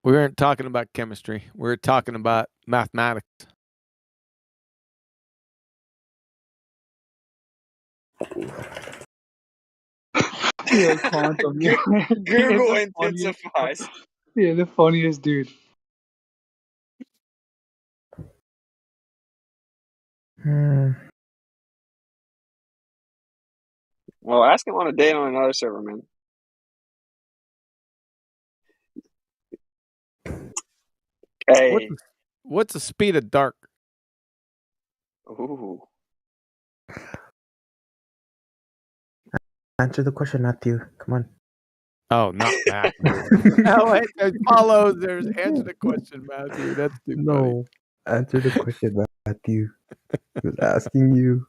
We weren't talking about chemistry. We were talking about mathematics. Yeah, quantum. Google intensifies. Yeah, the funniest dude. Well, ask him on a date on another server, man. Hey. What's the speed of dark? Ooh. Answer the question, Matthew. Come on. Oh, not that. No, wait, there's follows. There's answer the question, Matthew. That's too funny. Answer the question, Matthew. He was asking you.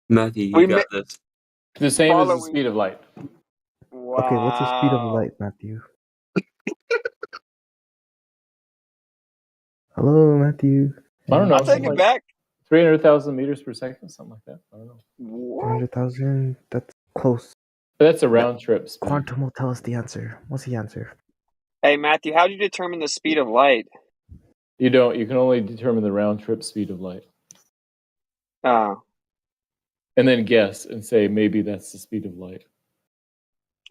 Matthew, you got this. The same as the speed of light. Wow. Okay, what's the speed of light, Matthew? Hello, Matthew. I don't know. I'll take it back. 300,000 meters per second, something like that. I don't know. 300,000. That's close. But that's a round trip speed. Quantum will tell us the answer. What's the answer? Hey, Matthew, how do you determine the speed of light? You don't. You can only determine the round trip speed of light. Oh. And then guess and say maybe that's the speed of light.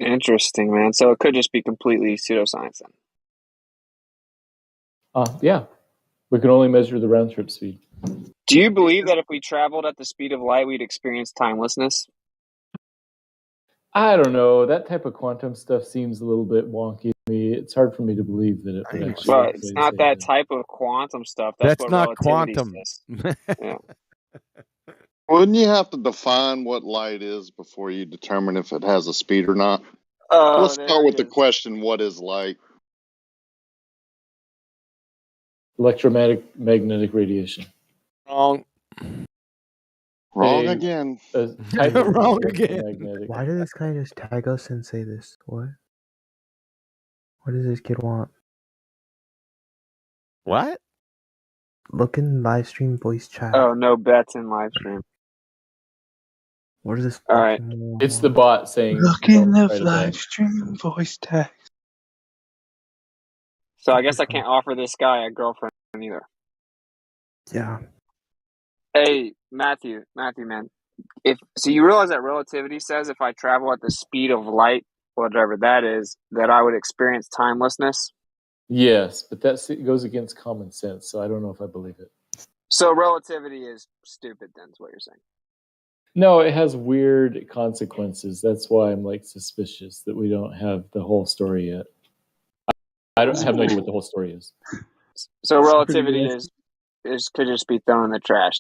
Interesting, man. So it could just be completely pseudoscience then. Yeah. We can only measure the round trip speed. Do you believe that if we traveled at the speed of light, we'd experience timelessness? I don't know. That type of quantum stuff seems a little bit wonky to me. It's hard for me to believe that it would actually. Well, it's not that type of quantum stuff. That's what not relativity quantum. Yeah. Wouldn't you have to define what light is before you determine if it has a speed or not? Let's start with the question, what is light? Electromagnetic radiation. Wrong. Wrong again. Wrong again. Why did this guy just tag us and say this? What? What does this kid want? What? Look in Livestream voice chat. Oh, no bets in Livestream. What is this? All right. It's the bot saying. Look in the Livestream voice tag. So I guess I can't offer this guy a girlfriend either. Yeah. Hey, Matthew, man. So you realize that relativity says if I travel at the speed of light, whatever that is, that I would experience timelessness? Yes, but that goes against common sense, so I don't know if I believe it. So relativity is stupid then, is what you're saying? No, it has weird consequences. That's why I'm suspicious that we don't have the whole story yet. I don't have no idea what the whole story is. So relativity could just be thrown in the trash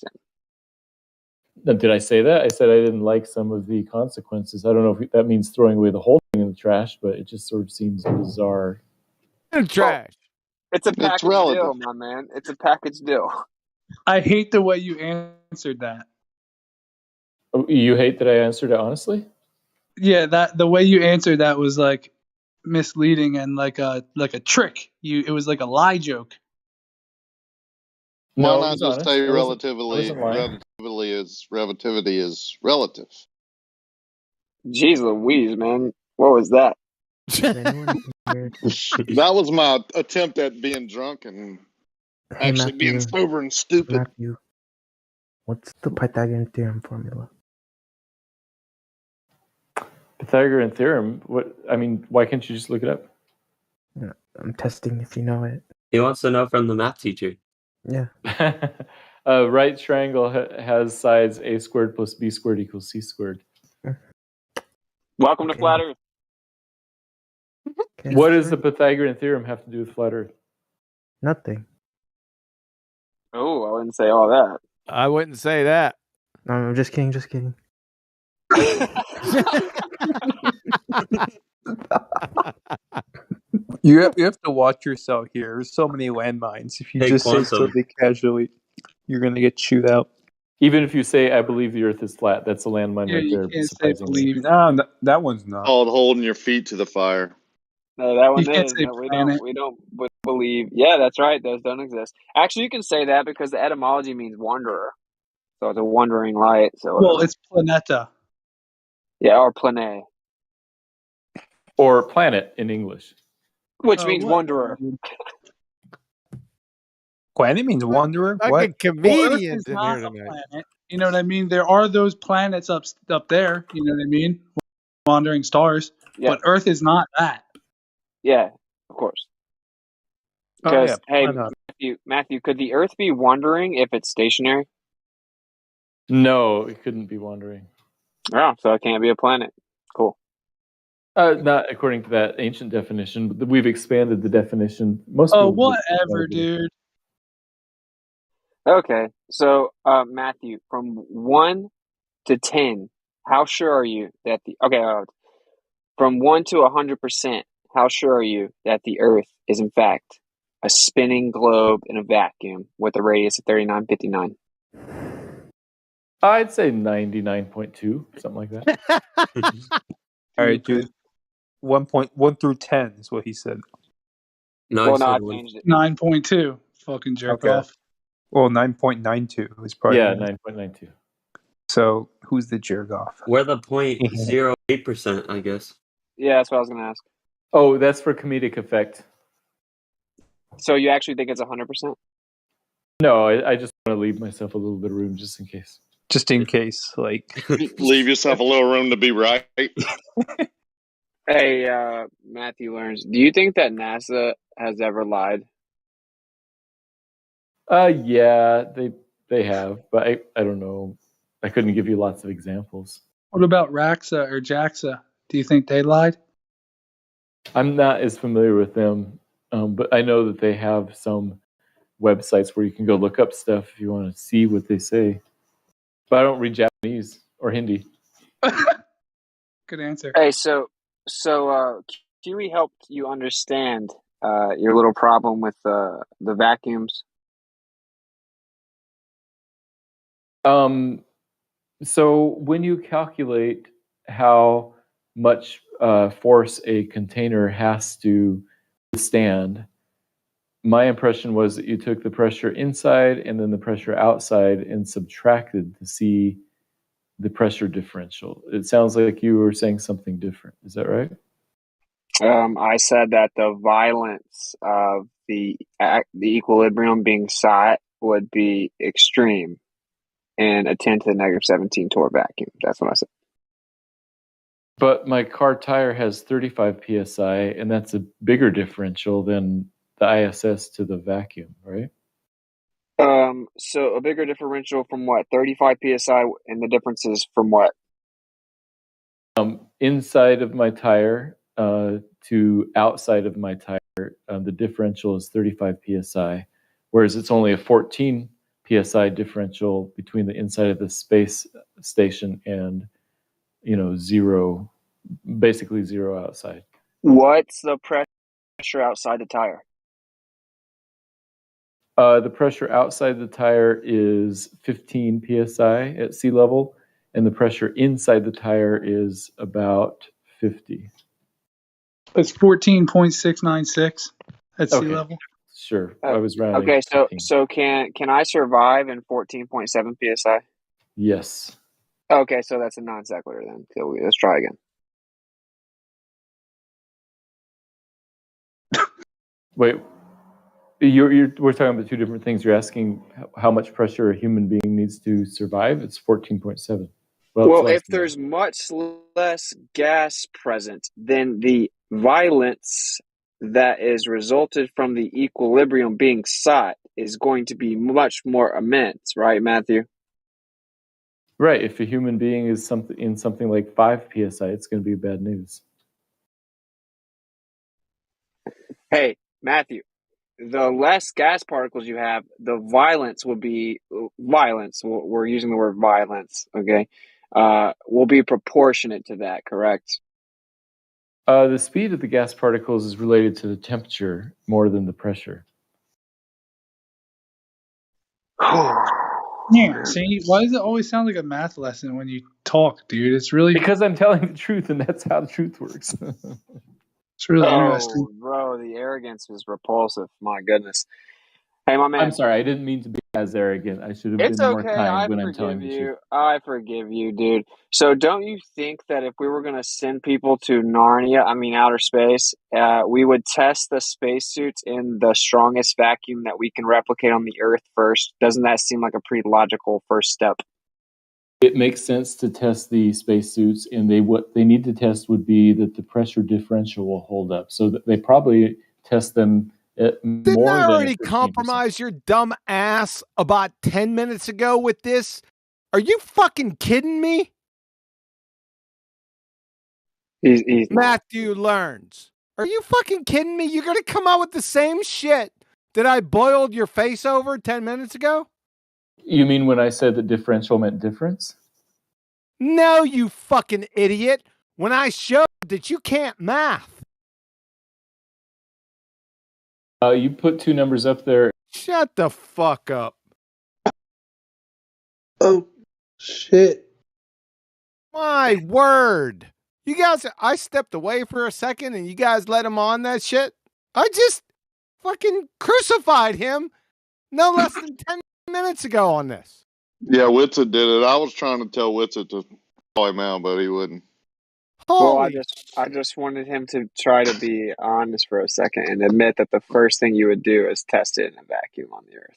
then. Did I say that? I said I didn't like some of the consequences. I don't know if that means throwing away the whole thing in the trash, but it just sort of seems bizarre. In the trash. It's a package deal, my man. It's a package deal. I hate the way you answered that. Oh, you hate that I answered it honestly? Yeah, the way you answered that was misleading and like a trick. It was like a lie joke. Why not just say relativity is relative? Jeez Louise, man. What was that? That was my attempt at being drunk and actually being sober and stupid. Matthew, what's the Pythagorean theorem formula? Pythagorean theorem? Why can't you just look it up? Yeah, I'm testing if you know it. He wants to know from the math teacher. Yeah. A right triangle has sides a squared plus b squared equals c squared. Welcome to Flat Earth. What does the Pythagorean theorem have to do with Flat Earth? Nothing. Oh, I wouldn't say all that. I wouldn't say that. No, I'm just kidding. You have to watch yourself here. There's so many landmines. If you just say something casually, you're going to get chewed out. Even if you say, I believe the earth is flat, that's a landmine right there. You can't say believe. No, that one's not. Called holding your feet to the fire. No, that one You can't is. say No, planet. we don't believe. Yeah, that's right. Those don't exist. Actually, you can say that because the etymology means wanderer. So it's a wandering light. So Well, it's planeta. Yeah, or plane. Or planet in English. Which means wanderer. Planet means wanderer? Fucking What? comedians Well, in here Earth is not a tonight. planet. You know what I mean? There are those planets up there. You know what I mean? Wandering stars. Yeah. But Earth is not that. Yeah, of course. Because hey, Matthew, could the Earth be wandering if it's stationary? No, it couldn't be wandering. Oh, so it can't be a planet. Cool. Not according to that ancient definition, but we've expanded the definition. Most Oh, people whatever, dude. Okay, so Matthew, from 1 to 10, how sure are you that from 1 to 100%, how sure are you that the Earth is in fact a spinning globe in a vacuum with a radius of 3959? I'd say 99.2, something like that. All right, dude. 1 through 10 is what he said. No, I changed it. 9.2. Fucking jerk off. Well, 9.92 is probably. Yeah, 9.92. So who's the jerk off? We're the 0.08%, I guess. Yeah, that's what I was going to ask. Oh, that's for comedic effect. So you actually think it's 100%? No, I just want to leave myself a little bit of room just in case. Just in case, like. Leave yourself a little room to be right. Hey, Matthew Learns, do you think that NASA has ever lied? Yeah, they have, but I don't know. I couldn't give you lots of examples. What about Raxa or JAXA? Do you think they lied? I'm not as familiar with them, but I know that they have some websites where you can go look up stuff if you want to see what they say. But I don't read Japanese or Hindi. Good answer. Hey, so Kiwi helped you understand your little problem with the vacuums. So when you calculate how much force a container has to withstand, my impression was that you took the pressure inside and then the pressure outside and subtracted to see the pressure differential. It sounds like you were saying something different. Is that right? I said that the violence of the equilibrium being sought would be extreme in a 10 to the negative 17 torr vacuum. That's what I said. But my car tire has 35 psi, and that's a bigger differential than the ISS to the vacuum, right? So a bigger differential from what? 35 psi, and the difference is from what? Inside of my tire to outside of my tire, the differential is 35 psi, whereas it's only a 14 psi differential between the inside of the space station and zero, basically zero outside. What's the pressure outside the tire? The pressure outside the tire is 15 psi at sea level, and the pressure inside the tire is about 50. It's 14.696 at sea level. Sure, I was rounding. Okay, so can I survive in 14.7 psi? Yes. Okay, so that's a non sequitur then. So let's try again. Wait, we're talking about two different things. You're asking how much pressure a human being needs to survive. It's 14.7. Well, if there's much less gas present, then the violence that is resulted from the equilibrium being sought is going to be much more immense, right, Matthew? Right. If a human being is something like 5 psi, it's going to be bad news. Hey, Matthew, the less gas particles you have, the violence will be violence. We're using the word violence, okay? Will be proportionate to that, correct? The speed of the gas particles is related to the temperature more than the pressure. Yeah, see, why does it always sound like a math lesson when you talk, dude? It's really because I'm telling the truth, and that's how the truth works. It's really interesting. Bro, the arrogance is repulsive. My goodness. Hey, my man. I'm sorry, I didn't mean to be as arrogant. I should have It's been more okay. kind when I'm telling the truth. I forgive you, dude. So don't you think that if we were going to send people to Narnia, I mean outer space, we would test the spacesuits in the strongest vacuum that we can replicate on the Earth first? Doesn't that seem like a pretty logical first step? It makes sense to test the spacesuits, and what they need to test would be that the pressure differential will hold up. So that they probably test them at more Didn't I than already 15%. compromise your dumb ass about 10 minutes ago with this? Are you fucking kidding me? He's Matthew Learns. Are you fucking kidding me? You're going to come out with the same shit that I boiled your face over 10 minutes ago? You mean when I said that differential meant difference? No, you fucking idiot. When I showed that you can't math. You put two numbers up there. Shut the fuck up. Oh, shit. My word. You guys, I stepped away for a second and you guys let him on that shit. I just fucking crucified him no less than 10 minutes ago on this. Yeah, Witsit did it. I was trying to tell Witsit to call him out, but he wouldn't. Well, I just wanted him to try to be honest for a second and admit that the first thing you would do is test it in a vacuum on the Earth.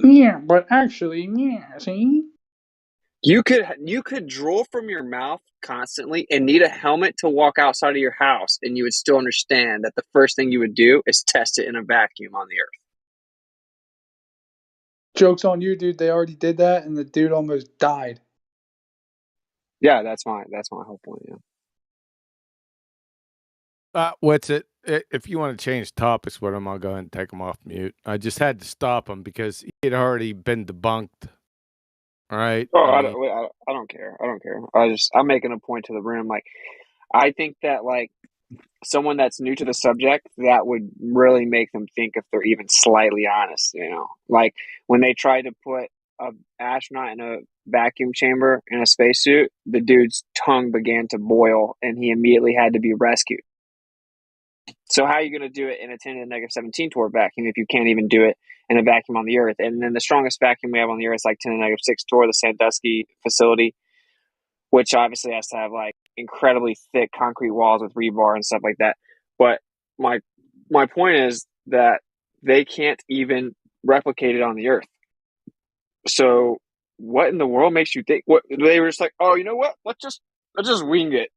Yeah, but actually, yeah, see? You could drool from your mouth constantly and need a helmet to walk outside of your house, and you would still understand that the first thing you would do is test it in a vacuum on the Earth. Joke's on you, dude. They already did that, and the dude almost died. Yeah, that's my whole point. Yeah. What's it? If you want to change topics with him, I'll go ahead and take him off mute. I just had to stop him because he had already been debunked. All right. Oh, I don't care. I don't care. I'm making a point to the room. Like, I think that like someone that's new to the subject, that would really make them think if they're even slightly honest. You know, like when they tried to put an astronaut in a vacuum chamber in a spacesuit, the dude's tongue began to boil, and he immediately had to be rescued. So how are you going to do it in a 10 to the negative 17 torr vacuum if you can't even do it in a vacuum on the Earth? And then the strongest vacuum we have on the Earth is like 10 to the negative 6 torr, the Sandusky facility, which obviously has to have like incredibly thick concrete walls with rebar and stuff like that. But my point is that they can't even replicate it on the Earth. So what in the world makes you think? What they were just like, oh, you know what? Let's just wing it.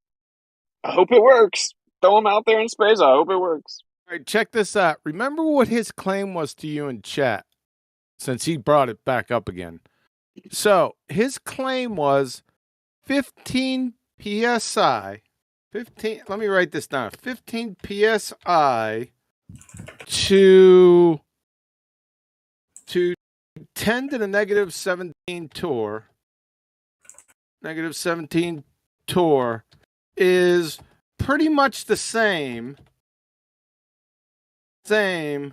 I hope it works. Throw them out there in space. I hope it works. All right, check this out. Remember what his claim was to you in chat, since he brought it back up again. So his claim was 15 psi. 15. Let me write this down. 15 psi to 10 to the negative 17 torr. Negative 17 torr is pretty much the same as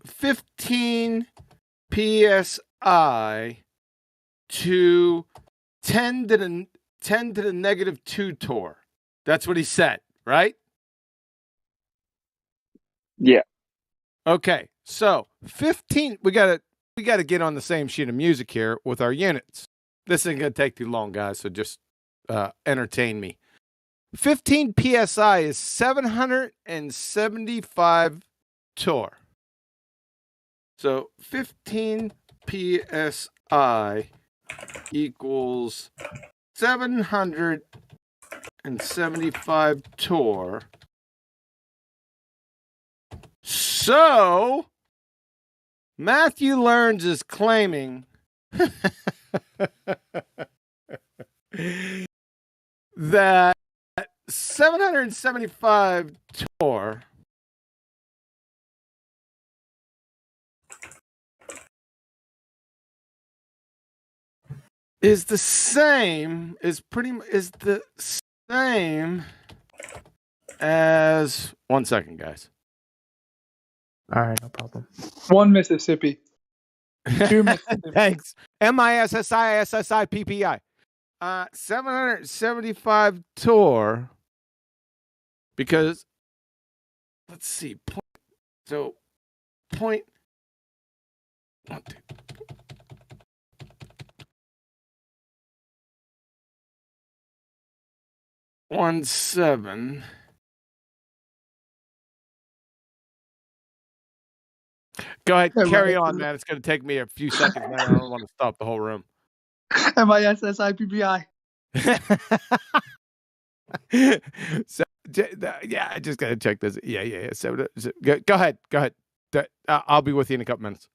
15 psi to 10 to the negative 2 torr. That's what he said, right? Yeah. Okay. So 15. We gotta get on the same sheet of music here with our units. This isn't gonna take too long, guys. So just entertain me. 15 psi is 775 torr. So 15 psi equals 775 torr. So Matthew Learns is claiming that 775 torr is the same as 1 second, guys. All right, no problem. 1 Mississippi. 2 Mississippi. Thanks. MISSISSIPPI. 775 torr, because let's see, So, point. 1.17. Go ahead, carry on, man. It's going to take me a few seconds, man. I don't want to stop the whole room. MISSIPPI. So, yeah, I just got to check this. Yeah. So go ahead. I'll be with you in a couple minutes.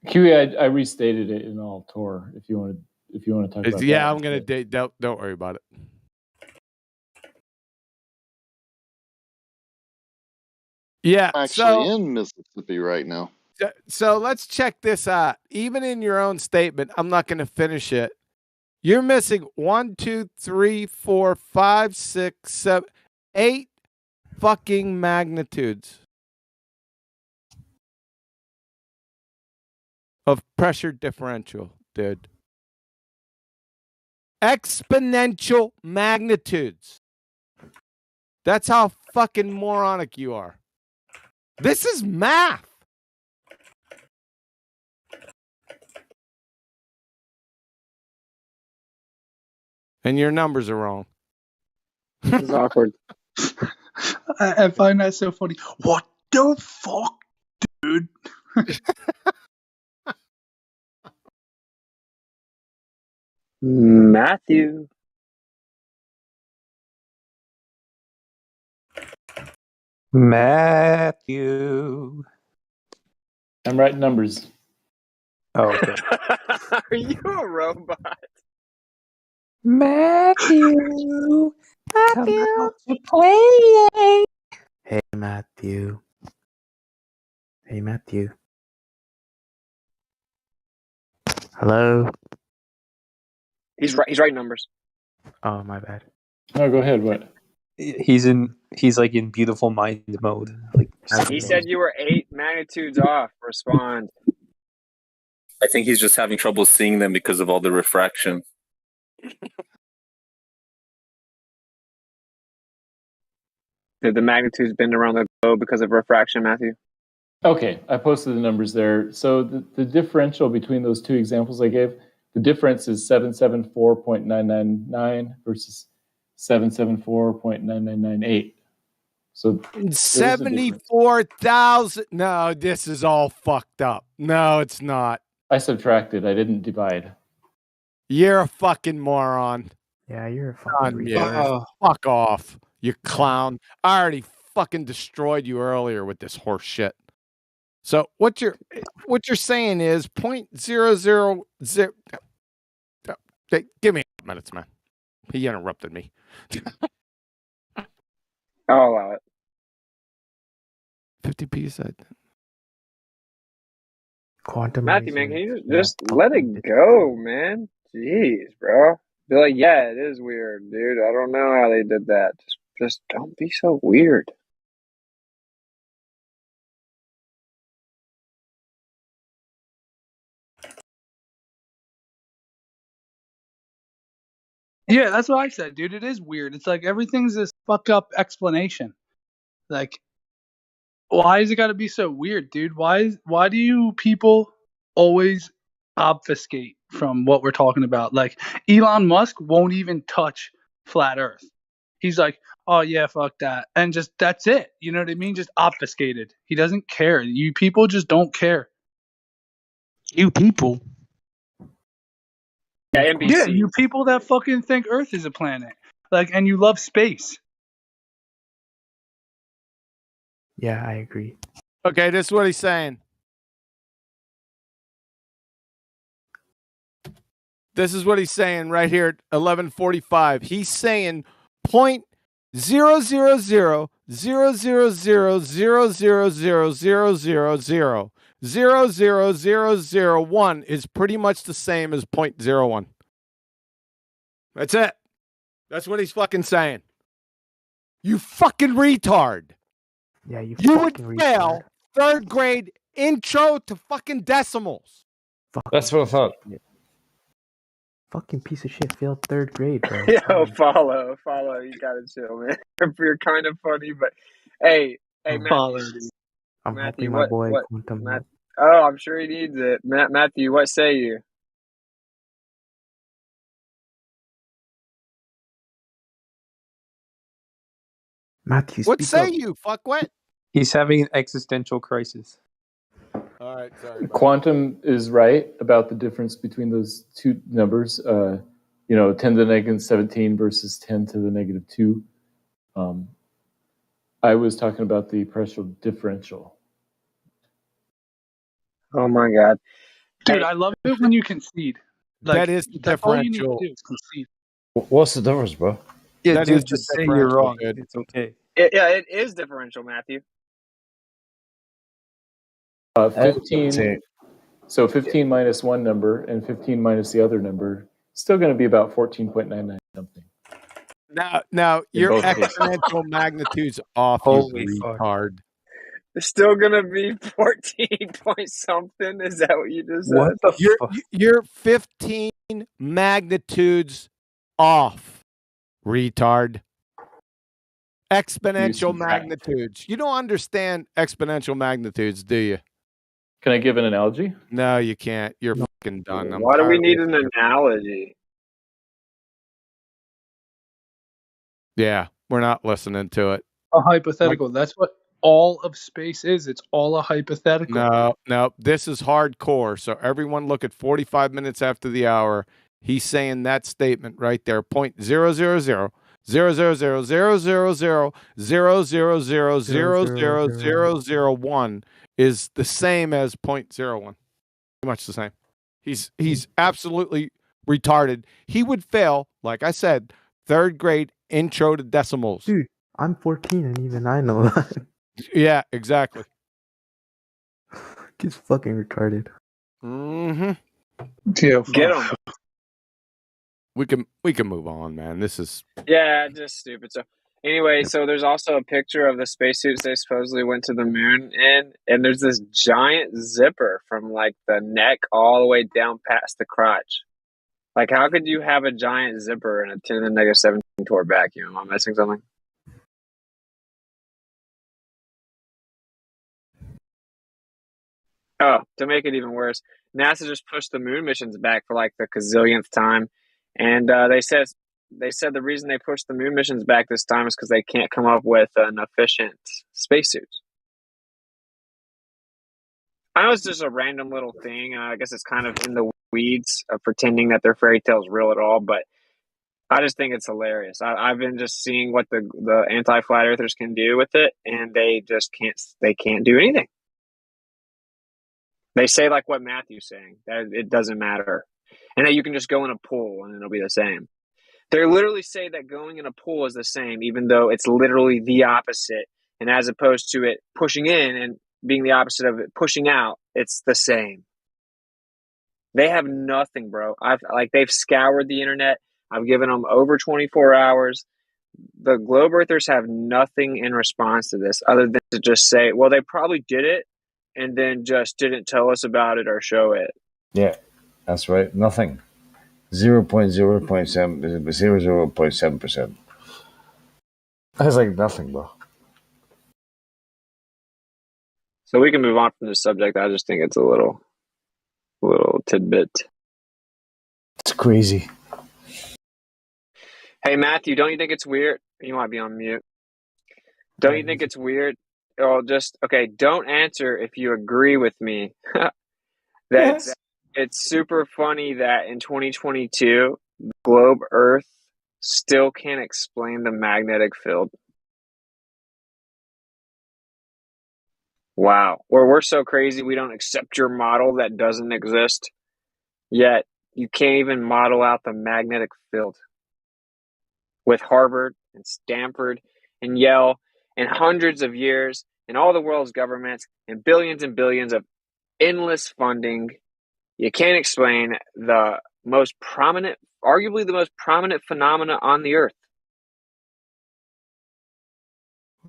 QE, I restated it in all Tor. If you want to talk about Yeah, that. I'm going to. Don't worry about it. Yeah, I'm actually in Mississippi right now. So let's check this out. Even in your own statement, I'm not going to finish it. You're missing 1, 2, 3, 4, 5, 6, 7, 8 fucking magnitudes of pressure differential, dude. Exponential magnitudes. That's how fucking moronic you are. This is math. And your numbers are wrong. This is awkward. I find that so funny. What the fuck, dude? Matthew. Matthew. I'm writing numbers. Oh, okay. Are you a robot? Matthew. Come out to play. Hey, Matthew. Hey, Matthew. Hello? He's writing numbers. Oh, my bad. No, go ahead. What? He's like in beautiful mind mode. Like He said you were 8 magnitudes off. Respond. I think he's just having trouble seeing them because of all the refraction. Did the magnitudes bend around the globe because of refraction, Matthew? Okay, I posted the numbers there. So the differential between those two examples I gave, the difference is 774.999 versus 774.9998. So 74,000. No, this is all fucked up. No, it's not. I subtracted. I didn't divide. You're a fucking moron. Yeah, you're a fucking retard. Fuck off, you clown. I already fucking destroyed you earlier with this horse shit. So what you're saying is 0.000. Give me 8 minutes, man. He interrupted me. I'll allow it. 50 pieces. Quantum. Matthew, man, can you just let it go, man? Jeez, bro. Be like, yeah, it is weird, dude. I don't know how they did that. Just don't be so weird. Yeah, that's what I said, dude. It is weird. It's like everything's this fuck up explanation. Like, why is it got to be so weird, dude? Why do you people always obfuscate from what we're talking about? Like, Elon Musk won't even touch flat Earth. He's like, oh yeah, fuck that, and just that's it. You know what I mean? Just obfuscated. He doesn't care. You people just don't care. You people. Yeah, NBC. Yeah, you people that fucking think Earth is a planet, like, and you love space. Yeah, I agree. Okay, this is what he's saying. This is what he's saying right here at 11:45. He's saying 0.00000000000000001 is pretty much the same as 0.01. That's it. That's what he's fucking saying. You fucking retard. Yeah, you would fucking fail 3rd grade intro to fucking decimals. That's what I thought. Fucking piece of shit failed 3rd grade, bro. Yo, follow. You gotta chill, man. You're kind of funny, but hey, Matthew, I'm Matthew, helping my boy what? Quantum. Oh, I'm sure he needs it. Matthew, what say you? Matthew, What speak say up. you, fuckwit? He's having an existential crisis. All right, sorry. Buddy. Quantum is right about the difference between those two numbers. 10 to the negative 17 versus 10 to the negative 2. I was talking about the pressure differential. Oh my God, Dude, I love it when you concede. That is the that's all you need to differential. do is concede. What's the difference, bro? Yeah, That dude, is the just say you're differential, wrong. dude. It's okay. it is differential, Matthew. 15. So 15 minus one number and 15 minus the other number, still going to be about 14.99 something. Now In your both cases. exponential magnitude's off, Holy you fuck. retard. It's still gonna be 14 point something. Is that what you just said? What the fuck? You're 15 magnitudes off, retard. Exponential magnitudes. You don't understand exponential magnitudes, do you? Can I give an analogy? No, you can't. You're fucking done. I'm Why do we tired need of an it. analogy? Yeah, we're not listening to it. A hypothetical. That's what all of space is. It's all a hypothetical. No. This is hardcore. So everyone look at 45 minutes after the hour. He's saying that statement right there. 0.000000000000001 is the same as 0.01. Pretty much the same. He's absolutely retarded. He would fail, like I said, 3rd grade intro to decimals. Dude, I'm 14 and even I know that. Yeah, exactly. He's fucking retarded. Mm-hmm. Yeah, Get him. We can move on, man. This is Just stupid. So anyway, so there's also a picture of the spacesuits they supposedly went to the moon in, and there's this giant zipper from like the neck all the way down past the crotch. Like, how could you have a giant zipper in a 10 to the negative 17 torque vacuum? Am I missing something? Oh, to make it even worse, NASA just pushed the moon missions back for like the gazillionth time, and they said the reason they pushed the moon missions back this time is because they can't come up with an efficient spacesuit. I know it's just a random little thing. I guess it's kind of in the weeds of pretending that their fairy tale is real at all, but I just think it's hilarious. I've been just seeing what the anti-flat earthers can do with it, and they just can't do anything. They say like what Matthew's saying, that it doesn't matter, and that you can just go in a pool and it'll be the same. They literally say that going in a pool is the same, even though it's literally the opposite. And as opposed to it pushing in and being the opposite of it pushing out, it's the same. They have nothing, bro. They've scoured the internet. I've given them over 24 hours. The globe earthers have nothing in response to this other than to just say, well, they probably did it and then just didn't tell us about it or show it. Yeah, that's right. Nothing. 0.0.7%. That's like nothing, bro. So we can move on from this subject. I just think it's a little tidbit. It's crazy. Hey, Matthew, don't you think it's weird? You might be on mute. Don't you think it's weird? Oh, don't answer if you agree with me. Yes. It's super funny that in 2022, the globe Earth still can't explain the magnetic field. Wow. We're so crazy we don't accept your model that doesn't exist. Yet you can't even model out the magnetic field. With Harvard and Stanford and Yale and hundreds of years and all the world's governments and billions of endless funding, you can't explain the most prominent, arguably the most prominent phenomena on the earth.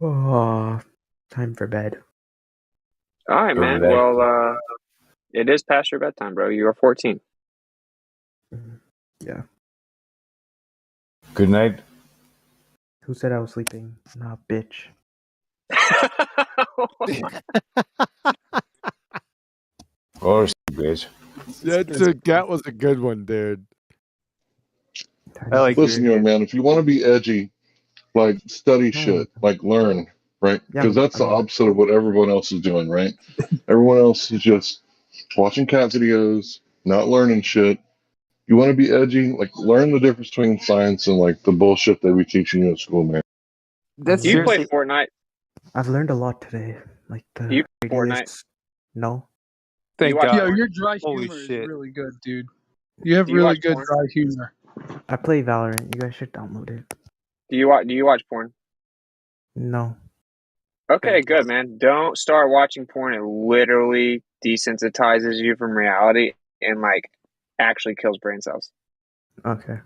Oh, time for bed. All right, man. Well, it is past your bedtime, bro. You are 14. Yeah. Good night. Who said I was sleeping? Nah, bitch. Of course, bitch. That was a good one, dude. I like Listen, young man, if you want to be edgy, like study shit, like learn, right? Because that's the opposite of what everyone else is doing, right? Everyone else is just watching cat videos, not learning shit. You want to be edgy, like learn the difference between science and like the bullshit they be teaching you at school, man. That's Do you play seriously. Fortnite? I've learned a lot today. Like Do the you play Fortnite? radius. No. Do you Thank watch God. Yo, porn? your dry Holy humor is shit. really good, dude. You have Do you really watch good porn? dry humor. I play Valorant. You guys should download it. Do you watch porn? No. Okay, good, man. Don't start watching porn. It literally desensitizes you from reality and like actually kills brain cells. Okay.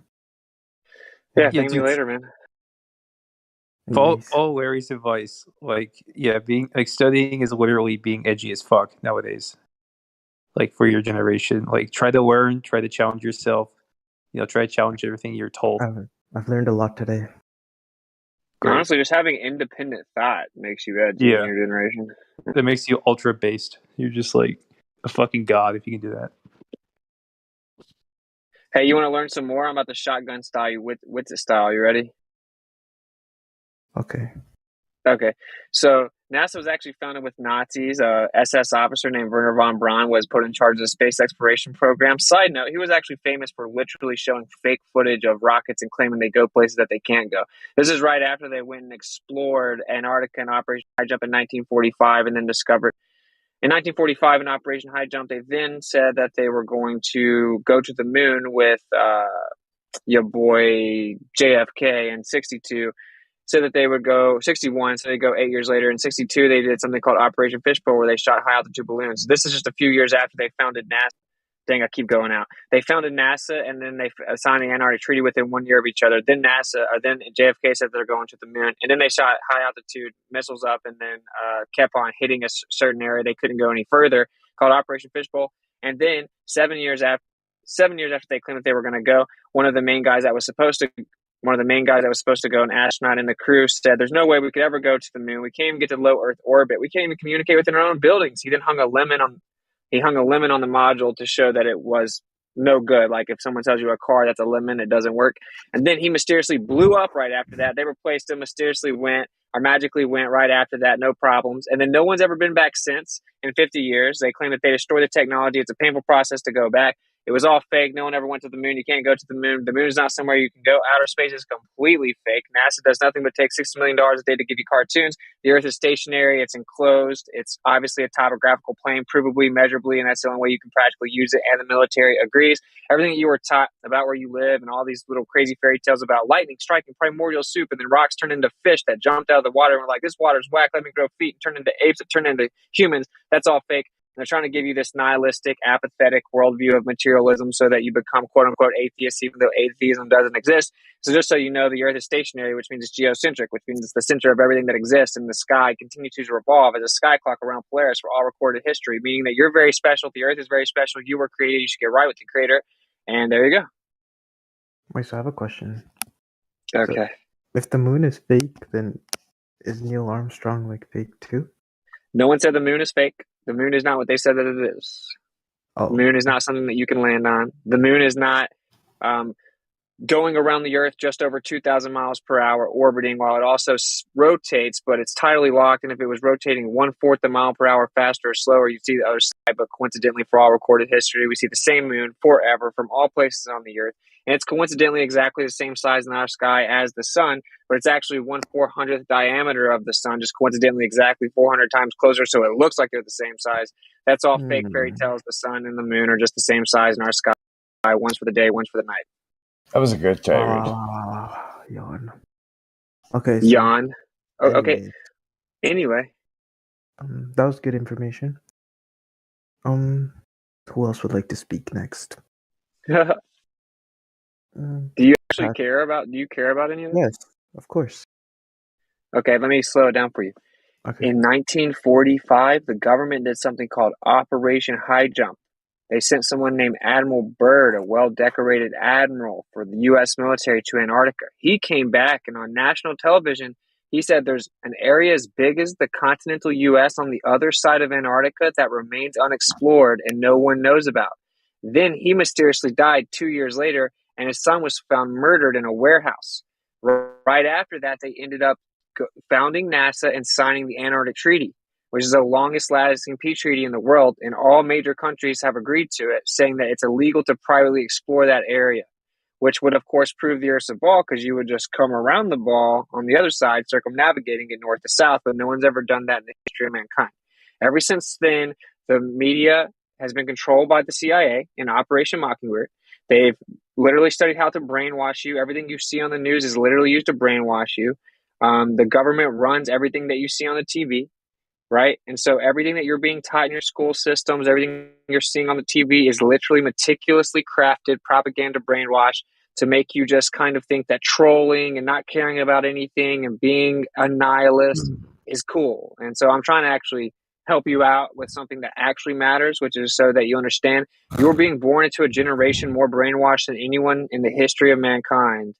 Yeah, Yeah, thank me dude. later, man. Follow Larry's advice. Like, yeah, being like studying is literally being edgy as fuck nowadays. Like for your generation, like try to learn, try to challenge yourself. You know, try to challenge everything you're told. I've learned a lot today. Great. Honestly, just having independent thought makes you edgy in your generation. That makes you ultra based. You're just like a fucking god if you can do that. Hey, you want to learn some more? I'm about the shotgun style, with the style. You ready? Okay. Okay, so NASA was actually founded with Nazis. A SS officer named Werner von Braun was put in charge of the space exploration program. Side note, he was actually famous for literally showing fake footage of rockets and claiming they go places that they can't go. This is right after they went and explored Antarctica in Operation High Jump in 1945 and then discovered in 1945 in Operation High Jump, they then said that they were going to go to the moon with your boy JFK in 62. Said that they would go 61, so they go 8 years later. In 62, they did something called Operation Fishbowl, where they shot high altitude balloons. This is just a few years after they founded NASA. Dang, I keep going out. They founded NASA, and then they signed the Antarctic Treaty within 1 year of each other. Then then JFK said they're going to the moon, and then they shot high altitude missiles up, and then kept on hitting a certain area. They couldn't go any further, called Operation Fishbowl. And then 7 years after they claimed that they were going to go, one of the main guys that was supposed to go, an astronaut in the crew, said, "There's no way we could ever go to the moon. We can't even get to low Earth orbit. We can't even communicate within our own buildings." He then hung a lemon on the module to show that it was no good. Like if someone tells you a car that's a lemon, it doesn't work. And then he mysteriously blew up right after that. They replaced him, magically went right after that, no problems. And then no one's ever been back since in 50 years. They claim that they destroyed the technology. It's a painful process to go back. It was all fake. No one ever went to the moon. You can't go to the moon. The moon is not somewhere you can go. Outer space is completely fake. NASA does nothing but take $60 million a day to give you cartoons. The Earth is stationary. It's enclosed. It's obviously a topographical plane, provably, measurably, and that's the only way you can practically use it. And the military agrees. Everything that you were taught about where you live and all these little crazy fairy tales about lightning striking primordial soup and then rocks turned into fish that jumped out of the water and were like, this water's whack, let me grow feet, and turned into apes that turned into humans. That's all fake. They're trying to give you this nihilistic, apathetic worldview of materialism so that you become quote-unquote atheists, even though atheism doesn't exist. So just so you know, the Earth is stationary, which means it's geocentric, which means it's the center of everything that exists, and the sky continues to revolve as a sky clock around Polaris for all recorded history, meaning that you're very special, the Earth is very special, you were created, you should get right with the Creator, and there you go. Wait, so I have a question. Okay. So if the moon is fake, then is Neil Armstrong like fake too? No one said the moon is fake. The moon is not what they said that it is. Oh. The moon is not something that you can land on. The moon is not going around the Earth just over 2,000 miles per hour, orbiting while it also rotates, but it's tidally locked. And if it was rotating 1/4 a mile per hour faster or slower, you'd see the other side. But coincidentally, for all recorded history, we see the same moon forever from all places on the Earth. And it's coincidentally exactly the same size in our sky as the sun, but it's actually 1/400th diameter of the sun, just coincidentally exactly 400 times closer, so it looks like they're the same size. That's all fake fairy tales. The sun and the moon are just the same size in our sky, one's for the day, one's for the night. That was a good tirade. Yawn. Okay. So Yawn. Oh, okay. Anyway. That was good information. Who else would like to speak next? Do you actually care about any of this? Yes, of course. Okay, let me slow it down for you. Okay. In 1945, the government did something called Operation High Jump. They sent someone named Admiral Byrd, a well-decorated admiral for the U.S. military, to Antarctica. He came back, and on national television, He said there's an area as big as the continental U.S. on the other side of Antarctica that remains unexplored and no one knows about. Then he mysteriously died 2 years later, and his son was found murdered in a warehouse. Right after that, they ended up founding NASA and signing the Antarctic Treaty, which is the longest lasting peace treaty in the world, and all major countries have agreed to it, saying that it's illegal to privately explore that area, which would, of course, prove the Earth's a ball because you would just come around the ball on the other side, circumnavigating it north to south, but no one's ever done that in the history of mankind. Ever since then, the media has been controlled by the CIA in Operation Mockingbird. They've literally studied how to brainwash you. Everything you see on the news is literally used to brainwash you. The government runs everything that you see on the TV, right? And so everything that you're being taught in your school systems, everything you're seeing on the TV is literally meticulously crafted propaganda brainwash to make you just kind of think that trolling and not caring about anything and being a nihilist is cool. And so I'm trying to actually help you out with something that actually matters, which is so that you understand you're being born into a generation more brainwashed than anyone in the history of mankind.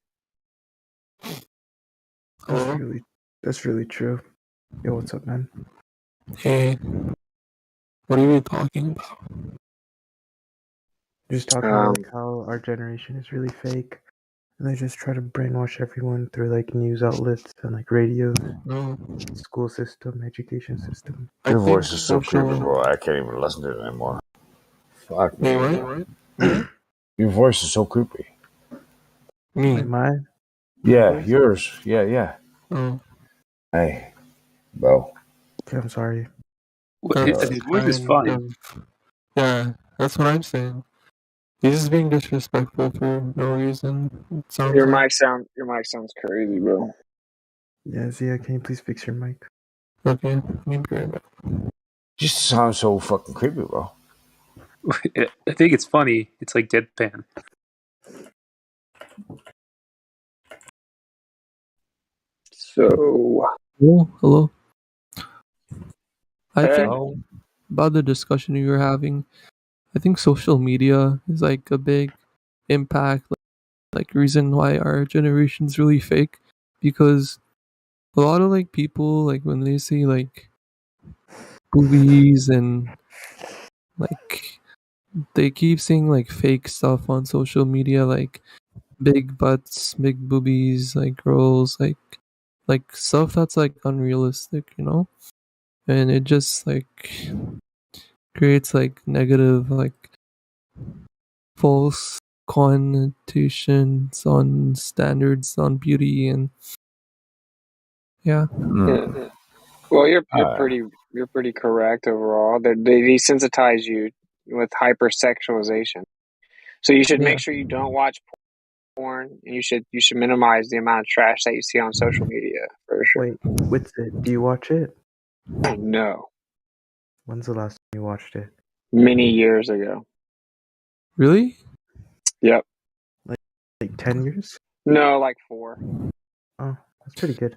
That's really true. Yo, what's up, man? Hey, what are we talking about? Just talking about like how our generation is really fake, and they just try to brainwash everyone through like news outlets and like radio, school system, education system. Your voice is so creepy, bro. I can't even listen to it anymore. Fuck me. What? Your voice is so creepy. Me? Mine? Yeah, yours. Yeah. Oh. Hey, bro. Okay, I'm sorry. His voice is fine. Yeah, that's what I'm saying. He's just being disrespectful for no reason. It sounds Your like. mic sounds crazy, bro. Yeah, Zia, can you please fix your mic? Okay, let me be right back. Just sounds so fucking creepy, bro. I think it's funny. It's like deadpan. So, hello. I Hey. think about the discussion you were having, I think social media is like a big impact, like reason why our generation's really fake, because a lot of like people, like when they see like boobies and like they keep seeing like fake stuff on social media, like big butts, big boobies, like girls, like stuff that's like unrealistic, you know? And it just like creates like negative, like false connotations on standards on beauty, and yeah. Well, you're pretty correct overall. They desensitize you with hypersexualization. So you should make sure you don't watch porn, and you should minimize the amount of trash that you see on social media for sure. Wait, what's it? Do you watch it? No. When's the last time you watched it? Many years ago. Really? Yep. Like 10 years? No, like 4. Oh, that's pretty good.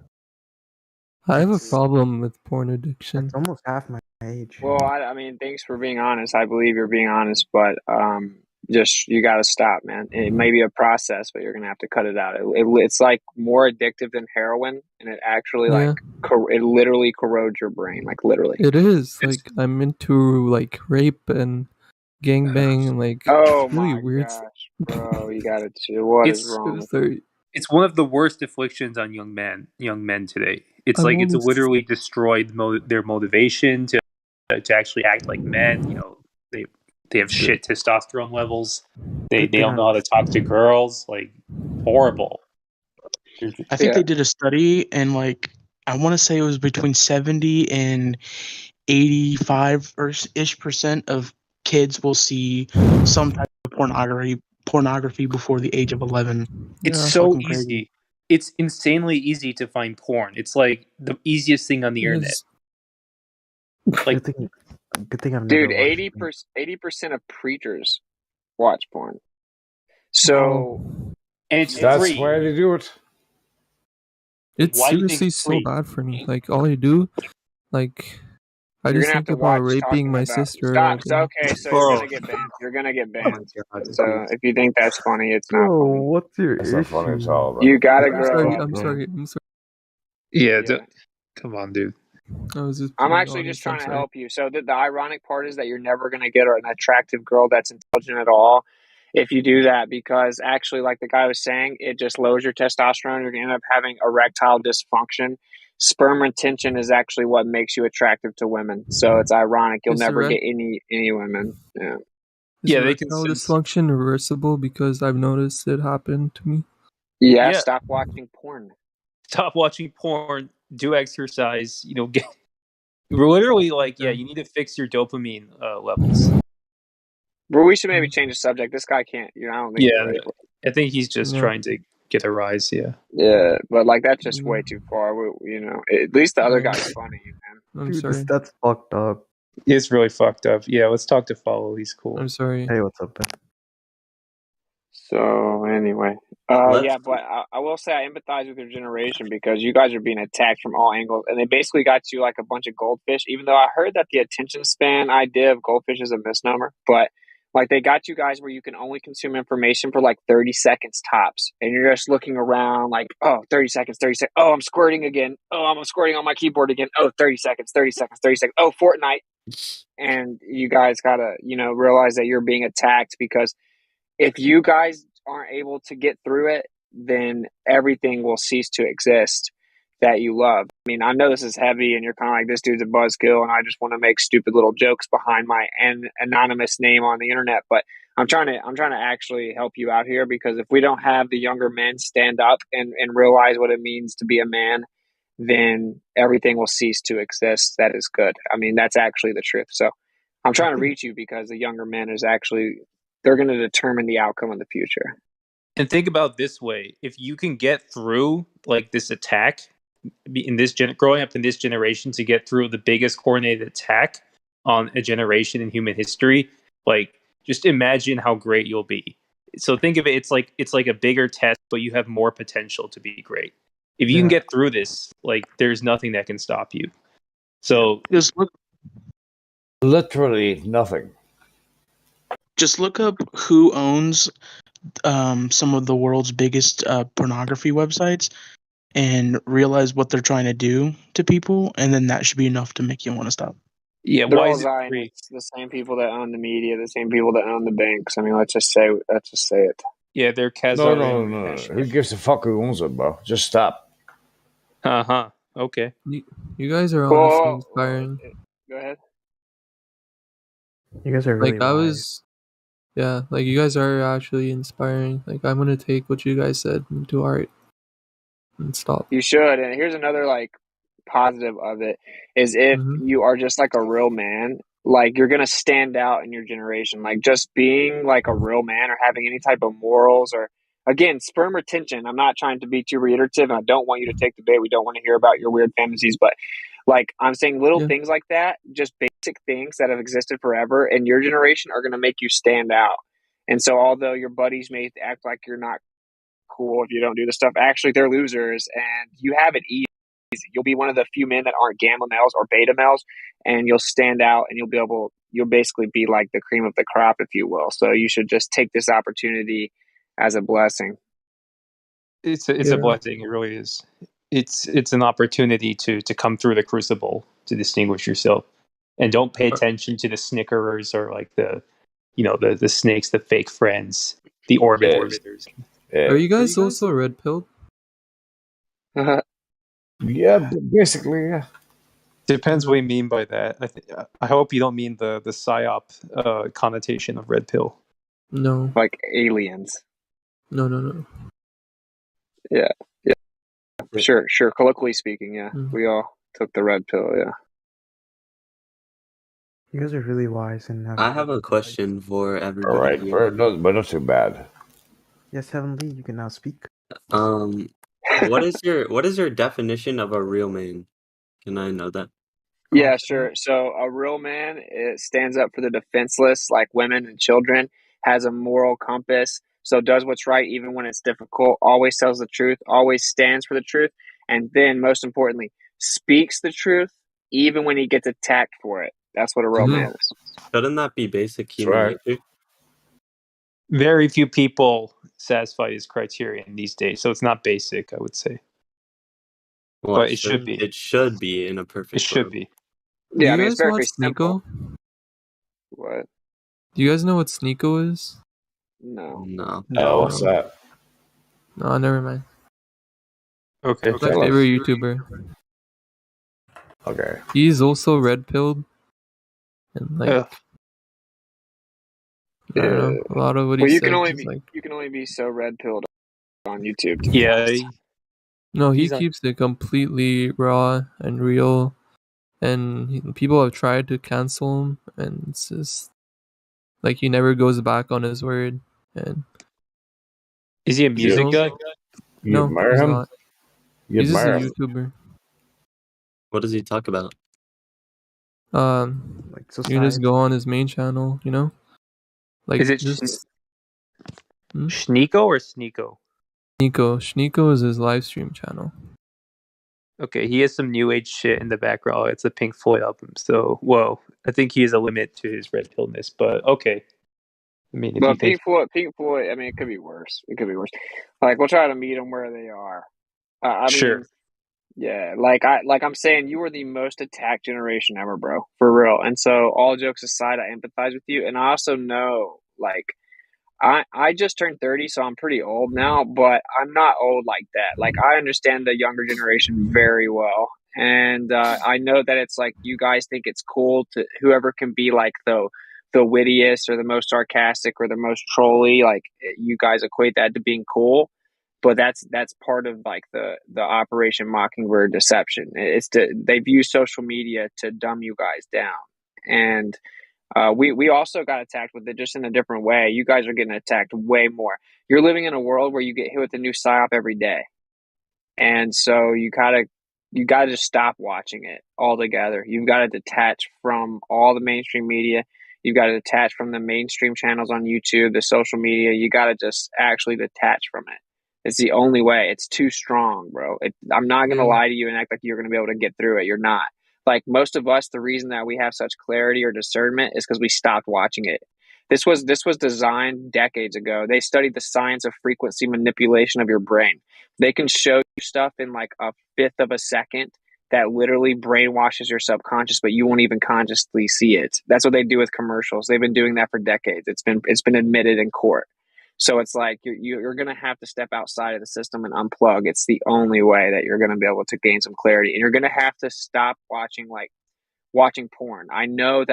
I have a problem with porn addiction. It's almost half my age. Well, I mean, thanks for being honest. I believe you're being honest, but just you got to stop, man. It may be a process, but you're gonna have to cut it out. It's like more addictive than heroin, and it actually it literally corrodes your brain, like literally. It is like I'm into like rape and gangbang and like really weird. Gosh, bro, you got to chill. What is wrong with you? It's one of the worst afflictions on young men today. It's it's literally destroyed their motivation to actually act like men. You know, they have shit testosterone levels. They don't know how to talk to girls. Like horrible. I think they did a study, and like I want to say it was between 70 and 85% of kids will see some type of pornography before the age of 11. It's so easy. Crazy. It's insanely easy to find porn. It's like the easiest thing on the internet. Like, good thing I'm dude, 80% of preachers watch porn. So, and it's that's free. why they do it. It's seriously so bad for me. Like all I do, like I just think about raping my sister. Stop. Okay, so you're gonna get banned. You're gonna get banned. So if you think that's funny, it's not funny. What's your issue? Not funny at all, bro. You gotta grow up. I'm sorry. Yeah, come on, dude. I was just I'm being actually just honest. I'm trying to sorry. help you. So the ironic part is that you're never going to get an attractive girl that's intelligent at all if you do that, because actually, like the guy was saying, it just lowers your testosterone. You're going to end up having erectile dysfunction. Sperm retention is actually what makes you attractive to women. So it's ironic. You'll Is never erect- get any women. Yeah. Is Yeah, they can erectile sense. dysfunction reversible? Because I've noticed it happen to me. Yeah, Yeah. stop watching porn. Stop watching porn. Do exercise. Get. We're literally like, Okay. you need to fix your dopamine levels. Bro, we should maybe change the subject. This guy can't. I don't think he's Yeah, ready for it. I think he's just Yeah. trying to get a rise. Yeah. Yeah, but like that's just way too far. At least the other Yeah. guy's funny, man. I'm Dude, sorry. that's fucked up. It's really fucked up. Yeah, let's talk to Follow. He's cool. I'm sorry. Hey, what's up, Ben? So anyway, Let's- yeah, but I will say I empathize with your generation because you guys are being attacked from all angles, and they basically got you like a bunch of goldfish. Even though I heard that the attention span idea of goldfish is a misnomer, but like they got you guys where you can only consume information for like 30 seconds tops, and you're just looking around like, oh, 30 seconds, 30 seconds. Oh, I'm squirting again. Oh, I'm squirting on my keyboard again. Oh, 30 seconds, 30 seconds, 30 seconds. Oh, Fortnite. And you guys gotta, realize that you're being attacked because if you guys aren't able to get through it, then everything will cease to exist that you love. I mean, I know this is heavy and you're kind of like, this dude's a buzzkill and I just want to make stupid little jokes behind my anonymous name on the internet, but I'm trying to actually help you out here, because if we don't have the younger men stand up and realize what it means to be a man, then everything will cease to exist that is good. I mean, that's actually the truth. So I'm trying to reach you because the younger men is actually, they're going to determine the outcome of the future. And think about this way: if you can get through like this attack in this growing up in this generation, to get through the biggest coordinated attack on a generation in human history, like just imagine how great you'll be. So think of it, it's like a bigger test, but you have more potential to be great. If you can get through this, like there's nothing that can stop you. So Just look. Literally nothing. Just look up who owns some of the world's biggest pornography websites and realize what they're trying to do to people, and then that should be enough to make you want to stop. Yeah, They're why all is it free? Zionists, the same people that own the media, the same people that own the banks. I mean, let's just say it. Yeah, they're No. Who gives a fuck who owns it, bro? Just stop. Okay. You guys are honestly inspiring. Go ahead. You guys are really Like I was, yeah. Like you guys are actually inspiring. Like I'm gonna take what you guys said and do art and stop. You should. And here's another like positive of it is if you are just like a real man, like you're gonna stand out in your generation. Like just being like a real man or having any type of morals, or again, sperm retention. I'm not trying to be too reiterative and I don't want you to take the bait. We don't want to hear about your weird fantasies, but like I'm saying little things like that, just basic things that have existed forever in your generation are gonna make you stand out. And so although your buddies may act like you're not cool if you don't do this stuff, actually they're losers and you have it easy. You'll be one of the few men that aren't gamma males or beta males, and you'll stand out and you'll basically be like the cream of the crop, if you will. So you should just take this opportunity as a blessing. It's a blessing. It really is. It's an opportunity to come through the crucible to distinguish yourself, and don't pay attention to the snickerers or like the snakes, the fake friends, the orbiters. Are you guys also red pilled? Yeah, basically, yeah. Depends what you mean by that. I hope you don't mean the psyop connotation of red pill. No. Like aliens. No. Yeah. Sure. Colloquially speaking, yeah. We all took the red pill, yeah. You guys are really wise and I have a question for everybody. All right, here. but not too bad. Yes, Heavenly, you can now speak. What is your definition of a real man? Can I know that? Yeah, sure. So a real man, it stands up for the defenseless, like women and children, has a moral compass, so does what's right even when it's difficult, always tells the truth, always stands for the truth, and then most importantly, speaks the truth even when he gets attacked for it. That's what a real man is. Shouldn't that be basic human nature? Very few people satisfy this criterion these days, so it's not basic, I would say. Well, but it should be. It should be in a perfect It should world. be. Do Yeah, I you mean it's guys very watch simple. Sneeko? What? Do you guys know what Sneeko is? No. No. Oh, what's that? No, never mind. Okay. It's my Tell us. favorite YouTuber. Okay. He's also red pilled, and like Ugh. I don't know, a lot of what he Well, you says is like can only be so red pilled on YouTube. Yeah. no, he He's on. keeps it completely raw and real, and people have tried to cancel him, and it's just like he never goes back on his word. And Is he a You, music guy? you no, admire he's him? not. You He's just a admire him? YouTuber. What does he talk about? Like You can just society. go on his main channel, you know, like Is it just Sneeko or Sneeko? Sneeko. Sneeko is his live stream channel. Okay, he has some new age shit in the background. It's a Pink Floyd album, so whoa. I think he has a limit to his red pilledness, but okay. I mean, if you But think Pink Floyd, I mean, it could be worse. It could be worse. Like, we'll try to meet them where they are. I sure. mean, yeah, I'm saying, you were the most attacked generation ever, bro, for real. And so, all jokes aside, I empathize with you, and I also know, like, I just turned 30, so I'm pretty old now, but I'm not old like that. Like, I understand the younger generation very well. And I know that it's like you guys think it's cool to whoever can be like the wittiest or the most sarcastic or the most trolly, like you guys equate that to being cool. But that's part of like the Operation Mockingbird deception. They've used social media to dumb you guys down. And we also got attacked with it just in a different way. You guys are getting attacked way more. You're living in a world where you get hit with a new psyop every day, and so you gotta just stop watching it altogether. You've got to detach from all the mainstream media. You've got to detach from the mainstream channels on YouTube, the social media. You got to just actually detach from it. It's the only way. It's too strong, bro. I'm not gonna lie to you and act like you're gonna be able to get through it. You're not. Like most of us, the reason that we have such clarity or discernment is because we stopped watching it. This was designed decades ago. They studied the science of frequency manipulation of your brain. They can show you stuff in like a fifth of a second that literally brainwashes your subconscious, but you won't even consciously see it. That's what they do with commercials. They've been doing that for decades. It's been admitted in court. So it's like you're going to have to step outside of the system and unplug. It's the only way that you're going to be able to gain some clarity. And you're going to have to stop watching porn. I know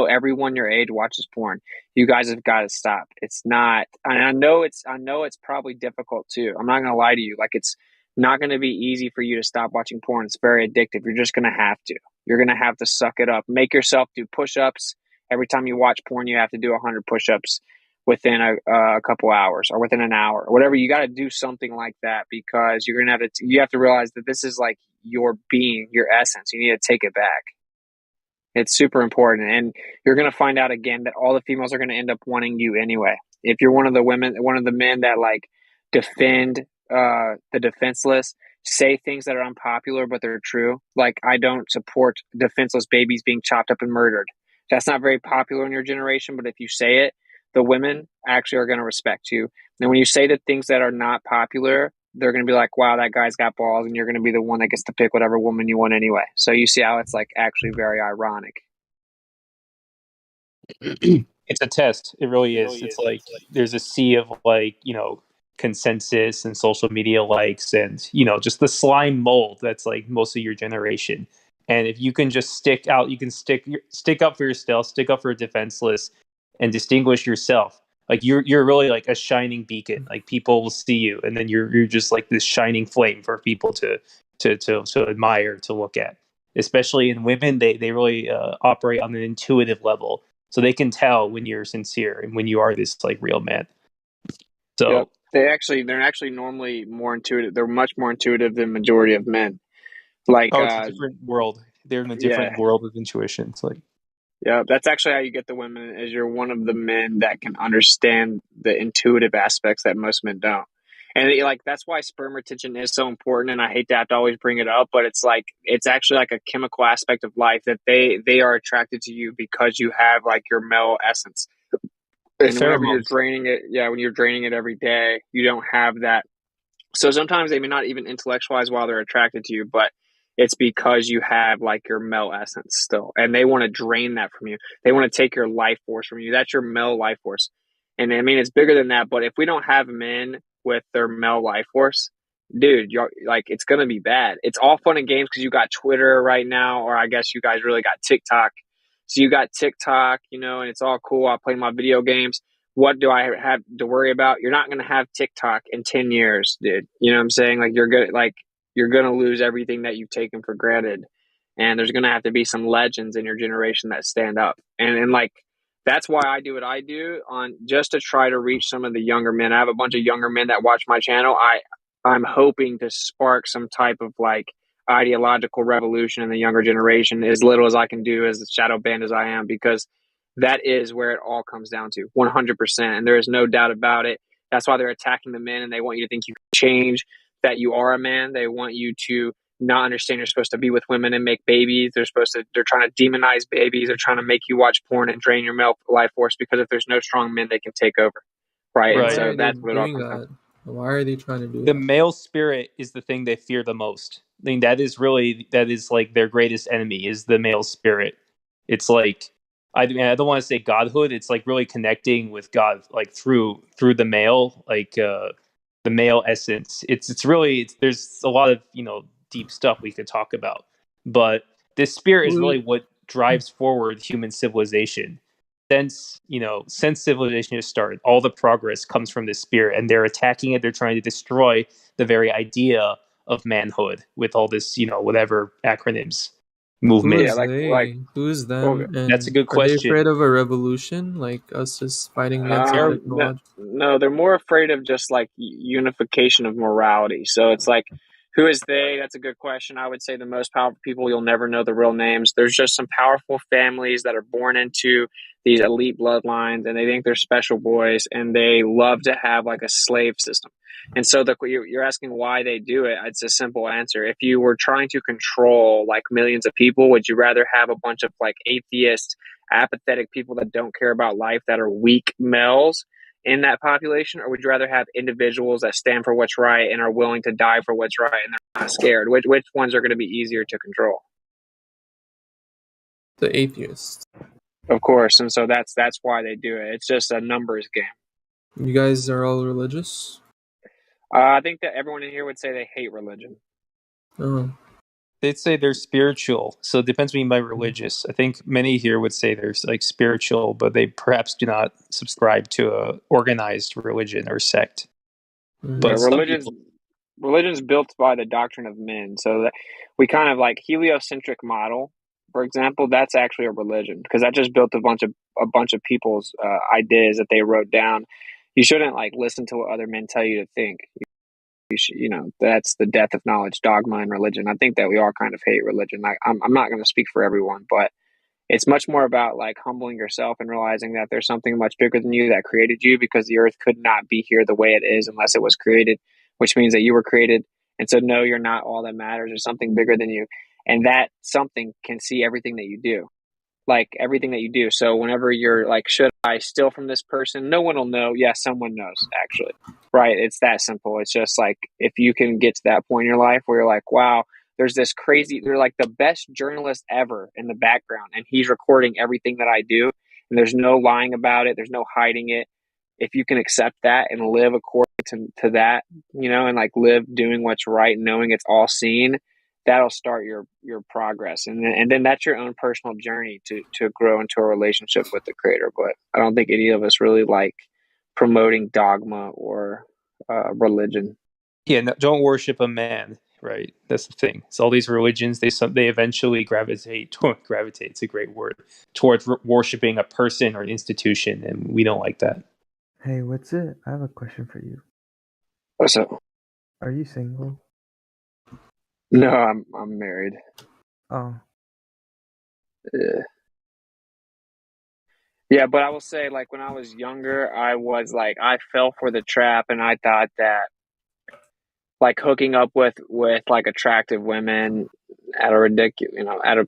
everyone your age watches porn. You guys have got to stop. It's not, and I know it's probably difficult too. I'm not going to lie to you. Like, it's not going to be easy for you to stop watching porn. It's very addictive. You're just going to have to. You're going to have to suck it up. Make yourself do push-ups. Every time you watch porn, you have to do 100 push-ups within a couple hours or within an hour or whatever. You got to do something like that because you're going to you have to realize that this is like your being, your essence. You need to take it back. It's super important. And you're going to find out again that all the females are going to end up wanting you anyway. If you're one of the men that like defend the defenseless, say things that are unpopular, but they're true. Like, I don't support defenseless babies being chopped up and murdered. That's not very popular in your generation, but if you say it, the women actually are going to respect you. And when you say the things that are not popular, they're going to be like, wow, that guy's got balls, and you're going to be the one that gets to pick whatever woman you want anyway. So you see how it's like actually very ironic. It's a test. It really is. It's like there's a sea of like, consensus and social media likes and, just the slime mold that's like most of your generation. And if you can just stick out, you can stick up for yourself, stick up for defenseless and distinguish yourself. Like you're really like a shining beacon. Like people will see you and then you're just like this shining flame for people to admire, to look at. Especially in women, they really operate on an intuitive level. So they can tell when you're sincere and when you are this like real man. So yep. They're actually normally more intuitive. They're much more intuitive than majority of men. Like, it's a different world. They're in a different world of intuition. It's like, yeah, that's actually how you get the women. Is you're one of the men that can understand the intuitive aspects that most men don't. And that's why sperm retention is so important. And I hate to have to always bring it up, but it's actually like a chemical aspect of life that they are attracted to you because you have like your male essence. And whenever you're pheromones. draining it, when you're draining it every day, you don't have that So sometimes they may not even intellectualize while they're attracted to you, but it's because you have like your male essence still, and they want to drain that from you. They want to take your life force from you. That's your male life force. And I mean, it's bigger than that, but if we don't have men with their male life force, dude, you're like, it's going to be bad. It's all fun and games because you got Twitter right now, or I guess you guys really got TikTok. So you got TikTok, you know, and it's all cool. I play my video games. What do I have to worry about? You're not going to have TikTok in 10 years, dude. You know what I'm saying? Like you're going to lose everything that you've taken for granted. And there's going to have to be some legends in your generation that stand up. And like, that's why I do what I do on just to try to reach some of the younger men. I have a bunch of younger men that watch my channel. I'm hoping to spark some type of like ideological revolution in the younger generation, as little as I can do, as shadow banned as I am, because that is where it all comes down to 100%. And there is no doubt about it. That's why they're attacking the men, and they want you to think you can change, that you are a man. They want you to not understand you're supposed to be with women and make babies. They're trying to demonize babies. They're trying to make you watch porn and drain your male life force, because if there's no strong men, they can take over. Right. And Right. Why so are they that's what it all doing comes down to. that? Why are they trying to do The that? male spirit is the thing they fear the most. I mean, that is like their greatest enemy is the male spirit. It's like, I mean, I don't want to say godhood. It's like really connecting with God, like through the male, like the male essence. There's a lot of deep stuff we could talk about, but this spirit is really what drives forward human civilization. Since civilization has started, all the progress comes from this spirit, and they're attacking it. They're trying to destroy the very idea of manhood with all this, whatever acronyms, Who movement. Yeah, is they? Who is them? That's a And good are they afraid question. of a revolution, like us just fighting against the technology? No, they're more afraid of just like unification of morality. So it's like, who is they? That's a good question. I would say the most powerful people, you'll never know the real names. There's just some powerful families that are born into these elite bloodlines, and they think they're special boys, and they love to have like a slave system. And so you're asking why they do it. It's a simple answer. If you were trying to control like millions of people, would you rather have a bunch of like atheists, apathetic people that don't care about life, that are weak males in that population, or would you rather have individuals that stand for what's right and are willing to die for what's right and they're not scared? Which ones are going to be easier to control? The atheists. Of course, and so that's why they do it. It's just a numbers game. You guys are all religious? I think that everyone in here would say they hate religion. Oh. They'd say they're spiritual, so it depends what you mean by religious. I think many here would say they're like spiritual, but they perhaps do not subscribe to a organized religion or sect. But religion's built by the doctrine of men, so that we kind of like heliocentric model, for example. That's actually a religion, because that just built a bunch of people's ideas that they wrote down. You shouldn't like listen to what other men tell you to think. That's the death of knowledge, dogma, and religion. I think that we all kind of hate religion. I'm not going to speak for everyone, but it's much more about like humbling yourself and realizing that there's something much bigger than you that created you, because the earth could not be here the way it is unless it was created, which means that you were created. And so, no, you're not all that matters. There's something bigger than you. And that something can see everything that you do, like everything that you do. So whenever you're like, should I steal from this person? No one will know. Yeah, someone knows, actually. Right? It's that simple. It's just like, if you can get to that point in your life where you're like, wow, there's this crazy, they're like the best journalist ever in the background, and he's recording everything that I do, and there's no lying about it. There's no hiding it. If you can accept that and live according to that, and like live doing what's right, knowing it's all seen, that'll start your progress. And then that's your own personal journey to grow into a relationship with the creator. But I don't think any of us really like promoting dogma or religion. Yeah, no, don't worship a man, right? That's the thing. So all these religions, they eventually gravitate. It's a great word, towards worshiping a person or an institution, and we don't like that. Hey, what's it? I have a question for you. What's up? Are you single? No, I'm married. Oh. Yeah, but I will say, like, when I was younger, I fell for the trap, and I thought that like hooking up with like attractive women at a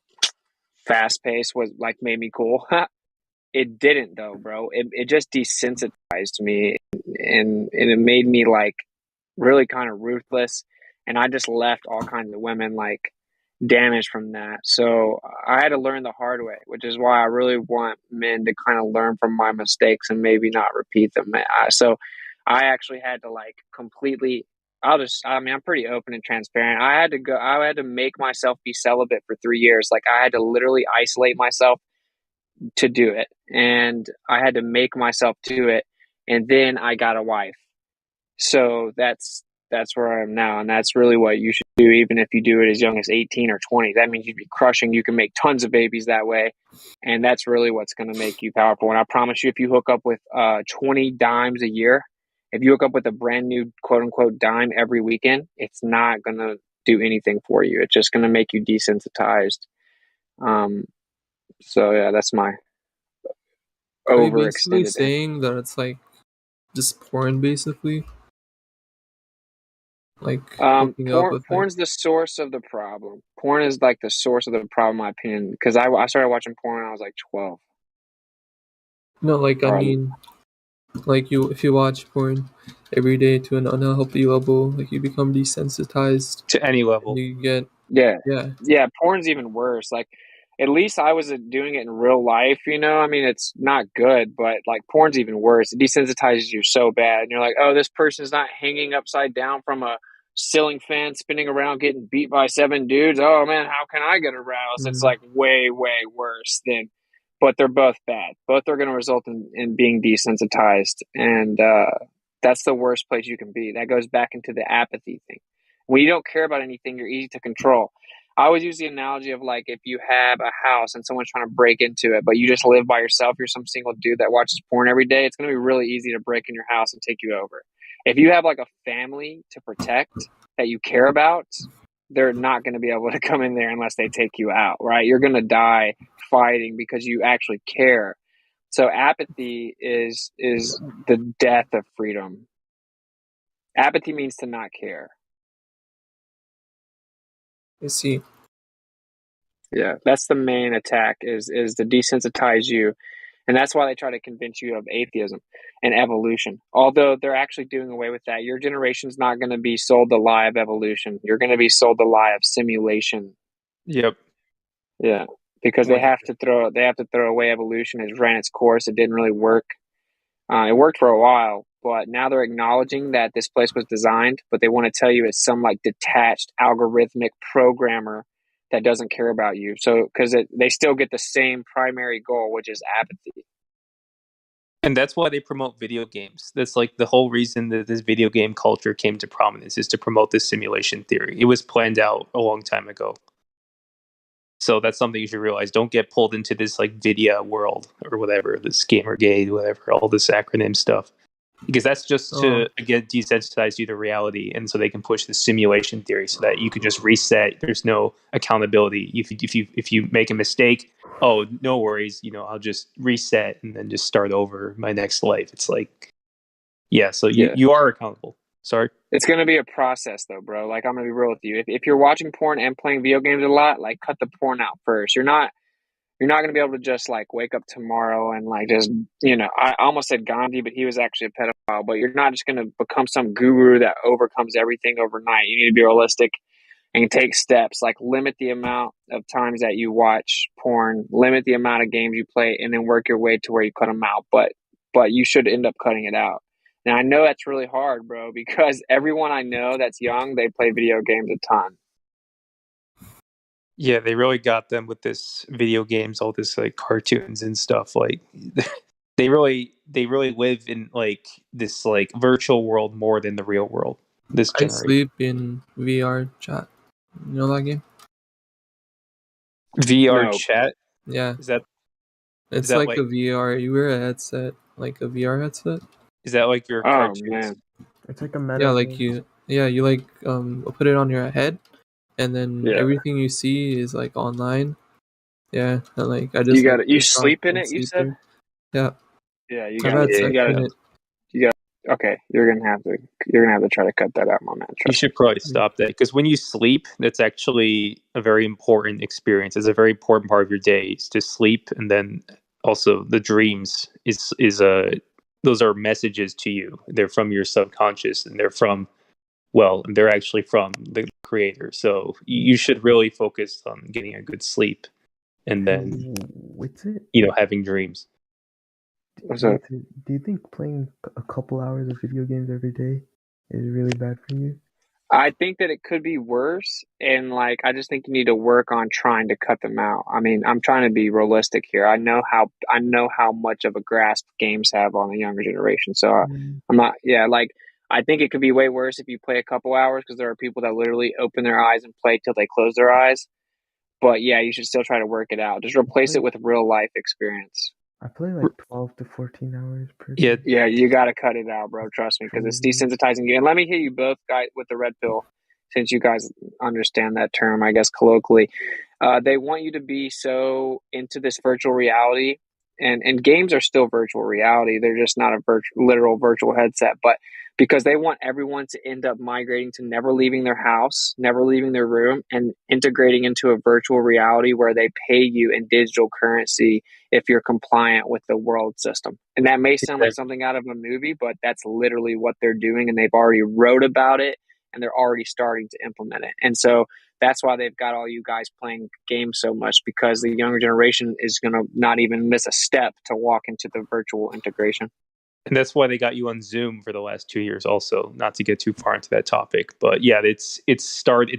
fast pace was like made me cool. It didn't though, bro. It just desensitized me, and it made me like really kind of ruthless, and I just left all kinds of women like damaged from that. So I had to learn the hard way, which is why I really want men to kind of learn from my mistakes and maybe not repeat them. So I actually had to like completely. I mean, I'm pretty open and transparent. I had to make myself be celibate for 3 years. Like I had to literally isolate myself to do it. And I had to make myself do it. And then I got a wife. So that's where I am now. And that's really what you should do, even if you do it as young as 18 or 20. That means you'd be crushing. You can make tons of babies that way. And that's really what's going to make you powerful. And I promise you, if you hook up with 20 dimes a year, if you hook up with a brand new quote unquote dime every weekend, it's not going to do anything for you. It's just going to make you desensitized. So yeah, that's my Are you basically overextended. saying that it's like just porn, basically? Like hooking up with Porn's the source of the problem. Porn is like the source of the problem, in my opinion. Because I started watching porn when I was like 12. No, like I Or mean, like if you watch porn every day to an unhealthy level, like you become desensitized to any level. You get yeah. Porn's even worse. Like at least I was doing it in real life. You know, I mean, it's not good, but like porn's even worse. It desensitizes you so bad, and you're like, oh, this person's not hanging upside down from a ceiling fan, spinning around, getting beat by 7 dudes. Oh man, how can I get aroused? It's like way worse than. But they're both bad. Both are going to result in being desensitized, and that's the worst place you can be. That goes back into the apathy thing. When you don't care about anything, you're easy to control. I always use the analogy of like if you have a house and someone's trying to break into it, but you just live by yourself, you're some single dude that watches porn every day, it's going to be really easy to break in your house and take you over. If you have like a family to protect that you care about, they're not going to be able to come in there unless they take you out, right? You're going to die fighting because you actually care. So apathy is the death of freedom. Apathy means to not care. I see. Yeah, that's the main attack is to desensitize you. And that's why they try to convince you of atheism and evolution. Although they're actually doing away with that. Your generation's not going to be sold the lie of evolution. You're going to be sold the lie of simulation. Yep. Yeah, because they have to throw away evolution. It ran its course. It didn't really work. It worked for a while, but now they're acknowledging that this place was designed, but they want to tell you it's some like detached algorithmic programmer that doesn't care about you. So because they still get the same primary goal, which is apathy. And that's why they promote video games. That's like the whole reason that this video game culture came to prominence is to promote this simulation theory. It was planned out a long time ago. So that's something you should realize. Don't get pulled into this like video world or whatever, this Gamergate, whatever, all this acronym stuff. Because that's just to again desensitize you to reality, and so they can push the simulation theory so that you can just reset. There's no accountability. If you make a mistake, oh, no worries. You know, I'll just reset and then just start over my next life. It's like, so you are accountable. Sorry. It's going to be a process though, bro. Like I'm going to be real with you. If you're watching porn and playing video games a lot, like cut the porn out first. You're not going to be able to just like wake up tomorrow and like just, you know, I almost said Gandhi, but he was actually a pedophile. But you're not just going to become some guru that overcomes everything overnight. You need to be realistic and take steps, like limit the amount of times that you watch porn, limit the amount of games you play, and then work your way to where you cut them out. But you should end up cutting it out. Now, I know that's really hard, bro, because everyone I know that's young, they play video games a ton. Yeah, they really got them with this video games, all this like cartoons and stuff. Like they really live in like this like virtual world more than the real world. This I generation. sleep in VR chat. You know that game? VR chat? Yeah. It's like a VR. You wear a headset, like a VR headset. Is that like your cartoons? Man. It's like a meta. Yeah, like you like put it on your head, and then everything you see is like online. Yeah, and like I just you sleep in it. You said. Yeah. Yeah, you I've had sex in it. Okay, you're gonna have to try to cut that out, my man. You should probably stop that because when you sleep, that's actually a very important experience. It's a very important part of your day is to sleep, and then also the dreams is those are messages to you. They're from your subconscious, and they're from well, they're actually from the creator. So you should really focus on getting a good sleep and then, What's it? having dreams. What's up? Do you think playing a couple hours of video games every day is really bad for you? I think that it could be worse, and like I just think you need to work on trying to cut them out. I mean, I'm trying to be realistic here. I know how much of a grasp games have on the younger generation. So I'm not. Yeah, like I think it could be way worse if you play a couple hours because there are people that literally open their eyes and play till they close their eyes. But yeah, you should still try to work it out. Just replace it with real life experience. I play like 12 to 14 hours per Yeah, day. Yeah, you got to cut it out, bro. Trust me, because it's desensitizing you. And let me hear you both, guys, with the red pill, since you guys understand that term, I guess, colloquially. They want you to be so into this virtual reality, and games are still virtual reality. They're just not a literal virtual headset, but because they want everyone to end up migrating to never leaving their house, never leaving their room, and integrating into a virtual reality where they pay you in digital currency if you're compliant with the world system. And that may sound like something out of a movie, but that's literally what they're doing, and they've already wrote about it, and they're already starting to implement it. And so that's why they've got all you guys playing games so much, because the younger generation is going to not even miss a step to walk into the virtual integration. And that's why they got you on Zoom for the last 2 years also, not to get too far into that topic. But yeah, it's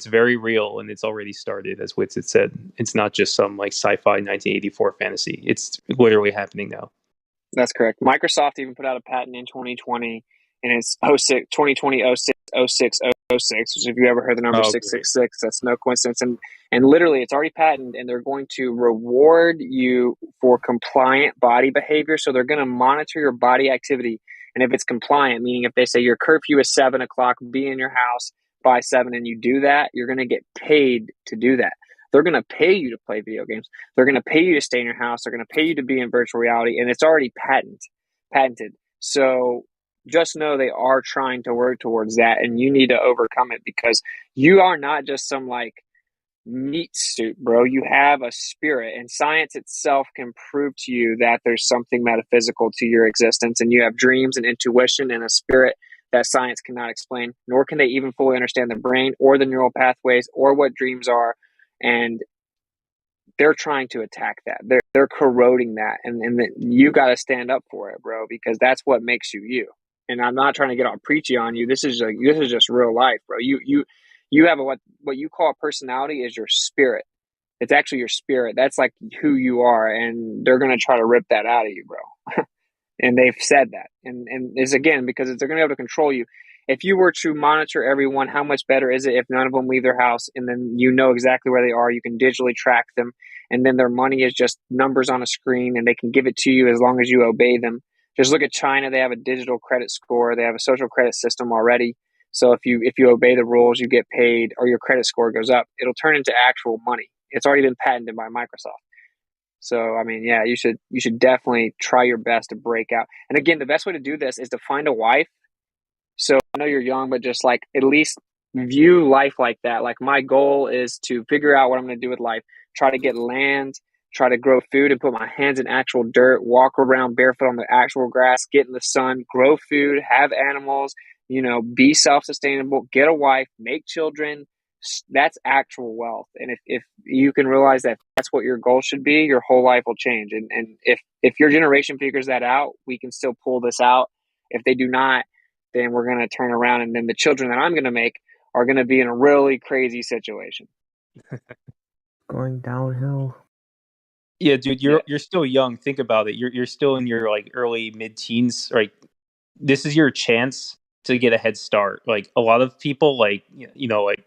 very real, and it's already started, as Witz had said. It's not just some like sci-fi 1984 fantasy. It's literally happening now. That's correct. Microsoft even put out a patent in 2020, and it's 2020 06 06, which if you ever heard the number 666, that's no coincidence. And literally it's already patented, and they're going to reward you for compliant body behavior. So they're going to monitor your body activity. And if it's compliant, meaning if they say your curfew is 7 o'clock, be in your house by 7, and you do that, you're going to get paid to do that. They're going to pay you to play video games. They're going to pay you to stay in your house. They're going to pay you to be in virtual reality, and it's already patented. So just know they are trying to work towards that, and you need to overcome it, because you are not just some like meat suit, bro. You have a spirit, and science itself can prove to you that there's something metaphysical to your existence, and you have dreams and intuition and a spirit that science cannot explain, nor can they even fully understand the brain or the neural pathways or what dreams are. And they're trying to attack that. They're corroding that, and you got to stand up for it, bro, because that's what makes you you. And I'm not trying to get all preachy on you. This is just real life, bro. You have what you call a personality is your spirit. It's actually your spirit. That's like who you are, and they're gonna try to rip that out of you, bro. And they've said that, and it's again because they're gonna be able to control you. If you were to monitor everyone, how much better is it if none of them leave their house, and then you know exactly where they are? You can digitally track them, and then their money is just numbers on a screen, and they can give it to you as long as you obey them. Just look at China; they have a digital credit score. They have a social credit system already. So if you obey the rules, you get paid, or your credit score goes up. It'll turn into actual money. It's already been patented by Microsoft. So I mean, yeah, you should definitely try your best to break out. And again, the best way to do this is to find a wife. So I know you're young, but just like at least view life like that. Like my goal is to figure out what I'm going to do with life, try to get land, try to grow food and put my hands in actual dirt, walk around barefoot on the actual grass, get in the sun, grow food, have animals, be self-sustainable, get a wife, make children. That's actual wealth. And if you can realize that that's what your goal should be, your whole life will change. And if your generation figures that out, we can still pull this out. If they do not, then we're going to turn around, and then the children that I'm going to make are going to be in a really crazy situation. Going downhill. Yeah, dude, you're still young. Think about it. You're still in your like early mid-teens. Like this is your chance to get a head start. Like a lot of people, like like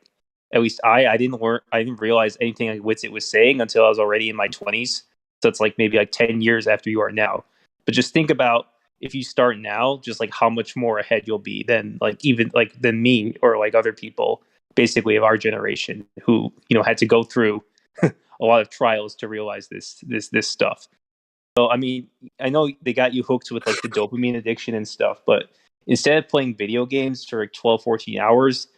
at least I didn't realize anything like Witsit was saying until I was already in my 20s. So it's like maybe like 10 years after you are now. But just think about if you start now, just like how much more ahead you'll be than like even like than me or like other people basically of our generation who had to go through a lot of trials to realize this stuff. So I mean, I know they got you hooked with like the dopamine addiction and stuff, but instead of playing video games for like 12, 14 hours,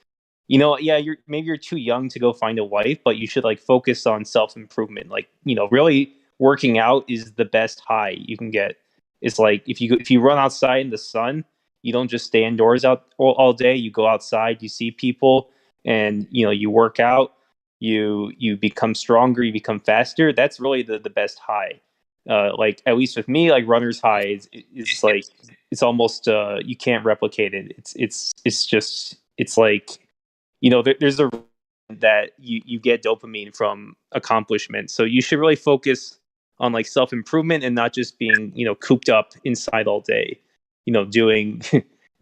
yeah, you're too young to go find a wife, but you should like focus on self-improvement. Like, really working out is the best high you can get. It's like if you run outside in the sun, You don't just stay indoors all day. You go outside, you see people, and you work out. You become stronger, you become faster. That's really the best high. Like at least with me, like runner's high is like it's almost you can't replicate it. It's just it's like there's a that you get dopamine from accomplishment. So you should really focus on like self improvement and not just being cooped up inside all day, doing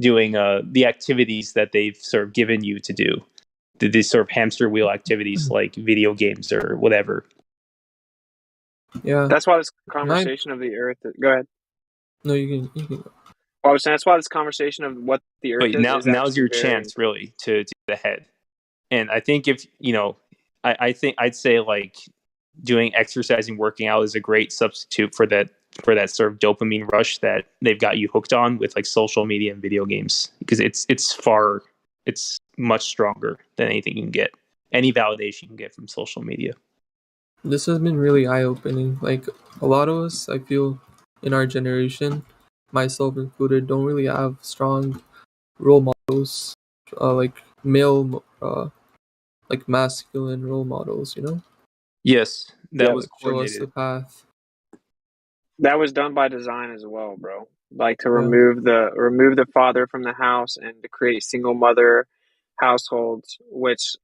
doing the activities that they've sort of given you to do, these sort of hamster wheel activities like video games or whatever. Yeah. That's why this conversation of the Earth. Go ahead. No, you can go. I was saying that's why this conversation of what the Earth But is now's your very... chance really to get ahead. And I think if I think I'd say like doing exercising, working out is a great substitute for that sort of dopamine rush that they've got you hooked on with like social media and video games, because it's much stronger than anything you can get, any validation you can get from social media. This has been really eye-opening. Like, a lot of us, I feel, in our generation, myself included, don't really have strong role models, like male, like masculine role models, Yes, that was show us the coordinated. path. That was done by design as well, bro. Like to Yeah. remove the father from the house and to create single mother households, which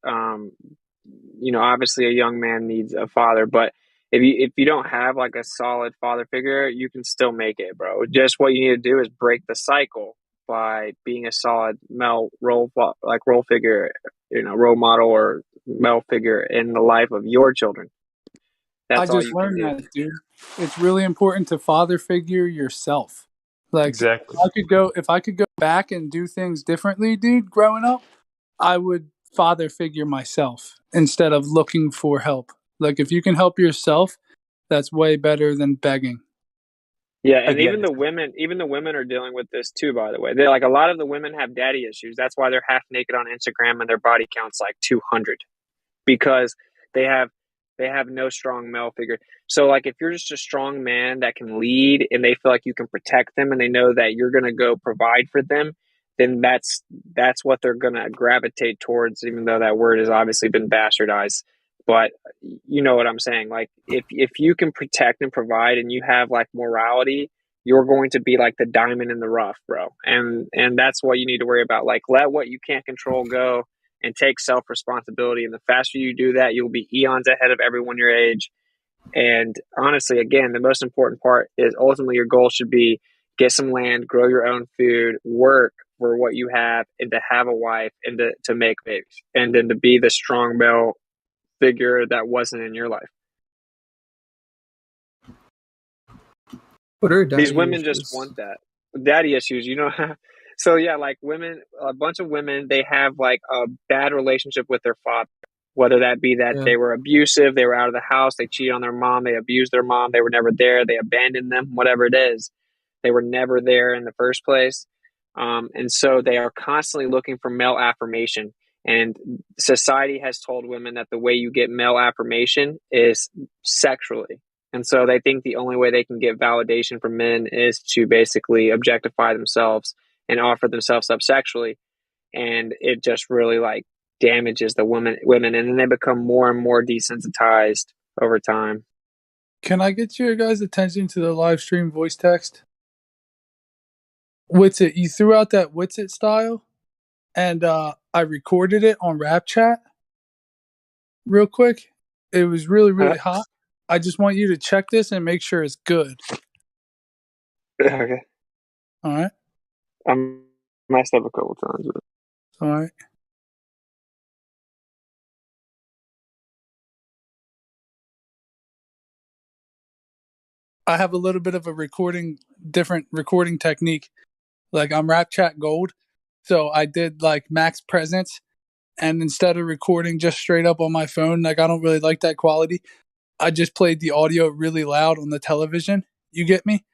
obviously a young man needs a father, but if you don't have like a solid father figure, you can still make it, bro. Just what you need to do is break the cycle by being a solid male role figure, role model or male figure in the life of your children. That's I all just you can learned do. that, dude. It's really important to father figure yourself. Like, exactly. if I could go back and do things differently, dude, growing up, I would father figure myself instead of looking for help. Like, if you can help yourself, that's way better than begging. Yeah, and Again, even the women are dealing with this too, by the way. They're like, a lot of the women have daddy issues. That's why they're half naked on Instagram and their body count's like 200, because they have no strong male figure. So like, if you're just a strong man that can lead and they feel like you can protect them and they know that you're going to go provide for them, then that's what they're going to gravitate towards, even though that word has obviously been bastardized. But you know what I'm saying? Like, if you can protect and provide and you have like morality, you're going to be like the diamond in the rough, bro. And that's what you need to worry about. Like, let what you can't control go and take self-responsibility. And the faster you do that, you'll be eons ahead of everyone your age. And honestly, again, the most important part is ultimately your goal should be get some land, grow your own food, work for what you have, and to have a wife and to make babies, and then to be the strong male figure that wasn't in your life. What are daddy These women issues? just want that. Daddy issues, So yeah, like women, a bunch of women, they have like a bad relationship with their father, whether that be that they were abusive, they were out of the house, they cheated on their mom, they abused their mom, they were never there, they abandoned them, whatever it is. They were never there in the first place. And so they are constantly looking for male affirmation. And society has told women that the way you get male affirmation is sexually. And so they think the only way they can get validation from men is to basically objectify themselves and offer themselves up sexually. And it just really like damages the women, and then they become more and more desensitized over time. Can I get your guys' attention to the live stream voice text? Witsit, you threw out that Witsit style, and I recorded it on Rap Chat real quick. It was really, really hot. I just want you to check this and make sure it's good. Okay. All right. I messed up a couple times with it. All right. I have a little bit of a different recording technique. Like, I'm Rap Chat Gold, so I did like max presence, and instead of recording just straight up on my phone, like I don't really like that quality, I just played the audio really loud on the television. You get me?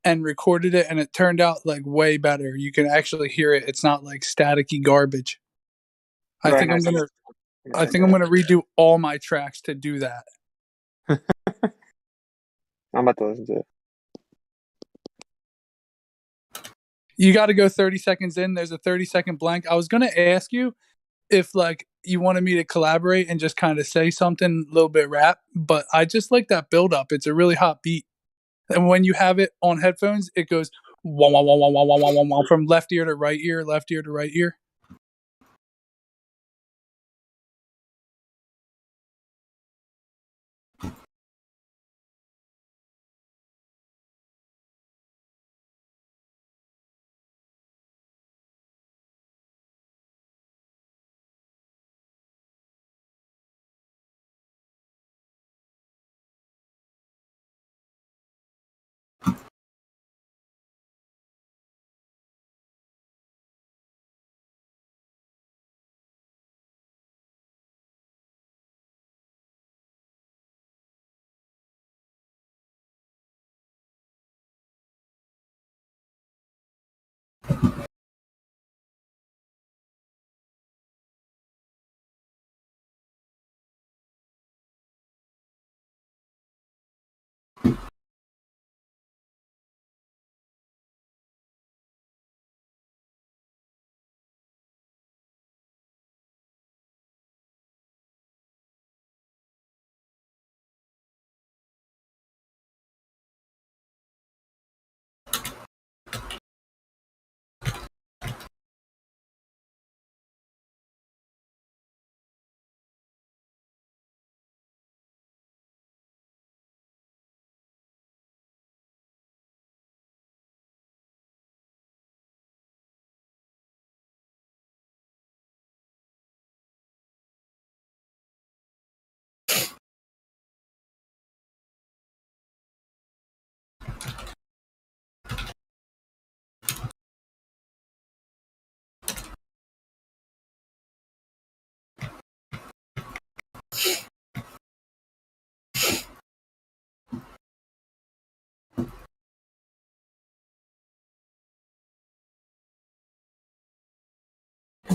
And recorded it, and it turned out like way better. You can actually hear it. It's not like staticky garbage. I think I'm gonna redo all my tracks to do that. I'm about to listen to it. You got to go 30 seconds in. There's a 30-second blank. I was going to ask you if like you wanted me to collaborate and just kind of say something a little bit rap, but I just like that build up. It's a really hot beat. And when you have it on headphones, it goes wah, wah, wah, wah, wah, wah, wah, wah, wah, from left ear to right ear, left ear to right ear.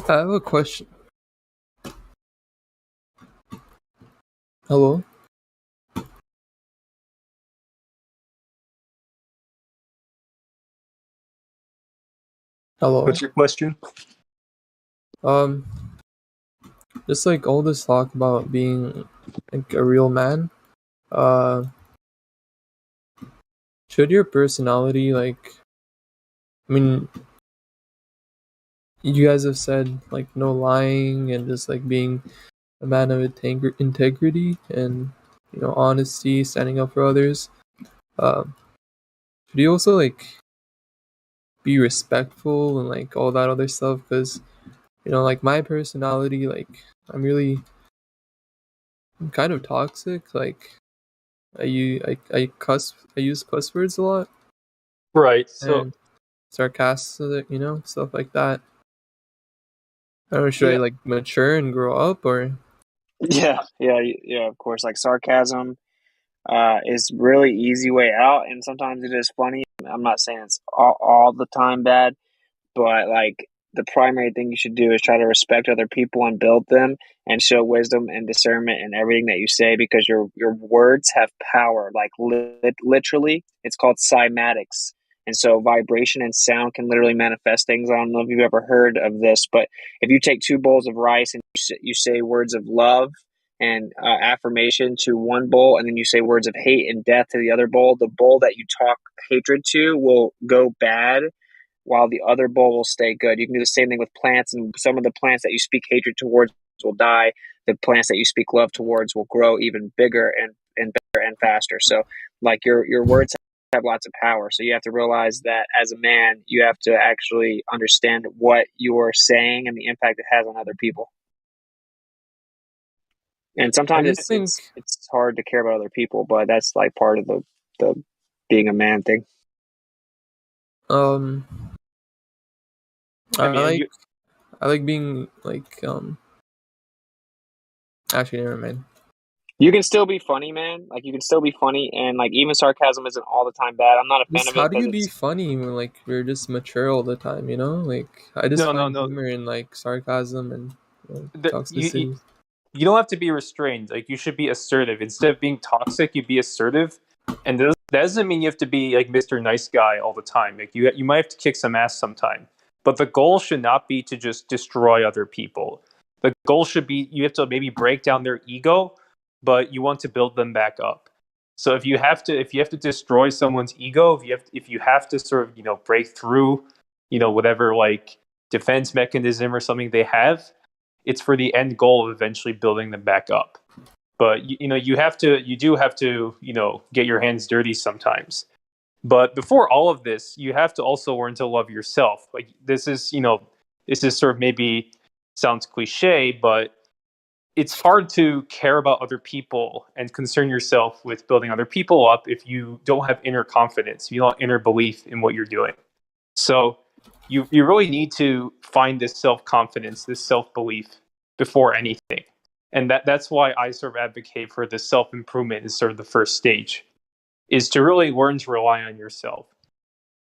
I have a question. Hello? Hello? What's your question? Just like all this talk about being like a real man, uh, should your personality like, I mean, you guys have said like no lying and just like being a man of integrity and honesty, standing up for others. Should you also like be respectful and like all that other stuff? Because like my personality, like I'm kind of toxic. Like I use cuss words a lot Right. So and sarcastic, stuff like that. I don't know, should I Yeah, like mature and grow up or? yeah. Of course, like sarcasm is really easy way out, and sometimes it is funny. I'm not saying it's all the time bad, but like the primary thing you should do is try to respect other people and build them and show wisdom and discernment in everything that you say, because your words have power. Like literally, it's called cymatics. And so vibration and sound can literally manifest things. I don't know if you've ever heard of this, but if you take 2 bowls of rice and you say words of love and affirmation to one bowl, and then you say words of hate and death to the other bowl, the bowl that you talk hatred to will go bad while the other bowl will stay good. You can do the same thing with plants, and some of the plants that you speak hatred towards will die. The plants that you speak love towards will grow even bigger and better and faster. So like your words have lots of power. So you have to realize that as a man, you have to actually understand what you're saying and the impact it has on other people. And I sometimes just think it's hard to care about other people, but that's like part of the being a man thing. I I mean, like being like actually never mind. You can still be funny, man. Like you can still be funny, and like even sarcasm isn't all the time bad. I'm not a fan Just of it how do because you be it's funny when like we're just mature all the time, Like I just find humor in like sarcasm and toxicity. You don't have to be restrained. Like you should be assertive. Instead of being toxic, you be assertive, and those That doesn't mean you have to be like Mr. Nice Guy all the time. Like you might have to kick some ass sometime. But the goal should not be to just destroy other people. The goal should be you have to maybe break down their ego, but you want to build them back up. So if you have to destroy someone's ego, if you have to sort of, break through, whatever like defense mechanism or something they have, it's for the end goal of eventually building them back up. But you do have to get your hands dirty sometimes. But before all of this, you have to also learn to love yourself. Like this is sort of maybe sounds cliche, but it's hard to care about other people and concern yourself with building other people up if you don't have inner confidence, you don't have inner belief in what you're doing. So you really need to find this self-confidence, this self-belief before anything. And that's why I sort of advocate for the self-improvement is sort of the first stage, is to really learn to rely on yourself.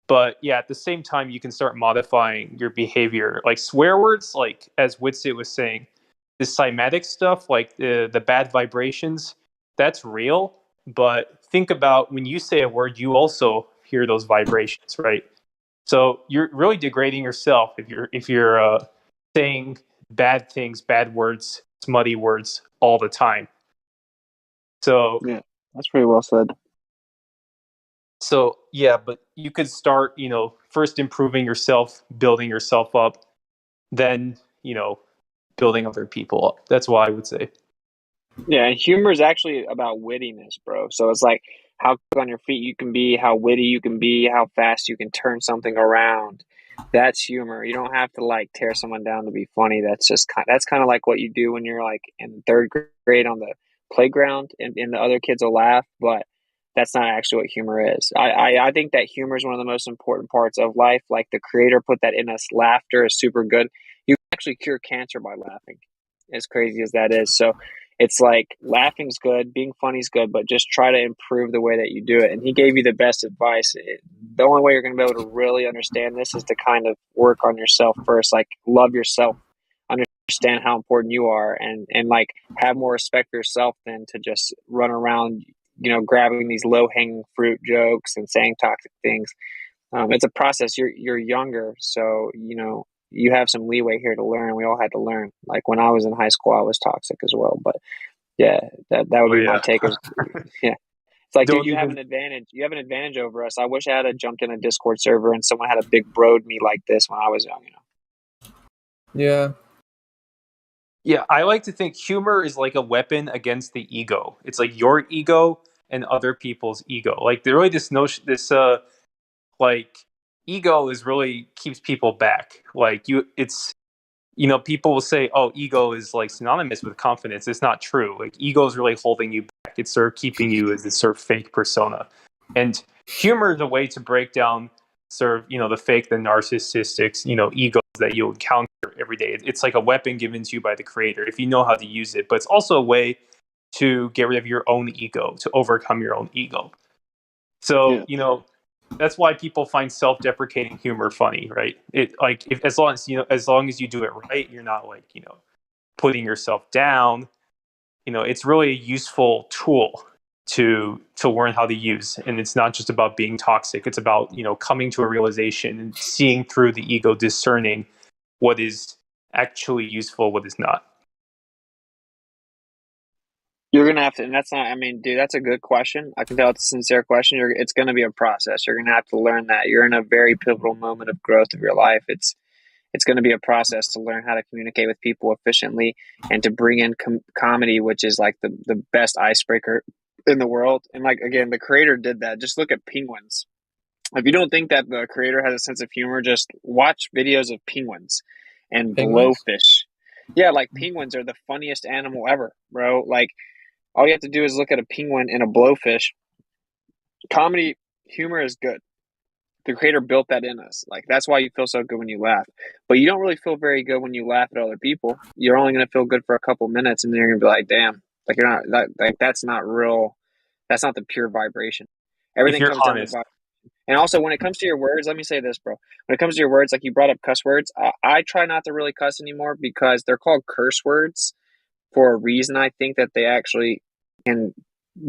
But yeah, at the same time, you can start modifying your behavior. Like swear words, like as Witsit was saying, the cymatic stuff, like the bad vibrations, that's real. But think about when you say a word, you also hear those vibrations, right? So you're really degrading yourself if you're saying bad things, bad words, smutty words all the time. So Yeah, that's pretty well said. So yeah, but you could start, first improving yourself, building yourself up, then, building other people up. That's what I would say. Yeah, and humor is actually about wittiness, bro. So it's like how quick on your feet you can be, how witty you can be, how fast you can turn something around. That's humor. You don't have to like tear someone down to be funny. That's kind of like what you do when you're like in third grade on the playground, and the other kids will laugh, but that's not actually what humor is. I think that humor is one of the most important parts of life. Like the creator put that in us. Laughter is super good. You can actually cure cancer by laughing, as crazy as that is. So it's like laughing's good, being funny's good, but just try to improve the way that you do it. And he gave you the best advice. The only way you're going to be able to really understand this is to kind of work on yourself first, like love yourself, understand how important you are, and like have more respect for yourself than to just run around, grabbing these low hanging fruit jokes and saying toxic things. It's a process. You're younger, so you have some leeway here to learn. We all had to learn. Like when I was in high school, I was toxic as well. But yeah, that would be my take. Yeah, it's like, dude, you have an advantage. You have an advantage over us. I wish I had jumped in a Discord server and someone had a big broed me like this when I was young. Yeah. Yeah, I like to think humor is like a weapon against the ego. It's like your ego and other people's ego. Like really this notion, like ego is really keeps people back. Like people will say, oh, ego is like synonymous with confidence. It's not true. Like ego is really holding you back. It's sort of keeping you as this sort of fake persona. And humor is a way to break down sort of, the fake, the narcissistic, egos that you encounter every day. It's like a weapon given to you by the creator if you know how to use it. But it's also a way to get rid of your own ego, to overcome your own ego. So, that's why people find self-deprecating humor funny, right? It like as long as you do it right, you're not like, putting yourself down. It's really a useful tool to learn how to use, and it's not just about being toxic. It's about, coming to a realization and seeing through the ego, discerning what is actually useful, what is not. You're going to have to, and that's not, I mean, dude, that's a good question. I can tell it's a sincere question. It's going to be a process. You're going to have to learn that. You're in a very pivotal moment of growth of your life. It's going to be a process to learn how to communicate with people efficiently and to bring in comedy, which is like the best icebreaker in the world. And like, again, the creator did that. Just look at penguins. If you don't think that the creator has a sense of humor, just watch videos of penguins and blowfish. Yeah, like penguins are the funniest animal ever, bro. Like, all you have to do is look at a penguin and a blowfish. Comedy, humor is good. The creator built that in us. Like, that's why you feel so good when you laugh. But you don't really feel very good when you laugh at other people. You're only going to feel good for a couple minutes, and then you're going to be like, damn, like you're not, that's not real. That's not the pure vibration. Everything comes down to vibration. And also, when it comes to your words, let me say this, bro. When it comes to your words, like you brought up cuss words, I try not to really cuss anymore because they're called curse words for a reason. I think that they actually can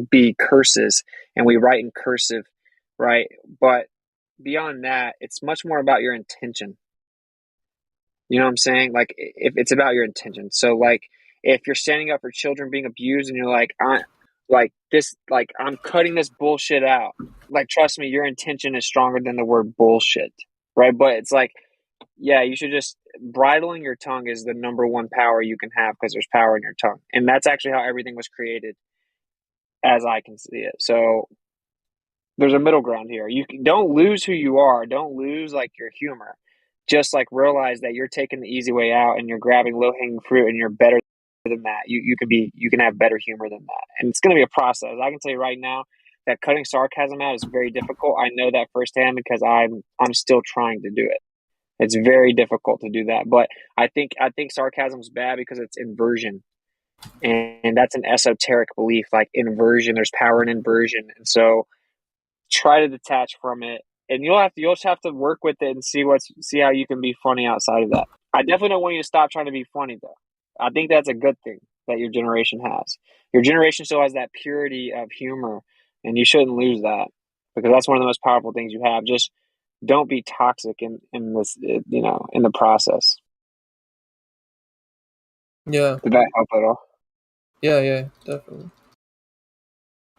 be curses and we write in cursive, right? But beyond that, it's much more about your intention. You know what I'm saying? Like, if it's about your intention. So, like, if you're standing up for children being abused and you're like, I'm cutting this bullshit out. Like, trust me, your intention is stronger than the word bullshit, right? But it's like, yeah, you should just, bridling your tongue is the number one power you can have because there's power in your tongue. And that's actually how everything was created as I can see it. So there's a middle ground here. Don't lose who you are. Don't lose like your humor. Just like realize that you're taking the easy way out and you're grabbing low hanging fruit and you're better than that. You can have better humor than that. And it's going to be a process. I can tell you right now that cutting sarcasm out is very difficult. I know that firsthand because I'm still trying to do it. It's very difficult to do that. But I think sarcasm is bad because it's inversion. And that's an esoteric belief, like inversion. There's power in inversion. And so try to detach from it, and you'll just have to work with it and see how you can be funny outside of that. I definitely don't want you to stop trying to be funny though. I think that's a good thing that your generation has. Your generation still has that purity of humor, and you shouldn't lose that because that's one of the most powerful things you have. Just don't be toxic in this, in the process. Yeah. Did that help at all? Yeah, definitely.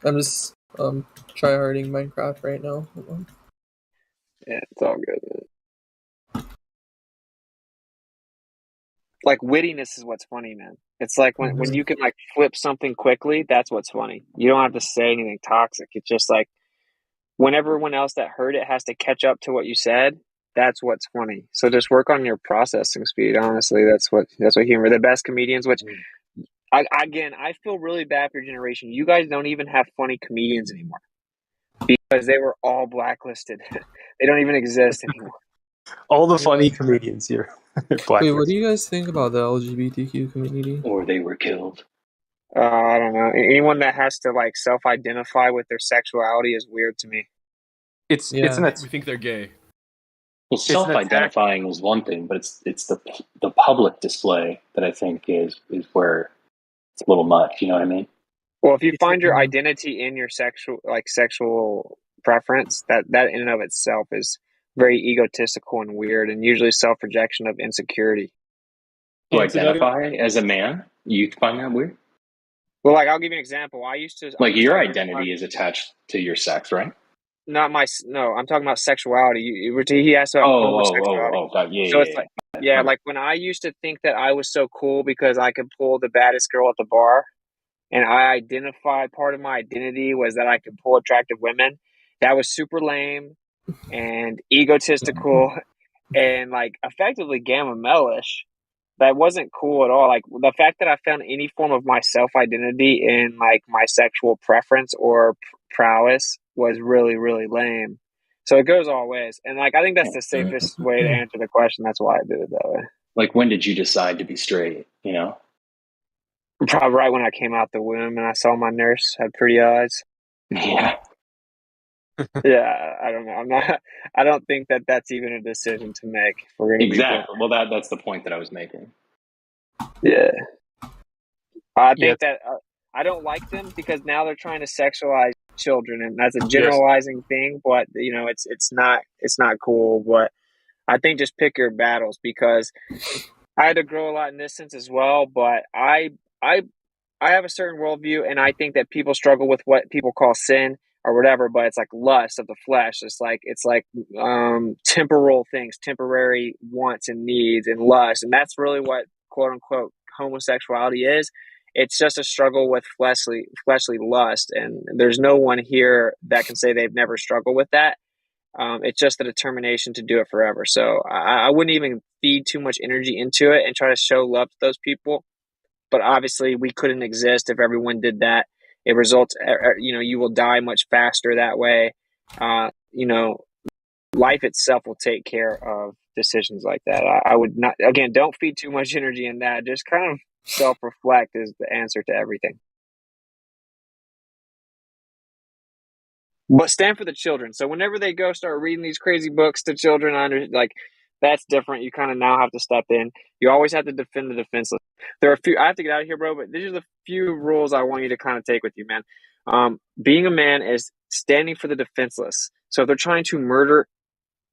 I'm just tryharding Minecraft right now. Hold on. Yeah, it's all good, man. Like, wittiness is what's funny, man. It's like when you can like flip something quickly, that's what's funny. You don't have to say anything toxic. It's just like when everyone else that heard it has to catch up to what you said, that's what's funny. So just work on your processing speed. Honestly, that's what humor. The best comedians, which I feel really bad for your generation. You guys don't even have funny comedians anymore because they were all blacklisted. They don't even exist anymore. All the funny comedians here. Wait, what do you guys think about the LGBTQ community? Or they were killed. I don't know. Anyone that has to like self-identify with their sexuality is weird to me. We think they're gay. Well, self-identifying is one thing, but it's the public display that I think is where it's a little much. You know what I mean? Well, if you find your identity in your sexual preference, that in and of itself is very egotistical and weird, and usually self-projection of insecurity. To identify as a man, you find that weird? Well, like I'll give you an example. I used to your identity is attached to your sex, right? No, I'm talking about sexuality. He asked about homosexuality. God, yeah. So it's like when I used to think that I was so cool because I could pull the baddest girl at the bar, and I identified, part of my identity was that I could pull attractive women. That was super lame and egotistical and like effectively gamma-melish. That wasn't cool at all. Like the fact that I found any form of my self-identity in like my sexual preference or prowess was really, really lame. So it goes all ways. And like, I think that's the safest way to answer the question. That's why I did it that way. Like, when did you decide to be straight, you know? Probably right when I came out the womb and I saw my nurse had pretty eyes. Yeah. Yeah, I don't know. I don't think that that's even a decision to make. Exactly. Well, that's the point that I was making. Yeah. I think that I don't like them because now they're trying to sexualize children, and that's a generalizing thing, but it's not cool. But I think just pick your battles, because I had to grow a lot in this sense as well. But I have a certain worldview, and I think that people struggle with what people call sin or whatever, but it's like lust of the flesh. It's like temporal things, temporary wants and needs and lust, and that's really what quote unquote homosexuality is. It's just a struggle with fleshly lust, and there's no one here that can say they've never struggled with that. It's just the determination to do it forever. So I wouldn't even feed too much energy into it and try to show love to those people. But obviously, we couldn't exist if everyone did that. It results, you will die much faster that way. Life itself will take care of decisions like that. I would not, again, don't feed too much energy in that. Just kind of self-reflect is the answer to everything. But stand for the children. So whenever they go start reading these crazy books to children, that's different. You kind of now have to step in. You always have to defend the defenseless. There are a few. I have to get out of here, bro. But these are the few rules I want you to kind of take with you, man. Being a man is standing for the defenseless. So if they're trying to murder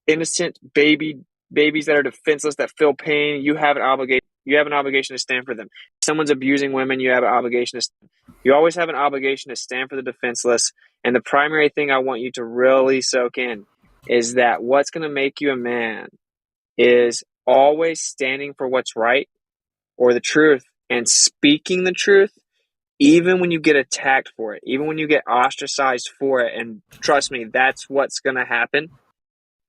innocent babies that are defenseless, that feel pain, you have an obligation. You have an obligation to stand for them. If someone's abusing women, you have an obligation to. You always have an obligation to stand for the defenseless. And the primary thing I want you to really soak in is that what's going to make you a man is always standing for what's right or the truth and speaking the truth, even when you get attacked for it, even when you get ostracized for it. And trust me, that's what's going to happen.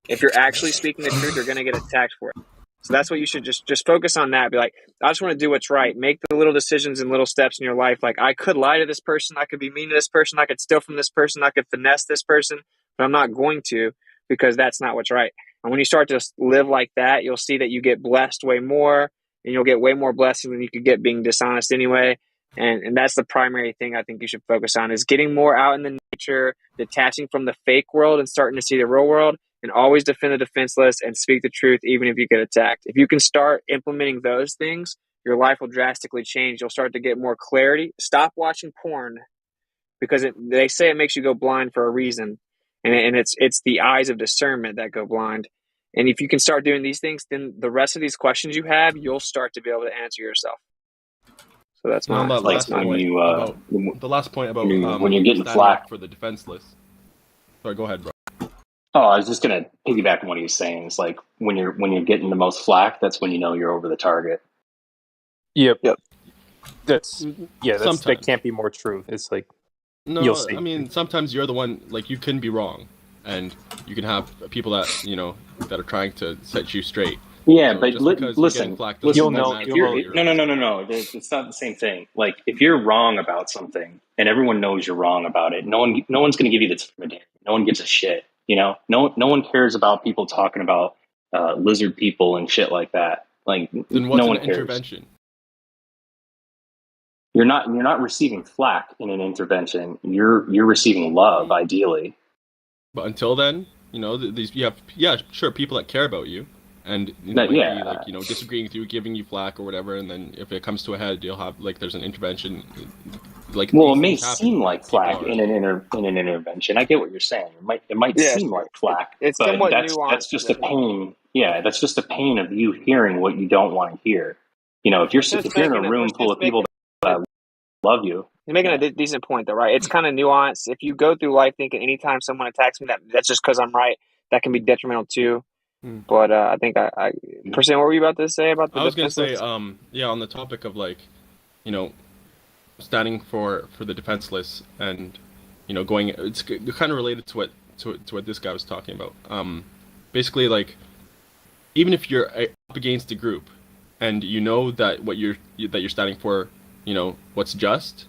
If you're actually speaking the truth, you're going to get attacked for it. So that's what you should just focus on that. Be like, I just want to do what's right. Make the little decisions and little steps in your life. Like, I could lie to this person. I could be mean to this person. I could steal from this person. I could finesse this person, but I'm not going to, because that's not what's right. And when you start to live like that, you'll see that you get blessed way more, and you'll get way more blessings than you could get being dishonest anyway. And that's the primary thing I think you should focus on, is getting more out in the nature, detaching from the fake world and starting to see the real world, and always defend the defenseless and speak the truth even if you get attacked. If you can start implementing those things, your life will drastically change. You'll start to get more clarity. Stop watching porn, because they say it makes you go blind for a reason. And it's the eyes of discernment that go blind. And if you can start doing these things, then the rest of these questions you have, you'll start to be able to answer yourself. So that's And on my that last my point view. about the last point about when you're getting standing flack. up for the defenseless. Sorry, go ahead, bro. Oh, I was just gonna piggyback on what he was saying. It's like when you're getting the most flack, that's when you know you're over the target. Yep. Yep. That can't be more true. It's like, No, you'll see. I mean, sometimes you're the one, like, you can be wrong, and you can have people that, that are trying to set you straight. Yeah, So but just because you're getting listen, flack doesn't you'll mean know. that if you're, you're no. It's not the same thing. Like, if you're wrong about something and everyone knows you're wrong about it, no one's going to give you the time of day. No one gives a shit. No one cares about people talking about lizard people and shit like that. Like, Then what's no an one cares. intervention? You're not receiving flack in an intervention. You're receiving love, ideally. But until then, these you have sure, people that care about you, and might be like disagreeing with you, giving you flack or whatever, and then if it comes to a head, you'll have there's an intervention. Like, well, it these may things happen, seem like flack people are- in an intervention. I get what you're saying. It might seem like flack, it's but somewhat that's nuanced. just a pain. Yeah, that's just a pain of you hearing what you don't want to hear. If you're in a room full of people that love you. You're making a decent point, though, right? It's kind of nuanced. If you go through life thinking anytime someone attacks me, that's just because I'm right, that can be detrimental too. But I think Percent, what were you about to say about the I was going to say, defenseless? on the topic of standing for the defenseless and going, it's kind of related to what this guy was talking about. Basically, like, even if you're up against a group and you know that what you're standing for, what's just,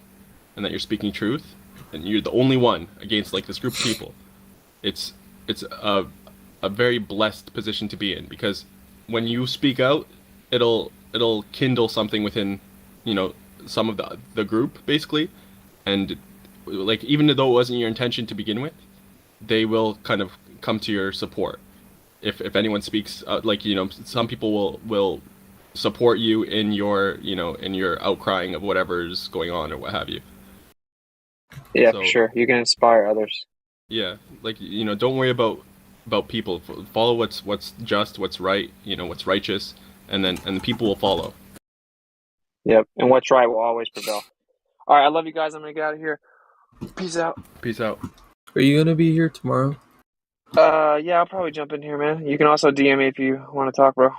and that you're speaking truth, and you're the only one against this group of people, it's a very blessed position to be in, because when you speak out, it'll kindle something within some of the group, basically, and even though it wasn't your intention to begin with, they will kind of come to your support if anyone speaks. Some people will support you in your outcrying of whatever's going on or what have you. Yeah, for sure. You can inspire others. Yeah, don't worry about people. Follow what's just, what's right, what's righteous, and the people will follow. Yep, and what's right will always prevail. All right, I love you guys. I'm gonna get out of here. Peace out. Peace out. Are you gonna be here tomorrow? Yeah, I'll probably jump in here, man. You can also DM me if you want to talk, bro.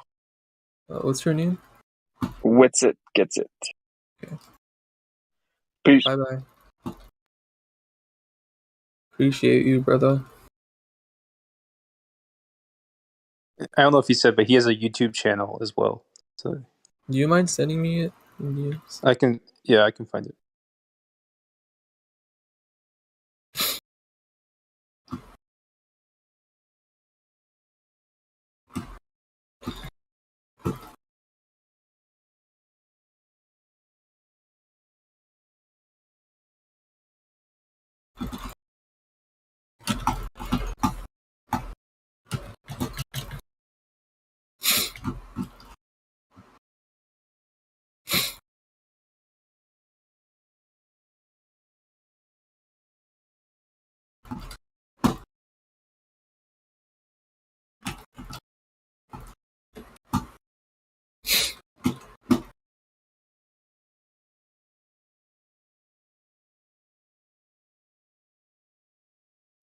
What's your name? Wits it, gets it. Okay. Peace. Bye. Appreciate you, brother. I don't know if he said, but he has a YouTube channel as well. So, do you mind sending me it? I can find it.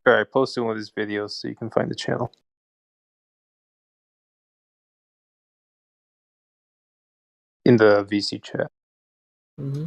All right, posted one of his videos so you can find the channel. In the VC chat. Mm-hmm.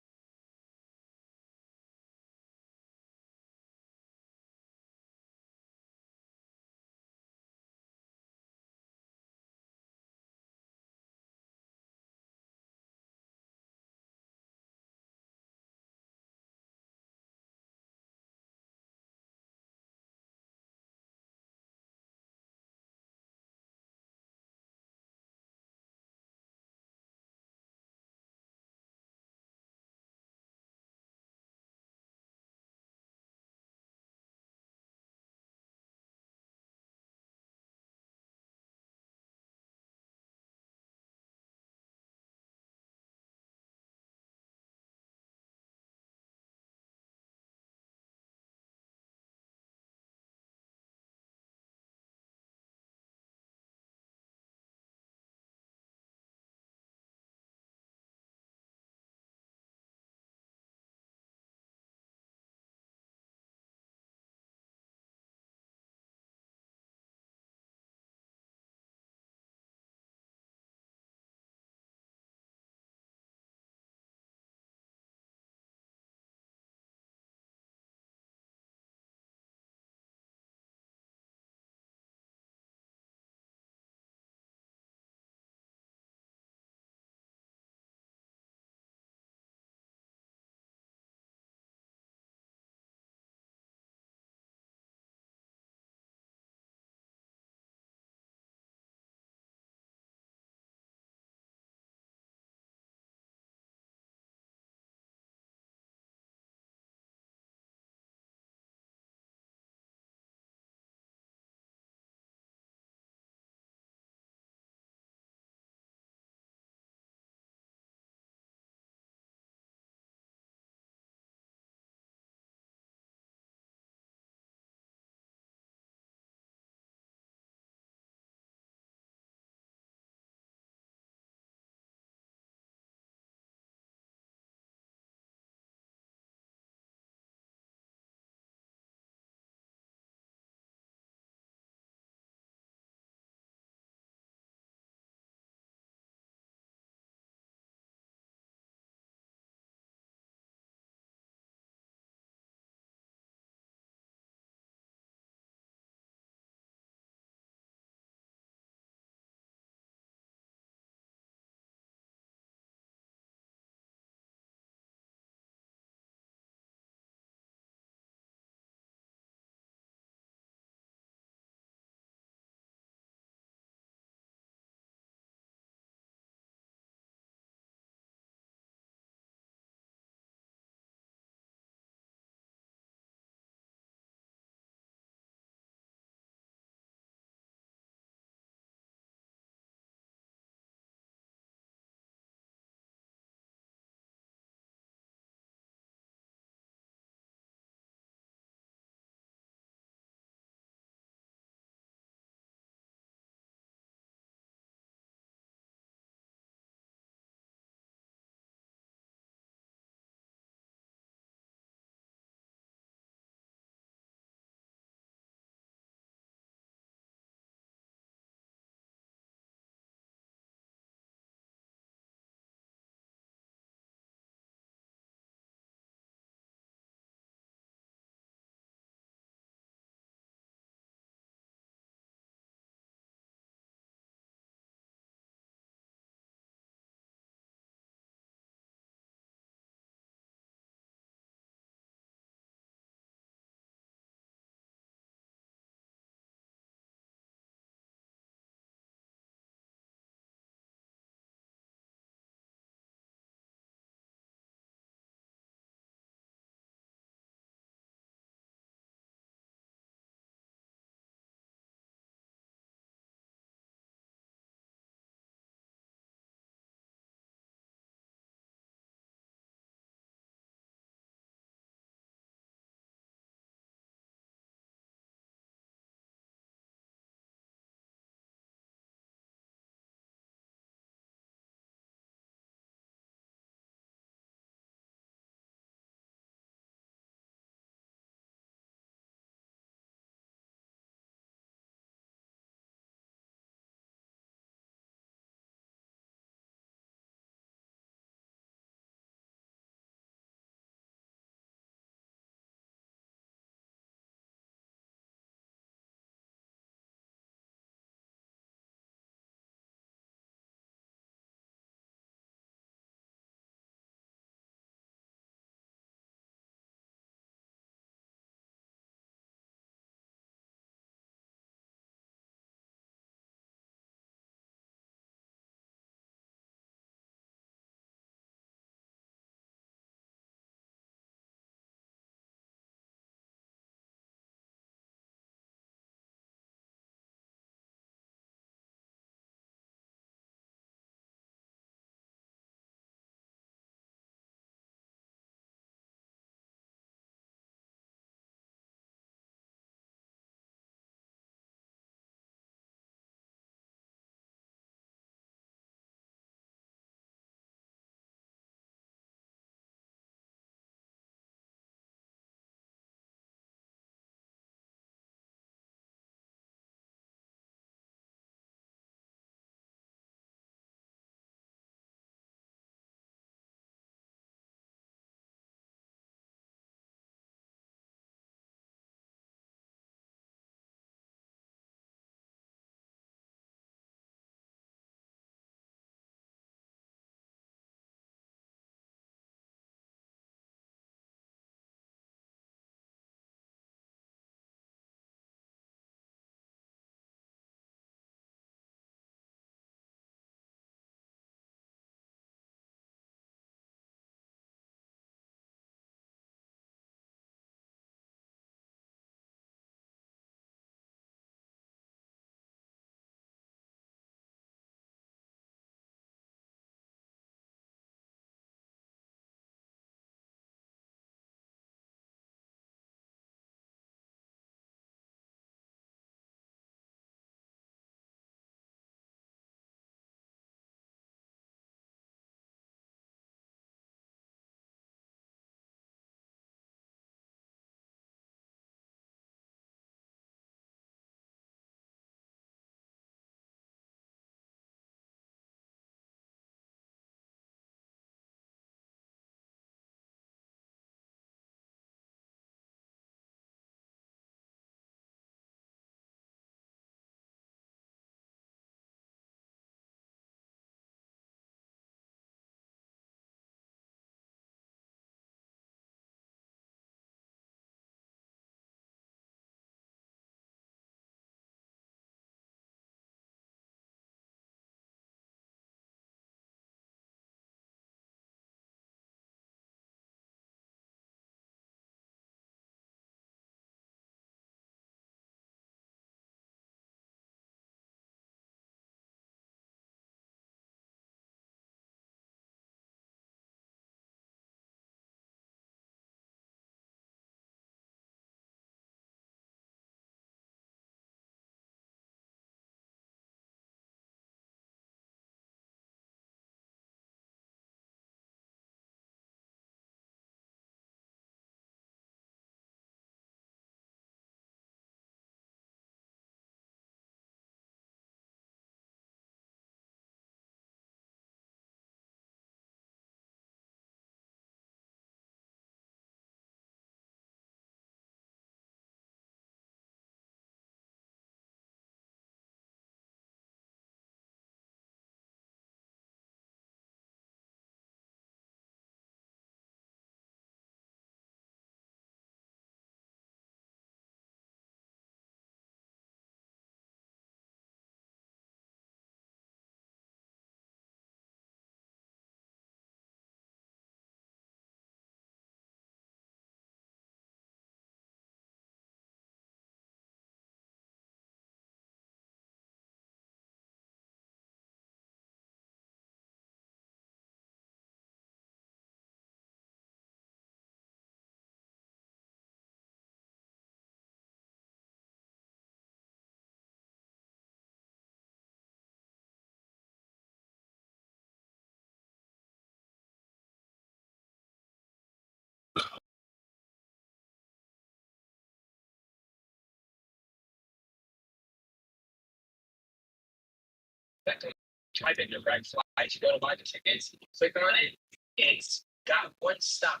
Type in the red flag to go to buy the tickets. Click on it. It's got one stop.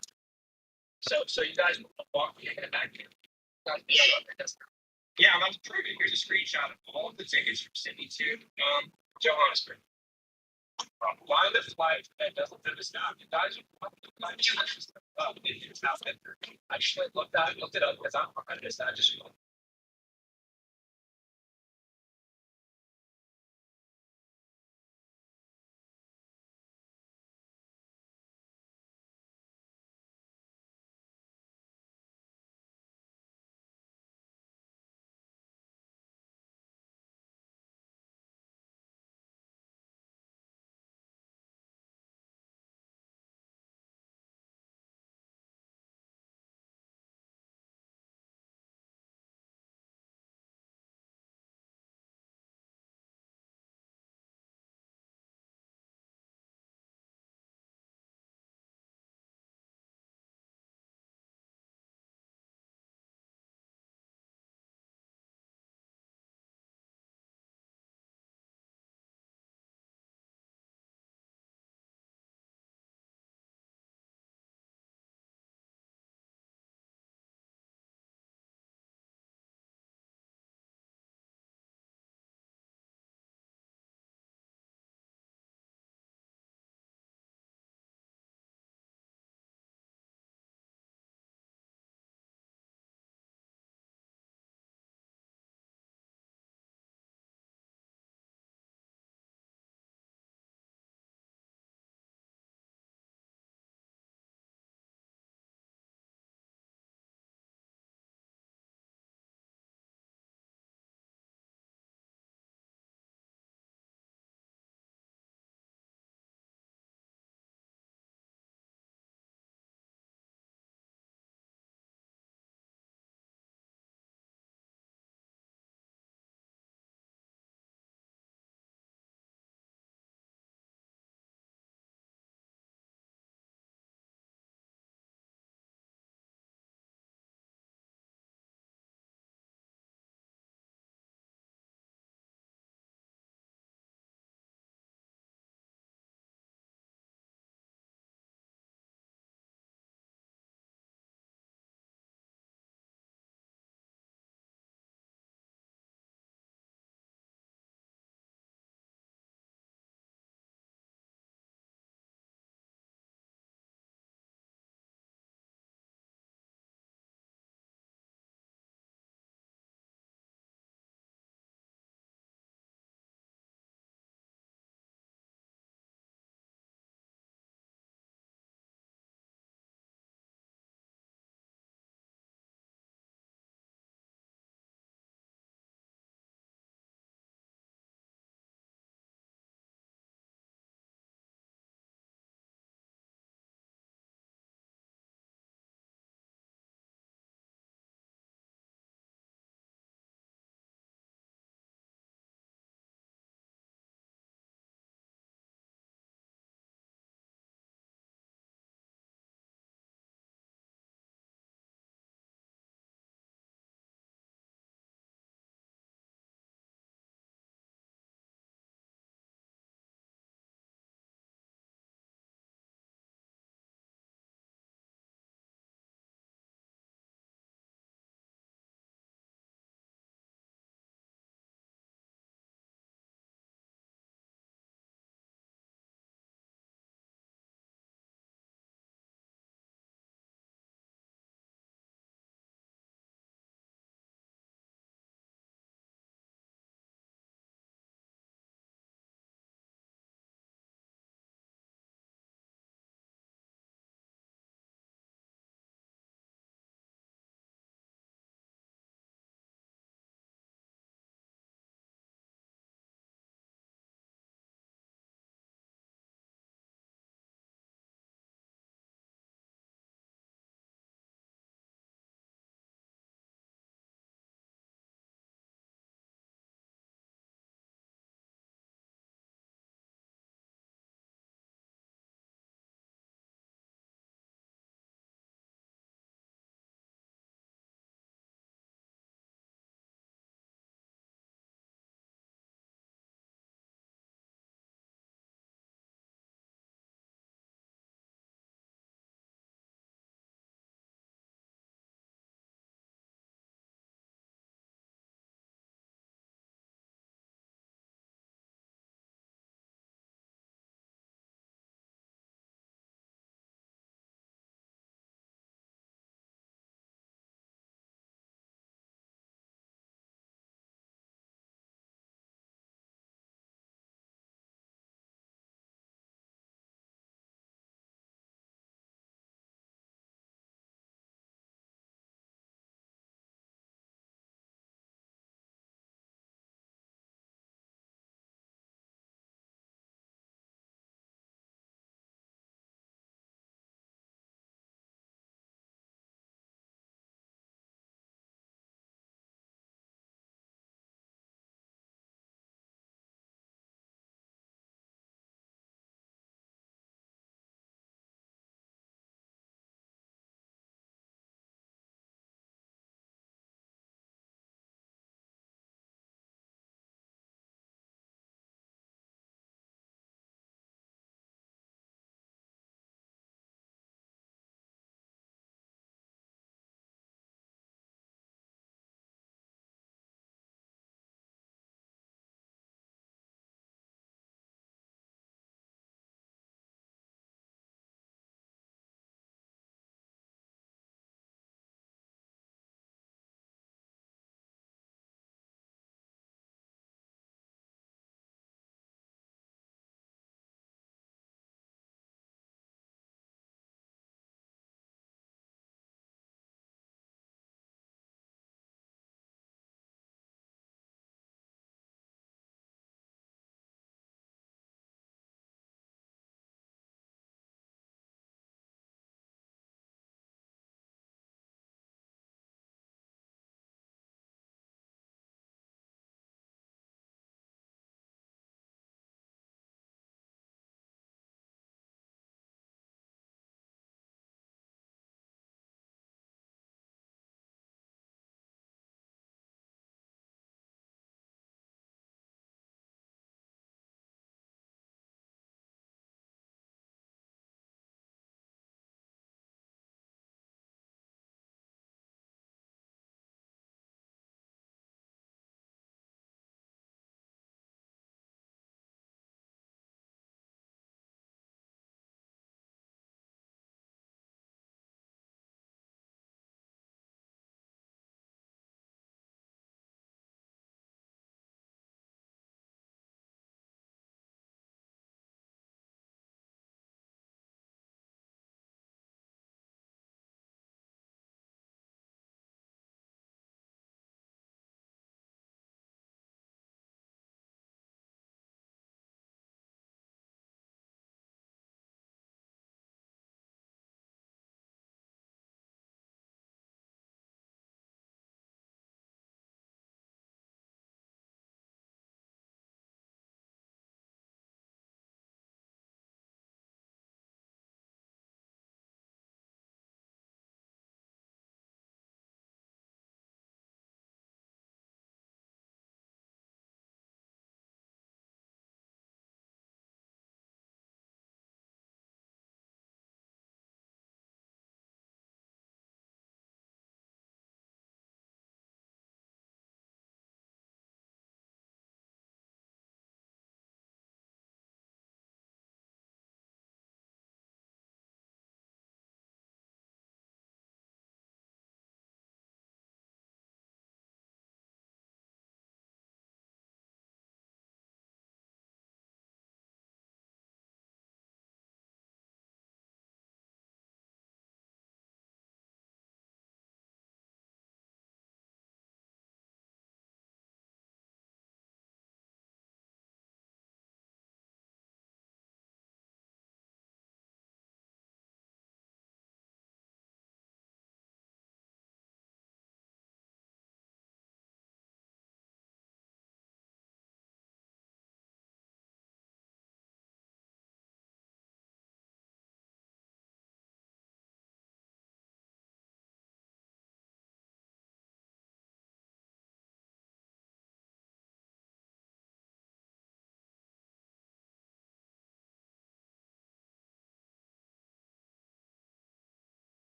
So you guys will walk me in the back here. Yeah, I'm about to prove it. Here's a screenshot of all of the tickets from Sydney to Johannesburg. Why the flight that doesn't fit the stop? You guys are I actually looked it up because I missed that just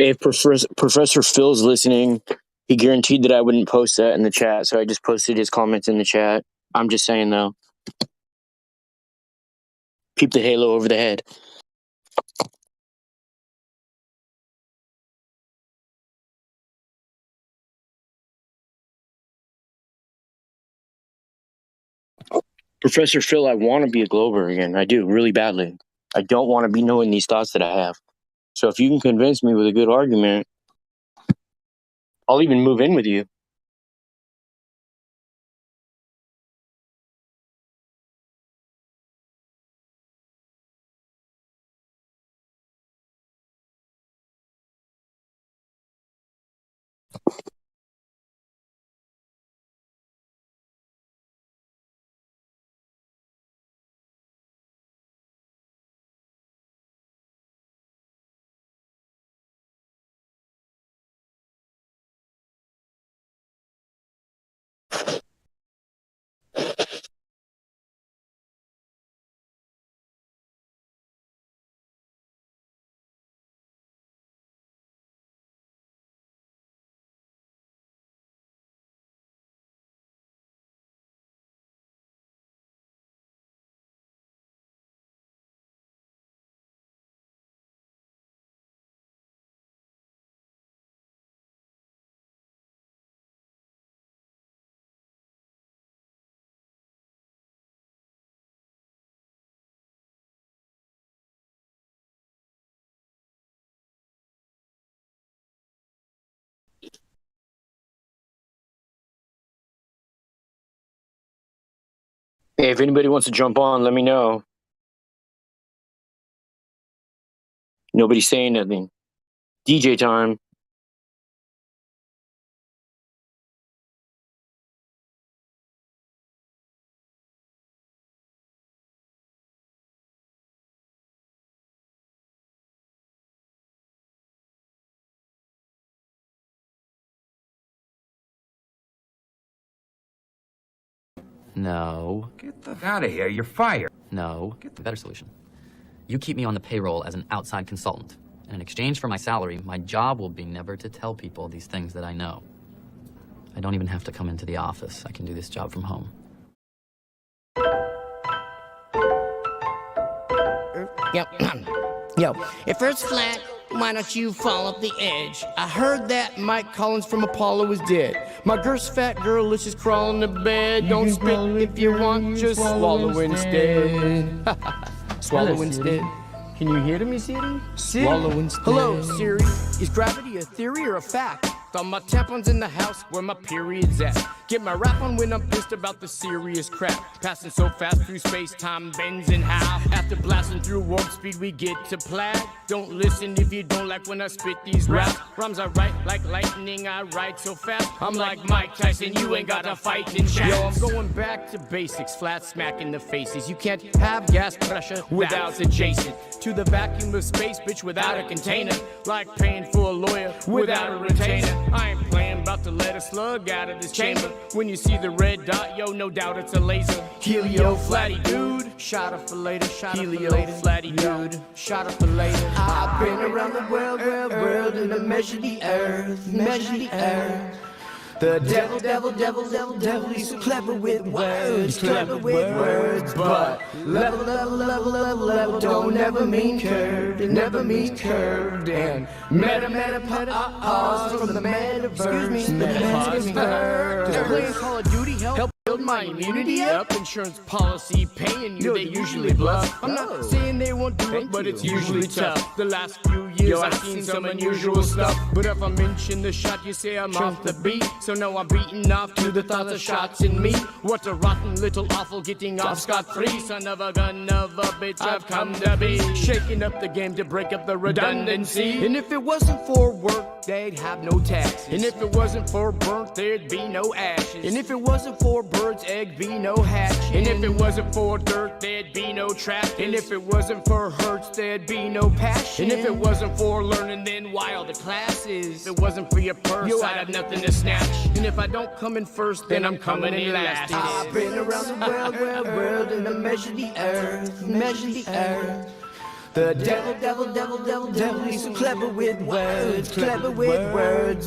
If Professor Phil's listening, he guaranteed that I wouldn't post that in the chat, so I just posted his comments in the chat. I'm just saying, though. Keep the halo over the head. Professor Phil, I want to be a Glober again. I do, really badly. I don't want to be knowing these thoughts that I have. So if you can convince me with a good argument, I'll even move in with you. Hey, if anybody wants to jump on, let me know. Nobody's saying nothing. DJ time. No. Get the out of here. You're fired. No. Get the better solution. You keep me on the payroll as an outside consultant. And in exchange for my salary, my job will be never to tell people these things that I know. I don't even have to come into the office. I can do this job from home. Yo, if Earth's flat, why don't you fall off the edge? I heard that Mike Collins from Apollo is dead. My girl's fat girl, let's just crawl in the bed. Don't spit if you want, just swallow instead. Swallow instead. Can you hear me, Siri? Swallow instead. Hello, Siri. Is gravity a theory or a fact? Thought my tampons in the house where my period's at. Get my rap on when I'm pissed about the serious crap. Passing so fast through space, time bends and how. After blasting through warp speed, we get to plaid. Don't listen if you don't like when I spit these raps. Rhymes I write like lightning, I write so fast. I'm like Mike Tyson, you ain't got to fight in chat. Yo, I'm going back to basics, flat smack in the faces. You can't have gas pressure without adjacent to the vacuum of space, bitch, without a container. Like paying for a lawyer without a retainer. I ain't playing about to let a slug out of this chamber. When you see the red dot, yo, no doubt it's a laser. Helio flatty dude, shot up for later. Helio flatty dude, shot up for later. I've been around the world, and I measure the earth, measure the earth. The devil, he's so clever with words, but level don't never mean curved, it never means curved, and pause from the metaverse, metaverse. Playing Call of Duty help build my immunity up. Insurance policy paying you, they usually bluff. I'm not saying they won't do it, but it's usually tough. The last few years I've seen some unusual stuff, but if I mention the shot, you say I'm off the beat. So now I'm beating off to the thoughts of shots in me. What a rotten little awful getting off scot-free. Son of a gun of a bitch, I've come to be. Shaking up the game to break up the redundancy. And if it wasn't for work, they'd have no taxes. And if it wasn't for burnt, there'd be no ashes. And if it wasn't for bird's egg, be no hatching. And if it wasn't for dirt, there'd be no trap. And if it wasn't for hurts, there'd be no passion. And if it wasn't for learning, then why all the classes? If it wasn't for your purse, yo, I'd have nothing to snatch. And if I don't come in first, then I'm coming in last. I've been around the world, and I measure the earth, measure the earth. The devil, he's so clever with words,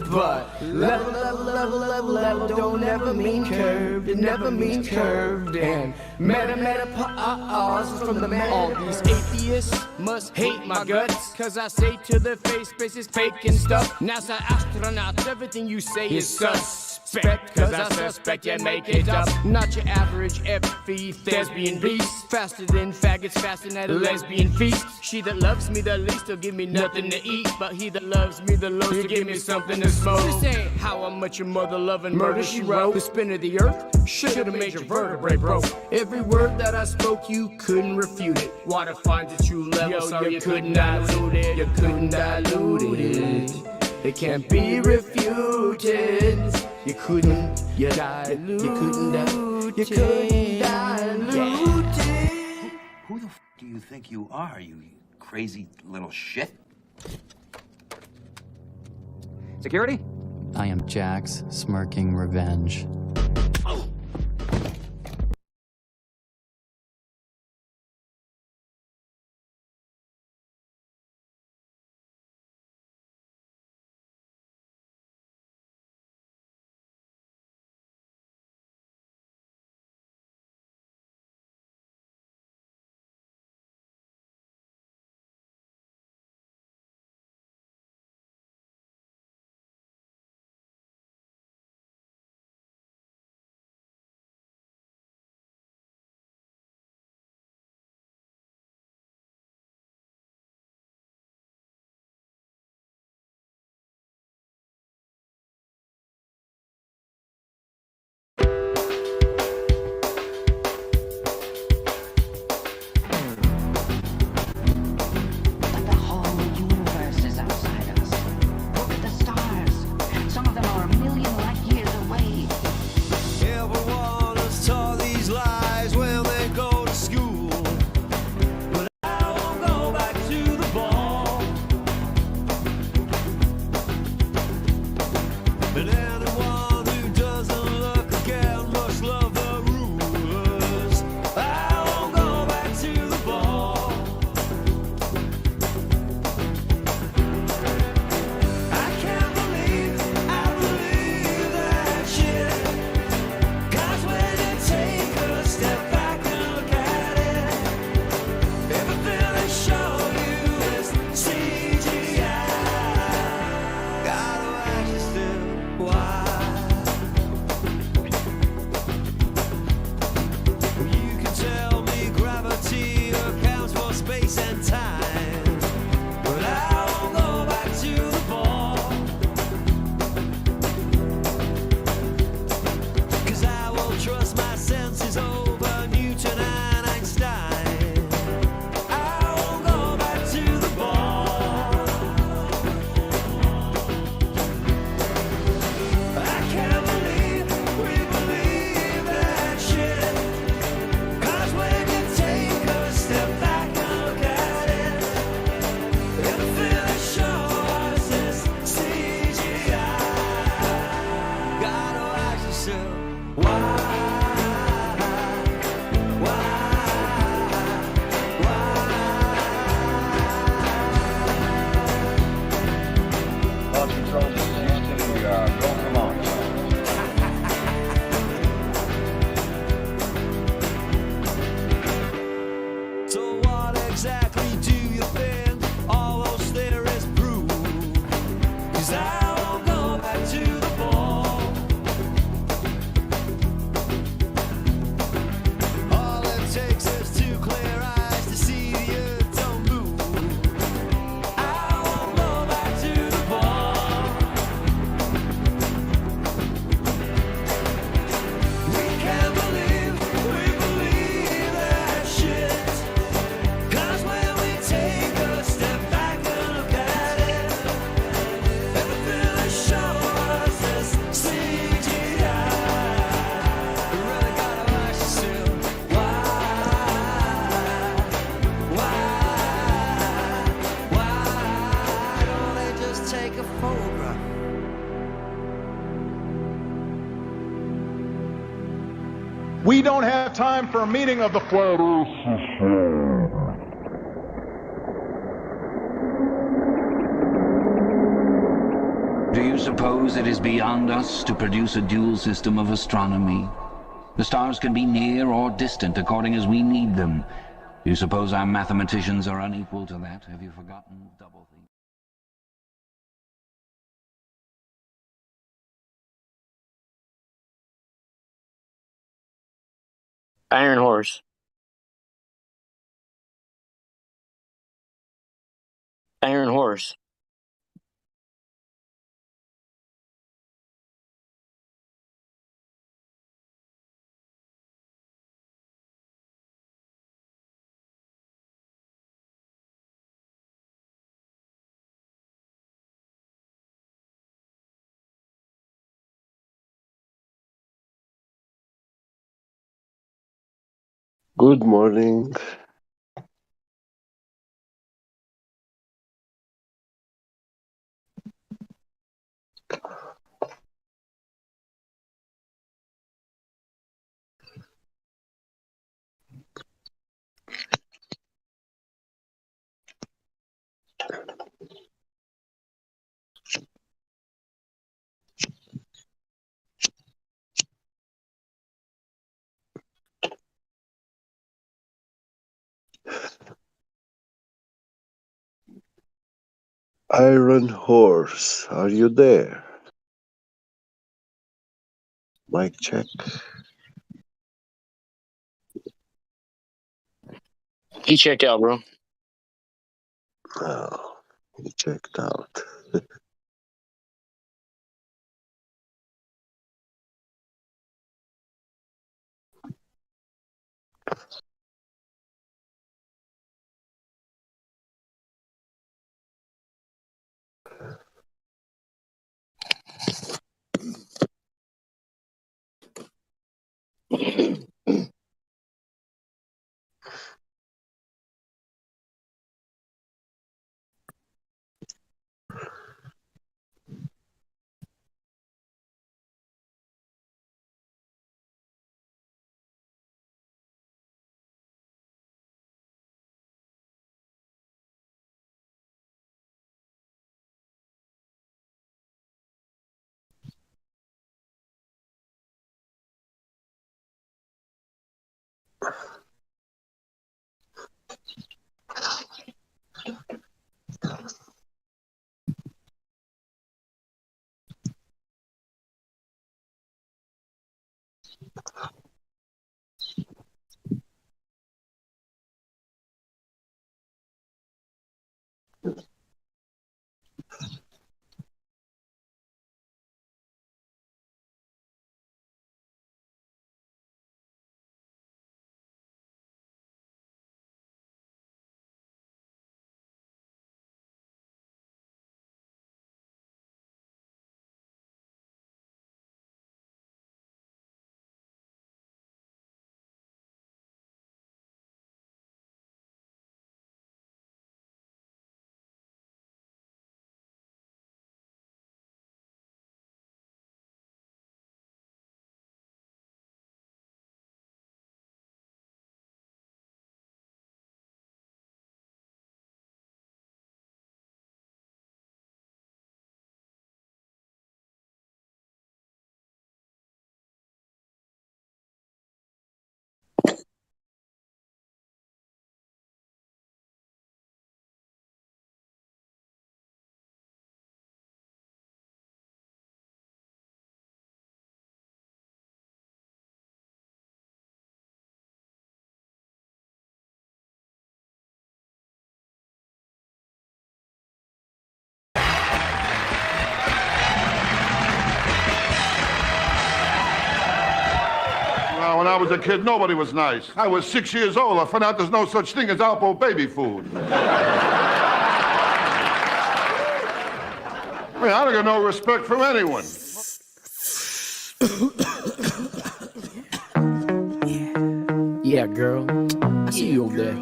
but level don't ever mean curved, it never means curved, and meta pause from the man. All these atheists must hate my guts, cause I say to their face, space is fake and stuff. NASA astronauts, everything you say is suspect, cause I suspect you make it up. Not your average FE thespian beast, faster than faggots fasting at a lesbian feast. She that loves me the least will give me nothing to eat, but he that loves me the most will give me something to smoke. This ain't how much your mother loving murder she wrote. The spin of the earth should have made your vertebrae broke. Every word that I spoke you couldn't refute it. Water finds its true level, so you couldn't dilute it. You couldn't dilute it. It can't be refuted. You couldn't dilute it. You couldn't dilute it. Who the f do you think you are, you crazy little shit? Security? I am Jack's smirking revenge. We don't have time for a meeting of the flat earth. suppose it is beyond us to produce a dual system of astronomy? The stars can be near or distant according as we need them. You suppose our mathematicians are unequal to that? Have you forgotten double things? Iron Horse. Iron Horse. Good morning. Iron Horse, are you there? Mic check. He checked out, bro. Oh, he checked out. Well, when I was a kid, nobody was nice. I was 6 years old. I found out there's no such thing as Alpo baby food. I mean, I don't get no respect from anyone. Yeah, girl. I see you over there.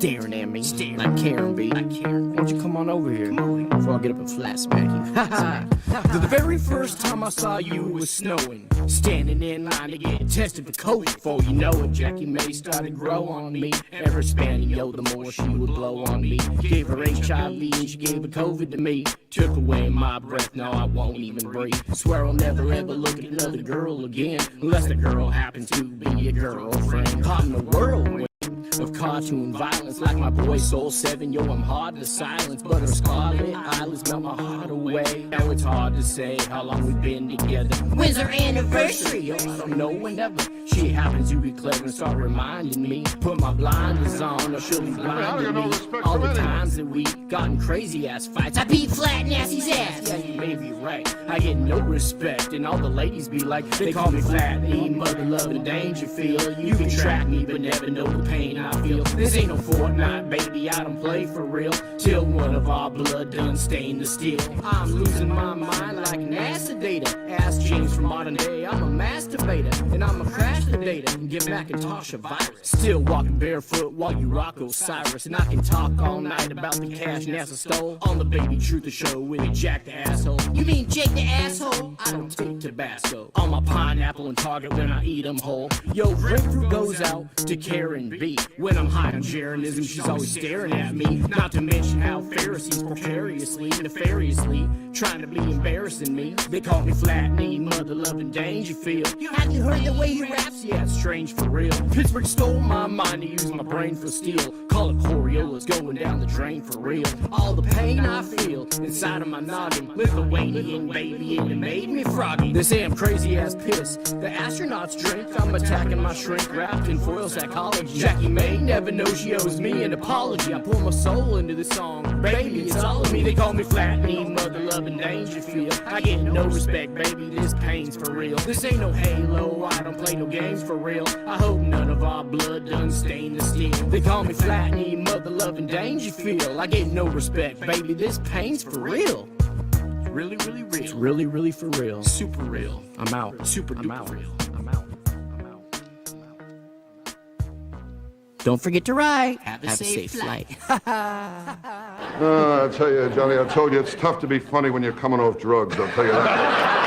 staring at me, like Karen B. Why don't you come on over here before I get up and flat smack you? The very first time I saw you, it was snowing. Standing in line to get tested for COVID. Before you know it, Jackie May started grow on me. Ever expanding, yo, the more she would blow on me. Gave her HIV and she gave her COVID to me. Took away my breath, now I won't even breathe. Swear I'll never ever look at another girl again, unless the girl happens to be a girlfriend. Caught in the whirlwind of cartoon violence, like my boy Soul 7. Yo, I'm hard to silence, but her scarlet eyelids melt my heart away. Now it's hard to say how long we've been together. When's our anniversary? Yo, I don't know whenever. She happens to be clever and start reminding me. Put my blinders on or she'll be blinding me. All the times that we gotten crazy ass fights, I beat Flat Nasty's ass. Yeah, you may be right, I get no respect, and all the ladies be like, they call me Flat E, mother loving Dangerfield. You can track me but never know the pain I feel. This ain't no Fortnite, baby, I don't play for real. Till one of our blood done stained the steel. I'm losing my mind like NASA data. Ask James from modern day, I'm a masturbator, and I'm a crash the data and give Macintosh a virus. Still walking barefoot while you rock Osiris, and I can talk all night about the cash NASA stole on the Baby Truther show with a Jack the asshole. You mean Jake the asshole? I don't take Tabasco on my pineapple and Target when I eat them whole. Yo, grapefruit goes out to Karen B. When I'm high on Jeranism, she's always staring at me. Not to mention how Pharisees precariously, nefariously trying to be embarrassing me. They call me Flat Knee, mother loving Dangerfield. Have you heard the way he raps? Yeah, it's strange for real. Pittsburgh stole my mind to use my brain for steel. Call it Coriolis going down the drain for real. All the pain I feel inside of my noggin, Lithuanian baby, and it made me froggy. They say I'm crazy as piss. The astronauts drink, I'm attacking my shrink wrapped in foil psychology. Jackie May never knows she owes me an apology. I pour my soul into this song, baby, it's all of me. They call me Flat Knee, mother loving Dangerfield. I get no respect, baby, this pain's for real. This ain't no Halo, I don't play no games for real. I hope none of our blood done stained the steel. They call me Flat Knee, mother loving Dangerfield. I get no respect, baby, this pain's for real. It's really, really real. It's really, really for real. Super real. I'm out. Super duper real. I'm out. Don't forget to ride. Have a safe flight. I tell you, Johnny, I told you it's tough to be funny when you're coming off drugs, I'll tell you that.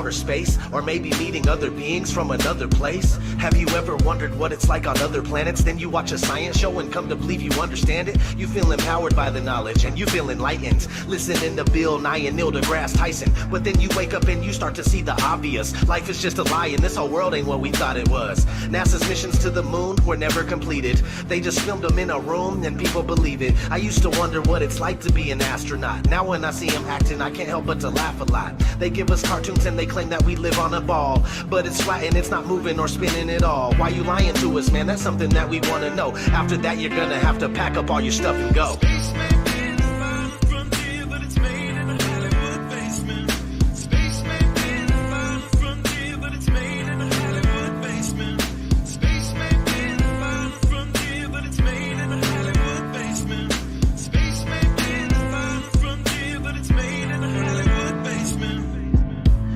outer space, or maybe meeting other beings from another place. Have you ever wondered what it's like on other planets? Then you watch a science show and come to believe you understand it. You feel empowered by the knowledge and you feel enlightened, listening to Bill Nye and Neil deGrasse Tyson. But then you wake up and you start to see the obvious. Life is just a lie and this whole world ain't what we thought it was. NASA's missions to the moon were never completed. They just filmed them in a room and people believe it. I used to wonder what it's like to be an astronaut. Now when I see them acting, I can't help but to laugh a lot. They give us cartoons and they claim that we live on a ball, but it's flat and it's not moving or spinning at all. Why you lying to us, man? That's something that we want to know. After that, you're gonna have to pack up all your stuff and go.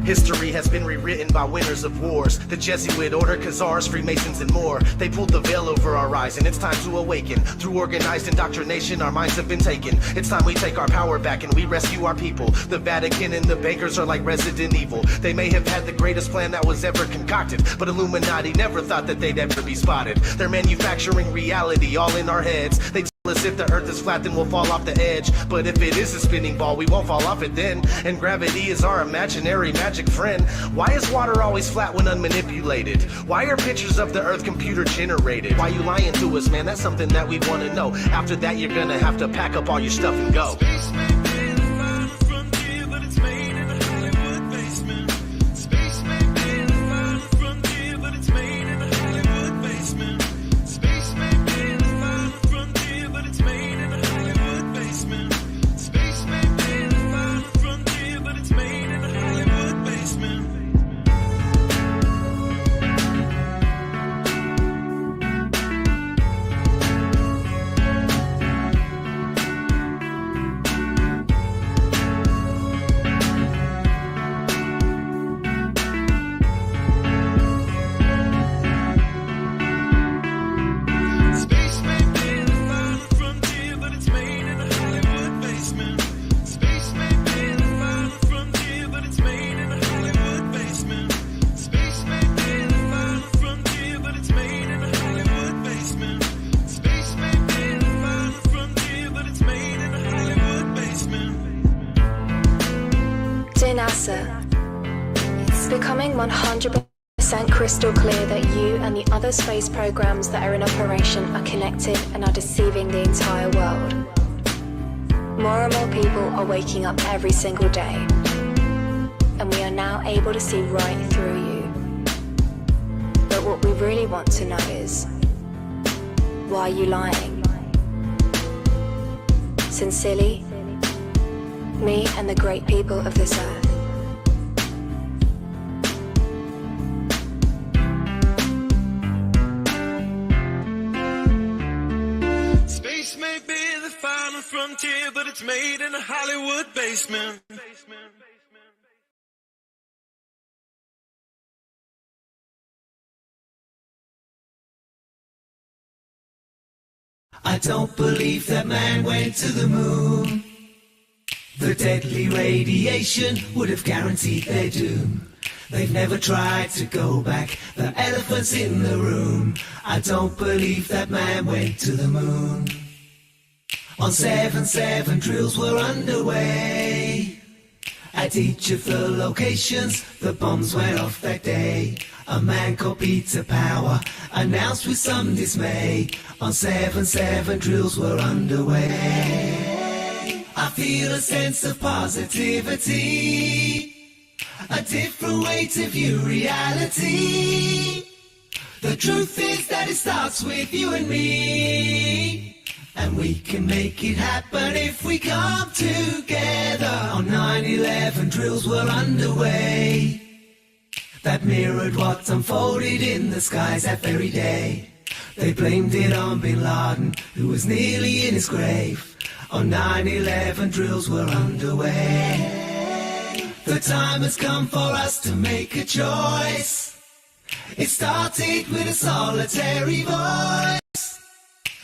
History has been rewritten by winners of wars. The Jesuit order, Khazars, Freemasons, and more. They pulled the veil over our eyes, and it's time to awaken. Through organized indoctrination, our minds have been taken. It's time we take our power back and we rescue our people. The Vatican and the bankers are like Resident Evil. They may have had the greatest plan that was ever concocted, but Illuminati never thought that they'd ever be spotted. They're manufacturing reality all in our heads. They tell us if the earth is flat, then we'll fall off the edge. But if it is a spinning ball, we won't fall off it then. And gravity is our imaginary magic friend. Why is water always flat when unmanipulated? Why are pictures of the earth computer generated? Why you lying to us, man? That's something that we want to know. After that, you're gonna have to pack up all your stuff and go. It's becoming 100% crystal clear that you and the other space programs that are in operation are connected and are deceiving the entire world. More and more people are waking up every single day, and we are now able to see right through you. But what we really want to know is, why are you lying? Sincerely, me and the great people of this earth. Space may be the final frontier, but it's made in a Hollywood basement. I don't believe that man went to the moon. The deadly radiation would have guaranteed their doom. They've never tried to go back, the elephant's in the room. I don't believe that man went to the moon. On 7-7 drills were underway. At each of the locations, the bombs went off that day. A man called Peter Power announced with some dismay, on 7-7 drills were underway. I feel a sense of positivity, a different way to view reality. The truth is that it starts with you and me, and we can make it happen if we come together. On 9/11 drills were underway, that mirrored what unfolded in the skies that very day. They blamed it on Bin Laden, who was nearly in his grave. On 9/11 drills were underway. The time has come for us to make a choice. It started with a solitary voice,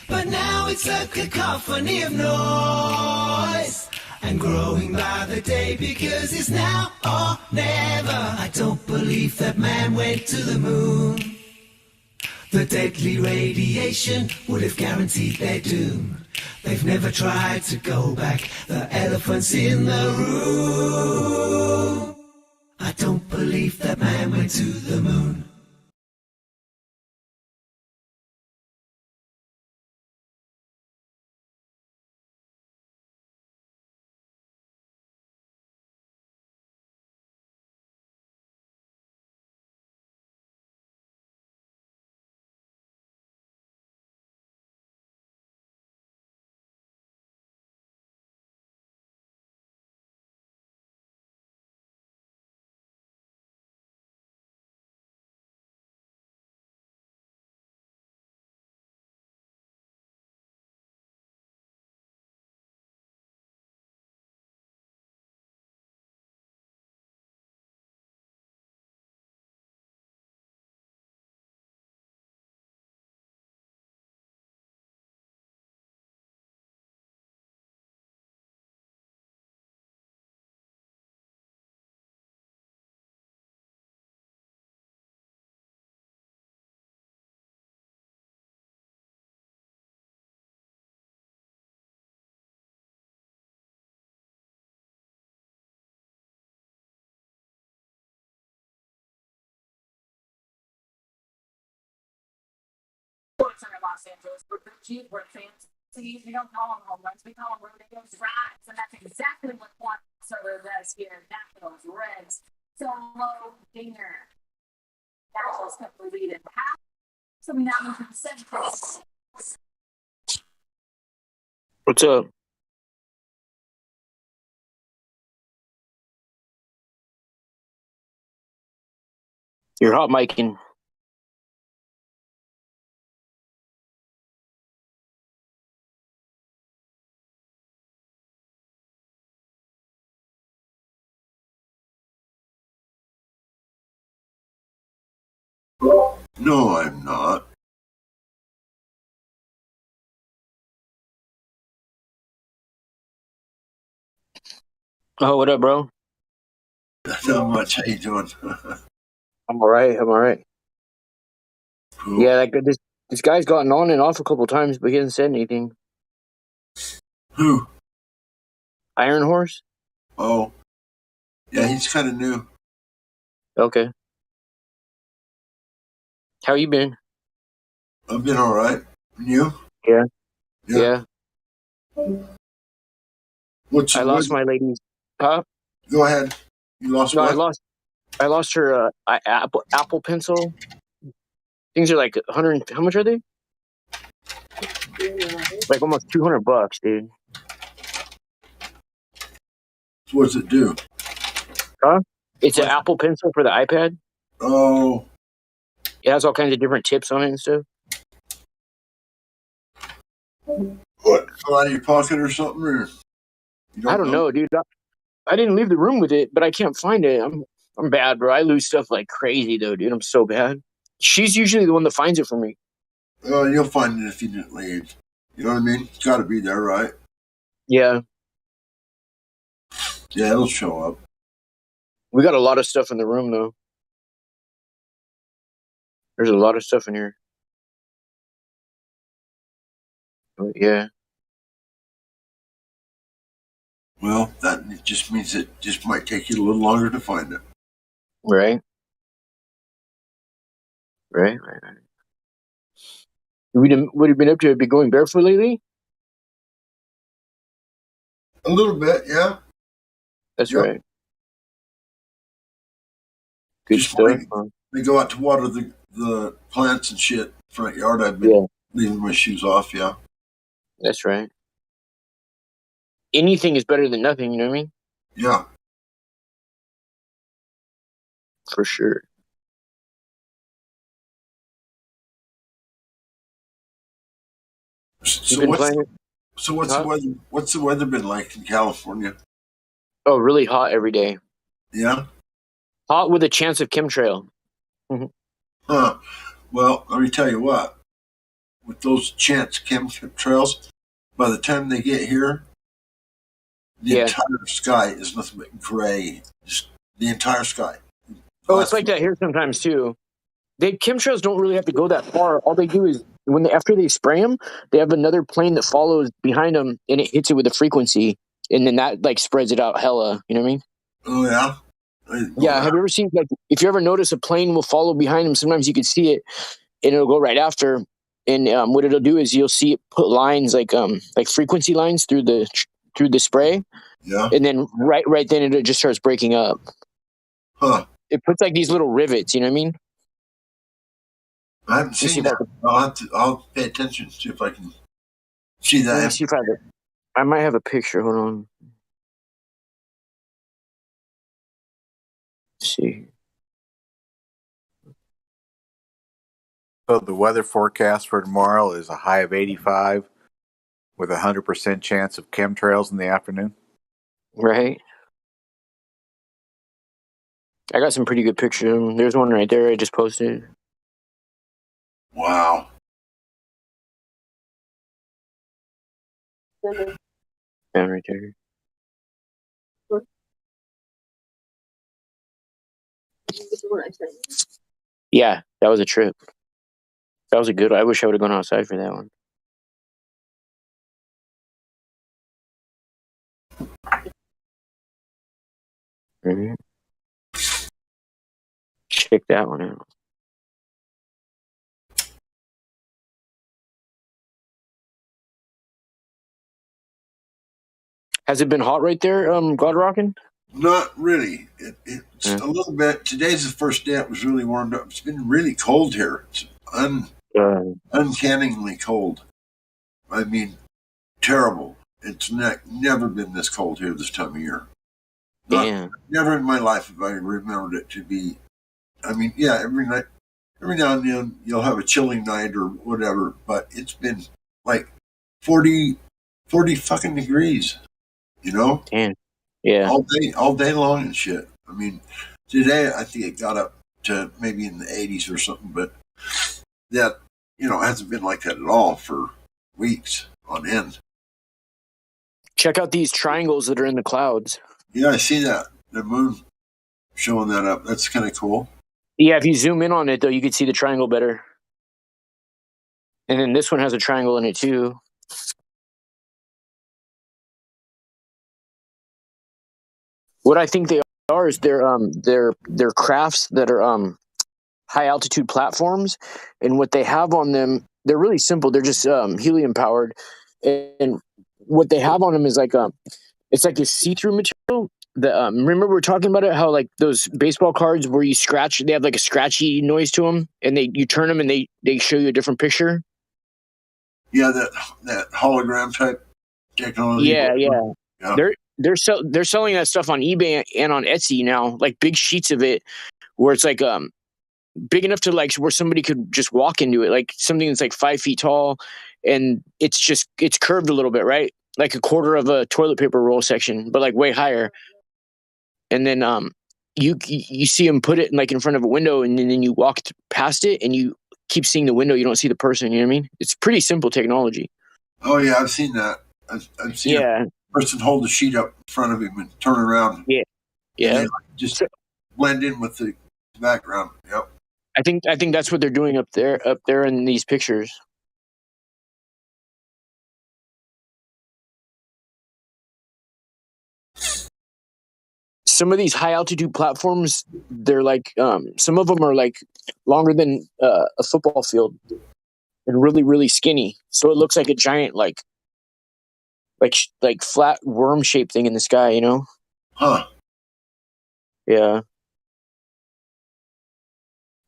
but now it's a cacophony of noise. and growing by the day, because it's now or never. I don't believe that man went to the moon. The deadly radiation would have guaranteed their doom. They've never tried to go back, the elephant's in the room. I don't believe that man went to the moon. Sports are in Los Angeles. We're bougie, we're fancy. We don't call them home runs, we call them rodeo drives. And that's exactly what Juan Soto does here. Nationals, Reds, solo dinger. Nationals kept the lead in half. So we now move to the seventh place. What's up? You're hot micing. No, I'm not. Oh, what up, bro? Not much. How you doing? I'm all right. I'm all right. Cool. Yeah, like this guy's gotten on and off a couple times, but he hasn't said anything. Who? Iron Horse? Oh, yeah, he's kind of new. Okay. How you been? I've been all right. And you? Yeah. Yeah. I lost my lady's. Huh? Go ahead. You lost No, what? I lost her Apple Pencil. Things are like 100. How much are they? Like almost $200, dude. So what's it do? Huh? It's an Apple Pencil for the iPad. Oh. It has all kinds of different tips on it and stuff. What? Fell out of your pocket or something? Or I don't know, dude. I didn't leave the room with it, but I can't find it. I'm bad, bro. I lose stuff like crazy, though, dude. I'm so bad. She's usually the one that finds it for me. You'll find it if you didn't leave. You know what I mean? It's got to be there, right? Yeah. Yeah, it'll show up. We got a lot of stuff in the room, though. There's a lot of stuff in here. But yeah. Well, that just means it just might take you a little longer to find it. Right. Right. What have you been up to? Have you been going barefoot lately? A little bit, yeah. That's right. Good just stuff. They go out to water the plants and shit front yard. I've been leaving my shoes off, yeah. That's right. Anything is better than nothing, you know what I mean? Yeah. For sure. So what's the weather been like in California? Oh, really hot every day. Yeah? Hot with a chance of chemtrail. Huh. Well, let me tell you what. With those chance chemtrails, by the time they get here, The Yeah. entire sky is nothing but gray. Just the entire sky. Oh, it's like that here sometimes too. Chemtrails don't really have to go that far. All they do is after they spray them, they have another plane that follows behind them, and it hits it with a frequency, and then that like spreads it out hella. You know what I mean? Oh yeah. Yeah. Have you ever seen like if you ever notice a plane will follow behind them? Sometimes you can see it, and it'll go right after. And what it'll do is you'll see it put lines like frequency lines through the spray. Yeah. And then right then it just starts breaking up. Huh. It puts like these little rivets. You know what I mean? I haven't seen that. I'll pay attention, see if I can see that. Let me see if I might have a picture. Hold on. Let's see. So the weather forecast for tomorrow is a high of 85 with a 100% chance of chemtrails in the afternoon. Right. I got some pretty good pictures. There's one right there I just posted. Wow. Yeah, right there. Yeah, that was a trip. That was a good one. I wish I would have gone outside for that one. Mm-hmm. Check that one out. Has it been hot right there, God Rockin'? Not really. It's a little bit. Today's the first day it was really warmed up. It's been really cold here. It's uncannily cold. I mean, terrible. It's never been this cold here this time of year. Damn. Never in my life have I remembered it to be. I mean, yeah, every now and then you'll have a chilling night or whatever, but it's been like 40 fucking degrees, you know? Damn. Yeah. All day long and shit. I mean, today I think it got up to maybe in the 80s or something, but that, hasn't been like that at all for weeks on end. Check out these triangles that are in the clouds. Yeah, I see that. The moon showing that up. That's kind of cool. Yeah, if you zoom in on it, though, you can see the triangle better. And then this one has a triangle in it, too. What I think they are is they're crafts that are high altitude platforms, and what they have on them, they're really simple. They're just helium powered, and what they have on them is like it's like this see-through material. Remember we were talking about it, how like those baseball cards where you scratch, they have like a scratchy noise to them, and you turn them and they show you a different picture. Yeah, that hologram type technology. Yeah. They're selling that stuff on eBay and on Etsy now, like big sheets of it, where it's like big enough to like where somebody could just walk into it, like something that's like 5 feet tall, and it's curved a little bit, right? Like a quarter of a toilet paper roll section, but like way higher. And then you see them put it like in front of a window, and then you walk past it, and you keep seeing the window. You don't see the person. You know what I mean? It's pretty simple technology. Oh yeah, I've seen that. I've seen a person hold the sheet up in front of him and turn around. Yeah. And they just blend in with the background. Yep. I think that's what they're doing up there in these pictures. Some of these high altitude platforms, they're like some of them are like longer than a football field and really, really skinny. So it looks like a giant like flat worm shaped thing in the sky, you know? Huh. Yeah.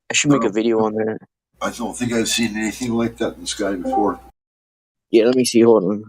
I should make a video on that. I don't think I've seen anything like that in the sky before. Yeah, let me see. Hold on.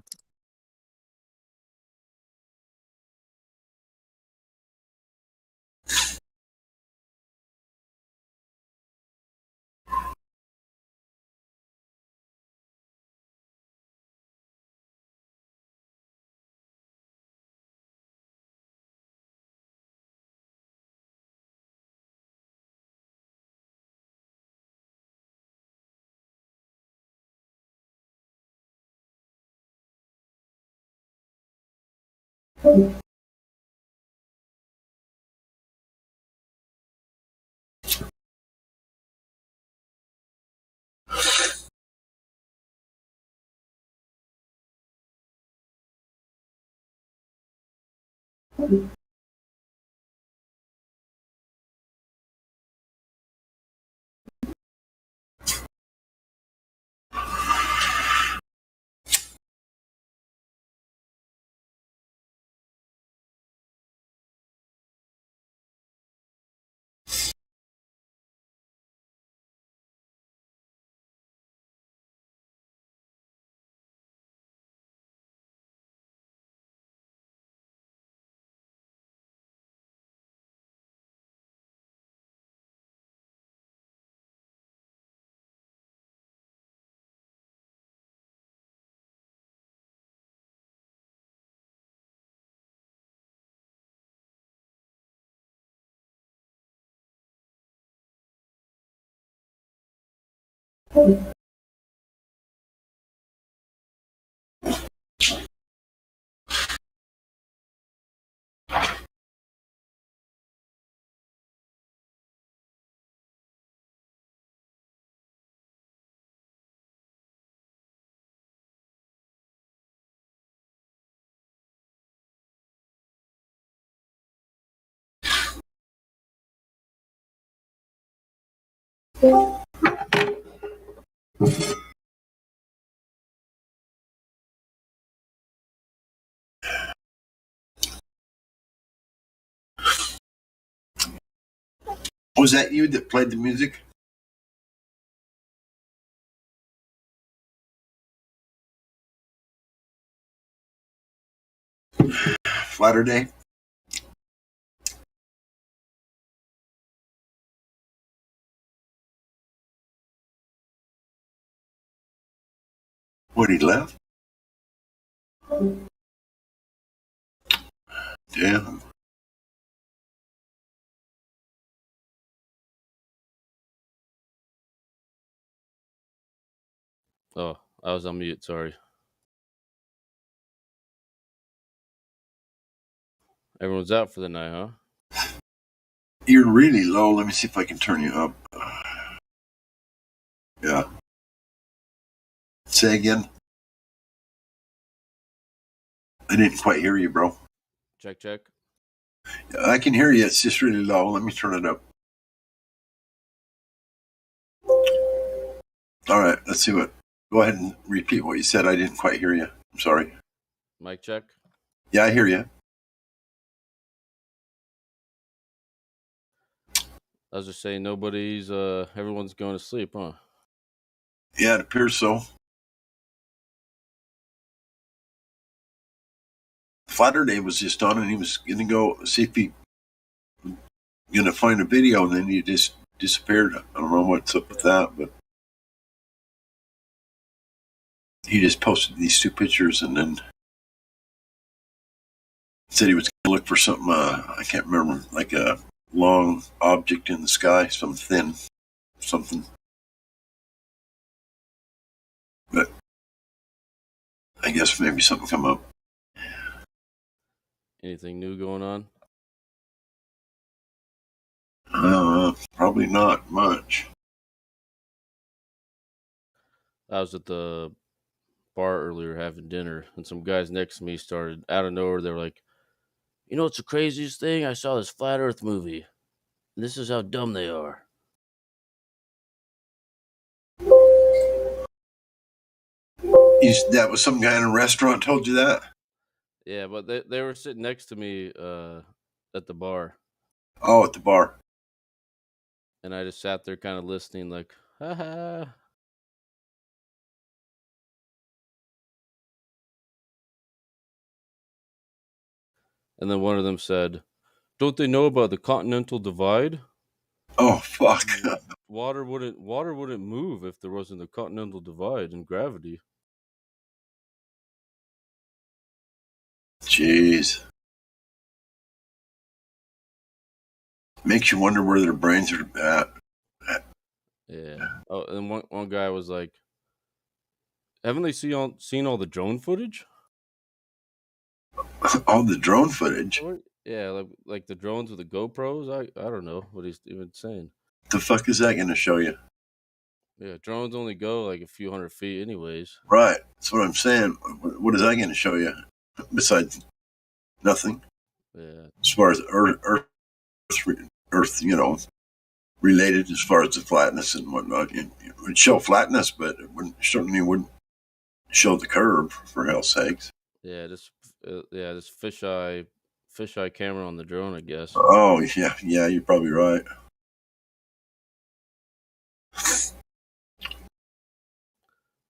Was that you that played the music? Flatter Day? What, he left? Damn. Oh, I was on mute. Sorry. Everyone's out for the night, huh? You're really low. Let me see if I can turn you up. Yeah. Say again. I didn't quite hear you, bro. Check, check. I can hear you. It's just really low. Let me turn it up. All right. Let's see what. Go ahead and repeat what you said. I didn't quite hear you. I'm sorry. Mic check. Yeah, I hear you. I was just saying nobody's everyone's going to sleep, huh? Yeah, it appears so. Flatter Day was just on, and he was going to go see if he going to find a video, and then he just disappeared. I don't know what's up with that, but he just posted these two pictures, and then said he was going to look for something. I can't remember, like a long object in the sky, some thin something. But I guess maybe something come up. Anything new going on? Probably not much. I was at the bar earlier having dinner, and some guys next to me started out of nowhere. They were like, "You know what's the craziest thing? I saw this flat Earth movie. And this is how dumb they are." That was some guy in a restaurant told you that? Yeah, but they were sitting next to me at the bar. Oh, at the bar. And I just sat there kind of listening like, ha ha. And then one of them said, "Don't they know about the continental divide?" Oh, fuck. Water wouldn't move if there wasn't a continental divide and gravity. Jeez. Makes you wonder where their brains are at. Yeah. Oh, and one guy was like, "Haven't they seen all the drone footage?" All the drone footage. Yeah, like the drones with the GoPros. I don't know what he's even saying. The fuck is that going to show you? Yeah, drones only go like a few 100 feet, anyways. Right. That's what I'm saying. What is that going to show you? Besides nothing. Yeah. As far as Earth, related as far as the flatness and whatnot. It would show flatness, but it certainly wouldn't show the curve, for hell's sakes. Yeah, this fisheye camera on the drone, I guess. Oh yeah, you're probably right.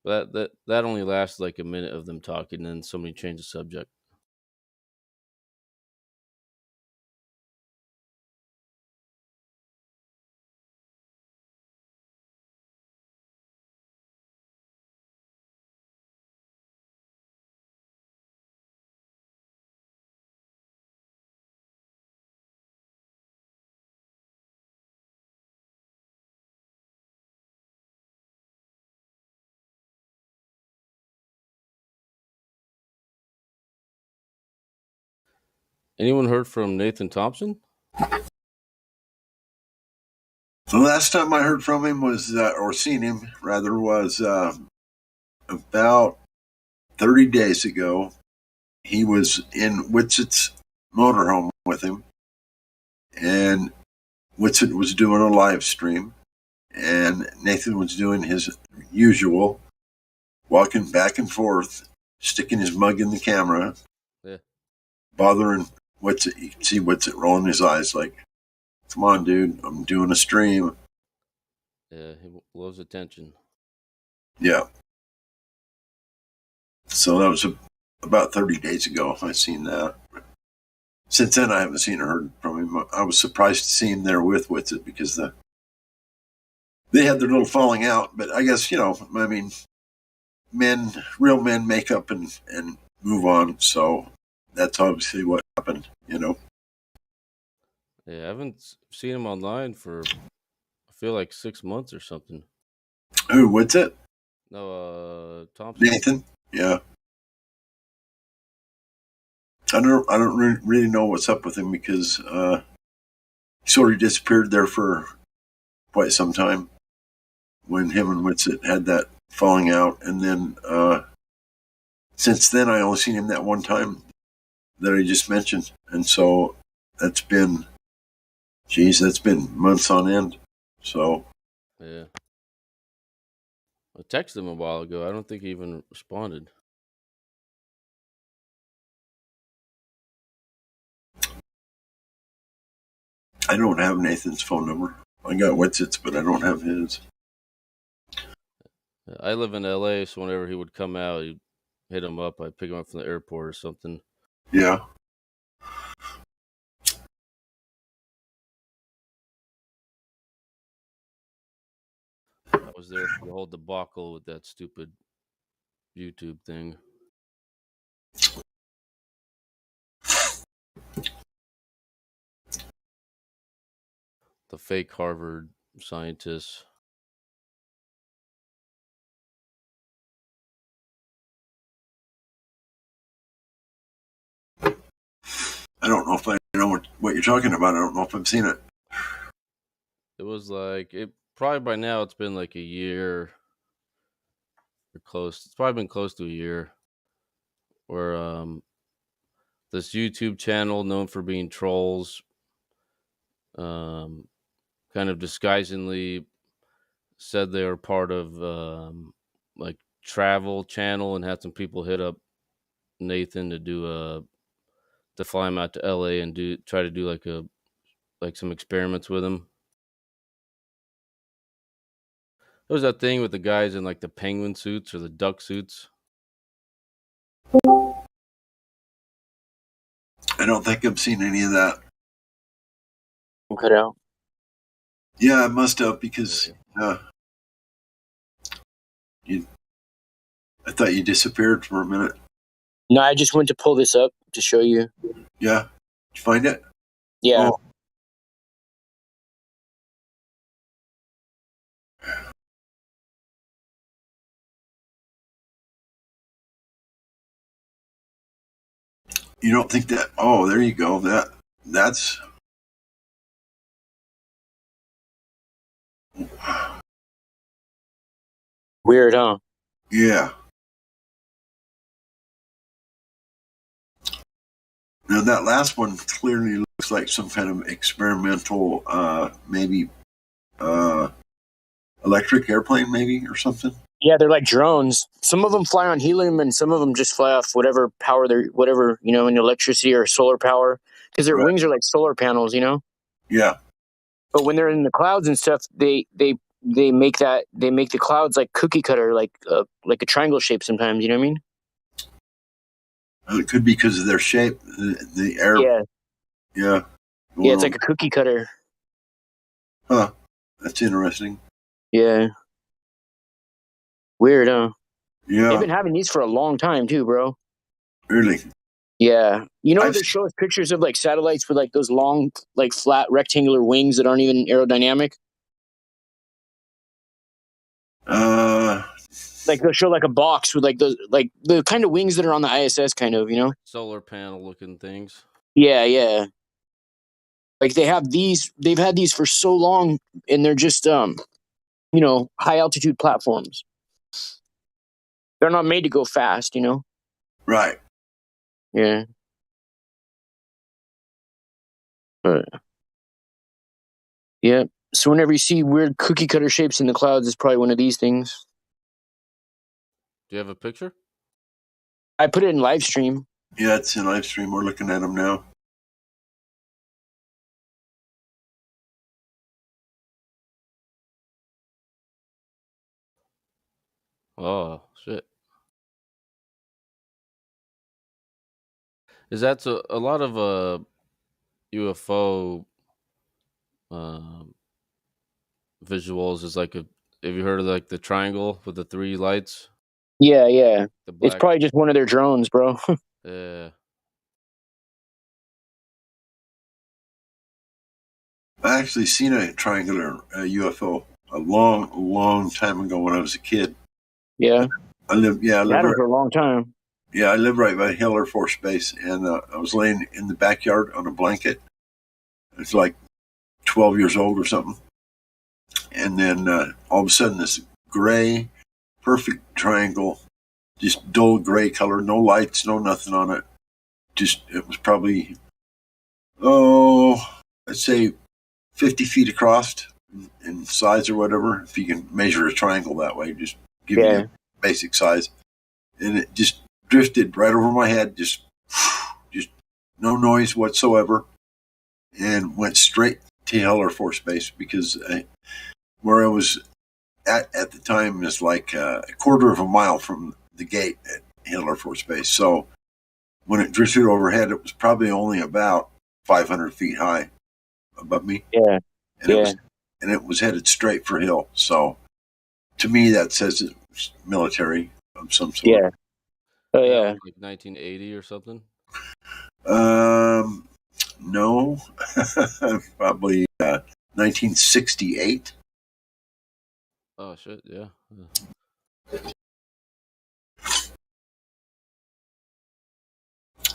That only lasts like a minute of them talking, and then somebody changed the subject. Anyone heard from Nathan Thompson? The last time I heard from him was, or seen him rather, was about 30 days ago. He was in Witzett's motorhome with him, and Witzett was doing a live stream, and Nathan was doing his usual, walking back and forth, sticking his mug in the camera, Yeah. bothering Wittzett. You can see Wittzett rolling his eyes like, come on, dude, I'm doing a stream. Yeah, he loves attention. Yeah. So that was about 30 days ago. I seen that. Since then, I haven't seen or heard from him. I was surprised to see him there with Wittzett because they had their little falling out. But I guess, real men make up and move on. So that's obviously what happened, Yeah, I haven't seen him online for, I feel like 6 months or something. Who, Wittzett? No, Thompson. Nathan? Yeah. I don't really know what's up with him because he sort of disappeared there for quite some time when him and Wittzett had that falling out, and then since then I only seen him that one time that I just mentioned, and so that's been months on end. So Yeah, I texted him a while ago. I don't think he even responded. I don't have Nathan's phone number. I got Witzett's, but I don't have his. I live in LA, so whenever he would come out, he'd hit him up. I'd pick him up from the airport or something. Yeah. I was there for the whole debacle with that stupid YouTube thing. The fake Harvard scientists. I don't know if I know what you're talking about. I don't know if I've seen it. It was like, it probably by now it's been like a year or close. It's probably been close to a year where this YouTube channel known for being trolls kind of disguisingly said they were part of like travel channel and had some people hit up Nathan to fly him out to LA and try to do like some experiments with him. There was that thing with the guys in like the penguin suits or the duck suits. I don't think I've seen any of that. Cut out. Yeah, I must have because I thought you disappeared for a minute. No, I just went to pull this up to show you. Yeah. Did you find it? Yeah. Oh. You don't think that? Oh, there you go. That's Weird, huh? yeah. Now that last one clearly looks like some kind of experimental, maybe electric airplane, maybe or something. Yeah, they're like drones. Some of them fly on helium, and some of them just fly off whatever power they're whatever in electricity or solar power, because their Right. wings are like solar panels, Yeah. But when they're in the clouds and stuff, they make the clouds like cookie cutter, like a triangle shape sometimes. You know what I mean? It could be because of their shape. The air. Yeah. Yeah. Yeah, it's like a cookie cutter. Huh. That's interesting. Yeah. Weird, huh? Yeah. They've been having these for a long time too, bro. Really? Yeah. They show us pictures of like satellites with like those long, like flat rectangular wings that aren't even aerodynamic. Like they'll show like a box with like those, like the kind of wings that are on the ISS, kind of, Solar panel looking things. Yeah, yeah. Like they've had these for so long, and they're just high altitude platforms. They're not made to go fast, Right. Yeah. Yeah. So whenever you see weird cookie cutter shapes in the clouds, it's probably one of these things. Do you have a picture? I put it in Livestream. Yeah, it's in Livestream. We're looking at them now. Oh shit! Is that a lot of UFO visuals? Is like have you heard of like the triangle with the 3 lights? Yeah, yeah. The It's black. probably just one of their drones, bro. Yeah. I actually seen a triangular UFO a long time ago when I was a kid. Yeah. I lived Had them for a long time. Yeah, I live right by Hill Air Force Base, and I was laying in the backyard on a blanket. It's like 12 years old or something. And then all of a sudden, this gray, perfect triangle, just dull gray color, no lights, no nothing on it. It was probably, I'd say 50 feet across in size or whatever, if you can measure a triangle that way, just give you a basic size. And it just drifted right over my head, just no noise whatsoever, and went straight to Hill Air Force Base because where I was at the time is like a quarter of a mile from the gate at Hill Air Force Base. So when it drifted overhead, it was probably only about 500 feet high above me. Yeah. And it was headed straight for Hill. So to me, that says it was military of some sort. Yeah. Oh yeah. Like 1980 or something. No, probably 1968. Oh shit! Yeah.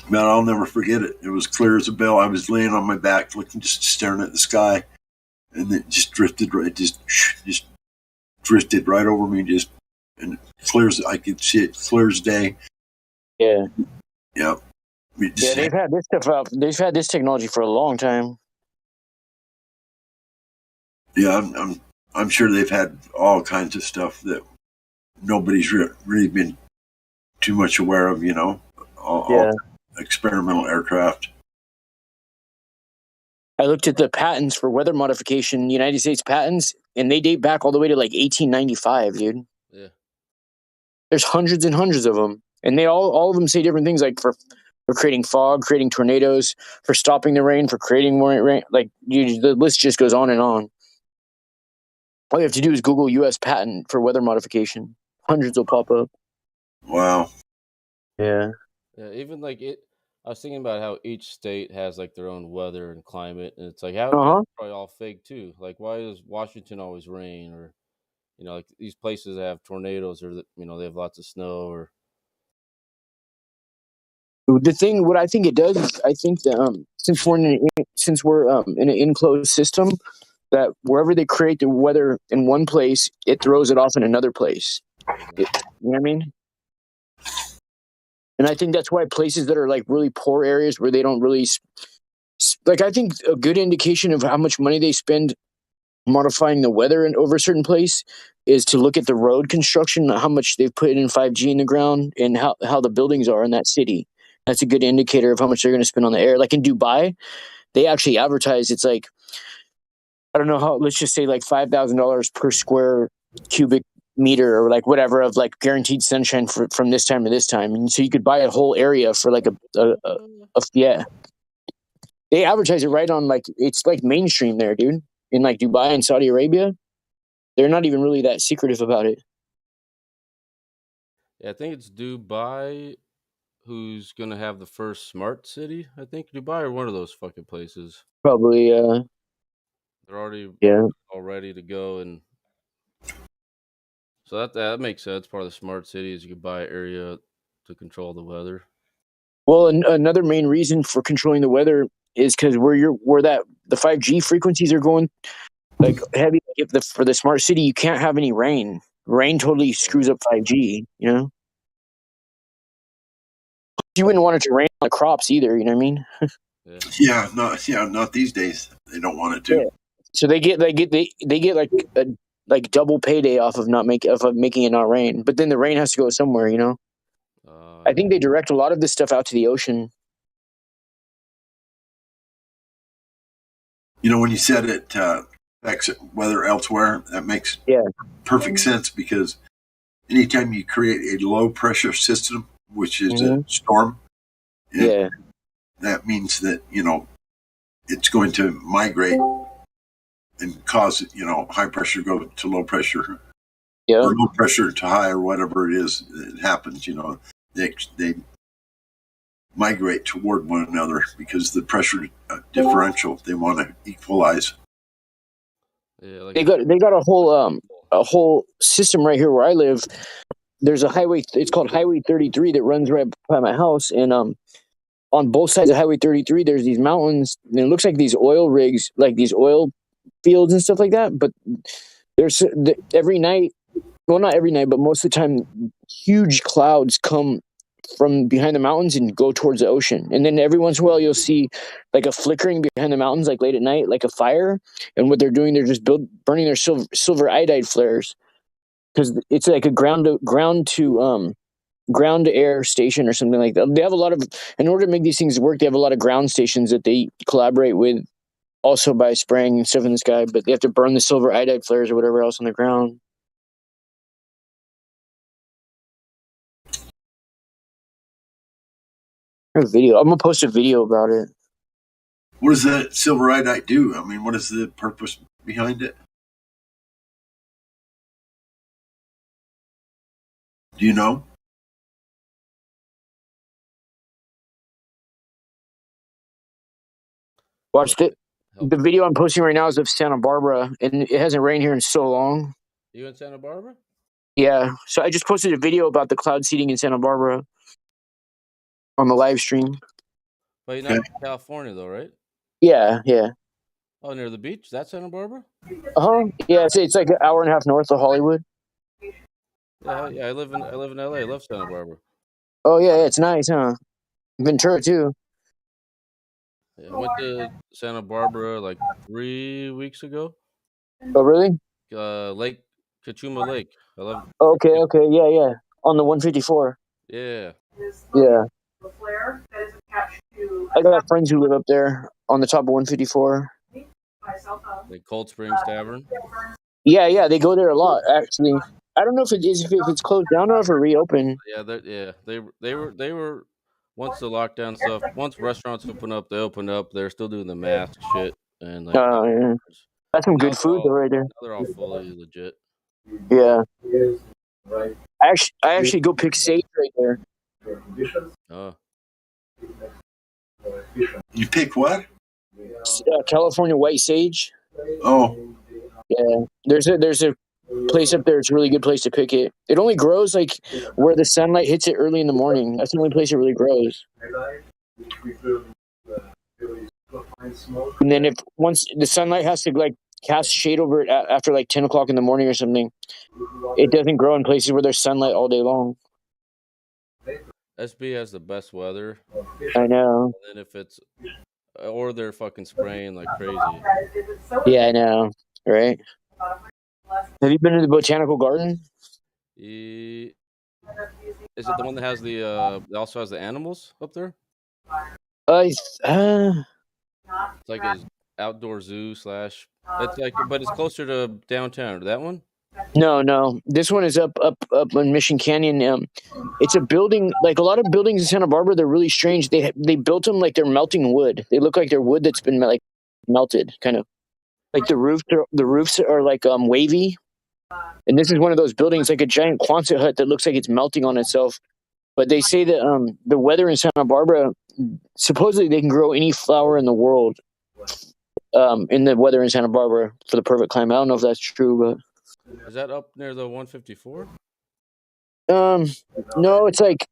Man, I'll never forget it. It was clear as a bell. I was laying on my back, looking, just staring at the sky, and it just drifted just drifted right over me. And clear as I could see it, clear as day. Yeah. Yeah. Yeah, they've had this stuff out. They've had this technology for a long time. Yeah, I'm sure they've had all kinds of stuff that nobody's really been too much aware of. All experimental aircraft. I looked at the patents for weather modification, United States patents, and they date back all the way to like 1895, dude. Yeah. There's hundreds and hundreds of them, and they all of them say different things, like for creating fog, creating tornadoes, for stopping the rain, for creating more rain. Like the list just goes on and on. All you have to do is Google U.S. patent for weather modification. Hundreds will pop up. Wow. Yeah. Yeah. Even like it. I was thinking about how each state has like their own weather and climate, and it's like how it's probably all fake too. Like why does Washington always rain, or like these places that have tornadoes, or they have lots of snow, or The thing, what I think it does is, I think that since we're in an enclosed system, that wherever they create the weather in one place, it throws it off in another place. You know what I mean? And I think that's why places that are like really poor areas where they don't really like, I think a good indication of how much money they spend modifying the weather over a certain place is to look at the road construction, how much they've put in 5G in the ground, and how the buildings are in that city. That's a good indicator of how much they're going to spend on the air. Like in Dubai, they actually advertise it's like, I don't know how, let's just say like $5,000 per square cubic meter or like whatever of like guaranteed sunshine from this time to this time. And so you could buy a whole area for like yeah. They advertise it right on, like, it's like mainstream there, dude. In like Dubai and Saudi Arabia, they're not even really that secretive about it. Yeah, I think it's Dubai who's gonna have the first smart city. I think Dubai or one of those fucking places. Probably, They're already yeah. all ready to go, and so that makes sense. Part of the smart city is you can buy an area to control the weather. Well, another main reason for controlling the weather is because where the 5G frequencies are going like heavy. For the smart city, you can't have any rain. Rain totally screws up 5G. You know, you wouldn't want it to rain on the crops either. You know what I mean? Not these days. They don't want it to. Yeah. So they get like double payday off of making it not rain. But then the rain has to go somewhere. You know. I think they direct a lot of this stuff out to the ocean. You know, when you said it affects weather elsewhere, that makes perfect sense, because anytime you create a low pressure system, which is a storm, that means that, you know, it's going to migrate and cause, you know, high pressure go to low pressure, or low pressure to high, or whatever it is that happens. You know, they migrate toward one another because the pressure differential, they want to equalize. Yeah, like they got a whole system right here where I live. There's a highway. It's called Highway 33 that runs right by my house, and on both sides of Highway 33, there's these mountains, and it looks like these oil rigs, like these oil fields and stuff like that. But there's every night, well, not every night, but most of the time, huge clouds come from behind the mountains and go towards the ocean. And then every once in a while, you'll see like a flickering behind the mountains, like late at night, like a fire. And what they're doing, they're just burning their silver iodide flares, because it's like a ground to air station or something like that. They have a lot of, in order to make these things work, they have a lot of ground stations that they collaborate with, also by spraying stuff in the sky. But they have to burn the silver iodide flares or whatever else on the ground. A video. I'm gonna post a video about it. What does that silver iodide do? I mean, what is the purpose behind it? Do you know? Watch it. The video I'm posting right now is of Santa Barbara, and it hasn't rained here in so long. You in Santa Barbara? Yeah. So I just posted a video about the cloud seeding in Santa Barbara on the live stream. But you're not in California, though, right? Yeah. Oh, near the beach? That's Santa Barbara? Yeah, it's like an hour and a half north of Hollywood. Yeah. I live in LA. I love Santa Barbara. Oh yeah, it's nice, huh? Ventura too. Yeah, I went to Santa Barbara like 3 weeks ago. Oh really? Lake Cachuma Lake. I love. Okay, yeah. On the 154. Yeah. Yeah. I got friends who live up there on the top of 154. Like Cold Springs Tavern. Yeah, they go there a lot actually. I don't know if it's closed down or if it reopened. Yeah, they were once the lockdown stuff. Once restaurants open up, they open up. They're still doing the mask shit and like. Yeah. That's some good food though, right there. Now they're all fully legit. Yeah. I actually go pick sage right there. Oh. You pick what? California white sage. Oh. Yeah. There's a place up there. It's a really good place to pick it. It only grows like where the sunlight hits it early in the morning. That's the only place it really grows. And then if once the sunlight has to like cast shade over it after like 10 o'clock in the morning or something, it doesn't grow in places where there's sunlight all day long. SB has the best weather. I know. And then if it's, or they're fucking spraying like crazy. Yeah, I know. Right? Have you been to the botanical garden? Is it the one that has the that also has the animals up there? It's like a outdoor zoo slash. It's like, but it's closer to downtown. That one? No. This one is up in Mission Canyon. It's a building. Like a lot of buildings in Santa Barbara, they're really strange. They built them like they're melting wood. They look like they're wood that's been like melted, kind of. Like the roofs are like wavy. And this is one of those buildings, like a giant Quonset hut that looks like it's melting on itself. But they say that the weather in Santa Barbara, supposedly they can grow any flower in the world in the weather in Santa Barbara for the perfect climate. I don't know if that's true, but is that up near the 154? No, it's like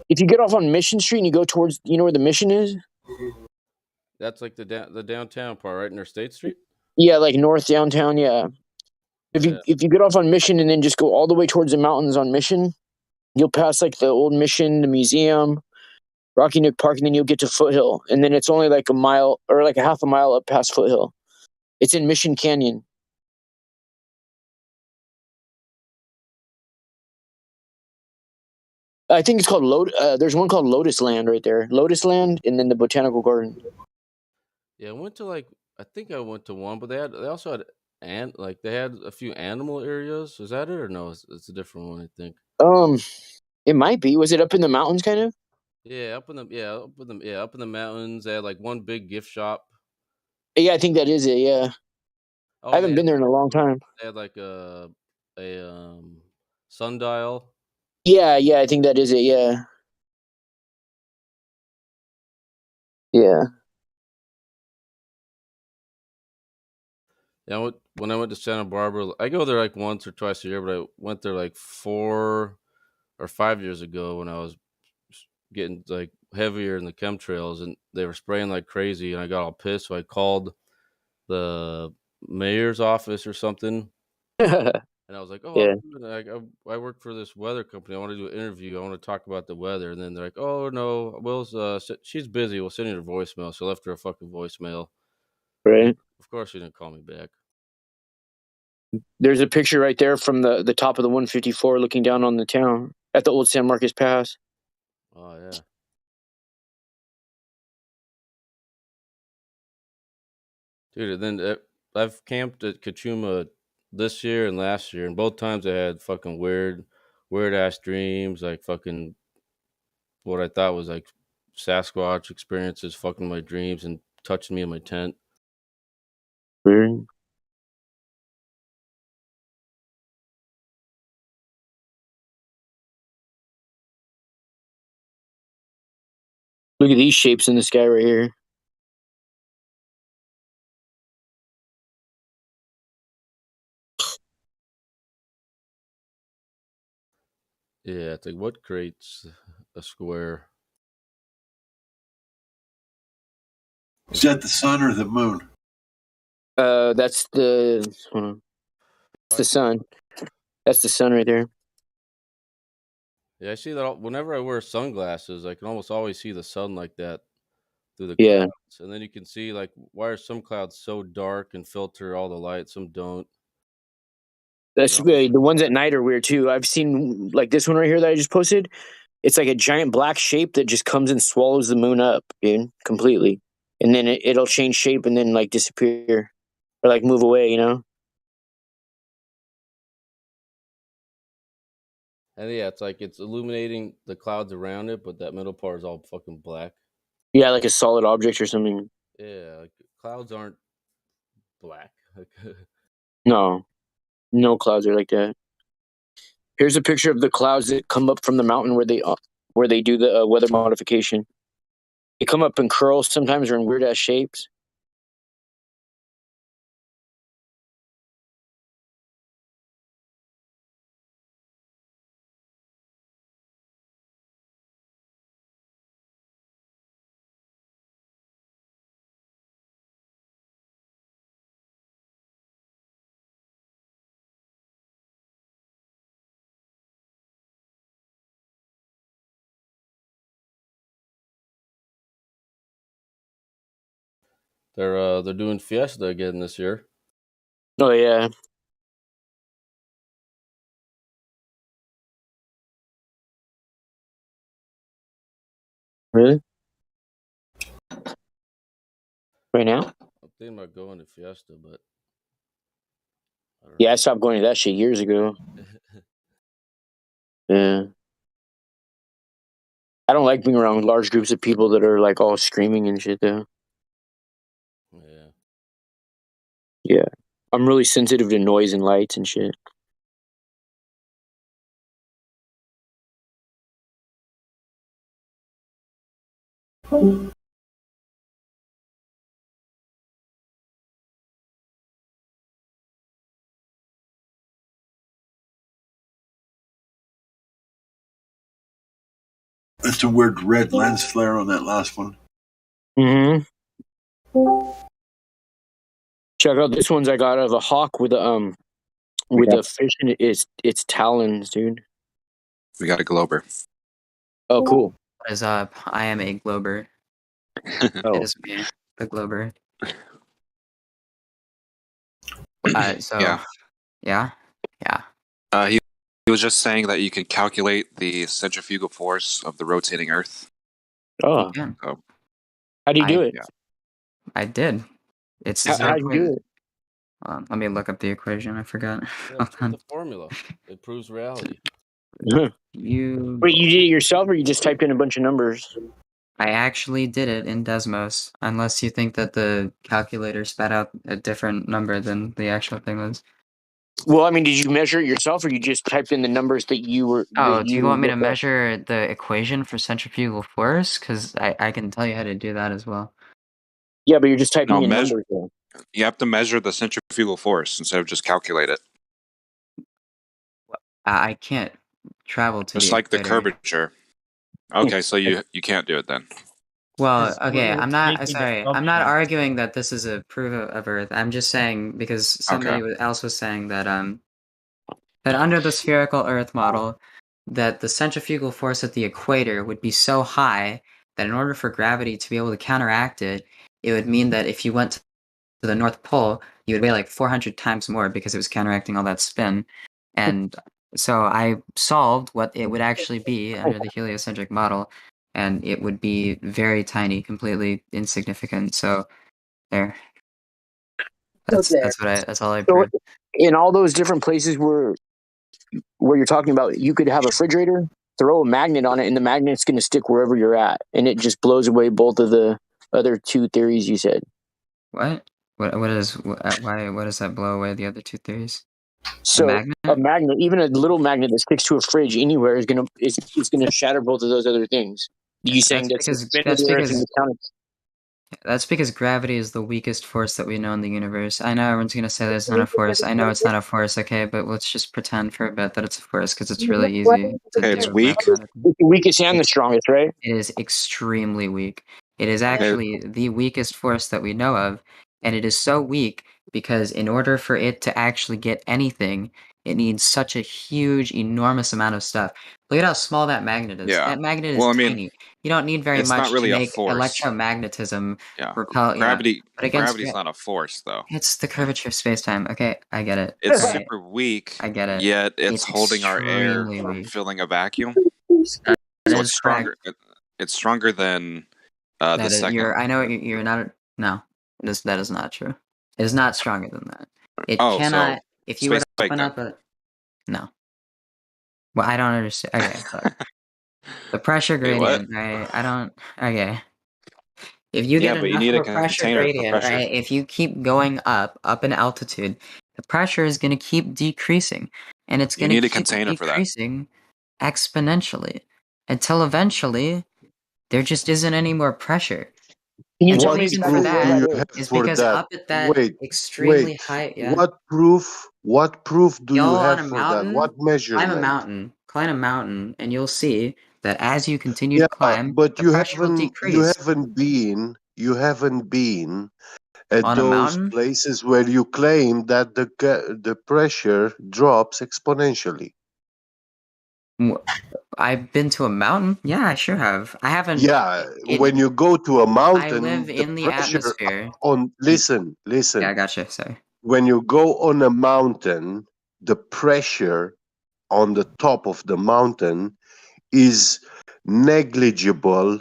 if you get off on Mission Street and you go towards, you know where the Mission is? That's like the downtown part, right near State Street. Yeah, like north downtown. Yeah. If you get off on Mission and then just go all the way towards the mountains on Mission, you'll pass like the old Mission, the museum, Rocky Nook Park, and then you'll get to Foothill. And then it's only like a mile or like a half a mile up past Foothill. It's in Mission Canyon. I think it's called there's one called Lotus Land right there. Lotus Land and then the Botanical Garden. Yeah, I went to I think I went to one, but they also had they had a few animal areas. Is that it or no? It's a different one, I think. It might be. Was it up in the mountains, kind of? Yeah, up in the mountains. They had like one big gift shop. Yeah, I think that is it. Yeah, I haven't been there in a long time. They had like a sundial. Yeah, I think that is it. Yeah. Yeah, when I went to Santa Barbara, I go there like once or twice a year, but I went there like 4 or 5 years ago when I was getting like heavier in the chemtrails, and they were spraying like crazy, and I got all pissed, so I called the mayor's office or something. And I was like, "Oh, yeah. I work for this weather company. I want to do an interview. I want to talk about the weather." And then they're like, "Oh no, Will's she's busy. We'll send you her voicemail." So I left her a fucking voicemail. Right. Of course, she didn't call me back. There's a picture right there from the top of the 154 looking down on the town at the old San Marcos Pass. Oh, yeah. Dude, and then I've camped at Kachuma this year and last year, and both times I had fucking weird ass dreams, like fucking what I thought was like Sasquatch experiences fucking my dreams and touching me in my tent. Weird. Look at these shapes in the sky right here. Yeah, it's like what creates a square? Is that the sun or the moon? That's the sun. That's the sun right there. Yeah, I see that whenever I wear sunglasses, I can almost always see the sun like that through the Yeah. clouds. And then you can see like why are some clouds so dark and filter all the light, some don't. That's the ones at night are weird too. I've seen like this one right here that I just posted. It's like a giant black shape that just comes and swallows the moon up, dude, completely. And then it'll change shape and then like disappear or like move away, you know? And yeah, it's like it's illuminating the clouds around it, but that middle part is all fucking black. Yeah, like a solid object or something. Yeah, like clouds aren't black. No clouds are like that. Here's a picture of the clouds that come up from the mountain where they do the weather modification. They come up in curls sometimes or in weird ass shapes. They're doing Fiesta again this year. Oh yeah. Really? Right now? I'm thinking about going to Fiesta, but Yeah, I stopped going to that shit years ago. Yeah. I don't like being around large groups of people that are like all screaming and shit though. yeah. Yeah. I'm really sensitive to noise and lights and shit. That's a weird red lens flare on that last one. Mm-hmm. Check out this one's I got of a hawk with a fish in its talons, dude. We got a Glober. Oh, cool. What is up? I am a Glober. Oh. It is me, the Glober. So Yeah. yeah. He was just saying that you can calculate the centrifugal force of the rotating Earth. Oh. Yeah. So, how do you do it? Yeah. I did. It's how do you do it? Let me look up the equation. I forgot. Yeah, the formula. It proves reality. Wait, you did it yourself, or you just typed in a bunch of numbers? I actually did it in Desmos, unless you think that the calculator spat out a different number than the actual thing was. Well, I mean, did you measure it yourself, or you just typed in the numbers that you were? Oh, do you want me to measure the equation for centrifugal force? Because I can tell you how to do that as well. Yeah, but you're just typing in measure. numbers. Though. You have to measure the centrifugal force instead of just calculate it. I can't travel to It's the like the equator. curvature. Okay, so you can't do it then. Well, okay, I'm not arguing that this is a proof of Earth. I'm just saying because somebody else was saying that that under the spherical Earth model, that the centrifugal force at the equator would be so high that in order for gravity to be able to counteract it, it would mean that if you went to the North Pole, you would weigh like 400 times more because it was counteracting all that spin. And so I solved what it would actually be under the heliocentric model, and it would be very tiny, completely insignificant. So there. That's all I proved. In all those different places where you're talking about, you could have a refrigerator, throw a magnet on it, and the magnet's going to stick wherever you're at, and it just blows away both of the other two theories you said. What? What does that blow away the other two theories? So a magnet, even a little magnet that sticks to a fridge anywhere, is gonna shatter both of those other things. You saying that's because gravity is the weakest force that we know in the universe. I know everyone's gonna say that it's not a force. I know it's not a force, okay, but let's just pretend for a bit that it's a force because it's really easy to do. It's weak. It's the weakest and the strongest, right? It is extremely weak. It is actually the weakest force that we know of, and it is so weak because in order for it to actually get anything, it needs such a huge, enormous amount of stuff. Look at how small that magnet is. Yeah. That magnet is tiny. You don't need very it's much not really to a make force. electromagnetism repel. Gravity. But against Gravity's not a force, though. It's the curvature of space-time. Okay, I get it. It's Right. super weak. I get it. Yet it's holding our air extremely from weak. filling a vacuum. That So is it's stronger. It's stronger than the second. I know you're not. No, that is not true. It is not stronger than that. It Oh, cannot. so If you were to space open fake up a. No. Well, I don't understand. Okay, look. The pressure Wait, gradient, what? right? I don't. Okay. If you get but you enough need of a a pressure container for gradient, pressure. right? If you keep going up in altitude, the pressure is going to keep decreasing, and it's You going to need a keep container for that. decreasing exponentially until eventually there just isn't any more pressure. And the reason for that is because up at that extremely high. Yeah. What proof do you Y'all on have a for that? mountain? What measurement? Climb a mountain, and you'll see that as you continue to climb, but the you pressure will decrease. you haven't been at On a those mountain? places where you claim that the pressure drops exponentially. I've been to a mountain. Yeah, I sure have. I haven't. Yeah, when you go to a I mountain, live the in the pressure atmosphere. on listen. Yeah, I gotcha. Sorry. When you go on a mountain, the pressure on the top of the mountain is negligible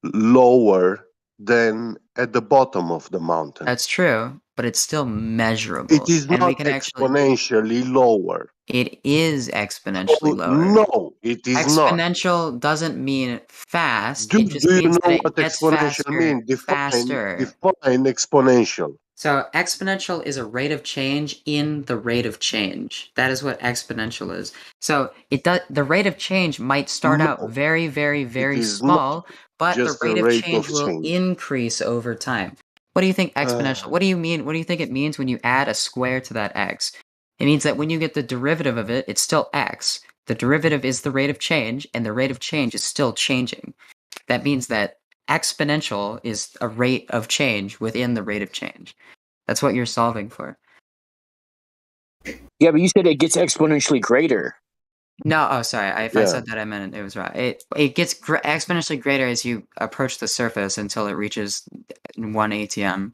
lower than at the bottom of the mountain. That's true, but it's still measurable. It is and we not can actually. exponentially lower. It is exponentially lower. No, it is not. Exponential doesn't mean fast. Do It just you means that know it what gets exponential faster, means? faster. Define exponential. So exponential is a rate of change in the rate of change. That is what exponential is. So the rate of change might start out No, very, very, very is not small, but the just the rate of rate change of will change. increase over time. What do you think exponential? What do you mean? What do you think it means when you add a square to that x? It means that when you get the derivative of it, it's still x. The derivative is the rate of change, and the rate of change is still changing. That means that exponential is a rate of change within the rate of change. That's what you're solving for. Yeah, but you said it gets exponentially greater. No, oh, sorry. If I said that, I meant it was right. It gets exponentially greater as you approach the surface until it reaches 1 ATM.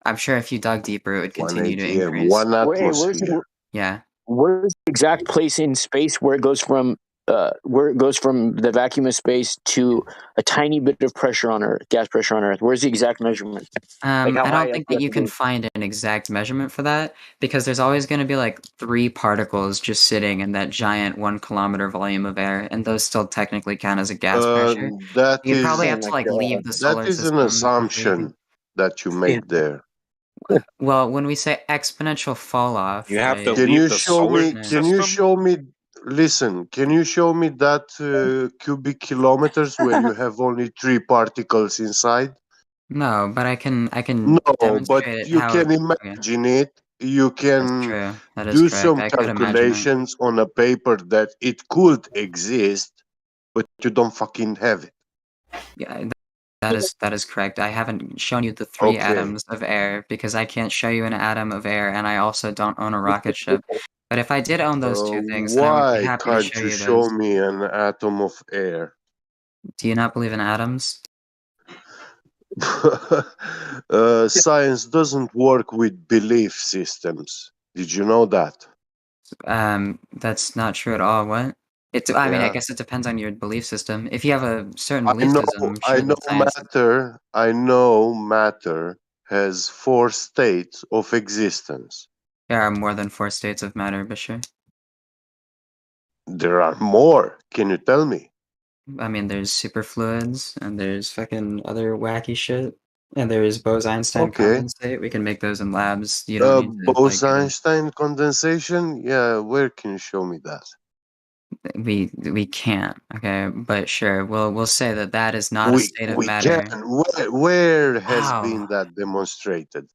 I'm sure if you dug deeper, it would 1 continue to ATM, increase. 1 atmosphere. Yeah. Where's the exact place in space where it goes from the vacuum of space to a tiny bit of pressure on Earth, gas pressure on Earth? Where's the exact measurement? I how high don't up think you that have you to can go? find an exact measurement for that because there's always going to be like 3 particles just sitting in that giant 1 kilometer volume of air, and those still technically count as a gas pressure. That You'd is probably have to like leave the that solar is an system. assumption that you make there. Well, when we say exponential fall off, You have to Can leave you the show solar me? Can you system. show me? Listen, can you show me that cubic kilometers where you have only 3 particles inside? No, but I can No, but demonstrate it you how. can Okay, imagine it. You that's can true. That is do correct. some I could imagine it. calculations on a paper that it could exist, but you don't fucking have it. Yeah, that is correct. I haven't shown you the 3 Okay. atoms of air because I can't show you an atom of air, and I also don't own a rocket ship. But if I did own those 2 things, then I would be Why happy to can't show you you show those. me an atom of air? Do you not believe in atoms? Science doesn't work with belief systems. Did you know that? That's not true at all. What? I mean, I Yeah. guess it depends on your belief system. If you have a certain I belief know. system, I sure, know that science. matter. I know matter has 4 states of existence. There are more than 4 states of matter, but sure. There are more. Can you tell me? I mean, there's superfluids, and there's fucking other wacky shit, and there's Bose-Einstein Okay. condensate. We can make those in labs. You don't need to like. Bose-Einstein condensation? Yeah, where can you show me that? We can't. Okay, but sure, we'll say that is not a state of We matter. can. Where has Wow. been that demonstrated?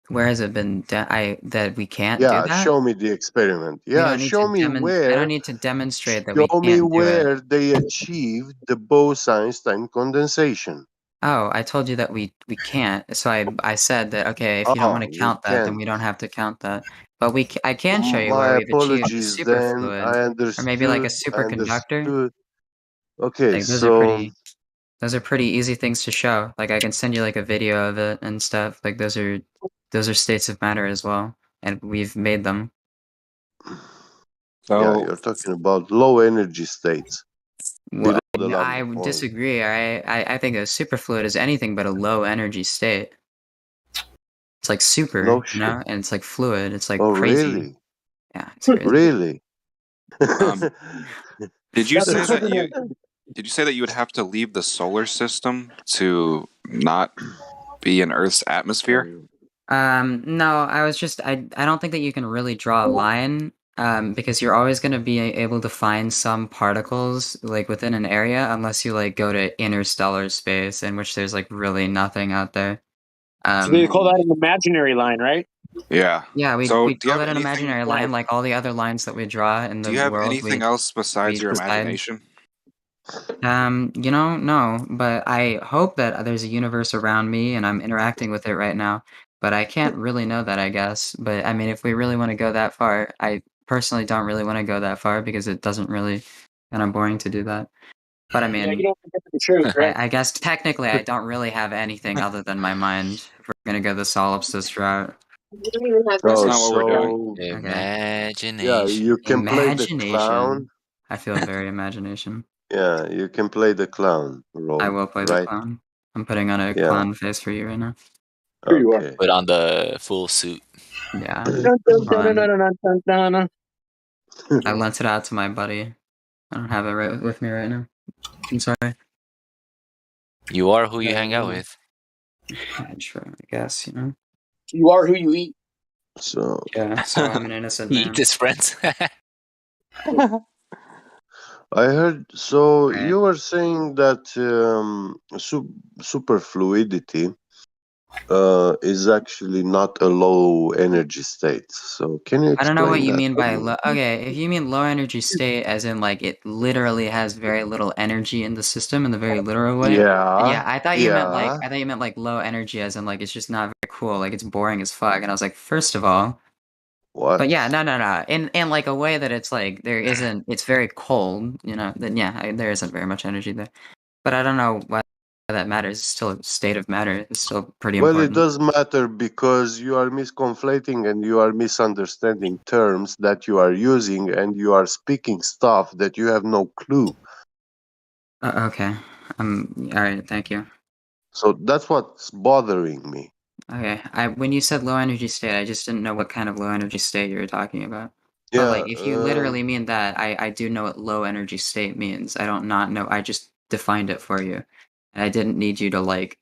Where has it been that we can't do Yeah, that? show me the experiment. We Yeah, don't need show to me I don't where. need to demonstrate that we Show me can't do it. where they achieved the Bose-Einstein condensation. Oh, I told you that we can't. So I said that okay, if you don't want to You count that, then can. we don't have to count that. But I can show you My where we've achieved a apologies then. superfluid, I or maybe like a understood. superconductor. Okay, Like those are pretty easy things to show. Like I can send you like a video of it and stuff. Like those are states of matter as well, and we've made them. Yeah, you're talking about low energy states. Well, Below the I lambda would point. disagree. I think a superfluid is anything but a low energy state. It's like super, No you shit. know, and it's like fluid. It's like Oh, crazy. really? Yeah, it's crazy. Really? Did you say that you would have to leave the solar system to not be in Earth's atmosphere? No, I don't think that you can really draw a line, because you're always going to be able to find some particles like within an area unless you like go to interstellar space, in which there's like really nothing out there. So they call that an imaginary line, right? Yeah. Yeah, we So, do you call have that an anything? imaginary line, like all the other lines that we draw in the Do you have world. anything else besides your decide. imagination? No, but I hope that there's a universe around me and I'm interacting with it right now. But I can't really know that, I guess. But I mean, if we really want to go that far, personally don't really want to go that far because it doesn't really kind of boring to do that. But I Yeah, mean, you don't think that's the truth, right? I guess technically I don't really have anything other than my mind. If we're gonna go the solipsist route. You don't even have That's Oh, not what we're doing. so Okay. yeah, Imagination. you can play the Imagination. clown. I feel very imagination. Yeah, you can play the clown role. I will play the right? clown. I'm putting on a Yeah. clown face for you right now. Here you are. Okay. Put on the full suit. Yeah. Dun, dun, dun, dun, dun, dun, dun, dun. I lent it out to my buddy. I don't have it right with me right now. I'm sorry. You are who you hang out with. Sure, I guess, you know. You are who you eat. So Yeah, so I'm an innocent He man. eats his friends. I heard. So Right. you were saying that superfluidity is actually not a low energy state. So can you I don't know what explain you that? mean by low. Okay, if you mean low energy state, as in like it literally has very little energy in the system in the very literal way. Yeah, I thought you meant like low energy, as in like it's just not very cool, like it's boring as fuck. And I was like, first of all, what? But yeah, no. In like a way that it's like there isn't. It's very cold, you know. Then yeah, there isn't very much energy there. But I don't know why that matters. It's still a state of matter. It's still pretty Well, it important. does matter because you are misconflating and you are misunderstanding terms that you are using, and you are speaking stuff that you have no clue. Okay. All right. Thank you. So that's what's bothering me. Okay. When you said low energy state, I just didn't know what kind of low energy state you were talking about. But Yeah. like, if you literally mean that, I do know what low energy state means. I don't not know. I just defined it for you, and I didn't need you to like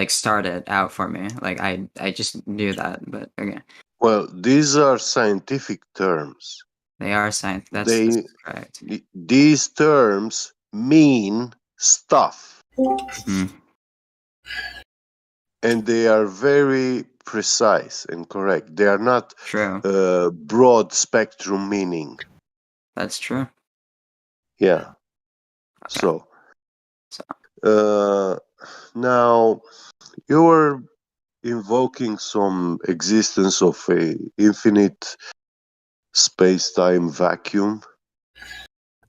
start it out for me. Like I just knew that. But okay, Well, these are scientific terms. they are science. That's correct. These terms mean stuff. Mhm. And they are very precise and correct. They are not True. Broad spectrum meaning. That's true. Yeah. Okay. Now you were invoking some existence of a infinite space-time vacuum.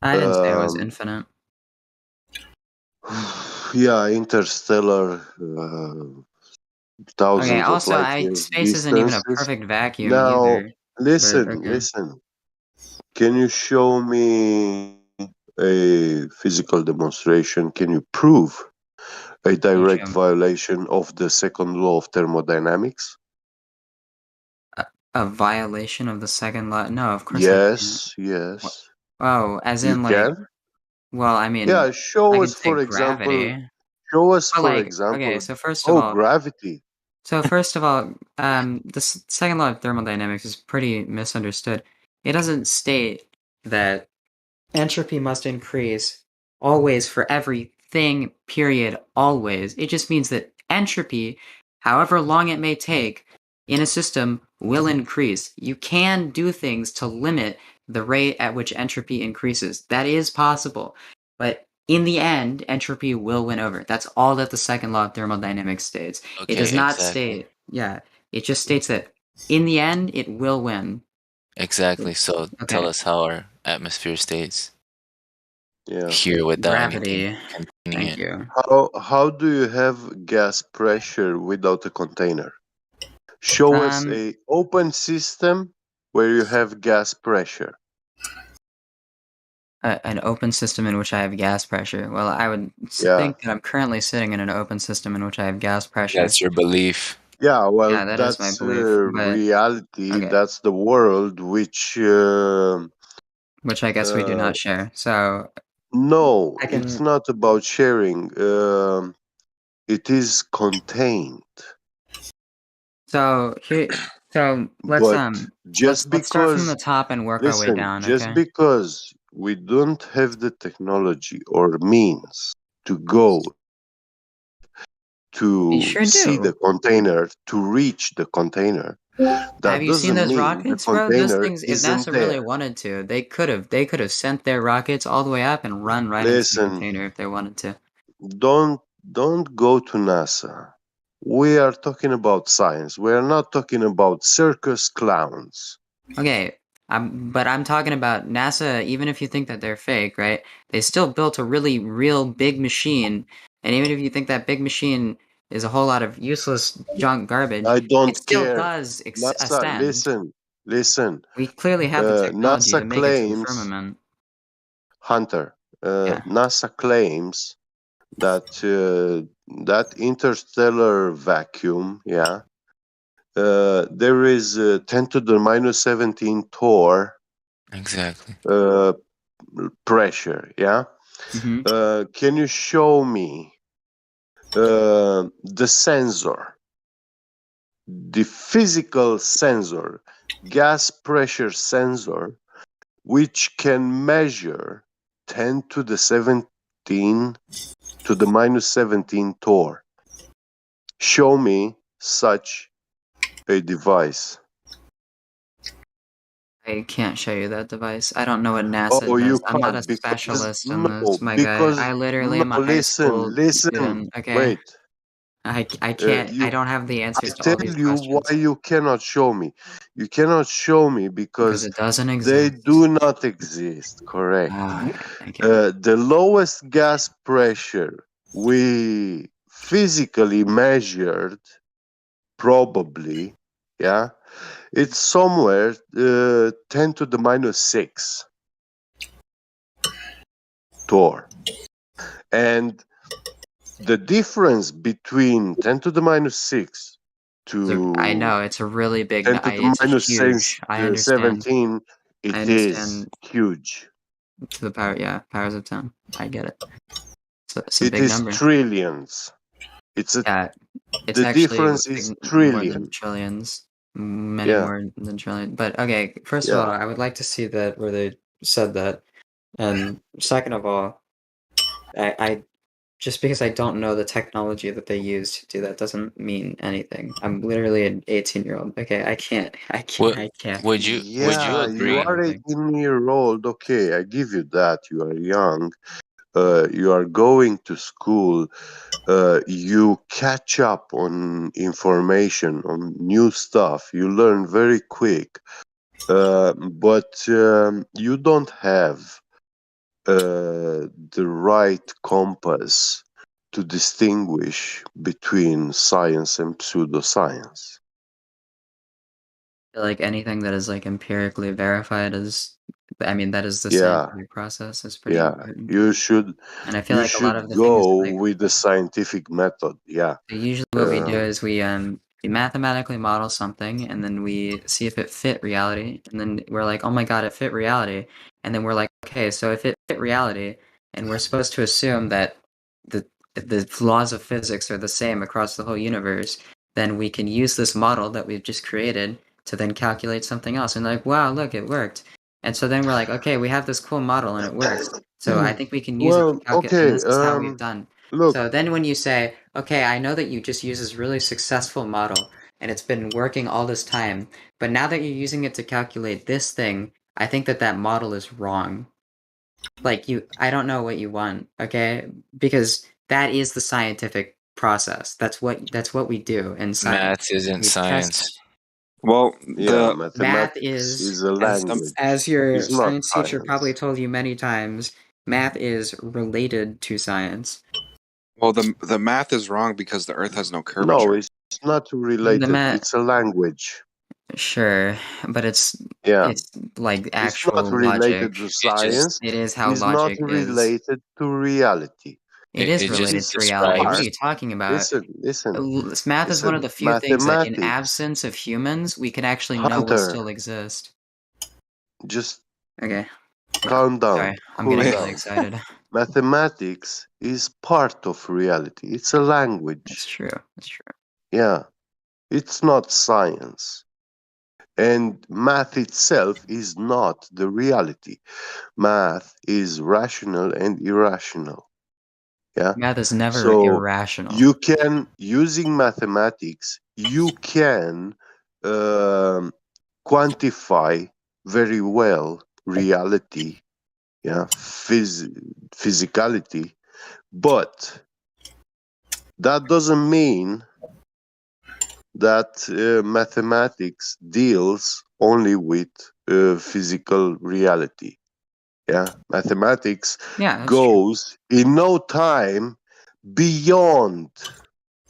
I didn't say it was infinite. Yeah, interstellar. Thousands Okay. of Also, light years space isn't even a distances. perfect vacuum Now, either. listen, But, okay. listen. Can you show me a physical demonstration? Can you prove a direct violation of the second law of thermodynamics? A violation of the second law? No, of course Yes, I can't. yes. Oh, as You in like. can? Well, I mean, Yeah, show I us, could say for example. gravity. Show us, But for like, example. okay, so first of Oh, all, gravity. the second law of thermodynamics is pretty misunderstood. It doesn't state that entropy must increase always for everything, period, always. It just means that entropy, however long it may take, in a system will increase. You can do things to limit the rate at which entropy increases. That is possible. But in the end, entropy will win over. That's all that the second law of thermodynamics states. Okay, It does not exactly. it just states that in the end, it will win. Exactly. So tell us how our atmosphere stays. Yeah. Here without Gravity. anything containing Thank it. you. How do you have gas pressure without a container? Show us a open system where you have gas pressure. An open system in which I have gas pressure. Well, I would Yeah. think that I'm currently sitting in an open system in which I have gas pressure. That's your belief. Yeah, well, Yeah, that is my that's belief, but reality. okay. That's the world which I guess we do not share. So no, I can. it's not about sharing. It is contained. So let's But just let's start from because the top and work our way listen, down. just Okay. because we don't have the technology or means to go to sure see do. the container, to reach the container, that Have you seen doesn't those mean rockets, the bro? Those container things, if isn't NASA really there. wanted to, they could have sent their rockets all the way up and run right into the Listen, container if they wanted to. don't go to NASA. We are talking about science. We are not talking about circus clowns. Okay, But I'm talking about NASA. Even if you think that they're fake, right? They still built a really real big machine, and even if you think that big machine is a whole lot of useless junk garbage, I don't it still care. does NASA, ascend. listen. We clearly have the technology NASA to make it to the claims, firmament. Hunter, Yeah. NASA claims that that interstellar vacuum, yeah, there is 10 to the minus 17 torr Exactly. pressure, yeah. Mm-hmm. Can you show me the sensor, the physical sensor, gas pressure sensor, which can measure 10 to the 17 to the minus 17 torr? Show me such a device. I can't show you that device. I don't know what NASA Oh, you does. I'm not a can't because specialist in this, my guy. I literally no, am a high school listen, student. Okay. wait. I can't. I You, don't have the I answers to tell all these you questions why you cannot show me. You cannot show me because because it doesn't they exist. do not exist. Correct. The lowest gas pressure we physically measured, probably, yeah, it's somewhere 10 to the minus 6 torr. And the difference between 10 to the minus 6 to I know it's a really big. 10 to the It's a minus huge. I understand. 17, I it is understand. huge. To the power, yeah, powers of 10. I get it. So it's a It big is number. trillions. It's a. Yeah, it's The actually difference is more than trillion. trillions, many Yeah. more than trillion. But okay, first of Yeah. all, I would like to see that where they said that, and second of all, I just because I don't know the technology that they use to do that doesn't mean anything. I'm literally an 18-year-old. Okay, I can't. Would you Yeah, agree? you are 18-year-old. Okay, I give you that. You are young. You are going to school. You catch up on information, on new stuff. You learn very quick. But you don't have the right compass to distinguish between science and pseudoscience. Like anything that is like empirically verified is, I mean, that is the Yeah, scientific process. Is pretty yeah. important. You should And I feel like a lot of the things go like with the scientific method. Yeah. usually what we do is we mathematically model something and then we see if it fit reality, and then we're like, oh my god, it fit reality, and then we're like, okay, so if it fit reality, and we're supposed to assume that the laws of physics are the same across the whole universe, then we can use this model that we've just created to then calculate something else, and like, wow, look, it worked. And so then we're like, okay, we have this cool model and it works. So I think we can use it to Well, calculate, and okay. this is how we've done. Look, So then when you say, okay, I know that you just use this really successful model and it's been working all this time, but now that you're using it to calculate this thing, I think that that model is wrong. Like I don't know what you want, okay? Because that is the scientific process. That's what we do in science. Math isn't We test science. Well, yeah, math mathematics is a language. as your It's not science teacher science. probably told you many times, math is related to science. Well, the math is wrong because the Earth has no No, curvature. it's not related. It's a language. Sure, but it's like actual It's not related logic. to science. It is how It's not logic is. related to reality. It is related to reality. What are you talking about? Listen. Math is one of the few things that, in Mathematics. absence of humans, we can actually know will Hunter. still exist. Just okay. Calm down. Sorry, I'm Cool getting down. really excited. Mathematics is part of reality. It's a language. It's true. It's true. Yeah. It's not science. And math itself is not the reality. Math is rational and irrational. Yeah. Math is never irrational. You can, using mathematics, you can quantify very well reality, yeah, physicality, but that doesn't mean that mathematics deals only with physical reality. Yeah, mathematics Yeah, that's true. goes in no time beyond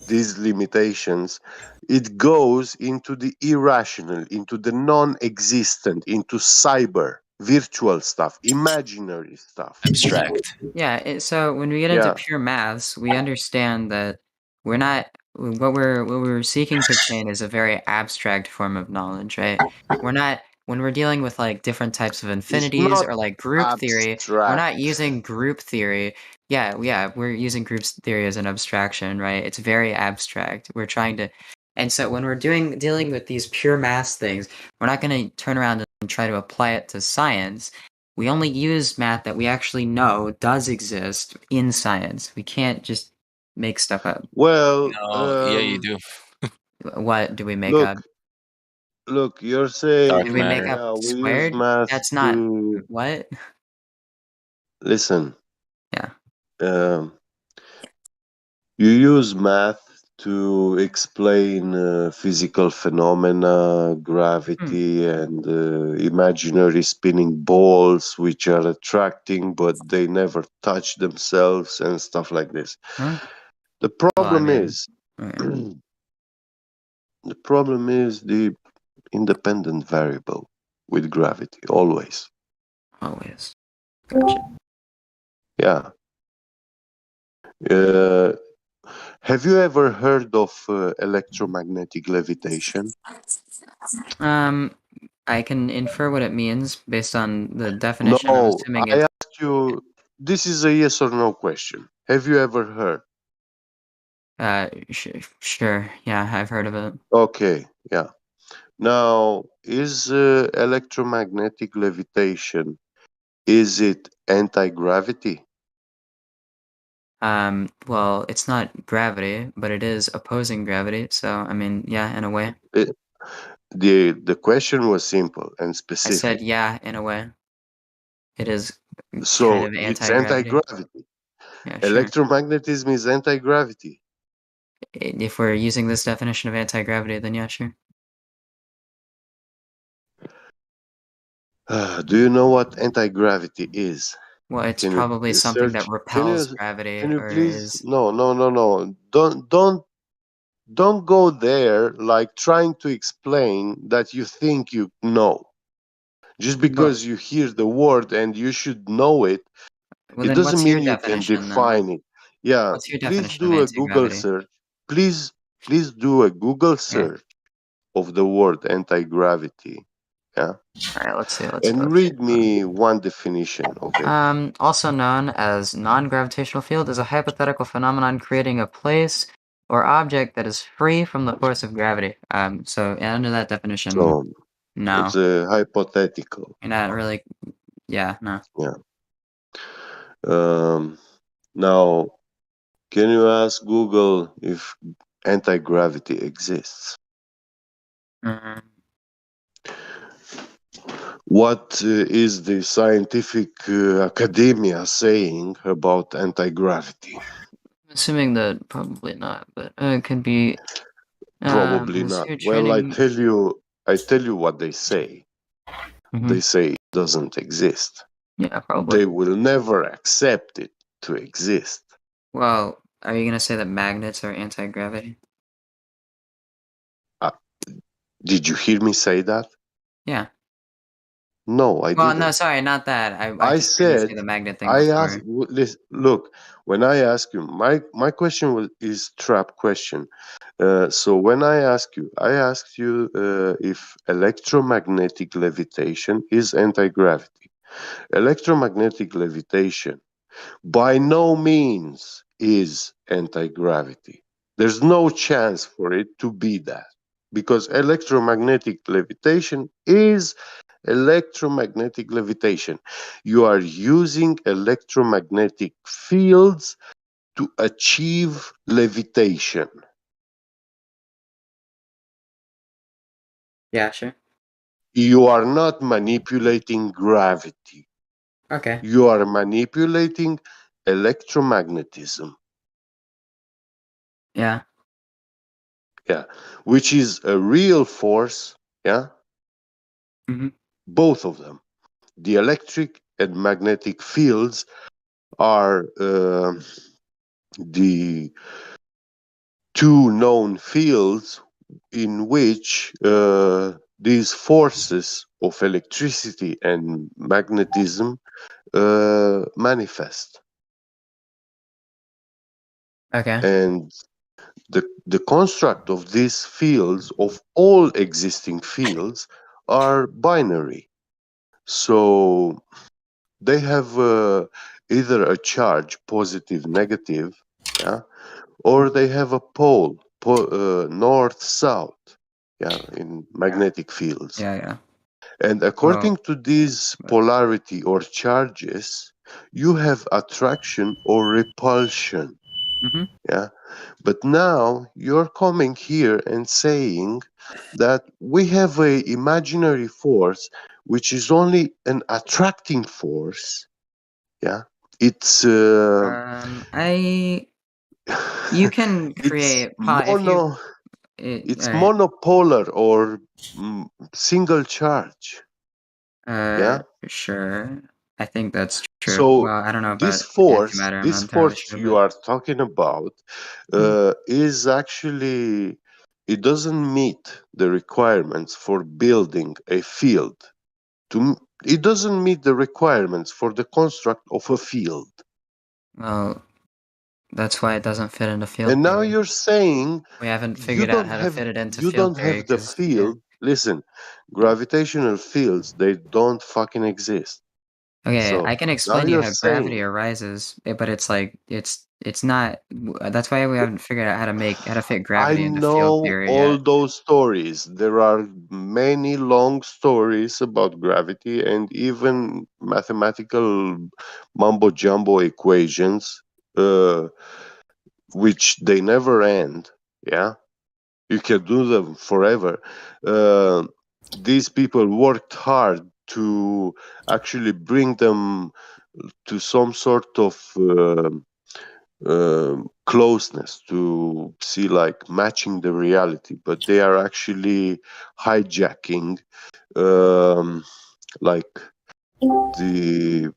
these limitations. It goes into the irrational, into the non-existent, into cyber, virtual stuff, imaginary stuff. Abstract. Yeah, so when we get into Yeah. pure maths, we understand that we're not what we're seeking to obtain is a very abstract form of knowledge, right? We're not when we're dealing with like different types of It's infinities not or like group theory, we're not abstract. using group theory. Yeah, we're using group theory as an abstraction, right? It's very abstract. We're trying to and so when we're dealing with these pure maths things, we're not going to turn around and try to apply it to science. We only use math that we actually know does exist in science. We can't just make stuff up. Well, No, yeah, you do. What do we make up? look, you're saying, Do Dark we make matter. up yeah, we use squared? math That's not to what? listen. Yeah. Um, you use math to explain physical phenomena, gravity, and imaginary spinning balls, which are attracting, but they never touch themselves, and stuff like this. Huh? The Well, I problem mean, is, okay. the problem is the independent variable with gravity, always. Always. Gotcha. Yeah. Uh, have you ever heard of electromagnetic levitation? I can infer what it means based on the definition. I'm No, assuming I it's asked you, this is a yes or no question. Have you ever heard? sure. Yeah, I've heard of it. Okay, yeah. Now, is electromagnetic levitation, is it anti-gravity? Well, it's not gravity, but it is opposing gravity. So, I mean, yeah, in a way. It, the question was simple and I said, specific. yeah, in a way. It is kind So of it's anti-gravity. anti-gravity. Yeah, sure. Electromagnetism is anti-gravity. If we're using this definition of anti-gravity, then yeah, sure. Do you know what anti-gravity is? Well, it's Can you probably something that search? repels gravity Can you or please? is No. Don't go there like trying to explain that you think you know. Just Well, because you hear the word and you should know it, well it then doesn't what's your mean you can definition then? define it. Yeah, What's your please definition of do a Google anti-gravity? search. Please do a Google Yeah. search of the word anti-gravity. Yeah. All right, let's see. Let's And take read me one definition of it. Also known as non-gravitational field is a hypothetical phenomenon creating a place or object that is free from the force of gravity. So under that definition, So no, it's a hypothetical. you're not really. Yeah, no. Yeah. Now, can you ask Google if anti-gravity exists? Mhm. What is the scientific academia saying about anti-gravity? Assuming that probably not, but it could be. Probably Is not. your Well, training? I tell you what they say. Mhm. They say it doesn't exist. Yeah, probably. They will never accept it to exist. Well, are you gonna say that magnets are anti-gravity? Uh, did you hear me say that? Yeah. No, I Well, no, didn't. sorry, not that. I I just heard you say said, the magnet thing I asked, before. look, when I ask you, my question is trap question. So when I asked you if electromagnetic levitation is anti-gravity. Electromagnetic levitation by no means is anti-gravity. There's no chance for it to be that because electromagnetic levitation is electromagnetic levitation. You are using electromagnetic fields to achieve levitation. Yeah, sure. You are not manipulating gravity. Okay. You are manipulating electromagnetism. Yeah. Yeah, which is a real force. Yeah, Both of them. The electric and magnetic fields are the two known fields in which these forces of electricity and magnetism manifest. Okay. And the construct of these fields, of all existing fields, are binary. So they have either a charge, positive, negative, yeah, or they have a pole, north, south, yeah, in magnetic fields. Yeah. And according to these polarity or charges, you have attraction or repulsion. Yeah. But now you're coming here and saying that we have a imaginary force which is only an attracting force. Yeah. It's You can it's create if you it's all right. monopolar or single charge. Yeah. Sure. I think that's true. So Well, I don't know this about force, antimatter. I'm not this entirely force sure, you but are talking about, is actually it doesn't meet the requirements for building a field. It doesn't meet the requirements for the construct of a field. well, that's why it doesn't fit into field And now theory. you're saying We haven't you figured out don't how to have fit it into you field don't theory have the because yeah. field. Listen, gravitational fields, they don't fucking exist. Okay, I So can now explain to you you're how gravity saying arises, but it's like it's not. That's why we haven't figured out how to fit I gravity into field know theory all yet. those stories. There are many long stories about gravity and even mathematical mumbo jumbo equations, which they never end. Yeah, you can do them forever. Uh, these people worked hard to actually bring them to some sort of closeness, to see like matching the reality, but they are actually hijacking like the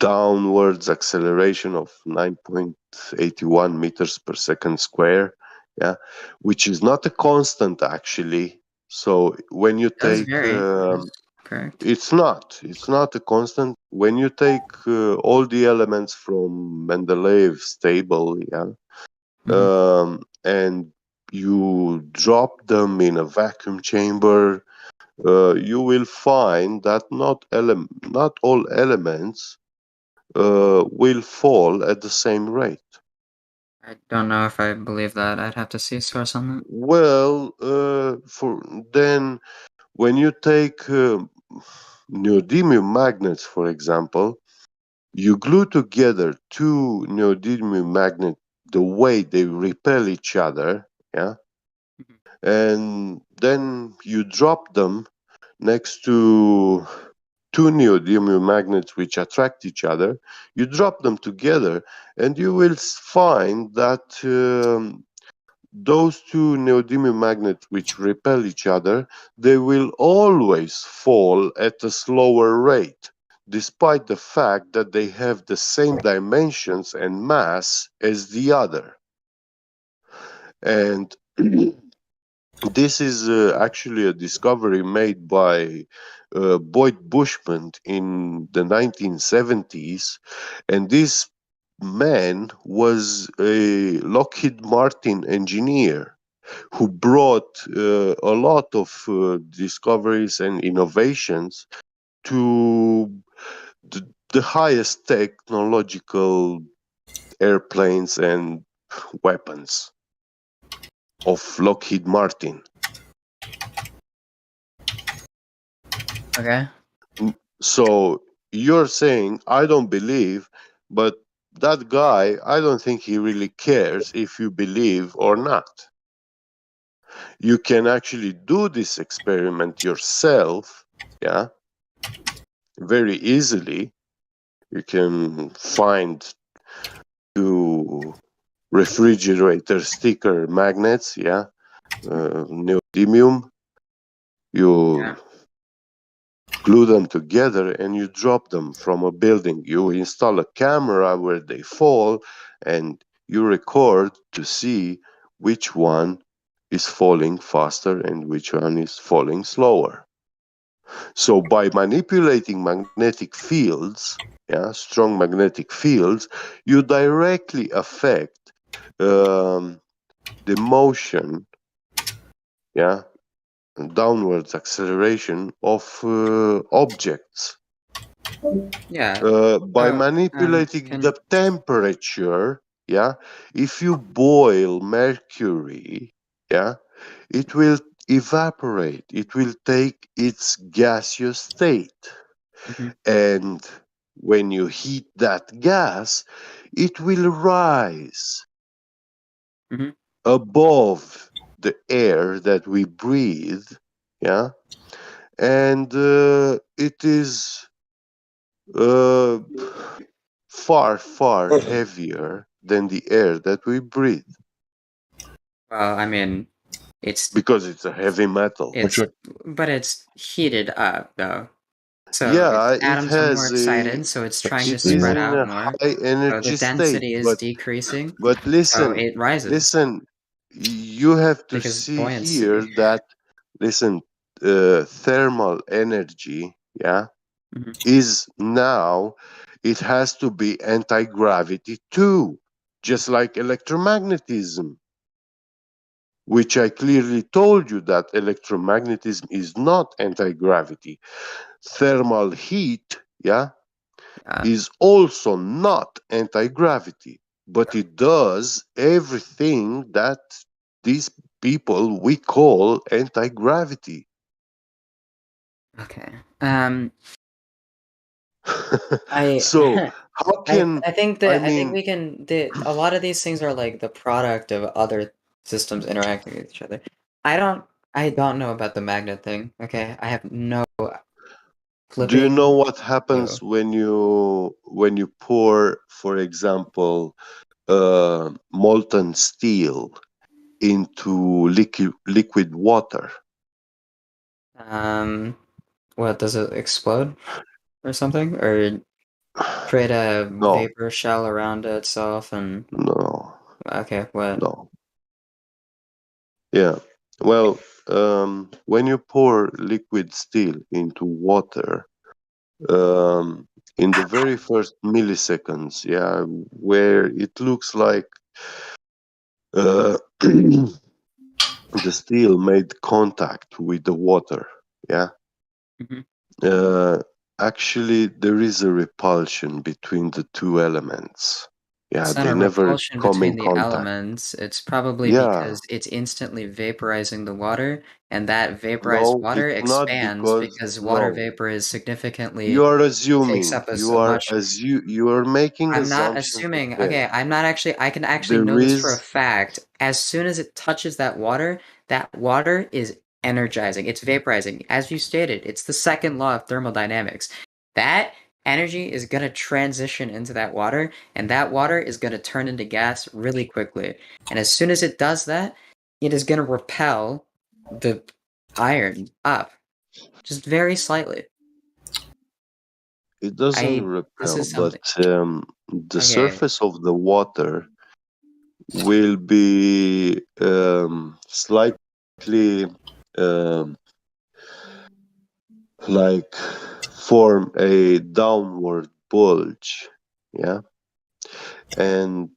downwards acceleration of 9.81 meters per second square, yeah, which is not a constant actually. So when you It does take vary. That's correct. it's not a constant. When you take all the elements from Mendeleev's table, yeah, and you drop them in a vacuum chamber, you will find that not all elements will fall at the same rate. I don't know if I believe that. I'd have to see a source on that. Well, for then when you take neodymium magnets, for example, you glue together two neodymium magnets the way they repel each other, yeah, and then you drop them next to two neodymium magnets which attract each other. You drop them together, and you will find that those two neodymium magnets which repel each other, they will always fall at a slower rate, despite the fact that they have the same dimensions and mass as the other. And this is actually a discovery made by Boyd Bushman in the 1970s, and this man was a Lockheed Martin engineer who brought a lot of discoveries and innovations to the highest technological airplanes and weapons of Lockheed Martin. Okay. So you're saying, I don't believe, but that guy, I don't think he really cares if you believe or not. You can actually do this experiment yourself, yeah, very easily. You can find two refrigerator sticker magnets, yeah, neodymium. You glue them together, and you drop them from a building. You install a camera where they fall, and you record to see which one is falling faster and which one is falling slower. So by manipulating magnetic fields, strong magnetic fields, you directly affect the motion, downwards acceleration of objects. Yeah. By manipulating Can the temperature, if you boil mercury, it will evaporate. It will take its gaseous state. And when you heat that gas, it will rise above the air that we breathe, and it is far, far heavier than the air that we breathe. Well, I mean, it's because it's a heavy metal. but it's heated up though. So Yeah, its it atoms are more has excited, so it's trying to it is spread in out a more. high So the energy state, density is decreasing, but so listen, it rises listen, you have to because see buoyancy. here that thermal energy, is now it has to be anti-gravity too, just like electromagnetism, which I clearly told you that electromagnetism is not anti-gravity. Thermal heat, is also not anti-gravity, but it does everything that these people we call anti-gravity. Okay. I So how can I think I that I think mean we can a lot of these things are like the product of other systems interacting with each other. I don't know about the magnet thing. Okay, I have no do you know flipping what clue. happens when you pour, for example, molten steel into liquid water? What does it explode or something, or create a No, vapor shell around itself and no, okay, what? no. Yeah. Well, when you pour liquid steel into water, in the very first milliseconds, where it looks like the steel made contact with the water, uh, actually there is a repulsion between the two elements. It's not They a never repulsion come between in the contact. elements. It's probably Yeah. because it's instantly vaporizing the water, and that vaporized No, water it's not expands because because water no. vapor is You significantly are takes assuming. up as much. You are making I'm not assumptions assuming. again. Okay, I'm not actually. I can actually There know this for a is fact. As soon as it touches that water is energizing. It's vaporizing. As you stated, it's the second law of thermodynamics. That energy is going to transition into that water, and that water is going to turn into gas really quickly. And as soon as it does that, it is going to repel the iron up just very slightly. it doesn't This repel, is but something. the Okay. surface of the water will be slightly um, like form a downward bulge, and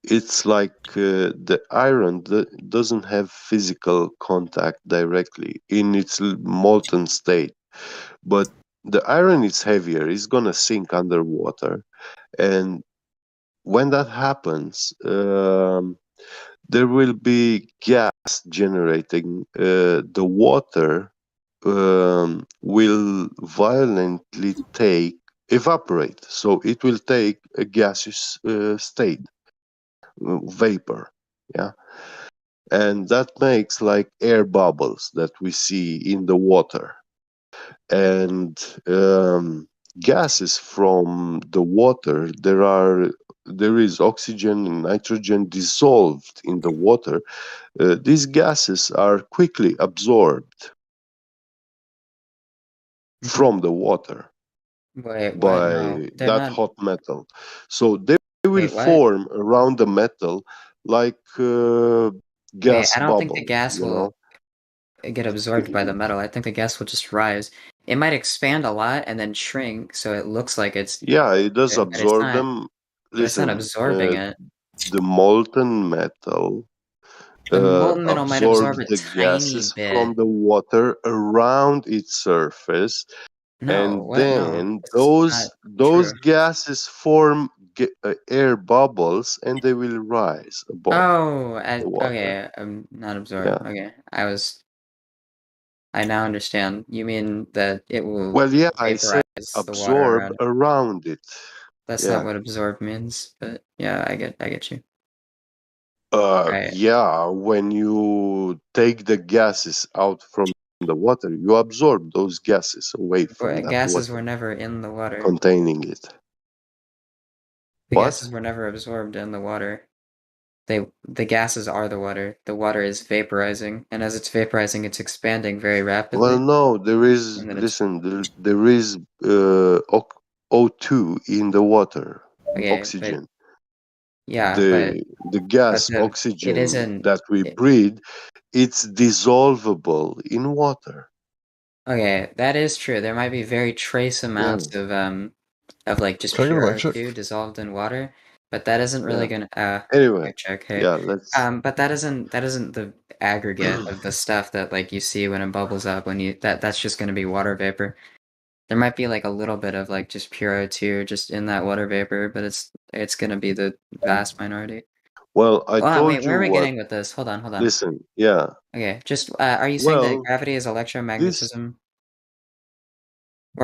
it's like the iron doesn't have physical contact directly in its molten state, but the iron is heavier, it's gonna sink underwater, and when that happens, there will be gas generating. The water will violently evaporate, so it will take a gaseous state, vapor, and that makes like air bubbles that we see in the water, and gases from the water. There is oxygen and nitrogen dissolved in the water. These gases are quickly absorbed. from the water Wait, what? by No, they're that not. hot metal. So they will Wait, what? form around the metal like Wait, gas I don't think the bubbles, gas you know? will get absorbed by the metal. I think the gas will just rise. It might expand a lot and then shrink, so it looks like it's Yeah, it does good, but it's absorb not. them. But it's not Listen, absorbing it. the molten metal The molten metal might absorb absorbs a the tiny gases from bit. the water around its surface, No, and what? No, then it's not those true. gases form air bubbles, and they will rise above Oh, the water. okay. I'm not absorbed. Yeah. Okay, I now understand. You mean that it will Well, yeah, I said vaporize the water absorb around it. around it. That's not Yeah. what absorb means, but yeah, I get you. Right. Yeah, when you take the gases out from the water, you absorb those gases away from But that gases were water never in the water. containing it. The What? gases were never absorbed in the water. The gases are the water. The water is vaporizing, and as it's vaporizing, it's expanding very Well, rapidly. no, there is, And then it's there is O2 in the water, okay, but oxygen. yeah, The gas it oxygen isn't. that we breathe, it's dissolvable in water. Okay, that is true. There might be very trace amounts of like just Can I get an pure electric? O2 dissolved in water, but that isn't really Yeah. gonna Anyway, check, hey. yeah, let's. But that isn't the aggregate of the stuff that like you see when it bubbles up when you that's just gonna be water vapor. There might be like a little bit of like just pure O2 just in that water vapor, but it's gonna be the vast minority. Well, I Oh, wait, told where you are we what. getting with this? Hold on, hold on. Listen, yeah. Okay, just are you saying that Well, gravity is this electromagnetism?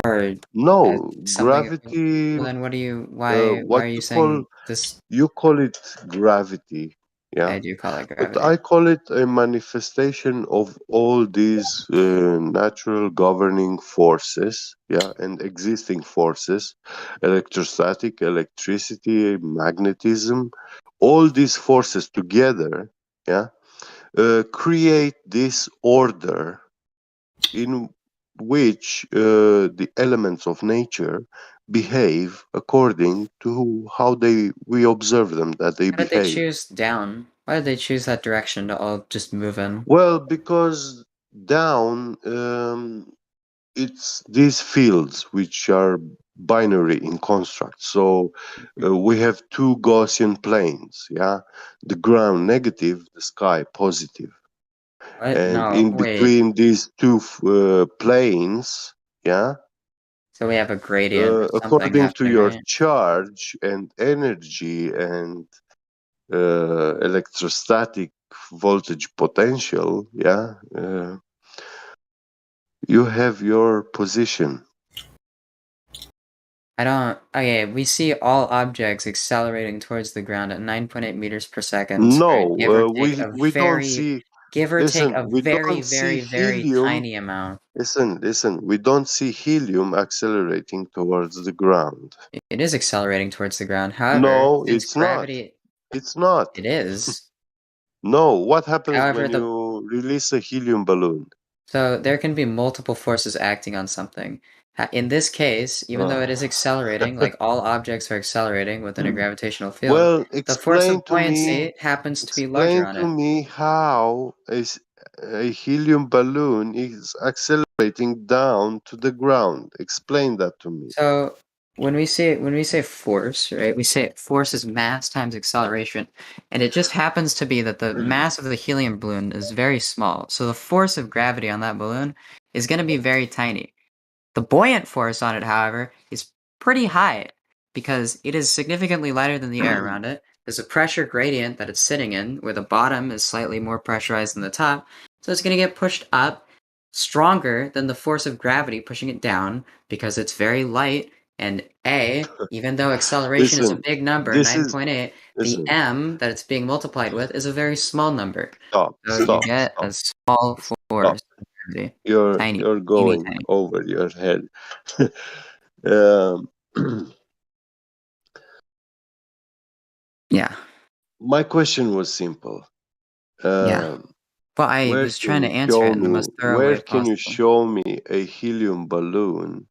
Or no something gravity. well then what do you why What are you you call saying this? you call it gravity, yeah? I do call it But gravity. I call it a manifestation of all these natural governing forces, yeah, and existing forces, electrostatic, electricity, magnetism, all these forces together, yeah, create this order in which the elements of nature behave according to how we observe them that they Why did they behave. choose down? Why did they choose that direction to all just move in? Well, because down, it's these fields which are binary in construct. So we have two Gaussian planes, yeah, the ground negative, the sky positive, What? and No, in wait. between these two planes, yeah. So we have a gradient or something According to happening, your right? charge and energy and electrostatic voltage potential, yeah, you have your position. I don't. Okay, we see all objects accelerating towards the ground at 9.8 meters per second. Right? No, Give or take a we don't very, see. give or take Listen, a we very, don't see very, very helium. tiny amount. Listen. We don't see helium accelerating towards the ground. It is accelerating towards the ground. However, No, since it's not. gravity, It's not. it is. No, what happens However, when you release a helium balloon? so there can be multiple forces acting on something. In this case, even though it is accelerating, like all objects are accelerating within a gravitational field, Well, the force explain of to me. buoyancy happens to be larger Explain on to it. me how a helium balloon is accelerating down to the ground. Explain that to me. So when we say force, right, we say force is mass times acceleration, and it just happens to be that the mass of the helium balloon is very small. So the force of gravity on that balloon is going to be very tiny. The buoyant force on it, however, is pretty high because it is significantly lighter than the air around it. There's a pressure gradient that it's sitting in, where the bottom is slightly more pressurized than the top, so it's going to get pushed up stronger than the force of gravity pushing it down because it's very light. And even though acceleration is a Listen, big number, this is 9.8, the listen. m that it's being multiplied with is a very small number. Stop, So you stop, get stop, a small stop. force. Tiny, You're teeny going tiny. over your head. um, Yeah. my question was simple. Yeah. Um, Well, I Where was can trying to you answer show it in the me? most thorough Where way can you possible. show me a helium balloon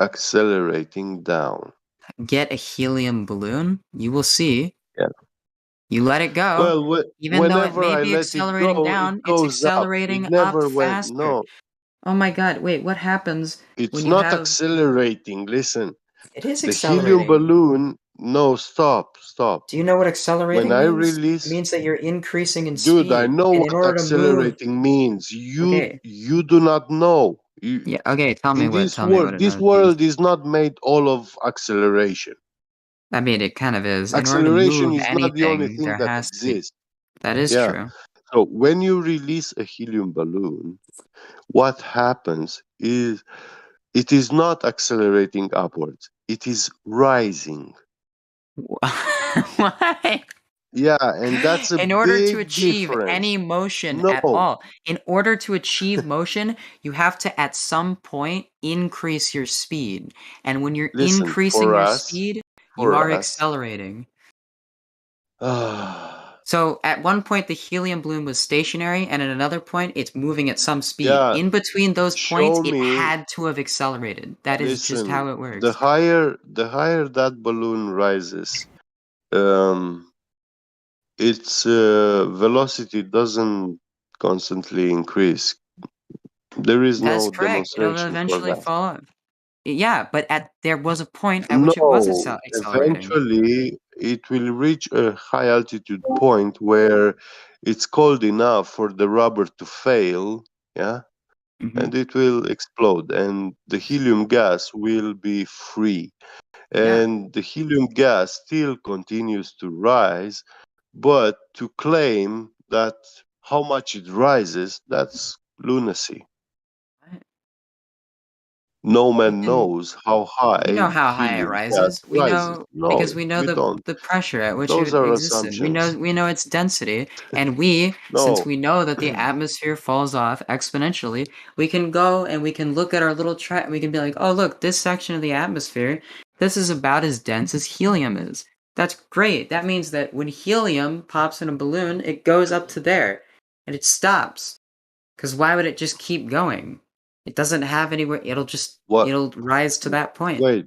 accelerating down? Get a helium balloon. You will see. Yeah. You let it go. Well, Even though it whenever may I be let it accelerating go, it down, it's goes up. accelerating It up never went. faster. No, Oh my god, wait, what happens it's when you not have... accelerating. Listen, It is the helium accelerating. balloon. No, stop. Do you know what When accelerating I means? It release, means that you're increasing in dude, I speed. know And in what order to move... accelerating means. Okay. You do not know. Yeah, okay, tell me In what this world, it this means. world is not made all of acceleration. I mean, it kind of is. In order to Acceleration move is not the only anything, thing there that has to be... exists. That is Yeah. true. So when you release a helium balloon, what happens is it is not accelerating upwards. It is rising. Why? Yeah, and that's a In order to big achieve any difference. motion No, at all, in order to achieve motion, you have to at some point increase your speed. And when you're listen, increasing your speed, you are accelerating. So at one point the helium balloon was stationary, and at another point it's moving at some speed. yeah, In between those points, show it me. had to have accelerated. That is just Listen, how it works. the higher that balloon rises, its velocity doesn't constantly increase. There is That's no correct. It'll demonstration for eventually that. fall off. Yeah, but there was a point at which it was No, accelerating. eventually it will reach a high altitude point where it's cold enough for the rubber to fail, yeah, and it will explode, and the helium gas will be free. And the helium gas still continues to rise, but to claim that how much it rises, that's lunacy. No man knows how We know high how high it helium gas rises. We rises. know because No, we know we don't. the pressure at which Those it are existed. We assumptions. know its density, and since No. we know that the atmosphere falls off exponentially, we can go and we can look at our little chart. We can be like, oh look, this section of the atmosphere, this is about as dense as helium is. That's great. That means that when helium pops in a balloon, it goes up to there, and it stops. Because why would it just keep going? It doesn't have anywhere. It'll rise to that point. Wait.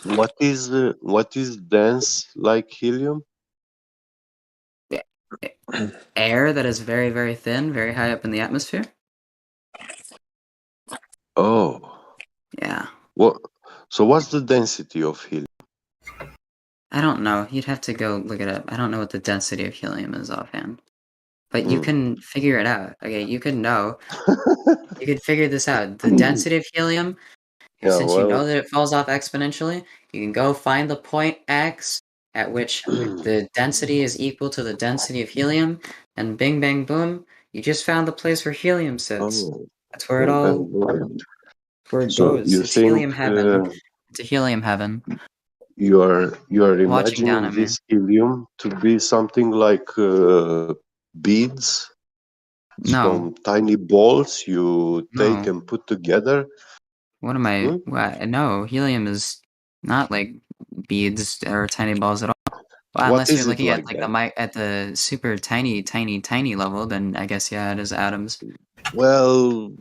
What is dense like helium? Air that is very, very thin, very high up in the atmosphere. Oh. Yeah. So what's the density of helium? I don't know. You'd have to go look it up. I don't know what the density of helium is offhand. But you can figure it out. Okay, you can know. You can figure this out. The density of helium, Yeah, since you know well, that it falls off exponentially, you can go find the point X at which the density is equal to the density of helium, and bing bang boom, you just found the place where helium sits. That's where it so goes. you It's think helium heaven. It's a helium heaven. you are Watching down imagining at me. this helium to be something like beads? No. Some tiny balls you take No. and put together? What am I? What? No, helium is not like beads or tiny balls at all. Well, What unless you're is it looking at like like then? at the super tiny, tiny, tiny level, then I guess yeah, it is atoms. Well,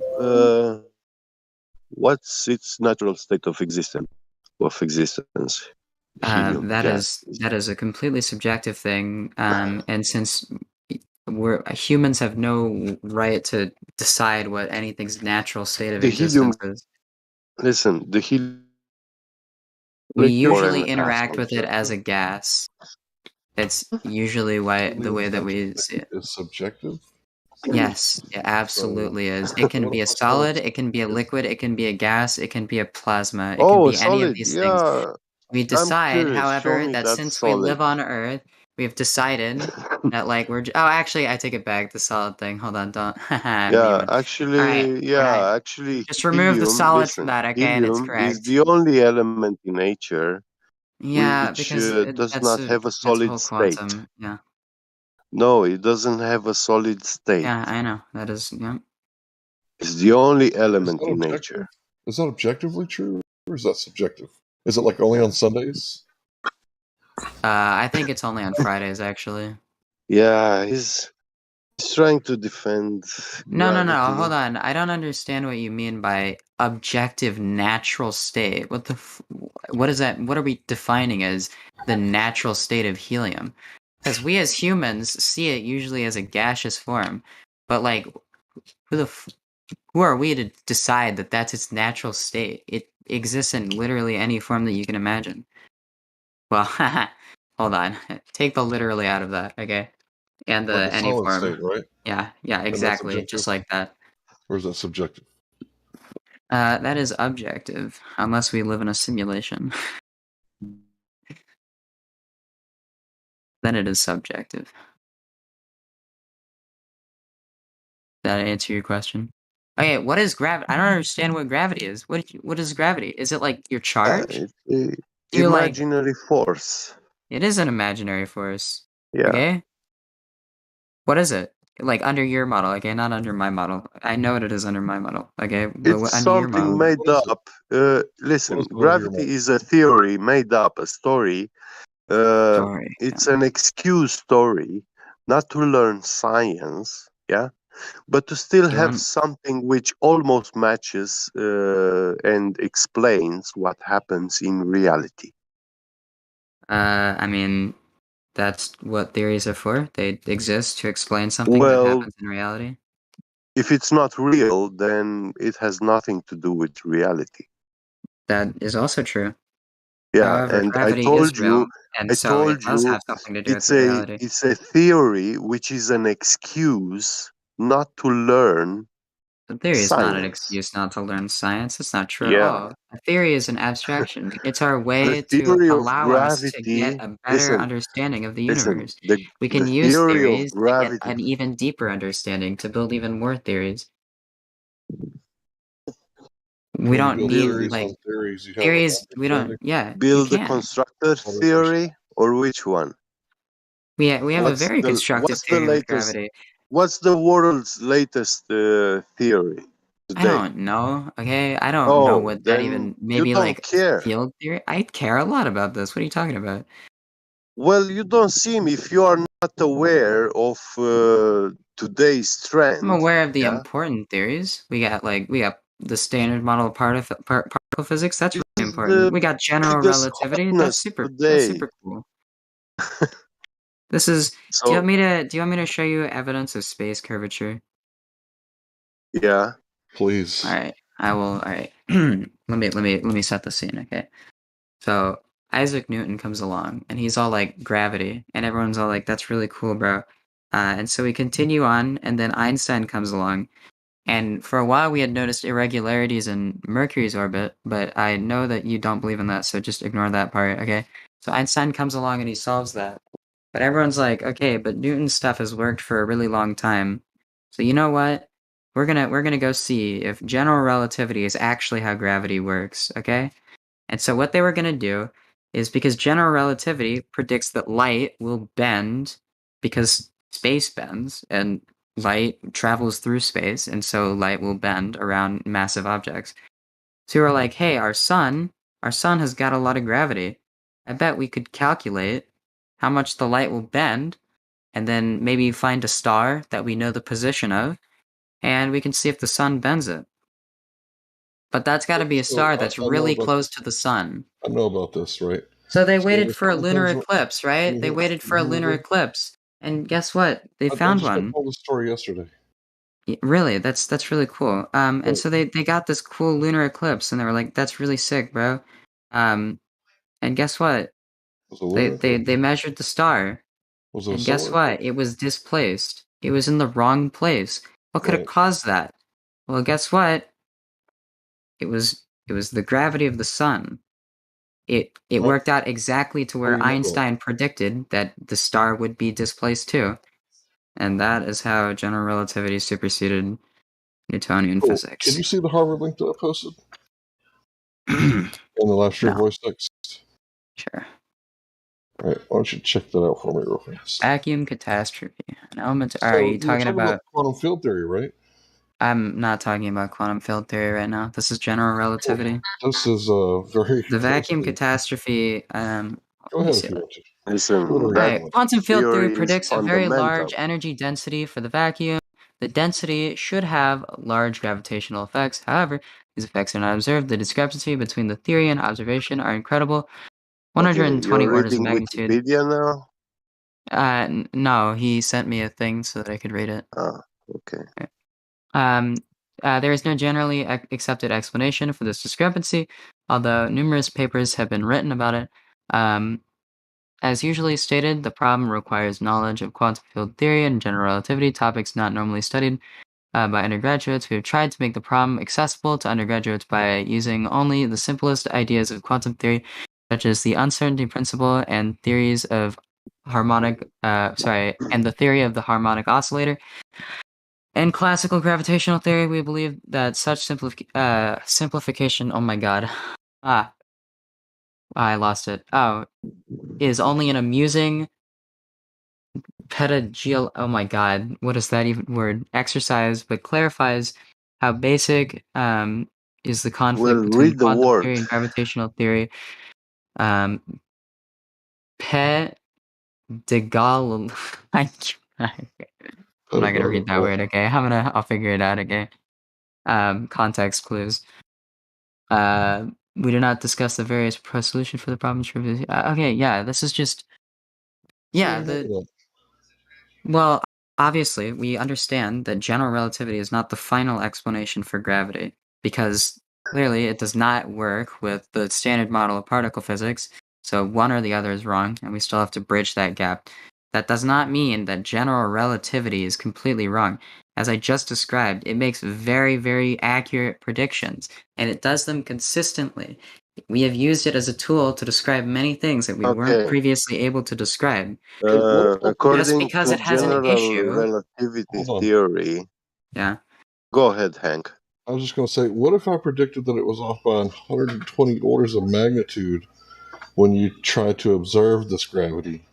what's its natural state of existence? Helium That gas. is a completely subjective thing, and since humans have no right to decide what anything's natural state of The helium. existence is. Listen, the helium. We Or usually an interact with it as subjective? a gas. It's usually the way that we see it. Is subjective? Yes, it absolutely is. It can be a solid, it can be a liquid, it can be a gas, it can be a plasma, it can Oh, be any of solid. these things. Yeah. We I'm decide, curious. Show however, me that that since we solid. live on Earth, we've decided that like oh, actually, I take it back. The solid thing. Hold on, don't. Yeah, All right, actually, just remove the helium. solid from Listen, that, okay, and it's helium is correct. the only element in nature Yeah, which because does not have a that's a solid whole state. quantum. Yeah, No, it doesn't have a solid state. yeah, I know. That is yeah. It's the only Is element that in objective? nature. Is that objectively true, or is that subjective? Is it like only on Sundays? I think it's only on Fridays actually. Yeah, it's He's trying to defend No, gravity. hold on. I don't understand what you mean by objective natural state. What is that? What are we defining as the natural state of helium? Because we as humans see it usually as a gaseous form, but like, who are we to decide that that's its natural state? It exists in literally any form that you can imagine. Well, hold on. Take the literally out of that, okay? And the Like a any solid form. state, right? Yeah, And that's exactly. objective? Just like that. Or is that subjective? That is objective, unless we live in a simulation. Then it is subjective. That answer your question? Okay, what is gravity? I don't understand what gravity is. What is gravity? Is it like your charge? It's You like imaginary force. it is an imaginary force. Yeah. Okay. What is it? Like under your model, okay, not under my model. I know what it is under my model, okay, but It's under your something model. made up. Listen, What is it under your gravity is a theory made up, a story. Story. It's an excuse story, not to learn science, yeah, but to still You have want- something which almost matches and explains what happens in reality. I mean, that's what theories are for. They exist to explain something that Well, happens in reality. if it's not real, then it has nothing to do with reality. That is also true. Yeah, However, and gravity I is real, and so it told does you, have something to do with reality. it's a theory which is an excuse not to learn The theory is not an science. excuse not to learn science. It's not true at Yeah. all. A theory is an abstraction. It's our The way to theory of allow us to get gravity. a better Listen, understanding of the listen. universe. The We can the use theory of theories to get gravity. an even deeper understanding, to build even more theories. We When you don't build need theories like on theories, you have theories. an We don't. understanding. Yeah, you Build the can. constructed theory, or which one? We have a What's very constructive what's the theory with latest? gravity. What's the world's latest theory I today? don't know. Okay, I don't know Oh, what that then even. you Maybe don't like care. field theory. I care a lot about this. What are you talking about? Well, you don't seem, if you are not aware of today's trend. I'm aware of the Yeah? important theories. We got the standard model of particle physics. That's really The important. We got general biggest relativity. hotness That's today. super cool. This is. Do you want me to show you evidence of space curvature? Yeah. Please. All right. I will. All right. let me set the scene. Okay. So Isaac Newton comes along, and he's all like gravity, and everyone's all like, "That's really cool, bro." And so we continue on, and then Einstein comes along, and for a while we had noticed irregularities in Mercury's orbit, but I know that you don't believe in that, so just ignore that part, okay? So Einstein comes along and he solves that, but everyone's like, "Okay, but Newton's stuff has worked for a really long time, so you know what? We're gonna go see if general relativity is actually how gravity works, okay?" And so what they were going to do is, because general relativity predicts that light will bend because space bends and light travels through space, and so light will bend around massive objects. So we were like, hey, our sun has got a lot of gravity. I bet we could calculate how much the light will bend, and then maybe find a star that we know the position of, and we can see if the sun bends it. But that's got to be a star that's really close to the sun. I know about this, right? So they So waited the for a sun lunar comes up- eclipse, right? They waited for a lunar eclipse. And guess what? They found I just got one. told the story yesterday. Really, that's really cool. And Right. so they got this cool lunar eclipse, and they were like, "That's really sick, bro." And guess what? Was it a lunar eclipse? They measured the star, Was it a and guess solar what? eclipse? It was displaced. It was in the wrong place. What could have Right. caused that? Well, guess what? It was the gravity of the sun. It Right. worked out exactly to How where do you know that? Einstein predicted that the star would be displaced too. And that is how general relativity superseded Newtonian Cool. physics. Can you see the Harvard link that I posted? In the live stream No. voice text? Sure. All right, why don't you check that out for me real fast? Vacuum catastrophe. An element. So Are you were talking about? quantum field theory, right? I'm not talking about quantum field theory right now. This is general relativity. This is very The vacuum closely- catastrophe. Go Let me ahead see if you that. want to. Listen, Right. that Quantum field theory theory is predicts a very large fundamental. energy density for the vacuum. The density should have large gravitational effects. However, these effects are not observed. The discrepancy between the theory and observation are incredible. Okay, 120 you're orders of reading magnitude. Wikipedia now? No, he sent me a thing so that I could read it. Ah, okay. There is no generally accepted explanation for this discrepancy, although numerous papers have been written about it. As usually stated, the problem requires knowledge of quantum field theory and general relativity, topics not normally studied by undergraduates. We have tried to make the problem accessible to undergraduates by using only the simplest ideas of quantum theory, such as the uncertainty principle and theories of and the theory of the harmonic oscillator. In classical gravitational theory, we believe that such simplification, oh my god, I lost it. Oh, is only an amusing oh my god, what is that even word? Exercise, but clarifies how basic is the conflict Well, between read the quantum word. theory and gravitational theory. Pe de Gall. I'm not gonna read that word. Okay, I'll figure it out. Okay. Context clues. We do not discuss the various proposed solutions for the problem. Okay, yeah, this is just well, obviously, we understand that general relativity is not the final explanation for gravity, because clearly it does not work with the standard model of particle physics, so one or the other is wrong, and we still have to bridge that gap. That does not mean that general relativity is completely wrong. As I just described, it makes very, very accurate predictions, and it does them consistently. We have used it as a tool to describe many things that we weren't Okay. previously able to describe. Just According because to it has an general issue. relativity Hold on. theory. Yeah. Go ahead, Hank. I was just going to say, what if I predicted that it was off by 120 orders of magnitude when you try to observe this gravity?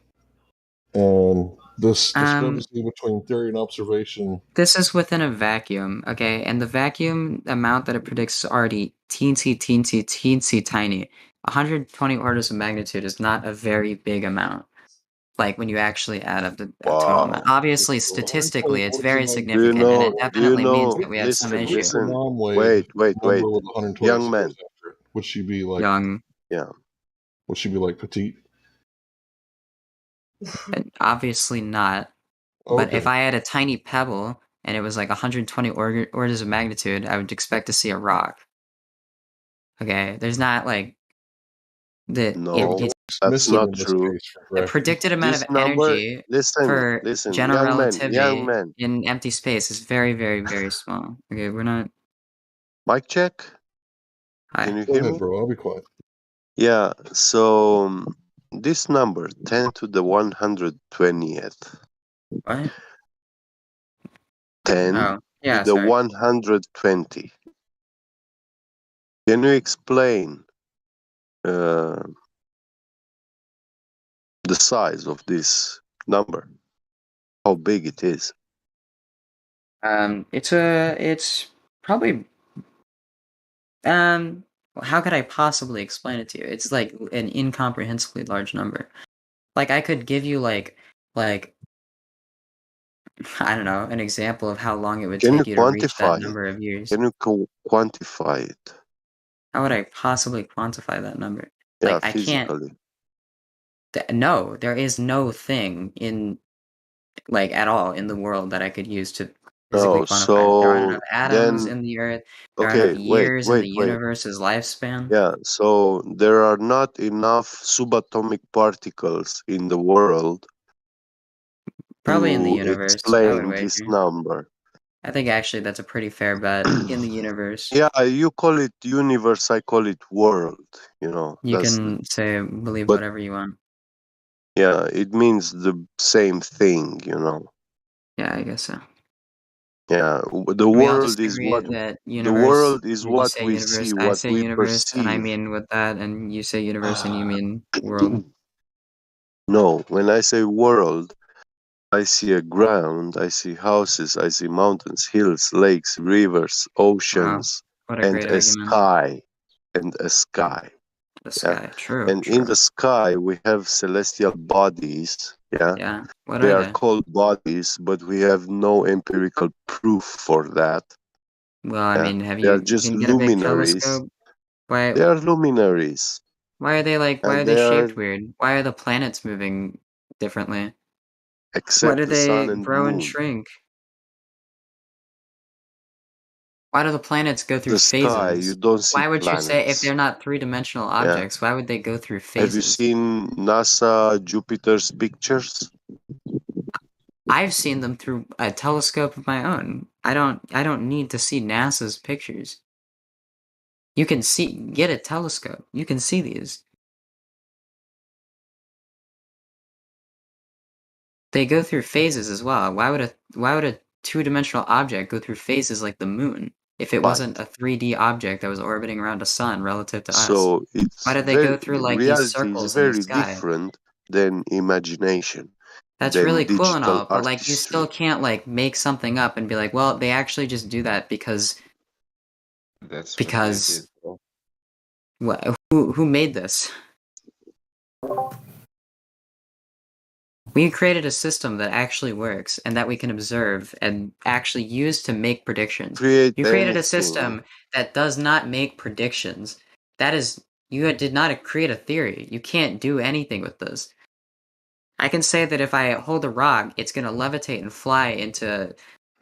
And this discrepancy between theory and observation. This is within a vacuum, okay? And the vacuum amount that it predicts is already teensy tiny. 120 orders of magnitude is not a very big amount. Like when you actually add up the total amount. Obviously, statistically, it's very significant, and it definitely means that we have some issue. Listen. Wait. Young man. Would she be like young? Yeah. Would she be like petite? Obviously not. But if I had a tiny pebble and it was like 120 orders of magnitude, I would expect to see a rock. Okay, there's not like No, that's not true. The predicted amount This of number, energy listen, for general young relativity man. in empty space is very, very, very small. Okay, we're not. Mic check. Hi. Can you Go hear ahead, me? bro. I'll be quiet. Yeah. So this number, 10 to the 120th. What? 10 Oh, yeah, to the sorry. 120. Can you explain the size of this number? How big it is? It's probably how could I possibly explain it to you? It's like an incomprehensibly large number. Like I could give you like I don't know, an example of how long it would Can take you you to reach that quantify it? number of years. Can you quantify it? How would I possibly quantify that number? Yeah, Like I can't. physically. No, there is no thing in like at all in the world that I could use to physically Oh, quantify it. There aren't so enough atoms then, in the earth. There aren't okay, enough years in wait. the universe's lifespan. Yeah, so there are not enough subatomic particles in the world Probably in the to universe, I would explain this wager. number. I think actually that's a pretty fair bet. In the universe, Yeah, you call it universe, I call it world. You know, you that's can believe but whatever you want. yeah, it means the same thing. You know. Yeah, I guess so. Yeah, the We all world just is agree what that the universe. world is You what say we universe, see, I what say we universe, and I perceive. mean with that, and you say universe, and you mean world. No, when I say world, I see a ground, I see houses, I see mountains, hills, lakes, rivers, Wow, oceans, what a and great a argument. sky. And a sky. The sky. True. And in the sky, we have celestial bodies. Yeah. Yeah. What They are are they? called bodies, but we have no empirical proof for that. Well, I mean, have They are you just can get a big luminaries. telescope? Why? They are luminaries. Why are they like? Why And are they they shaped are, weird? Why are the planets moving differently? Why except do the sun they and grow and moon. shrink? Why do the planets go through The sky, you phases? don't see Why would you say if planets. they're not three-dimensional Yeah. objects, why would they go through Have you phases? seen NASA Jupiter's pictures? I've seen them through a telescope of my own. I don't need to see NASA's pictures. You can get a telescope. You can see these. They go through phases as well. Why would a two-dimensional object go through phases like the moon if it wasn't a 3D object that was orbiting around a sun relative to us? So Why it's do they go very, through like these reality is circles in the very sky? different than imagination, That's than really cool and digital all, but like you artistry. still can't like make something up and be like, well, they actually just do that because That's because who made this? We created a system that actually works and that we can observe and actually use to make predictions. Create You created a anything. system that does not make predictions. That is, you did not create a theory. You can't do anything with this. I can say that if I hold a rock, it's going to levitate and fly into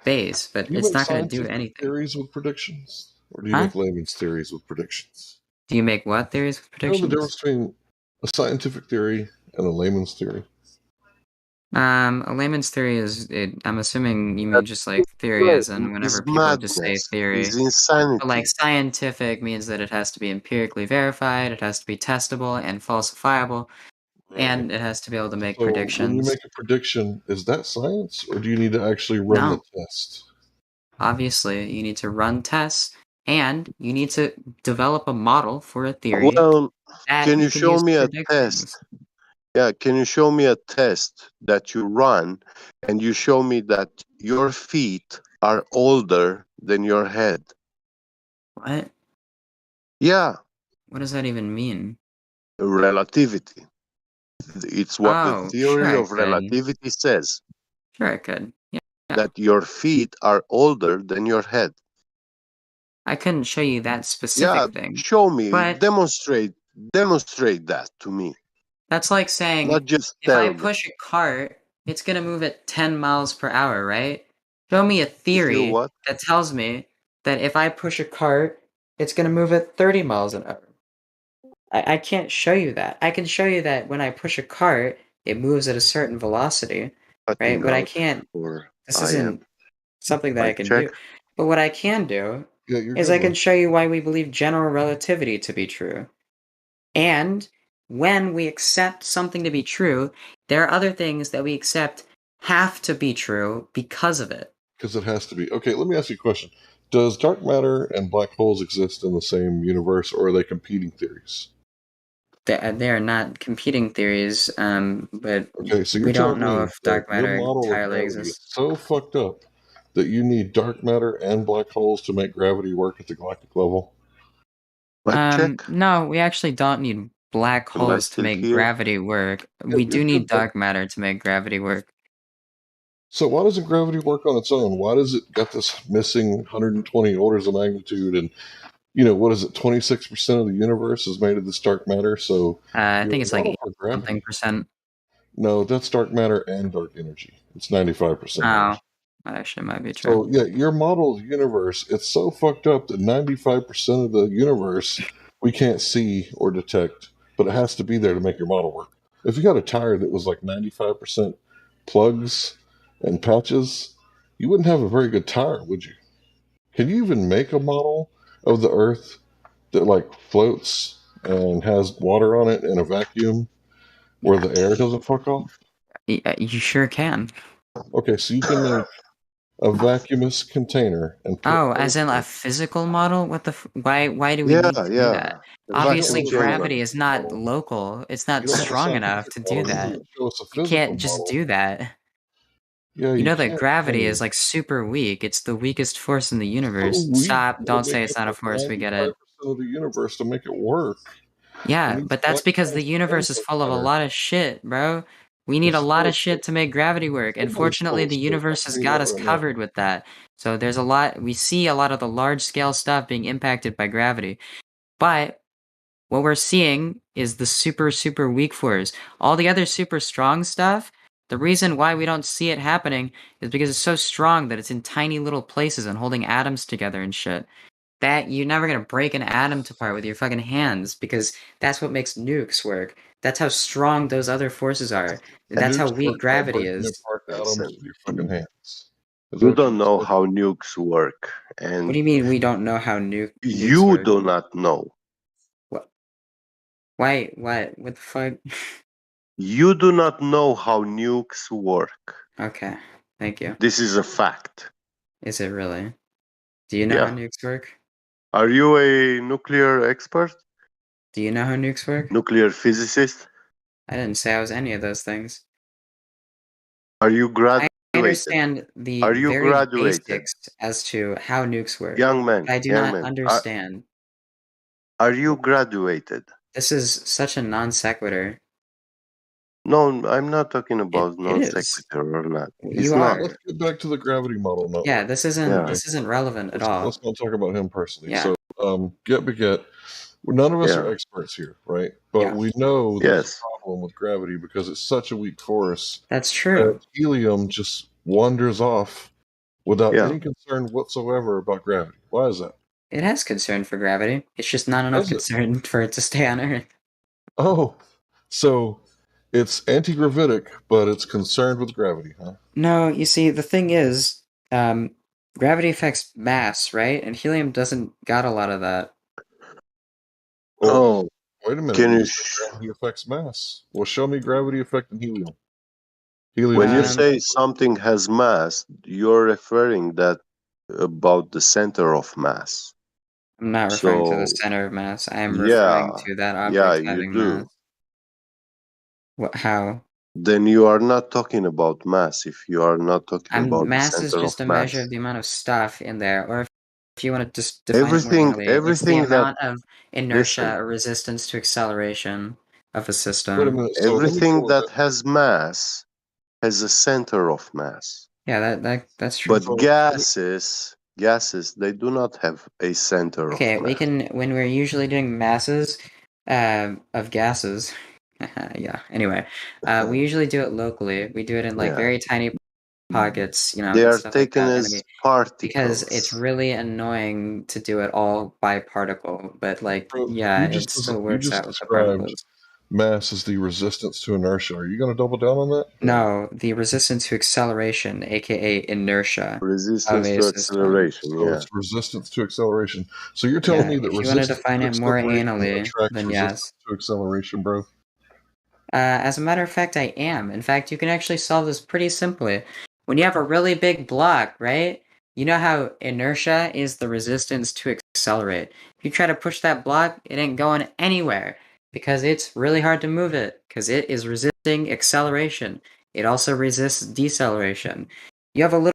space, but Do you it's make not going to do scientific anything. theories with predictions? Or do you Huh? make layman's theories with predictions? Do you make what theories with You know the predictions? difference between a scientific theory and a layman's theory? A layman's theory is, I'm assuming you mean just like theory as in whenever Is people just say madness, theory. is But like insanity. scientific means that it has to be empirically verified, it has to be testable and falsifiable, and it has to be able to make So when you predictions. make a prediction, is that science, or do you need to actually run the No. test? Obviously, you need to run tests, and you need to develop a model for a theory Well, that can you you can show use to me a predict test? things. Yeah, can you show me a test that you run and you show me that your feet are older than your head? What? Yeah, What does that even mean? relativity. It's what the Oh, sure theory I of could. relativity says, Sure I could. Yeah. that your feet are older than your head. I couldn't show you that Yeah, specific thing. show me, But demonstrate that to me. that's like saying, Not just if I tell me. push a cart, it's gonna move at 10 miles per hour, right? Show me a If you theory what? that tells me that if I push a cart, it's gonna move at 30 miles an hour. I can't show you that. I can show you that when I push a cart, it moves at a certain velocity, right? Cutting But I out can't. for This I am. isn't something that I Mic can check. do. But what I can do Yeah, you're is good, I can man. show you why we believe general relativity to be true. And when we accept something to be true, there are other things that we accept have to be true because of it. Because it has to be. Okay, let me ask you a question. Does dark matter and black holes exist in the same universe, or are they competing theories? They are not competing theories, but Mm-hmm. Okay, so you're we don't telling know me if that dark your matter model of entirely gravity is exists. so fucked up that you need dark matter and black holes to make gravity work at the galactic level? Mic check. No, we actually don't need black Am I holes to still make here? gravity work. Yeah, We you're do need good, bud. dark matter to make gravity work. So why doesn't gravity work on its own? Why does it got this missing 120 orders of magnitude? And what is it? 26% of the universe is made of this dark matter. So I your think it's like model for gravity. something percent. No, that's dark matter and dark energy. It's 95% Oh, energy. that actually might be true. So yeah, your model of the universe, it's so fucked up that 95% of the universe we can't see or detect, but it has to be there to make your model work. If you got a tire that was like 95% plugs and patches, you wouldn't have a very good tire, would you? Can you even make a model of the Earth that like floats and has water on it in a vacuum where the air doesn't fuck off? You sure can. Okay, so you can make a vacuumous container and put Oh, air as in in a it. physical model? What the why do we Yeah, need to do that? yeah. Obviously, Vacuum chamber. gravity is not local. It's not You don't have a strong enough scientific to do model. You that. need to show us a You physical can't just model. do that. Yeah, You you know that can't. gravity is like super weak. It's the weakest force in the So universe. weak. Stop. It'll Don't say make it's up not a like force. We get 95% it. of the universe to make it work. Yeah, need but some that's because the electrons to universe is penetrate full of a matter. lot of shit, bro. We need a It's lot full of of shit shit. to make gravity work, and Nobody's full fortunately, of the shit. universe I'll has tell you got that us right now. covered with that. So there's a lot. We see a lot of the large scale stuff being impacted by gravity, but what we're seeing is the super weak force. All the other super strong stuff. The reason why we don't see it happening is because it's so strong that it's in tiny little places and holding atoms together and shit. That you're never gonna break an atom apart with your fucking hands because that's what makes nukes work. That's how strong those other forces are. That's how Nukes weak work by gravity breaking is. apart atoms with your fucking hands. Is that You what you don't just know said? how nukes work, What do and you mean we don't know how nukes you work? do not know. What? Why? What? What the fuck? You do not know how nukes work. Okay, thank you. This is a fact. Is it really? Do you know how Yeah. nukes work? Are you a nuclear expert? Do you know how nukes work? Nuclear physicist? I didn't say I was any of those things. Are you I graduated? understand the Are you very graduated? basics as to how nukes work, Young man, but I do young not man. understand. Are you graduated? This is such a non sequitur. No, I'm not talking It about it non is. sequitur or not. You It's not. Let's are. get back to the gravity model Yeah, network. this Yeah. isn't relevant at Let's all. not talk about him personally. Yeah. So, get beget. None of us are Yeah. experts here, right? But Yeah. we know there's Yes. a problem with gravity because it's such a weak force That's that true. helium just wanders off without Yeah. any concern whatsoever about gravity. Why is that? It has concern for gravity. It's just not enough Does it? concern for it to stay on Earth. Oh, so it's anti-gravitic, but it's concerned with gravity, huh? No, you see, the thing is, gravity affects mass, right? And helium doesn't got a lot of that. Well, Oh, wait a minute. can You you? said gravity affects mass. Well, show me gravity affecting helium. When Helium you doesn't. say something has mass, you're referring that about the center of mass. I'm not referring to the So center of mass. I am referring yeah, to that yeah, object you having mass. do. What? How? Then you are not talking about mass if you are not talking about the Mass is center of just a measure of mass. the amount of stuff in there, or if you want to just define it more Everything, anally, it's the everything that amount of inertia listen, or resistance to acceleration of a Wait a system. minute. So let me everything go with that that. has mass has a center of mass. Yeah, that's true. But So gases, they do not have a center of Okay, we mass. can when we're usually doing masses of gases. Yeah. Anyway, we usually do it locally. We do it in like Yeah, very tiny pockets, they and are stuff like taken that. as Because it's particles. really annoying to do it all by particle, but like, bro, yeah, it still you works just out with the described particles. mass as the resistance to inertia. Are you going to double down on that? No, the resistance to acceleration, aka inertia, of Resistance a to system. acceleration, So yeah. it's resistance to acceleration. So you're telling Yeah, me that if you want to resistance define to it more acceleration anally, attracts then resistance yes. to acceleration, bro? As a matter of fact, I am. In fact, you can actually solve this pretty simply. When you have a really big block, right? You know how inertia is the resistance to accelerate. If you try to push that block, it ain't going anywhere because it's really hard to move it because it is resisting acceleration. It also resists deceleration. You have a little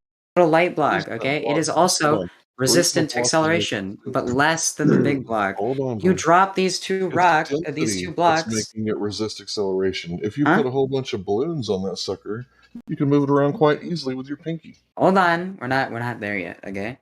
light What is block, that okay? It block? is Hold also on. The reason the resistant to block is acceleration, resistant. but less than the big block. Hold on, You bro. drop these two It's these two density that's blocks, making it resist acceleration. If you huh? put a whole bunch of balloons on that sucker, you can move it around quite easily with your pinky. Hold on, we're not there yet, okay?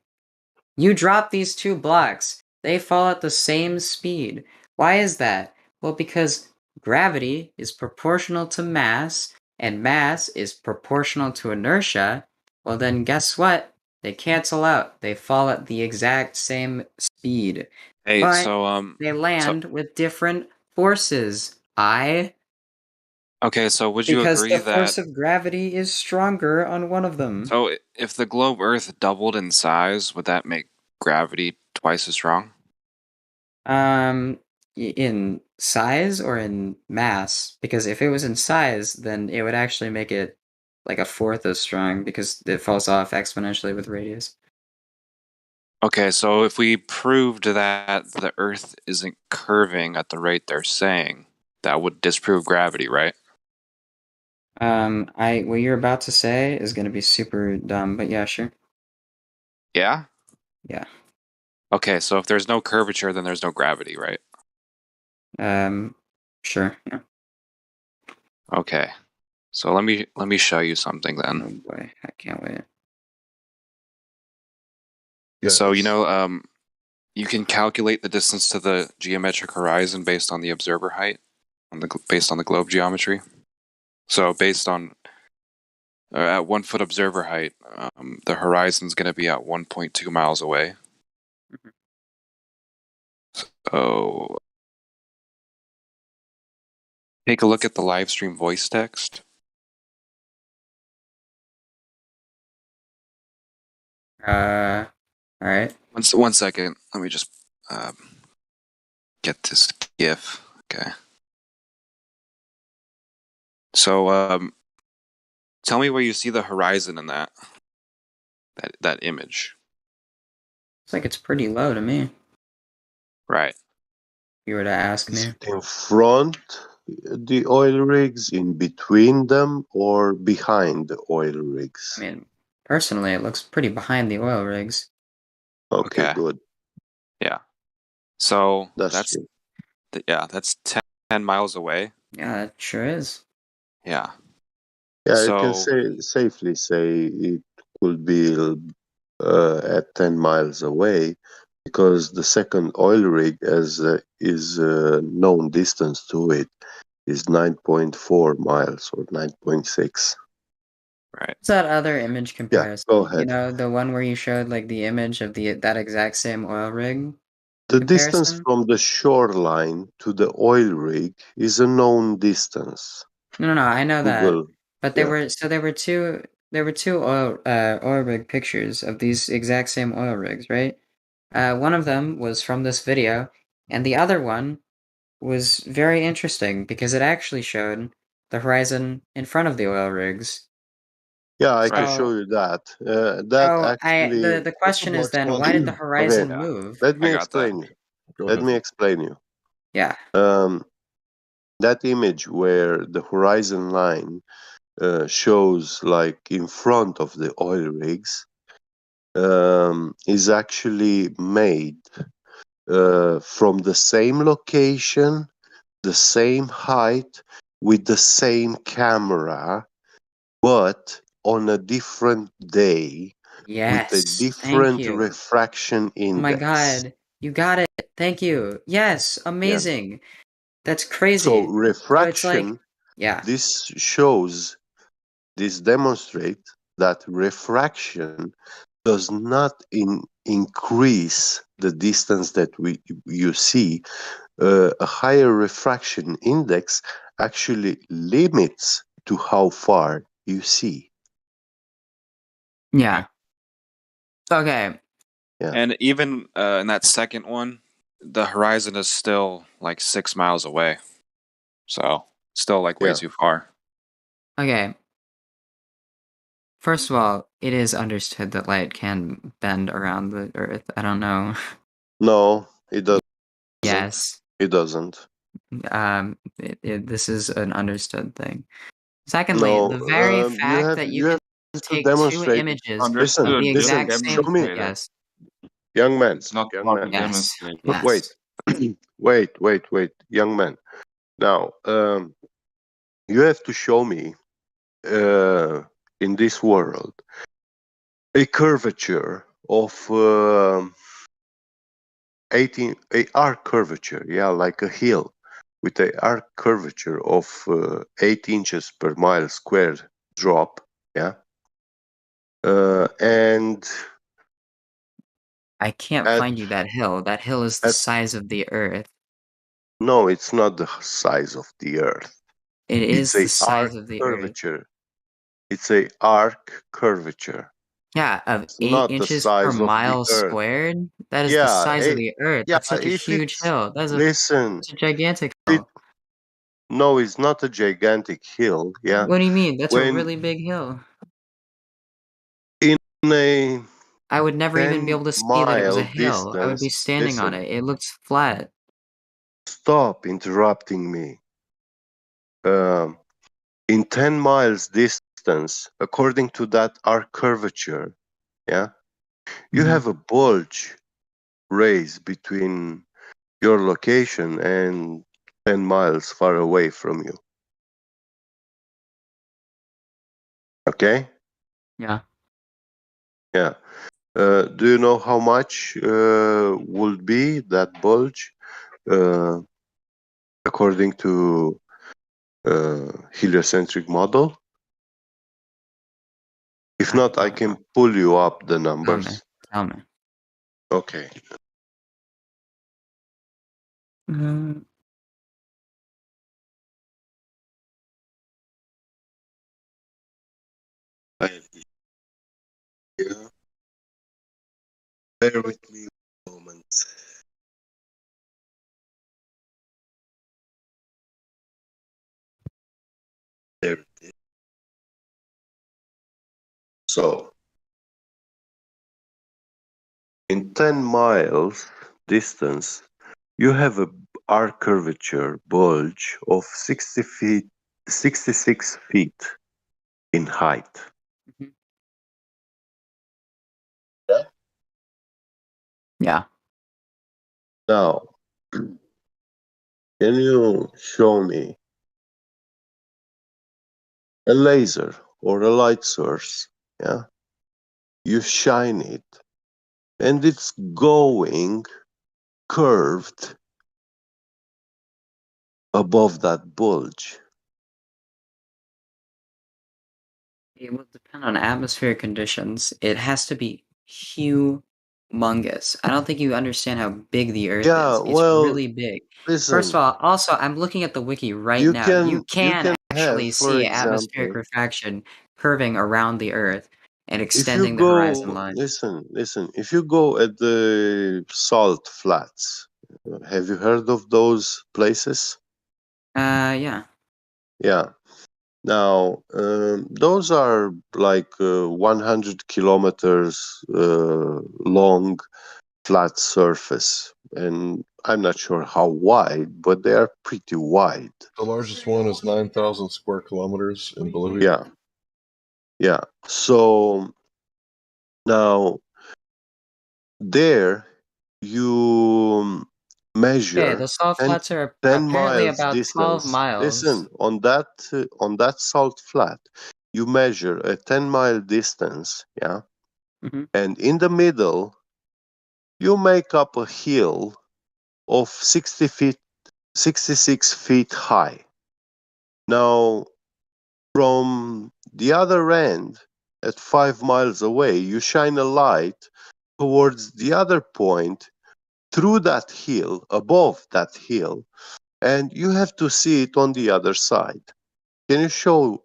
You drop these two blocks, they fall at the same speed. Why is that? Well, because gravity is proportional to mass, and mass is proportional to inertia. Well, then guess what? They cancel out. They fall at the exact same speed. Hey, But so they so land with different forces. okay, so would you Because agree the that force of gravity is stronger on one of them. if the globe Earth doubled in size, would that make gravity twice as strong? In size or in mass? Because if it was in size, then it would actually make it like a fourth as strong because it falls off exponentially with radius. Okay, so if we proved that the Earth isn't curving at the rate they're saying, that would disprove gravity, right? What you're about to say is gonna be super dumb, but yeah, sure. Yeah? Yeah. Okay, so if there's no curvature, then there's no gravity, right? Sure. Yeah. Okay. So let me show you something then. Oh boy, I can't wait. So you can calculate the distance to the geometric horizon based on the observer height, based on the globe geometry. So based on at 1 foot observer height, the horizon's going to be at 1.2 miles away. So take a look at the live stream voice text. All right. One second. Let me just get this GIF. Okay. So tell me where you see the horizon in that image. It's like it's pretty low to me. Right. If you were to ask Is me. it in front the oil rigs, in between them, or behind the oil rigs? I mean, personally, it looks pretty behind the oil rigs. Okay, good. Yeah. So That's that's 10 miles away. Yeah, it sure is. Yeah. Yeah, you can safely say it could be at 10 miles away, because the second oil rig is known distance to it is 9.4 miles or 9.6. Right. What's that other image comparison? go ahead. You know, the one where you showed like the image of that exact same oil rig? The distance comparison? from the shoreline to the oil rig is a known distance. No, I know that. Google, But there were two oil rig pictures of these exact same oil rigs, right? One of them was from this video, and the other one was very interesting because it actually showed the horizon in front of the oil rigs. Yeah, I can show you that. That actually. The question is then, why did the horizon move? Let me explain you. Let me explain you. Yeah. That image where the horizon line shows like in front of the oil rigs is actually made from the same location, the same height, with the same camera, but on a different day with a Yes. Thank different you. refraction Oh my index. god. You got it. Thank you. Yes. Amazing. That's crazy. So So refraction, yeah. this demonstrates that refraction does not increase the distance that you see. A higher refraction index actually limits to how far you see. Yeah. Okay. Yeah. And even in that second one, the horizon is still like 6 miles away. So still like way too far. Okay. First of all, it is understood that light can bend around the Earth. I don't know. No, it doesn't. Yes. It doesn't. This is an understood thing. Secondly, No, the very you fact that you can to take two demonstrate. images of Listen, the exact show same. me. Yes. Young man. It's not young hard man. to demonstrate. Wait, wait, young man. Now, you have to show me in this world a curvature of 18, a arc curvature, like a hill, with a arc curvature of 8 inches per mile squared drop, and I can't find you that hill. That hill is the size of the Earth. No, it's not the size of the Earth. It is It's the a size arc of the Earth. curvature. It's a arc curvature. Yeah, of It's 8 not the inches per size of the mile Earth. squared? That is the size of the Earth. That's such a huge hill. That's listen, such a gigantic hill. No, it's not a gigantic hill. Yeah. What do you mean? That's a When really big hill. in a I would never even be able to see that it was a hill. I would be distance, standing on listen. it. It looks flat. Stop interrupting me. In 10 miles distance, according to that arc curvature, you have a bulge raised between your location and 10 miles far away from you. Okay? Yeah. Yeah. Do you know how much would be that bulge according to heliocentric model? If not, I can pull you up the numbers. Tell me. Okay. Mm, Yeah. Bear with me a moment. There it is. So, in 10 miles distance, you have a arc curvature bulge of 66 feet in height. Mhm. Yeah. Yeah. Now, can you show me a laser or a light source? Yeah. You shine it, and it's going curved above that bulge. It will depend on atmospheric conditions. It has to be humongous. I don't think you understand how big the Earth Yeah, is. It's well, really big. First of listen, all, also, I'm looking at the wiki right you now. You can can have, actually for see atmospheric example, refraction curving around the Earth and if you extending the horizon go, line. listen, if you go at the salt flats, have you heard of those places? Yeah. Yeah. Now, those are like 100 kilometers long flat surface, and I'm not sure how wide, but they are pretty wide. The largest one is 9,000 square kilometers in Bolivia. Yeah, yeah. So now there you Okay, measure the salt 10, flats are 10 apparently miles about 12 distance. miles. Listen, on that salt flat, you measure a 10-mile distance, yeah, Mhm. and in the middle you make up a hill of 66 feet high. Now, from the other end, at 5 miles away, you shine a light towards the other point through that hill, above that hill, and you have to see it on the other side. Can you show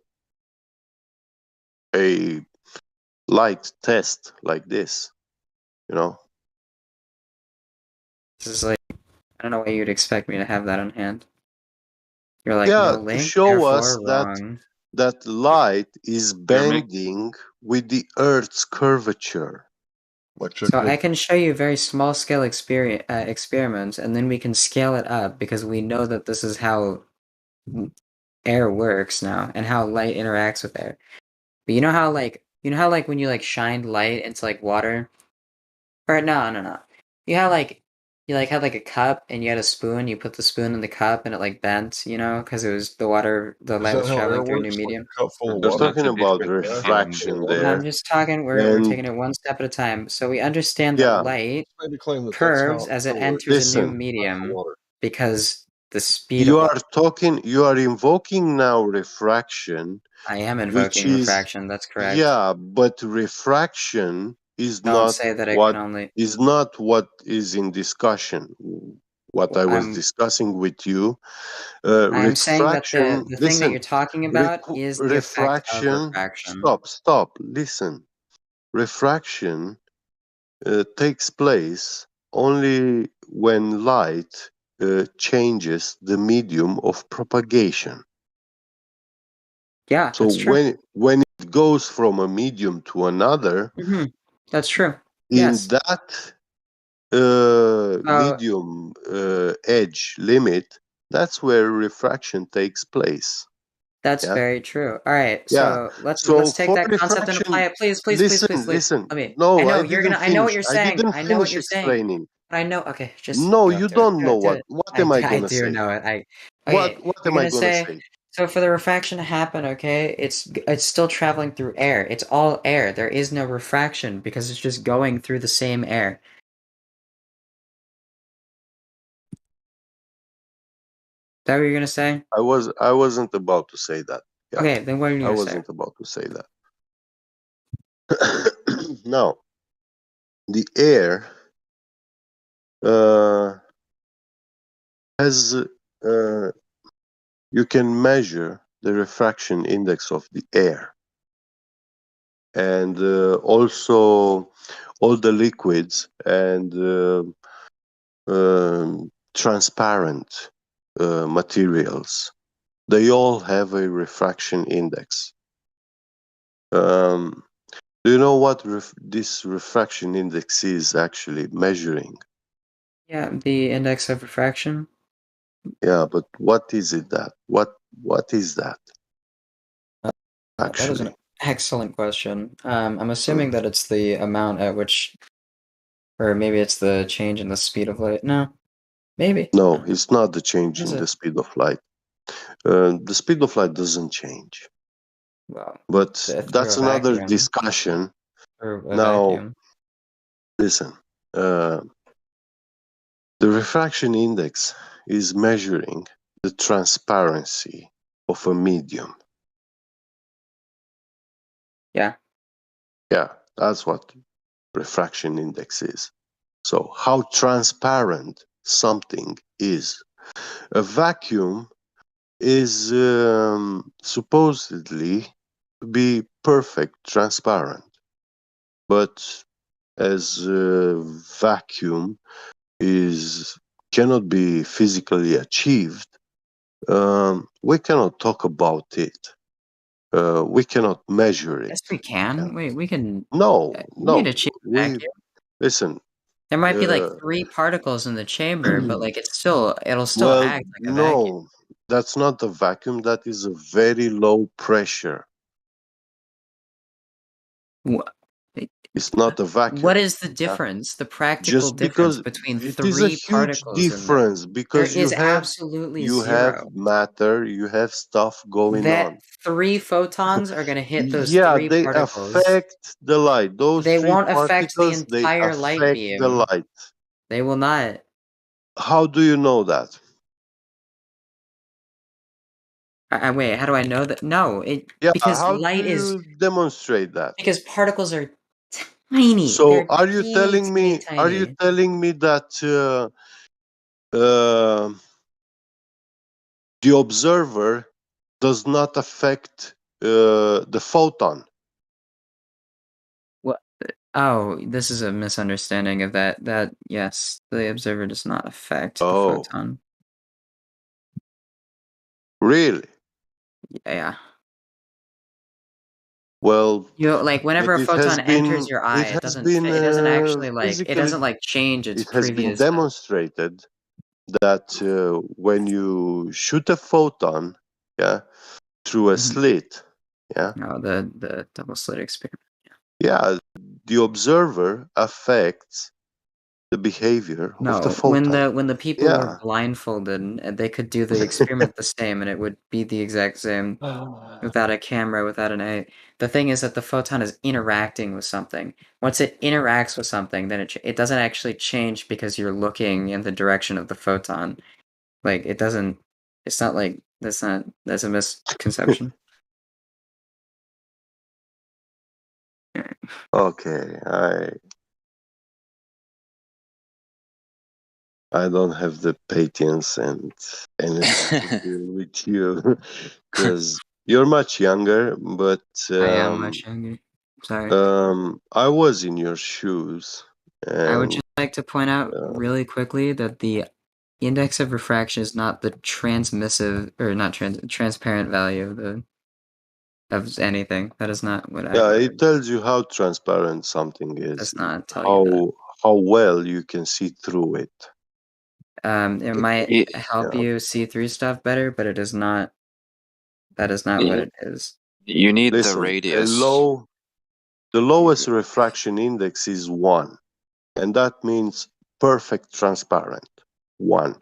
a light test like this? You know? This is like, I don't know why you'd expect me to have that on hand. You're like, Yeah, no to link, show us therefore that wrong. that light is You're making bending with the Earth's curvature. So I can show you very small scale experiments, and then we can scale it up because we know that this is how air works now and how light interacts with air. But you know how like when you like shine light into like water, or no. You know how like you like had like a cup and you had a spoon. You put the spoon in the cup and it like bent, because it was the water. The Is light that was how air traveling through a new works? Like medium. a cup full of You're water? talking about Ash and refraction water? I'm there, just talking. We're and taking it one step at a time. So we understand that yeah, light I made a claim that that's curves how as it air works. enters a new listen. medium Water. because the speed of You are invoking now refraction, I am which invoking is, refraction. That's correct. yeah, but refraction Don't say that it can only. is not what is in discussion. What I was discussing with you, I'm saying that refraction. the thing that you're Listen, talking about is the effect of refraction. refraction. Stop. Listen, refraction takes place only when light changes the medium of propagation. Yeah, So that's true. when it goes from a medium to another, That's true. in Yes. that Uh, medium edge limit, that's where refraction takes place. That's Yeah. very true. All right, Yeah. so let's So take that for concept and apply refraction, it. Please, please, please, please, listen, please. listen. Let me. No, I know I you're didn't gonna. I know what finish. you're I saying. didn't I know what finish you're saying. explaining. But I know. Okay, just No, go. you Do it. don't Do know it. Do what. it. What am I I gonna do say? know it. Okay, What you're am I gonna gonna say. say? So for the refraction to happen, okay, it's still traveling through air. It's all air. There is no refraction because it's just going through the same air. Is that what you're gonna say? I wasn't about to say that. Yeah. Okay, then what are you I gonna say? wasn't about to say that. Now, the air has you can measure the refraction index of the air, and also all the liquids and transparent materials. They all have a refraction index. Do you know what this refraction index is actually measuring? Yeah, the index of refraction. Yeah, but what is it that? What is that? That is an Actually, excellent question. I'm assuming Mm. that it's the amount at which, or maybe it's the change in the speed of light. No, maybe. No, it's not the change Is in the it? speed of light. The speed of light doesn't change. Well, But through that's a another vacuum. discussion. Through a Now, vacuum. listen. The refraction index is measuring the transparency of a medium. Yeah. Yeah, that's what refraction index is. So, how transparent something is. A vacuum is supposedly to be perfect transparent, but as a vacuum cannot be physically achieved, we cannot talk about it. We cannot measure it. Yes, we can. Wait, we can. No, We can no. achieve a We vacuum. listen. There might be like 3 particles in the chamber, but like it'll still Well, act like a vacuum. no, that's not a vacuum. That is a very low pressure. It's not a vacuum. What is the Yeah? difference? The practical Just difference because between it is a 3 huge particles in there? difference, There because is absolutely you have 0. matter, you have stuff going That on. 3 photons are gonna hit those Yeah, 3 they particles. affect the light. Those They 3 won't affect the particles, they entire light affect the beam. light. They will not. How do you know that? Wait, how do I know that? No, Yeah, because how do light is you demonstrate that? because particles are tiny. So They're teeny are you tiny. telling me that the observer does not affect the photon? What? Oh, this is a misunderstanding of that. That yes, the observer does not affect the Oh, photon. really? Yeah. Well, Like whenever a it has photon enters been your eye, it it has doesn't been it doesn't actually it physically doesn't like change its it has been previous. demonstrated that when you shoot a photon, yeah, through a slit, yeah, No, the double slit experiment. yeah, the observer affects the behavior of the No, photon. when the people were Yeah. blindfolded, they could do the experiment the same, and it would be the exact same without a camera, without an eye. The thing is that the photon is interacting with something. Once it interacts with something, then it doesn't actually change because you're looking in the direction of the photon. Like it doesn't. It's not like that's a misconception. Okay, I don't have the patience and energy to deal with you because you're much younger, but I am much younger. Sorry. I was in your shoes, I would and just like to point out really quickly that the index of refraction is not the transmissive or not transparent value of anything. That is not what yeah, it tells you how transparent something is, does not tell you that. how well you can see through it. It might help Yeah. you see through stuff better, but it does not That is not what it is. You need the Listen, radius. the lowest refraction index is 1, and that means perfect transparent. 1.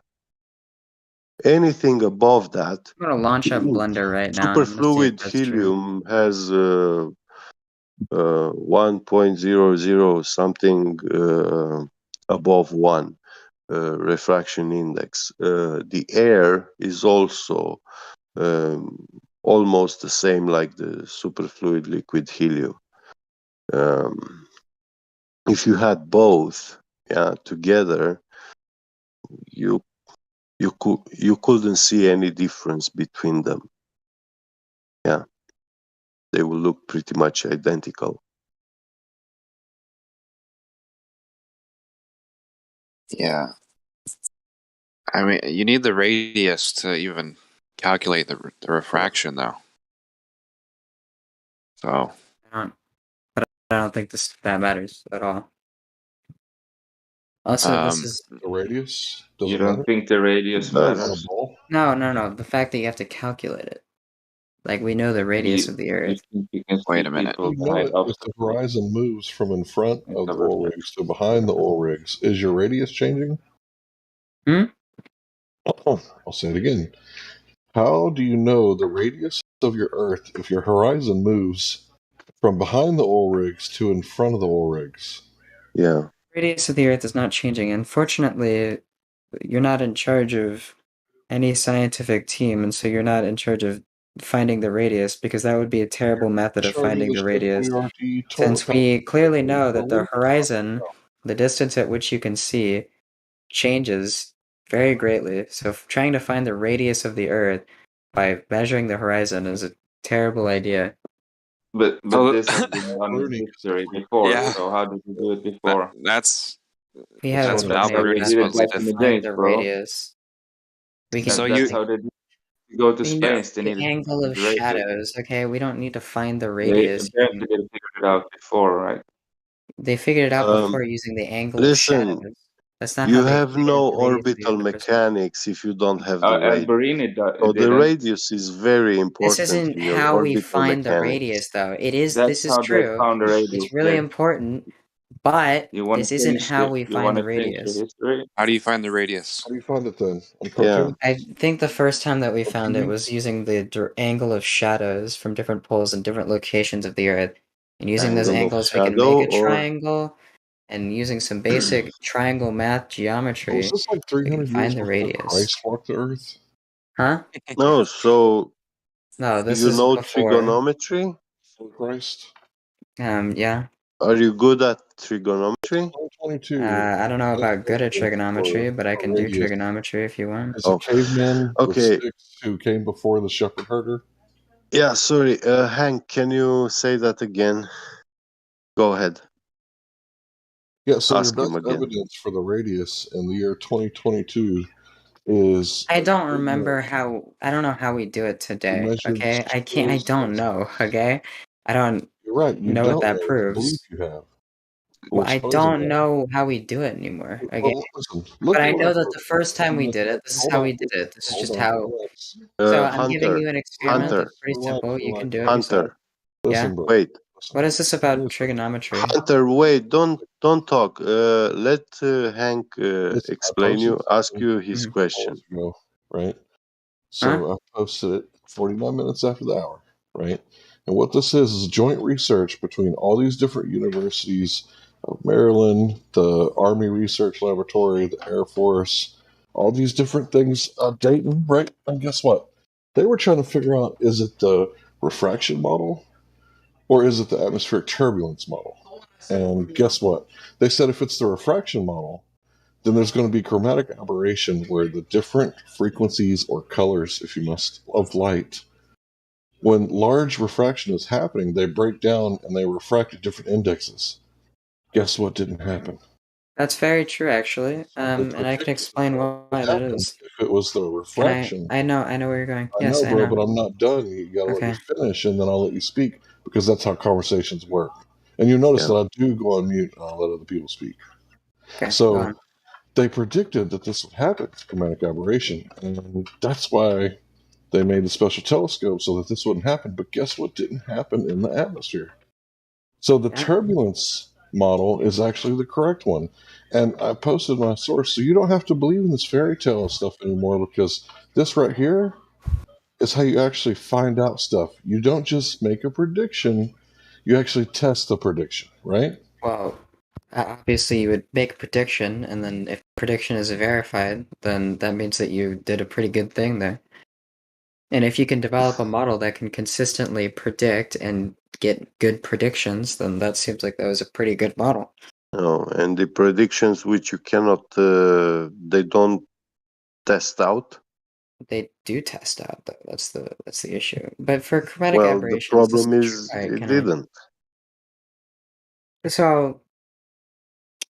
Anything above that, I'm gonna launch up Blender right now. And I'm gonna see if superfluid that's true. helium has 1.00 something above 1 refraction index. The air is also almost the same like the superfluid liquid helium. If you had both together, you couldn't see any difference between them. Yeah, they will look pretty much identical. Yeah. I mean, you need the radius to even calculate the refraction, though. So. But I don't think that matters at all. Also, this is the radius. You don't think the radius matters? no. The fact that you have to calculate it, like we know the radius of the Earth. Wait a minute. You know it, if the horizon moves from in front of the oil rigs to behind the oil rigs, is your radius changing? Oh, I'll say it again. How do you know the radius of your Earth if your horizon moves from behind the oil rigs to in front of the oil rigs? Yeah. Radius of the Earth is not changing. Unfortunately, you're not in charge of any scientific team, and so you're not in charge of finding the radius, because that would be a terrible method of finding the radius. Since we clearly know that the horizon, the distance at which you can see, changes very greatly. So trying to find the radius of the Earth by measuring the horizon is a terrible idea. But this has been done in history before. Yeah. So how did you do it before? That's That's Albert they did it back in the days, the bro. radius. We can. So That's how they go to We know space. They the needed angle of to radius. shadows. Okay, we don't need to find the They radius. apparently they figured it out before, right? They figured it out before using the angle of Listen, shadows. That's not you how they have figured no the radius of the orbital universe. mechanics if you don't have the radius. Alberini So the didn't. radius is very important This isn't in your how we orbital find the mechanics. radius, though. This That's is how they true. found the radius. It's really Jay. important, but You want this to isn't change how the, we you find want the to change the radius. history? How do you find the radius? How do you find it then? On Yeah. cartoon? I think the first time that we found it was using the angle of shadows from different poles and different locations of the Earth. And using those Angle of angles, we can shadow make a or- triangle, and using some basic triangle math geometry, Was this like we can 300 years find the before radius. Christ walked the earth? Huh? No, so No, this you is know before. trigonometry? Before Christ? Yeah. Are you good at trigonometry? 22. I don't know about good at trigonometry, but I can do radius. trigonometry if you want. Is a caveman with Okay. sticks who came before the shepherd herder? Yeah, sorry. Hank, can you say that again? Go ahead. Yeah, so Ask your him best again. evidence for the radius in the year 2022 is I don't remember how. I don't know how we do it today. measured Okay, I can't. I don't know. Okay, I don't You're right, you know what don't that know, you believe proves. you have. Well, Well, I suppose you don't have. know how we do it anymore. Okay, Well, listen, look but at I what know I that wrote. the first time we did it, this is Hold how on. we did it. This is Hold just on, how. relax. So I'm giving Hunter, you an experiment Hunter, that's pretty Relax, simple. You can do it Hunter. yourself. Yeah. Listen, bro. Wait. What is this about trigonometry? Hunter, wait. Don't talk. Let Hank Listen, I explain you. posted Ask you his something question. hours ago, right? So I posted it 49 minutes after the hour, right? And what this is joint research between all these different universities of Maryland, the Army Research Laboratory, the Air Force, all these different things, Dayton, right? And guess what? They were trying to figure out, is it the refraction model or is it the atmospheric turbulence model? And guess what? They said if it's the refraction model, then there's going to be chromatic aberration where the different frequencies or colors, if you must, of light, when large refraction is happening, they break down and they refract at different indexes. Guess what didn't happen? That's very true, actually. And I can explain why that is. If it was the refraction, I know where you're going. I Yes, know, I bro, know. but I'm not done. You gotta let me finish, and then I'll let you speak because that's how conversations work. And you notice that I do go on mute and I'll let other people speak. Okay, go So on. they predicted that this would happen, chromatic aberration, and that's why they made a special telescope so that this wouldn't happen. But guess what didn't happen in the atmosphere? So the turbulence model is actually the correct one. And I posted my source, so you don't have to believe in this fairy tale stuff anymore, because this right here is how you actually find out stuff. You don't just make a prediction, you actually test the prediction, right? Well, obviously you would make a prediction, and then if prediction is verified, then that means that you did a pretty good thing there. And if you can develop a model that can consistently predict and get good predictions, then that seems like that was a pretty good model. No, and the predictions which you cannot, they don't test out. They do test out, though. That's the issue. But for chromatic Well, the aberrations, this problem is try, it can didn't. So,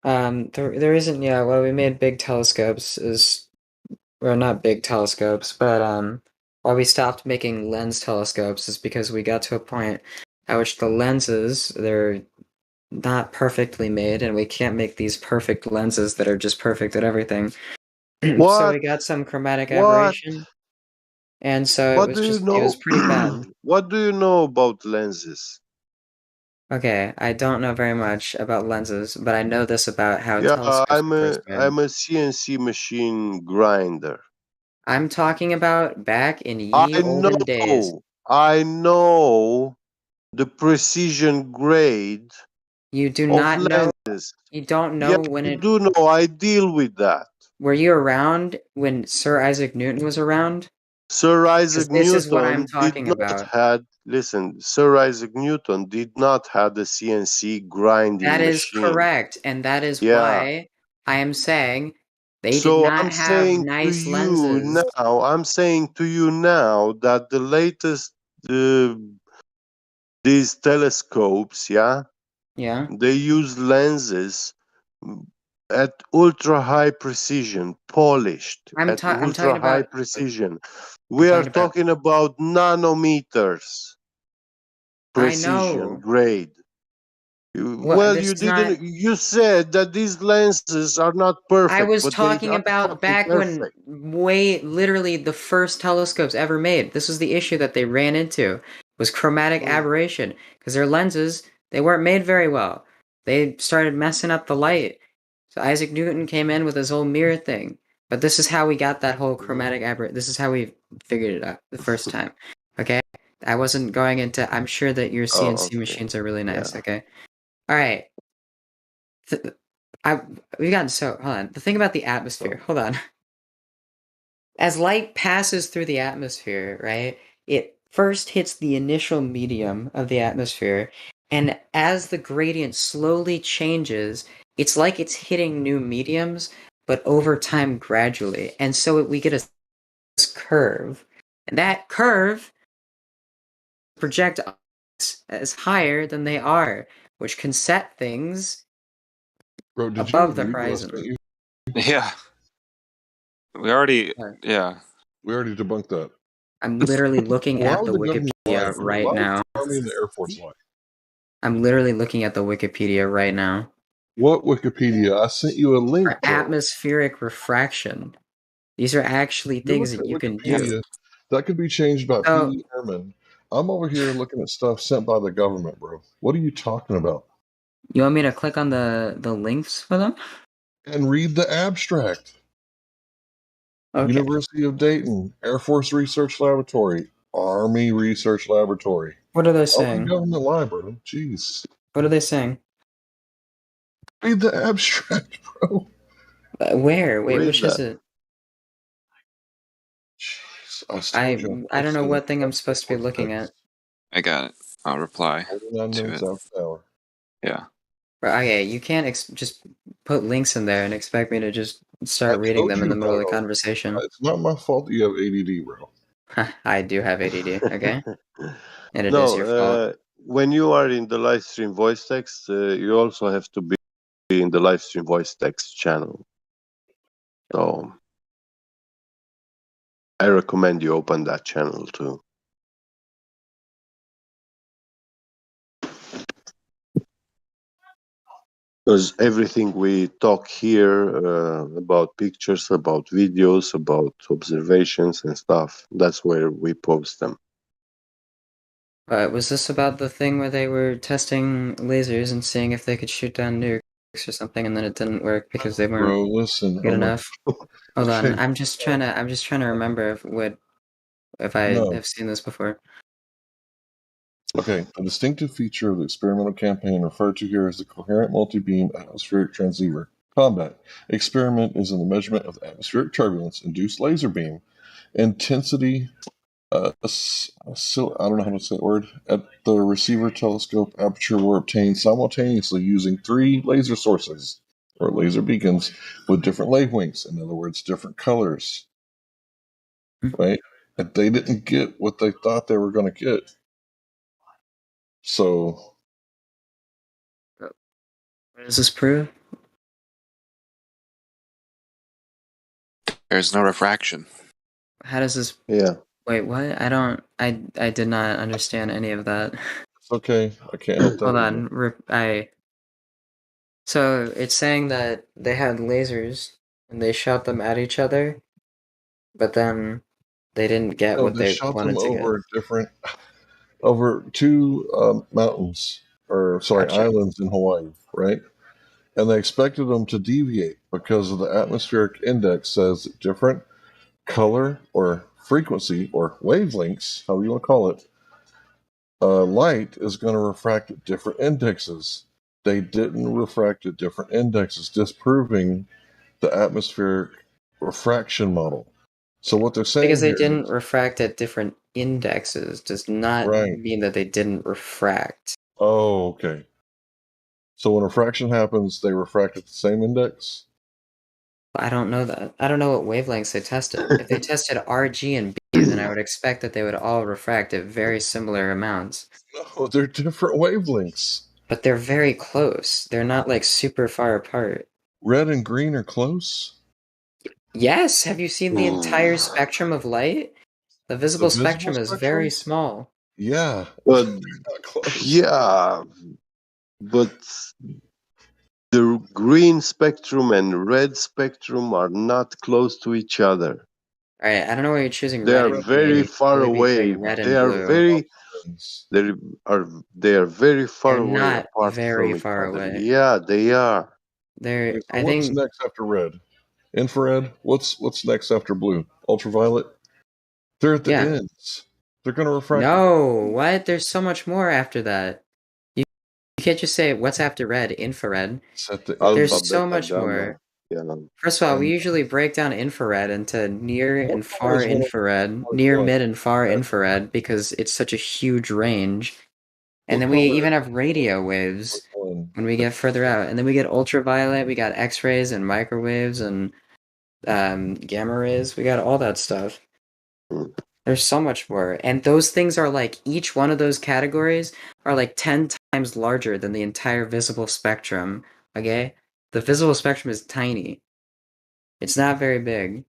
there isn't. Yeah, well, we made big telescopes. Well, not big telescopes, but why we stopped making lens telescopes is because we got to a point at which the lenses, they're not perfectly made, and we can't make these perfect lenses that are just perfect at everything. So What? we got some chromatic What? aberration, and so What do you it know? was pretty bad. What do you know about lenses? Okay, I don't know very much about lenses, but I know this about how Yeah, telescopes were first made. I'm a CNC machine grinder. I'm talking about back in I ye olden days. know the precision grade You do of not know. lenses. You don't Yeah, know when I it. do know. I deal with that. Were you around when Sir Isaac Newton was around? Sir 'Cause Isaac this is what I'm Newton did talking not about. had listen. Sir Isaac Newton did not have the CNC grinding That is machine. correct, and that is Yeah. why I am saying they did So not I'm have saying to nice you lenses. now. I'm saying to you now that the latest these telescopes, yeah, Yeah. they use lenses at ultra high precision, polished I'm at talking ultra high about. precision. I'm We are talking about. talking about nanometers I precision know. grade. What? Well, This you is not. didn't. You said that these lenses are not perfect, I was but they talking are about fucking back when perfect. literally the first telescopes ever made. This was the issue that they ran into, was chromatic aberration, because their lenses, they weren't made very well. They started messing up the light. So Isaac Newton came in with his whole mirror thing. But this is how we got that whole chromatic aberration. This is how we figured it out the first time. Okay? I wasn't going into. I'm sure that your Oh, CNC okay. machines are really nice. Yeah. Okay? All right. We've gotten so. Hold on. The thing about the atmosphere. Hold on. As light passes through the atmosphere, right? It first hits the initial medium of the atmosphere, and as the gradient slowly changes, it's like it's hitting new mediums, but over time gradually. And so we get this curve. And that curve project us as higher than they are, which can set things Bro, did above the you read what I horizon. sent you? Yeah. We already, yeah. We already debunked that. I'm literally looking Why at would the the government lie, Wikipedia bro? right Why would now. the Army and the Air Force lie? I'm literally looking at the Wikipedia right now. What Wikipedia? I sent you a link, For bro. atmospheric refraction. These are actually You things look that at you can do. Wikipedia. That could be changed by So, Pee Wee Herman. I'm over here looking at stuff sent by the government, bro. What are you talking about? you want me to click on the links for them? And read the abstract. Okay. University of Dayton, Air Force Research Laboratory, Army Research Laboratory. What are they Why would saying? the government lie, bro? Jeez. What are they saying? Read the abstract, bro. Where? Wait, Read which is that. it? Jeez, I told you. I don't know what thing I'm supposed to be looking at. I got it. I'll reply Unknown to it. South Tower. Yeah. Okay, you can't just put links in there and expect me to just start I reading told them in you, the middle of the bro. conversation. It's not my fault that you have ADD, bro. I do have ADD, okay? And it is your fault. When you are in the live stream voice text, you also have to be in the live stream voice text channel. So I recommend you open that channel too. Because everything we talk here about pictures, about videos, about observations and stuff, that's where we post them. Was this about the thing where they were testing lasers and seeing if they could shoot down nukes or something, and then it didn't work because they weren't Bro, listen. good Oh my. enough? Hold on, Okay. I'm just trying to remember if I No. have seen this before. Okay, a distinctive feature of the experimental campaign referred to here is the coherent multi-beam atmospheric transceiver. Combat. Experiment is in the measurement of the atmospheric turbulence induced laser beam intensity. I don't know how to say that word. At the receiver telescope aperture were obtained simultaneously using 3 laser sources or laser beacons with different wavelengths. In other words, different colors. Right? And they didn't get what they thought they were going to get. So, what does this prove? There's no refraction. How does this? Yeah. Wait, what? I did not understand any of that. It's okay. I can't help that. Hold on. So it's saying that they had lasers and they shot them at each other, but then they didn't get No, what they they shot them wanted to get. over 2 mountains, or sorry, Gotcha. islands in Hawaii, right? And they expected them to deviate because of the atmospheric index says that different color or frequency or wavelengths, however you want to call it, light is going to refract at different indexes. They didn't refract at different indexes, disproving the atmospheric refraction model. So what they're saying Because they here didn't refract at different indexes does not Right. mean that they didn't refract. Oh, okay. So when refraction happens, they refract at the same index? I don't know that. I don't know what wavelengths they tested. If they tested RG and B, then I would expect that they would all refract at very similar amounts. No, they're different wavelengths. But they're very close. They're not like super far apart. Red and green are close? Yes, have you seen the entire spectrum of light? The visible spectrum is very small. Yeah. But yeah, but the green spectrum and red spectrum are not close to each other. Alright, I don't know why you're choosing They red are and very green. far It would be away. like red They and are blue. very they are very far They're away not apart very from each far other. away. Yeah, they are. They're So I what's think next after red? Infrared? What's next after blue? Ultraviolet? They're at the Yeah. ends. They're going to refract. No, what? There's so much more after that. You can't just say what's after red, infrared. There's so much more. First of all, we usually break down infrared into near and far infrared, near, mid, and far infrared because it's such a huge range. And then we even have radio waves when we get further out. And then we get ultraviolet, we got X-rays and microwaves and gamma rays. We got all that stuff. There's so much more. And those things are like, each one of those categories are like 10 times larger than the entire visible spectrum. Okay? The visible spectrum is tiny. It's not very big.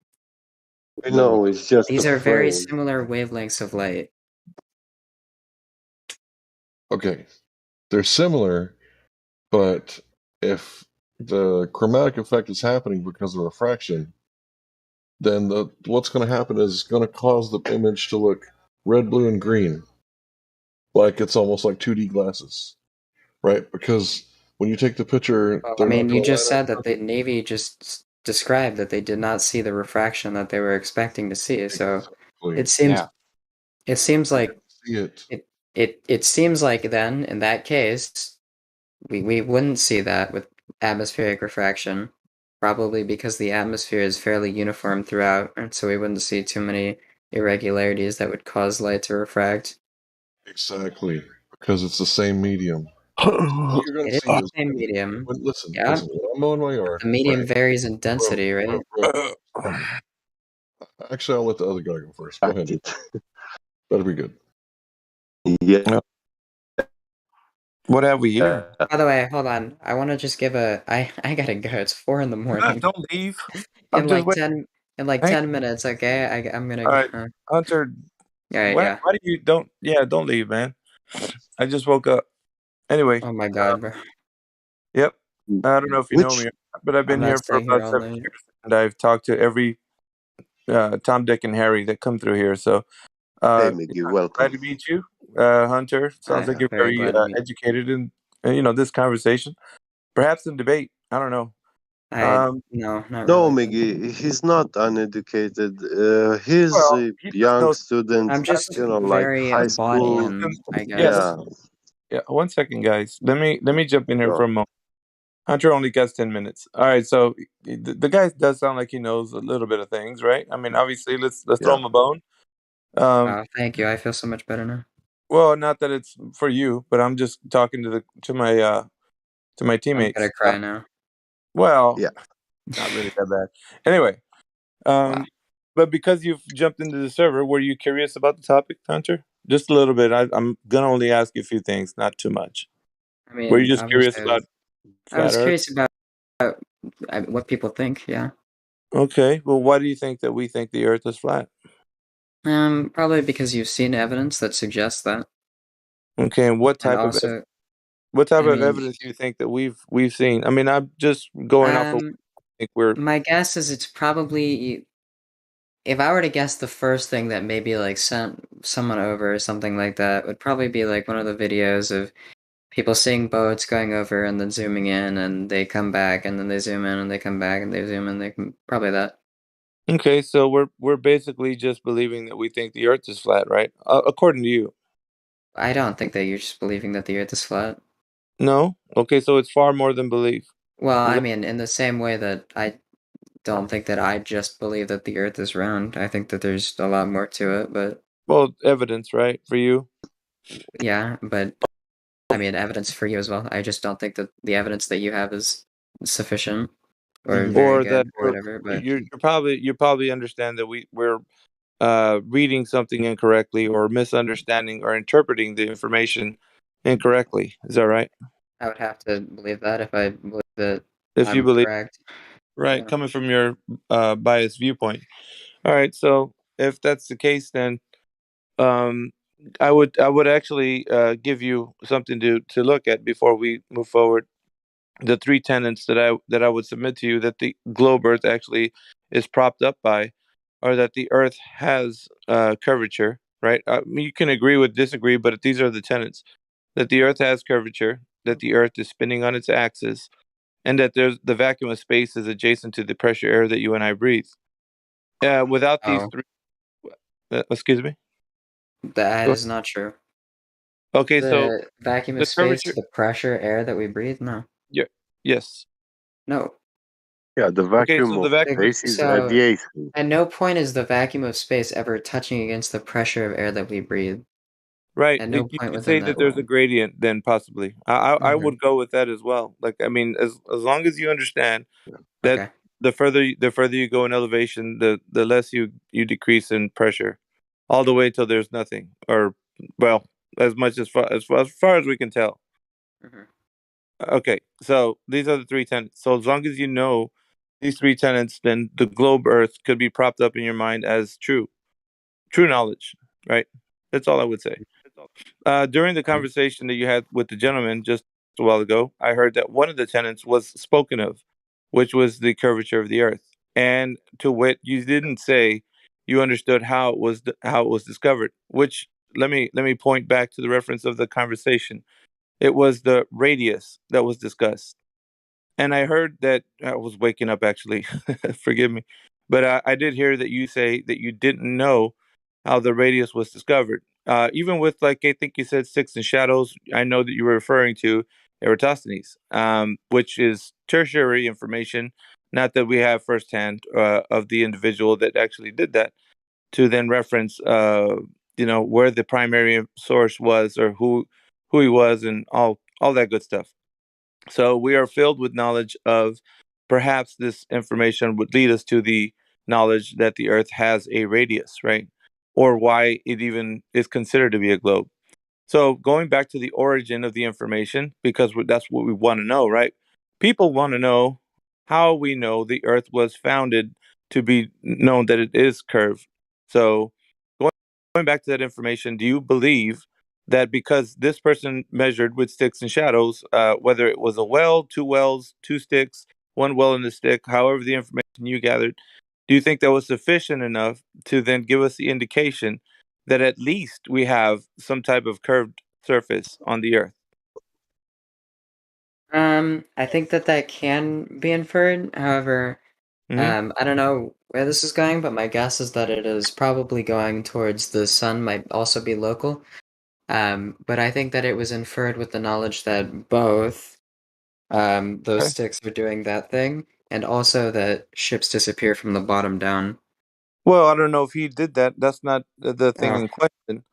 I know, it's just These a are very frame. similar wavelengths of light. Okay. They're similar, but if the chromatic effect is happening because of refraction, then what's going to happen is it's going to cause the image to look red, blue, and green. Like it's almost like 2D glasses, right? Because when you take the picture, I mean, you just said that the Navy just described that they did not see the refraction that they were expecting to see. So it seems it seems like it seems like then in that case we wouldn't see that with atmospheric refraction, probably because the atmosphere is fairly uniform throughout, and so we wouldn't see too many irregularities that would cause light to refract. Exactly, because it's the same medium. What you're going It to is see the is same medium. listen, Yeah. listen. When I'm mowing my yard, The medium right? varies in density, right? Actually, I'll let the other guy go first. Go ahead. Better be good. Yeah. What have we here? By the way, hold on. I want to just give I gotta go. It's 4 in the morning. Don't leave. In like 10 minutes, okay? I'm gonna All right, go. Hunter. Alright, why, yeah. why do you don't leave, man? I just woke up. Anyway. Oh my god, bro. Yep. I don't know if you know Which me, but I've I'm been not here for staying here about all 7 night. years, and I've talked to every Tom, Dick, and Harry that come through here. So, hey, uh, Miggy, glad welcome. to meet you, Hunter. Sounds like I'm you're very very glad to meet. educated in this conversation, perhaps in debate. I don't know. No, not No, really. Miggy, he's not uneducated. He's Well, a he just young knows. student, I'm just like very high bought school. in, I Yes. guess. Yeah, Yeah. 1 second, guys. Let me jump in here for a sure. moment. Hunter only gets 10 minutes. All right, so the guy does sound like he knows a little bit of things, right? I mean, obviously, let's throw Yeah. him a bone. Um, Thank you. I feel so much better now. well, not that it's for you, but I'm just talking to my I'm gonna teammates. cry now. Well, Yeah. not really that bad. Anyway, Wow. but because you've jumped into the server, were you curious about the topic, Hunter? Just a little bit. I'm gonna only ask you a few things, not too much. I Were you mean, just curious obviously, about I flat was Earth? curious about what people think. Yeah. Okay. Well, why do you think that we think the Earth is flat? Probably because you've seen evidence that suggests that, Okay, and what and type of also, I mean, evidence do you think that we've seen? I mean, I'm just going off of um, I think we're my guess is it's probably, if I were to guess, the first thing that maybe like sent someone over or something like that would probably be like one of the videos of people seeing boats going over and then zooming in and they come back and then they zoom in and they come back and they zoom in. Probably that. okay. So we're basically just believing that we think the Earth is flat, right? According to you. I don't think that you're just believing that the Earth is flat. No. Okay, so it's far more than belief. Well, Is I that mean, in the same way that I don't think that I just believe that the Earth is round. I think that there's a lot more to it, but well evidence, right, for you? yeah, but I mean, evidence for you as well. I just don't think that the evidence that you have is sufficient or very Or that good or whatever. But you probably understand that we're reading something incorrectly or misunderstanding or interpreting the information incorrectly. Is that right? I would have to believe that if I believe that If you I'm believe, correct. right, Yeah. coming from your biased viewpoint. All right, so if that's the case, then um, I would actually give you something to look at before we move forward. The three tenets that I would submit to you that the globe Earth actually is propped up by, are that the Earth has curvature. Right? You can agree with disagree, but these are the tenets: that the Earth has curvature, that the Earth is spinning on its axis, and that there's the vacuum of space is adjacent to the pressure air that you and I breathe. Without these Oh, three, excuse me. that Go is not true. Okay, so The vacuum the of space to curvature. the pressure air that we breathe? No. Yeah. Yes. No. Yeah, the Okay, vacuum so the of vacuum. space is So, radiation. at no point is the vacuum of space ever touching against the pressure of air that we breathe. Right. At no You point could within say that that there's a realm. gradient, then possibly. I Mhm. would go with that as well. Like, I mean, as long as you understand that Okay. the further you go in elevation, the less you decrease in pressure, all the way till there's nothing, or well, as much as far as we can tell. Mhm. Okay, so these are the three tenets. So as long as you know these three tenets, then the globe Earth could be propped up in your mind as true knowledge, right? That's all I would say. During the Um, conversation that you had with the gentleman just a while ago, I heard that one of the tenets was spoken of, which was the curvature of the Earth. And to wit, you didn't say you understood how it was discovered. Which let me point back to the reference of the conversation. It was the radius that was discussed. And I heard that I was waking up actually. Forgive me. But I did hear that you say that you didn't know how the radius was discovered. Even with, like, I think you said sticks and shadows, I know that you were referring to Eratosthenes, which is tertiary information, not that we have firsthand of the individual that actually did that, to then reference, where the primary source was, or who he was, and all that good stuff. So we are filled with knowledge of, perhaps this information would lead us to the knowledge that the Earth has a radius, right? Or why it even is considered to be a globe. So going back to the origin of the information, because that's what we want to know, right? People want to know how we know the Earth was founded to be known that it is curved. So going back to that information, do you believe that because this person measured with sticks and shadows, whether it was a well, two wells, two sticks, one well and a stick, however the information you gathered, do you think that was sufficient enough to then give us the indication that at least we have some type of curved surface on the Earth? I think that can be inferred. However, Mm-hmm. I don't know where this is going, but my guess is that it is probably going towards the sun, might also be local. But I think that it was inferred with the knowledge that both those Okay. sticks are doing that thing, and also that ships disappear from the bottom down. Well, I don't know if he did that. That's not the thing Oh, in question.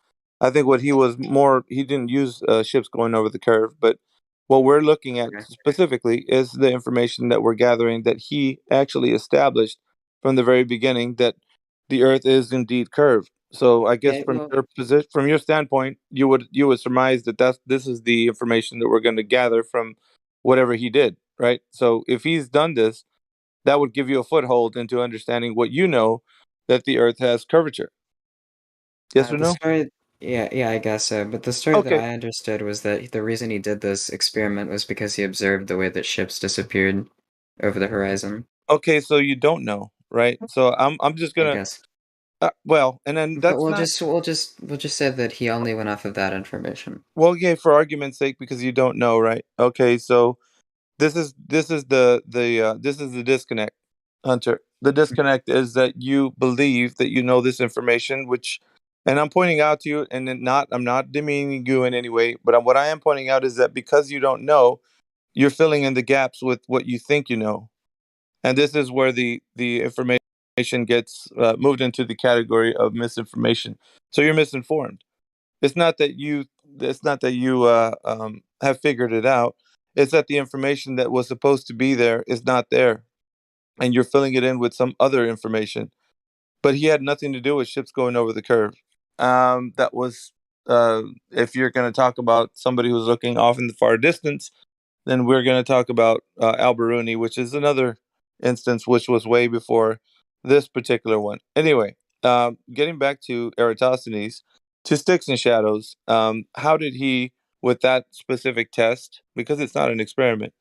I think what he was more, he didn't use ships going over the curve, but what we're looking at okay. specifically is the information that we're gathering that he actually established from the very beginning that the Earth is indeed curved. So I guess Yeah, from well, your position, from your standpoint, you would surmise that this is the information that we're going to gather from whatever he did, right? So if he's done this, that would give you a foothold into understanding what you know, that the Earth has curvature. Yes or the no? story, yeah, I guess so. But the story that Okay. I understood was that the reason he did this experiment was because he observed the way that ships disappeared over the horizon. Okay, so you don't know, right? So I'm just I gonna guess. well, and then But that's not we'll just say that he only went off of that information. well, yeah, for argument's sake, because you don't know, right? Okay, so this is the disconnect, Hunter. The disconnect is that you believe that you know this information, which, and I'm pointing out to you, and I'm not demeaning you in any way, but what I am pointing out is that because you don't know, you're filling in the gaps with what you think you know, and this is where the information gets moved into the category of misinformation. So you're misinformed. It's not that you have figured it out. It's that the information that was supposed to be there is not there, and you're filling it in with some other information. But he had nothing to do with ships going over the curve. That was if you're going to talk about somebody who's looking off in the far distance, then we're going to talk about Alberuni, which is another instance which was way before this particular one. Anyway, getting back to Eratosthenes, to sticks and shadows, how did he, with that specific test, because it's not an experiment,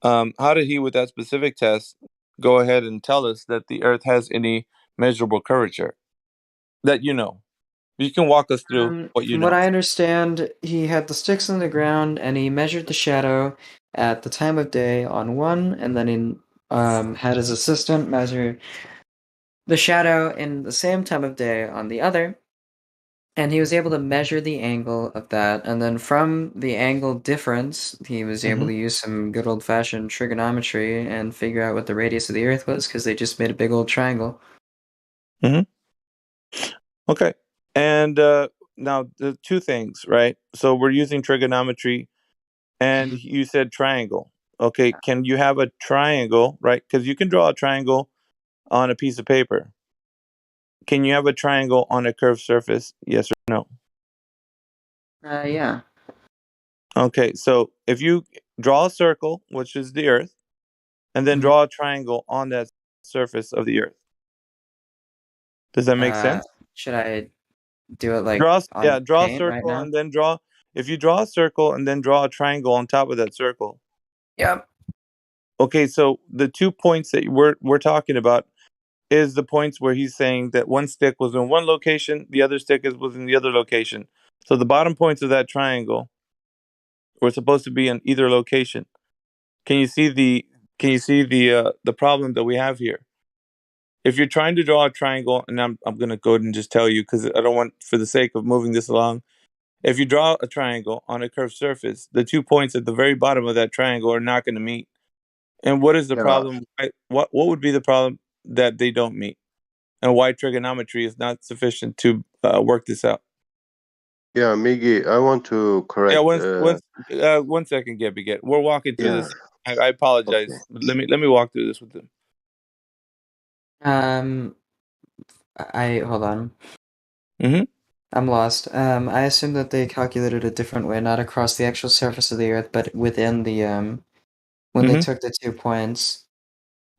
how did he, with that specific test, go ahead and tell us that the Earth has any measurable curvature that you know? You can walk us through what you From what know. I understand, he had the sticks on the ground and he measured the shadow at the time of day on one, and then he had his assistant measure the shadow in the same time of day on the other, and he was able to measure the angle of that, and then from the angle difference, he was able Hmm. to use some good old fashioned trigonometry and figure out what the radius of the Earth was because they just made a big old triangle. Hmm. Okay. And now the two things, right? So we're using trigonometry, and you said triangle. Okay, can you have a triangle, right? Because you can draw a triangle on a piece of paper. Can you have a triangle on a curved surface? Yes or no? Yeah. Okay, so if you draw a circle, which is the Earth, and then Mhm. draw a triangle on that surface of the Earth, does that make Uh, sense? should I do it like on Draw a paint right circle now? and then draw. If you draw a circle and then draw a triangle on top of that circle, Yep. okay, so the 2 points that we're talking about is the points where he's saying that one stick was in one location, the other stick was in the other location. So the bottom points of that triangle were supposed to be in either location. Can you see the problem that we have here? If you're trying to draw a triangle, and I'm going to go ahead and just tell you because I don't want, for the sake of moving this along, if you draw a triangle on a curved surface, the 2 points at the very bottom of that triangle are not going to meet. And what is the Yeah, problem? What would be the problem that they don't meet? And why trigonometry is not sufficient to work this out? yeah, Miggy, I want to Yeah, correct. 1 second, Get. We're walking through Yeah, this. I okay. apologize, but let me walk through this with them. Um, I hold on. Hmm. I'm lost. I assume that they calculated a different way, not across the actual surface of the Earth, but within the when they Hmm. took the 2 points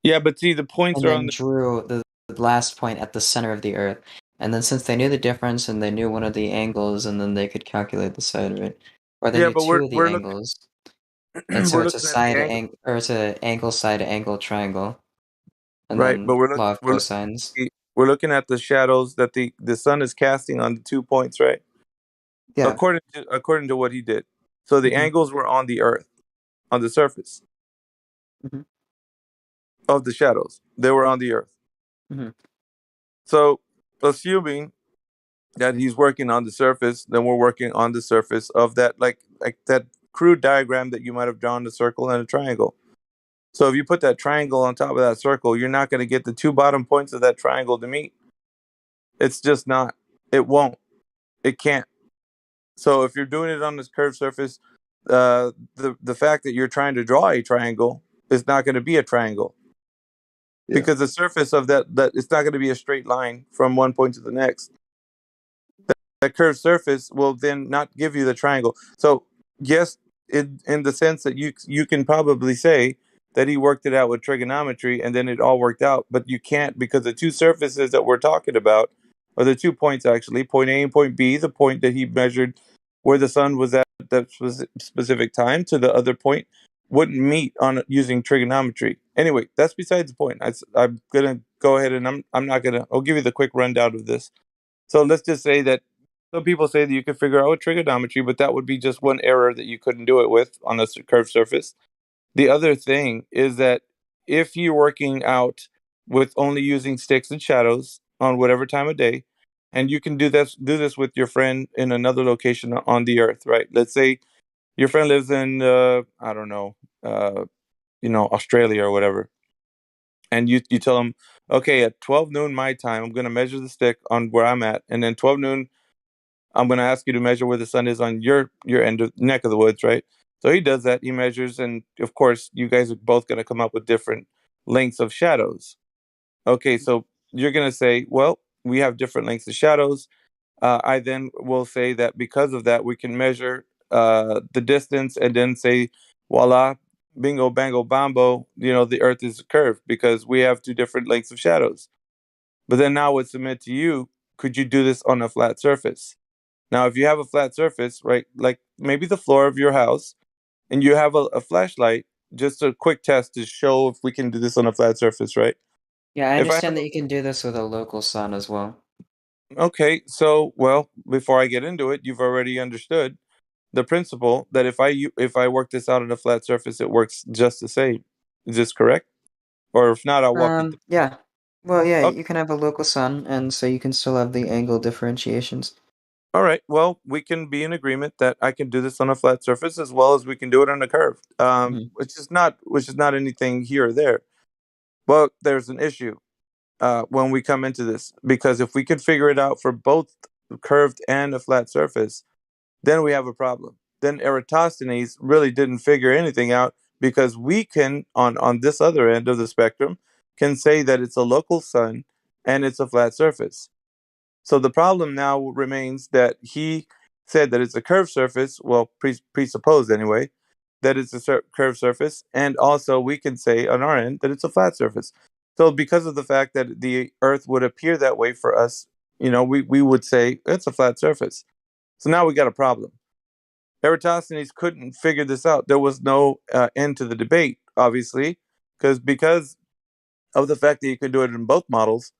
Yeah, but see, the points and are on then the. drew the last point at the center of the Earth. And then since they knew the difference and they knew one of the angles, and then they could calculate the side, right? Or they Yeah, knew but two of the we're looking angles. And so we're it's a looking at the side angle, angle, or it's a angle side angle triangle, and right? But then law of cosines. we're looking at the shadows that the sun is casting on the 2 points, right? Yeah. According to what he did. So the Mhm. angles were on the earth, on the surface Mhm. of the shadows. They were on the earth. Mhm. So assuming that he's working on the surface, then we're working on the surface of that, like that crude diagram that you might have drawn, a circle and a triangle. So if you put that triangle on top of that circle, you're not going to get the two bottom points of that triangle to meet. It's just not. It won't. It can't. So if you're doing it on this curved surface, the fact that you're trying to draw a triangle is not going to be a triangle, because the surface of that it's not going to be a straight line from one point to the next. That curved surface will then not give you the triangle. So yes, in the sense that you can probably say that he worked it out with trigonometry and then it all worked out, but you can't, because the two surfaces that we're talking about are the 2 points, actually, point A and point B, the point that he measured where the sun was at that specific time to the other point wouldn't meet on using trigonometry. Anyway, that's besides the point. I'm gonna go ahead and I'll give you the quick rundown of this. So let's just say that some people say that you could figure out with trigonometry, but that would be just one error that you couldn't do it with on a curved surface. The other thing is that if you're working out with only using sticks and shadows on whatever time of day, and you can do this with your friend in another location on the earth, right? Let's say your friend lives in I don't know, Australia or whatever, and you tell them, okay, at 12 noon my time, I'm going to measure the stick on where I'm at, and then 12 noon I'm going to ask you to measure where the sun is on your end of neck of the woods, right? So he does that. He measures, and of course, you guys are both going to come up with different lengths of shadows. Okay, so you're going to say, well, we have different lengths of shadows. I then will say that because of that, we can measure the distance and then say, voila, bingo, bango, bombo, the earth is curved because we have two different lengths of shadows. But then now I would submit to you, could you do this on a flat surface? Now, if you have a flat surface, right, like maybe the floor of your house, and you have a flashlight, just a quick test to show if we can do this on a flat surface, right? Yeah, I If I have understand that you can do this with a local sun as well. Okay, so well, before I get into it, you've already understood the principle that if I work this out on a flat surface, it works just the same. Is this correct? Or if not, I'll walk you through. Yeah. Well, yeah, Okay. you can have a local sun, and so you can still have the angle differentiations. All right. Well, we can be in agreement that I can do this on a flat surface as well as we can do it on a curve. Mhm. Which is not anything here or there. But there's an issue when we come into this, because if we could figure it out for both curved and a flat surface, then we have a problem. Then Eratosthenes really didn't figure anything out, because we can, on this other end of the spectrum, can say that it's a local sun and it's a flat surface. So the problem now remains that he said that it's a curved surface, well, presupposed anyway, that it's a curved surface, and also we can say on our end that it's a flat surface. So because of the fact that the Earth would appear that way for us, we would say it's a flat surface. So now we got a problem. Eratosthenes couldn't figure this out. There was no end to the debate, obviously, because of the fact that you can do it in both models,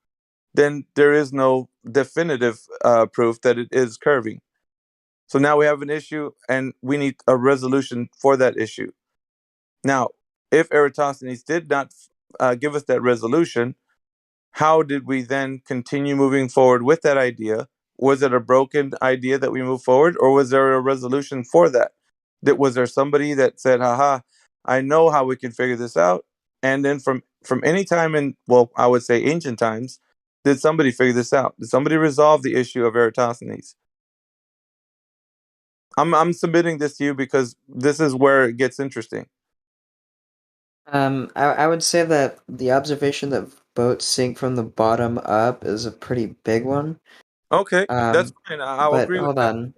then there is no definitive proof that it is curving. So now we have an issue, and we need a resolution for that issue. Now, if Eratosthenes did not give us that resolution, how did we then continue moving forward with that idea? Was it a broken idea that we moved forward, or was there a resolution for that? Was there somebody that said, haha, I know how we can figure this out? And then from any time in, well, I would say ancient times, did somebody figure this out? Did somebody resolve the issue of Eratosthenes? I'm submitting this to you because this is where it gets interesting. I would say that the observation that boats sink from the bottom up is a pretty big one. Okay, that's fine. I'll But agree with hold that. on.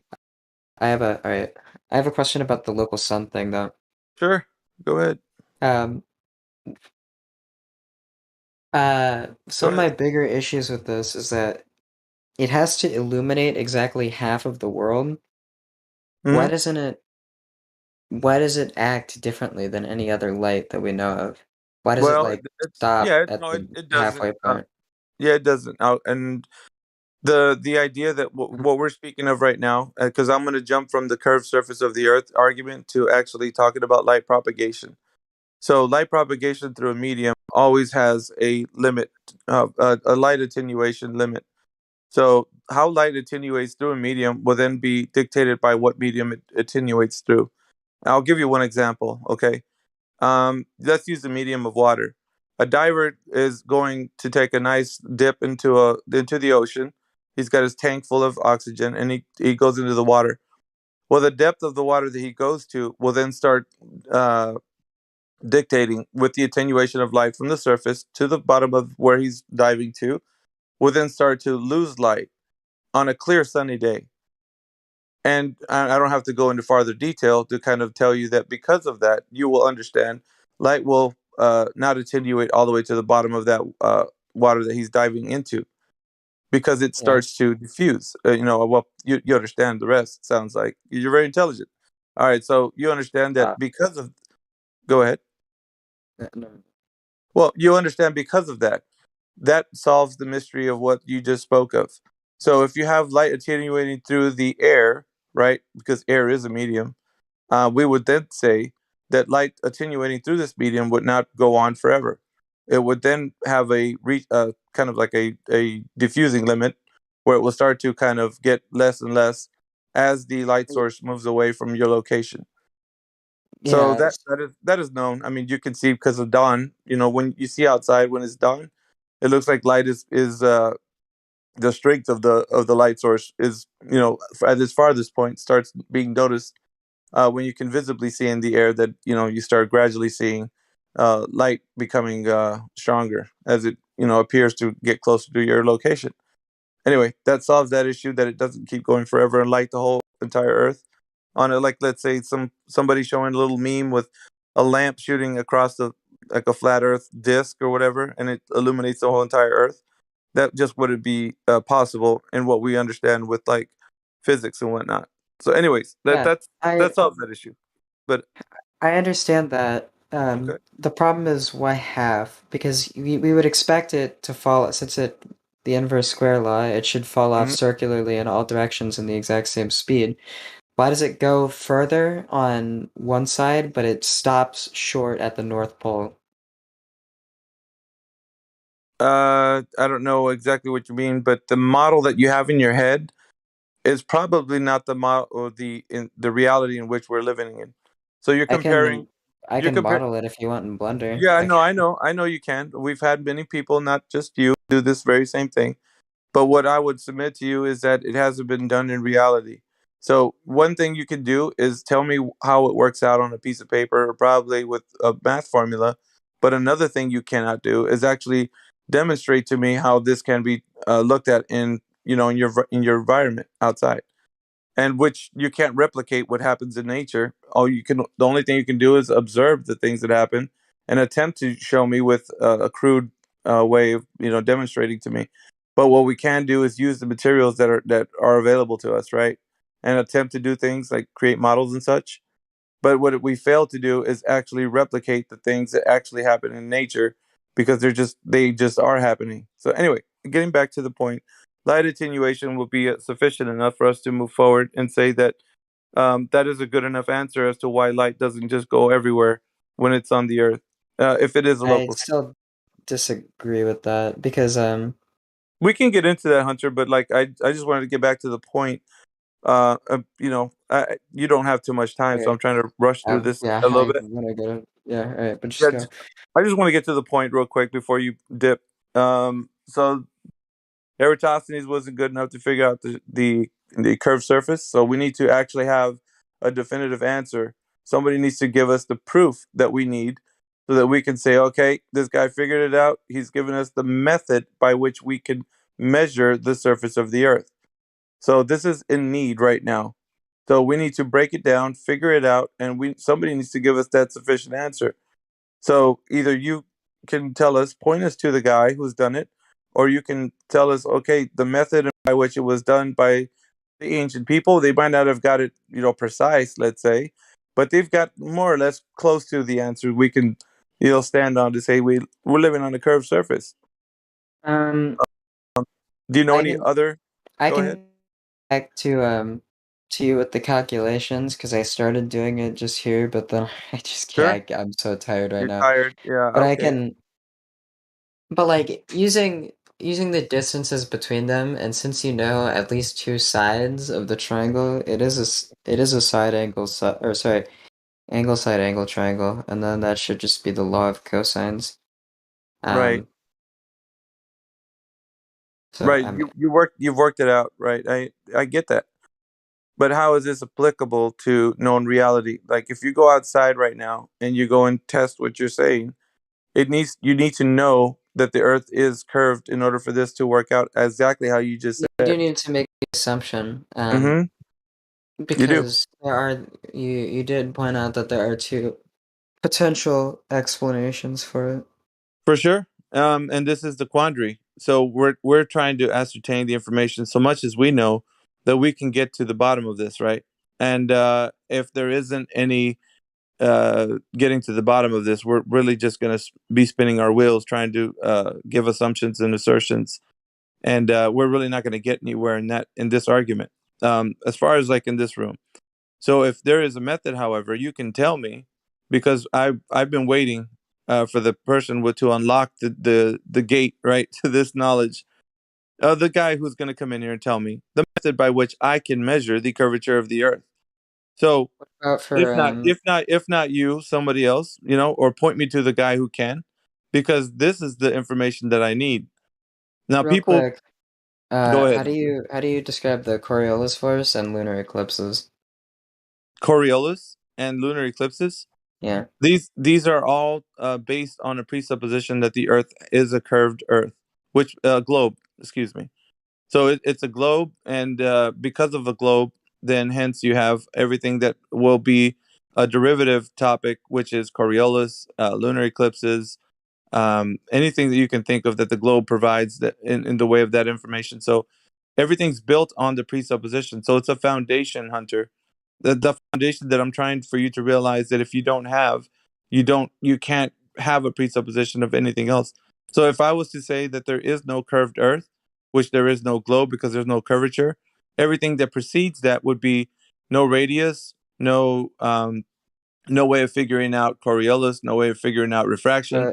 Alright. I have a question about the local sun thing, though. Sure, go ahead. Um, Go some of my ahead. bigger issues with this is that it has to illuminate exactly half of the world. Why Mhm. doesn't it? Why does it act differently than any other light that we know of? Why does it Well, like yeah, stop at no, the it halfway doesn't. point? Yeah, it doesn't. And the idea that what we're speaking of right now, because I'm going to jump from the curved surface of the Earth argument to actually talking about light propagation. So light propagation through a medium always has a limit, a light attenuation limit. So how light attenuates through a medium will then be dictated by what medium it attenuates through. I'll give you one example. Okay, let's use the medium of water. A diver is going to take a nice dip into the ocean. He's got his tank full of oxygen, and he goes into the water. Well, the depth of the water that he goes to will then start uh, dictating with the attenuation of light from the surface to the bottom of where he's diving to, will then start to lose light on a clear sunny day. And I don't have to go into farther detail to kind of tell you that because of that, you will understand light will not attenuate all the way to the bottom of that water that he's diving into because it Yeah. starts to diffuse. Well, you understand the rest, sounds like. You're very intelligent. All right, so you understand that because of. Go ahead. No. Well, you understand because of that. That solves the mystery of what you just spoke of. So if you have light attenuating through the air, right, because air is a medium, we would then say that light attenuating through this medium would not go on forever. It would then have kind of like a diffusing limit where it will start to kind of get less and less as the light source moves away from your location. So Yeah. that is known. I mean, you can see because of dawn. When you see outside when it's dawn, it looks like light is the strength of the light source is at its farthest point starts being noticed when you can visibly see in the air that you start gradually seeing light becoming stronger as it appears to get closer to your location. Anyway, that solves that issue that it doesn't keep going forever and light the whole entire Earth. On it, like let's say somebody showing a little meme with a lamp shooting across the like a flat Earth disc or whatever, and it illuminates the whole entire Earth. That just wouldn't be possible in what we understand with like physics and whatnot. So, anyways, Yeah. that solves that issue. But I understand that. okay. The problem is why half? Because we would expect it to fall since the inverse square law, it should fall off Mhm. circularly in all directions in the exact same speed. Why does it go further on one side, but it stops short at the North Pole? I don't know exactly what you mean, but the model that you have in your head is probably not the model or the reality in which we're living in. So you're I can comparing. I You're can comparing. model it if you want in Blender. Yeah, I know you can. We've had many people, not just you, do this very same thing. But what I would submit to you is that it hasn't been done in reality. So one thing you can do is tell me how it works out on a piece of paper or probably with a math formula. But another thing you cannot do is actually demonstrate to me how this can be looked at in your environment outside, and which you can't replicate what happens in nature. The only thing you can do is observe the things that happen and attempt to show me with a crude way of demonstrating to me. But what we can do is use the materials that are available to us, right, and attempt to do things like create models and such. But what we fail to do is actually replicate the things that actually happen in nature because they just are happening. So anyway, getting back to the point, light attenuation will be sufficient enough for us to move forward and say that that is a good enough answer as to why light doesn't just go everywhere when it's on the Earth. If it is a I local, still disagree with that because we can get into that, Hunter. But like, I just wanted to get back to the point. You don't have too much time, so okay. I'm trying to rush through this Yeah, a little I bit. wanna go. Yeah, all right, but just Yeah, go. I just want to get to the point real quick before you dip. So Eratosthenes wasn't good enough to figure out the curved surface, so we need to actually have a definitive answer. Somebody needs to give us the proof that we need so that we can say, okay, this guy figured it out. He's given us the method by which we can measure the surface of the Earth. So this is in need right now. So we need to break it down, figure it out, and somebody needs to give us that sufficient answer. So either you can point us to the guy who's done it, or you can tell us, okay, the method by which it was done by the ancient people. They might not have got it, precise, let's say, but they've got more or less close to the answer we can, stand on to say we're living on a curved surface. Um, Do you know I any can other? I Go ahead. can back to you with the calculations because I started doing it just here, but then I just Sure. can't. I'm so tired right You're now. tired. Yeah. But I Okay. can. But like using the distances between them, and since you know at least two sides of the triangle, it is a side angle or sorry, angle side angle triangle, and then that should just be the law of cosines. Right. So Right. You've worked it out. Right. I get that. But how is this applicable to known reality? Like if you go outside right now and you go and test what you're saying, you need to know that the earth is curved in order for this to work out exactly how you just you do said. need to make the assumption, Mm-hmm. You do. because you did point out that there are two potential explanations for it. For sure. And this is the quandary. So we're trying to ascertain the information so much as we know that we can get to the bottom of this, right? And if there isn't any getting to the bottom of this, we're really just going to be spinning our wheels trying to give assumptions and assertions, and we're really not going to get anywhere in this argument. As far as like in this room. So if there is a method, however, you can tell me, because I've been waiting for the person to unlock the gate right to this knowledge. The guy who's going to come in here and tell me the method by which I can measure the curvature of the Earth. So What about for if not you, somebody else, or point me to the guy who can, because this is the information that I need. Now, real people, quick, go how ahead. do you describe the Coriolis force and lunar eclipses? Coriolis and lunar eclipses. Yeah. These are all based on a presupposition that the Earth is a curved Earth, which globe, excuse me. So it's a globe, and because of a globe, then hence you have everything that will be a derivative topic, which is Coriolis, lunar eclipses, anything that you can think of that the globe provides that in the way of that information. So everything's built on the presupposition. So it's a foundation, Hunter. The foundation that I'm trying for you to realize that if you don't have, you can't have a presupposition of anything else. So if I was to say that there is no curved Earth, which there is no globe because there's no curvature, everything that precedes that would be no radius, no way of figuring out Coriolis, no way of figuring out refraction.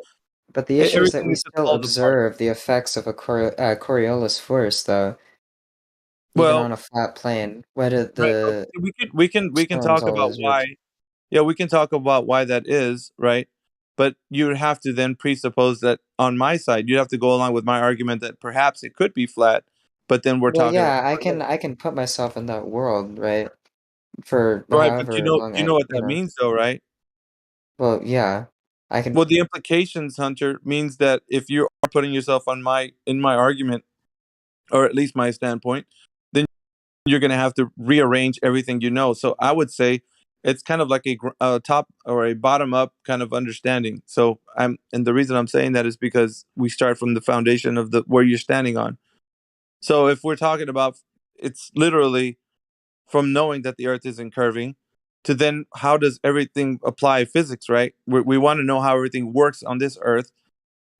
But the issue is that Everything we is just still falls apart. observe the effects of a Coriolis force, though, even Well, on a flat plane. Where did right. the Okay, we can storms talk about always reach? why. Yeah, we can talk about why that is, right? But you would have to then presuppose that on my side, you'd have to go along with my argument that perhaps it could be flat, but then we're Well, talking about yeah, I can put myself in that world, right? For right. But however long you know what you that know. means, though, right? Well, yeah, I can. Well, the implications, Hunter, means that if you are putting yourself on my argument, or at least my standpoint, then you're going to have to rearrange everything you know. So I would say it's kind of like a top or a bottom up kind of understanding. So and the reason I'm saying that is because we start from the foundation of the where you're standing on. So if we're talking about, it's literally from knowing that the Earth isn't curving to then how does everything apply physics, right? We want to know how everything works on this Earth.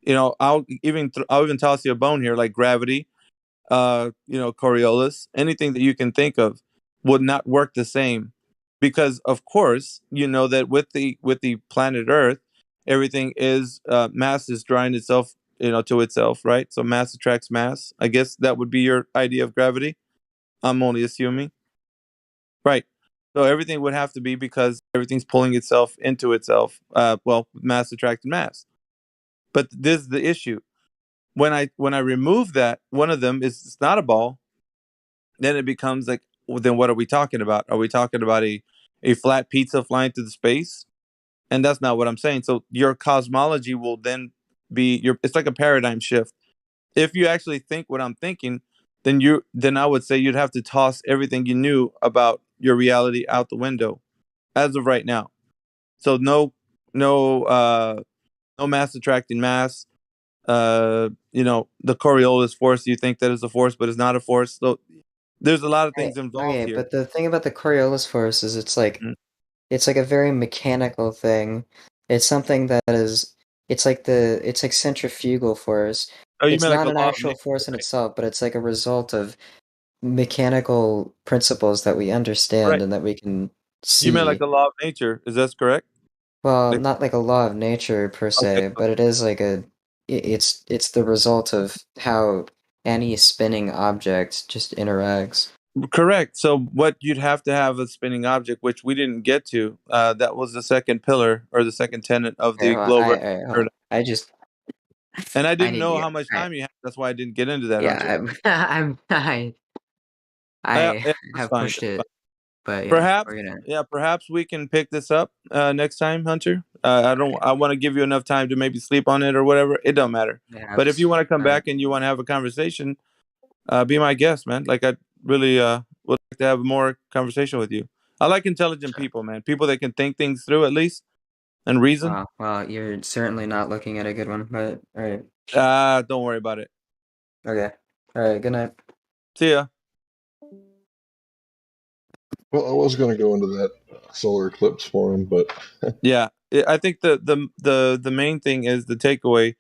I'll even toss you a bone here, like gravity, Coriolis, anything that you can think of would not work the same, because of course you know that with the planet Earth, everything is mass is drawing itself to itself, right? So mass attracts mass. I guess that would be your idea of gravity. I'm only assuming, right? So everything would have to be because everything's pulling itself into itself. Well, mass attracting mass. But this is the issue. When I remove that, one of them is it's not a ball, then it becomes like, well, then what are we talking about? Are we talking about a flat pizza flying through the space? And that's not what I'm saying. So your cosmology will then be it's like a paradigm shift. If you actually think what I'm thinking, then I would say you'd have to toss everything you knew about your reality out the window as of right now. So no mass attracting mass, the Coriolis force. You think that is a force, but it's not a force. So there's a lot of Right, things involved okay, here. but the thing about the Coriolis force is it's like Mhm. it's like a very mechanical thing. It's something that is it's like centrifugal force. Oh, you It's mean like not a an law of actual nature, force in right? itself, but it's like a result of mechanical principles that we understand Right. and that we can You meant like see. a law of nature. Is that correct? Well, Like, not like a law of nature per okay. se, but it is like it's the result of how any spinning object just interacts. Correct. So what you'd have to have a spinning object, which we didn't get to. That was the second pillar or the second tenet of Okay, the well, globe. hold on. I just And I I didn't need know to how much I time you had. That's why I didn't get into that, Hunter. yeah, I Yeah, that's have fine. pushed That's fine. it, but Perhaps, we're gonna yeah, perhaps we can pick this up next time, Hunter. I don't. I want to give you enough time to maybe sleep on it or whatever. It don't matter. But if perhaps you want to come back and you want to have a conversation, be my guest, man. Like I really would like to have more conversation with you. I like intelligent people, man. People that can think things through at least and reason. well, you're certainly not looking at a good one, but alright. Don't worry about it. Okay. Alright, good night. See ya. Well, I was going to go into that solar eclipse for him, but Yeah, I think the main thing is the takeaway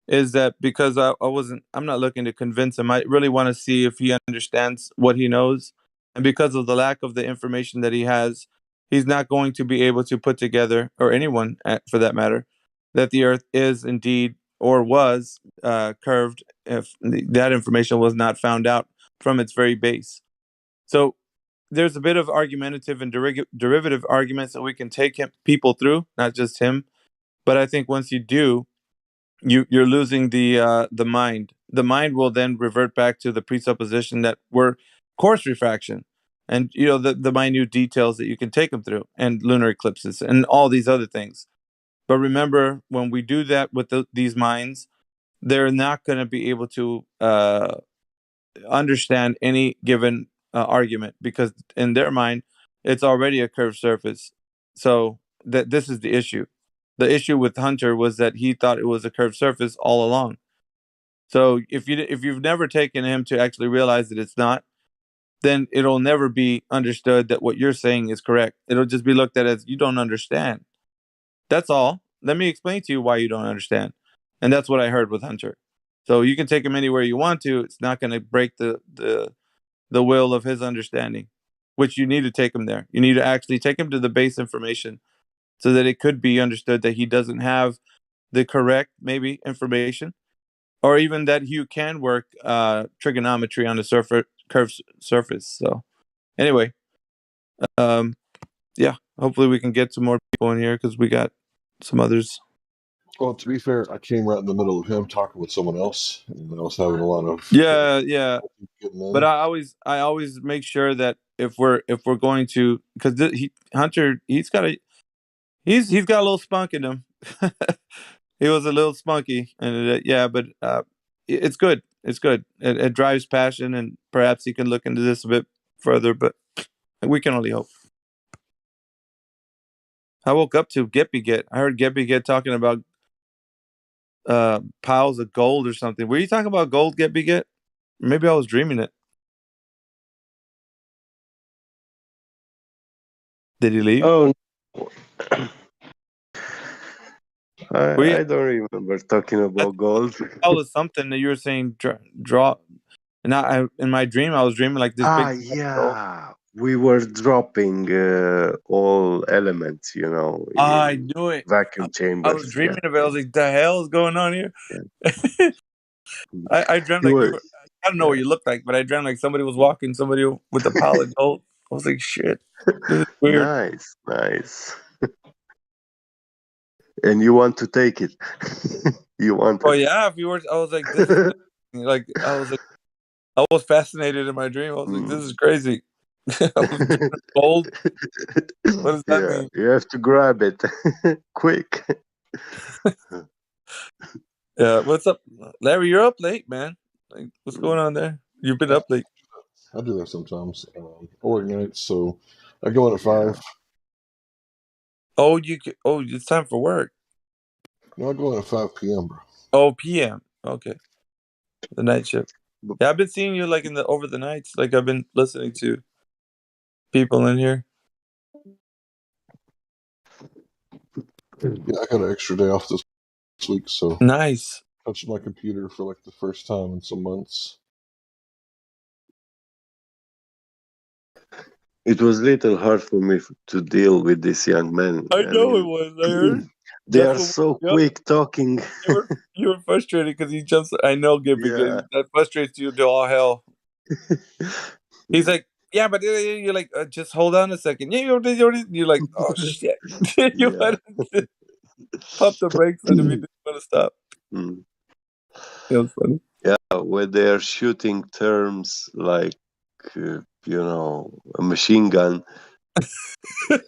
is that because I'm not looking to convince him. I really want to see if he understands what he knows, and because of the lack of the information that he has, he's not going to be able to put together, or anyone for that matter, that the Earth is indeed or was curved if that information was not found out from its very base. So there's a bit of argumentative and derivative arguments that we can take people through, not just him. But I think once you do, you're losing the mind. The mind will then revert back to the presupposition that we're course refraction, and the minute details that you can take them through, and lunar eclipses, and all these other things. But remember, when we do that with these minds, they're not going to be able to understand any given argument because in their mind it's already a curved surface. So that this is the issue. The issue with Hunter was that he thought it was a curved surface all along. So if you've never taken him to actually realize that it's not, then it'll never be understood that what you're saying is correct. It'll just be looked at as you don't understand. That's all. Let me explain to you why you don't understand. And that's what I heard with Hunter. So you can take him anywhere you want to. It's not going to break the will of his understanding, which you need to take him there. You need to actually take him to the base information so that it could be understood that he doesn't have the correct maybe information, or even that you can work trigonometry on the curved surface. So anyway, um, yeah, hopefully we can get some more people in here because we got some others. well, to be fair, I came right in the middle of him talking with someone else, and I was having a lot of Yeah. getting But in. I always make sure that if we're going to, because Hunter, he's got a little spunk in him. He was a little spunky, and but it's good. It's good. It drives passion, and perhaps he can look into this a bit further. But we can only hope. I woke up to Geppy Get. I heard Geppy Get talking about piles of gold or something. Were you talking about gold, Geppy Get? Maybe I was dreaming it. Did he leave? Oh, Were you, I don't remember talking about gold. that was something that you were saying. Draw. And in my dream, I was dreaming like this big. Gold. Yeah. We were dropping all elements, I in knew it. vacuum I was chambers. dreaming Yeah. of it. I was like, "The hell is going on here?" Yeah. I dreamt You like you were, were. I don't know yeah. what you looked like, but I dreamt like somebody was walking somebody with a pile of gold. I was like, "Shit, this is weird." Nice. And you want to take it. You want Oh it. yeah, if you were, I was like, "This is like." I was like, I was fascinated in my dream. I was like, "This is crazy." I was dreaming of gold. What does that Yeah, mean? you have to grab it quick. Yeah, what's up, Larry? You're up late, man. Like, what's going on there? You've been up late. I do that sometimes. I work nights, so I go in at 5. Oh, it's time for work. No, I go in at 5 p.m., bro. Oh, PM. Okay. The night shift. Yeah, I've been seeing you like over the nights. Like I've been listening to people in here. Yeah, I got an extra day off this week, so nice. Touched my computer for like the first time in some months. It was a little hard for me to deal with this young man. I know it was. I heard. They That's are what so yep. quick talking. You were frustrated because he jumps. I know, Gibby. Yeah. That frustrates you to all hell. He's like, yeah, but you're like, just hold on a second. Yeah, you're like, oh shit. You want to pump the brakes on him. You didn't want to stop. Mm. That was funny. Yeah, where they are shooting terms like, a machine gun.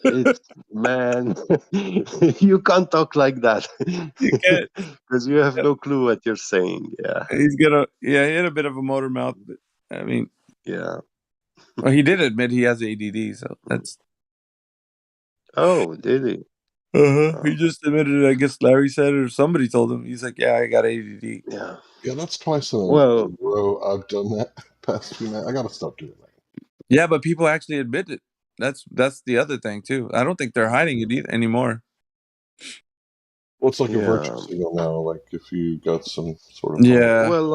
It's, man, you can't talk like that. You can't. Because you have no clue what you're saying. Yeah. He had a bit of a motor mouth, but I mean, yeah. Well, he did admit he has ADD, so that's. Oh, did he? He just admitted it. I guess Larry said it or somebody told him. He's like, yeah, I got ADD. Yeah. Yeah, that's twice in a Well, row I've done that past few nights. I gotta stop doing that. Yeah, but people actually admit it. That's the other thing too. I don't think they're hiding it anymore. Well, it's like a virtue Yeah. signal now. Like if you got some sort of Yeah. Well,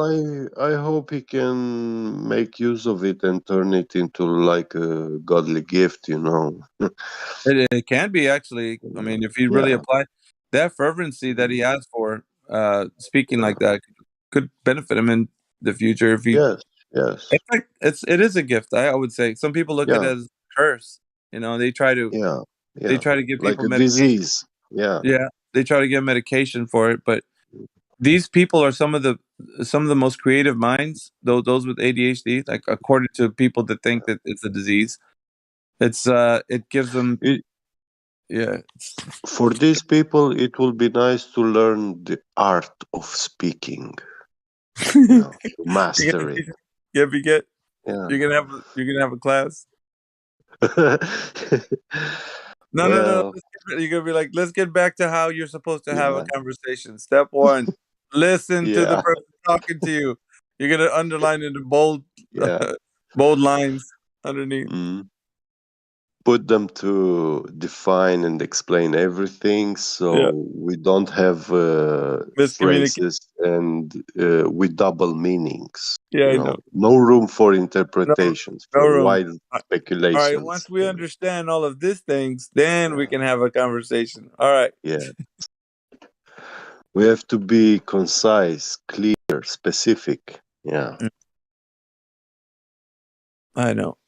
I hope he can make use of it and turn it into like a godly gift. It can be actually. I mean, if he really Yeah. applied that fervency that he has for speaking like that could benefit him in the future if he. Yes. Yes. In fact, it is a gift. I would say some people look at it Yeah. as a curse. They try to Yeah. they Yeah. try to give Like people a medication. disease. Yeah. Yeah, they try to give medication for it, but these people are some of the most creative minds. Those with ADHD, like according to people that think that it's a disease, it gives them. Yeah. For these people, it will be nice to learn the art of speaking. To master it. Yeah, Yeah. you're gonna have a class. No. Well, You're gonna be like, let's get back to how you're supposed to have a yeah. conversation. Step 1, listen to the Yeah. person talking to you. You're gonna underline it in bold, Yeah. bold lines underneath. Mm. Put them to define and explain everything, so we don't have phrases and with double meanings. Yeah, I know. No room for interpretations, No for room. wild All right. speculations. Once we understand all of these things, then we can have a conversation. All right. Yeah. We have to be concise, clear, specific. Yeah. I know.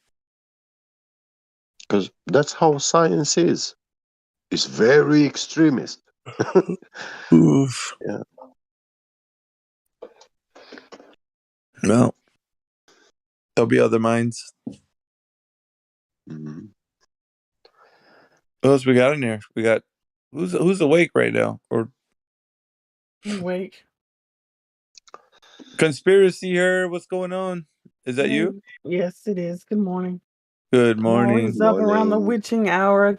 Because that's how science is. It's very extremist. Oof. Yeah. No. There'll be other minds. Mm-hmm. What else we got in here? We got who's awake right now? Or awake. Conspiracy here. What's going on? Is that you? Yes, it is. Good morning. Good I'm morning. always up around the witching hour.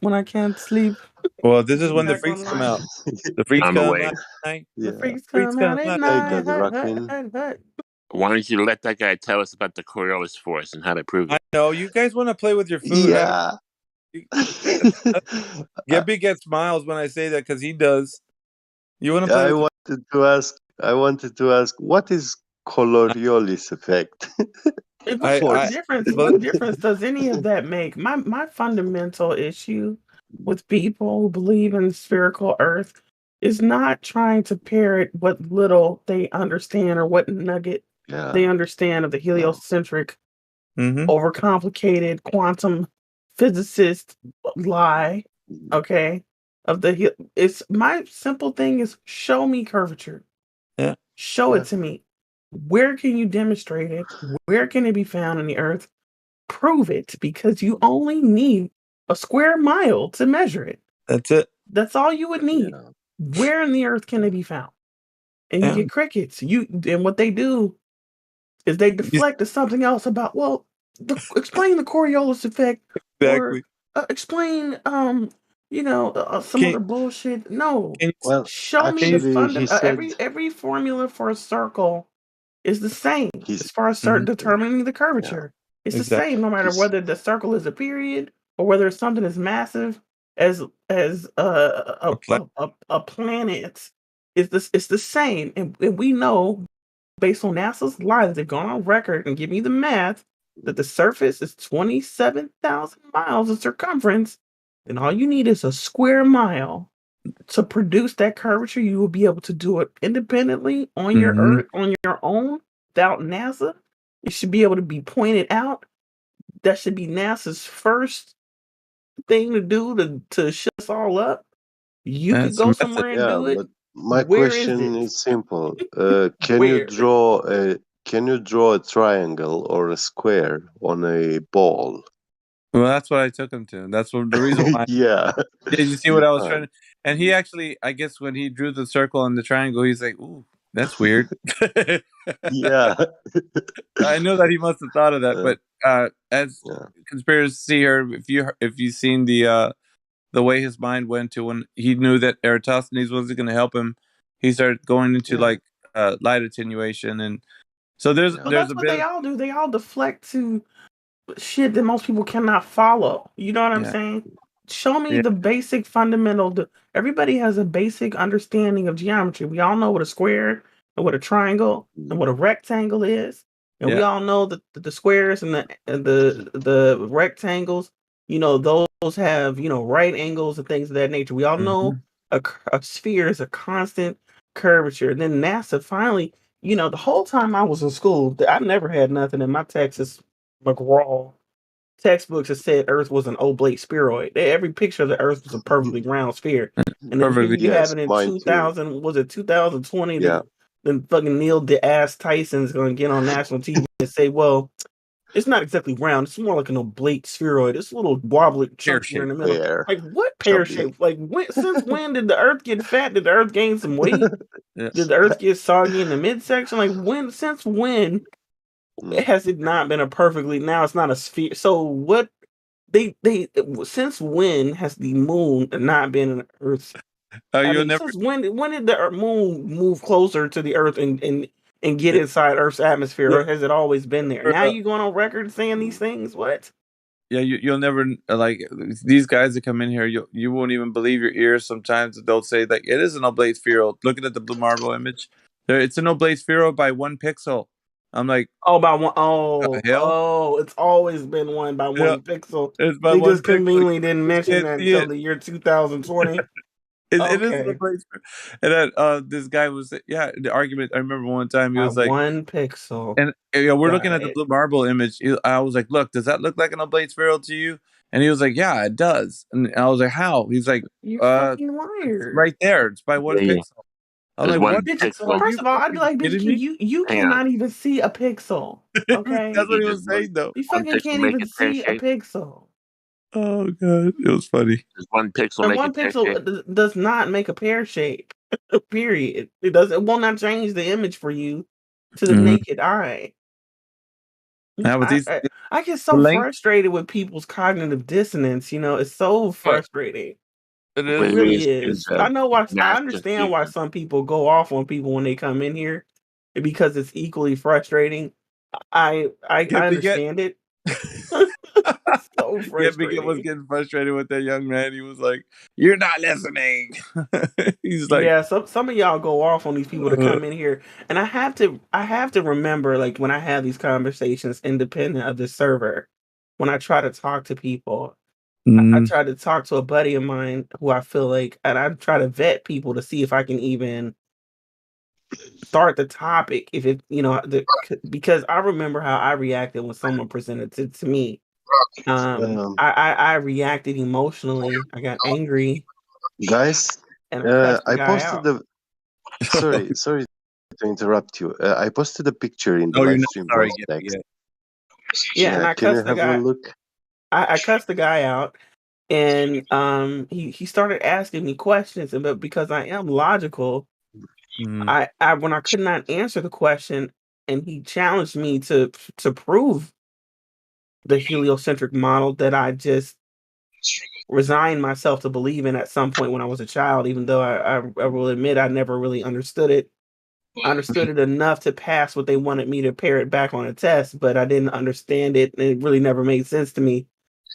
When I can't sleep. Well, this is when the Back freaks come online. out. The freaks I'm come awake. at night. The freaks Freaks come out come at at night. Rockin'. Hut. Why don't you let that guy tell us about the Coriolis force and how to prove I it? know you guys want to play with your food. Yeah. Gabby gets smiles when I say that because he does. You want to play I with? wanted to ask, what is Coriolis effect? What difference? What difference does any of that make? My fundamental issue with people who believe in spherical Earth is not trying to parrot what little they understand or what nugget they understand of the heliocentric, overcomplicated quantum physicist lie. Okay, it's my simple thing is show me curvature. Yeah, show it to me. Where can you demonstrate it? Where can it be found in the earth? Prove it, because you only need a square mile to measure it. That's it. That's all you would need. Where in the earth can it be found? And you get crickets. And what they do is they deflect to something else about, well, explain the Coriolis effect, or explain some other bullshit. No, Well, show me the actually, he said every formula for a circle is the same he's as far as determining the curvature. It's the same no matter whether the circle is a period or whether something is massive as a planet. It's the same, and we know based on NASA's lines, they've gone on record and give me the math that the surface is 27,000 miles in circumference, and all you need is a square mile to produce that curvature. You will be able to do it independently on your Earth, on your own, without NASA. It should be able to be pointed out. That should be NASA's first thing to do to shut us all up. You could go somewhere and yeah, do it. but my Where is question it? is simple. Where? Can you draw a triangle or a square on a ball? Well, that's what I took him to. That's what the reason why. Yeah, Did you see you what I was trying can't. to? And he actually, I guess, when he drew the circle and the triangle, he's like, "Ooh, that's weird." Yeah. I know that he must have thought of that, but as Yeah. conspiracy here, if you've seen the way his mind went to when he knew that Eratosthenes wasn't going to help him, he started going into Yeah. light attenuation, and so there's Well, there's that's a what bit they of all do. They all deflect to shit that most people cannot follow. You know what I'm yeah saying? Show me yeah the basic fundamental. Everybody has a basic understanding of geometry. We all know what a square and what a triangle and what a rectangle is, and we yeah all know that the squares and the rectangles. Those have right angles and things of that nature. We all know mhm. a sphere is a constant curvature. And then NASA finally, the whole time I was in school, I never had nothing in my Texas McGraw textbooks that said Earth was an oblate spheroid. Every picture of the Earth was a perfectly round sphere. And then here Perfectly. you have Yes, it in mine too. 2000, was it 2020? Yeah. Then fucking Neil deGrasse Tyson's going to get on national TV and say, well, it's not exactly round. It's more like an oblate spheroid. It's a little wobbly, Pear chunkier in shape. the middle. Fair. Like, what pear Chubby. shape? Like, since when did the Earth get fat? Did the Earth gain some weight? Yeah. Did the Earth get soggy in the midsection? Like, since when has it not been a perfectly, now it's not a sphere? So what they since when has the moon not been an Earth? I You'll mean, never. since when did the moon move closer to the Earth and get inside Earth's atmosphere, or has it always been there? Now you going on record saying these things? What? Yeah, you'll never like these guys that come in here. You won't even believe your ears. Sometimes they'll say like it is an oblate spheroid. Looking at the blue marble image, it's an oblate spheroid by 1 pixel. I'm like, Oh, by one. Oh, hell, it's always been one by yeah, 1 pixel. it's by They one just pixel. You conveniently didn't just mention can't that see until it. the year 2020. It is an Okay, oblate spheroid. And then this guy was the argument. I remember one time he by was like, 1 pixel. and we're looking Got at the it. blue marble image. I was like, look, does that look like an oblate spheroid to you? And he was like, yeah, it does. And I was like, how? He's like, You uh. fucking It's liar. right there. It's by Yeah, 1 pixel. I'm there's like, one what Bitch, pixel? pixel. Are first you of all, I'd be fucking like, bitch, kidding me? you Hang on. cannot even see a pixel. Okay? That's what he Does was saying, though. You one fucking pixel can't make even it pear see a shape? pixel. Oh god, it was funny. Does one pixel And make one it pear pixel shape? does not make a pear shape. Period. It will not change the image for you to the Mm-hmm. naked eye. Now with I, these I I get the so length, frustrated with people's cognitive dissonance. It's so what frustrating. it It With is. really these is is. I know why. I mass understand why confusion. some people go off on people when they come in here, because it's equally frustrating. I Get me get. understand it. So Get me get was frustrating. getting frustrated with that young man. He was like, "You're not listening." He's like, Yeah, some of y'all go off on these people to come in here, and I have to remember, like, when I have these conversations independent of the server, when I try to talk to people, I mm, try to talk to a buddy of mine who I feel like, and I try to vet people to see if I can even start the topic, if it because I remember how I reacted when someone presented to me. I reacted emotionally. I got angry, Guys, and I cussed the I guy posted out. the. Sorry to interrupt you. I posted a picture in the "Oh, you're live not stream sorry." voice Get me text. get. Yeah, and Yeah, I can you cussed the have a guy. look? I cussed the guy out, and he started asking me questions, but because I am logical, Mm. I when I could not answer the question, and he challenged me to prove the heliocentric model that I just resigned myself to believe in at some point when I was a child, even though I will admit I never really understood it. I understood it enough to pass what they wanted me to parrot back on a test, but I didn't understand it, and it really never made sense to me.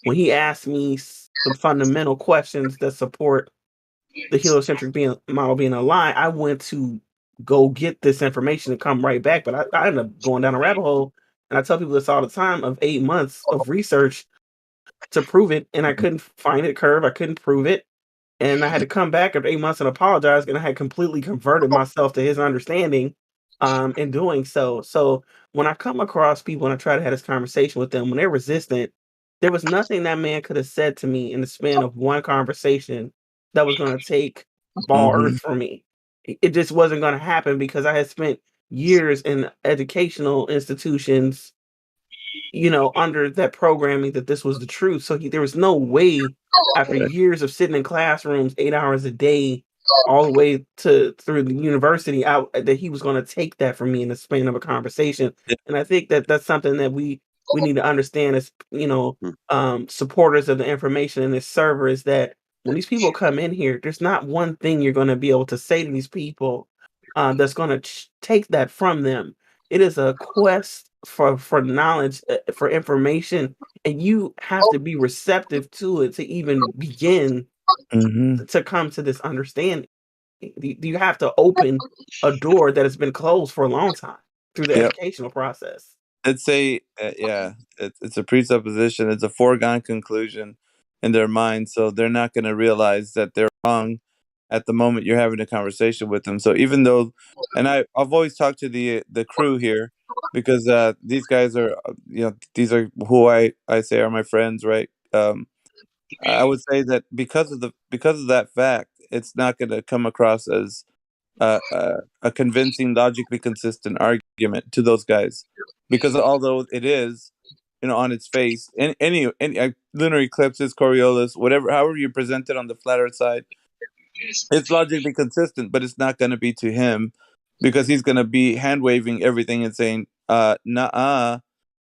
When he asked me some fundamental questions that support the heliocentric model being a lie, I went to go get this information and come right back, but I ended up going down a rabbit hole, and I tell people this all the time, of 8 months of research to prove it, and I couldn't find it curve, I couldn't prove it, and I had to come back after 8 months and apologize, and I had completely converted myself to his understanding, in doing so. So, when I come across people and I try to have this conversation with them, when they're resistant, there was nothing that man could have said to me in the span of one conversation that was gonna take ball earth Mhm. for me. It just wasn't gonna happen because I had spent years in educational institutions, under that programming that this was the truth. So there was no way after years of sitting in classrooms 8 hours a day, all the way to through the university out that he was going to take that from me in the span of a conversation. And I think that that's something that we need to understand as supporters of the information in this server is that when these people come in here, there's not one thing you're going to be able to say to these people that's going to take that from them. It is a quest for knowledge, for information, and you have to be receptive to it to even begin Mhm. to come to this understanding. You have to open a door that has been closed for a long time through the Yep. educational process. It's yeah, it's a presupposition. It's a foregone conclusion in their mind, so they're not going to realize that they're wrong at the moment you're having a conversation with them. So even though, and I've always talked to the crew here because these guys are these are who I say are my friends, right? I would say that because of that fact, it's not going to come across as a convincing, logically consistent argument to those guys, because although it is, on its face, any lunar eclipses, Coriolis, whatever, however you present it on the flat Earth side, it's logically consistent, but it's not going to be to him because he's going to be hand waving everything and saying, nah,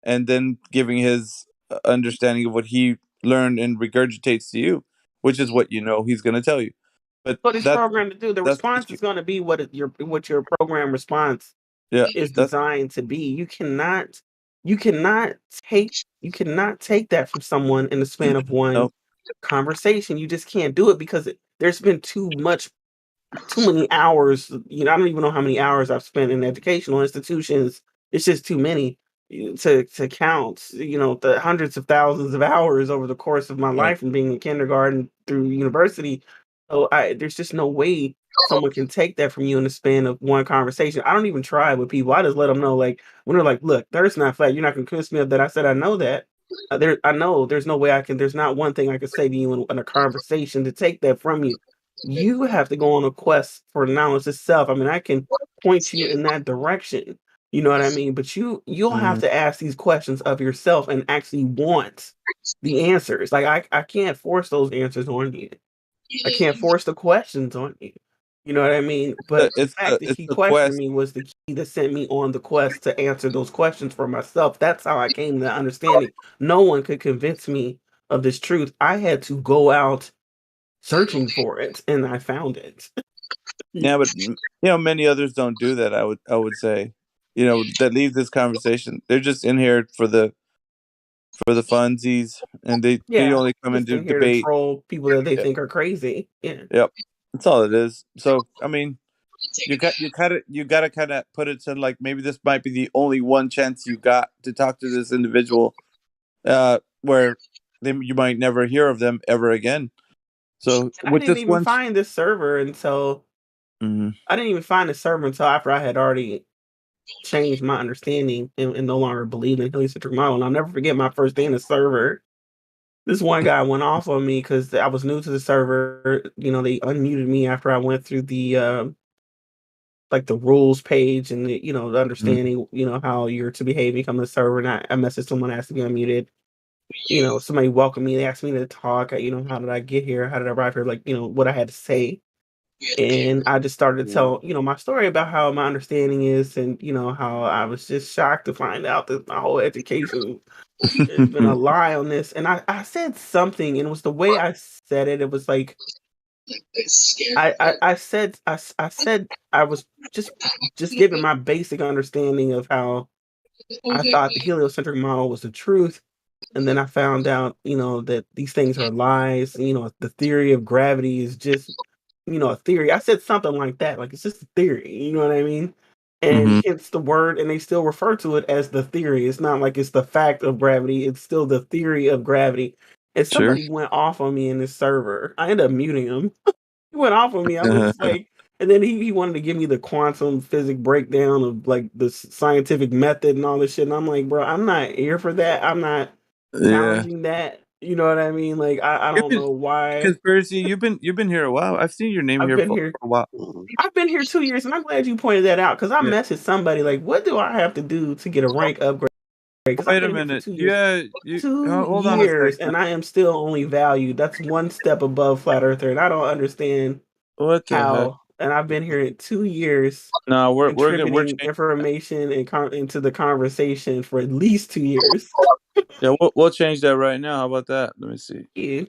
and then giving his understanding of what he learned and regurgitates to you, which is what he's going to tell you. But What it's programmed to do, the that's the response issue. is going to be what your program response Yeah, is that's designed to be. You cannot take that from someone in the span of one no. conversation. You just can't do it because there's been too many hours. I don't even know how many hours I've spent in educational institutions. It's just too many to count. The hundreds of thousands of hours over the course of my Right. life from being in kindergarten through university. So there's just no way someone can take that from you in the span of one conversation. I don't even try with people. I just let them know, like when they're like, "Look, there's not flat. You're not gonna convince me of that." I said, "I know that." I know there's no way I can. There's not one thing I can say to you in a conversation to take that from you. You have to go on a quest for knowledge itself. I mean, I can point you in that direction. You know what I mean? But you'll have Mhm. to ask these questions of yourself and actually want the answers. Like I can't force those answers on you. I can't force the questions on you. You know what I mean? But the fact that It's he the questioned quest. me was the key that sent me on the quest to answer those questions for myself. That's how I came to that understanding. No one could convince me of this truth. I had to go out searching for it, and I found it. Yeah, but many others don't do that. I would say, that leave this conversation. They're just in here for the funsies, and they Yeah, only come and just do in here to debate. troll people that they Yeah. think are crazy. Yeah. Yep, that's all it is. So I mean, you gotta kind of put it to like maybe this might be the only one chance you got to talk to this individual, where you might never hear of them ever again. So And with this one, Mhm. I didn't even find this server until after I had already changed my understanding and no longer believed in heliocentric model. And I'll never forget my first day in the server. This one guy went off on me because I was new to the server. They unmuted me after I went through the like the rules page and the Mhm. understanding, how you're to behave when you come to the server. And I messaged someone asked to be unmuted. Somebody welcomed me. They asked me to talk. How did I get here? How did I arrive here? Like, what I had to say. And I just started to tell, my story about how my understanding is and, how I was just shocked to find out that my whole education There's been a lie on this, and I said something, and it was the way I said it. It was like I said I was just giving my basic understanding of how I thought the heliocentric model was the truth, and then I found out, that these things are lies. The theory of gravity is just, a theory. I said something like that, like it's just a theory. You know what I mean? And Mhm. hence the word, and they still refer to it as the theory. It's not like it's the fact of gravity. It's still the theory of gravity. And Sure. somebody went off on me in this server. I ended up muting him. He went off on me. I was just like, and then he wanted to give me the quantum physics breakdown of like the scientific method and all this shit. And I'm like, bro, I'm not here for that. I'm not Yeah. challenging that. You know what I mean? Like, I You've don't been know why. conspiracy. You've been here a while. I've seen your name I've here been for here. a while. I've been here 2 years, and I'm glad you pointed that out because I Yeah. messaged somebody like, "What do I have to do to get a rank upgrade?" Because I've Wait a been here for minute. 2 years. Yeah. You Two hold on a years, second. and I am still only valued. That's one step above flat earther, and I don't understand What the heck? how. And I've been here in 2 years, No, we're contributing changing. information and into the conversation for at least 2 years. Yeah, we'll change that right now. How about that? Let me see. Yeah.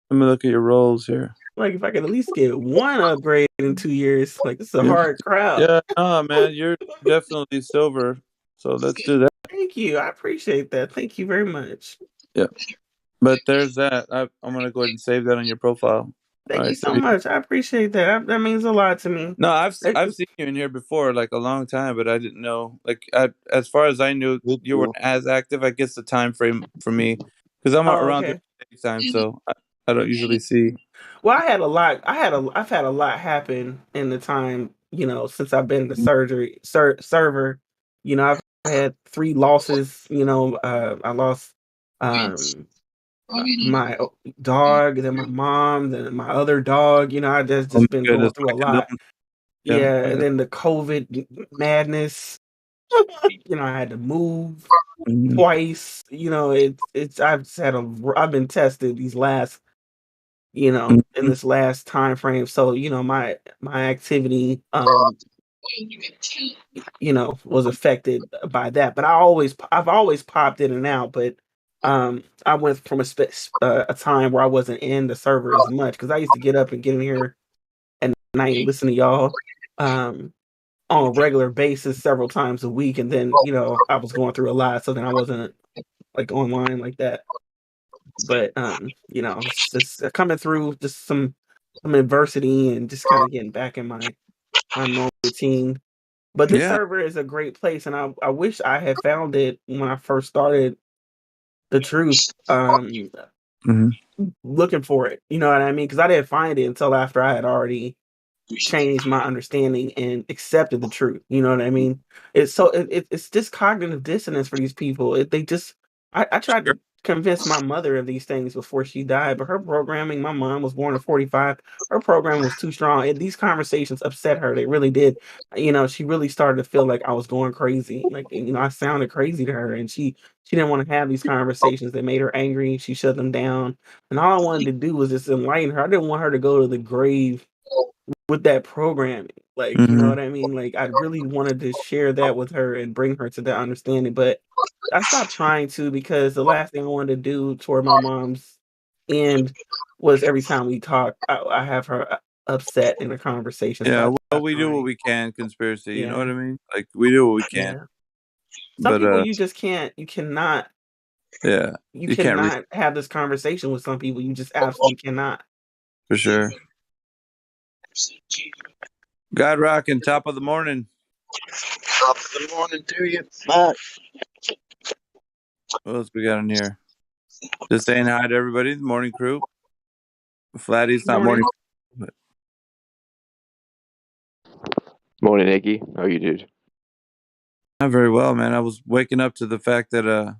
Let me look at your roles here. Like if I could at least get one upgrade in 2 years, like it's a Yeah. hard crowd. Yeah. No, man, you're definitely silver. So let's do that. Thank you. I appreciate that. Thank you very much. Yeah. But there's that. I'm gonna go ahead and save that on your profile. All Thank you right. so much. I appreciate that. That means a lot to me. No, It- I've seen you in here before, like a long time, but I didn't know. Like, as far as I knew, you weren't as active. I guess the time frame for me, because I'm Oh, around the okay. same time, so I don't usually see. Well, I've had a lot happen in the time, since I've been the server. I've had 3 losses. I lost um my dog, then my mom, then my other dog. I Oh my just been going goodness, through my a lot. condolences. Yeah, Yeah, my and God. then the COVID madness. I had to move Mhm. twice. I've been tested these last, in Mhm. this last time frame. So, my activity, was affected by that. But I've always popped in and out. But I went from a time where I wasn't in the server as much because I used to get up and get in here at night and listen to y'all on a regular basis several times a week. And then, I was going through a lot, so then I wasn't like online like that. But it's just coming through just some adversity and just kind of getting back in my normal routine. But this Yeah. server is a great place, and I wish I had found it when I first started the truth. Mhm. Looking for it, you know what I mean? Because I didn't find it until after I had already changed my understanding and accepted the truth. You know what I mean? It's just cognitive dissonance for these people. I tried to convince my mother of these things before she died, but her programming, my mom was born in 45. Her programming was too strong. And these conversations upset her. They really did. She really started to feel like I was going crazy. Like, I sounded crazy to her, and she didn't want to have these conversations. That made her angry. She shut them down. And all I wanted to do was just enlighten her. I didn't want her to go to the grave with that programming. Like, you know Mhm. what I mean? Like, I really wanted to share that with her and bring her to that understanding, but I stopped trying to because the last thing I wanted to do toward my mom's end was every time we talk, I have her upset in a conversation. So Yeah. I Well, stopped we do what trying. we can. Conspiracy. You know what Yeah, I mean? Like we do what we can. yeah. Some But people you just can't. yeah, You you can't reach cannot have this conversation with some people. You just absolutely cannot. for sure. God rocking, top of the morning. Top of the morning to you. Bye. What else we got in here? Just saying hi to everybody. The morning crew. Flatty's not morning. Morning. But Morning, Iggy. How are you, dude? not very well, man. I was waking up to the fact that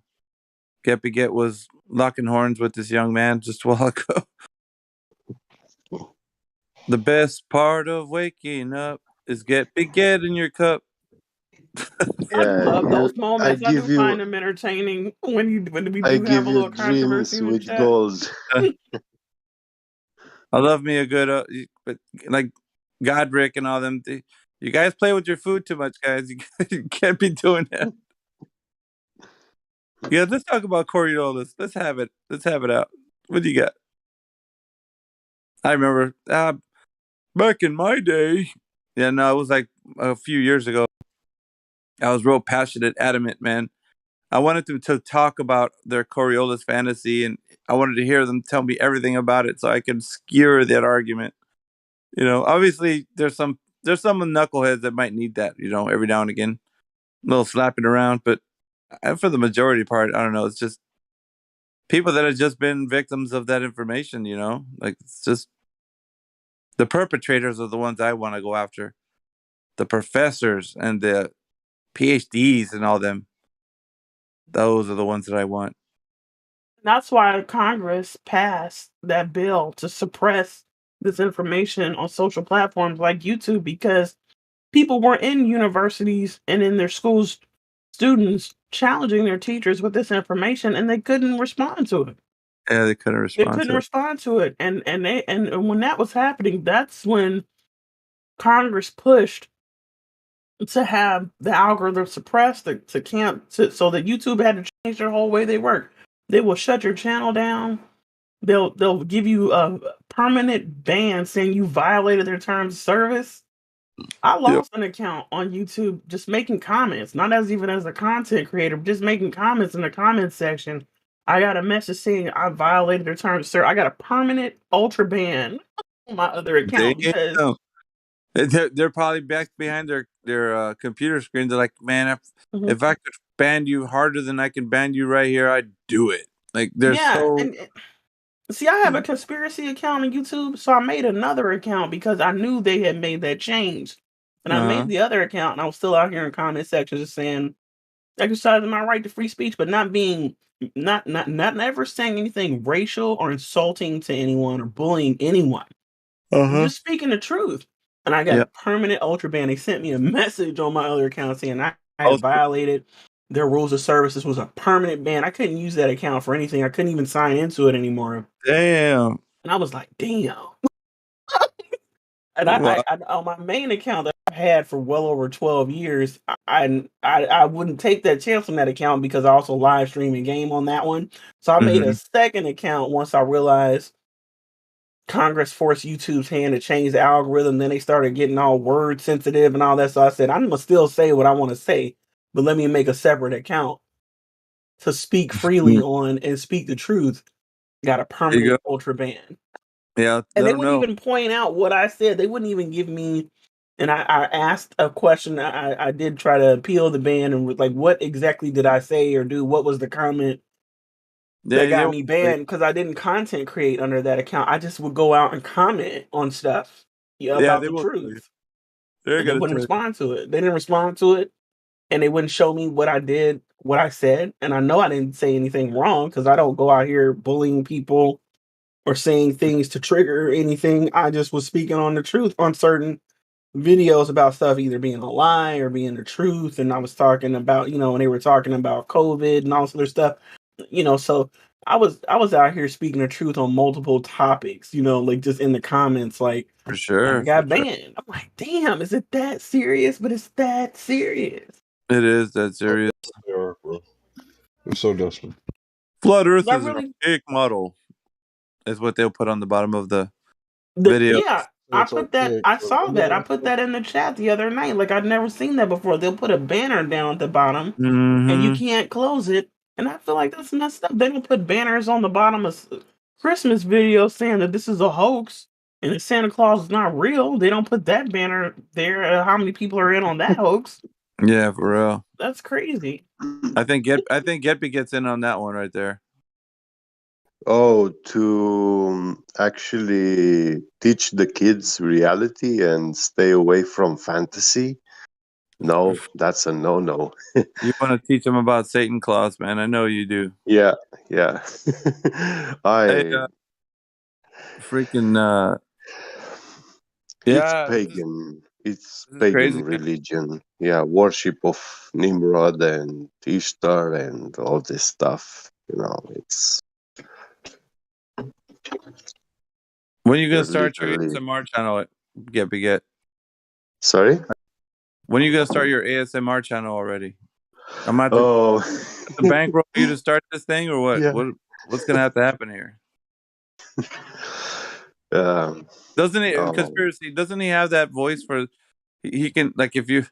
Geppy Get was locking horns with this young man just a while ago. The best part of waking up is Geppy Get in your cup. I do Yeah, love those I moments. I do give find you, them entertaining when we I do have give a you little controversy dreams in the with chat. goals. I love me a good, but like Godric and all them. You guys play with your food too much, guys. You can't be doing that. Yeah, let's talk about Coriolis. Let's have it. Let's have it out. What do you got? I remember back in my day. Yeah, no, it was like a few years ago. I was real passionate, adamant, man. I wanted them to talk about their Coriolis fantasy, and I wanted to hear them tell me everything about it so I could skewer that argument. You know, obviously there's some knuckleheads that might need that, you know, every now and again, a little slapping around, but for the majority part, I don't know. It's just people that have just been victims of that information, you know, like it's just the perpetrators are the ones I want to go after, the professors and the PhDs and all them. Those are the ones that I want. That's why Congress passed that bill to suppress this information on social platforms like YouTube because people were in universities and in their schools, students challenging their teachers with this information and they couldn't respond to it. Yeah, they couldn't They respond couldn't to it. respond to it. And when that was happening, that's when Congress pushed to have the algorithm suppressed so that YouTube had to change their whole way they work. They will shut your channel down. They'll give you a permanent ban saying you violated their terms of service. I lost an account on YouTube just making comments, not as even as a content creator, but just making comments in the comments section. I got a message saying I violated their terms of service. I got a permanent ultra ban on my other account because Damn. They're probably back behind their computer screen. They're like, man, Mhm. if I could ban you harder than I can ban you right here, I'd do it. Like they're yeah, so. and see, I have a conspiracy account on YouTube, so I made another account because I knew they had made that change. And I made the other account, and I was still out here in comment sections just saying, exercising my right to free speech, but not being, not never saying anything racial or insulting to anyone or bullying anyone. Just speaking the truth. And I got Yeah. a permanent ultra ban. They sent me a message on my other account saying I Oh, had violated their rules of service. This was a permanent ban. I couldn't use that account for anything. I couldn't even sign into it anymore. Damn. And I was like, damn. And Wow. I on my main account that I've had for well over 12 years, I wouldn't take that chance on that account because I also live stream a game on that one. So I made a second account once I realized Congress forced YouTube's hand to change the algorithm. Then they started getting all word sensitive and all that. So I said, I'm gonna still say what I want to say, but let me make a separate account to speak freely on and speak the truth. Got a There you permanent go. ultra ban. Yeah, And let they them wouldn't know. even point out what I said. They wouldn't even give me. And I asked a question. I did try to appeal the ban and was like, what exactly did I say or do? What was the comment that Yeah, got me banned? Because I didn't content create under that account. I just would go out and comment on stuff yeah, about they the won't tell you. truth, They're and they gonna wouldn't tell you. respond to it. They didn't respond to it, and they wouldn't show me what I did, what I said. And I know I didn't say anything wrong because I don't go out here bullying people or saying things to trigger anything. I just was speaking on the truth on certain videos about stuff either being a lie or being the truth. And I was talking about, when they were talking about COVID and all this other stuff, so I was out here speaking the truth on multiple topics, like just in the comments, like, For and I sure. For got sure. banned. I'm like, damn, is it that serious? But it's that serious. It is that serious. They are, bro. They're so desperate. Flat Earth I is an really, archaic model, is what they'll put on the bottom of the video. yeah, I It's put that. archaic, I but saw I that. I never. put that in the chat the other night. Like I'd never seen that before. They'll put a banner down at the bottom, and you Mm-hmm. can't close it. And I feel like that's messed up. They don't put banners on the bottom of Christmas videos saying that this is a hoax and that Santa Claus is not real. They don't put that banner there. How many people are in on that hoax? Yeah, for real. That's crazy. I think Getby gets in on that one right there. Oh, to actually teach the kids reality and stay away from fantasy? No, that's a no-no. You want to teach them about Satan Claus, man? I know you do. Yeah, yeah. Hey, I freaking It's yeah, pagan. It's this is pagan crazy, man. religion. Yeah, worship of Nimrod and Ishtar and all this stuff. It's When are you gonna they're start your literally. ASMR channel? Get. Sorry? When are you gonna start your ASMR channel already? I'm at the bankroll you to start this thing, or what? Yeah. What's gonna have to happen here? Doesn't he conspiracy? Doesn't he have that voice for? He can, like, if you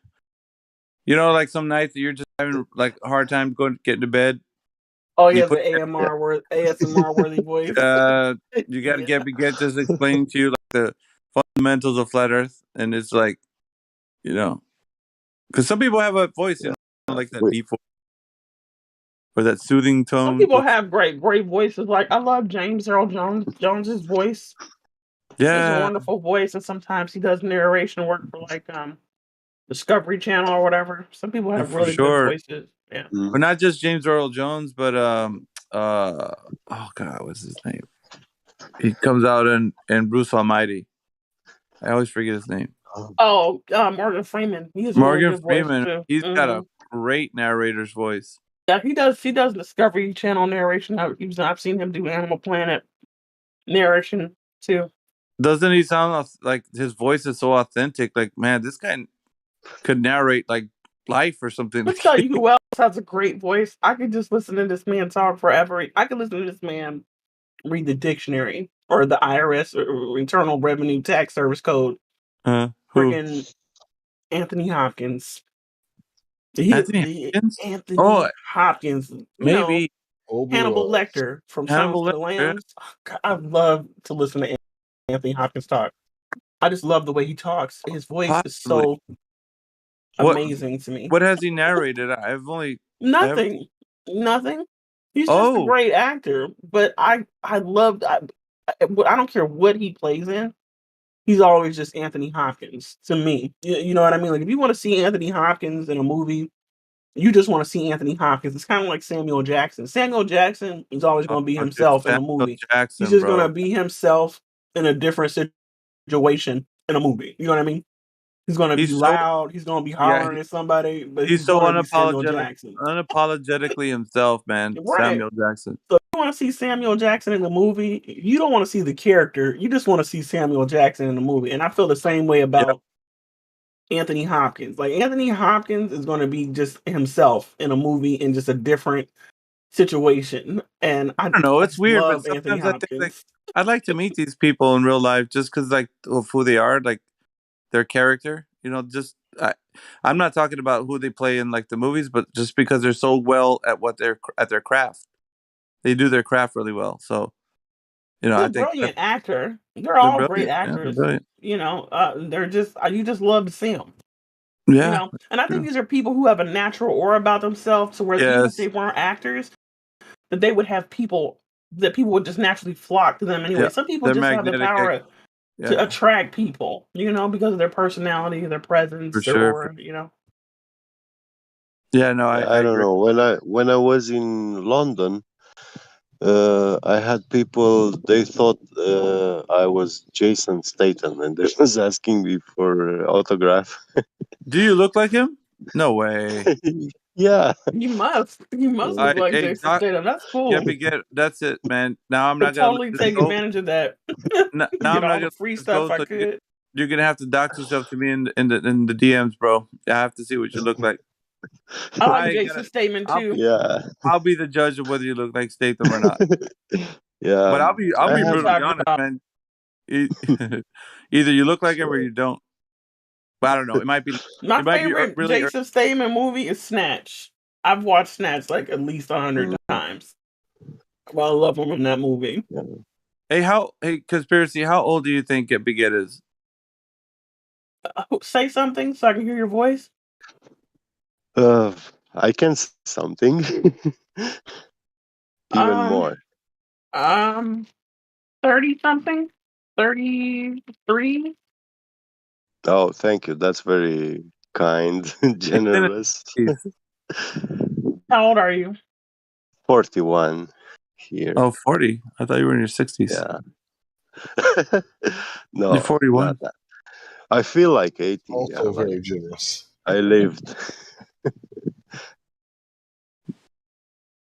like some nights that you're just having like a hard time getting to bed. Oh, he You has put the ASMR worthy voice. you got to get just explaining to you like the fundamentals of flat Earth, and it's like, because some people have a voice, like that deep voice or that soothing Some tone. people have great voices. Like, I love James Earl Jones's voice. He has a Yeah, wonderful voice, and sometimes he does narration work for like Discovery Channel or whatever. Some people have for really good sure. voices. Yeah. But not just James Earl Jones, but oh god, what's his name? He comes out in Bruce Almighty. I always forget his name. Oh, Morgan Freeman. He has a really Morgan good voice Freeman. too. He's got a great narrator's voice. Yeah, he does. He does Discovery Channel narration. I've seen him do Animal Planet narration too. Doesn't he sound like his voice is so authentic? Like, man, this guy could narrate like life or something. Let's tell you who else has a great voice. I could just listen to this man talk forever. I could listen to this man read the dictionary or the IRS or Internal Revenue Tax Service code. Who? Friggin' Anthony Hopkins. Anthony Hopkins? Anthony Hopkins. Maybe Hannibal Lecter from Silence of the Lambs. I love to listen to Anthony Hopkins talk. I just love the way he talks. His voice is so amazing to me. What has he narrated? I've only Nothing. He's just a great actor. But I don't care what he plays in. He's always just Anthony Hopkins to me. You know what I mean? Like, if you want to see Anthony Hopkins in a movie, you just want to see Anthony Hopkins. It's kind of like Samuel Jackson. Samuel Jackson is always going to be himself in a movie. He's just going to be himself in a different situation in a movie. You know what I mean? He's going to be loud. He's going to be hollering at somebody. But he's so going to be Samuel Jackson. unapologetically himself, man. Right. Samuel Jackson. So if you want to see Samuel Jackson in the movie, you don't want to see the character. You just want to see Samuel Jackson in the movie. And I feel the same way about Anthony Hopkins. Like, Anthony Hopkins is going to be just himself in a movie in just a different situation. And I don't know. It's weird, but Anthony sometimes I think like I'd like to meet these people in real life just because like of who they are, like their character. I'm not talking about who they play in like the movies, but just because they're so well at their craft. They do their craft really well. So, I think brilliant actor. They're all great actors. Yeah, they're just you just love to see them. Yeah. And I think these are people who have a natural aura about themselves, to where even if they weren't actors, that they would have people would just naturally flock to them anyway. Yeah, Some people they're just have the magnetic. power to attract people, because of their personality, their presence, For their sure. aura, Yeah, no, I don't agree. know. When I was in London, I had people. They thought I was Jason Statham, and they was asking me for autograph. Do you look like him? No way. Yeah. You must look like Jason Statham. That's cool. Yeah, that's it, man. Now I'm not gonna totally take advantage of that. Now Get I'm all not the gonna free let this stuff go, I so could. you're gonna have to dox yourself to me in the DMs, bro. I have to see what you look like. I like Jason's statement too. I'll be the judge of whether you look like Statham or not. Yeah, But I'll be brutally honest, man. Either you look like him or you don't. But I don't know. It might be. My it might favorite be really Jason Statham movie is Snatch. I've watched Snatch like at least 100 times. Well, I love him in that movie. Hey, conspiracy. How old do you think Get Big Ed is? Say something so I can hear your voice. I can say something. Even more. 30 something, 33. Oh, thank you. That's very kind, generous. How old are you? 41 here. Oh, 40. I thought you were in your 60s. Yeah. No, You're 41. not that. I feel like 80. Also very generous. I lived.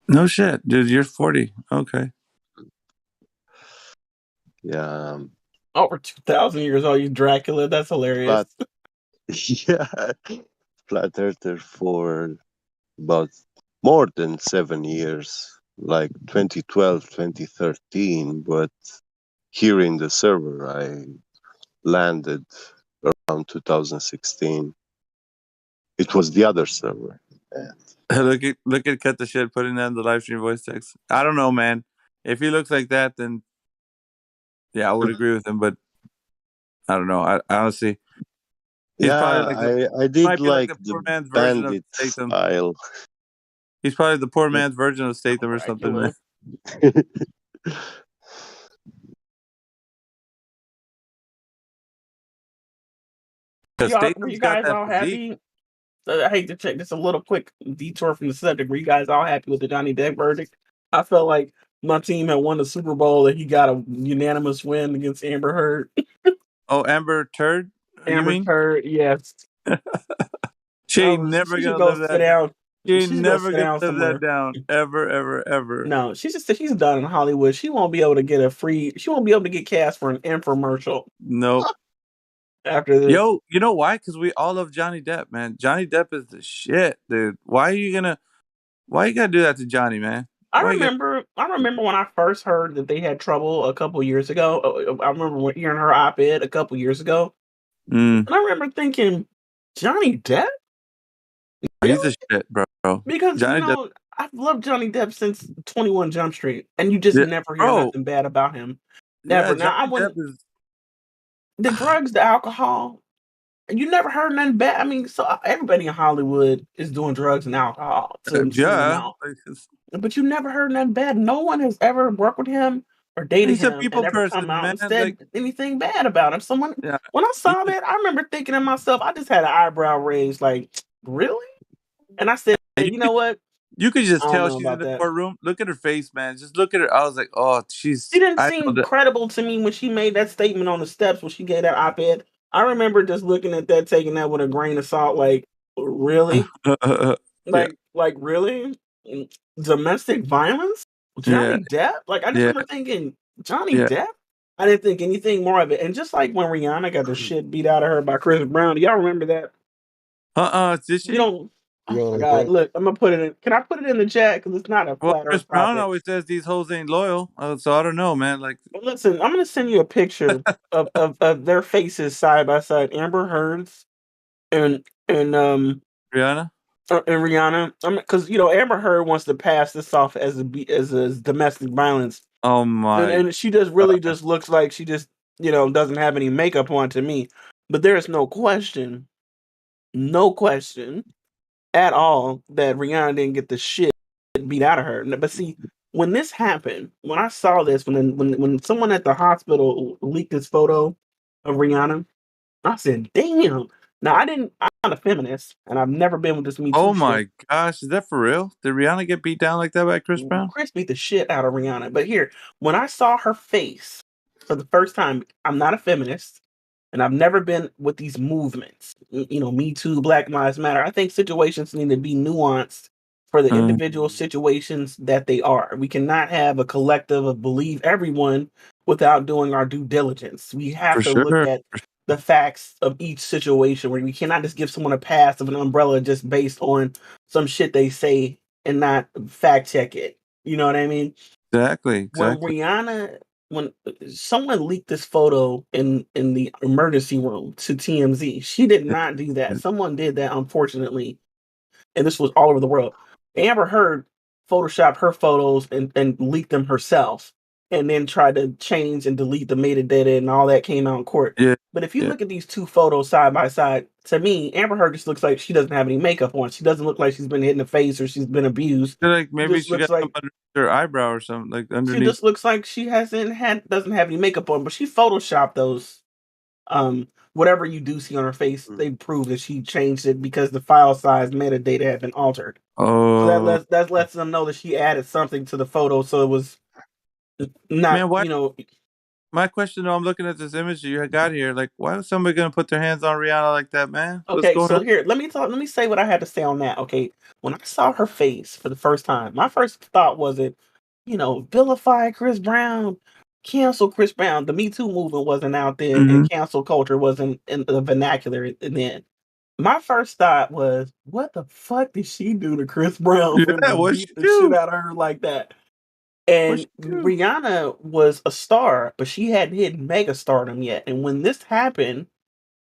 No shit, dude. You're 40. Okay. Yeah. Over 2,000 years old, you Dracula. That's hilarious. Yeah. Flat earther for about more than 7 years, like 2012, 2013. But here in the server, I landed around 2016. It was the other server. Look at cut the shit putting that in the live stream voice text. I don't know, man. If he looks like that, then yeah, I would agree with him. But I don't know. I honestly, he's probably like I did might be like like the the poor man's version of bandit Statham. style. He's probably the poor man's version of Statham or something, man. Were you guys all happy? I hate to check this a little quick detour from the subject. Were you guys all happy with the Johnny Depp verdict? I felt like my team had won the Super Bowl and he got a unanimous win against Amber Heard. Oh, Amber Turd? Amber Heard, yes. She ain't never She should gonna go live sit that. down. She She ain't should go never sit gonna down live somewhere. that down. Ever. No, she's done in Hollywood. She won't be able to get she won't be able to get cast for an infomercial. Nope. After this. Yo, you know why? Because we all love Johnny Depp, man. Johnny Depp is the shit, dude. Why you gotta do that to Johnny, man? I remember when I first heard that they had trouble a couple years ago. I remember hearing her op-ed a couple years ago. Mm. And I remember thinking, Johnny Depp? He's a shit, bro. Because, Johnny Depp. I've loved Johnny Depp since 21 Jump Street, and you just never hear nothing bad about him. Never. Yeah, Now, I Johnny wouldn't. Depp is. The drugs, the alcohol, and you never heard nothing bad. I mean, so everybody in Hollywood is doing drugs and alcohol to some amount. But you never heard nothing bad. No one has ever worked with him or dated He's a him people and ever person, come out man. and said anything bad about him. Yeah. When I saw that, I remember thinking to myself, I just had an eyebrow raised, like, really? And I said, you know what? You could just I don't tell know she's in about the that. courtroom. Look at her face, man. Just look at her. I was like, oh, She didn't seem credible to me when she made that statement on the steps when she gave that op-ed. I remember just looking at that, taking that with a grain of salt, like, really? Like really? Domestic violence? Johnny Depp? Like, I just remember thinking, Johnny Depp? I didn't think anything more of it. And just like when Rihanna got the shit beat out of her by Chris Brown, do y'all remember that? Did she? You don't. Oh my God! Look, I'm gonna put it in. Can I put it in the chat? Because it's not a Well, flat Chris earth Brown topic. always says these hoes ain't loyal, so I don't know, man. Like, Listen, I'm gonna send you a picture of their faces side by side. Amber Heard's and Rihanna. And Rihanna, because Amber Heard wants to pass this off as a domestic violence. Oh my! And she just really just looks like she just doesn't have any makeup on to me. But there is no question at all that Rihanna didn't get the shit beat out of her. But see, when this happened, when I saw this, when someone at the hospital leaked this photo of Rihanna, I said, "Damn." Now I'm not a feminist, and I've never been with this Me Too Oh shit. my gosh, is that for real? Did Rihanna get beat down like that by Chris Brown? Chris beat the shit out of Rihanna. But here, when I saw her face for the first time, I'm not a feminist, and I've never been with these movements. Me Too, Black Lives Matter. I think situations need to be nuanced for the individual situations that they are. We cannot have a collective of believe everyone without doing our due diligence. We have to look at the facts of each situation where we cannot just give someone a pass of an umbrella just based on some shit they say and not fact check it. You know what I mean? Exactly. When someone leaked this photo in the emergency room to TMZ, she did not do that. Someone did that, unfortunately, and this was all over the world. Amber Heard photoshopped her photos and leaked them herself, and then tried to change and delete the metadata, and all that came out in court. Yeah. But if you look at these two photos side by side, to me, Amber Heard just looks like she doesn't have any makeup on. She doesn't look like she's been hit in the face or she's been abused. Like maybe Just she got looks like some under her eyebrow or something, like underneath. she just looks like she doesn't have any makeup on, but she photoshopped those. Whatever you do see on her face, they prove that she changed it because the file size metadata had been altered. Oh, so that lets them know that she added something to the photo, so it was not. Man, why? My question, though, I'm looking at this image that you got here. Like, why is somebody gonna put their hands on Rihanna like that, man? Okay, so here, let me say what I had to say on that. Okay, when I saw her face for the first time, my first thought wasn't, vilify Chris Brown, cancel Chris Brown. The Me Too movement wasn't out then, and cancel culture wasn't in the vernacular then. my first thought was, what the fuck did she do to Chris Brown for him Yeah, to what'd she beat the shit do? out of her like that? What'd And she do? Rihanna was a star, but she hadn't hit mega stardom yet. And when this happened,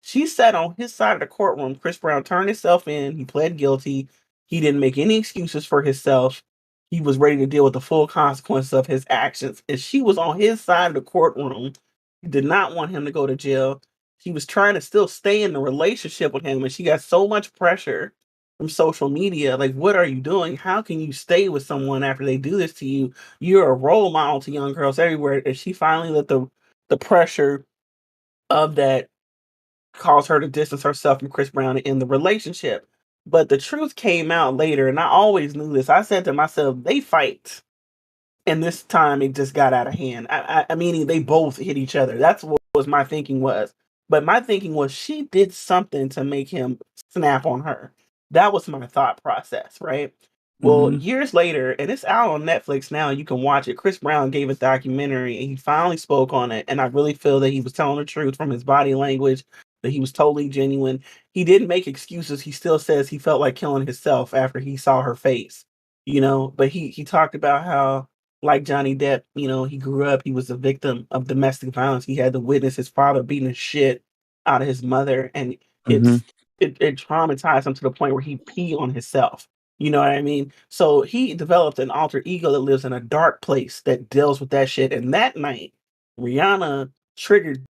she sat on his side of the courtroom. Chris Brown turned himself in. He pled guilty. He didn't make any excuses for himself. He was ready to deal with the full consequences of his actions. And she was on his side of the courtroom. He did not want him to go to jail. She was trying to still stay in the relationship with him. And she got so much pressure from social media. Like, what are you doing? How can you stay with someone after they do this to you? You're a role model to young girls everywhere. And she finally let the pressure of that caused her to distance herself from Chris Brown in the relationship. But the truth came out later, and I always knew this. I said to myself, they fight. And this time it just got out of hand. I meaning they both hit each other. That's what was my thinking was. But my thinking was she did something to make him snap on her. That was my thought process, right? Well, Mhm. years later, and it's out on Netflix now, you can watch it. Chris Brown gave a documentary and he finally spoke on it. And I really feel that he was telling the truth from his body language, that he was totally genuine. He didn't make excuses. He still says he felt like killing himself after he saw her face, but he talked about how, like Johnny Depp, he grew up, he was a victim of domestic violence. He had to witness his father beating the shit out of his mother, and Mhm. it traumatized him to the point where he peed on himself. You know what I mean? So he developed an alter ego that lives in a dark place that deals with that shit. And that night, Rihanna triggered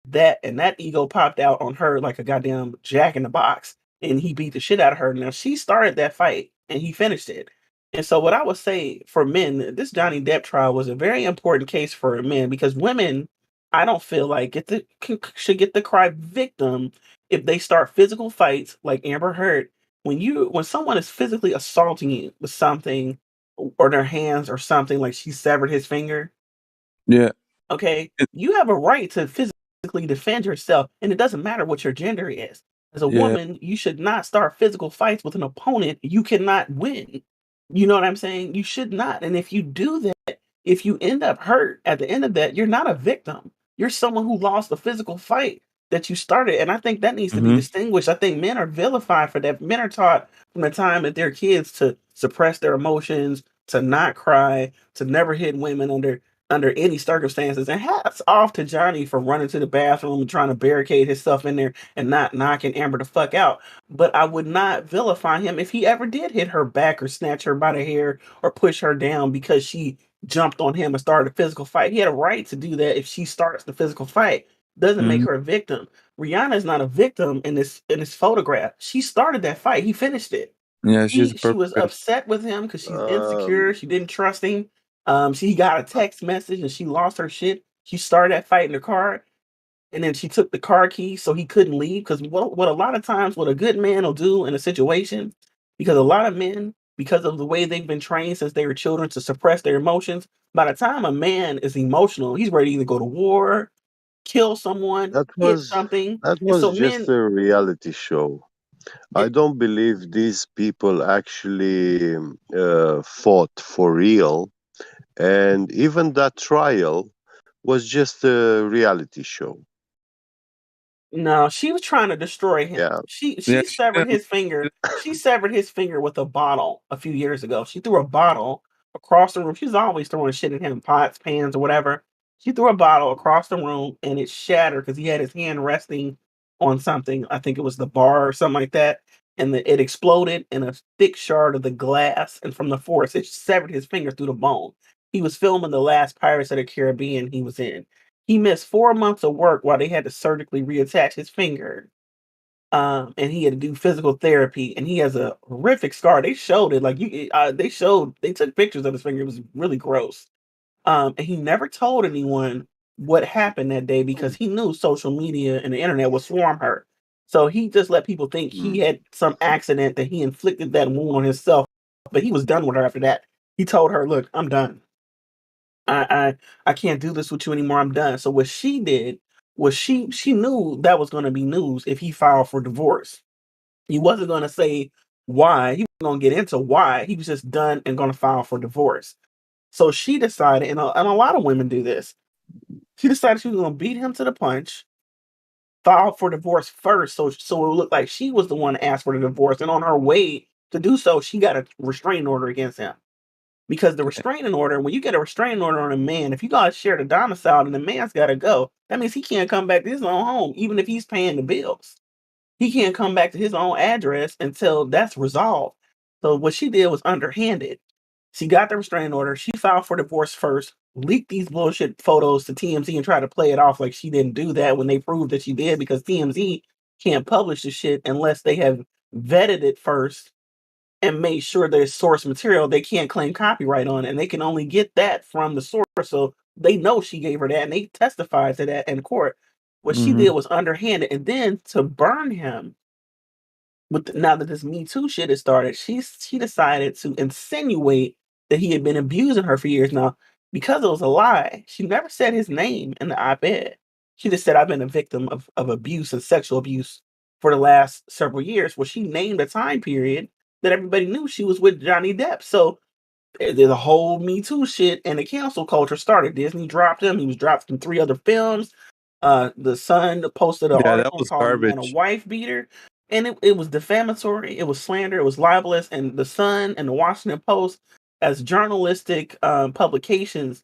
that, and that ego popped out on her like a goddamn jack in the box, and he beat the shit out of her. Now she started that fight, and he finished it. And so, what I would say for men, this Johnny Depp trial was a very important case for men because women, I don't feel like should get the cry victim if they start physical fights like Amber Heard. When someone is physically assaulting you with something or their hands or something, like she severed his finger, Yeah. okay, you have a right to physically defend yourself, and it doesn't matter what your gender is. As a Yeah. woman, you should not start physical fights with an opponent you cannot win. You know what I'm saying? You should not. And if you do that, if you end up hurt at the end of that, you're not a victim. You're someone who lost a physical fight that you started. And I think that needs to be Mhm. distinguished. I think men are vilified for that. Men are taught from the time that they're kids to suppress their emotions, to not cry, to never hit women under any circumstances. And hats off to Johnny for running to the bathroom and trying to barricade himself in there and not knocking Amber the fuck out. But I would not vilify him if he ever did hit her back or snatch her by the hair or push her down because she jumped on him and started a physical fight. He had a right to do that if she starts the physical fight. Doesn't make Mhm. her a victim. Rihanna is not a victim in this photograph. She started that fight. He finished it. Yeah, she's a She was perpetrator. upset with him because she's insecure. Um, She didn't trust him. She got a text message and she lost her shit. She started that fight in the car, and then she took the car key so he couldn't leave. Because what a lot of times what a good man will do in a situation, because a lot of men, because of the way they've been trained since they were children to suppress their emotions, by the time a man is emotional, he's ready to either go to war, kill someone, that hit was something, that and was so just men. a reality show. I It, don't believe these people actually fought for real, and even that trial was just a reality show. No, she was trying to destroy him. Yeah, She Yeah, she she severed didn't. his finger. She severed his finger with a bottle a few years ago. She threw a bottle across the room. She's always throwing shit at him, pots, pans, or whatever. She threw a bottle across the room and it shattered because he had his hand resting on something. I think it was the bar or something like that. And it exploded in a thick shard of the glass. And from the force, it severed his finger through the bone. He was filming the last Pirates of the Caribbean he was in. He missed 4 months of work while they had to surgically reattach his finger, and he had to do physical therapy, and he has a horrific scar. They showed it, like, they took pictures of his finger. It was really gross. And he never told anyone what happened that day because he knew social media and the internet would swarm her. So he just let people think he mm. had some accident, that he inflicted that wound on himself, but he was done with her after that. He told her, "Look, I'm done. I can't do this with you anymore. I'm done." So what she did was she knew that was going to be news if he filed for divorce. He wasn't going to say why. He wasn't going to get into why. He was just done and going to file for divorce. So she decided, and a lot of women do this. She decided she was going to beat him to the punch, filed for divorce first, so it looked like she was the one that asked for the divorce, and on her way to do so, she got a restraining order against him. Because the restraining order, when you get a restraining order on a man, if you guys share the domicile and the man's got to go, that means he can't come back to his own home, even if he's paying the bills. He can't come back to his own address until that's resolved. So what she did was underhanded. She got the restraining order. She filed for divorce first, leaked these bullshit photos to TMZ and tried to play it off like she didn't do that when they proved that she did, because TMZ can't publish the shit unless they have vetted it first and made sure there's source material. They can't claim copyright on it, and they can only get that from the source. So they know she gave her that, and they testified to that in court. What she did was underhanded, and then to burn him now that this Me Too shit has started, she decided to insinuate that he had been abusing her for years. Now, because it was a lie, she never said his name in the op-ed. She just said, "I've been a victim of abuse and sexual abuse for the last several years." Well, she named a time period that everybody knew she was with Johnny Depp. So there's a whole Me Too shit, and the cancel culture started. Disney dropped him. He was dropped from 3 other films. The Sun posted an Yeah, that article was called "Man a garbage. Wife Beater," and it was defamatory. It was slander. It was libelous. And the Sun and the Washington Post, as journalistic publications,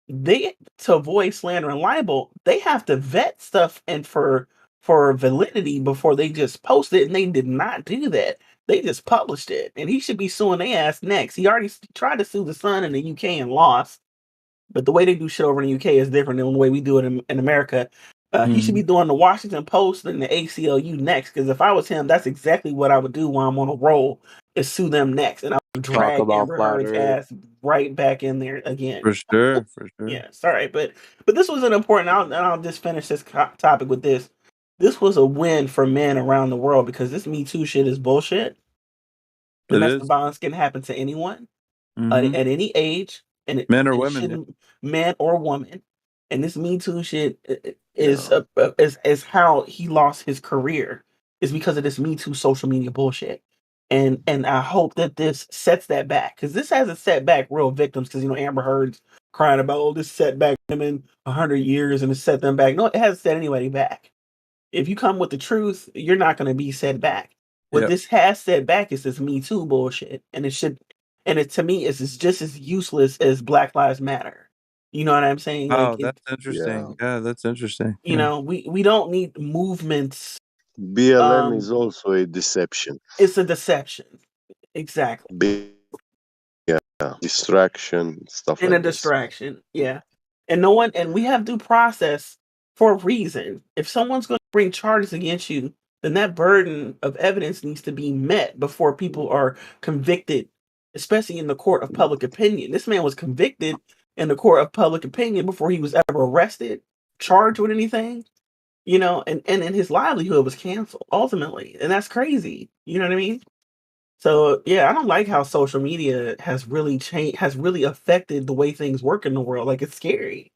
they, to avoid slander and libel, they have to vet stuff and for validity before they just post it, and they did not do that. They just published it, and he should be suing their ass next. He already tried to sue the Sun in the UK and lost, but the way they do shit over in the UK is different than the way we do it in America. He should be doing the Washington Post and the ACLU next, because if I was him, that's exactly what I would do while I'm on a roll, is sue them next, and I would Talk drag about Amber flat Heard's Earth. ass right back in there again. For sure, for sure. Yeah, sorry, but this was an important. I'll just finish this topic with this. This was a win for men around the world, because this Me Too shit is bullshit. It Domestic is. violence can happen to anyone Mhm. at any age, and Men or it women, yeah. shouldn't, man or woman. And this Me Too shit is Yeah. is how he lost his career, is because of this Me Too social media bullshit. And I hope that this sets that back, because this hasn't set back real victims. Because Amber Heard's crying about, oh, this set back women 100 years and it set them back. No, it hasn't set anybody back. If you come with the truth, you're not going to be set back. What Yep. this has set back is this Me Too bullshit, and it to me is just as useless as Black Lives Matter. You know what I'm saying? Like Oh, that's interesting. Yeah, that's interesting. you know, we don't need movements. BLM is also a deception. It's a deception. Exactly. Yeah, distraction, stuff And a like this. distraction. Yeah. And we have due process for a reason. If someone's going to bring charges against you, then that burden of evidence needs to be met before people are convicted, especially in the court of public opinion. This man was convicted in the court of public opinion before he was ever arrested, charged with anything, and his livelihood was canceled ultimately. And that's crazy. You know what I mean? So yeah, I don't like how social media has really changed, has really affected the way things work in the world. Like, it's scary.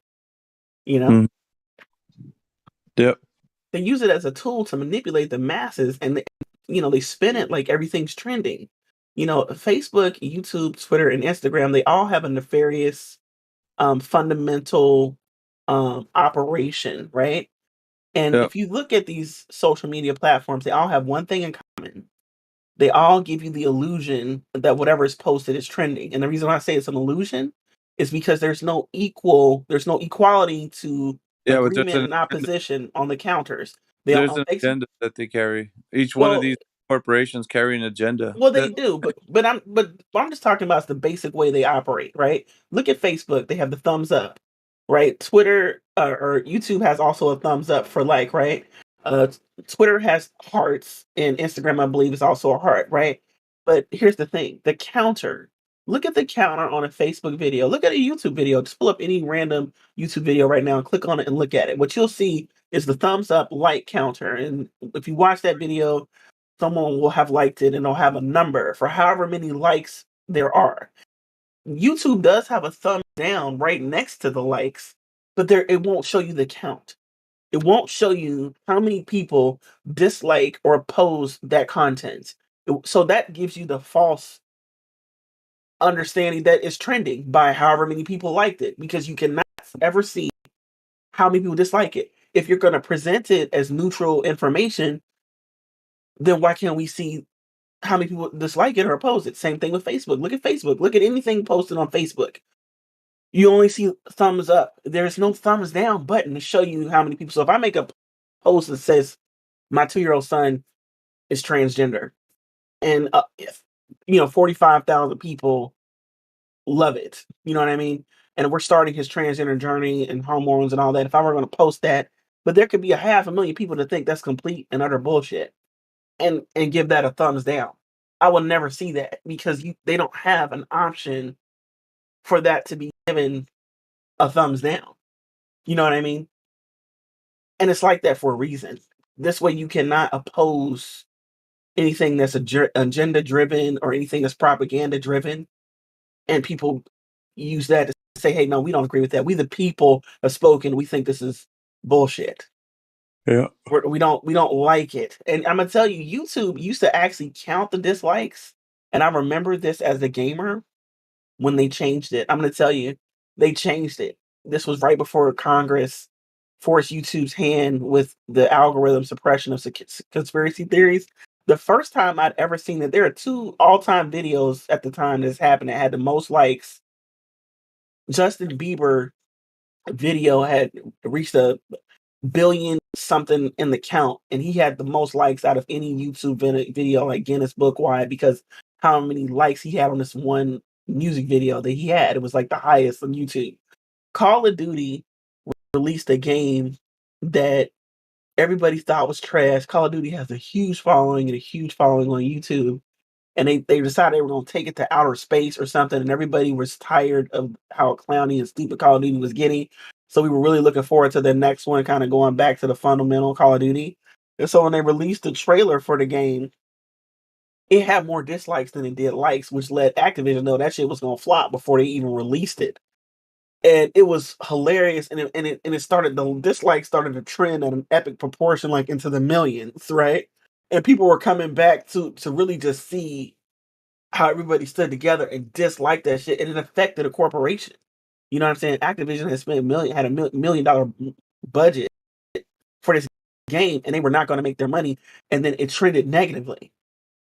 You know, Yep. they use it as a tool to manipulate the masses, and they spin it like everything's trending. Facebook, YouTube, Twitter, and Instagram, they all have a nefarious, fundamental, operation, right? And Yep. if you look at these social media platforms, they all have one thing in common. They all give you the illusion that whatever is posted is trending. And the reason why I say it's an illusion is because there's no equality to Yeah, but agreement and opposition on the counters. there's an agenda that they carry. Each one of Well, these corporations carry an agenda. Well, they do, but I'm what I'm just talking about is the basic way they operate, right? Look at Facebook; they have the thumbs up, right? Twitter or YouTube has also a thumbs up for like, right? Uh, Twitter has hearts, and Instagram, I believe, is also a heart, right? But here's the thing: the counter. Look at the counter on a Facebook video. Look at a YouTube video. Just pull up any random YouTube video right now and click on it and look at it. What you'll see is the thumbs up like counter, and if you watch that video, someone will have liked it and they'll have a number for however many likes there are. YouTube does have a thumb down right next to the likes, but it won't show you the count. It won't show you how many people dislike or oppose that content. So that gives you the false understanding that it's trending by however many people liked it, because you cannot ever see how many people dislike it. if you're going to present it as neutral information, then why can't we see how many people dislike it or oppose it? Same thing with Facebook. Look at Facebook. Look at anything posted on Facebook. You only see thumbs up. There's no thumbs down button to show you how many people. So if I make a post that says my 2-year-old son is transgender, and if 45,000 people love it, you know what I mean? And we're starting his transgender journey and hormones and all that. If I were going to post that, but there could be 500,000 people to think that's complete and utter bullshit, and give that a thumbs down. I will never see that because they don't have an option for that to be given a thumbs down. You know what I mean? And it's like that for a reason. This way, you cannot oppose anything that's agenda driven or anything that's propaganda driven, and people use that to say, "Hey, no, we don't agree with that. We, the people, have spoken. We think this is bullshit. Yeah. We don't like it." And I'm gonna tell you, YouTube used to actually count the dislikes, and I remember this as a gamer when they changed it. I'm gonna tell you, they changed it. This was right before Congress forced YouTube's hand with the algorithm suppression of conspiracy theories. The first time I'd ever seen it, there are 2 all-time videos at the time this happened that had the most likes. Justin Bieber video had reached a billion something in the count, and he had the most likes out of any YouTube video, like Guinness Book wide, because how many likes he had on this one music video that he had. It was like the highest on YouTube. Call of Duty released a game that everybody thought was trash. Call of Duty has a huge following and a huge following on YouTube. And they decided they were going to take it to outer space or something. And everybody was tired of how clowny and stupid Call of Duty was getting. So we were really looking forward to the next one, kind of going back to the fundamental Call of Duty. And so when they released the trailer for the game, it had more dislikes than it did likes, which let Activision know that shit was going to flop before they even released it. And it was hilarious, and it started, the dislikes started to trend at an epic proportion, like into the millions, right? And people were coming back to really just see how everybody stood together and disliked that shit, and it affected a corporation. You know what I'm saying? Activision had spent had a $1 million budget for this game, and they were not going to make their money, and then it trended negatively.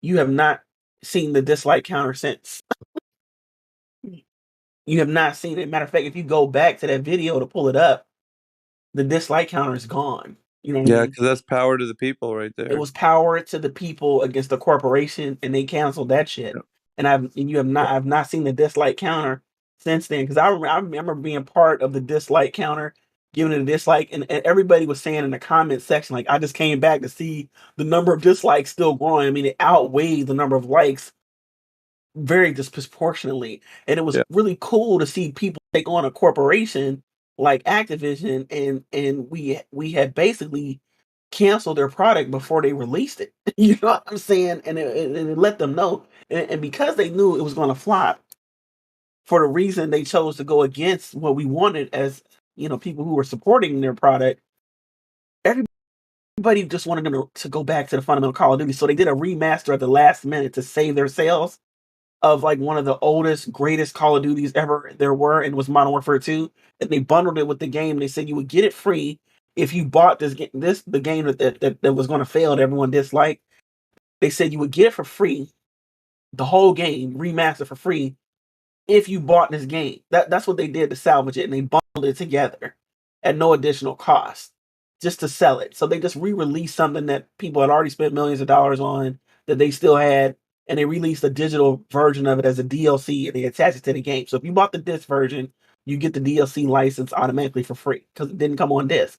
You have not seen the dislike counter since. You have not seen it. Matter of fact, if you go back to that video to pull it up, the dislike counter is gone. You know what I Yeah, mean? because that's power to the people right It there. was power to the people against the corporation, and they canceled that shit. Yep. And I've not seen the dislike counter since then, because I remember being part of the dislike counter, giving it a dislike, and everybody was saying in the comment section, like, I just came back to see the number of dislikes still growing. I mean, it outweighed the number of likes very disproportionately, and it was Yeah. really cool to see people take on a corporation like Activision, and we had basically canceled their product before they released it. You know what I'm saying? And it let them know, and because they knew it was going to flop, for the reason they chose to go against what we wanted as people who were supporting their product. Everybody just wanted them to go back to the fundamental Call of Duty, so they did a remaster at the last minute to save their sales of like one of the oldest, greatest Call of Duties ever there were, and it was Modern Warfare 2. And they bundled it with the game. They said you would get it free if you bought the game that was going to fail that everyone disliked. They said you would get it for free, the whole game remastered for free, if you bought this game. That's what they did to salvage it, and they bundled it together at no additional cost just to sell it. So they just re-released something that people had already spent millions of dollars on that they still had, and they released a digital version of it as a DLC, and they attached it to the game. So if you bought the disc version, you get the DLC license automatically for free because it didn't come on disc.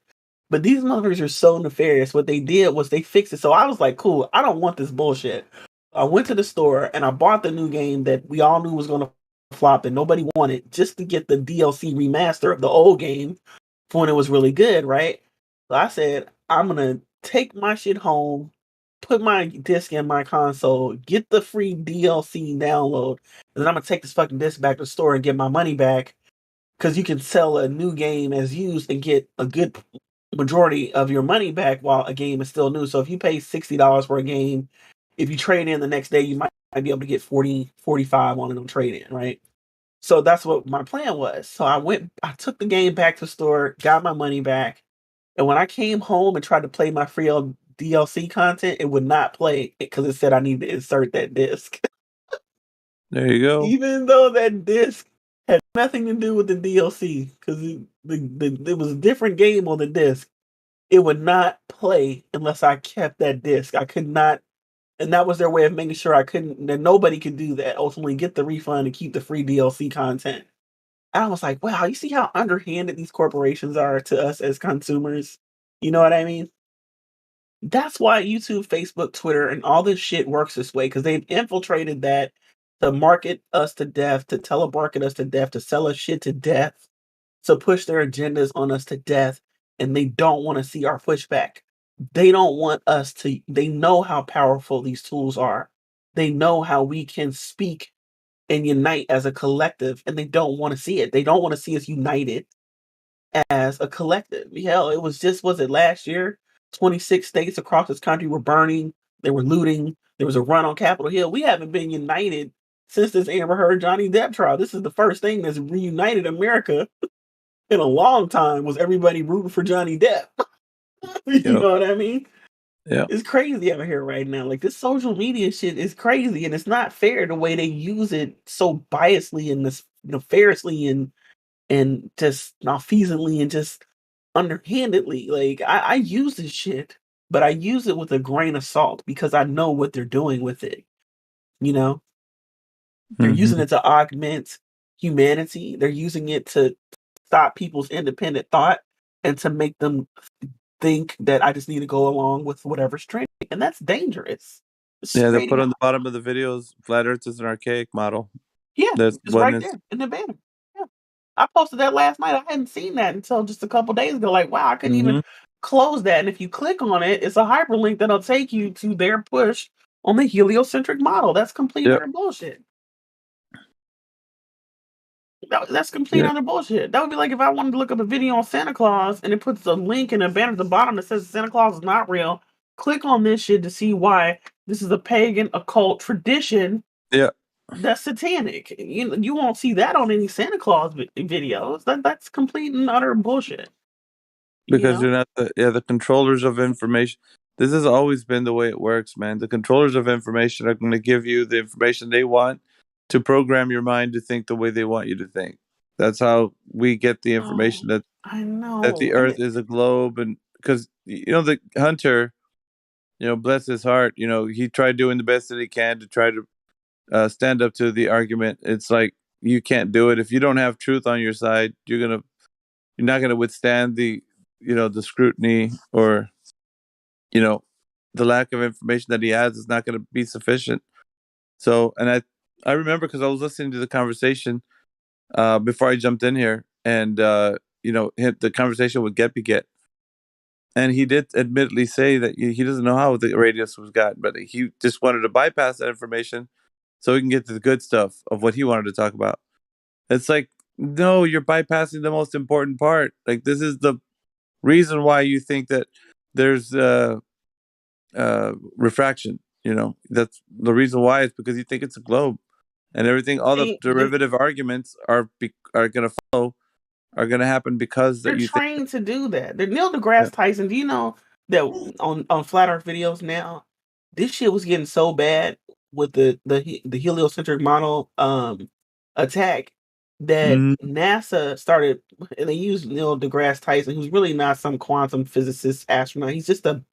But these motherfuckers are so nefarious. What they did was they fixed it. So I was like, cool, I don't want this bullshit. I went to the store and I bought the new game that we all knew was going to flop that nobody wanted, just to get the DLC remaster of the old game for when it was really good, right? So I said, I'm going to take my shit home, put my disc in my console, get the free DLC download, and then I'm going to take this fucking disc back to the store and get my money back, because you can sell a new game as used and get a good majority of your money back while a game is still new. So if you pay $60 for a game, if you trade in the next day, you might be able to get 40, 45 on it on trade in, right? So that's what my plan was. So I took the game back to the store, got my money back, And when I came home and tried to play my free DLC content, it would not play because it said I need to insert that disc. There you go. Even though that disc had nothing to do with the DLC, because it was a different game on the disc, it would not play unless I kept that disc. I could not, and that was their way of making sure I couldn't, that nobody could do that. Ultimately, get the refund and keep the free DLC content. And I was like, wow, you see how underhanded these corporations are to us as consumers? You know what I mean? That's why YouTube, Facebook, Twitter, and all this shit works this way because they've infiltrated that to market us to death, to telemarket us to death, to sell us shit to death, to push their agendas on us to death, and they don't want to see our pushback. They don't want us to, they know how powerful these tools are. They know how we can speak and unite as a collective, and they don't want to see it. They don't want to see us united as a collective. Hell, it was just, was it last year? 26 states across this country were burning, they were looting, there was a run on Capitol Hill. We haven't been united since this Amber Heard Johnny Depp trial. This is the first thing that's reunited America in a long time, was everybody rooting for Johnny Depp. You know what I mean? Yeah. It's crazy out here right now. Like, this social media shit is crazy, and it's not fair the way they use it so biasly and this nefariously and just malfeasantly and just underhandedly. Like, I use this shit, but I use it with a grain of salt because I know what they're doing with it. You know, they're using it to augment humanity. They're using it to stop people's independent thought and to make them think that I just need to go along with whatever's trending, and that's dangerous. It's Yeah, they creating put on the bottom of the videos, flat Earth is an archaic model. Yeah, That's it's one right is there in the banner. Yeah. I posted that last night. I hadn't seen that until just a couple days ago. Like, wow, I couldn't even close that. And if you click on it, it's a hyperlink that'll take you to their push on the heliocentric model. That's complete Yep. utter bullshit. That's complete Yeah. utter bullshit. That would be like if I wanted to look up a video on Santa Claus and it puts a link in a banner at the bottom that says Santa Claus is not real. Click on this shit to see why this is a pagan occult tradition Yeah. that's satanic. You won't see that on any Santa Claus videos. That's complete and utter bullshit. Because you're not the controllers of information. This has always been the way it works, man. The controllers of information are going to give you the information they want to program your mind to think the way they want you to think. That's how we get the information that I know that the Earth is a globe, and because the hunter, bless his heart, he tried doing the best that he can to try to stand up to the argument. It's like you can't do it if you don't have truth on your side. You're not gonna withstand the scrutiny, or the lack of information that he has is not going to be sufficient. So, and I remember because I was listening to the conversation before I jumped in here, and the conversation with Get Beget, and he did admittedly say that he doesn't know how the radius was got, but he just wanted to bypass that information so he can get to the good stuff of what he wanted to talk about. It's like, no, you're bypassing the most important part. Like, this is the reason why you think that there's refraction. That's the reason why. It's because you think it's a globe, and everything. All the derivative arguments are going to follow, are going to happen because that They're you think. trained to do that. They're Neil deGrasse Tyson. Do you know that on Flat Earth videos now, this shit was getting so bad with the heliocentric model attack that NASA started, and they used Neil deGrasse Tyson, who's really not some quantum physicist astronaut. He's just a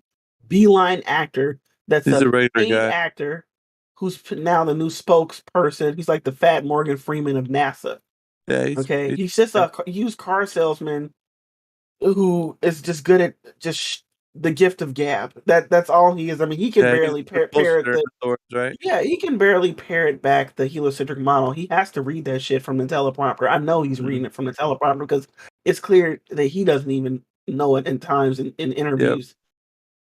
beeline actor that's He's a a regular paid guy. actor who's now the new spokesperson. He's like the fat Morgan Freeman of NASA. Yeah, Okay, he's just a used car salesman who is just good at just the gift of gab. That's all he is. I mean, he can he's barely the parrot bullshitter in the. the source, right? Yeah, he can barely parrot back the heliocentric model. He has to read that shit from the teleprompter. I know he's reading it from the teleprompter because it's clear that he doesn't even know it in times in interviews.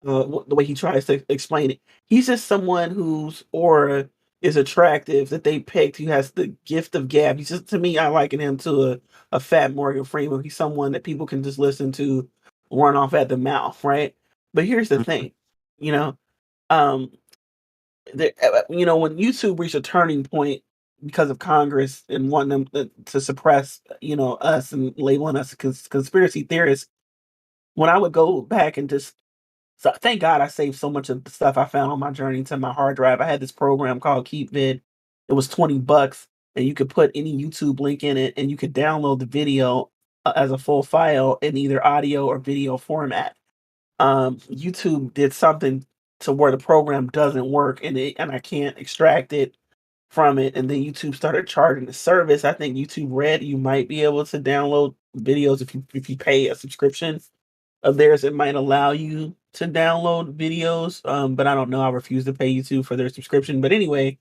The way he tries to explain it, he's just someone whose aura is attractive that they picked, who has the gift of gab. He's just, to me, I liken him to a fat Morgan Freeman. He's someone that people can just listen to run off at the mouth, right? But here's the thing, you know, um, when YouTube reached a turning point because of Congress and wanting them to suppress, us and labeling us conspiracy theorists, when I would go back and just so thank God I saved so much of the stuff I found on my journey to my hard drive. I had this program called KeepVid. It was $20, and you could put any YouTube link in it, and you could download the video as a full file in either audio or video format. YouTube did something to where the program doesn't work, and I can't extract it from it. And then YouTube started charging the service. I think YouTube Red, you might be able to download videos if you pay a subscription of theirs. It might allow you to download videos, but I don't know. I refuse to pay YouTube for their subscription. But anyway,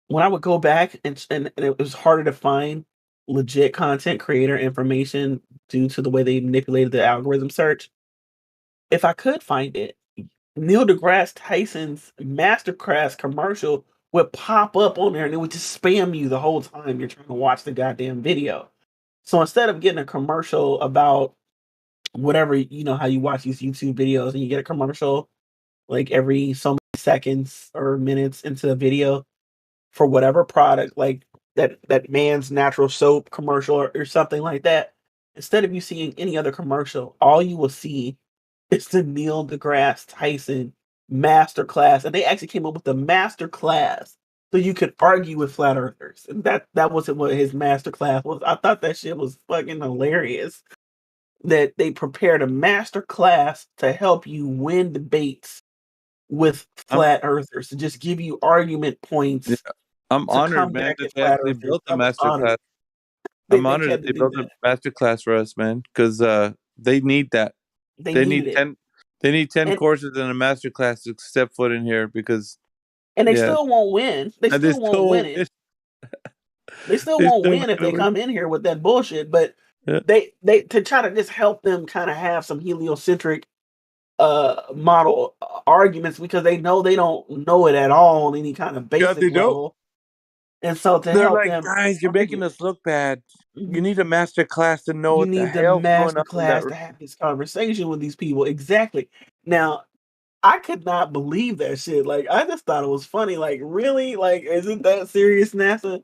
when I would go back and it was harder to find legit content creator information due to the way they manipulated the algorithm search. If I could find it, Neil deGrasse Tyson's Masterclass commercial would pop up on there and it would just spam you the whole time you're trying to watch the goddamn video. So instead of getting a commercial about whatever, how you watch these YouTube videos and you get a commercial like every so many seconds or minutes into a video for whatever product, like that man's natural soap commercial or something like that. Instead of you seeing any other commercial, all you will see is the Neil deGrasse Tyson masterclass, and they actually came up with the masterclass so you could argue with flat earthers, and that wasn't what his masterclass was. I thought that shit was fucking hilarious. That they prepared a master class to help you win debates with I'm flat earthers, to just give you argument yeah, points I'm to honored, come man, back that at they flat actually earthers. built a I'm honored. masterclass. They I'm they honored that had to they do built a that. masterclass for us, man, because they need that. They They need needed it. 10. They need 10 And courses and a masterclass to step foot in here because and they yeah, still won't win. They and they still won't win still it. They still they won't still not win if gonna they win. come in here with that bullshit, but Yeah. they to try to just help them kind of have some heliocentric model arguments because they know they don't know it at all on any kind of Yeah, basic they don't. level. And so to They're help like, them guys, you're making argue, us look bad. You mhm, need a master class to know you what the need the hell's going master on in that class room. to have this conversation with these people. Exactly. Now, I could not believe that shit. Like, I just thought it was funny. Like, really? Like, is it that serious, NASA?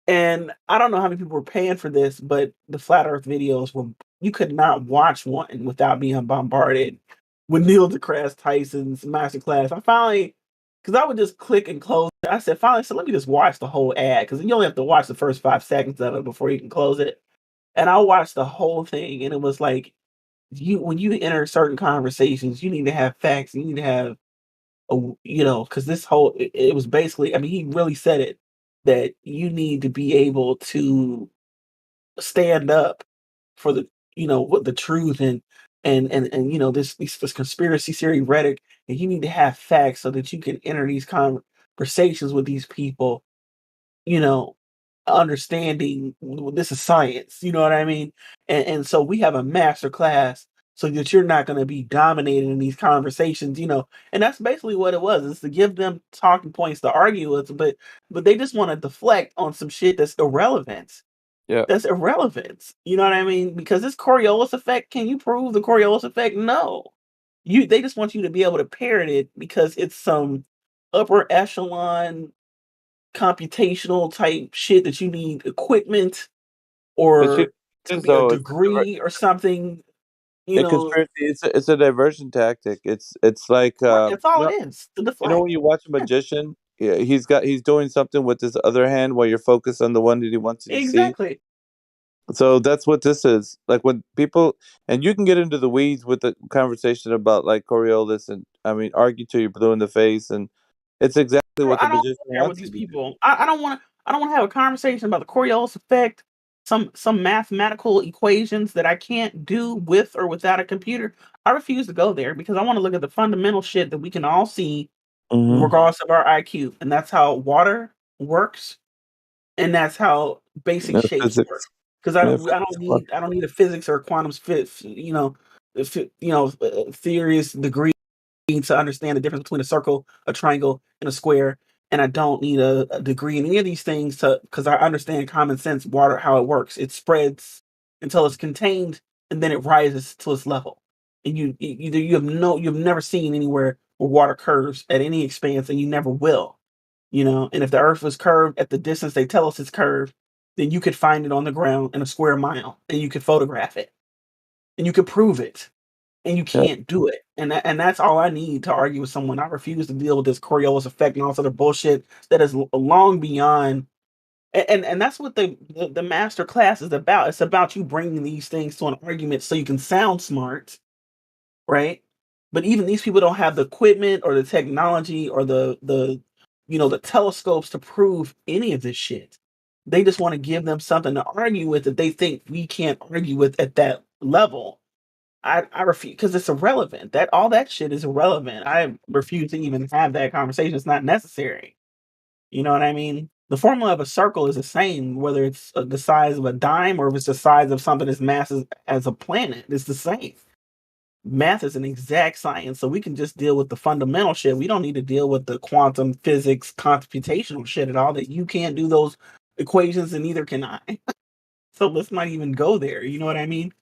And I don't know how many people were paying for this, but the flat Earth videos were you could not watch one without being bombarded with Neil deGrasse Tyson's masterclass. I finally, because I would just click and close it. I said, finally, so let me just watch the whole ad because you only have to watch the first 5 seconds of it before you can close it. And I watched the whole thing, and it was like you when you enter certain conversations, you need to have facts. You need to have because this whole it was basically, I mean, he really said it that you need to be able to stand up for the what the truth and this conspiracy theory rhetoric, and you need to have facts so that you can enter these conversations with these people, you know, understanding this is science, you know what I mean? And so we have a master class so that you're not going to be dominated in these conversations, and that's basically what it was, is to give them talking points to argue with, but they just want to deflect on some shit that's irrelevant. Yeah. That's irrelevant. You know what I mean? Because this Coriolis effect, can you prove the Coriolis effect? No. They just want you to be able to parrot it because it's some upper echelon computational type shit that you need equipment But you or to is be a though degree or something, you a know. conspiracy. It's a diversion tactic. It's like Right, that's all you it know is. To deflect. when you watch a Yeah, magician, yeah, he's doing something with his other hand while you're focused on the one that he wants you to see. exactly. So that's what this is. Like when people and you can get into the weeds with the conversation about like Coriolis and I mean argue till you're blue in the face and it's exactly Bro, what the I don't magician care with wants these you to do. people. I don't want to. I don't want to have a conversation about the Coriolis effect, some mathematical equations that I can't do with or without a computer. I refuse to go there because I want to look at the fundamental shit that we can all see, Mm-hmm. regardless of our IQ, and that's how water works, and that's how basic No shapes work. physics. Because I No don't, I physics. don't need, I don't need a physics or quantum fit, theories degree to understand the difference between a circle, a triangle, and a square. And I don't need a degree in any of these things to because I understand common sense water how it works. It spreads until it's contained, and then it rises to its level. And you've never seen anywhere where water curves at any expanse, and you never will. And if the Earth was curved at the distance they tell us it's curved, then you could find it on the ground in a square mile, and you could photograph it, and you could prove it. and you can't do it. And that's all I need to argue with someone. I refuse to deal with this Coriolis effect and all sort of bullshit that is long beyond. And that's what the master class is about. It's about you bringing these things to an argument so you can sound smart, right? But even these people don't have the equipment or the technology or the telescopes to prove any of this shit. They just want to give them something to argue with that they think we can't argue with at that level. I refuse because it's irrelevant. That all that shit is irrelevant. I refuse to even have that conversation. It's not necessary. You know what I mean? The formula of a circle is the same, whether it's the size of a dime or if it's the size of something as massive as a planet. It's the same. Math is an exact science, so we can just deal with the fundamental shit. We don't need to deal with the quantum physics computational shit at all. That you can't do those equations, and neither can I. So let's not even go there. You know what I mean?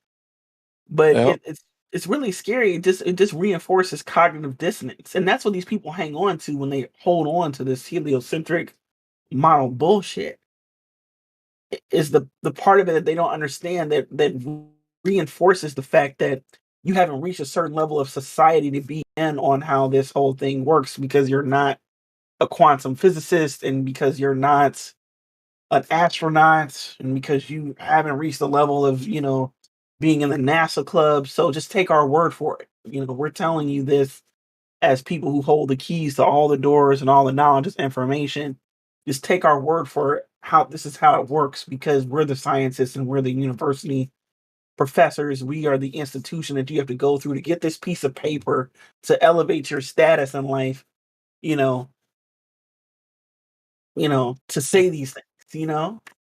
But Yep. it's really scary. It just reinforces cognitive dissonance, and that's what these people hang on to when they hold on to this heliocentric model bullshit. Is the part of it that they don't understand that reinforces the fact that you haven't reached a certain level of society to be in on how this whole thing works because you're not a quantum physicist and because you're not an astronaut and because you haven't reached the level of being in the NASA club. So just take our word for it. We're telling you this as people who hold the keys to all the doors and all the knowledge and information. Just take our word for it, how this is how it works because we're the scientists and we're the university professors. We are the institution that you have to go through to get this piece of paper to elevate your status in life, you know, to say these things.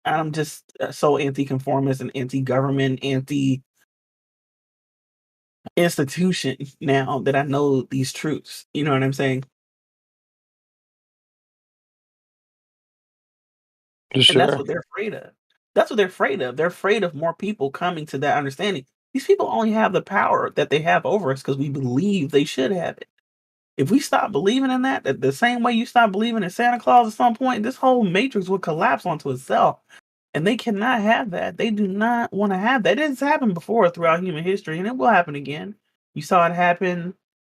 I'm just so anti-conformist and anti-government, anti-institution now that I know these truths. You know what I'm saying? And that's Sure. what they're afraid of. That's what they're afraid of. They're afraid of more people coming to that understanding. These people only have the power that they have over us because we believe they should have it. If we stop believing in that, the same way you stop believing in Santa Claus at some point, this whole matrix will collapse onto itself. And they cannot have that. They do not want to have that. It's happened before throughout human history, and it will happen again. You saw it happen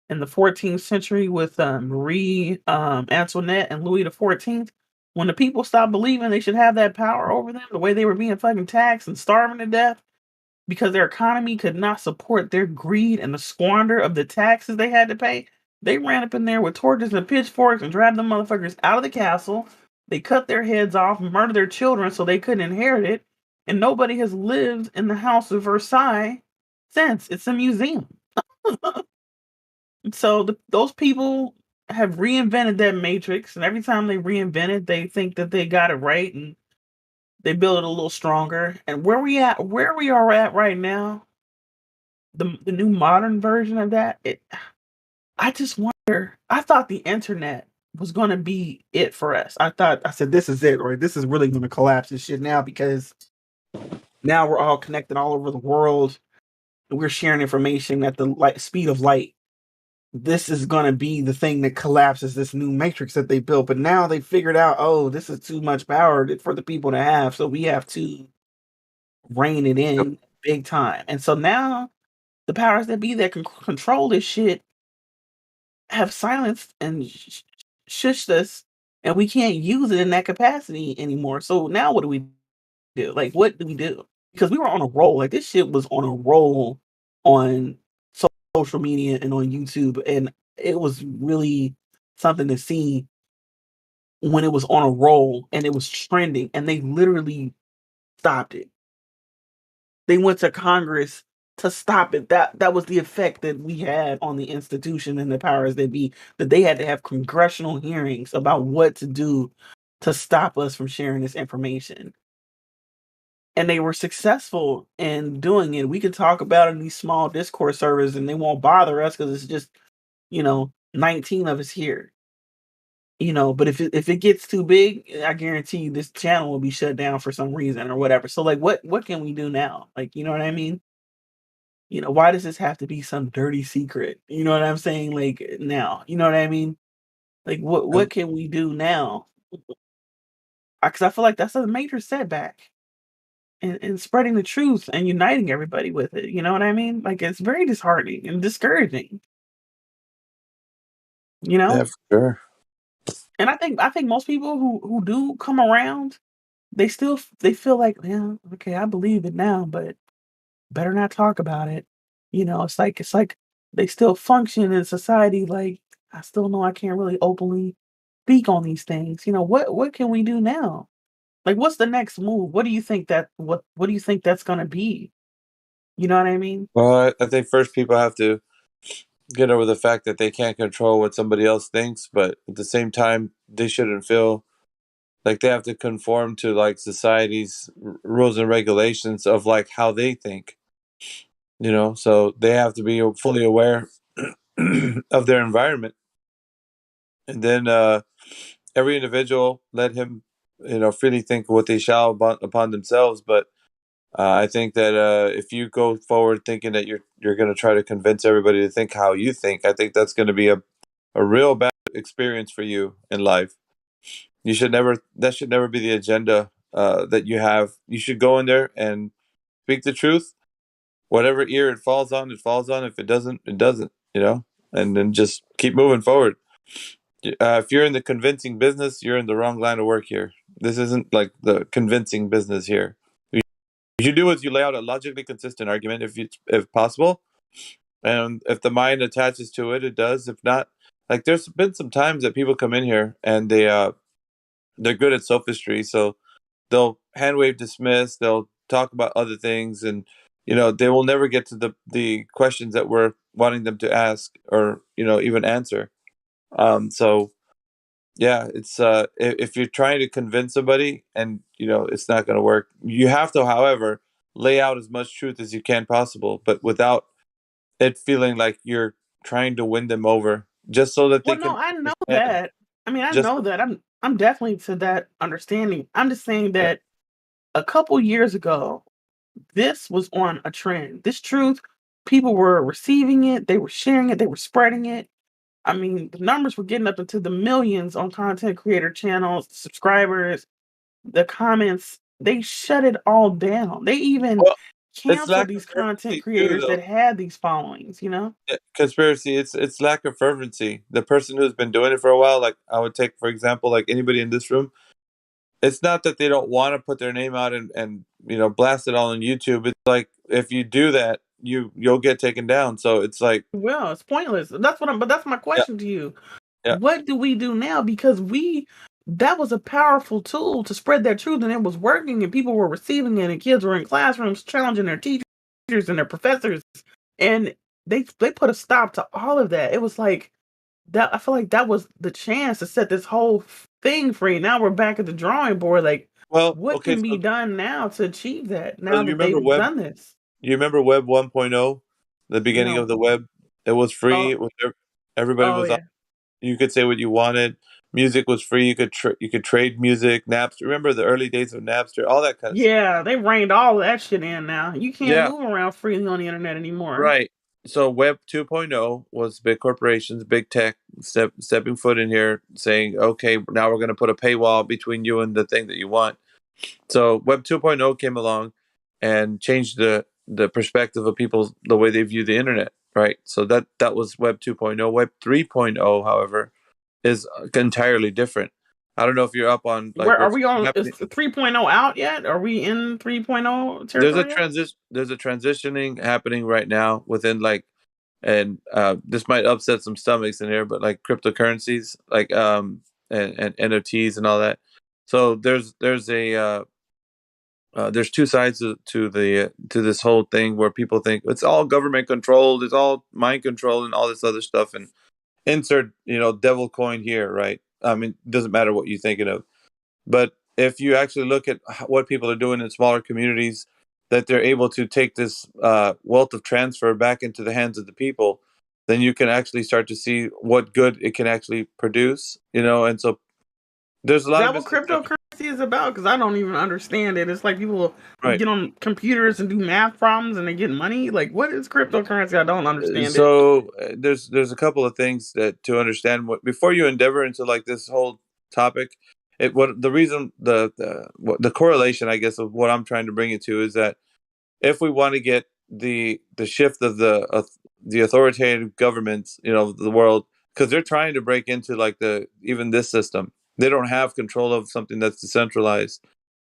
in the 14th century with Marie Antoinette and Louis the 14th. When the people stopped believing they should have that power over them, the way they were being fucking taxed and starving to death because their economy could not support their greed and the squander of the taxes they had to pay, they ran up in there with torches and pitchforks and dragged them motherfuckers out of the castle. They cut their heads off and murdered their children so they couldn't inherit it. And nobody has lived in the House of Versailles since. It's a museum. So those people have reinvented that matrix, and every time they reinvent it, they think that they got it right, and they build it a little stronger. And where we are at right now, the new modern version of that, I just wonder. I thought the internet was going to be it for us. I said, this is it, right? This is really going to collapse this shit now because now we're all connected all over the world. And we're sharing information at the speed of light. This is going to be the thing that collapses this new matrix that they built. But now they figured out, oh, this is too much power for the people to have. So we have to rein it in big time. And so now the powers that be that can control this shit have silenced and shushed us, and we can't use it in that capacity anymore. So now what do we do? Like, what do we do? Because we were on a roll. Like, this shit was on a roll on social media and on YouTube, and it was really something to see when it was on a roll and it was trending, and they literally stopped it. They went to Congress to stop it. That was the effect that we had on the institution and the powers that be, that they had to have congressional hearings about what to do to stop us from sharing this information. And they were successful in doing it. We could talk about it in these small Discord servers and they won't bother us because it's just, 19 of us here. But if it gets too big, I guarantee you this channel will be shut down for some reason or whatever. So like what can we do now? Like, you know what I mean? Why does this have to be some dirty secret? You know what I'm saying? Like now, you know what I mean? Like what can we do now? Because I feel like that's a major setback. and spreading the truth and uniting everybody with it. You know what I mean? Like it's very disheartening and discouraging. You Yeah, know? for sure. And I think most people who do come around, they feel like, yeah, okay, I believe it now, but better not talk about it. You know, it's like they still function in society like I still know I can't really openly speak on these things. You know, what can we do now? Like what's the next move? What do you think what do you think that's gonna be? You know what I mean? Well, I think first people have to get over the fact that they can't control what somebody else thinks, but at the same time, they shouldn't feel like they have to conform to like society's rules and regulations of like how they think. You know, so they have to be fully aware of their environment, and then every individual let him, freely think what they shall upon themselves. But I think that if you go forward thinking that you're going to try to convince everybody to think how you think, I think that's going to be a real bad experience for you in life. You should never that should never be the agenda that you have. You should go in there and speak the truth. Whatever ear it falls on, it falls on. If it doesn't, it doesn't. And then just keep moving forward. If you're in the convincing business, you're in the wrong line of work here. This isn't like the convincing business here. You do is you lay out a logically consistent argument if possible, and if the mind attaches to it, it does. If not, like there's been some times that people come in here and they're good at sophistry, so they'll hand wave dismiss, they'll talk about other things, and they will never get to the questions that we're wanting them to ask or even answer. So yeah, it's if you're trying to convince somebody and it's not going to work, you have to, however, lay out as much truth as you can possible, but without it feeling like you're trying to win them over just so that they Well, no, can I know understand. that. I mean, I Just know that. I'm definitely to that understanding. I'm just saying yeah. that a couple years ago, this was on a trend. This truth, people were receiving it, they were sharing it, they were spreading it. I mean, the numbers were getting up into the millions on content creator channels, subscribers, the comments. They shut it all down. They even Well, it's canceled lack these of content fervency too, creators though. that had these followings, you know? Conspiracy. It's lack of fervency. The person who's been doing it for a while, like I would take for example, like anybody in this room. It's not that they don't want to put their name out and blast it all on YouTube. It's like if you do that, you'll get taken down. So it's like Well, it's pointless. But that's my yeah, question to you. yeah. What do we do now? Because that was a powerful tool to spread that truth and it was working and people were receiving it and kids were in classrooms challenging their teachers and their professors. And they put a stop to all of that. It was like that I feel like that was the chance to set this whole thing free. Now we're back at the drawing board. Like, Well, what okay. can be So done now to achieve that you now that remember they've web? done this? You remember Web 1.0, the beginning of No. the web? It was free. Oh, It was everybody oh was on. yeah. You could say what you wanted. Music was free. You could trade music. Napster. Remember the early days of Napster? All that kind of stuff. Yeah, they reined all that shit in now. You can't Yeah, move around freely on the internet anymore. right. So Web 2.0 was big corporations, big tech stepping foot in here, saying, "Okay, now we're going to put a paywall between you and the thing that you want." So Web 2.0 came along and changed the perspective of people, the way they view the internet, right? So that was Web 2.0. Web 3.0, however, is entirely different. I don't know if you're up on like Where are what's we on? Is happening. 3.0 out yet? Are we in 3.0 territory yet? There's a transitioning happening right now within like, and this might upset some stomachs in here, but like cryptocurrencies, like and NFTs and all that. So there's two sides to this whole thing where people think it's all government controlled, it's all mind controlled, and all this other stuff. And insert devil coin here, right? I mean, it doesn't matter what you're thinking of, but if you actually look at what people are doing in smaller communities, that they're able to take this wealth of transfer back into the hands of the people, then you can actually start to see what good it can actually produce. And so there's a Is lot of that what misconceptions. cryptocurrency is about? Because I don't even understand it. It's like people Right. get on computers and do math problems and they get money. Like, what is cryptocurrency? I don't understand it. So there's a couple of things that to understand before you endeavor into like this whole topic. what the reason the correlation, I guess, of what I'm trying to bring it to is that if we want to get the shift of the authoritative governments, of the world, because they're trying to break into like even this system. They don't have control of something that's decentralized,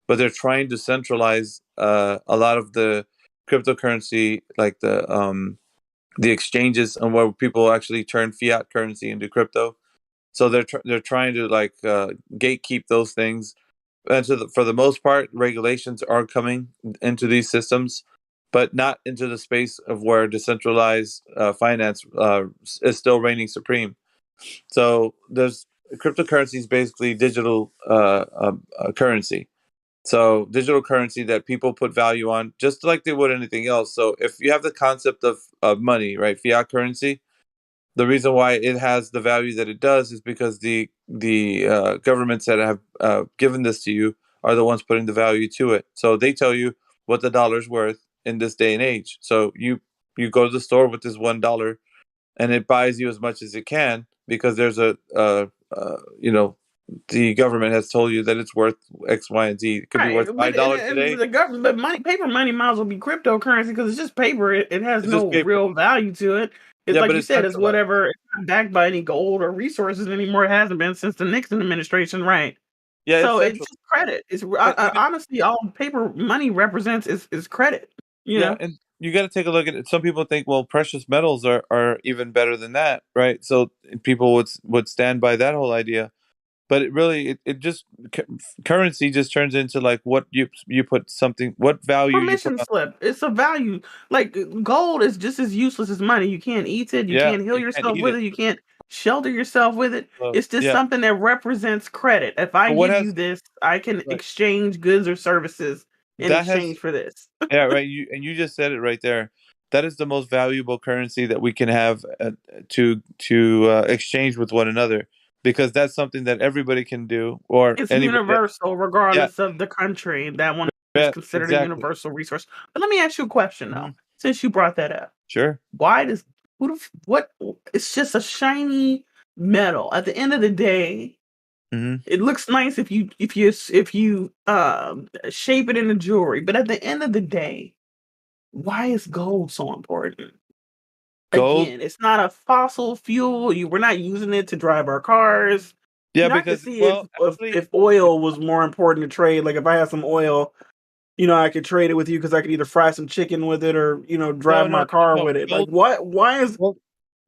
but they're trying to centralize a lot of the cryptocurrency, like the exchanges, and where people actually turn fiat currency into crypto. So they're trying to like gatekeep those things. And for the most part, regulations are coming into these systems, but not into the space of where decentralized finance is still reigning supreme. So there's cryptocurrency is basically digital currency. So digital currency that people put value on, just like they would anything else. So if you have the concept of money, right, fiat currency, the reason why it has the value that it does is because the governments that have given this to you are the ones putting the value to it. So they tell you what the dollar's worth in this day and age. So you go to the store with this $1, and it buys you as much as it can because there's the government has told you that it's worth X, Y, and Z. It could be Right, worth but $5 and today. the government, but paper money might as well be cryptocurrency because it's just paper. It has It's just no paper. real value to it. It's Yeah, like but you it's said, it's centralized. whatever. It's not backed by any gold or resources anymore. It hasn't been since the Nixon administration, right? Yeah, it's So it's central. just credit. It's And even honestly all paper money represents is credit. You Yeah, know, and you got to take a look at it. Some people think, well, precious metals are even better than that, right? So people would stand by that whole idea, but it really it just currency just turns into like what you put something, what value you put permission on. slip. It's a value. Like gold is just as useless as money. You can't eat it. You Yeah, can't heal you can't yourself eat with it. it. You can't shelter yourself with it. It's just Yeah, something that represents credit. If I but what give you has this, I can right, exchange goods or services in that has exchange for this. yeah, right. You just said it right there. That is the most valuable currency that we can have to exchange with one another, because that's something that everybody can do, or It's anybody. universal, Yeah, regardless of the country. That one is yeah, considered a exactly. universal resource. But let me ask you a question though, Mhm. since you brought that up. Sure. Why does what? It's just a shiny metal. At the end of the day, Hmm. it looks nice if you shape it into jewelry, but at the end of the day, why is gold so important? Gold. Again, it's not a fossil fuel. We're not using it to drive our cars. Yeah, I could because see if, well, if actually, if oil was more important to trade. Like if I had some oil, I could trade it with you because I could either fry some chicken with it or no, drive no, my no, car no. with it. Like what? Why is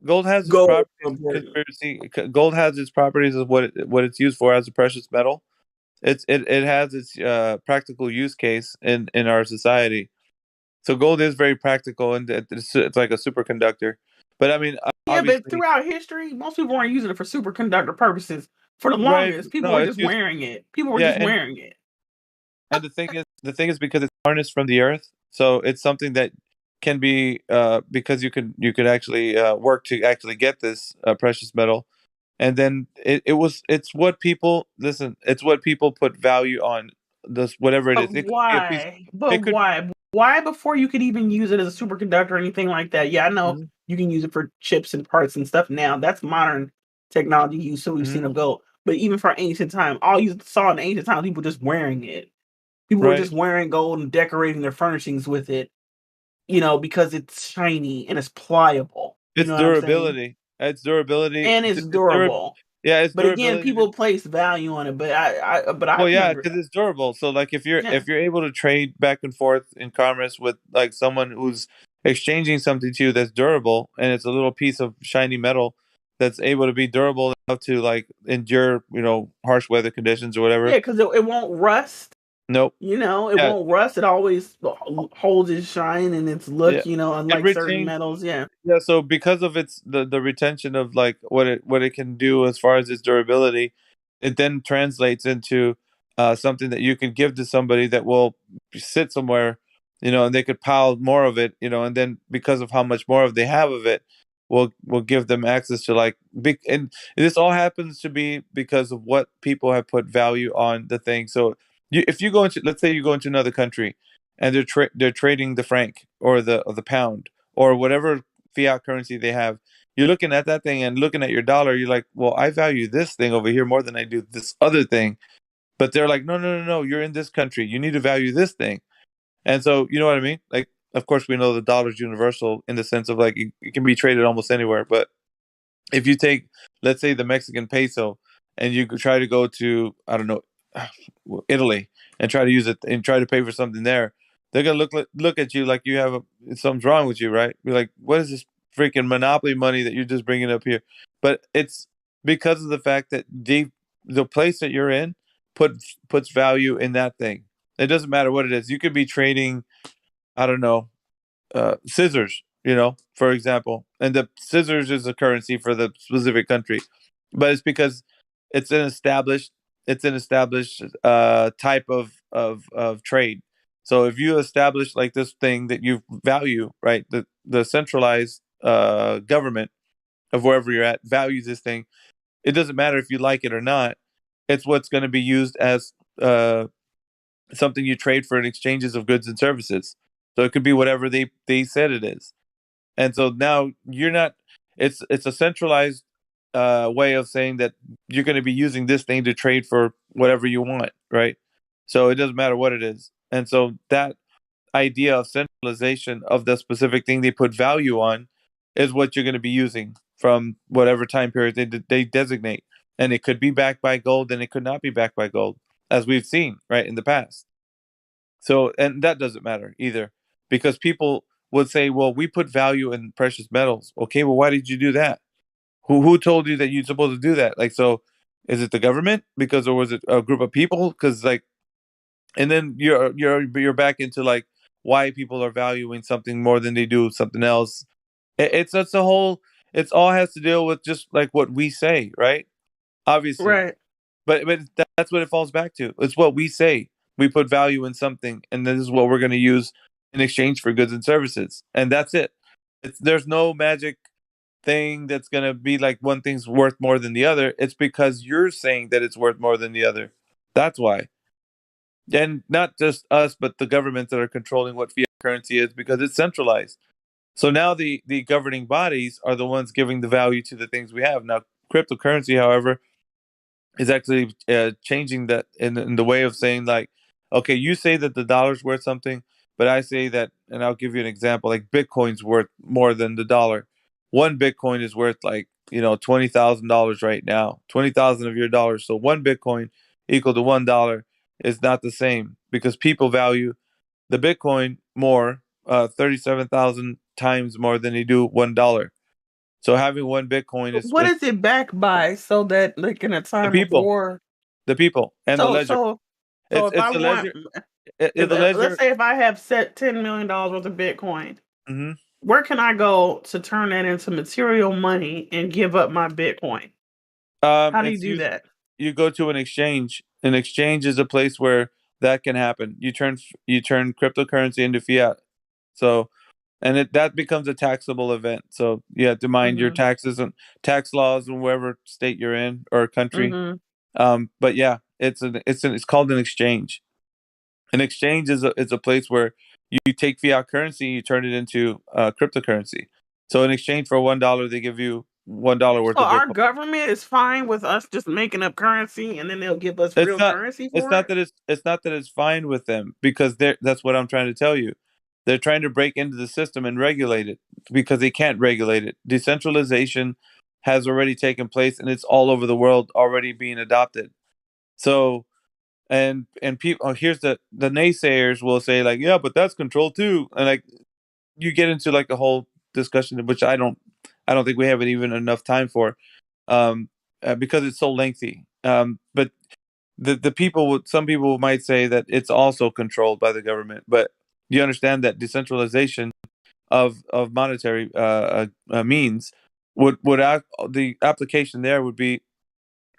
Gold has its gold properties so of important? conspiracy. Gold has its properties of what it's used for as a precious metal. It has its practical use case in our society. So gold is very practical, and it's like a superconductor. But I mean, Yeah, but obviously, throughout history, most people weren't using it for superconductor purposes. For the right? longest, people No, were it's just used. wearing it. People were Yeah, just wearing it. and the thing is because it's harnessed from the earth, so it's something that can be because you could actually work to actually get this precious metal, and then it's what people listen. It's what people put value on. This whatever it But is. It could be a piece. why? But It could. why? Why before you could even use it as a superconductor or anything like that? Yeah, I know Mhm, you can use it for chips and parts and stuff now. That's modern technology use, so we've mhm. seen it go. But even for ancient time, all you saw in ancient times, people just wearing it. People were Right. just wearing gold and decorating their furnishings with it, because it's shiny and it's pliable. You It's know what I'm saying? durability. It's durability. And it's durable. Yeah, it's But again, durability. people place value on it. But Well, I've yeah, never. because it's durable. So, like, if you're Yeah, if you're able to trade back and forth in commerce with like someone who's exchanging something to you that's durable, and it's a little piece of shiny metal that's able to be durable enough to like endure, harsh weather conditions or whatever. yeah, because it won't rust. Nope. It Yeah, won't rust. It always holds its shine and its yeah. look. It Unlike certain retains. metals. Yeah, Yeah, so because of the retention of like what it can do as far as its durability, it then translates into something that you can give to somebody that will sit somewhere, and they could pile more of it, and then because of how much more of they have of it, will give them access to like big, and this all happens to be because of what people have put value on the thing. So if you go into, let's say you go into another country, and they're trading the franc or the pound or whatever fiat currency they have, you're looking at that thing and looking at your dollar. You're like, well, I value this thing over here more than I do this other thing. But they're like, no, you're in this country, you need to value this thing. And so, you know what I mean? Like, of course, we know the dollar's universal in the sense of like it can be traded almost anywhere. But if you take, let's say, the Mexican peso, and you try to go to, I don't know, Italy, and try to use it and try to pay for something there, they're gonna look at you like you have something's wrong with you, right? Be like, what is this freaking monopoly money that you're just bringing up here? But it's because of the fact that the place that you're in puts value in that thing. It doesn't matter what it is. You could be trading, I don't know, scissors, for example, and the scissors is a currency for the specific country, but it's because it's an established type of trade. So if you establish like this thing that you value, right, the centralized government of wherever you're at values this thing, it doesn't matter if you like it or not. It's what's going to be used as something you trade for in exchanges of goods and services. So it could be whatever they said it is. And so now you're not. It's a centralized way of saying that you're going to be using this thing to trade for whatever you want, right? So it doesn't matter what it is. And so that idea of centralization of the specific thing they put value on is what you're going to be using from whatever time period they designate. And it could be backed by gold, and it could not be backed by gold, as we've seen, right, in the past. So, and that doesn't matter either, because people would say, well, we put value in precious metals. Okay, well, why did you do that? Who told you that you're supposed to do that? Like, so is it the government? Because, or was it a group of people? Because, like, and then you're back into like why people are valuing something more than they do something else. It's a whole. It's all has to deal with just like what we say, right? Obviously, Right. but that's what it falls back to. It's what we say. We put value in something, and this is what we're going to use in exchange for goods and services, and that's it. There's no magic thing that's going to be like one thing's worth more than the other. It's because you're saying that it's worth more than the other. That's why. And not just us, but the governments that are controlling what fiat currency is, because it's centralized. So now the governing bodies are the ones giving the value to the things we have. Now, cryptocurrency, however, is actually changing that in the way of saying like, okay, you say that the dollar's worth something, but I say that, and I'll give you an example, like Bitcoin's worth more than the dollar. One Bitcoin is worth like, $20,000 right now, 20,000 of your dollars. So one Bitcoin equal to $1 is not the same, because people value the Bitcoin more, 37,000 times more than they do $1. So having one Bitcoin What is it backed by, so that like in a the time of people, war? the people, and the So ledger. so so It's if I the want, ledger. The let's ledger. say if I have set $10 million worth of Bitcoin, hmm where can I go to turn that into material money and give up my Bitcoin? How do you it's do that? you go to an exchange. An exchange is a place where that can happen. You turn cryptocurrency into fiat. So, and that becomes a taxable event. So you have to mind your Mhm. taxes and tax laws in wherever state you're in or country. Mhm. But yeah, it's called an exchange. An exchange is a place where you take fiat currency, you turn it into cryptocurrency. So in exchange for $1, they give you $1 worth So of our Bitcoin. government is fine with us just making up currency, and then they'll give us It's real not. currency It's for not it? that it's fine with them, because that's what I'm trying to tell you. They're trying to break into the system and regulate it, because they can't regulate it. Decentralization has already taken place, and it's all over the world already being adopted. So, and people, here's the naysayers will say like, yeah, but that's control too, and like you get into like a whole discussion, which I don't think we have even enough time for, because it's so lengthy. But the people some people might say that it's also controlled by the government, but you understand that decentralization of monetary means the application there would be,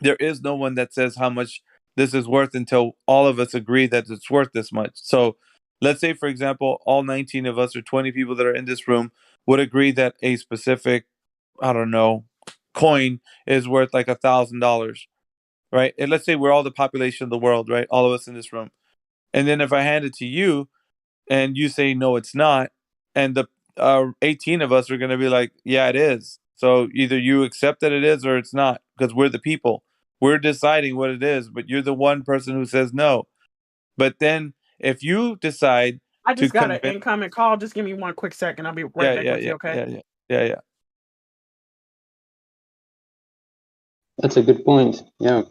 there is no one that says how much this is worth until all of us agree that it's worth this much. So let's say, for example, all 19 of us or 20 people that are in this room would agree that a specific, I don't know, coin is worth like $1,000, right? And let's say we're all the population of the world, right? All of us in this room. And then if I hand it to you and you say, no, it's not, and the 18 of us are going to be like, yeah, it is. So either you accept that it is or it's not, because we're the people. We're deciding what it is, but you're the one person who says no. But then if you decide I to just got an convince, incoming call. Just give me one quick second. I'll be right yeah, back yeah, with yeah, you, okay? yeah. That's a good point. Yeah.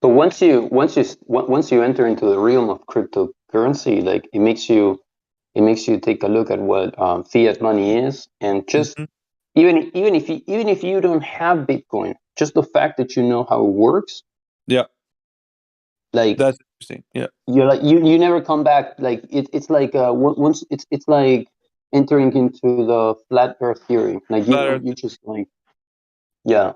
But once you enter into the realm of cryptocurrency, like it makes you take a look at what fiat money is, and just Mhm. even if you don't have Bitcoin, just the fact that you know how it works, Yeah, like that's interesting. Yeah, you never come back. Like it's like once it's like entering into the flat Earth theory. Like flat Earth. you just like yeah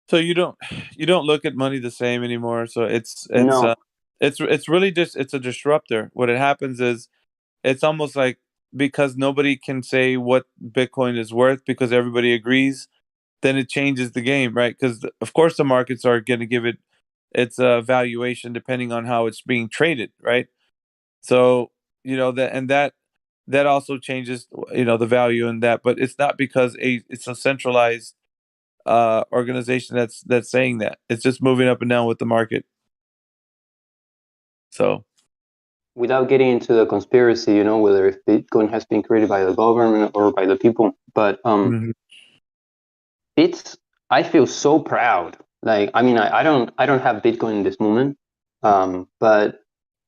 So you don't look at money the same anymore. So no it's really just it's a disruptor. What it happens is it's almost like because nobody can say what Bitcoin is worth because everybody agrees, then it changes the game, right? Because of course the markets are going to give it its valuation depending on how it's being traded, right? So that also changes the value in that, but it's not because it's a centralized organization that's saying that. It's just moving up and down with the market. So without getting into the conspiracy, whether if Bitcoin has been created by the government or by the people, but mhm. it's I feel so proud. Like I mean, I don't have Bitcoin in this moment, but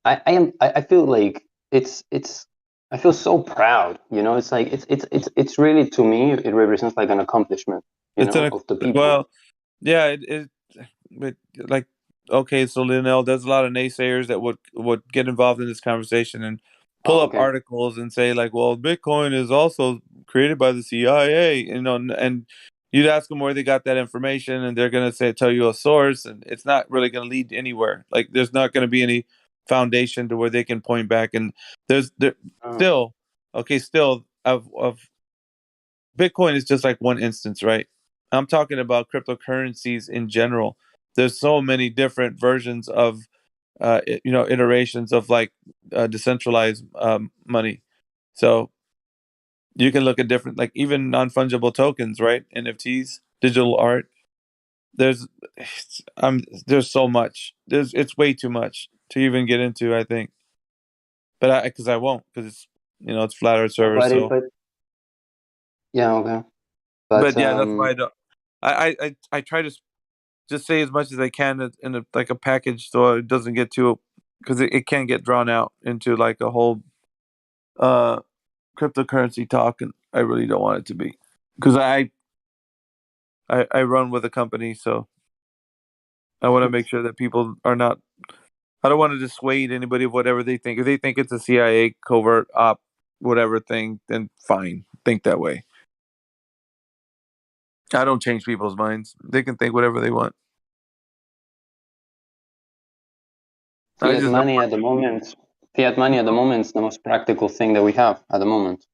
I feel like it's I feel so proud. It's like it's really to me it represents like an accomplishment. It's Of the people. well, yeah, but like okay, so Lionel, there's a lot of naysayers that would get involved in this conversation and pull Oh, up okay. articles and say like, well, Bitcoin is also created by the CIA, and you'd ask them where they got that information, and they're gonna tell you a source, and it's not really gonna lead anywhere. Like, there's not gonna be any foundation to where they can point back, and there Oh. still still of Bitcoin is just like one instance, right? I'm talking about cryptocurrencies in general. There's so many different versions of, iterations of like decentralized money. So you can look at different, like even non-fungible tokens, right? NFTs, digital art. There's, there's so much. It's way too much to even get into, I think. But because I won't, because it's flat Earth No, server. So, but yeah, okay. But but yeah, that's why I don't. I try to just say as much as I can in like a package so it doesn't get too because it can get drawn out into like a whole uh cryptocurrency talk, and I really don't want it to be because I run with a company, so I want to make sure that people are not. I don't want to dissuade anybody of whatever they think. If they think it's a CIA covert op, whatever thing, then fine, think that way. I don't change people's minds. They can think whatever they want. I fiat just don't money want. at the moment, fiat money at the moment is the most practical thing that we have at the moment.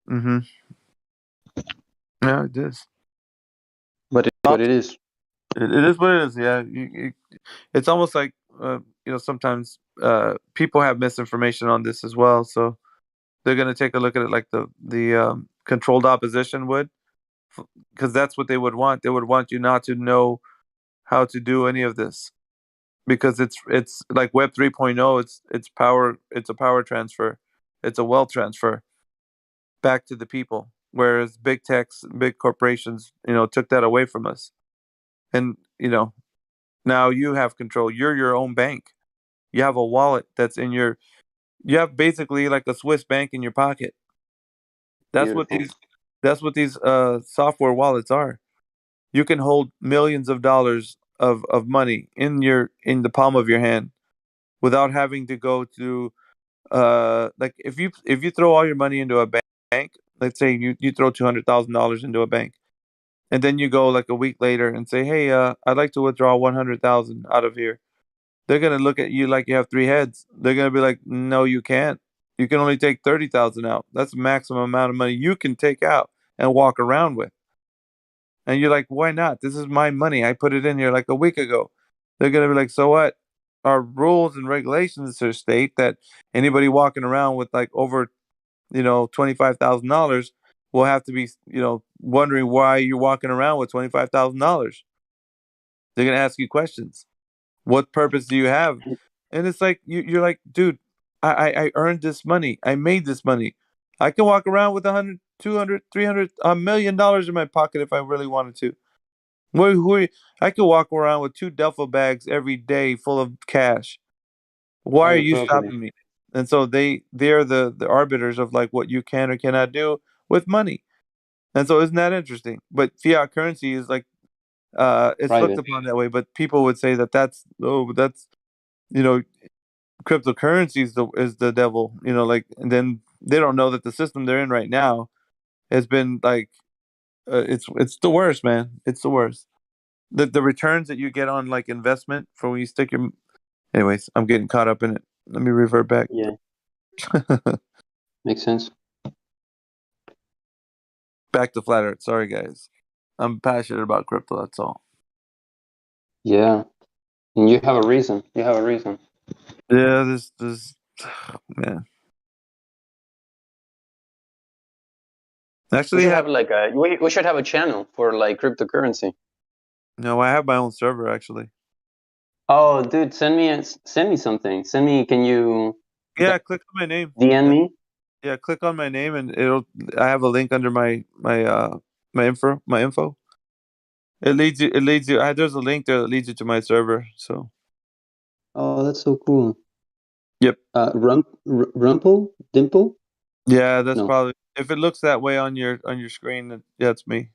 Mm-hmm. Yeah, it is. But it's what it is. It is what it is. Yeah, it's almost like sometimes people have misinformation on this as well, so they're going to take a look at it like the controlled opposition would, because that's what they would want. They would want you not to know how to do any of this because it's like Web 3.0. It's power. It's a power transfer. It's a wealth transfer back to the people. Whereas big techs, big corporations, took that away from us, and now you have control. You're your own bank. You have a wallet that's in your. You have basically like a Swiss bank in your pocket. That's what Beautiful. these. That's what these software wallets are. You can hold millions of dollars of money in the palm of your hand without having to go to like if you throw all your money into a bank. Let's say you throw $200,000 into a bank, and then you go like a week later and say, hey, I'd like to withdraw 100,000 out of here. They're gonna look at you like you have three heads. They're gonna be like, "No, you can't. You can only take 30,000 out. That's the maximum amount of money you can take out and walk around with." And you're like, "Why not? This is my money. I put it in here like a week ago." They're gonna be like, "So what?" Our rules and regulations state that anybody walking around with like over, $25,000 will have to be, wondering why you're walking around with $25,000. They're gonna ask you questions. What purpose do you have? And it's like you're like, dude, I earned this money. I made this money. I can walk around with 100, 200, 300, $1 million in my pocket if I really wanted to. I could walk around with 2 duffel bags every day full of cash. Why are Private you property. stopping me? And so they're the arbiters of like what you can or cannot do with money. And so isn't that interesting? But fiat currency is like it's looked Private. upon that way, but people would say that that's you know cryptocurrency is the devil, like, and then they don't know that the system they're in right now has been like it's the worst, man. It's the worst. The returns that you get on like investment for when you stick your anyways, I'm getting caught up in it. Let me revert back. Yeah, makes sense. Back to flat earth. Sorry guys. I'm passionate about crypto, that's all. Yeah, and you have a reason. You have a reason. Yeah, this man. We Actually should have have like we should have a channel for like cryptocurrency. no, I have my own server actually. Oh, dude, send me something. Send me. Can you Yeah, click on my name. DM me? Yeah, click on my name and I have a link under my info. It leads you there's a link there that leads you to my server. So Oh, that's so cool. yep. Rumple Dimple? Yeah, that's No. probably if it looks that way on your screen, yeah, it's me.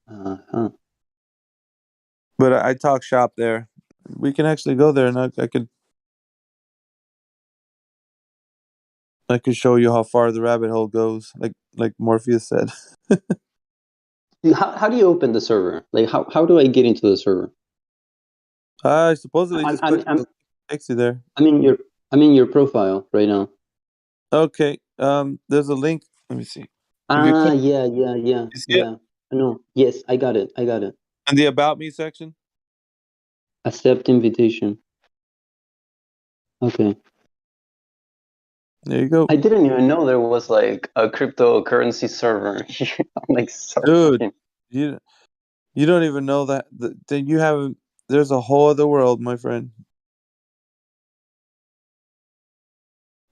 Huh. But I talk shop there. We can actually go there and I could show you how far the rabbit hole goes, like Morpheus said. How do you open the server? Like how do I get into the server? I supposedly I'm just I'm click I'm takes you there. I'm in your profile right now. Okay. There's a link. Let me see. If you click, Yeah. you see it No. Yes, I got it. in the About Me section. Accept invitation. Okay. There you go, I didn't even know there was like a cryptocurrency server. I'm like so dude. fucking. You you don't even know that. Then you have. There's a whole other world, my friend.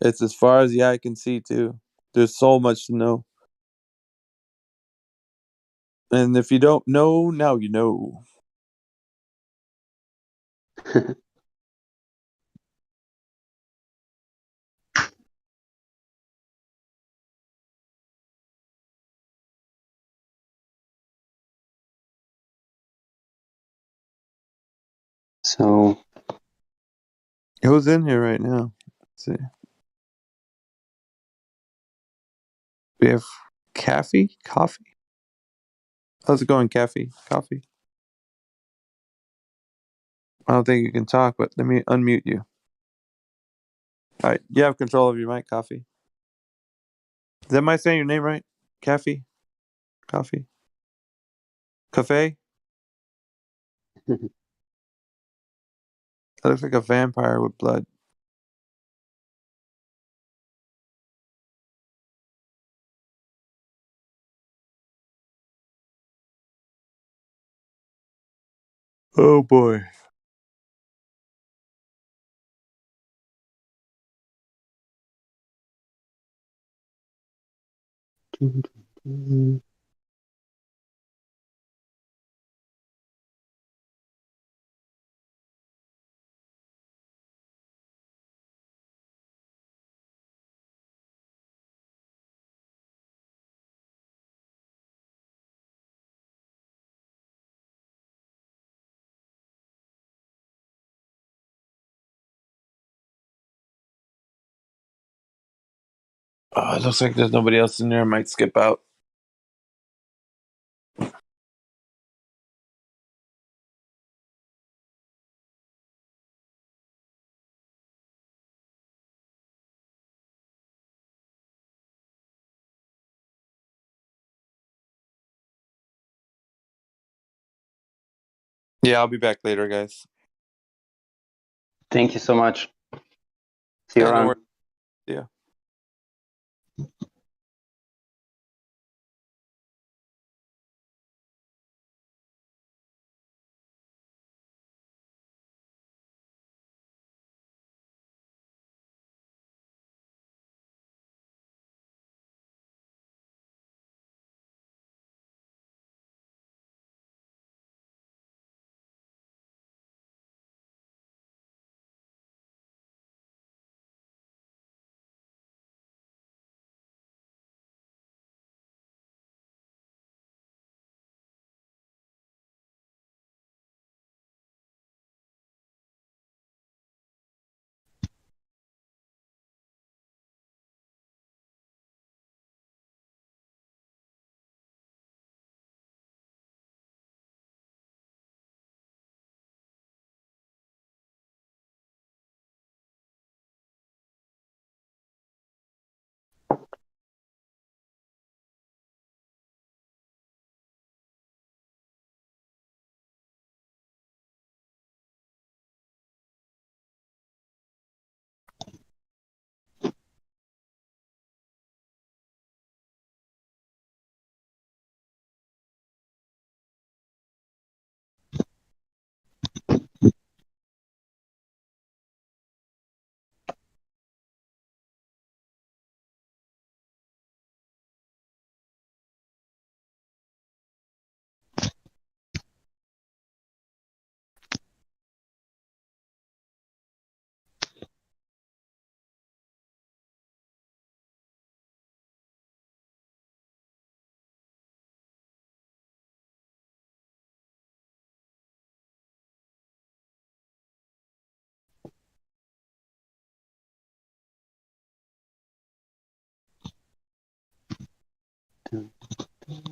It's as far as the eye can see, too. There's so much to know. And if you don't know, now you know. So Who's in here right now? Let's see. We have Coffee. How's it going, Coffee? I don't think you can talk, but let me unmute you. All right, you have control of your mic, Coffee. Am I saying your name right? Coffee? Cafe? That looks like a vampire with blood. Oh boy. Oh, it looks like there's nobody else in there. I might skip out. Yeah, I'll be back later, guys. thank you so much. See you Yeah, no around. worries. Yeah. And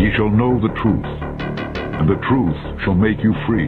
ye shall know the truth, and the truth shall make you free.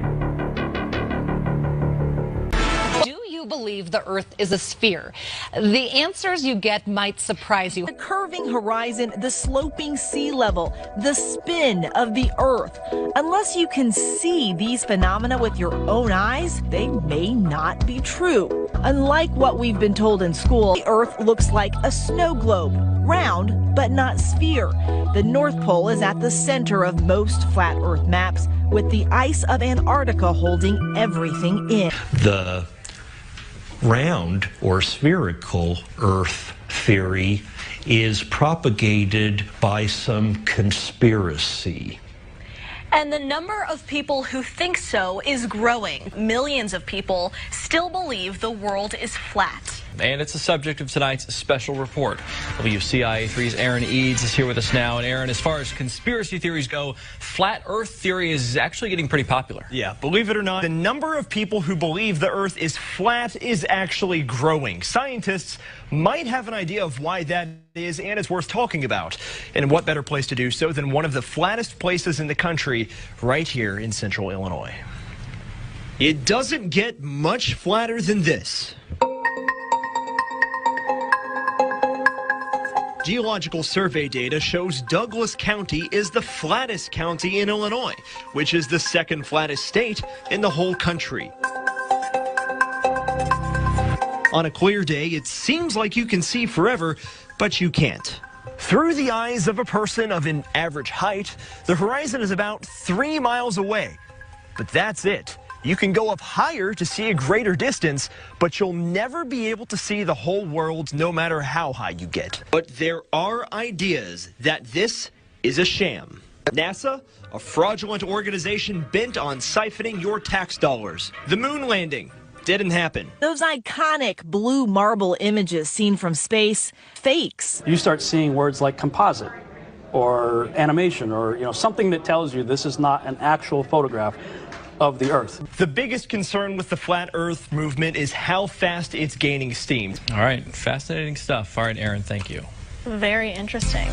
Do you believe the Earth is a sphere? The answers you get might surprise you. The curving horizon, the sloping sea level, the spin of the Earth. Unless you can see these phenomena with your own eyes, they may not be true. Unlike what we've been told in school, the Earth looks like a snow globe, round but not sphere. The North Pole is at the center of most flat Earth maps, with the ice of Antarctica holding everything in. The round or spherical Earth theory is propagated by some conspiracy. And the number of people who think so is growing. Millions of people still believe the world is flat. And it's the subject of tonight's special report. WCIA3's Aaron Eads is here with us now. And Aaron, as far as conspiracy theories go, flat Earth theory is actually getting pretty popular. Yeah, believe it or not, the number of people who believe the Earth is flat is actually growing. Scientists might have an idea of why that is, and it's worth talking about. And what better place to do so than one of the flattest places in the country, right here in central Illinois. It doesn't get much flatter than this. Geological survey data shows Douglas County is the flattest county in Illinois, which is the second flattest state in the whole country. On a clear day, it seems like you can see forever, but you can't. Through the eyes of a person of an average height, the horizon is about 3 miles away. But that's it. You can go up higher to see a greater distance, but you'll never be able to see the whole world no matter how high you get. But there are ideas that this is a sham. NASA, a fraudulent organization bent on siphoning your tax dollars. The moon landing didn't happen. Those iconic blue marble images seen from space, fakes. You start seeing words like composite or animation or something that tells you this is not an actual photograph of the Earth. The biggest concern with the flat Earth movement is how fast it's gaining steam. All right, fascinating stuff. All right, Aaron, thank you. Very interesting.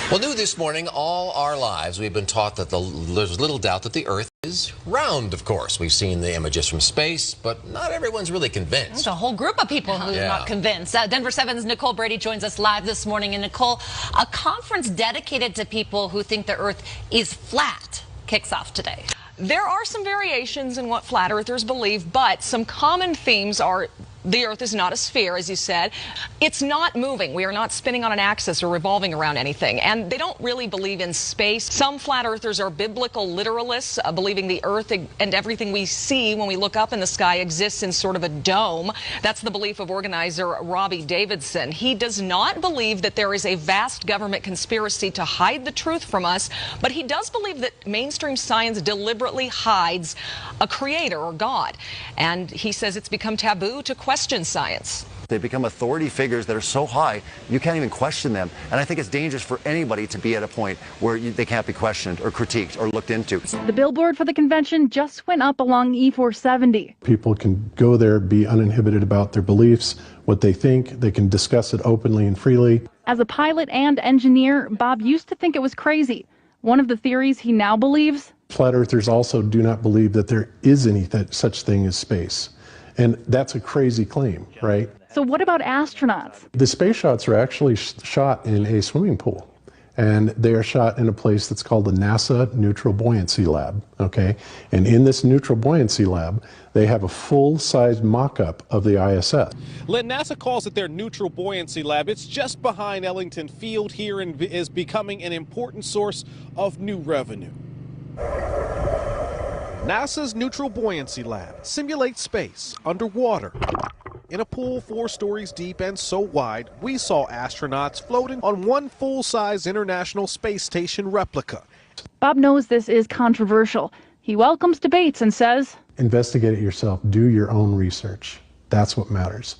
Well, new this morning, all our lives we've been taught that there's little doubt that the Earth is round, of course. We've seen the images from space, but not everyone's really convinced. There's a whole group of people who are not convinced. Denver 7's Nicole Brady joins us live this morning. And Nicole, a conference dedicated to people who think the Earth is flat kicks off today. There are some variations in what flat earthers believe, but some common themes are The Earth is not a sphere, as you said. It's not moving. We are not spinning on an axis or revolving around anything. And they don't really believe in space. Some flat earthers are biblical literalists, believing the Earth and everything we see when we look up in the sky exists in sort of a dome. That's the belief of organizer Robbie Davidson. He does not believe that there is a vast government conspiracy to hide the truth from us, but he does believe that mainstream science deliberately hides a creator or God. And he says it's become taboo to question science. They become authority figures that are so high, you can't even question them. And I think it's dangerous for anybody to be at a point where they can't be questioned or critiqued or looked into. The billboard for the convention just went up along E470. People can go there, be uninhibited about their beliefs, what they think. They can discuss it openly and freely. As a pilot and engineer, Bob used to think it was crazy. One of the theories he now believes: Flat earthers also do not believe that there is any such thing as space. And that's a crazy claim, right? So what about astronauts? The space shots are actually shot in a swimming pool. And they are shot in a place that's called the NASA Neutral Buoyancy Lab, okay? And in this neutral buoyancy lab, they have a full-size mock-up of the ISS. Len, NASA calls it their neutral buoyancy lab. It's just behind Ellington Field here and is becoming an important source of new revenue. NASA's Neutral Buoyancy Lab simulates space underwater. In a pool 4 stories deep and so wide, we saw astronauts floating on one full-size International Space Station replica. Bob knows this is controversial. He welcomes debates and says, investigate it yourself. Do your own research. That's what matters.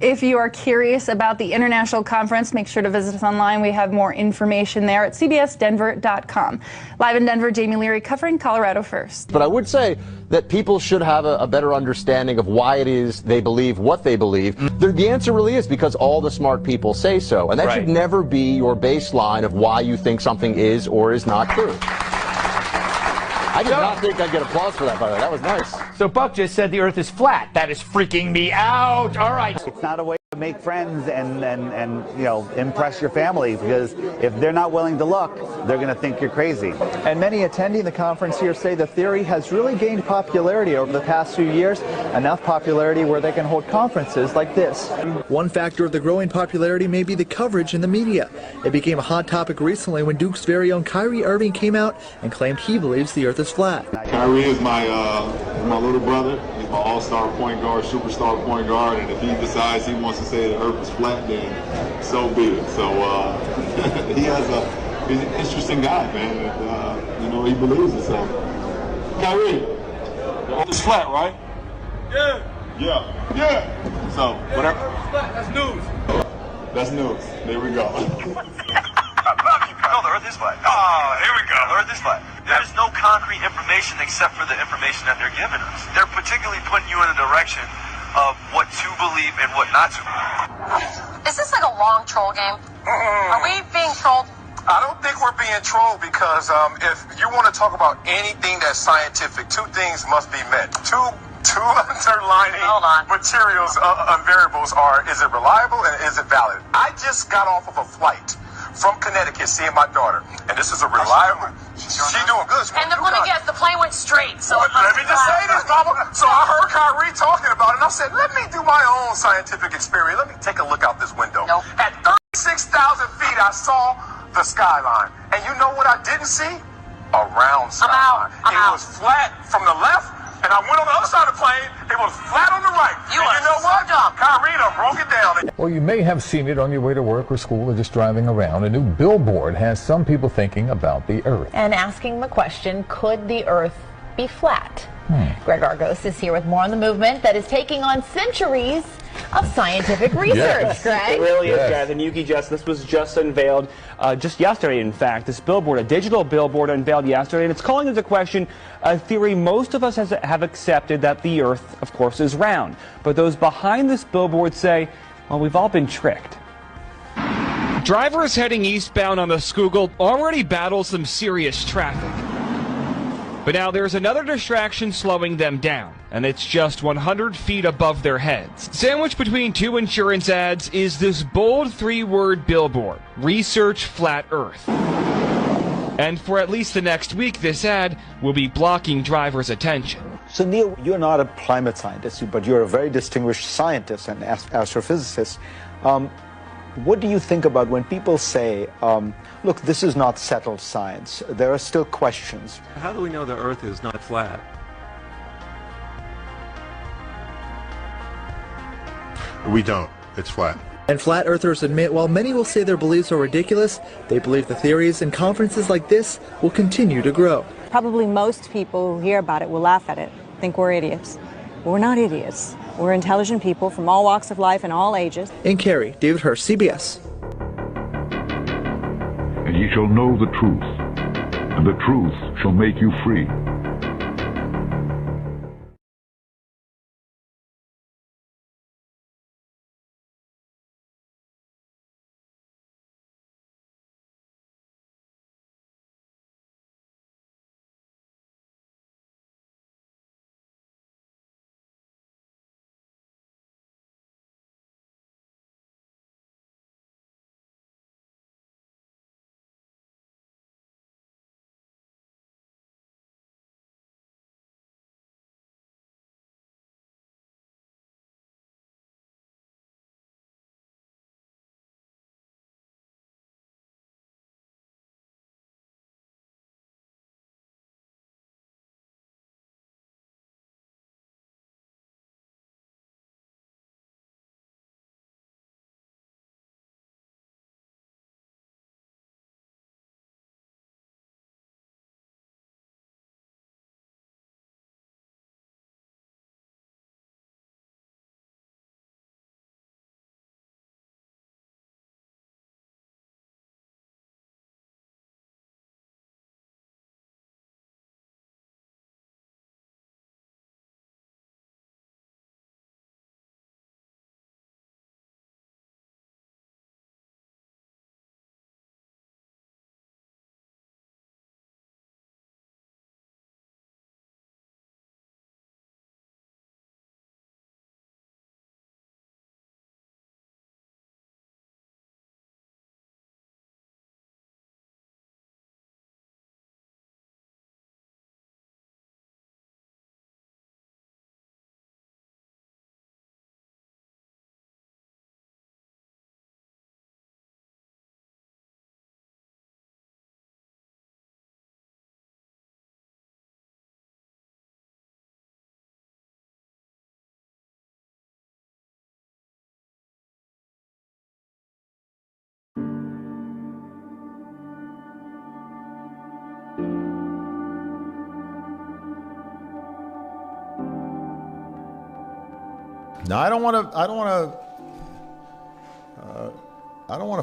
If you are curious about the international conference, make sure to visit us online. We have more information there at cbsdenver.com. Live in Denver, Jamie Leary covering Colorado First. But I would say that people should have a better understanding of why it is they believe what they believe. The answer really is because all the smart people say so. And that should never be your baseline of why you think something is or is not true. I did not think I'd get applause for that, by the way. That was nice. So Buck just said the Earth is flat. That is freaking me out. All right. It's not a way to make friends and you know, impress your family, because if they're not willing to look, they're going to think you're crazy. And many attending the conference here say the theory has really gained popularity over the past few years, enough popularity where they can hold conferences like this. One factor of the growing popularity may be the coverage in the media. It became a hot topic recently when Duke's very own Kyrie Irving came out and claimed he believes the Earth is flat. Kyrie is my little brother. He's my all-star point guard, superstar point guard, and if he decides he wants to say the Earth is flat, then so be it. So he's an interesting guy, man. And, you know, he believes it. So Kyrie, the Earth is flat, right? Yeah. So whatever. That's news. That's news. There we go. No, the Earth is flat. Oh, here we go. The Earth is flat. There's no concrete information except for the information that they're giving us. They're particularly putting you in a direction of what to believe and what not to. Is this like a long troll game? Are we being trolled? I don't think we're being trolled because if you want to talk about anything that's scientific, two things must be met. Two underlining materials and variables are: is it reliable and is it valid? I just got off of a flight from Connecticut seeing my daughter, and this is a reliable. She's doing good. And let me guess, the plane went straight. So let me just say this, Mama. So I heard Kyrie talking about it, and I said, let me do my own scientific experiment. Let me take a look out this window. Nope. At 36,000 feet, I saw the skyline, and you know what I didn't see? A round skyline. It was flat from the left. And I went on the other side of the plane, it was flat on the right. You know what? Kyrie done broke it down. Well, you may have seen it on your way to work or school or just driving around. A new billboard has some people thinking about the Earth. And asking the question, could the Earth be flat? Greg Argos is here with more on the movement that is taking on centuries of scientific research. Greg? It really is, guys. And Yuki, this was just unveiled just yesterday, in fact. This billboard, a digital billboard unveiled yesterday, and it's calling into question a theory most of us have accepted, that the Earth, of course, is round. But those behind this billboard say, well, we've all been tricked. Drivers heading eastbound on the Schuylkill already battle some serious traffic. But now there's another distraction slowing them down, and it's just 100 feet above their heads. Sandwiched between two insurance ads is this bold 3-word billboard: Research Flat Earth. And for at least the next week, this ad will be blocking drivers' attention. So Neil, you're not a climate scientist, but you're a very distinguished scientist and astrophysicist. What do you think about when people say, look, this is not settled science, there are still questions? How do we know the Earth is not flat? We don't. It's flat. And flat earthers admit while many will say their beliefs are ridiculous, they believe the theories and conferences like this will continue to grow. Probably most people who hear about it will laugh at it, think we're idiots. But we're not idiots. We're intelligent people from all walks of life and all ages. In Cary, David Hirsch, CBS. And ye shall know the truth, and the truth shall make you free. Now, I don't want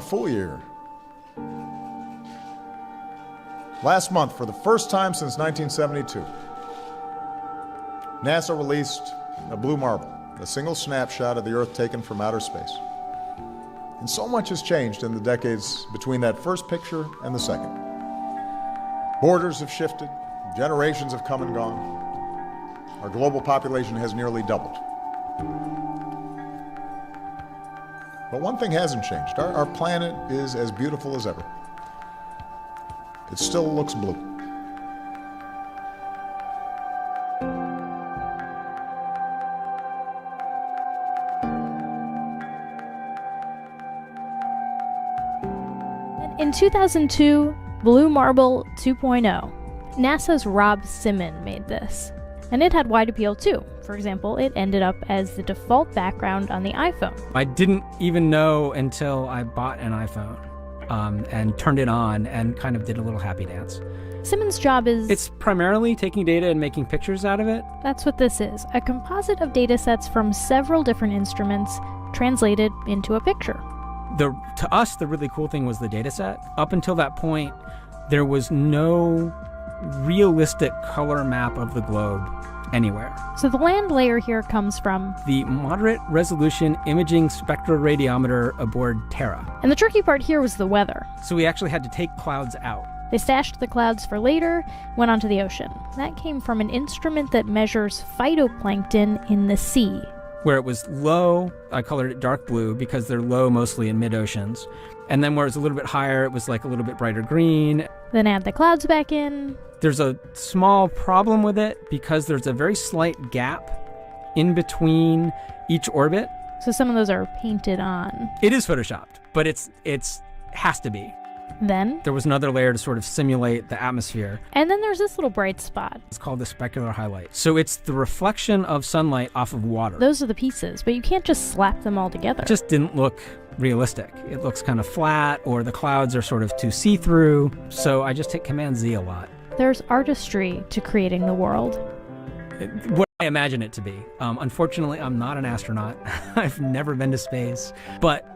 to fool you here. Last month, for the first time since 1972, NASA released a blue marble, a single snapshot of the Earth taken from outer space. And so much has changed in the decades between that first picture and the second. Borders have shifted, generations have come and gone. Our global population has nearly doubled. But one thing hasn't changed. Our planet is as beautiful as ever. It still looks blue. In 2002, Blue Marble 2.0, NASA's Rob Simon made this. And it had wide appeal too. For example, it ended up as the default background on the iPhone. I didn't even know until I bought an iPhone and turned it on and kind of did a little happy dance. Simon's job is... It's primarily taking data and making pictures out of it. That's what this is, a composite of data sets from several different instruments translated into a picture. To us, the really cool thing was the data set. Up until that point, there was no realistic color map of the globe anywhere. So the land layer here comes from the moderate resolution imaging spectroradiometer aboard Terra. And the tricky part here was the weather. So we actually had to take clouds out. They stashed the clouds for later, went onto the ocean. That came from an instrument that measures phytoplankton in the sea. Where it was low, I colored it dark blue because they're low mostly in mid-oceans. And then where it was a little bit higher, it was like a little bit brighter green. Then add the clouds back in. There's a small problem with it because there's a very slight gap in between each orbit. So some of those are painted on. It is photoshopped, but it's has to be. Then there was another layer to sort of simulate the atmosphere. And then there's this little bright spot. It's called the specular highlight. So it's the reflection of sunlight off of water. Those are the pieces, but you can't just slap them all together. It just didn't look realistic. It looks kind of flat, or the clouds are sort of too see-through. So I just hit Command Z a lot. There's artistry to creating the world. What I imagine it to be. Unfortunately, I'm not an astronaut. I've never been to space, but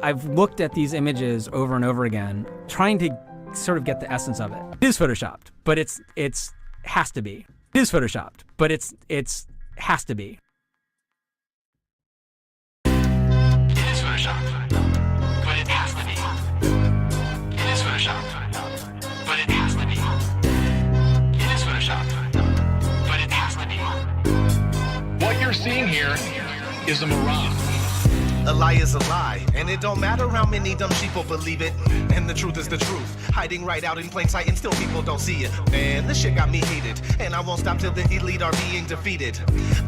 I've looked at these images over and over again, trying to sort of get the essence of it. It is photoshopped, but it's has to be. It is photoshopped, but it's has to be. It is photoshopped, but it has to be. It is photoshopped, but it has to be. It is photoshopped, but it has to be. What you're seeing here is a mirage. A lie is a lie, and it don't matter how many dumb sheeple believe it. And the truth is the truth, hiding right out in plain sight, and still people don't see it. Man, this shit got me heated, and I won't stop till the elite are being defeated.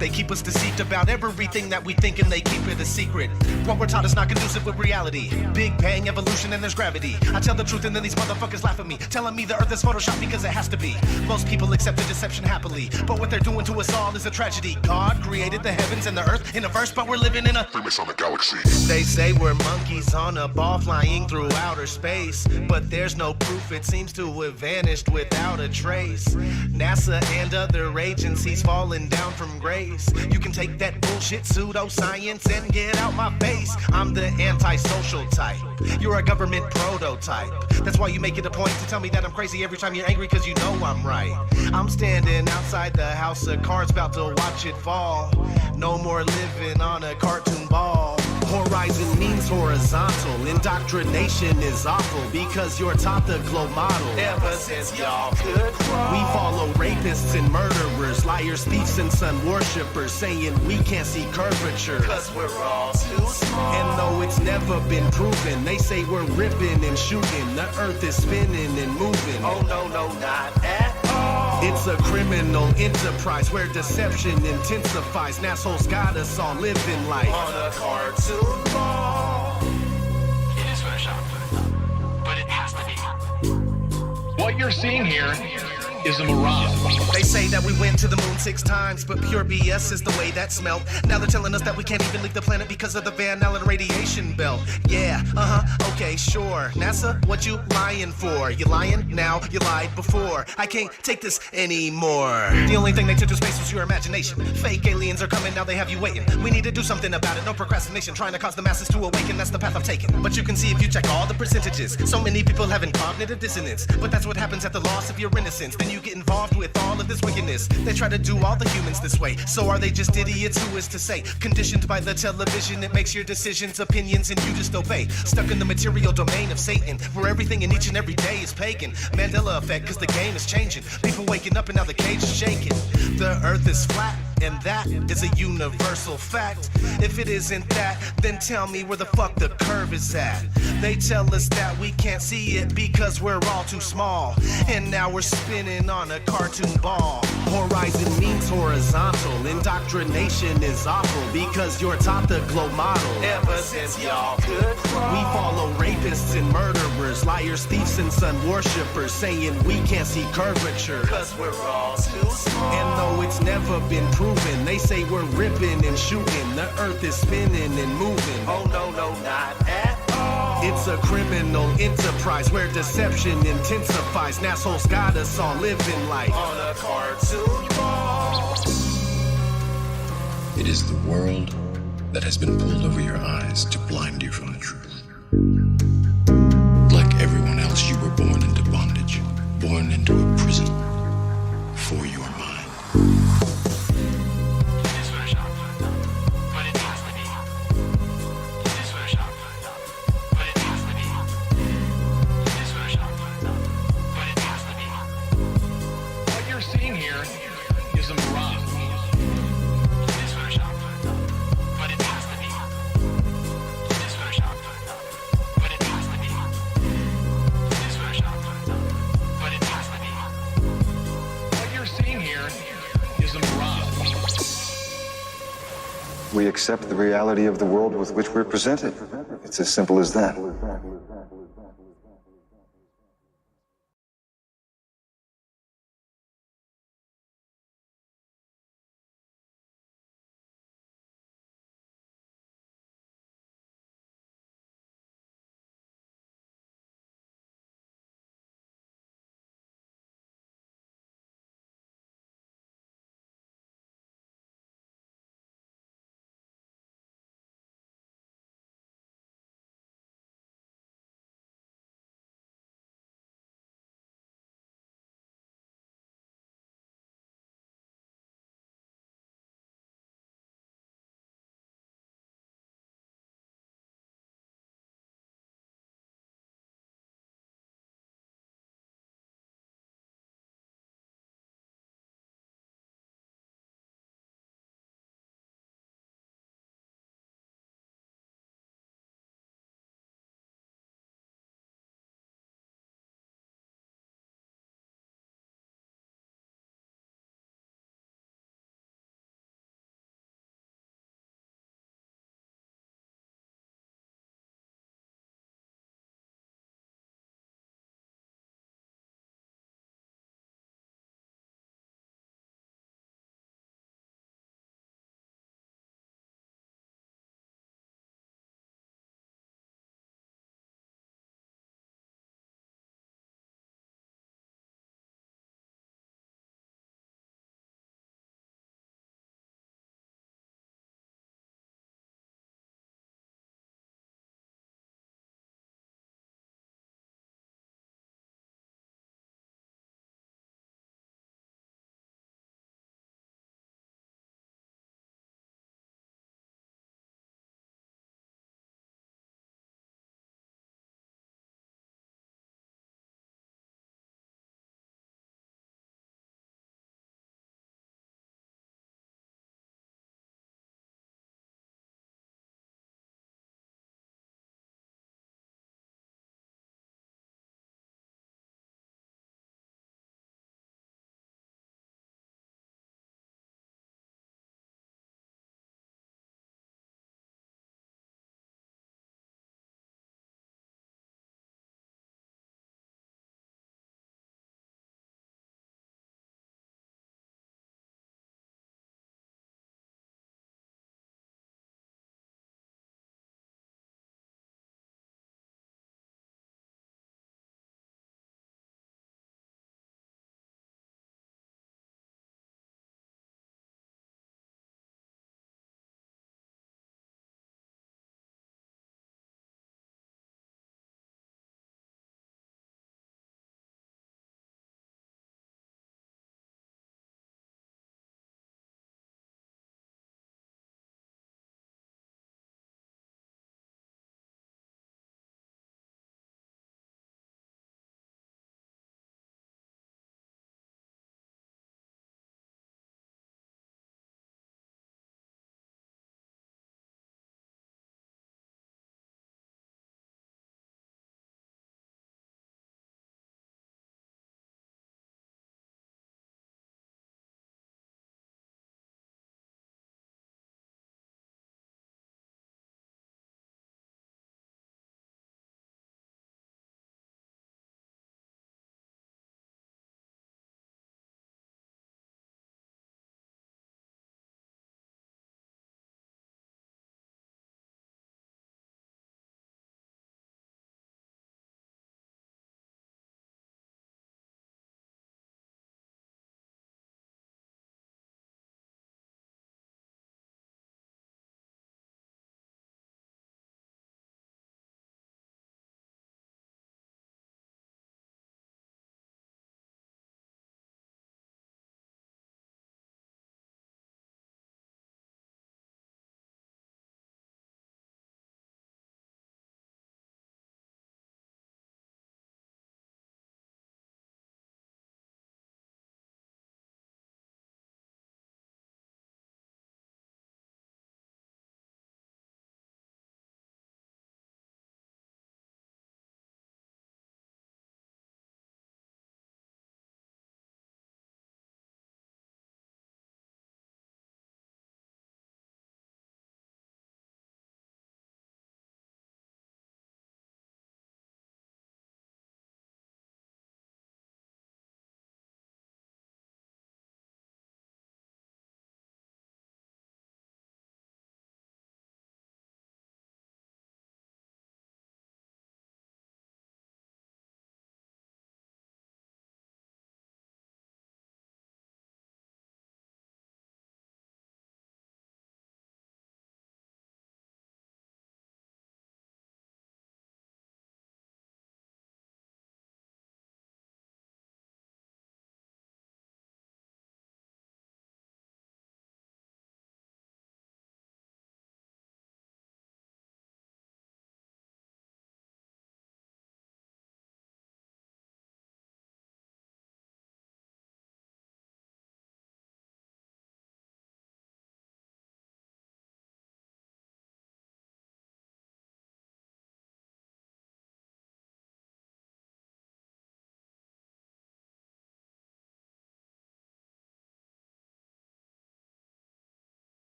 They keep us deceived about everything that we think, and they keep it a secret. What we're taught is not conducive with reality. Big bang, evolution, and there's gravity. I tell the truth, and then these motherfuckers laugh at me, telling me the earth is photoshopped because it has to be. Most people accept the deception happily, but what they're doing to us all is a tragedy. God created the heavens and the earth in a verse, but we're living in a Freemasonic galaxy. They say we're monkeys on a ball flying through outer space, but there's no proof, it seems to have vanished without a trace. NASA and other agencies falling down from grace. You can take that bullshit pseudoscience and get out my face. I'm the antisocial type, you're a government prototype. That's why you make it a point to tell me that I'm crazy every time you're angry, cause you know I'm right. I'm standing outside the house of cards about to watch it fall. No more living on a cartoon ball. Horizon means horizontal. Indoctrination is awful because you're taught the globe model. Ever since y'all could crawl, we follow rapists and murderers, liars, thieves, and sun worshippers, saying we can't see curvature cause we're all too small. And though it's never been proven, they say we're ripping and shooting. The earth is spinning and moving. Oh no, not at all. It's a criminal enterprise where deception intensifies. Assholes got us all living life on a cartoon ball. It is photoshopped, but it has to be. What you're seeing here is a mirage. They say that we went to the moon 6 times, but pure BS is the way that smelled. Now they're telling us that we can't even leave the planet because of the Van Allen radiation belt. Yeah, okay, sure. NASA, what you lying for? You lying now, you lied before. I can't take this anymore. The only thing they took to space was your imagination. Fake aliens are coming, now they have you waiting. We need to do something about it, no procrastination. Trying to cause the masses to awaken, that's the path I've taken. But you can see if you check all the percentages, so many people having cognitive dissonance. But that's what happens at the loss of your innocence. Then you get involved with all of this wickedness. They try to do all the humans this way. So are they just idiots? Who is to say? Conditioned by the television, it makes your decisions, opinions, and you just obey. Stuck in the material domain of Satan, where everything in each and every day is pagan. Mandela effect, cause the game is changing. People waking up and now the cage is shaking. The earth is flat, and that is a universal fact. If it isn't that, then tell me where the fuck the curve is at. They tell us that we can't see it because we're all too small. And now we're spinning on a cartoon ball. Horizon means horizontal. Indoctrination is awful because you're taught the globe model. Ever since y'all could crawl, we follow rapists and murderers, liars, thieves, and sun worshippers, saying we can't see curvature cause we're all too small. And though it's never been proven, they say we're ripping and shooting. The earth is spinning and moving. Oh no, not at all. It's a criminal enterprise where deception intensifies. Assholes got us all living life on a cartoon ball. It is the world that has been pulled over your eyes to blind you from the truth. Like everyone else, you were born into bondage, born into a prison for your mind. we accept the reality of the world with which we're presented. It's as simple as that.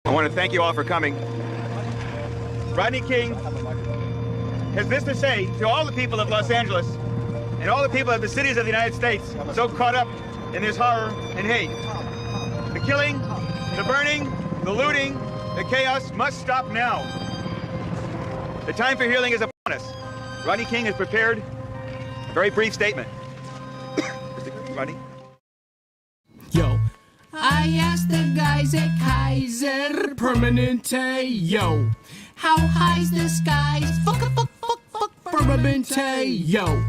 I want to thank you all for coming. Rodney King has this to say to all the people of Los Angeles and all the people of the cities of the United States so caught up in this horror and hate. The killing, the burning, the looting, the chaos must stop now. The time for healing is upon us. Rodney King has prepared a very brief statement. Rodney? Yo. I asked the guys at Kaiser Permanente, yo. How high's the skies? Fuck, Permanente, yo.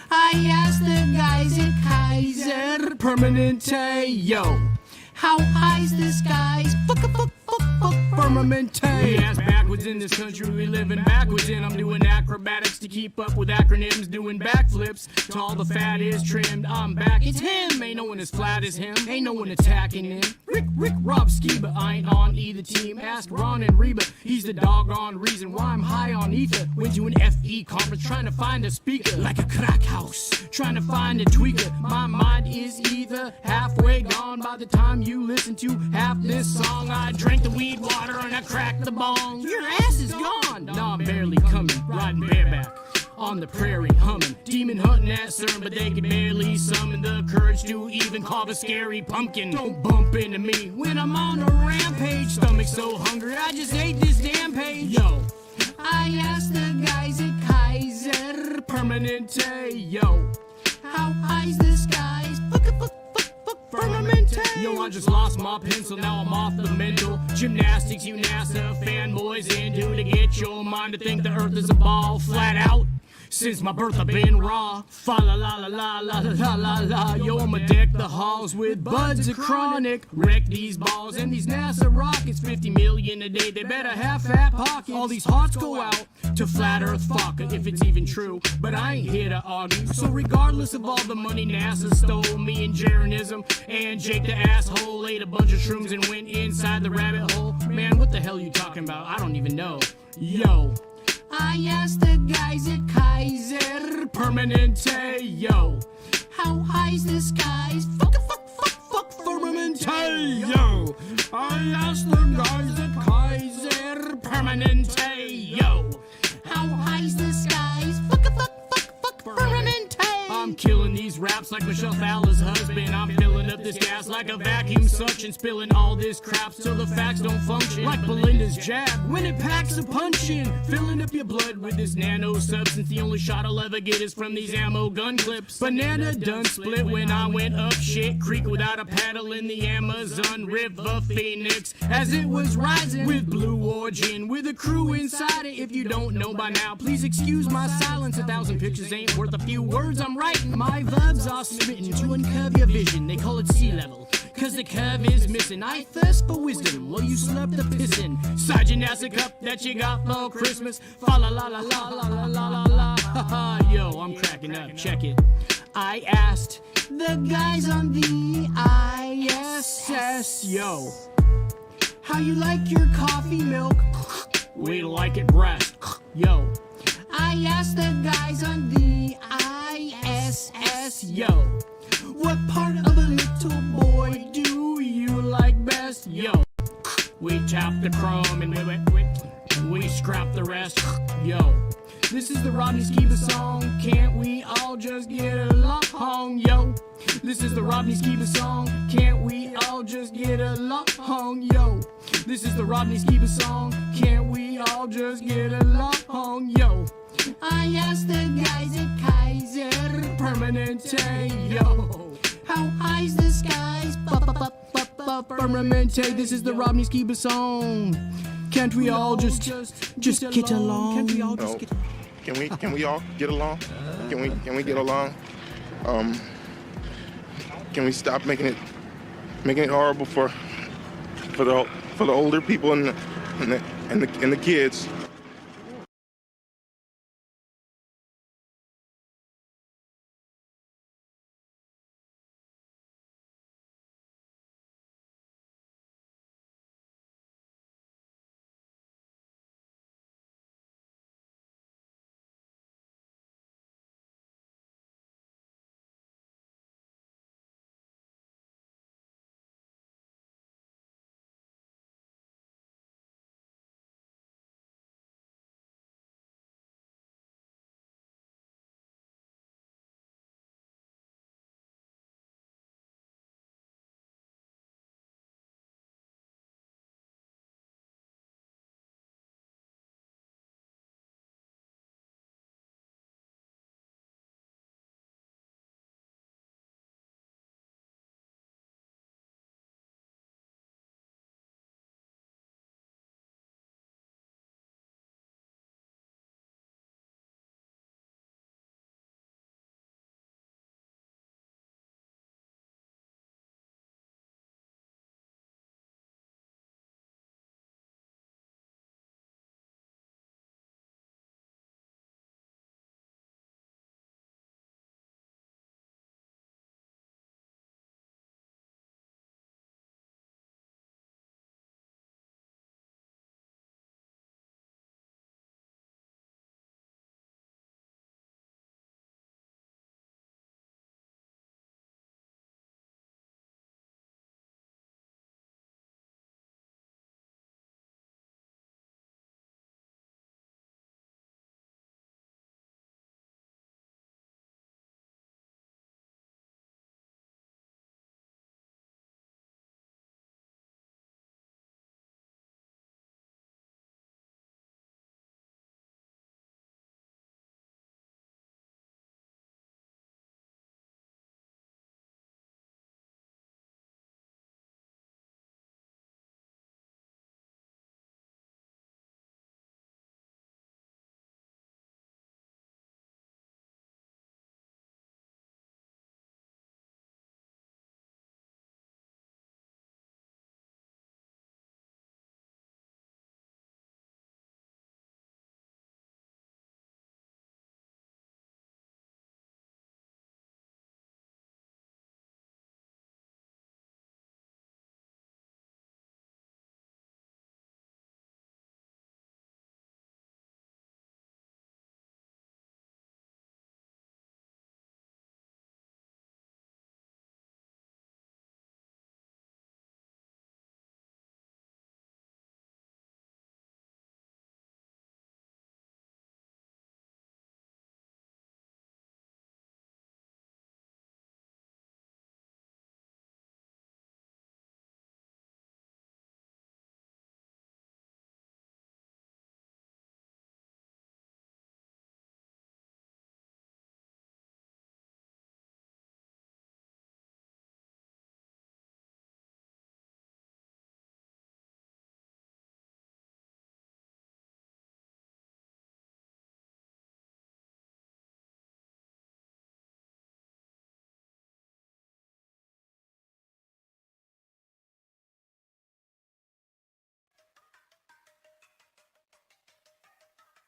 I asked the guys at Kaiser Permanente, yo. How high's the skies? Fuck, Permanente. We ass backwards in this country we living backwards in. I'm doing acrobatics to keep up with acronyms, doing backflips. To all the fat is trimmed, I'm back. It's him. Ain't no one as flat as him. Ain't no one attacking him. Rick, Rob Skiba. I ain't on either team. Ask Ron and Reba. He's the doggone reason why I'm high on ether. Went to an FE conference trying to find a speaker. Like a crack house. Trying to find a tweaker. My mind is either halfway gone by the time you listen to half this song. I drank the weed water and I cracked the bong. Your ass is gone. Nah, I'm barely coming. Riding bareback on the prairie, humming. Demon hunting at CERN, but they can barely summon the courage to even carve a scary pumpkin. Don't bump into me when I'm on a rampage. Stomach so hungry, I just ate this damn page. Yo, I asked the guys at Kaiser Permanente, yo. How high's the skies? Permanente. Yo, I just lost my pencil, now I'm off the mental. Gymnastics, you NASA fanboys into to get your mind to think the earth is a ball flat out. Since my birth I've been raw. Fa la la la la la la la la. Yo, I'ma deck the halls with buds of chronic. Wreck these balls and these NASA rockets. 50 million a day, they better have fat pockets. All these hearts go out to flat earth fuck, if it's even true. But I ain't here to argue. So regardless of all the money NASA stole, me and Jaronism and Jake the asshole ate a bunch of shrooms and went inside the rabbit hole. Man, what the hell you talking about? I don't even know. Yo, I asked the guys at Kaiser Permanente, yo. How high's the skies? Fuck, Permanente, yo. I asked the guys at Kaiser Permanente, yo. How high's the skies? Fuck, Permanente. I'm killing these raps like Michelle Fowler's husband. I'm filling up this gas like a vacuum suction, spilling all this crap till the facts don't function. Like Belinda's jab when it packs a punch in, filling up your blood with this nano substance. The only shot I'll ever get is from these ammo gun clips. Banana done split when I went up shit creek without a paddle in the Amazon River Phoenix as it was rising with Blue Origin with a crew inside it. If you don't know by now, please excuse my silence. 1,000 pictures ain't worth a few words I'm writing. My verbs are smitten to uncurve your vision. They call it sea level, cause the curve is missing. I thirst for wisdom while you slurp the pissin'. Sergeant acid cup that you got for Christmas. Fa la la la la la la la la la. Ha ha, yo, I'm cracking up, check it. I asked the guys on the ISS, yo. How you like your coffee milk? We like it breast, yo. I asked the guys on the ISS, yo. What part of a little boy do you like best, yo? We tap the chrome and we scrap the rest, yo. This is the Rodney Skiba song, can't we all just get along, yo? This is the Rodney Skiba song, can't we all just get along, yo? This is the Rodney Skiba song, can't we all just get along, yo? I asked the guys at Kaiser Permanente, yo. How high's the skies? Permanente. This is the Rodney Skiba song. Can't we all just get along? Can't we all just get? Can we all get along? Can we get along? Can we stop making it horrible for the older people and the kids?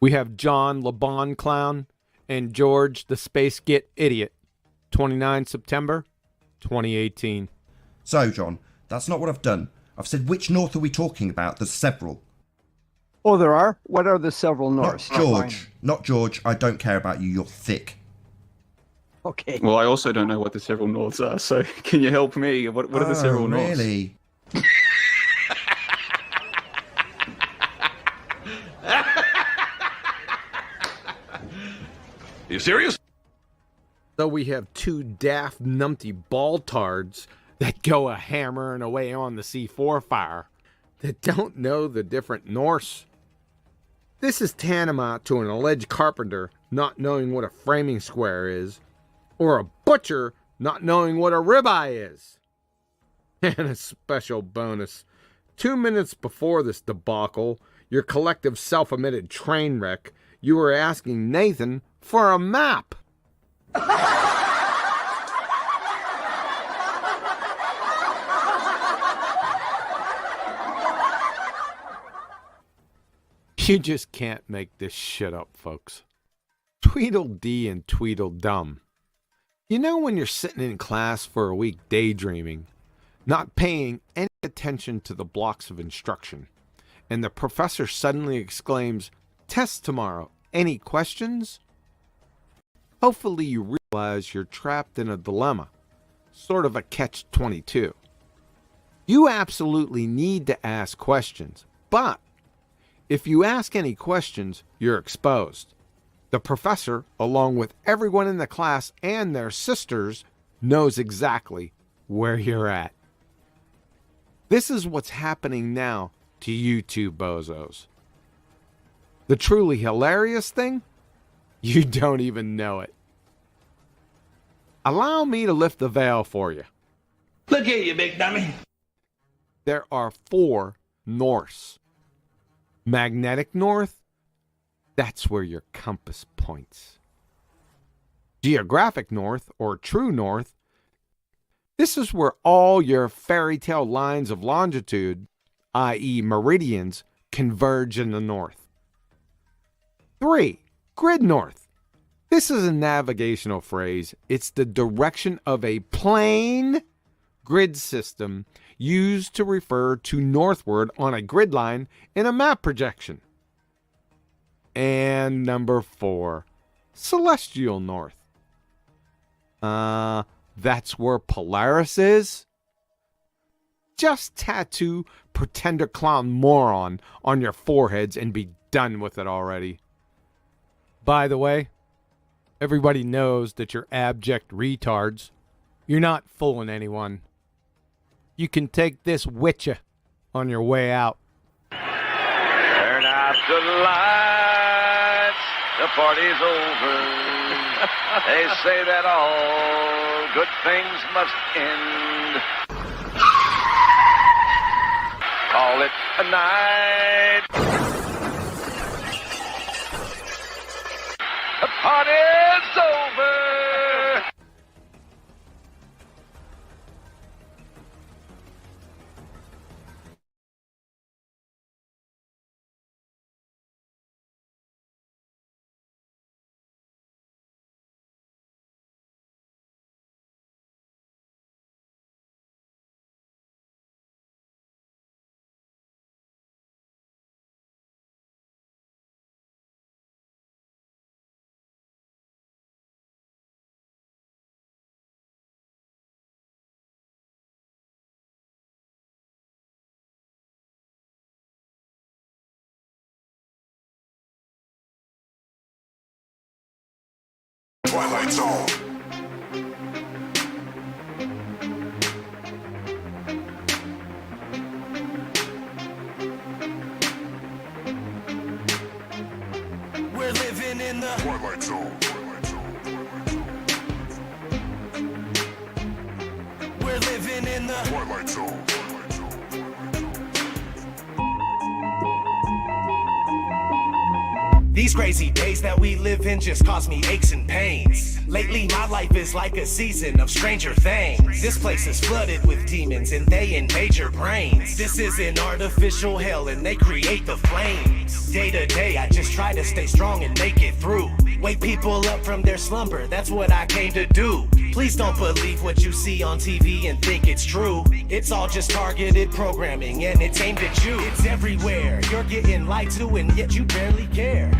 We have John Le Bon Clown and George the Space Git Idiot. 29 September 2018. So, John, that's not what I've done. I've said which North are we talking about? There's several. Oh, there are? What are the several Norths? Not George. Not George. I don't care about you. You're thick. Okay. Well, I also don't know what the several Norths are, so can you help me? What are the several Norths? Really? You serious? So we have two daft numpty baltards that go a hammering away on the C4 fire that don't know the different Norse. This is tantamount to an alleged carpenter not knowing what a framing square is, or a butcher not knowing what a ribeye is. And a special bonus. 2 minutes before this debacle, your collective self-admitted train wreck, you were asking Nathan for a map. You just can't make this shit up, folks. Tweedledee and Tweedledum. You know when you're sitting in class for a week daydreaming, not paying any attention to the blocks of instruction, and the professor suddenly exclaims, "Test tomorrow, any questions?" Hopefully you realize you're trapped in a dilemma, sort of a catch-22. You absolutely need to ask questions, but if you ask any questions, you're exposed. The professor, along with everyone in the class and their sisters, knows exactly where you're at. This is what's happening now to you two bozos. The truly hilarious thing? You don't even know it. Allow me to lift the veil for you. Look here, you big dummy. There are 4 Norse. Magnetic north, that's where your compass points. Geographic north, or true north, this is where all your fairy tale lines of longitude, i.e. meridians, converge in the north. 3. Grid north. This is a navigational phrase. It's the direction of a plane grid system used to refer to northward on a grid line in a map projection. And number 4, celestial north. That's where Polaris is? Just tattoo pretender clown moron on your foreheads and be done with it already. By the way, everybody knows that you're abject retards. You're not fooling anyone. You can take this with you on your way out. Turn out the lights, the party's over. They say that all good things must end. Call it a night. The party's over. Twilight Zone. We're living in the Twilight Zone. We're living in the Twilight Zone. These crazy days that we live in just cause me aches and pains. Lately my life is like a season of Stranger Things. This place is flooded with demons and they invade your brains. This is an artificial hell and they create the flames. Day to day I just try to stay strong and make it through. Wake people up from their slumber, that's what I came to do. Please don't believe what you see on TV and think it's true. It's all just targeted programming and it's aimed at you. It's everywhere, you're getting lied to and yet you barely care.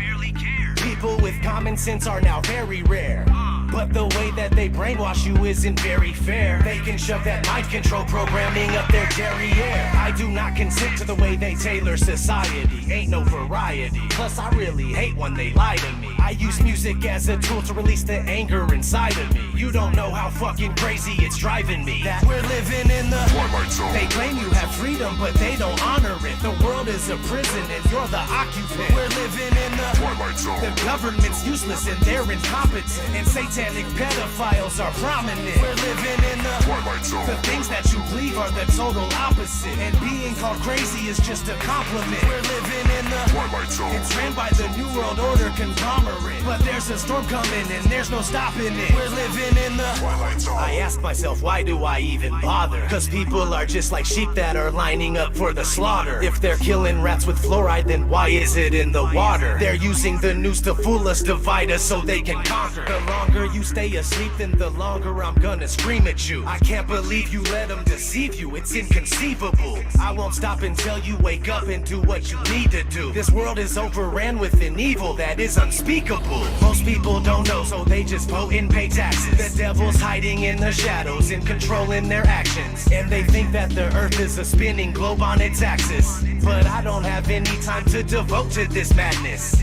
People with common sense are now very rare. But the way that they brainwash you isn't very fair. They can shove that mind control programming up their derriere. I do not consent to the way they tailor society. Ain't no variety. Plus I really hate when they lie to me. I use music as a tool to release the anger inside of me. You don't know how fucking crazy it's driving me. That we're living in the Twilight Zone. They claim you have freedom, but they don't honor it. The world is a prison and you're the occupant. We're living in the Twilight Zone. The government's useless and they're incompetent. And satanic pedophiles are prominent. We're living in the Twilight Zone. The things that you believe are the total opposite. And being called crazy is just a compliment. We're living in the Twilight Zone. It's ran by the New World Order conglomerate. But there's a storm coming and there's no stopping it. We're living in the Twilight Zone. I ask myself, why do I even bother? Cause people are just like sheep that are lining up for the slaughter. If they're killing rats with fluoride, then why is it in the water? They're using the news to fool us, divide us so they can conquer. The longer you stay asleep, then the longer I'm gonna scream at you. I can't believe you let them deceive you, it's inconceivable. I won't stop until you wake up and do what you need to do. This world is overran with an evil that is unspeakable. Most people don't know, so they just vote and pay taxes. The devil's hiding in the shadows and controlling their actions. And they think that the earth is a spinning globe on its axis. But I don't have any time to devote to this madness.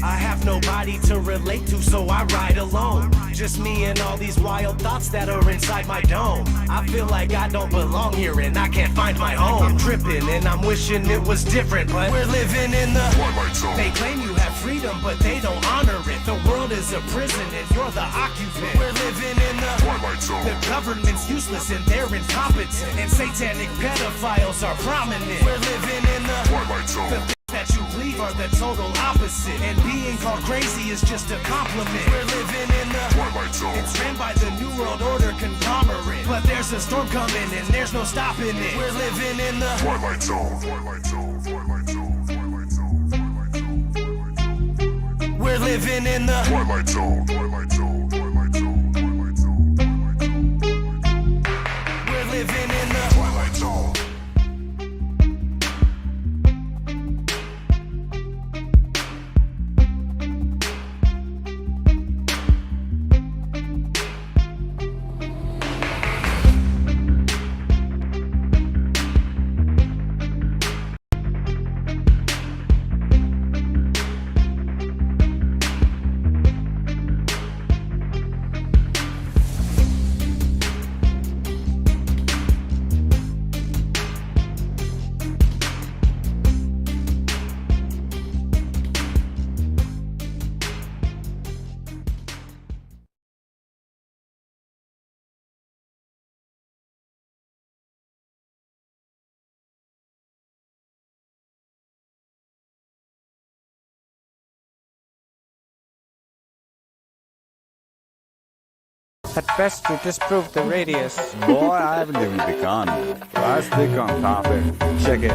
I have nobody to relate to, so I ride alone. Just me and all these wild thoughts that are inside my dome. I feel like I don't belong here and I can't find my home. I'm tripping and I'm wishing it was different, but we're living in the Twilight Zone. They claim you have freedom, but they don't honor it. The world is a prison and you're the occupant. We're living in the Twilight Zone. The government's useless and they're incompetent. And satanic pedophiles are prominent. We're living in the Twilight Zone. That you believe are the total opposite. And being called crazy is just a compliment. We're living in the Twilight Zone. It's ran by the New World Order conglomerate. But there's a storm coming and there's no stopping it. We're living in the Twilight Zone. Twilight Zone. Twilight Zone. Twilight Zone. Twilight Zone. We're living in the Twilight Zone. Twilight Zone. Twilight Zone. Twilight Zone. We're living in the Twilight Zone. At best, we disprove the radius. Boy, I haven't even begun. I stick on topic. Check it.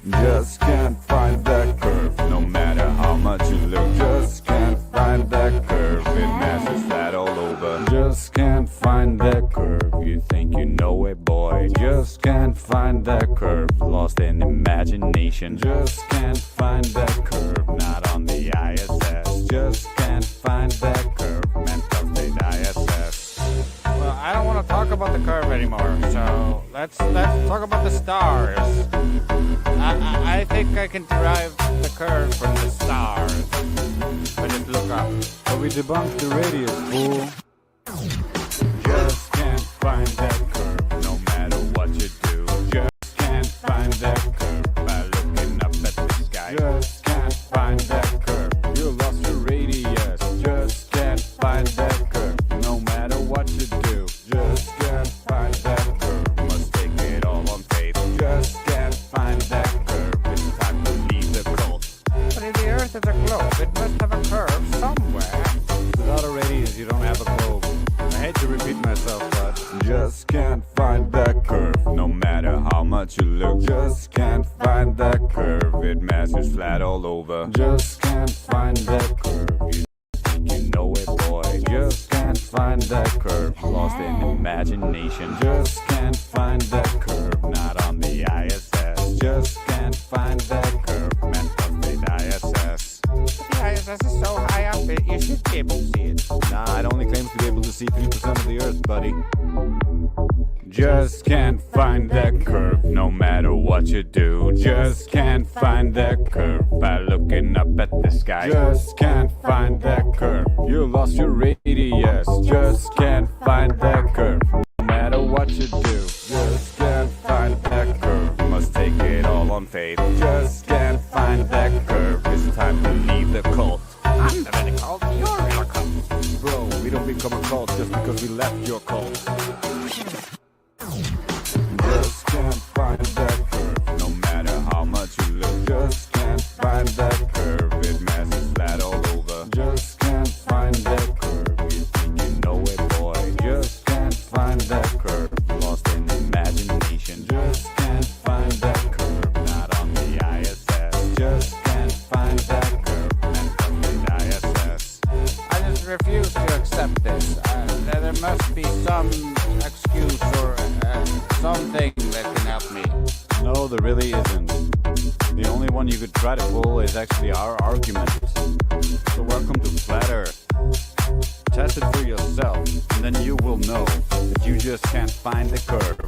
Just can't find that curve. No matter how much you look, just can't find that curve. It matches flat all over. Just can't find that curve. You think you know it, boy. Just can't find that curve. Lost in imagination. Just can't find that curve. Not on the ISS. Just can't find that curve. Mental state ISS. Well, I don't want to talk about the curve anymore, so let's talk about the stars. I think I can derive the curve from the stars. But just look up. So we debunked the radius, fool. Just can't find that curve, no matter what you do. Just can't find that curve by looking up at the sky. Just can't find that curve. You lost your radius. Just can't find that curve, no matter what you do. Just can't find that curve. Must take it all on faith. Just can't find that curve. It's time to leave the cult. But if the Earth is a globe, it must repeat myself, but just can't find that curve. No matter how much you look, just can't find that curve. It mashes flat all over. Just can't find that curve. You think you know it, boy. Just can't find that curve. Lost in imagination. Just can't find that curve. Not on the ISS. Just can't find that curve. Man, the ISS. The ISS is so high up, you should be able to see it. Nah, it only claims to be able to see 3% of the Earth, buddy. Just can't find that curve, no matter what you do. Just can't find that curve by looking up at the sky. Just can't find that curve. You lost your radius. Just can't find that curve, no matter what you do. Just can't find that curve. Must take it all on faith. Just can't find that curve. It's time to leave the cult. I'm not in a cult, you're in a cult. Bro, we don't become a cult just because we left your cult. Just can't find that curve, no matter how much you look. Just can't find that curve, it masses flat all over. Just can't find that curve, you think you know it, boy. Just can't find that curve, lost in imagination. Just can't find that curve, not on the ISS. Just can't find that curve, and from the ISS. I just refuse to accept this. There must be some excuse or something that can help me. No, there really isn't. The only one you could try to pull is actually our argument. So welcome to Flat Earth. Test it for yourself, and then you will know that you just can't find the curve.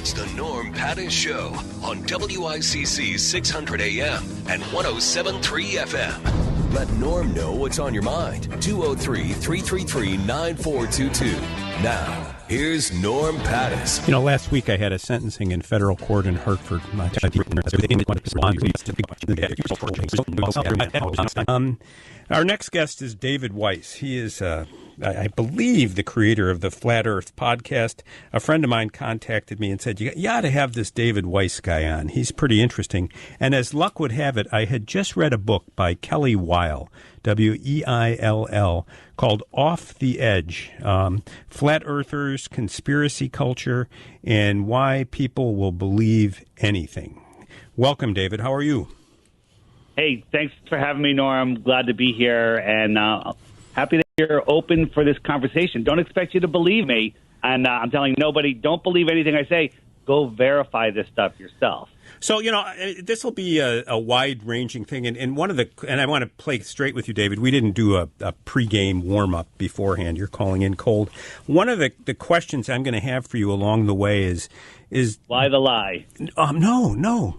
It's the Norm Pattis Show on WICC 600 AM and 107.3 FM. Let Norm know what's on your mind. 203-333-9422. Now, here's Norm Pattis. You know, last week I had a sentencing in federal court in Hartford. Our next guest is David Weiss. He is, I believe, the creator of the Flat Earth podcast. A friend of mine contacted me and said, you ought to have this David Weiss guy on. He's pretty interesting. And as luck would have it, I had just read a book by Kelly Weil, W-E-I-L-L, called Off the Edge, Flat Earthers, Conspiracy Culture, and Why People Will Believe Anything. Welcome, David. How are you? Hey, thanks for having me, Norm. Glad to be here, and happy that you're open for this conversation. Don't expect you to believe me, and I'm telling nobody, don't believe anything I say. Go verify this stuff yourself. So, you know, this will be a wide-ranging thing, and I want to play straight with you, David. We didn't do a pregame warm-up beforehand. You're calling in cold. One of the questions I'm going to have for you along the way is why the lie? No.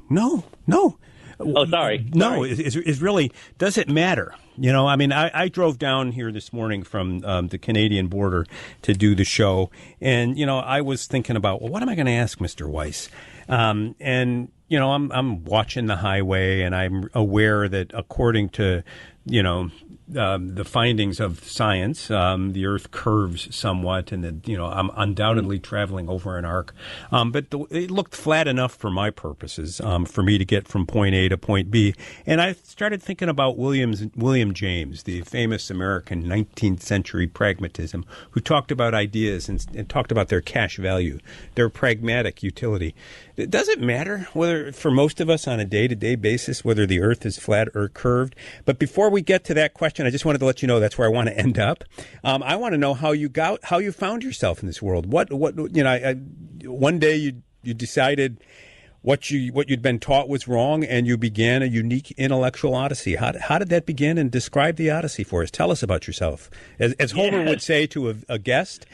Oh, sorry. No, is really, does it matter? You know, I mean, I drove down here this morning from the Canadian border to do the show, and, you know, I was thinking about, well, what am I going to ask Mr. Weiss? And, you know, I'm watching the highway, and I'm aware that according to, you know, the findings of science, the Earth curves somewhat, and that, you know, I'm undoubtedly traveling over an arc. But it looked flat enough for my purposes, for me to get from point A to point B. And I started thinking about William James, the famous American 19th century pragmatism, who talked about ideas and talked about their cash value, their pragmatic utility. Does it matter whether, for most of us on a day-to-day basis, whether the Earth is flat or curved? But before we get to that question, I just wanted to let you know that's where I want to end up. I want to know how you found yourself in this world. What you know? One day you decided what you'd been taught was wrong, and you began a unique intellectual odyssey. How did that begin? And describe the odyssey for us. Tell us about yourself. As Homer would say to a guest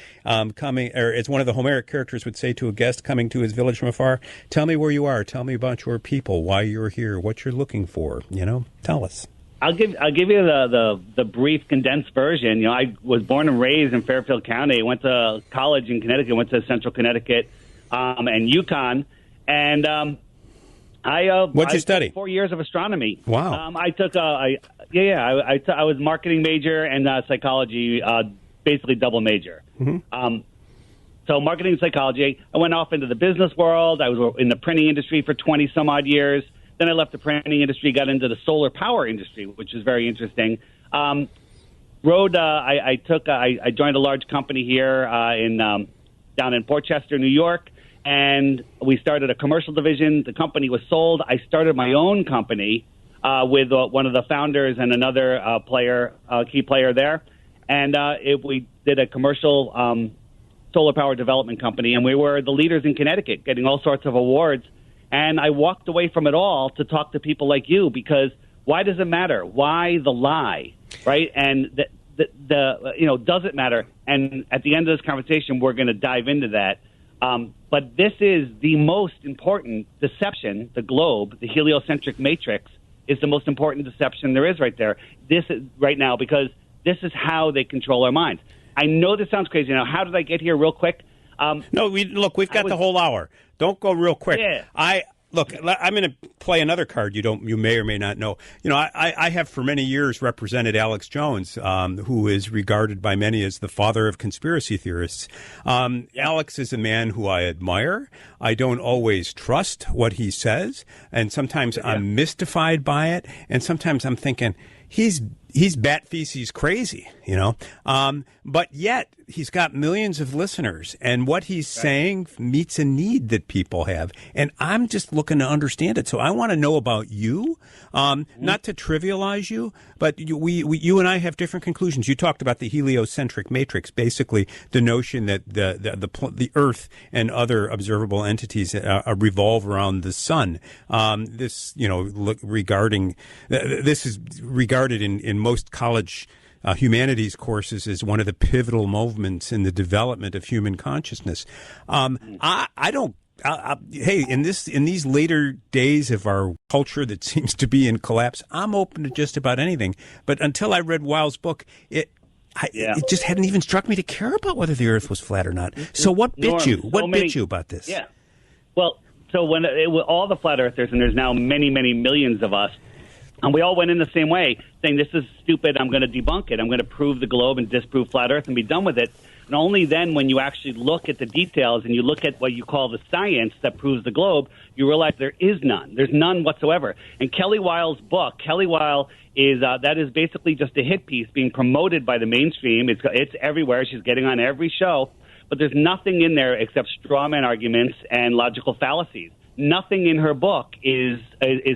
coming, or as one of the Homeric characters would say to a guest coming to his village from afar, tell me where you are. Tell me about your people, why you're here, what you're looking for. You know, tell us. I'll give you the brief condensed version. You know, I was born and raised in Fairfield County. Went to college in Connecticut. Went to Central Connecticut and UConn. And what'd you study? 4 years of astronomy. Wow. I took I was marketing major and psychology, basically double major. Mm-hmm. So marketing and psychology. I went off into the business world. I was in the printing industry for 20 some odd years. Then I left the printing industry, got into the solar power industry, which is very interesting. I joined a large company here down in Port Chester, New York, and we started a commercial division. The company was sold. I started my own company with one of the founders and another key player there, and we did a commercial solar power development company, and we were the leaders in Connecticut, getting all sorts of awards. And I walked away from it all to talk to people like you, because why does it matter? Why the lie, right? And does it matter? And at the end of this conversation, we're going to dive into that. But this is the most important deception. The globe, the heliocentric matrix, is the most important deception there is right there. This is right now, because this is how they control our minds. I know this sounds crazy. Now, how did I get here real quick? We've got the whole hour. Don't go real quick. Yeah. I'm going to play another card you may or may not know. You know, I have for many years represented Alex Jones, who is regarded by many as the father of conspiracy theorists. Alex is a man who I admire. I don't always trust what he says, and sometimes I'm mystified by it, and sometimes I'm thinking he's bat feces crazy, you know. But yet he's got millions of listeners, and what he's saying meets a need that people have. And I'm just looking to understand it. So I want to know about you, not to trivialize you, but you and I have different conclusions. You talked about the heliocentric matrix, basically the notion that the Earth and other observable entities revolve around the sun. This is regarded in most college humanities courses as one of the pivotal moments in the development of human consciousness. I Hey, in these later days of our culture that seems to be in collapse, I'm open to just about anything. But until I read Weil's book, it just hadn't even struck me to care about whether the Earth was flat or not. So what bit you? What bit you about this? Yeah. Well, so when all the flat earthers, and there's now many, many millions of us, and we all went in the same way, saying this is stupid, I'm going to debunk it. I'm going to prove the globe and disprove flat Earth and be done with it. And only then, when you actually look at the details and you look at what you call the science that proves the globe, you realize there is none. There's none whatsoever. And Kelly Weil's book, Kelly Weil is that is basically just a hit piece being promoted by the mainstream. It's everywhere. She's getting on every show. But there's nothing in there except straw man arguments and logical fallacies. Nothing in her book is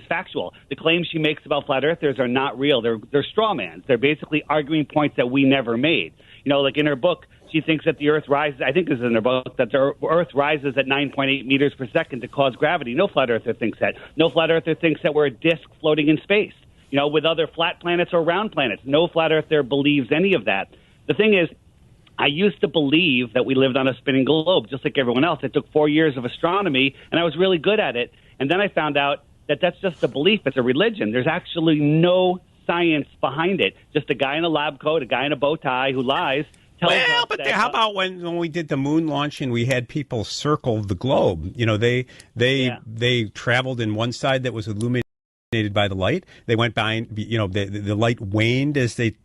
factual. The claims she makes about flat earthers are not real. They're straw mans. They're basically arguing points that we never made. You know, like in her book, she thinks that the Earth rises, I think this is in her book, that the Earth rises at 9.8 meters per second to cause gravity. No flat earther thinks that. No flat earther thinks that we're a disk floating in space, you know, with other flat planets or round planets. No flat earther believes any of that. The thing is, I used to believe that we lived on a spinning globe, just like everyone else. It took 4 years of astronomy, and I was really good at it. And then I found out that that's just a belief. It's a religion. There's actually no science behind it. Just a guy in a lab coat, a guy in a bow tie who lies. Well, but how about when we did the moon launch and we had people circle the globe? You know, they traveled in one side that was illuminated by the light. They went by, you know, the light waned as they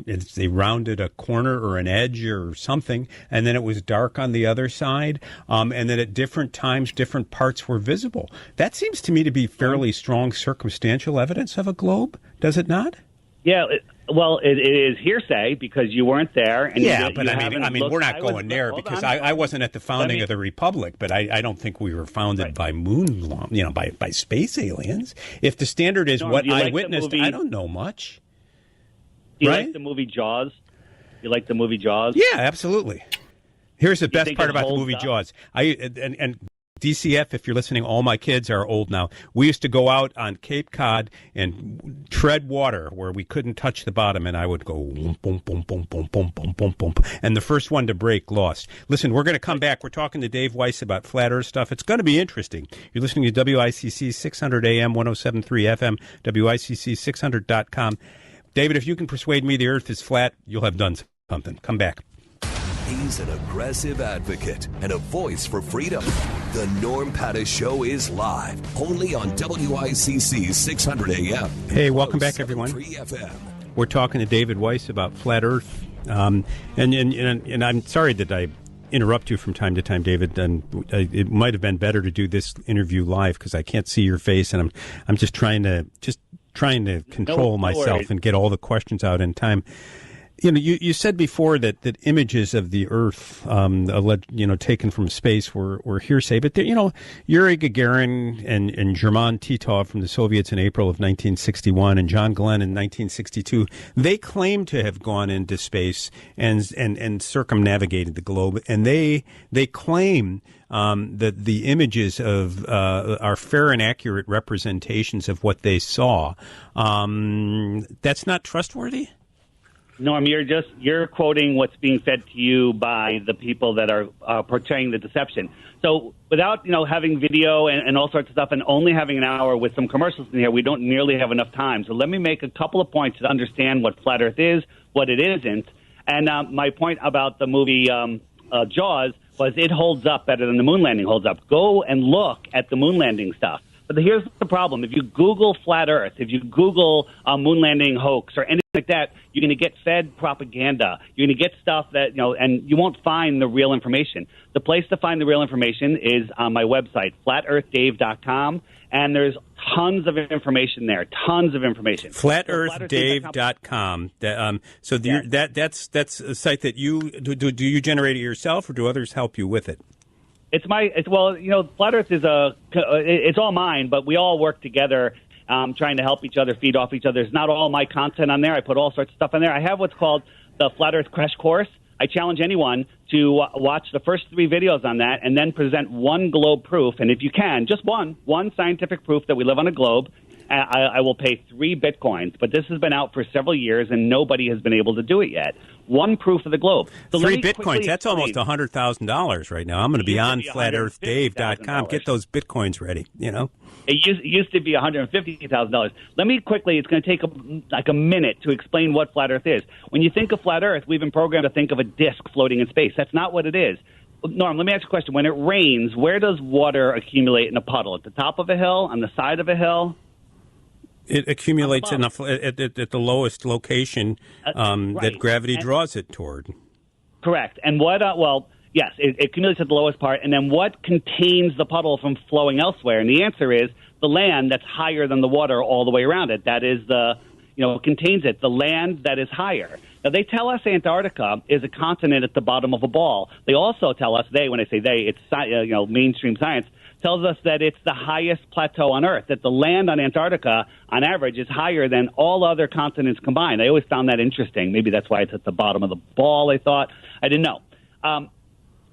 rounded a corner or an edge or something, and then it was dark on the other side. And then at different times, different parts were visible. That seems to me to be fairly strong circumstantial evidence of a globe, does it not? Yeah. Well, it is hearsay because you weren't there. And but I mean, we're not going there because I wasn't at the founding of the Republic, but I don't think we were founded by by space aliens. If the standard is what I witnessed, I don't know much. Do you like the movie Jaws? You like the movie Jaws? Yeah, absolutely. Here's the best part about the movie Jaws. And DCF, if you're listening, all my kids are old now. We used to go out on Cape Cod and tread water where we couldn't touch the bottom, and I would go boom, boom, boom, boom, boom, boom, boom, boom, boom, and the first one to break lost. Listen, we're going to come back. We're talking to Dave Weiss about flat Earth stuff. It's going to be interesting. You're listening to WICC 600 AM, 107.3 FM, WICC600.com. David, if you can persuade me the Earth is flat, you'll have done something. Come back. He's an aggressive advocate and a voice for freedom. The Norm Pattis Show is live, only on WICC 600 AM. Hey, welcome back, everyone. We're talking to David Weiss about flat Earth. And I'm sorry that I interrupt you from time to time, David. And it might have been better to do this interview live because I can't see your face, and I'm just trying to control myself and get all the questions out in time. You know, you said before that images of the Earth, taken from space were hearsay. But, Yuri Gagarin and German Titov from the Soviets in April of 1961 and John Glenn in 1962, they claim to have gone into space and circumnavigated the globe. And they claim that the images are fair and accurate representations of what they saw. That's not trustworthy? Norm, you're quoting what's being fed to you by the people that are portraying the deception. So without having video and all sorts of stuff and only having an hour with some commercials in here, we don't nearly have enough time. So let me make a couple of points to understand what flat Earth is, what it isn't. And my point about the movie Jaws was it holds up better than the moon landing holds up. Go and look at the moon landing stuff. But here's the problem. If you Google flat Earth, if you Google moon landing hoax or anything like that, you're going to get fed propaganda. You're going to get stuff that, and you won't find the real information. The place to find the real information is on my website, flatearthdave.com, and there's tons of information there, tons of information. Flatearthdave.com. That's a site that you do you generate it yourself, or do others help you with it? Flat Earth is it's all mine, but we all work together trying to help each other, feed off each other. It's not all my content on there. I put all sorts of stuff on there. I have what's called the Flat Earth Crash Course. I challenge anyone to watch the first 3 videos on that and then present one globe proof. And if you can, just one scientific proof that we live on a globe, I will pay 3 Bitcoins. But this has been out for several years, and nobody has been able to do it yet. one proof of the globe. So let 3 me bitcoins, quickly that's almost explain. $100,000 right now. I'm going to be on flatearthdave.com. Get those bitcoins ready, you know? It used to be $150,000. Let me quickly, it's going to take a minute to explain what flat Earth is. When you think of flat Earth, we've been programmed to think of a disk floating in space. That's not what it is. Norm, let me ask you a question. When it rains, where does water accumulate in a puddle? At the top of a hill? On the side of a hill? It accumulates at the lowest location Right. that gravity draws it toward. Correct. And what, yes, it accumulates at the lowest part. And then what contains the puddle from flowing elsewhere? And the answer is the land that's higher than the water all the way around it. That is it contains it, the land that is higher. Now, they tell us Antarctica is a continent at the bottom of a ball. They also tell us, when I say they, it's, mainstream science, tells us that it's the highest plateau on Earth, that the land on Antarctica, on average, is higher than all other continents combined. I always found that interesting. Maybe that's why it's at the bottom of the ball, I thought. I didn't know.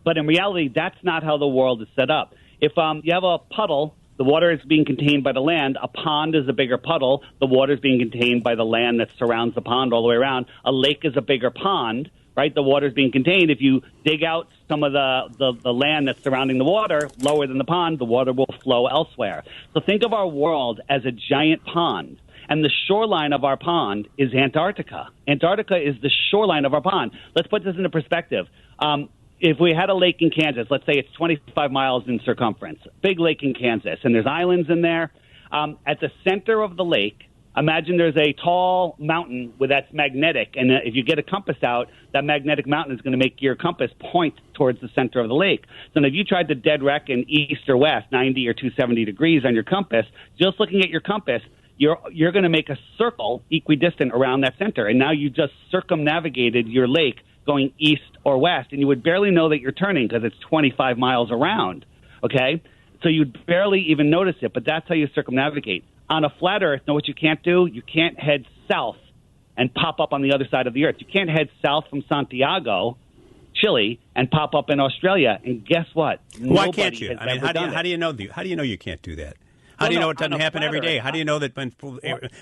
But in reality, that's not how the world is set up. If you have a puddle, the water is being contained by the land. A pond is a bigger puddle. The water is being contained by the land that surrounds the pond all the way around. A lake is a bigger pond, right? The water is being contained. If you dig out some of the land that's surrounding the water, lower than the pond, the water will flow elsewhere. So think of our world as a giant pond. And the shoreline of our pond is Antarctica. Antarctica is the shoreline of our pond. Let's put this into perspective. If we had a lake in Kansas, let's say it's 25 miles in circumference, big lake in Kansas, and there's islands in there. At the center of the lake, imagine there's a tall mountain that's magnetic, and if you get a compass out, that magnetic mountain is going to make your compass point towards the center of the lake. So if you tried to dead rec in east or west, 90 or 270 degrees on your compass, just looking at your compass, you're going to make a circle equidistant around that center, and now you just circumnavigated your lake going east or west, and you would barely know that you're turning because it's 25 miles around, okay? So you'd barely even notice it, but that's how you circumnavigate. On a flat Earth, know what you can't do? You can't head south and pop up on the other side of the Earth. You can't head south from Santiago, Chile, and pop up in Australia. And guess what? Why can't you? I mean, how do you know you can't do that? How do you know it doesn't happen every day? How do you know that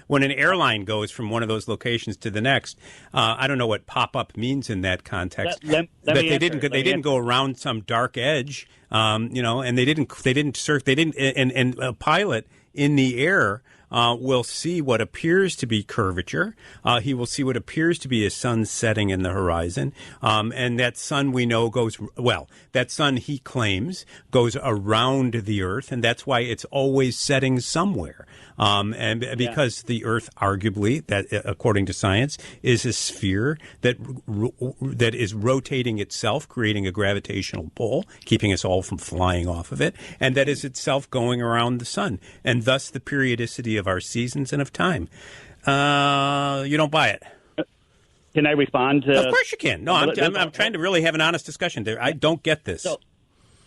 when an airline goes from one of those locations to the next? I don't know what pop-up means in that context. But they didn't go around some dark edge, and they didn't surf. They didn't, and a pilot in the air will see what appears to be curvature. He will see what appears to be a sun setting in the horizon. And that sun we know that sun he claims goes around the Earth, and that's why it's always setting somewhere. Because the Earth, arguably, that according to science, is a sphere that is rotating itself, creating a gravitational pull, keeping us all from flying off of it, and that is itself going around the sun, and thus the periodicity of our seasons and of time. You don't buy it. Can I respond to? Of course you can. No, I'm trying to really have an honest discussion there. I don't get this.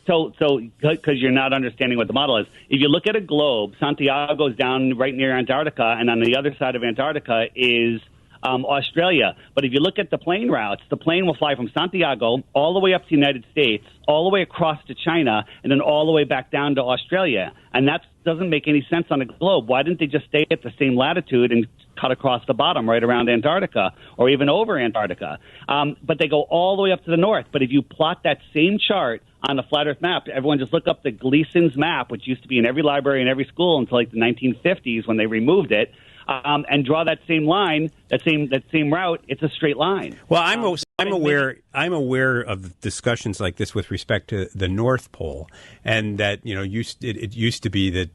So, because you're not understanding what the model is. If you look at a globe, Santiago's down right near Antarctica, and on the other side of Antarctica is Australia. But if you look at the plane routes, the plane will fly from Santiago all the way up to the United States, all the way across to China, and then all the way back down to Australia. And that doesn't make any sense on a globe. Why didn't they just stay at the same latitude and cut across the bottom right around Antarctica or even over Antarctica? But they go all the way up to the north. But if you plot that same chart on a flat Earth map, everyone just look up the Gleason's map, which used to be in every library in every school until like the 1950s when they removed it, and draw that same line, that same route. It's a straight line. Well, I'm aware of discussions like this with respect to the North Pole, and that it used to be that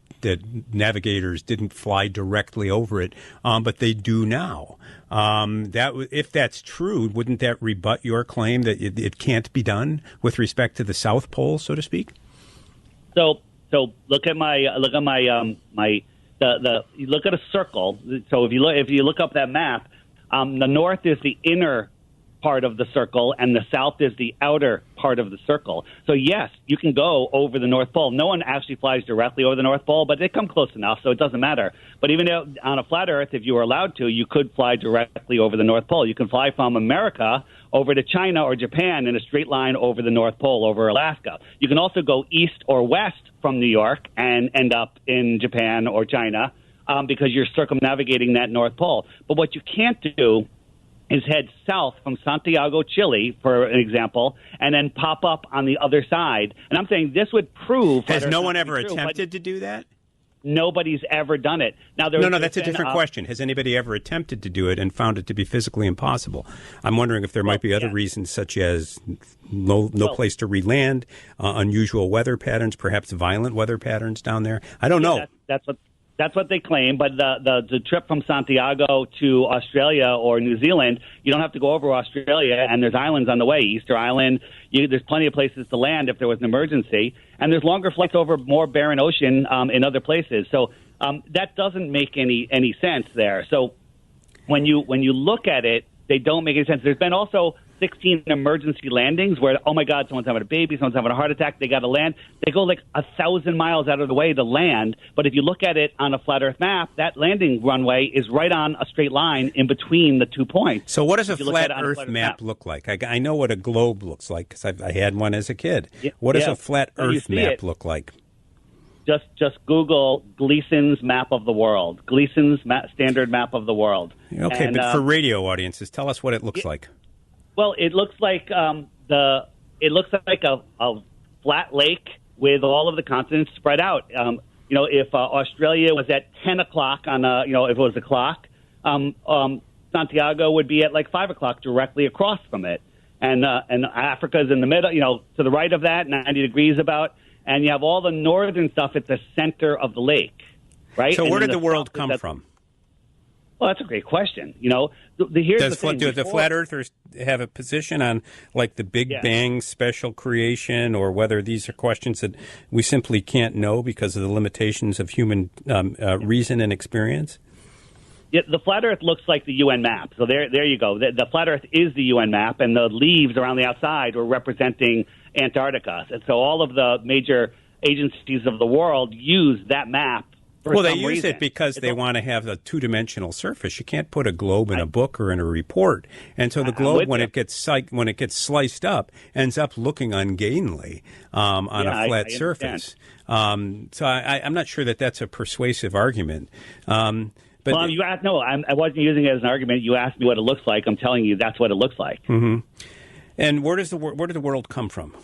navigators didn't fly directly over it, but they do now. If that's true, wouldn't that rebut your claim that it can't be done with respect to the South Pole, so to speak? So look at my you look at a circle. So if you look up that map, the north is the inner part of the circle, and the south is the outer part of the circle. So yes, you can go over the North Pole. No one actually flies directly over the North Pole, but they come close enough, so it doesn't matter. But even on a flat Earth, if you were allowed to, you could fly directly over the North Pole. You can fly from America over to China or Japan in a straight line over the North Pole, over Alaska. You can also go east or west from New York and end up in Japan or China because you're circumnavigating that North Pole. But what you can't do is head south from Santiago, Chile, for an example, and then pop up on the other side. And I'm saying this would prove... Has no one ever attempted to do that? Nobody's ever done it. Now, No, that's a different question. Has anybody ever attempted to do it and found it to be physically impossible? I'm wondering if there might be other reasons, such as no place to re-land, unusual weather patterns, perhaps violent weather patterns down there. I don't know. That's what they claim, but the trip from Santiago to Australia or New Zealand, you don't have to go over Australia, and there's islands on the way, Easter Island. There's plenty of places to land if there was an emergency, and there's longer flights over more barren ocean in other places. So that doesn't make any sense there. So when you look at it, they don't make any sense. There's been also 16 emergency landings where, oh my God, someone's having a baby, someone's having a heart attack, they got to land. They go like 1,000 miles out of the way to land. But if you look at it on a flat Earth map, that landing runway is right on a straight line in between the 2 points. So what does a flat Earth map look like? I know what a globe looks like because I had one as a kid. What does a flat Earth map look like? Just Google Gleason's map of the world. Gleason's standard map of the world. Okay, and, but for radio audiences, tell us what it looks like. Well, it looks like a flat lake with all of the continents spread out. If Australia was at 10 o'clock on if it was a clock, Santiago would be at like 5 o'clock directly across from it, and Africa's in the middle, to the right of that, 90 degrees about. And you have all the northern stuff at the center of the lake, right? So where did the world come from? Well, that's a great question. Here's the thing. Do the flat earthers have a position on, like, the Big Bang special creation, or whether these are questions that we simply can't know because of the limitations of human reason and experience? Yeah, the flat Earth looks like the UN map. So there you go. The flat Earth is the UN map, and the leaves around the outside were representing Antarctica. And so all of the major agencies of the world use that map. Well, they use it because they want to have a two-dimensional surface. You can't put a globe in a book or in a report, and so the globe, when it gets sliced up, ends up looking ungainly on a flat surface. So I'm not sure that that's a persuasive argument. But you asked. No, I wasn't using it as an argument. You asked me what it looks like. I'm telling you that's what it looks like. Mm-hmm. And where did the world come from?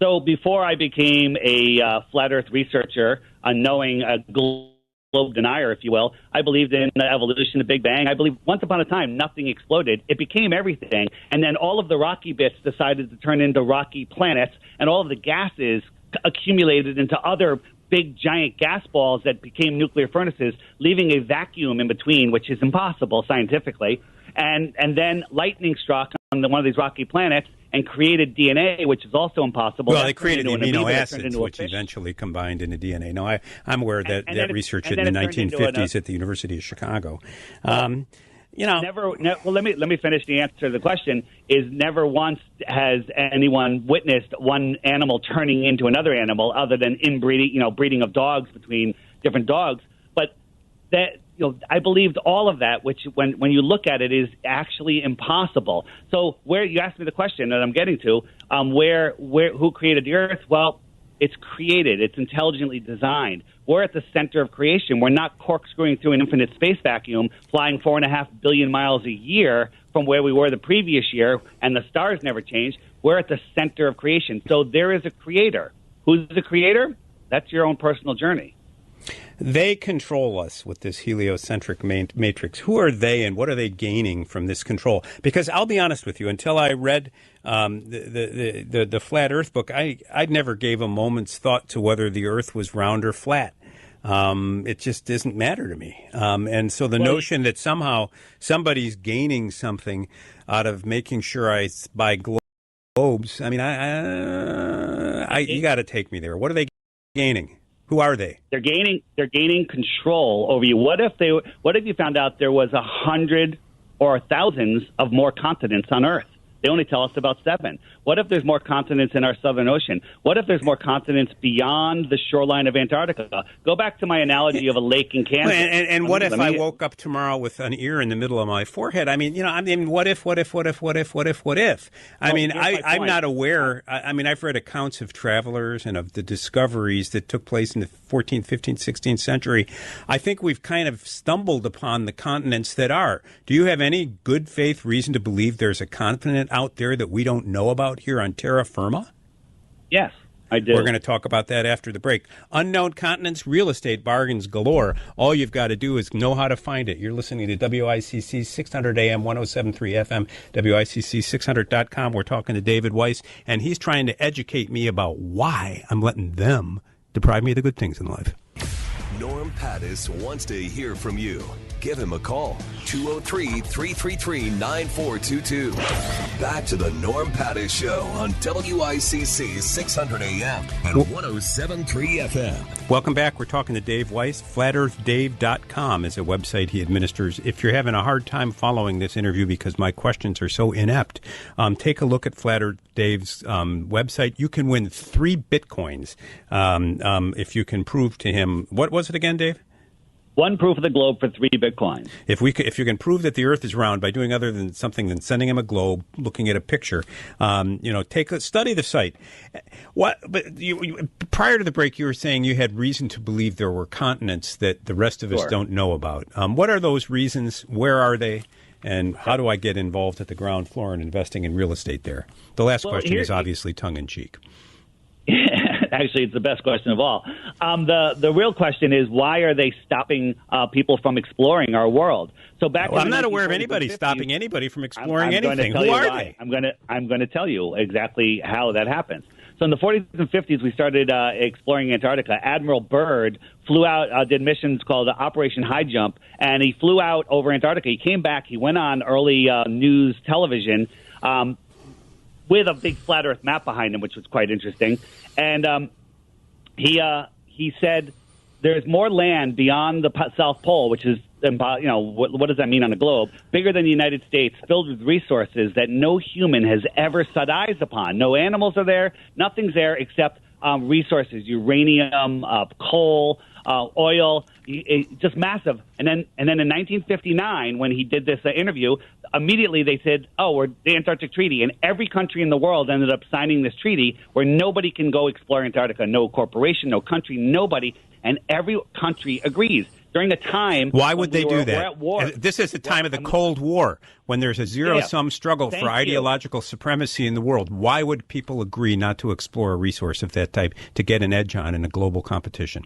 So before I became a flat Earth researcher, knowing a globe denier, if you will, I believed in the evolution of Big Bang. I believe once upon a time nothing exploded. It became everything. And then all of the rocky bits decided to turn into rocky planets, and all of the gases accumulated into other big giant gas balls that became nuclear furnaces, leaving a vacuum in between, which is impossible scientifically. And then lightning struck on one of these rocky planets and created DNA, which is also impossible. Well, they created the amino acids, which eventually combined into DNA. No, I'm aware of that research in the 1950s at the University of Chicago. Well, let me finish the answer to the question. Is never once has anyone witnessed one animal turning into another animal, other than inbreeding, breeding of dogs between different dogs. But that. I believed all of that, which when you look at it is actually impossible. So where you asked me the question that I'm getting to, who created the Earth? Well, it's created. It's intelligently designed. We're at the center of creation. We're not corkscrewing through an infinite space vacuum, flying 4.5 billion miles a year from where we were the previous year, and the stars never changed. We're at the center of creation. So there is a creator. Who's the creator? That's your own personal journey. They control us with this heliocentric matrix. Who are they, and what are they gaining from this control? Because I'll be honest with you, until I read the Flat Earth book, I never gave a moment's thought to whether the Earth was round or flat. It just doesn't matter to me. And so the notion that somehow somebody's gaining something out of making sure I buy globes, I mean, you got to take me there. What are they gaining? Who are they? They're gaining control over you. What if you found out there was 100 or thousands of more continents on Earth? They only tell us about 7. What if there's more continents in our Southern Ocean? What if there's more continents beyond the shoreline of Antarctica? Go back to my analogy of a lake in Kansas. And what if I woke up tomorrow with an ear in the middle of my forehead? I mean, what if? I mean, I'm not aware. I mean, I've read accounts of travelers and of the discoveries that took place in the 14th, 15th, 16th century. I think we've kind of stumbled upon the continents that are. Do you have any good faith reason to believe there's a continent out there that we don't know about here on terra firma? Yes, I do. We're going to talk about that after the break. Unknown continents, real estate bargains galore. All you've got to do is know how to find it. You're listening to WICC 600 AM, 107.3 FM, WICC600.com. We're talking to David Weiss, and he's trying to educate me about why I'm letting them deprive me of the good things in life. Norm Pattis wants to hear from you. Give him a call, 203-333-9422. Back to the Norm Pattis Show on WICC 600 AM and 107.3 FM. Welcome back. We're talking to Dave Weiss. FlatEarthDave.com is a website he administers. If you're having a hard time following this interview because my questions are so inept, take a look at Flat Earth Dave's website. You can win 3 Bitcoins if you can prove to him. What was it again, Dave? 1 proof of the globe for 3 Bitcoins. If you can prove that the Earth is round by doing other than something than sending him a globe, looking at a picture, study the site. But prior to the break, you were saying you had reason to believe there were continents that the rest of us don't know about. What are those reasons? Where are they? And how do I get involved at the ground floor and investing in real estate there? The last question is obviously tongue in cheek. Actually, it's the best question of all. The real question is, why are they stopping people from exploring our world? So I'm not aware of anybody stopping anybody from exploring anything. Who are they? I'm going to tell you exactly how that happens. So in the 40s and 50s, we started exploring Antarctica. Admiral Byrd flew out, did missions called Operation High Jump, and he flew out over Antarctica. He came back. He went on early news television with a big flat Earth map behind him, which was quite interesting. And he said there's more land beyond the South Pole, which is, what does that mean on a globe? Bigger than the United States, filled with resources that no human has ever set eyes upon. No animals are there. Nothing's there except resources, uranium, coal, oil, just massive. And then in 1959, when he did this interview, immediately they said, we're the Antarctic Treaty. And every country in the world ended up signing this treaty where nobody can go explore Antarctica. No corporation, no country, nobody. And every country agrees. During a time... Why would they do that? We're at war. This is the time of the Cold War, when there's a zero-sum struggle for ideological supremacy in the world. Why would people agree not to explore a resource of that type to get an edge on in a global competition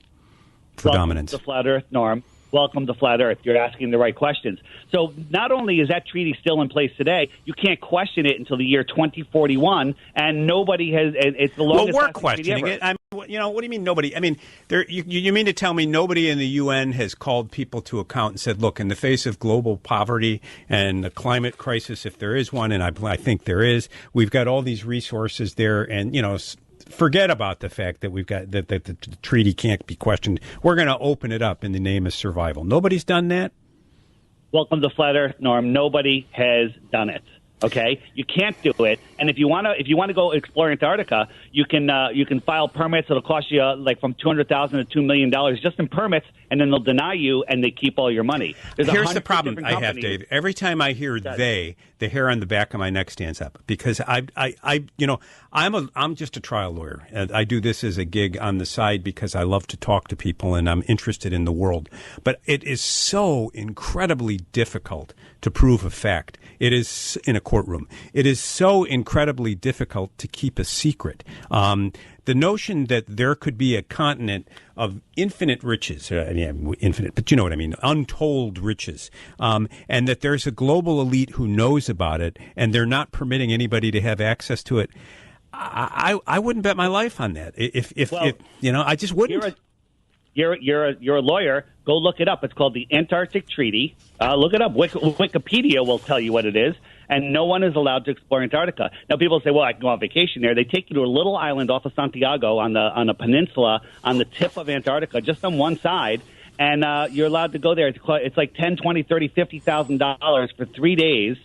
for dominance? Welcome to Flat Earth, Norm. Welcome to Flat Earth. You're asking the right questions. So not only is that treaty still in place today, you can't question it until the year 2041, and nobody has... It's the longest... Well, we're questioning it. I mean, what do you mean nobody? I mean, you mean to tell me nobody in the UN has called people to account and said, look, in the face of global poverty and the climate crisis, if there is one, and I think there is, we've got all these resources there, and, forget about the fact that we've got that the treaty can't be questioned. We're going to open it up in the name of survival. Nobody's done that? Welcome to Flat Earth, Norm. Nobody has done it. Okay, you can't do it. And if you want to go explore Antarctica, you can file permits. It'll cost you like from $200,000 to $2 million just in permits, and then they'll deny you and they keep all your money. Here's the problem I have, Dave. Every time I hear the hair on the back of my neck stands up because I'm just a trial lawyer. And I do this as a gig on the side because I love to talk to people and I'm interested in the world. But it is so incredibly difficult to prove a fact. It is in a courtroom. It is so incredibly difficult to keep a secret. The notion that there could be a continent of infinite riches, infinite, but you know what I mean, untold riches, and that there's a global elite who knows about it, and they're not permitting anybody to have access to it. I wouldn't bet my life on that. If I just wouldn't. You're a lawyer. Go look it up. It's called the Antarctic Treaty. Look it up. Wikipedia will tell you what it is. And no one is allowed to explore Antarctica. Now, people say, well, I can go on vacation there. They take you to a little island off of Santiago on a peninsula on the tip of Antarctica, just on one side, and you're allowed to go there. It's like $10,000, $20,000, $30,000, $50,000 for 3 days.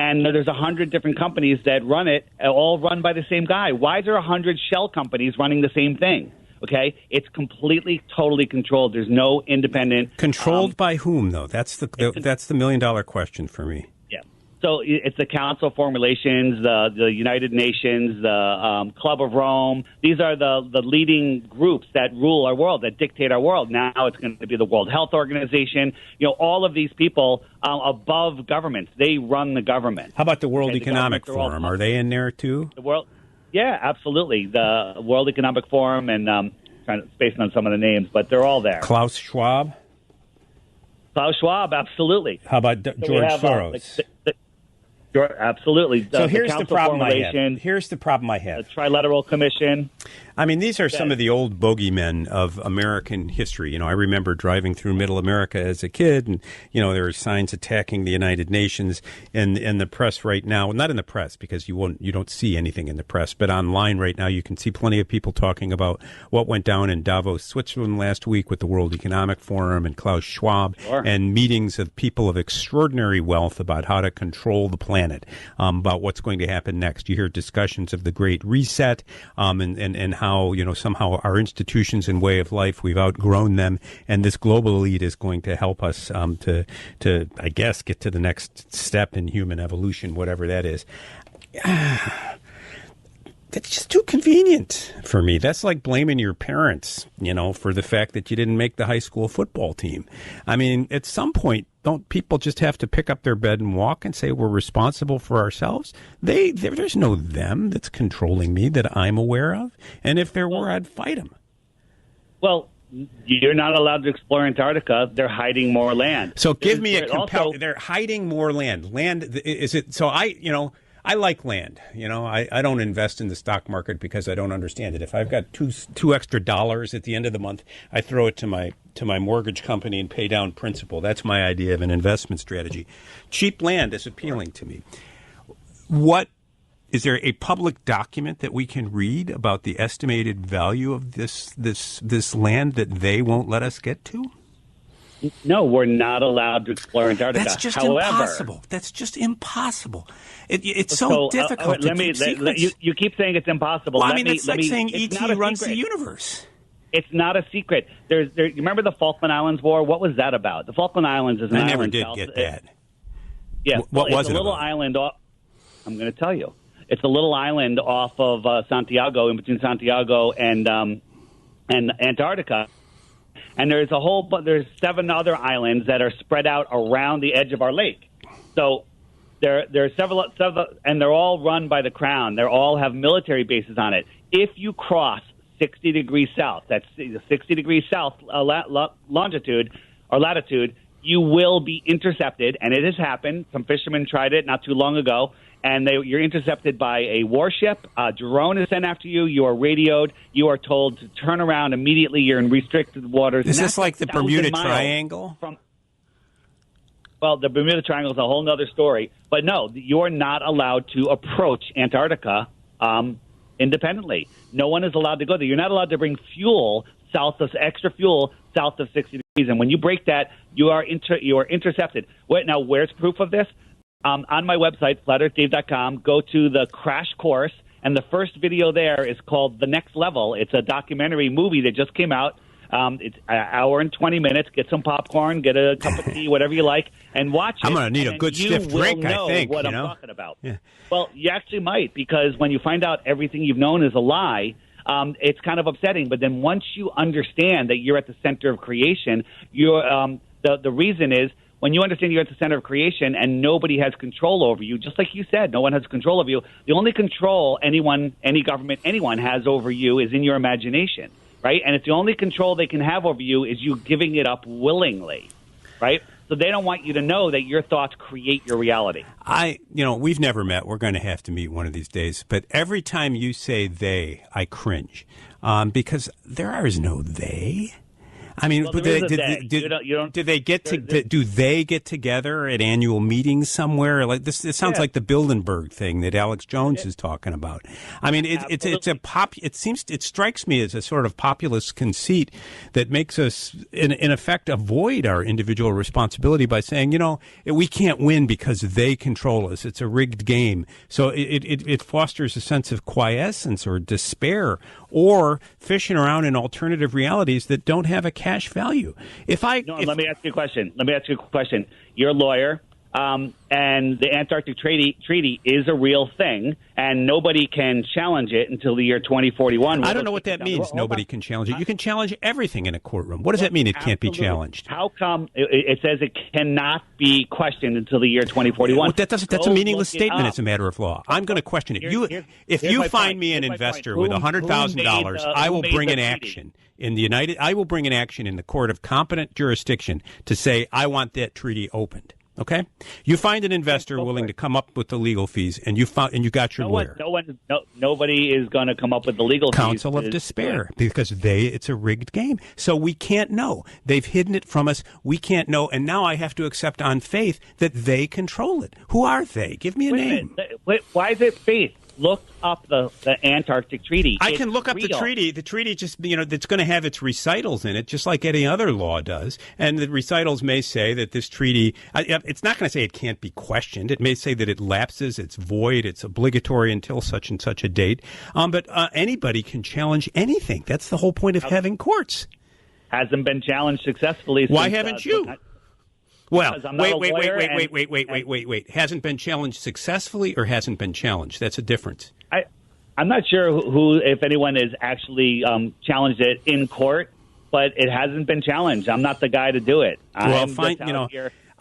And there's 100 different companies that run it, all run by the same guy. Why is there 100 shell companies running the same thing? Okay, it's completely, totally controlled. There's no independent. Controlled by whom, though? That's the $1 million question for me. Yeah. So it's the Council of Foreign Relations, the United Nations, the Club of Rome. These are the leading groups that rule our world, that dictate our world. Now it's going to be the World Health Organization. All of these people above governments, they run the government. How about the World Economic Forum? Are they in there too? The world. Yeah, absolutely. The World Economic Forum and trying to spacing on some of the names, but they're all there. Klaus Schwab? Klaus Schwab, absolutely. How about George Soros? Absolutely. So here's the problem I have. Here's the problem I have. The Trilateral Commission. I mean, these are some of the old bogeymen of American history. I remember driving through Middle America as a kid, and there were signs attacking the United Nations. And the press right now, not in the press because you don't see anything in the press, but online right now you can see plenty of people talking about what went down in Davos, Switzerland last week with the World Economic Forum and Klaus Schwab, and meetings of people of extraordinary wealth about how to control the planet, about what's going to happen next. You hear discussions of the Great Reset, and how somehow our institutions and way of life, we've outgrown them, and this global elite is going to help us to I guess get to the next step in human evolution, whatever that is. That's just too convenient for me. That's like blaming your parents, for the fact that you didn't make the high school football team. I mean, at some point, don't people just have to pick up their bed and walk and say we're responsible for ourselves? There's no them that's controlling me that I'm aware of. And if there were, I'd fight them. Well, you're not allowed to explore Antarctica. They're hiding more land. So give me they're hiding more land. Land, is it? So I like land. I don't invest in the stock market because I don't understand it. If I've got two extra dollars at the end of the month, I throw it to my mortgage company and pay down principal. That's my idea of an investment strategy. Cheap land is appealing to me. Is there a public document that we can read about the estimated value of this land that they won't let us get to? No, we're not allowed to explore Antarctica. That's just impossible. That's just impossible. It's so difficult to keep secrets. You keep saying it's impossible. Well, it's like saying E.T. runs the universe. It's not a secret. You remember the Falkland Islands War? What was that about? The Falkland Islands is an island. I never did get that. Yeah. What was it? It's a little island off. I'm going to tell you. It's a little island off of Santiago, in between Santiago and Antarctica. And there's 7 other islands that are spread out around the edge of our lake. So there are several, and they're all run by the Crown. They all have military bases on it. If you cross 60 degrees south, that's 60 degrees south longitude or latitude, you will be intercepted, and it has happened. Some fishermen tried it not too long ago, and you're intercepted by a warship. A drone is sent after you. You are radioed. You are told to turn around immediately. You're in restricted waters. Is this like the Bermuda Triangle? Well, the Bermuda Triangle is a whole other story. But no, you're not allowed to approach Antarctica independently. No one is allowed to go there. You're not allowed to bring extra fuel south of 60 degrees. And when you break that, you are intercepted. Now, where's proof of this? On my website, flatearthdave.com, go to the crash course, and the first video there is called The Next Level. It's a documentary movie that just came out. It's an hour and 20 minutes. Get some popcorn, get a cup of tea, whatever you like, and watch it. I'm going to need a good stiff drink, I think. What I'm talking about. Yeah. Well, you actually might, because when you find out everything you've known is a lie, it's kind of upsetting. But then once you understand that you're at the center of creation, the reason is, when you understand you're at the center of creation and nobody has control over you, just like you said, no one has control over you. The only control any government, anyone has over you is in your imagination, right? And it's the only control they can have over you is you giving it up willingly, right? So they don't want you to know that your thoughts create your reality. We've never met. We're going to have to meet one of these days. But every time you say they, I cringe, because there is no they. I mean, Well, do there they, is a day. do they get do they get together at annual meetings somewhere? Like this, it sounds like the Bilderberg thing that Alex Jones is talking about. I mean, it strikes me as a sort of populist conceit that makes us, in effect, avoid our individual responsibility by saying, we can't win because they control us. It's a rigged game. So it fosters a sense of quiescence or despair, or fishing around in alternative realities that don't have a cash value. Let me ask you a question. You're a lawyer, and the Antarctic Treaty is a real thing, and nobody can challenge it until the year 2041. I don't know what that means. Nobody can challenge it. You can challenge everything in a courtroom. What does that mean? It can't be challenged. How come it says it cannot be questioned until the year 2041? Well, that's a meaningless statement. It's a matter of law. I'm going to question it. If you find me an investor with $100,000, I will bring an action I will bring an action in the court of competent jurisdiction to say I want that treaty opened. Okay, you find an investor willing to come up with the legal fees, and you got your lawyer. Nobody is going to come up with the legal Counsel fees. of despair, because it's a rigged game. So we can't know. They've hidden it from us. We can't know, and now I have to accept on faith that they control it. Who are they? Give me a name. Why is it faith? Look up the Antarctic Treaty. I can look up the treaty. The treaty just, it's going to have its recitals in it, just like any other law does. And the recitals may say that this treaty, it's not going to say it can't be questioned. It may say that it lapses, it's void, it's obligatory until such and such a date. But anybody can challenge anything. That's the whole point of having courts. Hasn't been challenged successfully. Why haven't you? Well, wait. Hasn't been challenged successfully or hasn't been challenged? That's a difference. I'm not sure who, if anyone, has actually challenged it in court, but it hasn't been challenged. I'm not the guy to do it. Well, fine.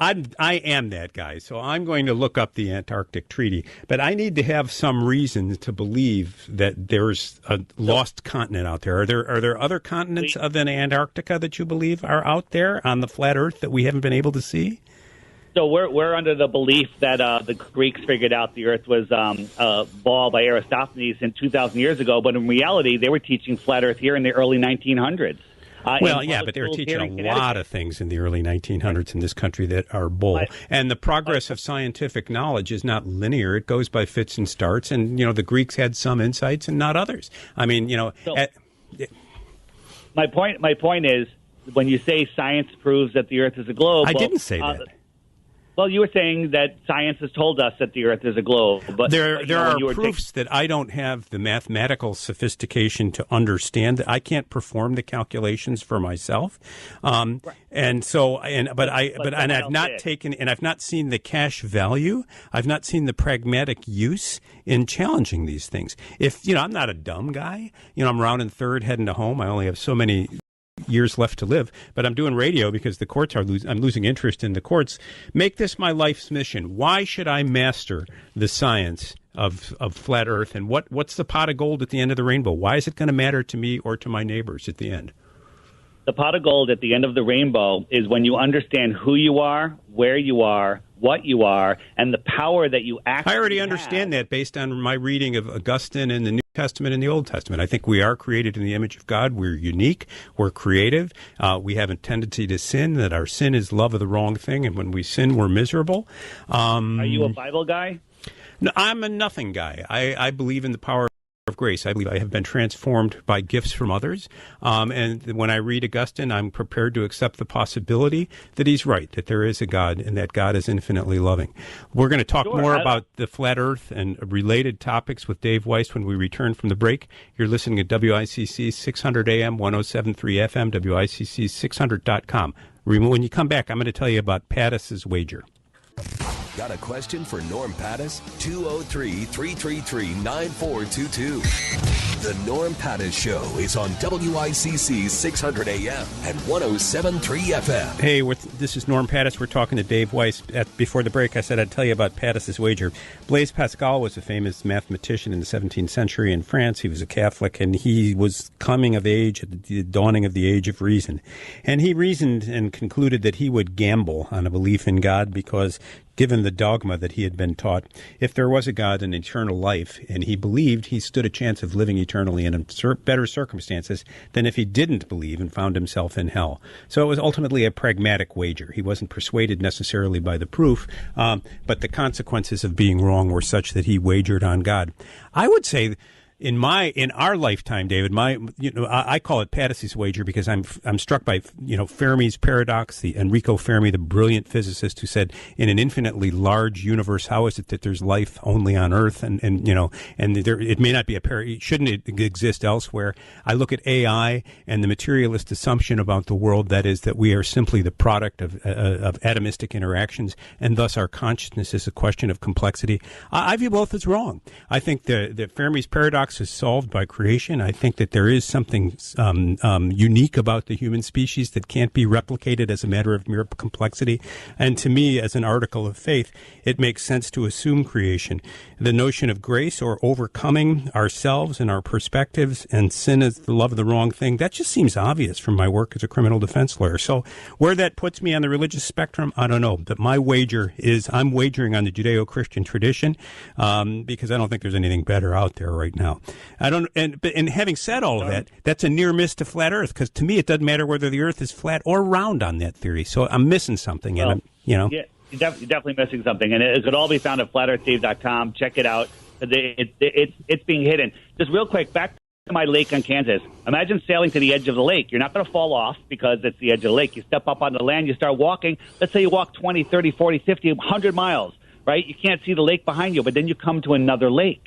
I am that guy, so I'm going to look up the Antarctic Treaty. But I need to have some reason to believe that there's a lost continent out there. Are there other continents other than Antarctica that you believe are out there on the flat Earth that we haven't been able to see? So we're under the belief that the Greeks figured out the Earth was a ball by Aristophanes 2,000 years ago, but in reality, they were teaching flat Earth here in the early 1900s. But they were teaching a lot of things in the early 1900s in this country that are bull. And the progress of scientific knowledge is not linear. It goes by fits and starts. And, the Greeks had some insights and not others. I mean, my point is, when you say science proves that the Earth is a globe... I didn't say that. Well, you were saying that science has told us that the Earth is a globe. But there are proofs that I don't have the mathematical sophistication to understand. I can't perform the calculations for myself, and so I've not seen the cash value. I've not seen the pragmatic use in challenging these things. If I'm not a dumb guy. I'm rounding third, heading to home. I only have so many years left to live, but I'm doing radio because the courts I'm losing interest in the courts. Make this my life's mission. Why should I master the science of flat Earth, and what's the pot of gold at the end of the rainbow? Why is it going to matter to me or to my neighbors at the end? The pot of gold at the end of the rainbow is when you understand who you are, where you are, what you are, and the power that you actually I already understand that based on my reading of Augustine and the New Testament and the Old Testament. I think we are created in the image of God. We're unique. We're creative. We have a tendency to sin, that our sin is love of the wrong thing, and when we sin, we're miserable. Are you a Bible guy? No, I'm a nothing guy. I believe in the power of grace. I believe I have been transformed by gifts from others. And when I read Augustine, I'm prepared to accept the possibility that he's right, that there is a God and that God is infinitely loving. We're going to talk more about the flat Earth and related topics with Dave Weiss when we return from the break. You're listening to WICC 600 AM, 107.3 FM, WICC600.com. When you come back, I'm going to tell you about Pattis's wager. Got a question for Norm Pattis? 203-333-9422. The Norm Pattis Show is on WICC 600 AM and 107.3 FM. Hey, this is Norm Pattis. We're talking to Dave Weiss. Before the break, I said I'd tell you about Pattis's wager. Blaise Pascal was a famous mathematician in the 17th century in France. He was a Catholic, and he was coming of age at the dawning of the age of reason. And he reasoned and concluded that he would gamble on a belief in God because given the dogma that he had been taught, if there was a God and eternal life, and he believed, he stood a chance of living eternally in better circumstances than if he didn't believe and found himself in hell. So it was ultimately a pragmatic wager. He wasn't persuaded necessarily by the proof, but the consequences of being wrong were such that he wagered on God. I would say, in our lifetime, David, I call it Pattesy's wager because I'm struck by Fermi's paradox. The Enrico Fermi, the brilliant physicist who said, in an infinitely large universe, how is it that there's life only on Earth, and it may not be shouldn't it exist elsewhere? I look at AI and the materialist assumption about the world, that is that we are simply the product of atomistic interactions, and thus our consciousness is a question of complexity. I view both as wrong. I think that Fermi's paradox is solved by creation. I think that there is something unique about the human species that can't be replicated as a matter of mere complexity. And to me, as an article of faith, it makes sense to assume creation. The notion of grace, or overcoming ourselves and our perspectives, and sin as the love of the wrong thing, that just seems obvious from my work as a criminal defense lawyer. So where that puts me on the religious spectrum, I don't know. But my wager is I'm wagering on the Judeo-Christian tradition because I don't think there's anything better out there right now. I don't, and having said all of that, that's a near miss to flat Earth, because to me it doesn't matter whether the Earth is flat or round on that theory. So I'm missing something, Yeah, you're definitely missing something, and it could all be found at flatearthdave.com. Check it out. It's being hidden. Just real quick, back to my lake on Kansas. Imagine sailing to the edge of the lake. You're not going to fall off because it's the edge of the lake. You step up on the land, you start walking. Let's say you walk 20, 30, 40, 50, 100 miles, right? You can't see the lake behind you, but then you come to another lake.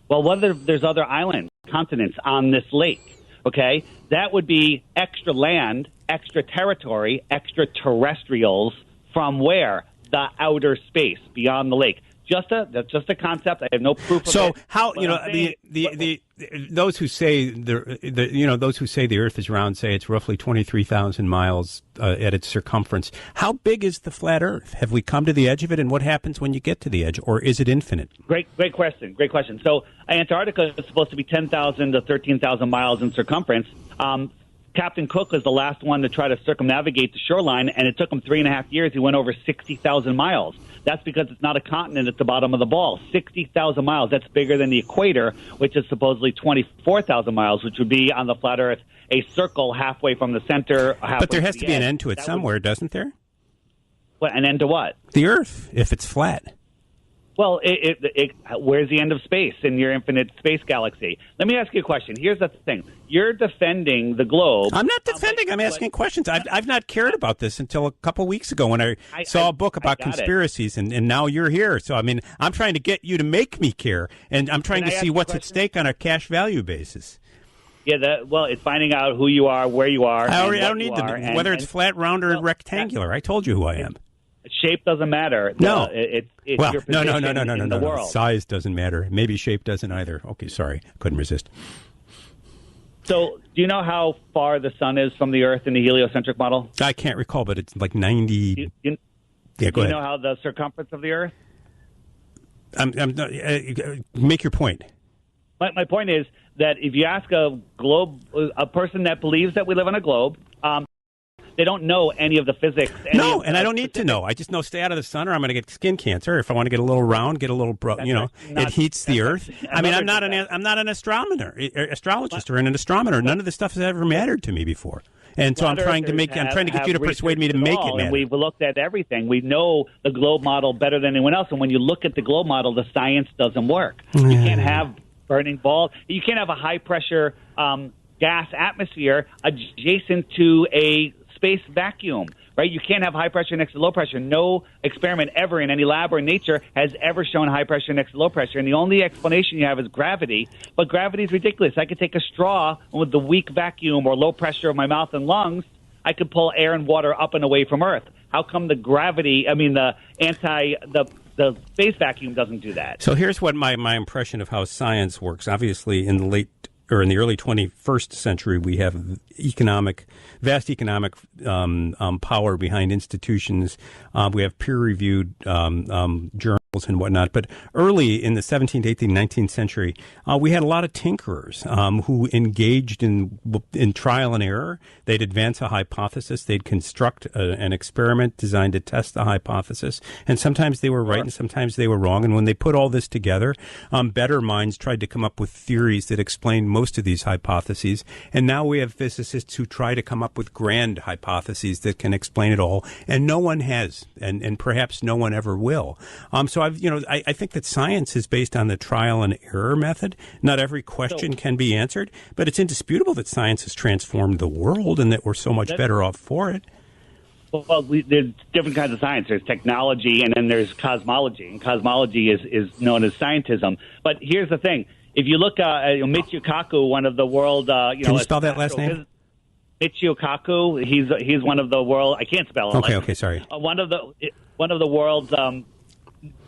Well, whether there's other islands, continents on this lake, okay, that would be extra land, extra territory, extraterrestrials from where? The outer space beyond the lake. That's just a concept. I have no proof of it. So how those who say those who say the Earth is round say it's roughly 23,000 miles at its circumference. How big is the flat Earth? Have we come to the edge of it, and what happens when you get to the edge, or is it infinite? Great question. So Antarctica is supposed to be 10,000 to 13,000 miles in circumference. Captain Cook was the last one to try to circumnavigate the shoreline, and it took him 3.5 years. He went over 60,000 miles. That's because it's not a continent at the bottom of the ball. 60,000 miles. That's bigger than the equator, which is supposedly 24,000 miles, which would be on the flat Earth a circle halfway from the center. But there has to be an end to it somewhere, doesn't there? What, an end to what? The Earth, if it's flat. Well, where's the end of space in your infinite space galaxy? Let me ask you a question. Here's the thing. You're defending the globe. I'm not defending. I'm asking questions. I've not cared about this until a couple weeks ago when I saw a book about conspiracies, and now you're here. So, I mean, I'm trying to get you to make me care, and I'm trying to see what's at stake on a cash value basis. Yeah, it's finding out who you are, where you are. I don't need to, whether it's flat, round, or rectangular. I told you who I am. Shape doesn't matter. No. It's your position in the world. Size doesn't matter. Maybe shape doesn't either. Okay, sorry. Couldn't resist. So, do you know how far the sun is from the Earth in the heliocentric model? I can't recall, but it's like 90. Yeah, go ahead. Do you know how the circumference of the Earth? Make your point. My point is that if you ask a person that believes that we live on a globe, they don't know any of the physics. No, and I don't need to know. I just know stay out of the sun or I'm going to get skin cancer. If I want to get a little round, get a little, it heats the Earth. I mean, I'm not an astrologist or an astronomer. None of this stuff has ever mattered to me before. And so I'm trying to get you to persuade me to make it matter. And we've looked at everything. We know the globe model better than anyone else. And when you look at the globe model, the science doesn't work. You can't have burning balls. You can't have a high pressure gas atmosphere adjacent to a space vacuum, right? You can't have high pressure next to low pressure. No experiment ever in any lab or in nature has ever shown high pressure next to low pressure. And the only explanation you have is gravity. But gravity is ridiculous. I could take a straw with the weak vacuum or low pressure of my mouth and lungs. I could pull air and water up and away from Earth. How come the space vacuum doesn't do that? So here's what my impression of how science works. Obviously, in the early 21st century, we have vast economic power behind institutions. We have peer-reviewed journals and whatnot. But early in the 17th, 18th, 19th century, we had a lot of tinkerers who engaged in trial and error. They'd advance a hypothesis. They'd construct an experiment designed to test the hypothesis. And sometimes they were right and sometimes they were wrong. And when they put all this together, better minds tried to come up with theories that explain most of these hypotheses. And now we have physicists who try to come up with grand hypotheses that can explain it all. And no one has, and perhaps no one ever will. So I think that science is based on the trial and error method. Not every question can be answered, but it's indisputable that science has transformed the world and that we're so much better off for it. Well, there's different kinds of science. There's technology, and then there's cosmology. And cosmology is known as scientism. But here's the thing. If you look at Michio Kaku, one of the world... Can you spell that last name? Michio Kaku, he's one of the world... I can't spell it. Okay, sorry. One of the world's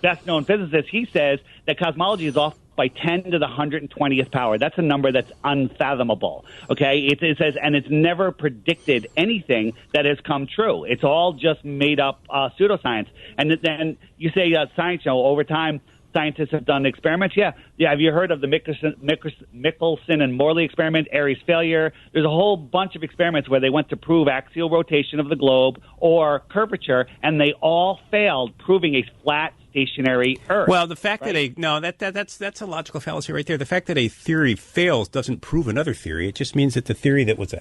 best-known physicists, he says that cosmology is off by 10 to the 120th power. That's a number that's unfathomable. Okay, it says, and it's never predicted anything that has come true. It's all just made up pseudoscience. And then you say science, over time, scientists have done experiments. Yeah. Have you heard of the Michelson and Morley experiment, Airy's failure? There's a whole bunch of experiments where they went to prove axial rotation of the globe or curvature, and they all failed, proving a flat, stationary Earth. Well, the fact that's a logical fallacy right there. The fact that a theory fails doesn't prove another theory. It just means that the theory that was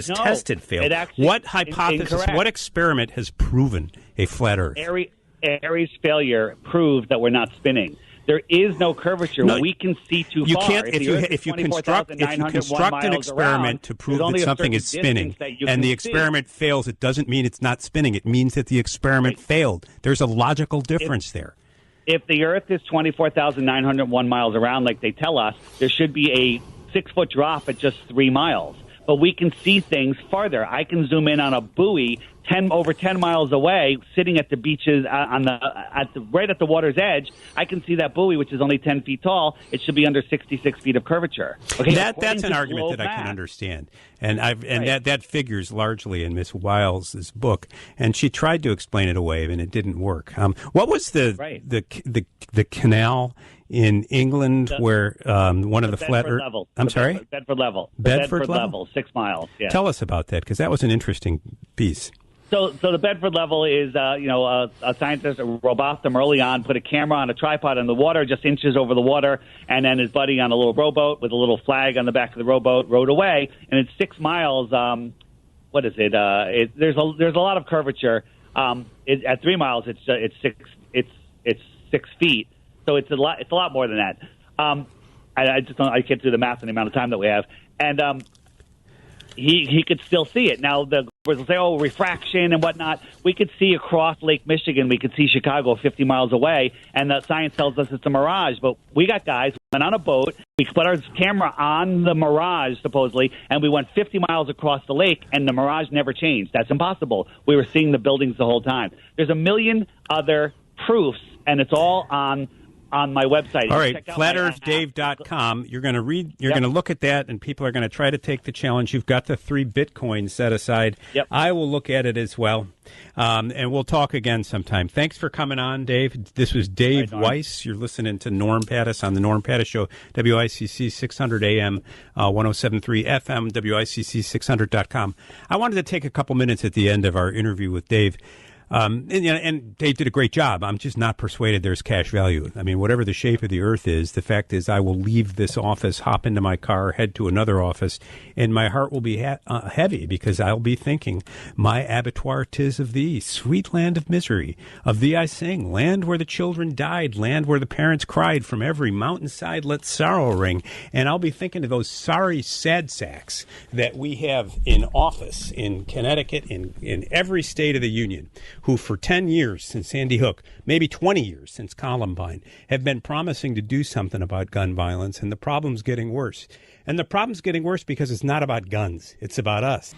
tested failed. What hypothesis? Incorrect. What experiment has proven a flat Earth? Airy's failure proved that we're not spinning. There is no curvature. We can see too far. You can't if you construct an experiment to prove that something is spinning, and the experiment fails. It doesn't mean it's not spinning. It means that the experiment failed. There's a logical difference there. If the Earth is 24,901 miles around, like they tell us, there should be a 6-foot drop at just 3 miles. But we can see things farther. I can zoom in on a buoy over 10 miles away, sitting at the beaches right at the water's edge. I can see that buoy, which is only 10 feet tall. It should be under 66 feet of curvature. Okay, that's an argument that I can understand, and that figures largely in Miss Wiles's book. And she tried to explain it away, and it didn't work. What was the canal in England where one of the flat Earth? Bedford level. Bedford level, 6 miles. Yeah. Tell us about that, because that was an interesting piece. So the Bedford level is, a scientist, Robotham, early on, put a camera on a tripod in the water, just inches over the water, and then his buddy on a little rowboat with a little flag on the back of the rowboat rowed away, and it's 6 miles. What is it? There's a lot of curvature. At 3 miles, it's 6 feet. So it's a lot more than that. I can't do the math in the amount of time that we have, and he could still see it. Now the will say, refraction and whatnot. We could see across Lake Michigan. We could see Chicago 50 miles away, and the science tells us it's a mirage. But we got guys who went on a boat. We put our camera on the mirage, supposedly, and we went 50 miles across the lake, and the mirage never changed. That's impossible. We were seeing the buildings the whole time. There's a million other proofs, and it's all on my website. All right, flatearthdave.com. You're going to read. You're going to look at that, and people are going to try to take the challenge. You've got the 3 Bitcoins set aside. Yep. I will look at it as well, and we'll talk again sometime. Thanks for coming on, Dave. This was Dave Weiss. You're listening to Norm Pattis on the Norm Pattis Show, WICC 600 AM, 107.3 FM, WICC600.com. I wanted to take a couple minutes at the end of our interview with Dave. And Dave did a great job. I'm just not persuaded there's cash value. I mean, whatever the shape of the earth is, the fact is I will leave this office, hop into my car, head to another office, and my heart will be heavy because I'll be thinking, my abattoir 'tis of thee, sweet land of misery. Of thee I sing, land where the children died, land where the parents cried, from every mountainside let sorrow ring. And I'll be thinking of those sorry sad sacks that we have in office in Connecticut, in every state of the Union, who for 10 years since Sandy Hook, maybe 20 years since Columbine, have been promising to do something about gun violence, and the problem's getting worse. And the problem's getting worse because it's not about guns. It's about us.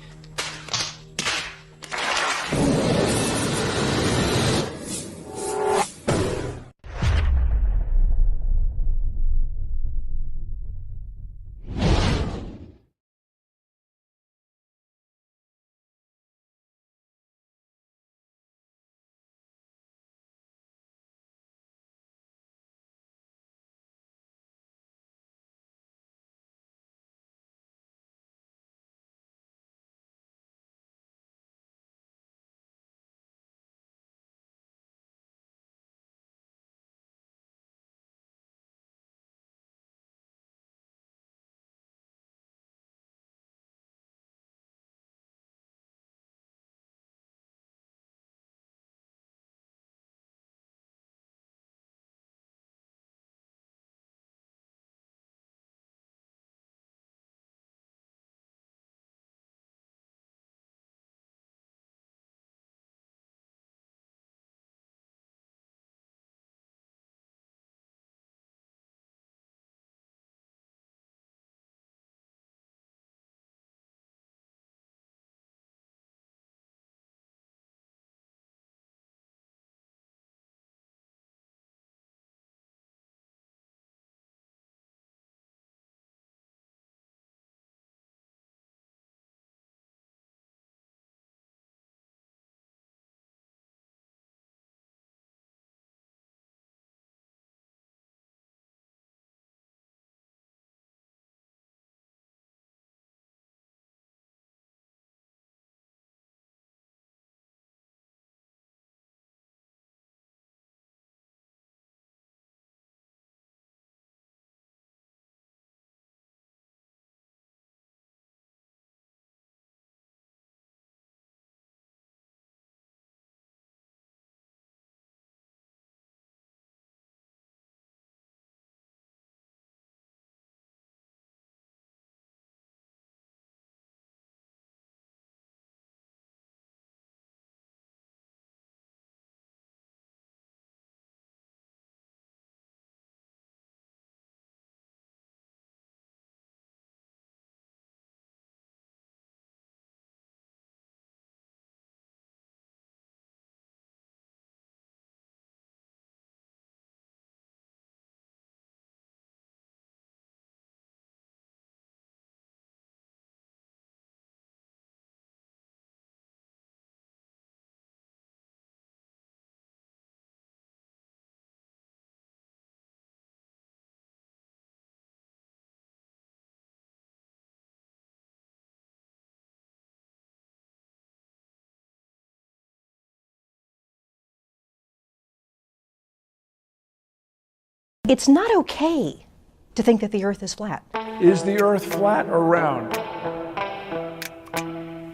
It's not okay to think that the Earth is flat. Is the Earth flat or round?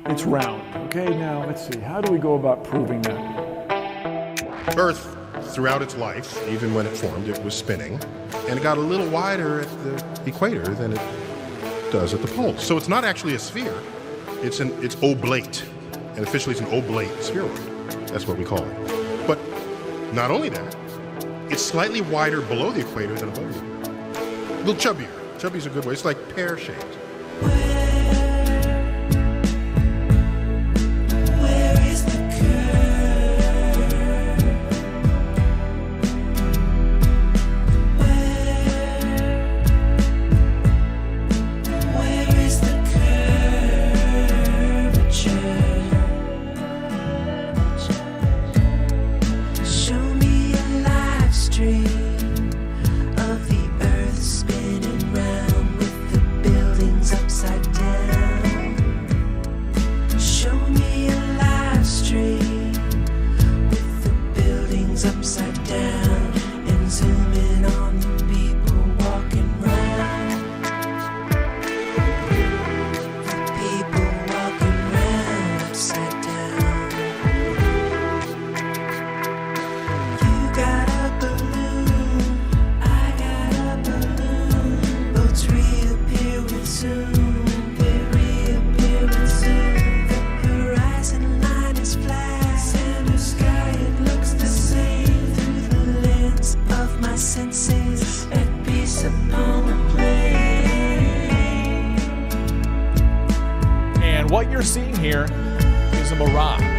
It's round. Okay, now let's see. How do we go about proving that? Earth, throughout its life, even when it formed, it was spinning, and it got a little wider at the equator than it does at the poles. So it's not actually a sphere. It's oblate, and officially it's an oblate spheroid. That's what we call it. But not only that, it's slightly wider below the equator than above it. A little chubbier. Chubby's a good way. It's like pear-shaped. What you're seeing here is a mirage.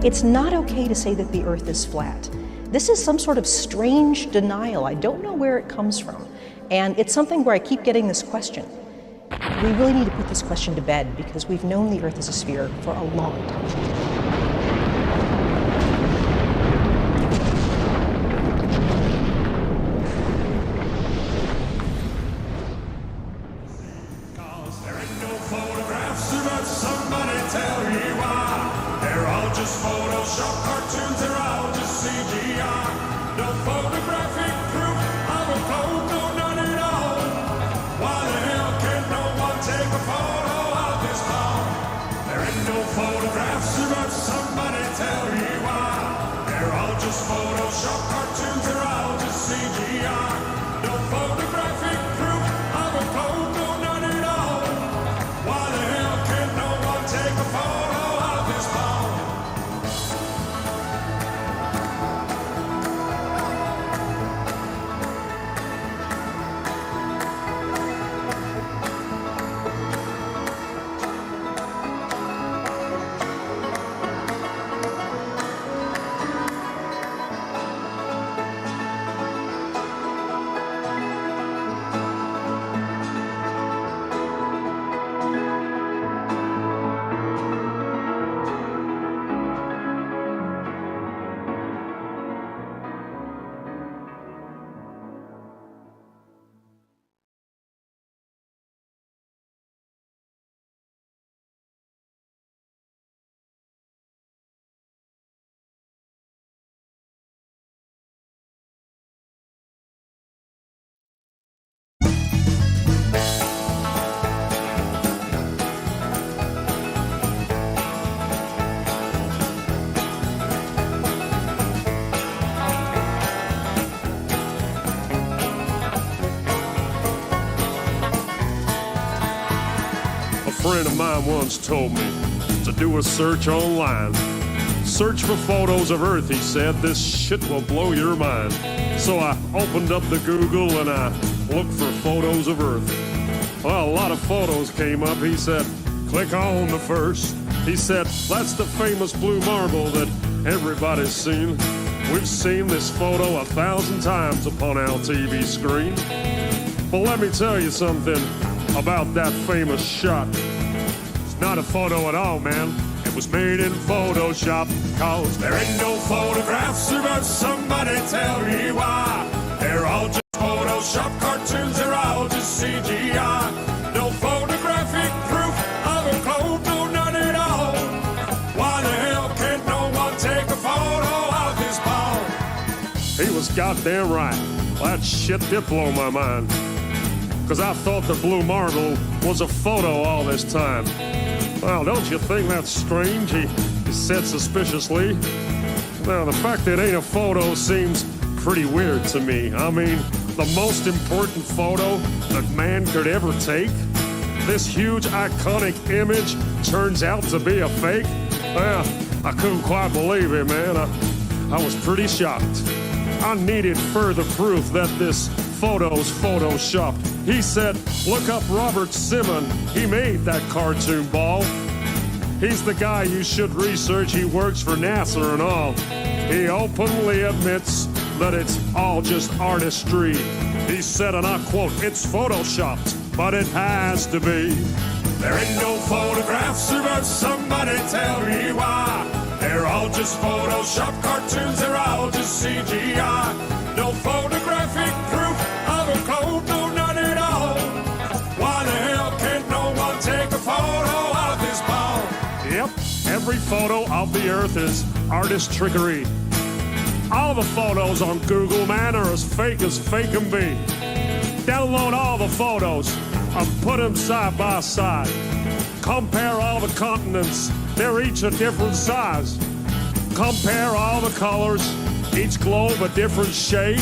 It's not okay to say that the Earth is flat. This is some sort of strange denial. I don't know where it comes from. And it's something where I keep getting this question. We really need to put this question to bed because we've known the Earth is a sphere for a long time. Photoshop cartoons, they're all just CGI. No photographic proof of a code, no none at all. Why the hell can no one take a photo of this ball? There ain't no photographs, but somebody tell me why. They're all just Photoshop cartoons, they're all just CGI. No photographic proof of a code, no none at all. Why the hell can no one take a photo of this ball? A friend of mine once told me to do a search online. Search for photos of Earth, he said. This shit will blow your mind. So I opened up the Google and I looked for photos of Earth. Well, a lot of photos came up. He said, click on the first. He said, that's the famous blue marble that everybody's seen. We've seen this photo 1,000 times upon our TV screen. But let me tell you something about that famous shot. It's not a photo at all, man. It was made in Photoshop, cause there ain't no photographs, but somebody tell me why. They're all just Photoshop cartoons, they're all just CGI. No photographic proof of a code, no none at all. Why the hell can't no one take a photo of this ball? He was goddamn right. That shit did blow my mind. Cause I thought the blue marble was a photo all this time. Well, don't you think that's strange? He said suspiciously. Now, the fact that it ain't a photo seems pretty weird to me. I mean, the most important photo that man could ever take? This huge, iconic image turns out to be a fake? Well, I couldn't quite believe it, man. I was pretty shocked. I needed further proof that this photo's photoshopped. He said, look up Robert Simon. He made that cartoon ball. He's the guy you should research. He works for NASA and all. He openly admits that it's all just artistry. He said, and I quote, it's photoshopped, but it has to be. There ain't no photographs, but somebody tell me why. They're all just Photoshop cartoons, they're all just CGI. No photographic proof of a code, no none at all. Why the hell can't no one take a photo of this ball? Yep, every photo of the Earth is artist trickery. All the photos on Google, man, are as fake can be. Download all the photos and put them side by side. Compare all the continents, they're each a different size. Compare all the colors, each globe a different shade.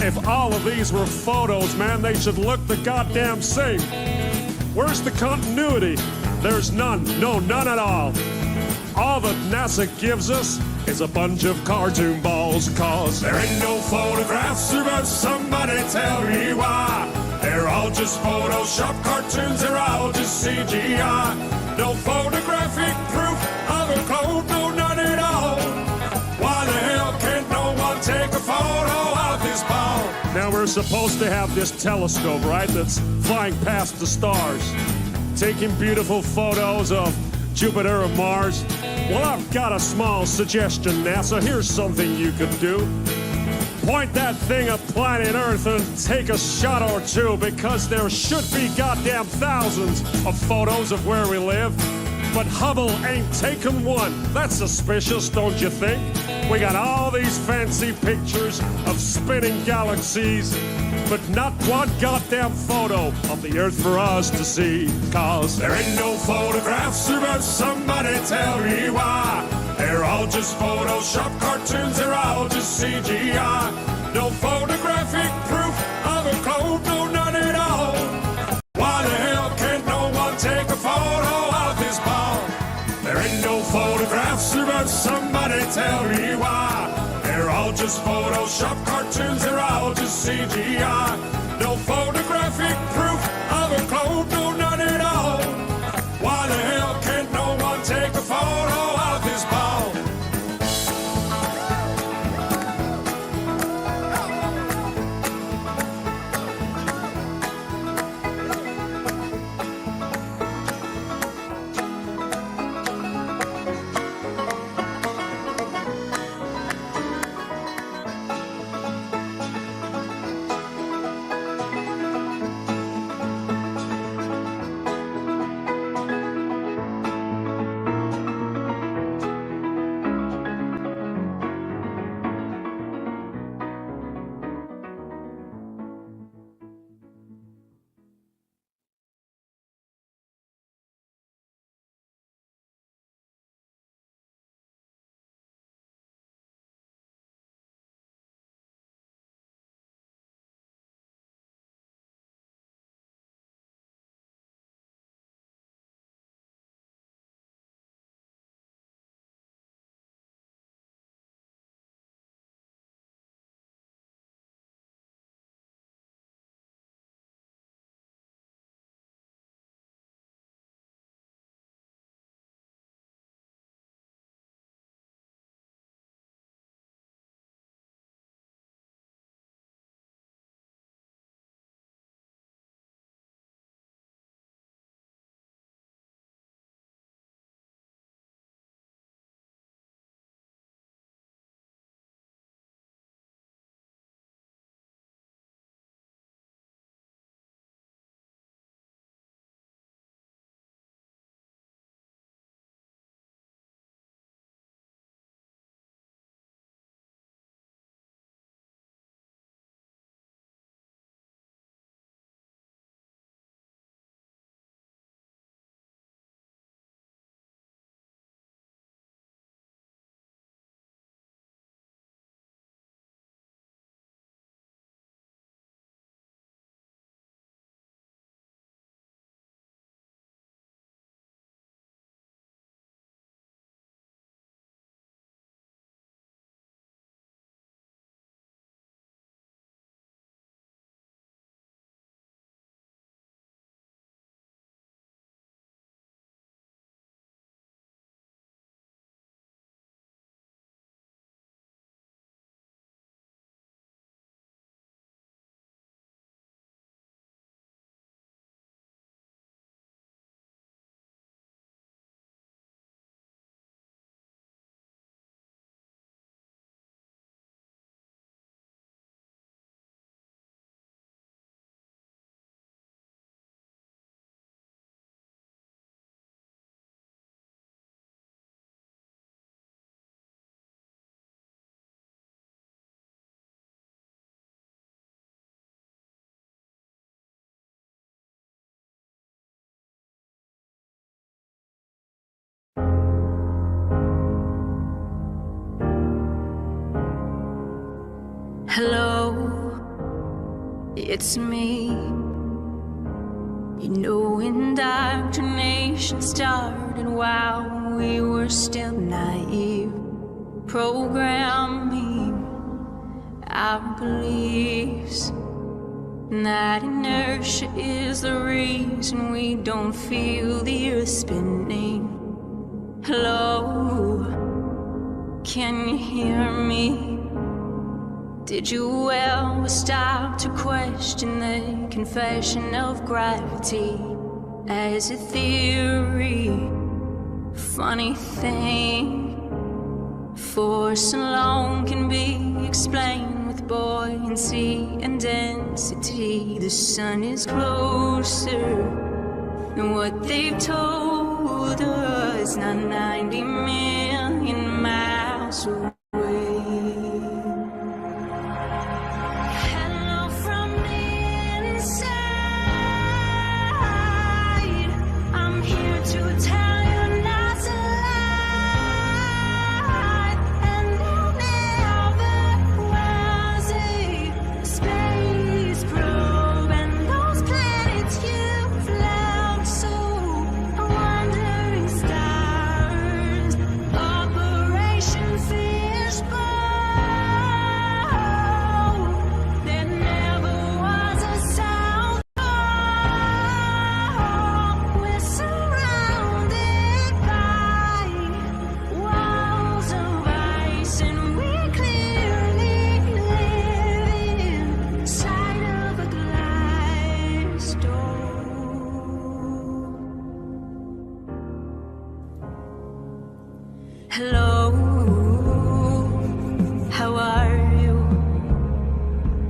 If all of these were photos, man, they should look the goddamn same. Where's the continuity? There's none, no, none at all. All that NASA gives us is a bunch of cartoon balls, cause there ain't no photographs, but somebody tell me why. They're all just Photoshop cartoons, they're all just CGI. No photographic proof of a code, no none at all. Why the hell can't no one take a photo of this ball? Now we're supposed to have this telescope, right, that's flying past the stars, taking beautiful photos of Jupiter and Mars. Well, I've got a small suggestion, NASA. Here's something you could do. Point that thing at planet Earth and take a shot or two, because there should be goddamn thousands of photos of where we live. But Hubble ain't taken one. That's suspicious, don't you think? We got all these fancy pictures of spinning galaxies, but not one goddamn photo of the Earth for us to see. Cause there ain't no photographs of us, somebody tell me why. They're all just Photoshop cartoons, they're all just CGI. No photographic proof of a code, no none at all. Why the hell can't no one take a photo of this ball? There ain't no photographs of us, somebody tell me why. They're all just Photoshop cartoons, they're all just CGI. No photographic proof of a code, no none at all. Why the hell can't no one take a photo of this ball? Hello, it's me. You know, indoctrination started while we were still naive, programming our beliefs. And that inertia is the reason we don't feel the earth spinning. Hello, can you hear me? Did you ever stop to question the confession of gravity as a theory? Funny thing, force alone can be explained with buoyancy and density. The sun is closer than what they've told older, it's not 90 million miles away. Hello from the inside. I'm here to tell you not to lie. And there never was a space probe, and those planets you flown so wandering stars. Operation Fishbowl. There never was a South Pole. We're surrounded by walls of ice, and we clearly live inside of a glass door. Hello, how are you?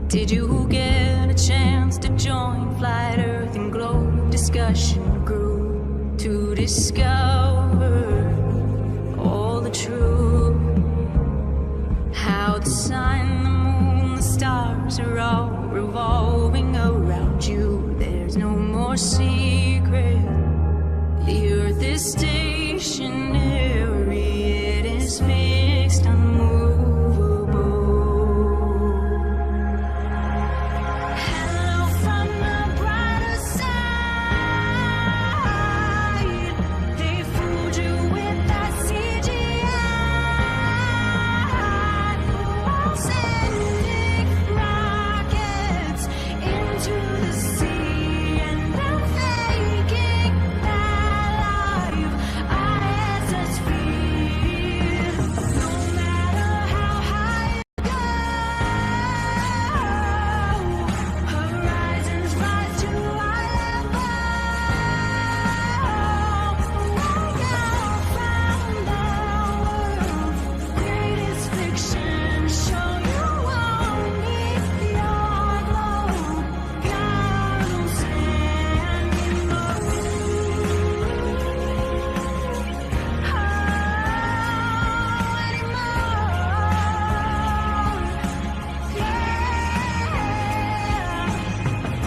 Did you get a chance to join Flight Earth and Globe discussion group to discover all the truth? How the sun, the moon, the stars are all revolving around you. There's no more secret. The earth is stationary, it is fixed, unmovable. Hello from the brighter side. They fooled you with that CGI. While sending rockets into the sea, and then faking that life ISS feed. No matter how high you go, horizons rise to eye level. Like outbound the world, greatest fiction. Show you won't need your globe. God will send you more.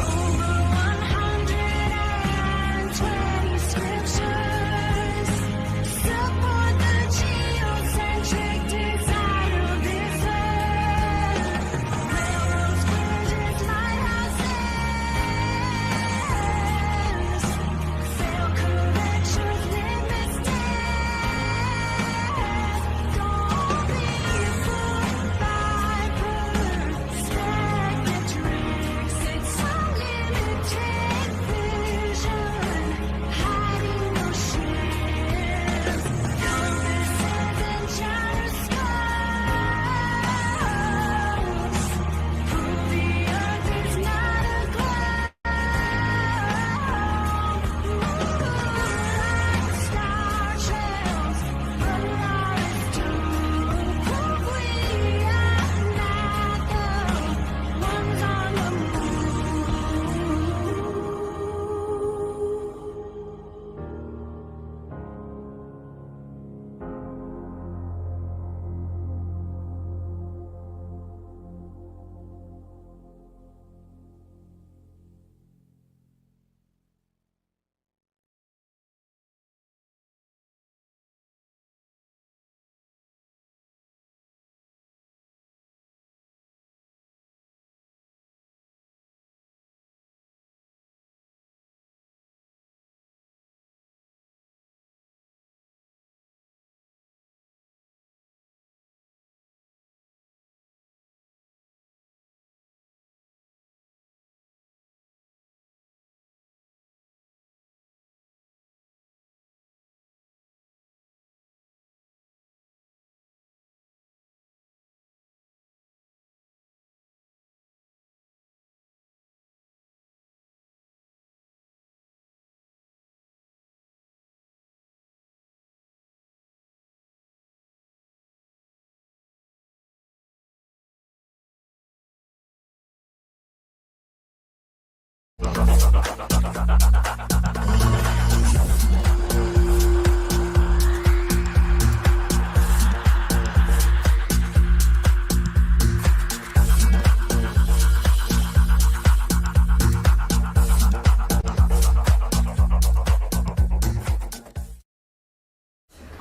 Over 120 scriptures support the geocentric design of this earth. Railroads, bridges, lighthouses, fail corrections, litmus tests. Don't be fooled by perspective tricks. It's unlimited vision, hiding your ships. Compasses and gyroscopes prove the earth is not a globe. Like star trails, but not as true. Prove we are not the ones on the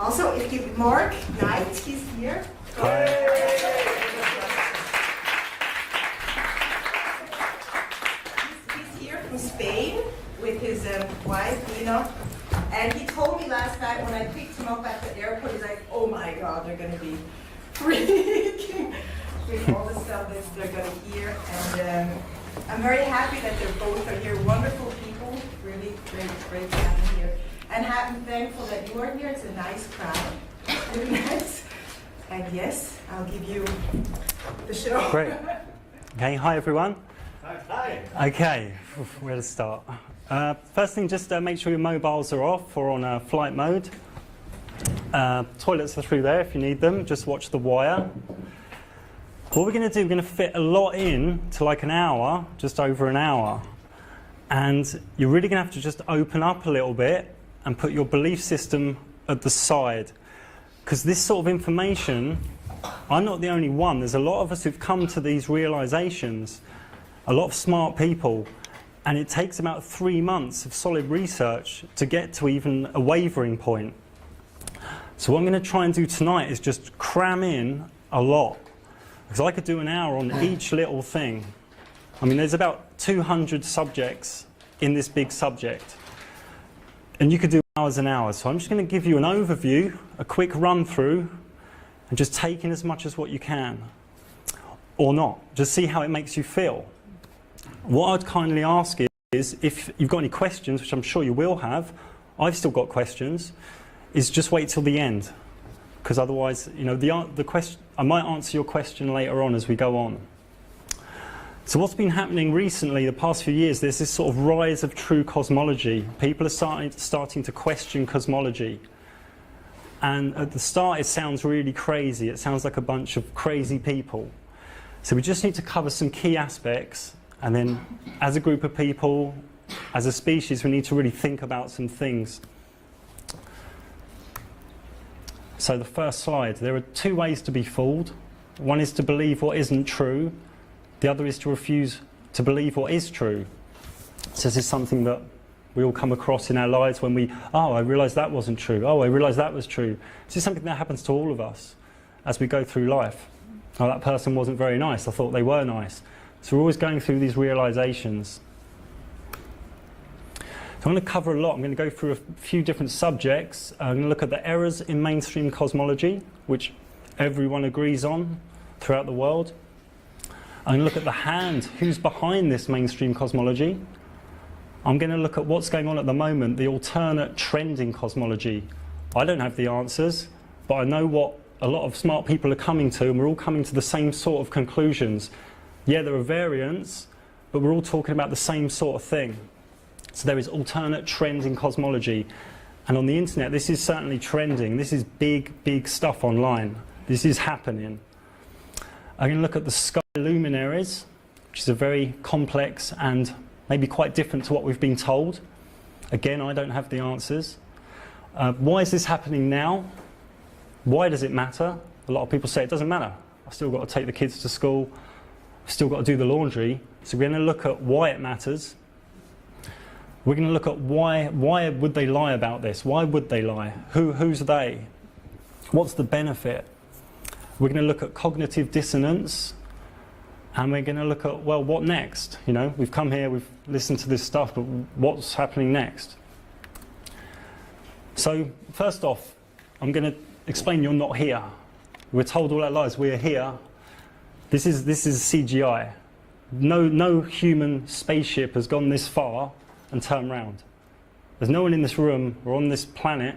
Also, if you, Mark Knight, he's here. He's here from Spain with his wife, Nina. And he told me last night when I picked him up at the airport, he's like, oh my God, they're going to be freaking with all the stuff that they're going to hear. And I'm very happy that they're both are here. Wonderful people, really great to have them here. And I'm thankful that you are here. It's a nice crowd. Really nice. And yes, I'll give you the show. Great. Okay, hi everyone. Hi. Okay, where to start? First thing, just make sure your mobiles are off or on flight mode. Toilets are through there if you need them. Just watch the wire. What we're going to do, we're going to fit a lot in to like an hour, just over an hour. And you're really going to have to just open up a little bit and put your belief system at the side. Because this sort of information, I'm not the only one. There's a lot of us who've come to these realizations, a lot of smart people, and it takes about 3 months of solid research to get to even a wavering point. So what I'm going to try and do tonight is just cram in a lot. Because I could do an hour on each little thing. I mean, there's about 200 subjects in this big subject. And you could do hours and hours. So I'm just going to give you an overview, a quick run through, and just take in as much as what you can. Or not. Just see how it makes you feel. What I'd kindly ask is, if you've got any questions, which I'm sure you will have, I've still got questions, is just wait till the end. Because otherwise, you know, the question, I might answer your question later on as we go on. So what's been happening recently, the past few years, there's this sort of rise of true cosmology. People are starting to question cosmology. And at the start, it sounds really crazy. It sounds like a bunch of crazy people. So we just need to cover some key aspects. And then as a group of people, as a species, we need to really think about some things. So the first slide, there are 2 ways to be fooled. One is to believe what isn't true. The other is to refuse to believe what is true. So this is something that we all come across in our lives when we, oh, I realised that wasn't true. Oh, I realised that was true. This is something that happens to all of us as we go through life. Oh, that person wasn't very nice. I thought they were nice. So we're always going through these realisations. So I'm going to cover a lot. I'm going to go through a few different subjects. I'm going to look at the errors in mainstream cosmology, which everyone agrees on throughout the world. I'm going to look at the hand, who's behind this mainstream cosmology. I'm going to look at what's going on at the moment, the alternate trending cosmology. I don't have the answers, but I know what a lot of smart people are coming to, and we're all coming to the same sort of conclusions. Yeah, there are variants, but we're all talking about the same sort of thing. So there is alternate trends in cosmology. And on the internet, this is certainly trending. This is big stuff online. This is happening. I'm going to look at the sky luminaries, which is a very complex and maybe quite different to what we've been told. Again, I don't have the answers. Why is this happening now? Why does it matter? A lot of people say it doesn't matter. I've still got to take the kids to school. I've still got to do the laundry. So we're going to look at why it matters. We're going to look at why would they lie about this? Why would they lie? Who's they? What's the benefit? We're going to look at cognitive dissonance, and we're going to look at, well, what next? You know, we've come here, we've listened to this stuff, but what's happening next? So first off, I'm going to explain you're not here. We're told all our lives we're here. This is CGI. No human spaceship has gone this far and turn around. There's no one in this room or on this planet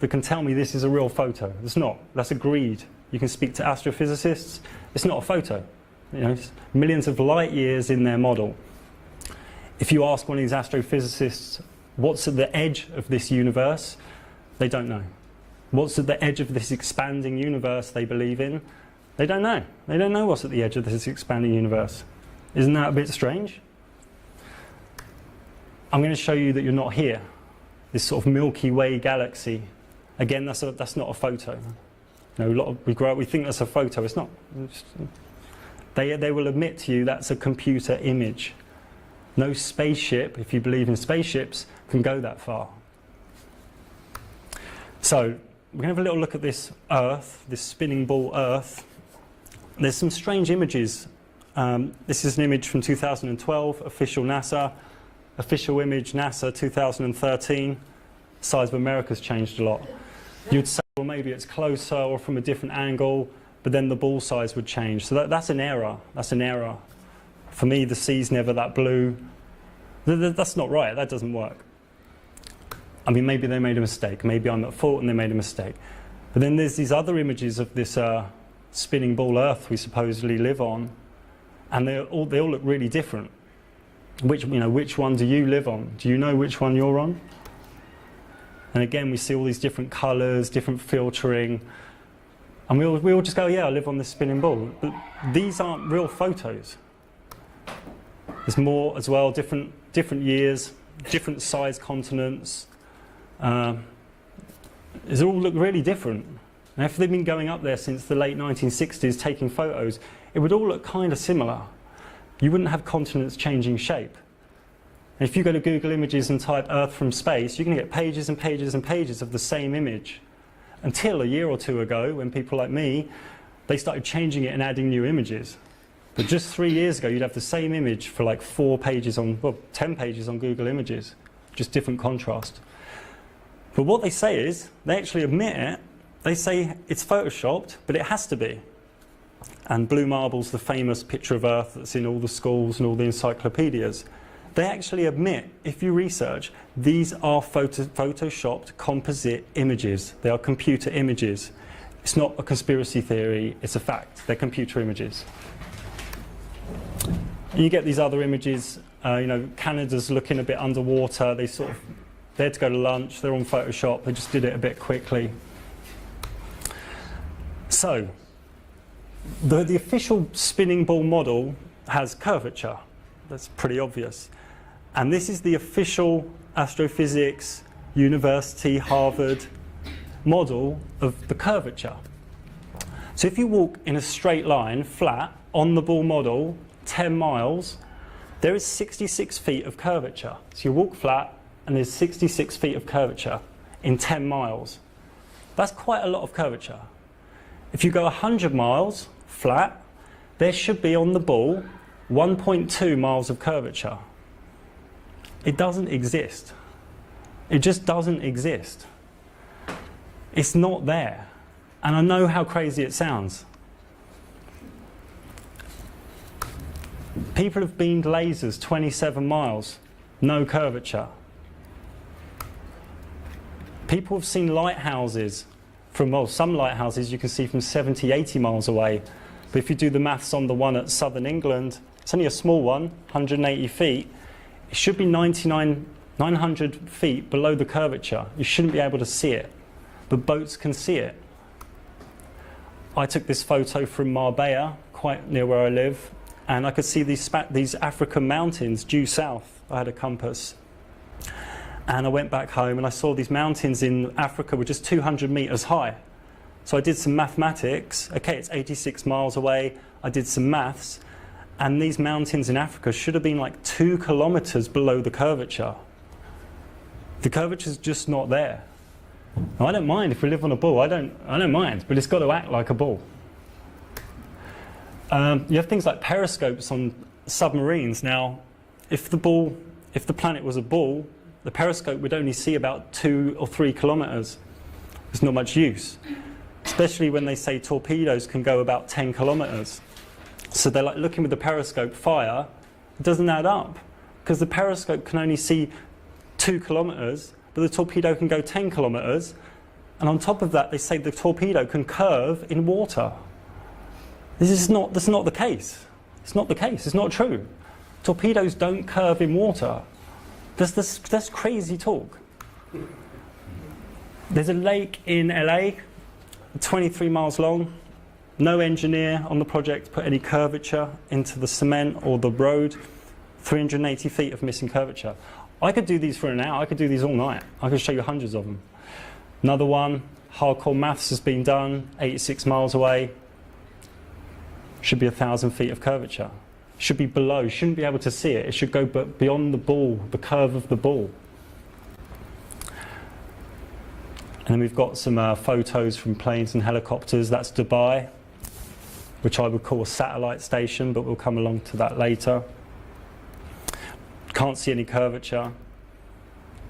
that can tell me this is a real photo. It's not. That's agreed. You can speak to astrophysicists. It's not a photo. You know, it's millions of light years in their model. If you ask one of these astrophysicists, what's at the edge of this universe, they don't know. What's at the edge of this expanding universe they believe in, they don't know. They don't know what's at the edge of this expanding universe. Isn't that a bit strange? I'm going to show you that you're not here. This sort of Milky Way galaxy. Again, that's not a photo. You know, we grow up, we think that's a photo. It's not. They will admit to you that's a computer image. No spaceship, if you believe in spaceships, can go that far. So we're going to have a little look at this Earth, this spinning ball Earth. There's some strange images. This is an image from 2012, official NASA. Official image, NASA 2013. The size of America's changed a lot. You'd say, well, maybe it's closer or from a different angle, but then the ball size would change. So that's an error. That's an error. For me, the sea's never that blue. That's not right. That doesn't work. I mean, maybe they made a mistake. Maybe I'm at fault and they made a mistake. But then there's these other images of this spinning ball Earth we supposedly live on, and they all look really different. Which one do you live on? Do you know which one you're on? And again, we see all these different colours, different filtering, and we all just go, yeah, I live on this spinning ball. But these aren't real photos. There's more as well, different years, different size continents. They all look really different. And if they've been going up there since the late 1960s taking photos, it would all look kind of similar. You wouldn't have continents changing shape. And if you go to Google Images and type Earth from space, you're going to get pages and pages and pages of the same image. Until a year or two ago, when people like me, they started changing it and adding new images. But just 3 years ago, you'd have the same image for like 10 pages on Google Images, just different contrast. But what they say is, they actually admit it. They say it's photoshopped, but it has to be. And Blue Marble's the famous picture of Earth that's in all the schools and all the encyclopedias. They actually admit, if you research, these are photoshopped composite images. They are computer images. It's not a conspiracy theory, it's a fact. They're computer images. And you get these other images, Canada's looking a bit underwater. They had to go to lunch, they're on Photoshop, they just did it a bit quickly. So, the official spinning ball model has curvature. That's pretty obvious. And this is the official astrophysics, university, Harvard model of the curvature. So if you walk in a straight line, flat, on the ball model, 10 miles, there is 66 feet of curvature. So you walk flat, and there's 66 feet of curvature in 10 miles. That's quite a lot of curvature. If you go 100 miles, flat, there should be on the ball 1.2 miles of curvature. It doesn't exist. It just doesn't exist. It's not there. And I know how crazy it sounds. People have beamed lasers 27 miles, no curvature. People have seen lighthouses from, some lighthouses you can see from 70, 80 miles away. But if you do the maths on the one at southern England, it's only a small one, 180 feet. It should be 900 feet below the curvature. You shouldn't be able to see it, but boats can see it. I took this photo from Marbella, quite near where I live, and I could see these African mountains due south. I had a compass. And I went back home and I saw these mountains in Africa were just 200 meters high. So I did some mathematics. Okay, it's 86 miles away. I did some maths. And these mountains in Africa should have been like 2 kilometers below the curvature. The curvature's just not there. Now, I don't mind if we live on a ball. I don't mind, but it's got to act like a ball. You have things like periscopes on submarines. Now, if the planet was a ball, the periscope would only see about 2 or 3 kilometers. There's not much use, especially when they say torpedoes can go about 10 kilometers. So they're like looking with the periscope fire. It doesn't add up because the periscope can only see 2 kilometers, but the torpedo can go 10 kilometers. And on top of that, they say the torpedo can curve in water. This is not the case. It's not the case. It's not true. Torpedoes don't curve in water. That's crazy talk. There's a lake in LA, 23 miles long. No engineer on the project put any curvature into the cement or the road. 380 feet of missing curvature. I could do these for an hour. I could do these all night. I could show you hundreds of them. Another one, hardcore maths has been done, 86 miles away. Should be 1,000 feet of curvature. Should be below. You shouldn't be able to see it. It should go beyond the ball, the curve of the ball. And then we've got some photos from planes and helicopters. That's Dubai, which I would call a satellite station, but we'll come along to that later. Can't see any curvature.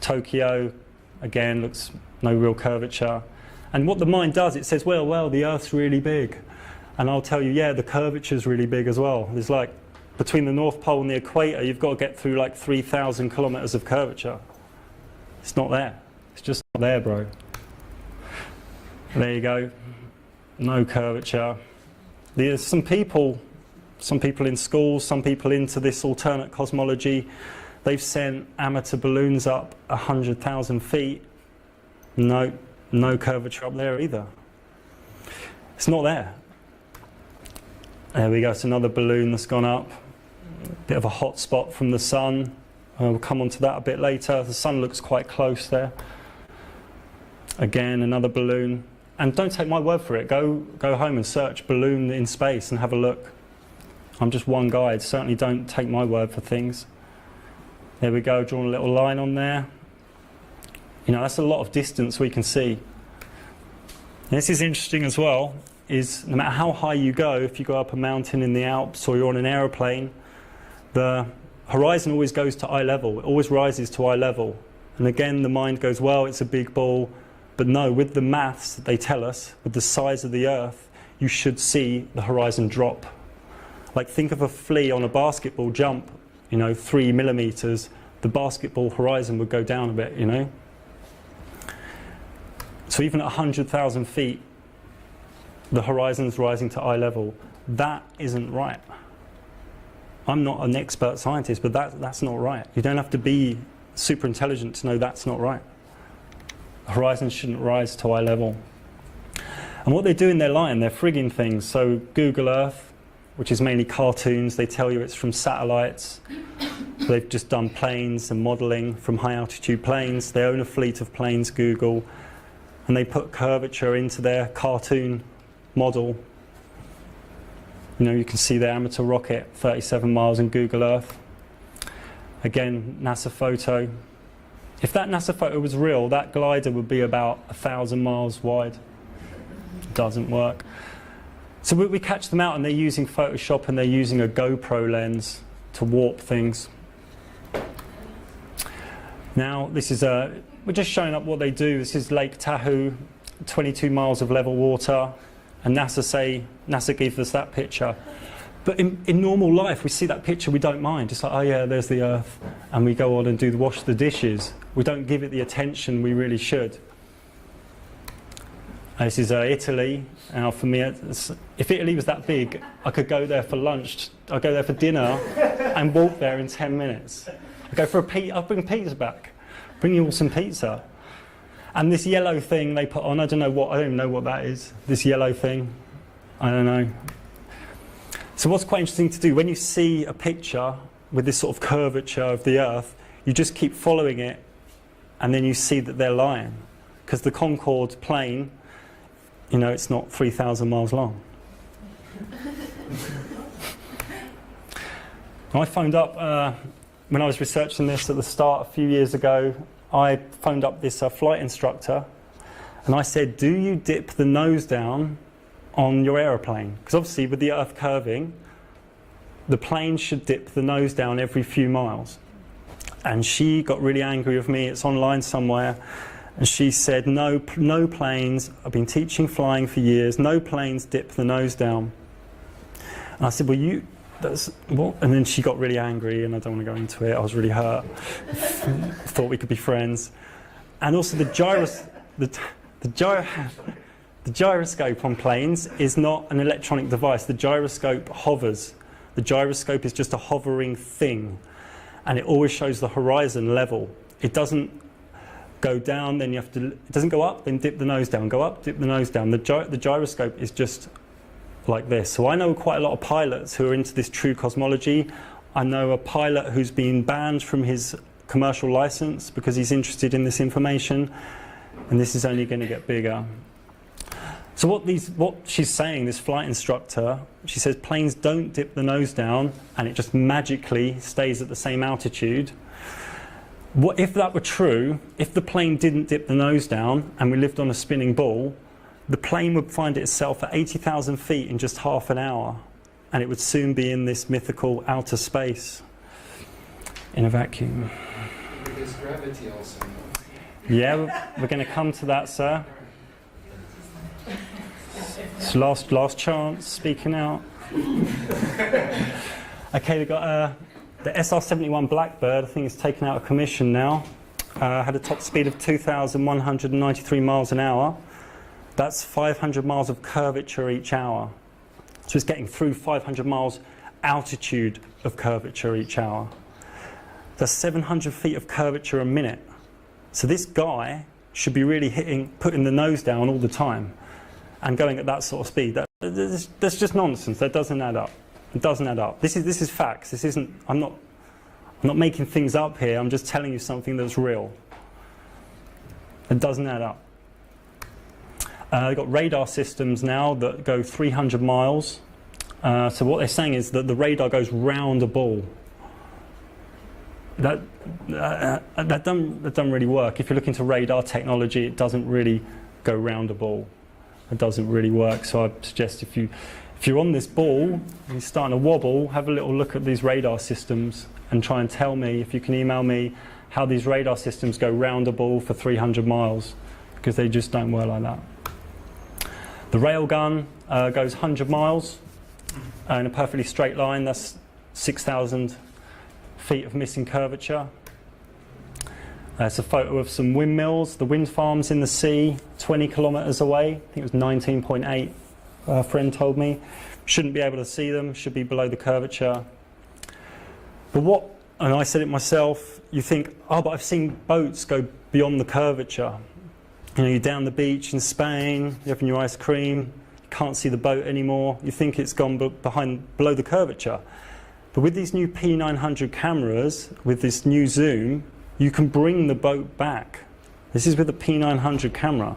Tokyo, again, looks no real curvature. And what the mind does, it says, well, the Earth's really big. And I'll tell you, yeah, the curvature's really big as well. There's like, between the North Pole and the equator, you've got to get through like 3,000 kilometers of curvature. It's not there. It's just not there, bro. There you go. No curvature. There's some people in schools, some people into this alternate cosmology. They've sent amateur balloons up 100,000 feet. No curvature up there either. It's not there. There we go, it's another balloon that's gone up. Bit of a hot spot from the sun. We'll come on to that a bit later. The sun looks quite close there. Again, another balloon. And don't take my word for it. Go home and search balloon in space and have a look. I'm just one guide. Certainly don't take my word for things. There we go, drawing a little line on there. You know, that's a lot of distance we can see. And this is interesting as well, is no matter how high you go, if you go up a mountain in the Alps or you're on an aeroplane, the horizon always goes to eye level. It always rises to eye level. And again, the mind goes, well, it's a big ball. But no, with the maths that they tell us, with the size of the Earth, you should see the horizon drop. Like, think of a flea on a basketball jump, 3 millimeters, the basketball horizon would go down a bit, So even at 100,000 feet, the horizon's rising to eye level. That isn't right. I'm not an expert scientist, but that's not right. You don't have to be super intelligent to know that's not right. The horizon shouldn't rise to eye level. And what they do in their line, they're frigging things. So Google Earth, which is mainly cartoons, they tell you it's from satellites. They've just done planes and modeling from high altitude planes. They own a fleet of planes, Google, and they put curvature into their cartoon model. You can see their amateur rocket, 37 miles in Google Earth. Again, NASA photo. If that NASA photo was real, that glider would be about 1,000 miles wide. It doesn't work. So we catch them out and they're using Photoshop and they're using a GoPro lens to warp things. Now, this is we're just showing up what they do. This is Lake Tahoe, 22 miles of level water. And NASA gave us that picture. But in normal life, we see that picture, we don't mind. It's like, oh yeah, there's the Earth. And we go on and wash the dishes. We don't give it the attention we really should. This is Italy. Now for me, if Italy was that big, I could go there for lunch. I'd go there for dinner and walk there in 10 minutes. I'll bring pizza back. Bring you all some pizza. And this yellow thing they put on, I don't even know what that is. This yellow thing, I don't know. So what's quite interesting to do, when you see a picture with this sort of curvature of the Earth, you just keep following it, and then you see that they're lying. Because the Concorde plane, it's not 3,000 miles long. I phoned up, when I was researching this at the start a few years ago, I phoned up this flight instructor and I said, do you dip the nose down on your aeroplane? Because obviously with the Earth curving, the plane should dip the nose down every few miles. And she got really angry with me, it's online somewhere, and she said, no planes, I've been teaching flying for years, no planes dip the nose down. And I said, well, what? And then she got really angry, and I don't want to go into it. I was really hurt. Thought we could be friends. And also the gyroscope on planes is not an electronic device. The gyroscope hovers. The gyroscope is just a hovering thing, and it always shows the horizon level. It doesn't go down, then it doesn't go up, then dip the nose down. Go up, dip the nose down. The gyroscope is just like this. So I know quite a lot of pilots who are into this true cosmology. I know a pilot who's been banned from his commercial license because he's interested in this information, and this is only going to get bigger. So what she's saying, this flight instructor, she says planes don't dip the nose down and it just magically stays at the same altitude. What if that were true? If the plane didn't dip the nose down and we lived on a spinning ball, the plane would find itself at 80,000 feet in just half an hour, and it would soon be in this mythical outer space in a vacuum. There's gravity also. Yeah, we're going to come to that, sir. It's last chance, speaking out. Okay, we've got the SR-71 Blackbird. I think it's taken out of commission now. Had a top speed of 2,193 miles an hour. That's 500 miles of curvature each hour. So it's getting through 500 miles altitude of curvature each hour. That's 700 feet of curvature a minute. So this guy should be really putting the nose down all the time and going at that sort of speed. That's just nonsense. That doesn't add up. It doesn't add up. This is facts. This isn't. I'm not making things up here. I'm just telling you something that's real. It doesn't add up. They've got radar systems now that go 300 miles. So what they're saying is that the radar goes round a ball. That doesn't really work. If you look into radar technology, it doesn't really go round a ball. It doesn't really work. So I suggest if you're on this ball and you're starting to wobble, have a little look at these radar systems and try and tell me, if you can email me, how these radar systems go round a ball for 300 miles, because they just don't work like that. The railgun goes 100 miles in a perfectly straight line. That's 6,000 feet of missing curvature. It's a photo of some windmills. The wind farms in the sea, 20 kilometres away. I think it was 19.8, a friend told me. Shouldn't be able to see them, should be below the curvature. But and I said it myself, you think, oh, but I've seen boats go beyond the curvature. You know, you're down the beach in Spain, you're having your ice cream, you can't see the boat anymore, you think it's gone below the curvature. But with these new P900 cameras, with this new zoom, you can bring the boat back. This is with the P900 camera.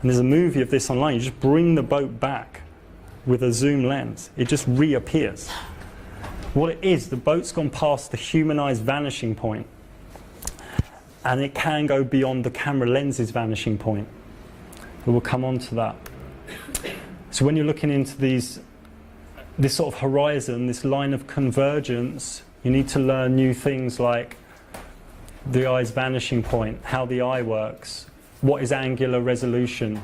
And there's a movie of this online. You just bring the boat back with a zoom lens. It just reappears. What it is, the boat's gone past the humanized vanishing point. And it can go beyond the camera lens's vanishing point. But we'll come on to that. So when you're looking into this sort of horizon, this line of convergence, you need to learn new things like the eye's vanishing point, how the eye works, what is angular resolution,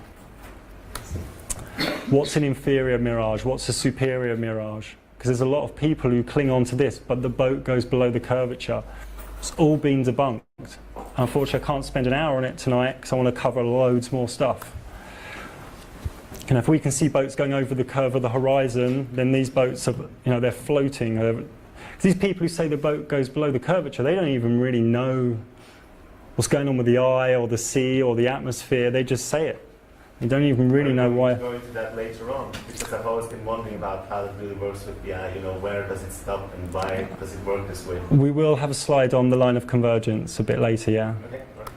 what's an inferior mirage, what's a superior mirage. Because there's a lot of people who cling on to this, but the boat goes below the curvature. It's all been debunked. Unfortunately, I can't spend an hour on it tonight because I want to cover loads more stuff. And if we can see boats going over the curve of the horizon, then these boats are, they're floating. These people who say the boat goes below the curvature, they don't even really know what's going on with the eye or the sea or the atmosphere. They just say it. They don't even really know why. We're going to that later on, because I've always been wondering about how it really works with the eye. Where does it stop and why does it work this way? We will have a slide on the line of convergence a bit later, yeah. Okay. Right.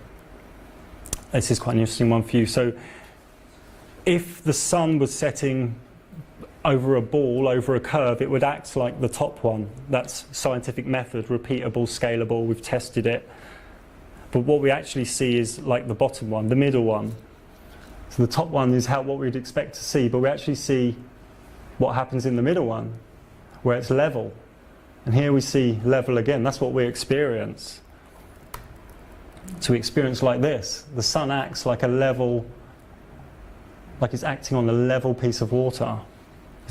This is quite an interesting one for you. So, if the sun was setting over a ball, over a curve, it would act like the top one. That's scientific method, repeatable, scalable, we've tested it. But what we actually see is like the bottom one, the middle one. So the top one is what we'd expect to see, but we actually see what happens in the middle one, where it's level. And here we see level again. That's what we experience. So we experience like this. The sun acts like a level, like it's acting on a level piece of water.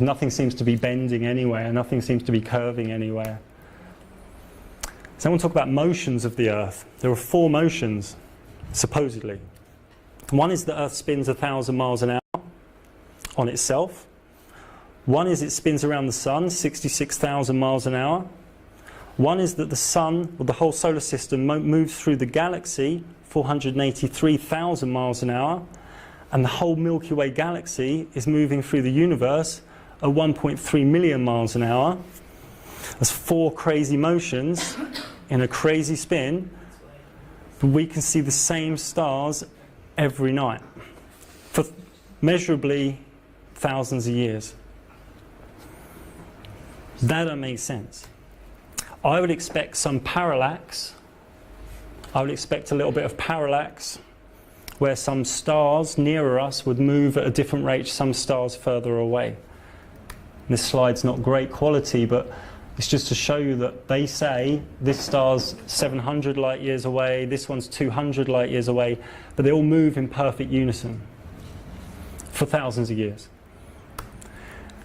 Nothing seems to be bending anywhere. Nothing seems to be curving anywhere. So I want to talk about motions of the Earth. There are 4 motions, supposedly. One is the Earth spins 1,000 miles an hour on itself. One is it spins around the sun, 66,000 miles an hour. One is that the sun, or the whole solar system, moves through the galaxy, 483,000 miles an hour. And the whole Milky Way galaxy is moving through the universe at 1.3 million miles an hour. That's 4 crazy motions in a crazy spin. But we can see the same stars every night for measurably thousands of years. That don't make sense. I would expect some parallax I would expect a little bit of parallax, where some stars nearer us would move at a different rate to some stars further away. This slide's not great quality, but it's just to show you that they say this star's 700 light years away, this one's 200 light years away, but they all move in perfect unison for thousands of years.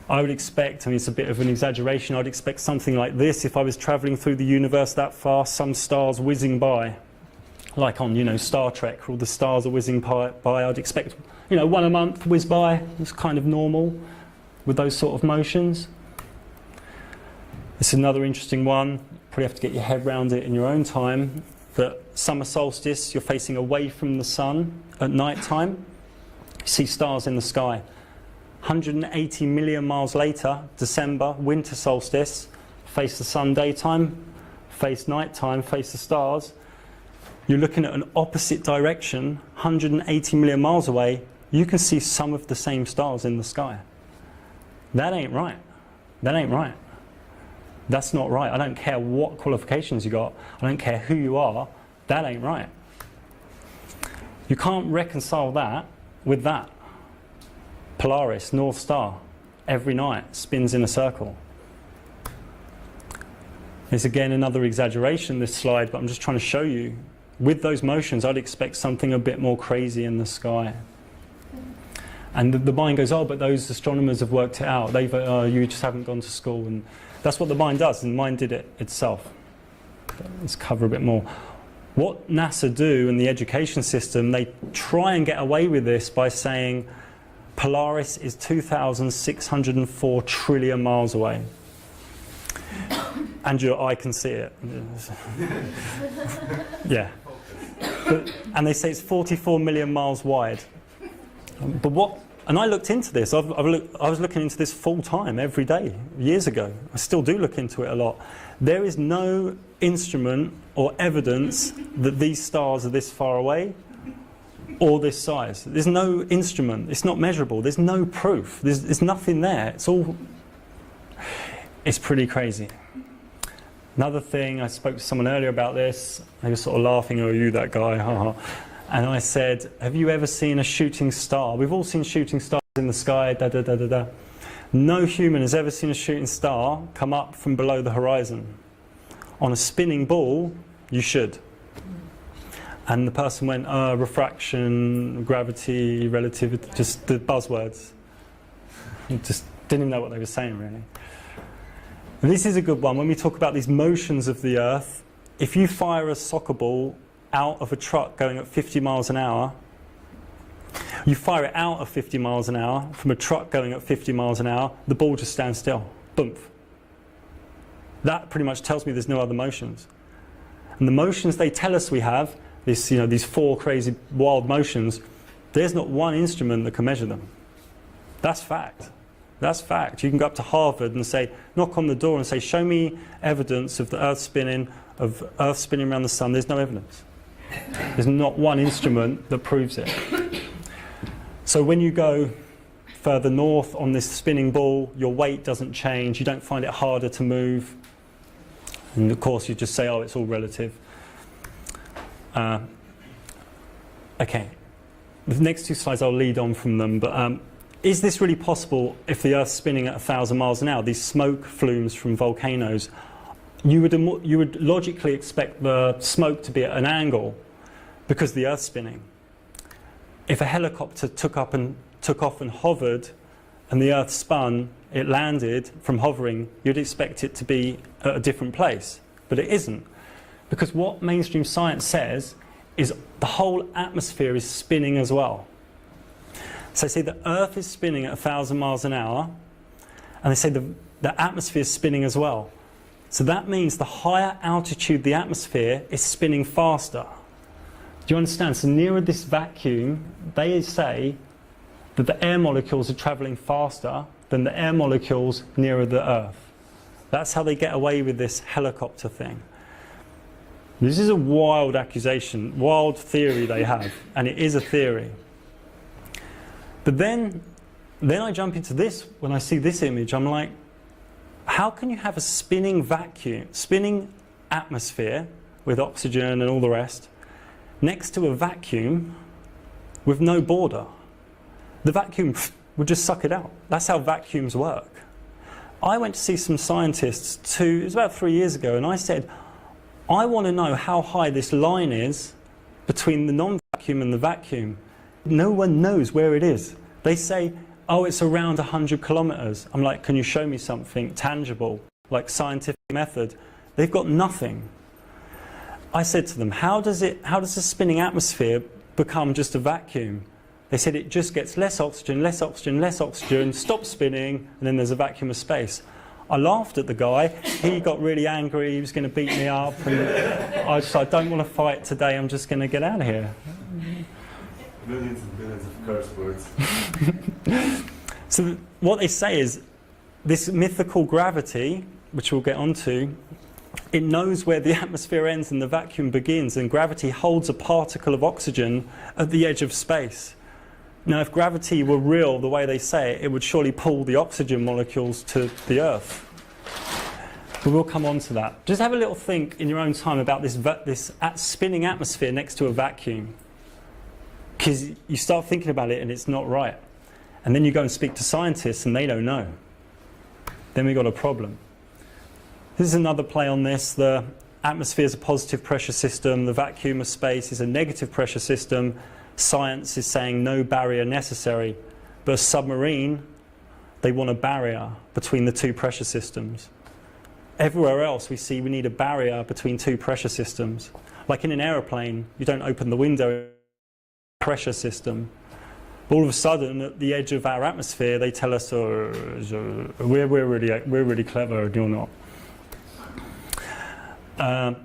I would expect, I mean, it's a bit of an exaggeration, I'd expect something like this if I was travelling through the universe that fast, some stars whizzing by, like on, you know, Star Trek, where all the stars are whizzing by. I'd expect, you know, one a month whiz by. It's kind of normal with those sort of motions. This is another interesting one. Probably have to get your head around it in your own time. But summer solstice, you're facing away from the sun at night time. You see stars in the sky. 180 million miles later, December, winter solstice, face the sun daytime, face nighttime, face the stars. You're looking at an opposite direction, 180 million miles away, you can see some of the same stars in the sky. That ain't right. That ain't right. That's not right. I don't care what qualifications you got. I don't care who you are. That ain't right. You can't reconcile that with that. Polaris, North Star, every night spins in a circle. It's again another exaggeration, this slide, but I'm just trying to show you. With those motions, I'd expect something a bit more crazy in the sky. And the mind goes, oh, but those astronomers have worked it out. You just haven't gone to school. And that's what the mind does, and the mind did it itself. Let's cover a bit more. What NASA do in the education system, they try and get away with this by saying Polaris is 2,604 trillion miles away. And your eye can see it. Yeah. And they say it's 44 million miles wide. But what? And I looked into this. I was looking into this full time, every day, years ago. I still do look into it a lot. There is no instrument or evidence that these stars are this far away or this size. There's no instrument. It's not measurable. There's no proof. There's nothing there. It's pretty crazy. Another thing, I spoke to someone earlier about this. They were sort of laughing, oh, you that guy, haha. And I said, have you ever seen a shooting star? We've all seen shooting stars in the sky, da da da da da. No human has ever seen a shooting star come up from below the horizon. On a spinning ball, you should. And the person went, refraction, gravity, relativity, just the buzzwords. Just didn't even know what they were saying, really. And this is a good one. When we talk about these motions of the Earth, if you fire a soccer ball out of a truck going at 50 miles an hour, you fire it out of 50 miles an hour from a truck going at 50 miles an hour, the ball just stands still. Boom. That pretty much tells me there's no other motions. And the motions they tell us we have, these four crazy wild motions, there's not one instrument that can measure them. That's fact. That's fact. You can go up to Harvard and say, knock on the door and say, show me evidence of the Earth spinning around the sun. There's no evidence. There's not one instrument that proves it. So when you go further north on this spinning ball, your weight doesn't change. You don't find it harder to move. And of course, you just say, oh, it's all relative. Okay. The next two slides, I'll lead on from them. But is this really possible if the Earth's spinning at 1,000 miles an hour? These smoke flumes from volcanoes, you would logically expect the smoke to be at an angle because the Earth's spinning. If a helicopter took off and hovered and the Earth spun, it landed from hovering, you'd expect it to be at a different place. But it isn't. Because what mainstream science says is the whole atmosphere is spinning as well. So they say the Earth is spinning at 1,000 miles an hour, and they say the atmosphere is spinning as well. So that means the higher altitude the atmosphere is spinning faster. Do you understand? So nearer this vacuum, they say that the air molecules are travelling faster than the air molecules nearer the Earth. That's how they get away with this helicopter thing. This is a wild accusation, wild theory they have, and it is a theory. But then I jump into this, when I see this image, I'm like, how can you have a spinning vacuum, spinning atmosphere with oxygen and all the rest, next to a vacuum with no border. The vacuum would just suck it out. That's how vacuums work. I went to see some scientists it was about 3 years ago, and I said, I want to know how high this line is between the non-vacuum and the vacuum. No one knows where it is. They say, oh, it's around 100 kilometers. I'm like, can you show me something tangible, like scientific method? They've got nothing. I said to them, how does a spinning atmosphere become just a vacuum? They said it just gets less oxygen, less oxygen, less oxygen, stops spinning, and then there's a vacuum of space. I laughed at the guy. He got really angry. He was going to beat me up. And I said, I don't want to fight today. I'm just going to get out of here. Millions and billions of curse words. So what they say is this mythical gravity, which we'll get onto, it knows where the atmosphere ends and the vacuum begins, and gravity holds a particle of oxygen at the edge of space. Now, if gravity were real the way they say it, it would surely pull the oxygen molecules to the Earth. But we'll come on to that. Just have a little think in your own time about this spinning atmosphere next to a vacuum. Because you start thinking about it and it's not right. And then you go and speak to scientists and they don't know. Then we've got a problem. This is another play on this. The atmosphere is a positive pressure system. The vacuum of space is a negative pressure system. Science is saying no barrier necessary. But a submarine, they want a barrier between the two pressure systems. Everywhere else we see we need a barrier between two pressure systems. Like in an aeroplane, you don't open the window, pressure system. All of a sudden, at the edge of our atmosphere, they tell us, oh, we're really clever, you're not.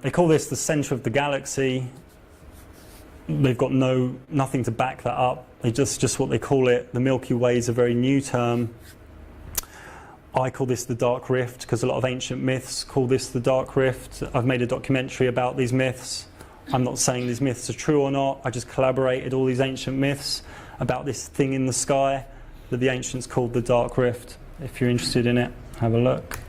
They call this the center of the galaxy. They've got nothing to back that up. They just what they call it. The Milky Way is a very new term. I call this the Dark Rift because a lot of ancient myths call this the Dark Rift. I've made a documentary about these myths. I'm not saying these myths are true or not. I just collaborated all these ancient myths about this thing in the sky that the ancients called the Dark Rift. If you're interested in it, have a look.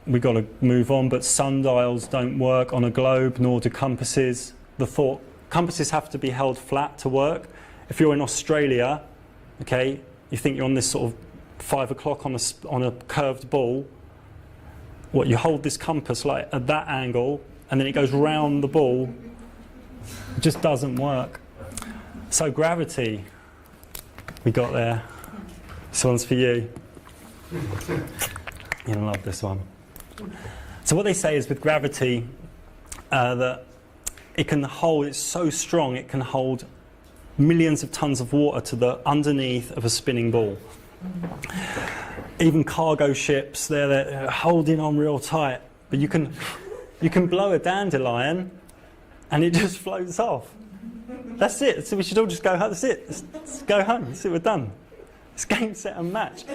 We've got to move on, but sundials don't work on a globe, nor do compasses. Compasses have to be held flat to work. If you're in Australia, okay, you think you're on this sort of 5 o'clock on a curved ball, you hold this compass like at that angle, and then it goes round the ball. It just doesn't work. So gravity, we got there. This one's for you. You'll love this one. So what they say is with gravity, that it's so strong it can hold millions of tons of water to the underneath of a spinning ball. Even cargo ships, they're holding on real tight, but you can blow a dandelion and it just floats off. That's it. So we should all just go home. That's it. Let's go home. That's it. We're done. It's game, set and match.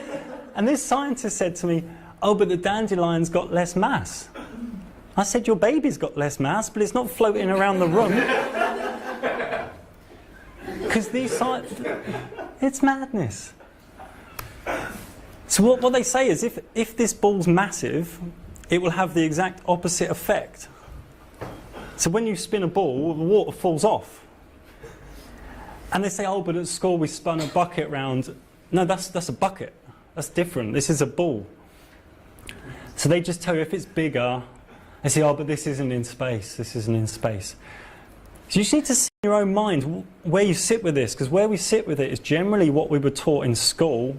And this scientist said to me, oh, but the dandelion's got less mass. I said, your baby's got less mass, but it's not floating around the room. Because it's madness. So what they say is if this ball's massive, it will have the exact opposite effect. So when you spin a ball, the water falls off. And they say, oh, but at school we spun a bucket round. No, that's a bucket. That's different. This is a ball. So they just tell you if it's bigger, they say, oh, but this isn't in space. This isn't in space. So you just need to see in your own mind where you sit with this, because where we sit with it is generally what we were taught in school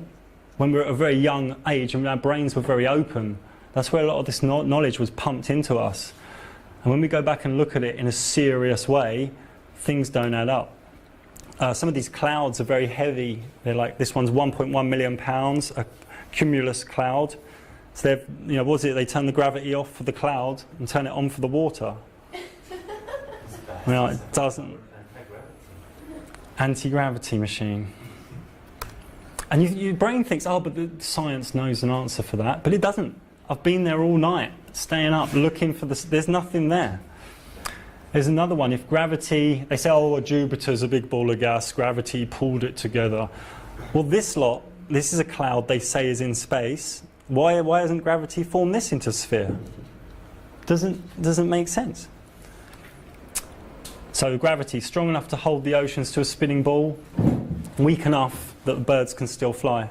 when we were at a very young age and our brains were very open. That's where a lot of this knowledge was pumped into us. And when we go back and look at it in a serious way, things don't add up. Some of these clouds are very heavy. They're like, this one's 1.1 million pounds, a cumulus cloud. So they turn the gravity off for the cloud and turn it on for the water. Well, it doesn't. Anti-gravity machine. And your brain thinks, oh, but the science knows an answer for that. But it doesn't. I've been there all night, staying up, looking for this. There's nothing there. There's another one. If gravity, they say, oh, Jupiter's a big ball of gas, gravity pulled it together. Well, this is a cloud they say is in space. Why hasn't gravity formed this into a sphere? Doesn't make sense. So gravity, strong enough to hold the oceans to a spinning ball, weak enough that the birds can still fly.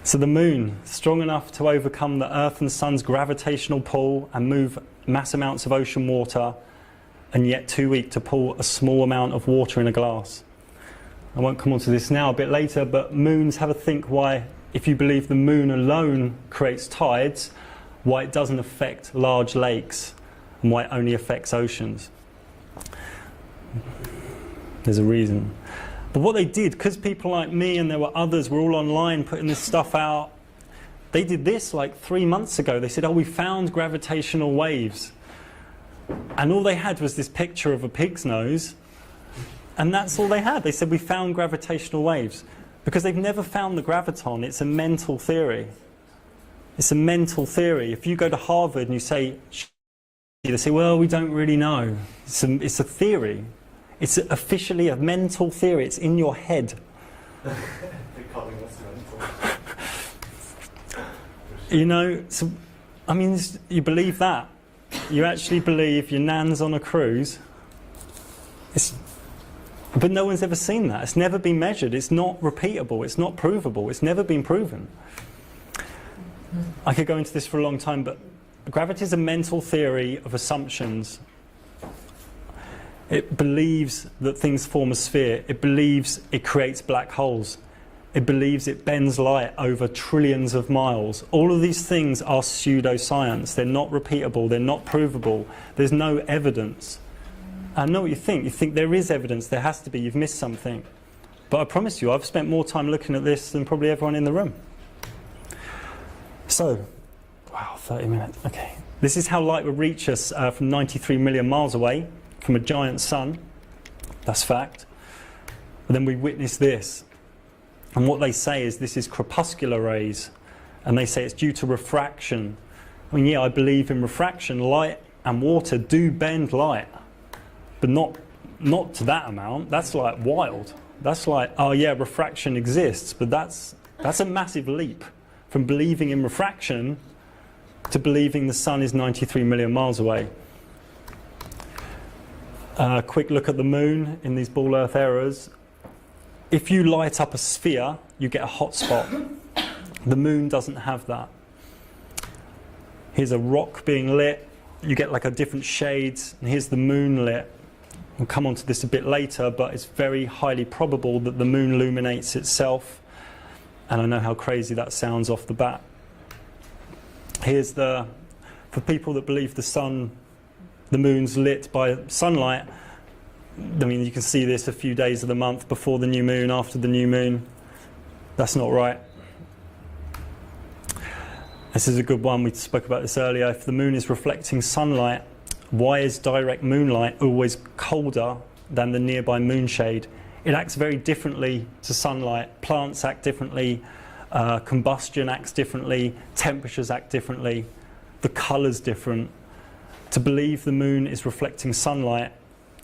So the moon, strong enough to overcome the Earth and Sun's gravitational pull and move mass amounts of ocean water, and yet too weak to pull a small amount of water in a glass. I won't come on to this now, a bit later, but moons, have a think why, if you believe the moon alone creates tides, why it doesn't affect large lakes and why it only affects oceans. There's a reason. But what they did, because people like me and there were others were all online putting this stuff out, they did this like 3 months ago. They said, oh, we found gravitational waves. And all they had was this picture of a pig's nose, and that's all they had. They said, we found gravitational waves. Because they've never found the graviton. It's a mental theory. It's a mental theory. If you go to Harvard and you say, they say, well, we don't really know. It's a theory. It's officially a mental theory. It's in your head. They're calling us mental. You know, so, I mean, you believe that. You actually believe your nan's on a cruise. But no one's ever seen that. It's never been measured. It's not repeatable. It's not provable. It's never been proven. I could go into this for a long time, but gravity is a mental theory of assumptions. It believes that things form a sphere. It believes it creates black holes. It believes it bends light over trillions of miles. All of these things are pseudoscience. They're not repeatable. They're not provable. There's no evidence. I know what you think. You think there is evidence. There has to be. You've missed something. But I promise you, I've spent more time looking at this than probably everyone in the room. So, wow, 30 minutes. Okay. This is how light would reach us from 93 million miles away from a giant sun. That's fact. But then we witness this. And what they say is this is crepuscular rays. And they say it's due to refraction. I mean, yeah, I believe in refraction. Light and water do bend light. But not to that amount. That's like wild. That's like, oh yeah, refraction exists. But that's a massive leap from believing in refraction to believing the sun is 93 million miles away. Quick look at the moon in these ball earth errors. If you light up a sphere, you get a hot spot. The moon doesn't have that. Here's a rock being lit. You get like a different shades. And here's the moon lit. We'll come on to this a bit later, but it's very highly probable that the moon illuminates itself. And I know how crazy that sounds off the bat. Here's for people that believe the moon's lit by sunlight, I mean, you can see this a few days of the month before the new moon, after the new moon. That's not right. This is a good one. We spoke about this earlier. If the moon is reflecting sunlight, why is direct moonlight always colder than the nearby moonshade? It acts very differently to sunlight. Plants act differently. Combustion acts differently. Temperatures act differently. The colour's different. To believe the moon is reflecting sunlight,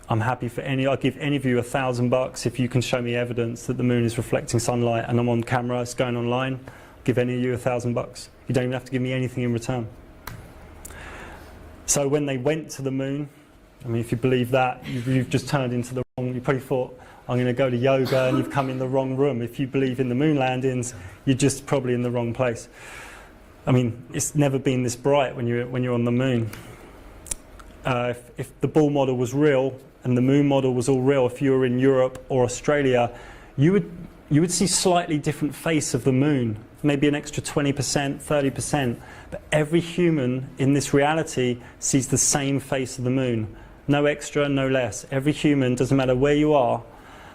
I'm happy for I'll give any of you $1,000 if you can show me evidence that the moon is reflecting sunlight and I'm on camera, it's going online. I'll give any of you $1,000. You don't even have to give me anything in return. So when they went to the moon, I mean, if you believe that, you've just turned into the wrong, you probably thought, I'm going to go to yoga, and you've come in the wrong room. If you believe in the moon landings, you're just probably in the wrong place. I mean, it's never been this bright when you're on the moon. If the ball model was real and the moon model was all real, if you were in Europe or Australia, you would see slightly different face of the moon, maybe an extra 20%, 30%. But every human in this reality sees the same face of the moon. No extra, no less. Every human, doesn't matter where you are.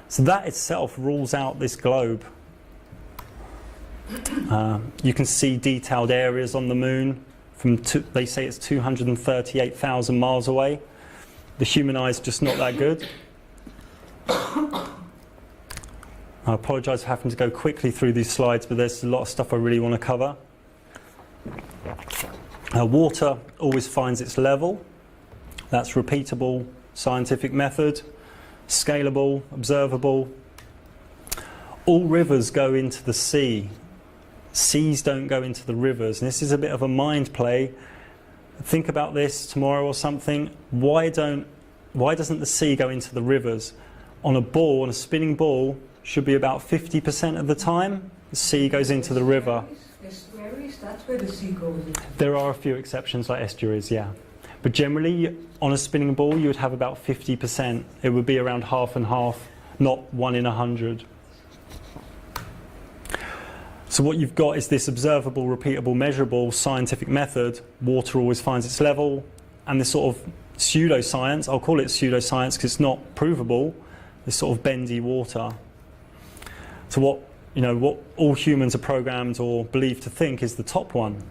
So that itself rules out this globe. You can see detailed areas on the moon. They say it's 238,000 miles away. The human eye is just not that good. I apologise for having to go quickly through these slides, but there's a lot of stuff I really want to cover. Water always finds its level. That's repeatable scientific method, scalable, observable. All rivers go into the sea. Seas don't go into the rivers. And this is a bit of a mind play. Think about this tomorrow or something. Why doesn't the sea go into the rivers? On a spinning ball, should be about 50% of the time, the sea goes into the river. Estuaries, that's where the sea goes into. There are a few exceptions like estuaries, yeah. But generally, on a spinning ball, you would have about 50%. It would be around half and half, not 1 in 100. So what you've got is this observable, repeatable, measurable scientific method. Water always finds its level. And this sort of pseudoscience, I'll call it pseudoscience because it's not provable, this sort of bendy water. So what all humans are programmed or believed to think is the top one.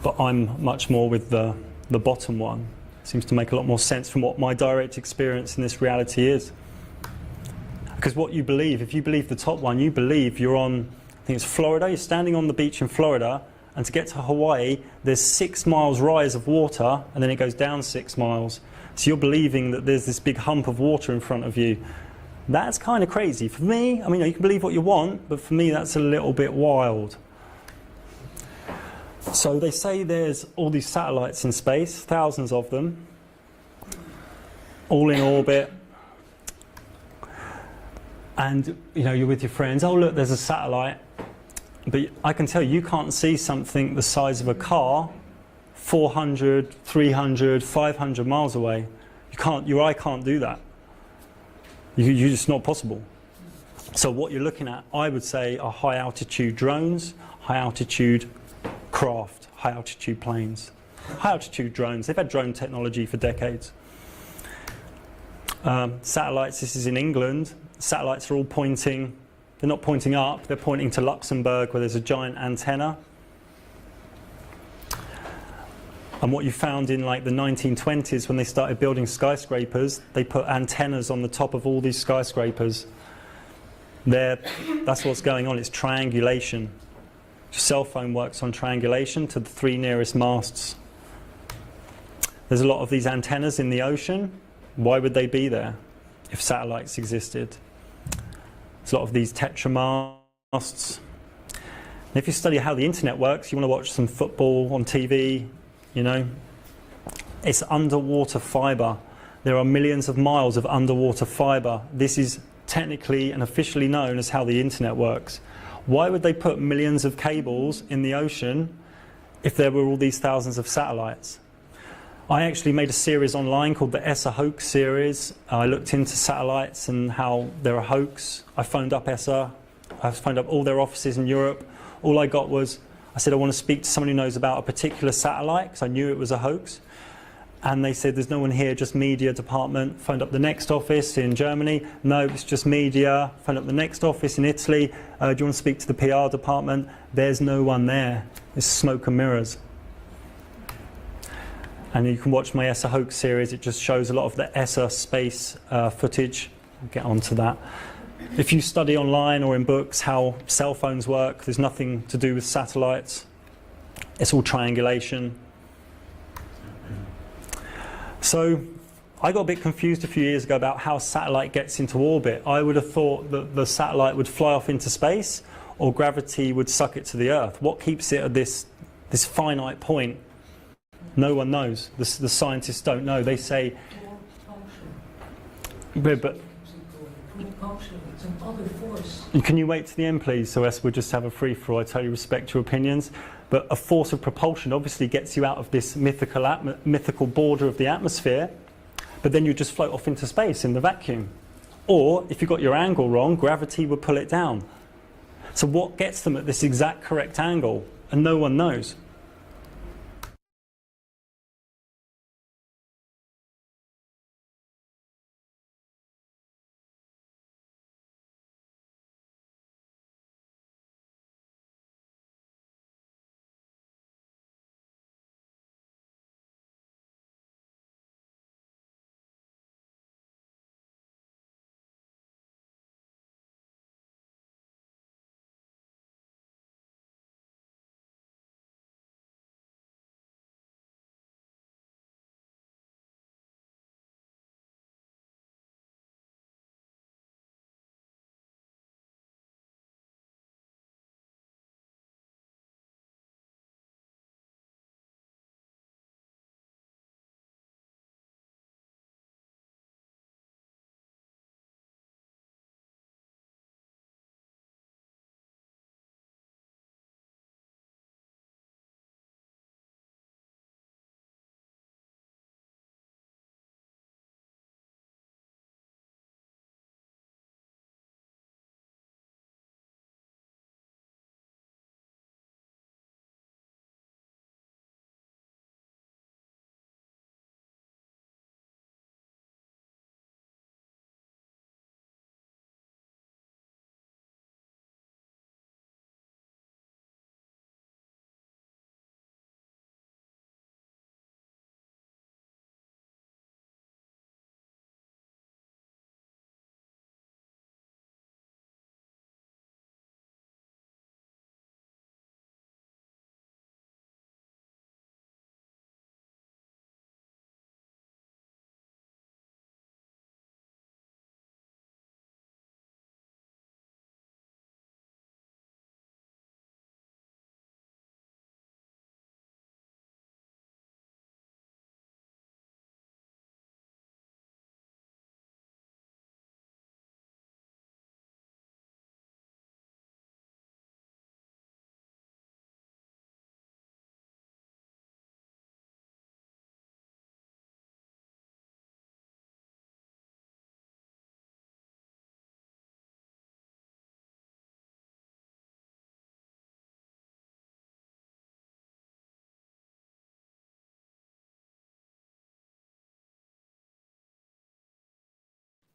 But I'm much more with the bottom one. Seems to make a lot more sense from what my direct experience in this reality is. Because what you believe, if you believe the top one, you believe you're on, I think it's Florida, you're standing on the beach in Florida, and to get to Hawaii, there's 6 miles rise of water, and then it goes down 6 miles. So you're believing that there's this big hump of water in front of you. That's kind of crazy. For me, I mean, you can believe what you want, but for me that's a little bit wild. So they say there's all these satellites in space, thousands of them, all in orbit. And you're with your friends, oh look, there's a satellite. But I can tell you can't see something the size of a car 400, 300, 500 miles away. Your eye can't do that. You're just not possible. So what you're looking at, I would say, are high altitude drones, high altitude craft, high altitude planes. High altitude drones, they've had drone technology for decades. Satellites, this is in England. Satellites are all pointing, they're not pointing up, they're pointing to Luxembourg where there's a giant antenna. And what you found in like the 1920s when they started building skyscrapers, they put antennas on the top of all these skyscrapers. That's what's going on, it's triangulation. Your cell phone works on triangulation to the 3 nearest masts. There's a lot of these antennas in the ocean. Why would they be there if satellites existed? There's a lot of these tetramasts. And if you study how the internet works, you want to watch some football on TV, it's underwater fiber. There are millions of miles of underwater fiber. This is technically and officially known as how the internet works. Why would they put millions of cables in the ocean if there were all these thousands of satellites? I actually made a series online called the ESA hoax series. I looked into satellites and how they're a hoax. I phoned up ESA. I phoned up all their offices in Europe. All I got was, I said I want to speak to someone who knows about a particular satellite because I knew it was a hoax. And they said, there's no one here, just media department. Phoned up the next office in Germany. No, it's just media. Phoned up the next office in Italy. Do you want to speak to the PR department? There's no one there. It's smoke and mirrors. And you can watch my ESA hoax series. It just shows a lot of the ESA space footage. I'll get onto that. If you study online or in books how cell phones work, there's nothing to do with satellites. It's all triangulation. So I got a bit confused a few years ago about how a satellite gets into orbit. I would have thought that the satellite would fly off into space or gravity would suck it to the Earth. What keeps it at this finite point? No one knows. The scientists don't know. They say... But can you wait to the end, please? So we'll just have a free-for-all. I totally respect your opinions. But a force of propulsion obviously gets you out of this mythical border of the atmosphere, but then you just float off into space in the vacuum. Or, if you got your angle wrong, gravity would pull it down. So what gets them at this exact correct angle? And no one knows.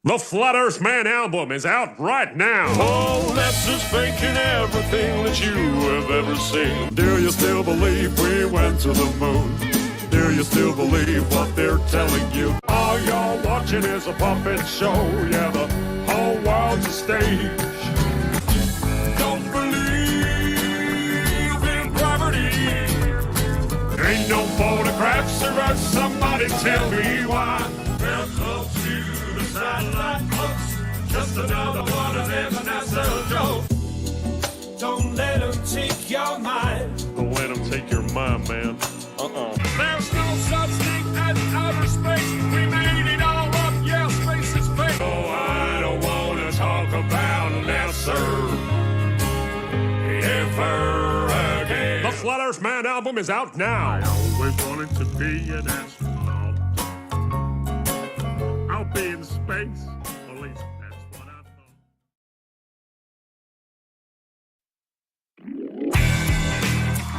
The Flat Earth Man album is out right now. Oh, that's as fake in everything that you have ever seen. Do you still believe we went to the moon? Do you still believe what they're telling you? All you're watching is a puppet show. Yeah, the whole world's a stage. Don't believe in gravity. Ain't no photographs or somebody tell me why. Welcome to the satellite folks. Just another one of them NASA jokes. Don't let them take your mind. Don't let them take your mind, man. There's no such thing as outer space. We made it all up. Yeah, space is fake. Oh, I don't want to talk about NASA ever again. The Flat Earth Man album is out now. I always wanted to be an astronaut. I'll be in space. At least that's what I thought.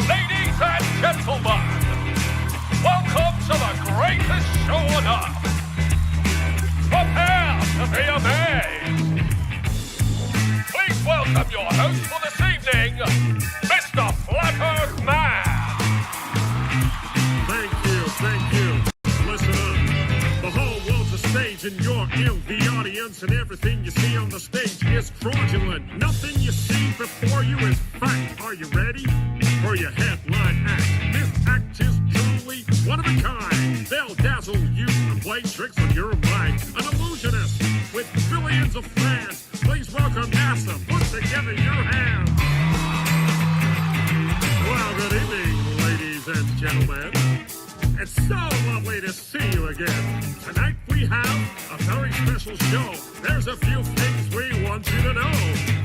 Ladies and gentlemen, welcome to the greatest show on earth. Prepare to be amazed. Please welcome your host for this evening, Mr. Flat Earth Man. Thank you. Listen up. The whole world's a stage and you're in the audience, and everything you see on the stage is fraudulent. Nothing you see before you is fact. Are you ready for your headline act? This act is truly one of a kind. They'll dazzle you and play tricks on your mind. An illusionist with billions of fans. Please welcome NASA. Put together your hands. Well, good evening, ladies and gentlemen. It's so lovely to see you again. Tonight we have a very special show. There's a few things we want you to know.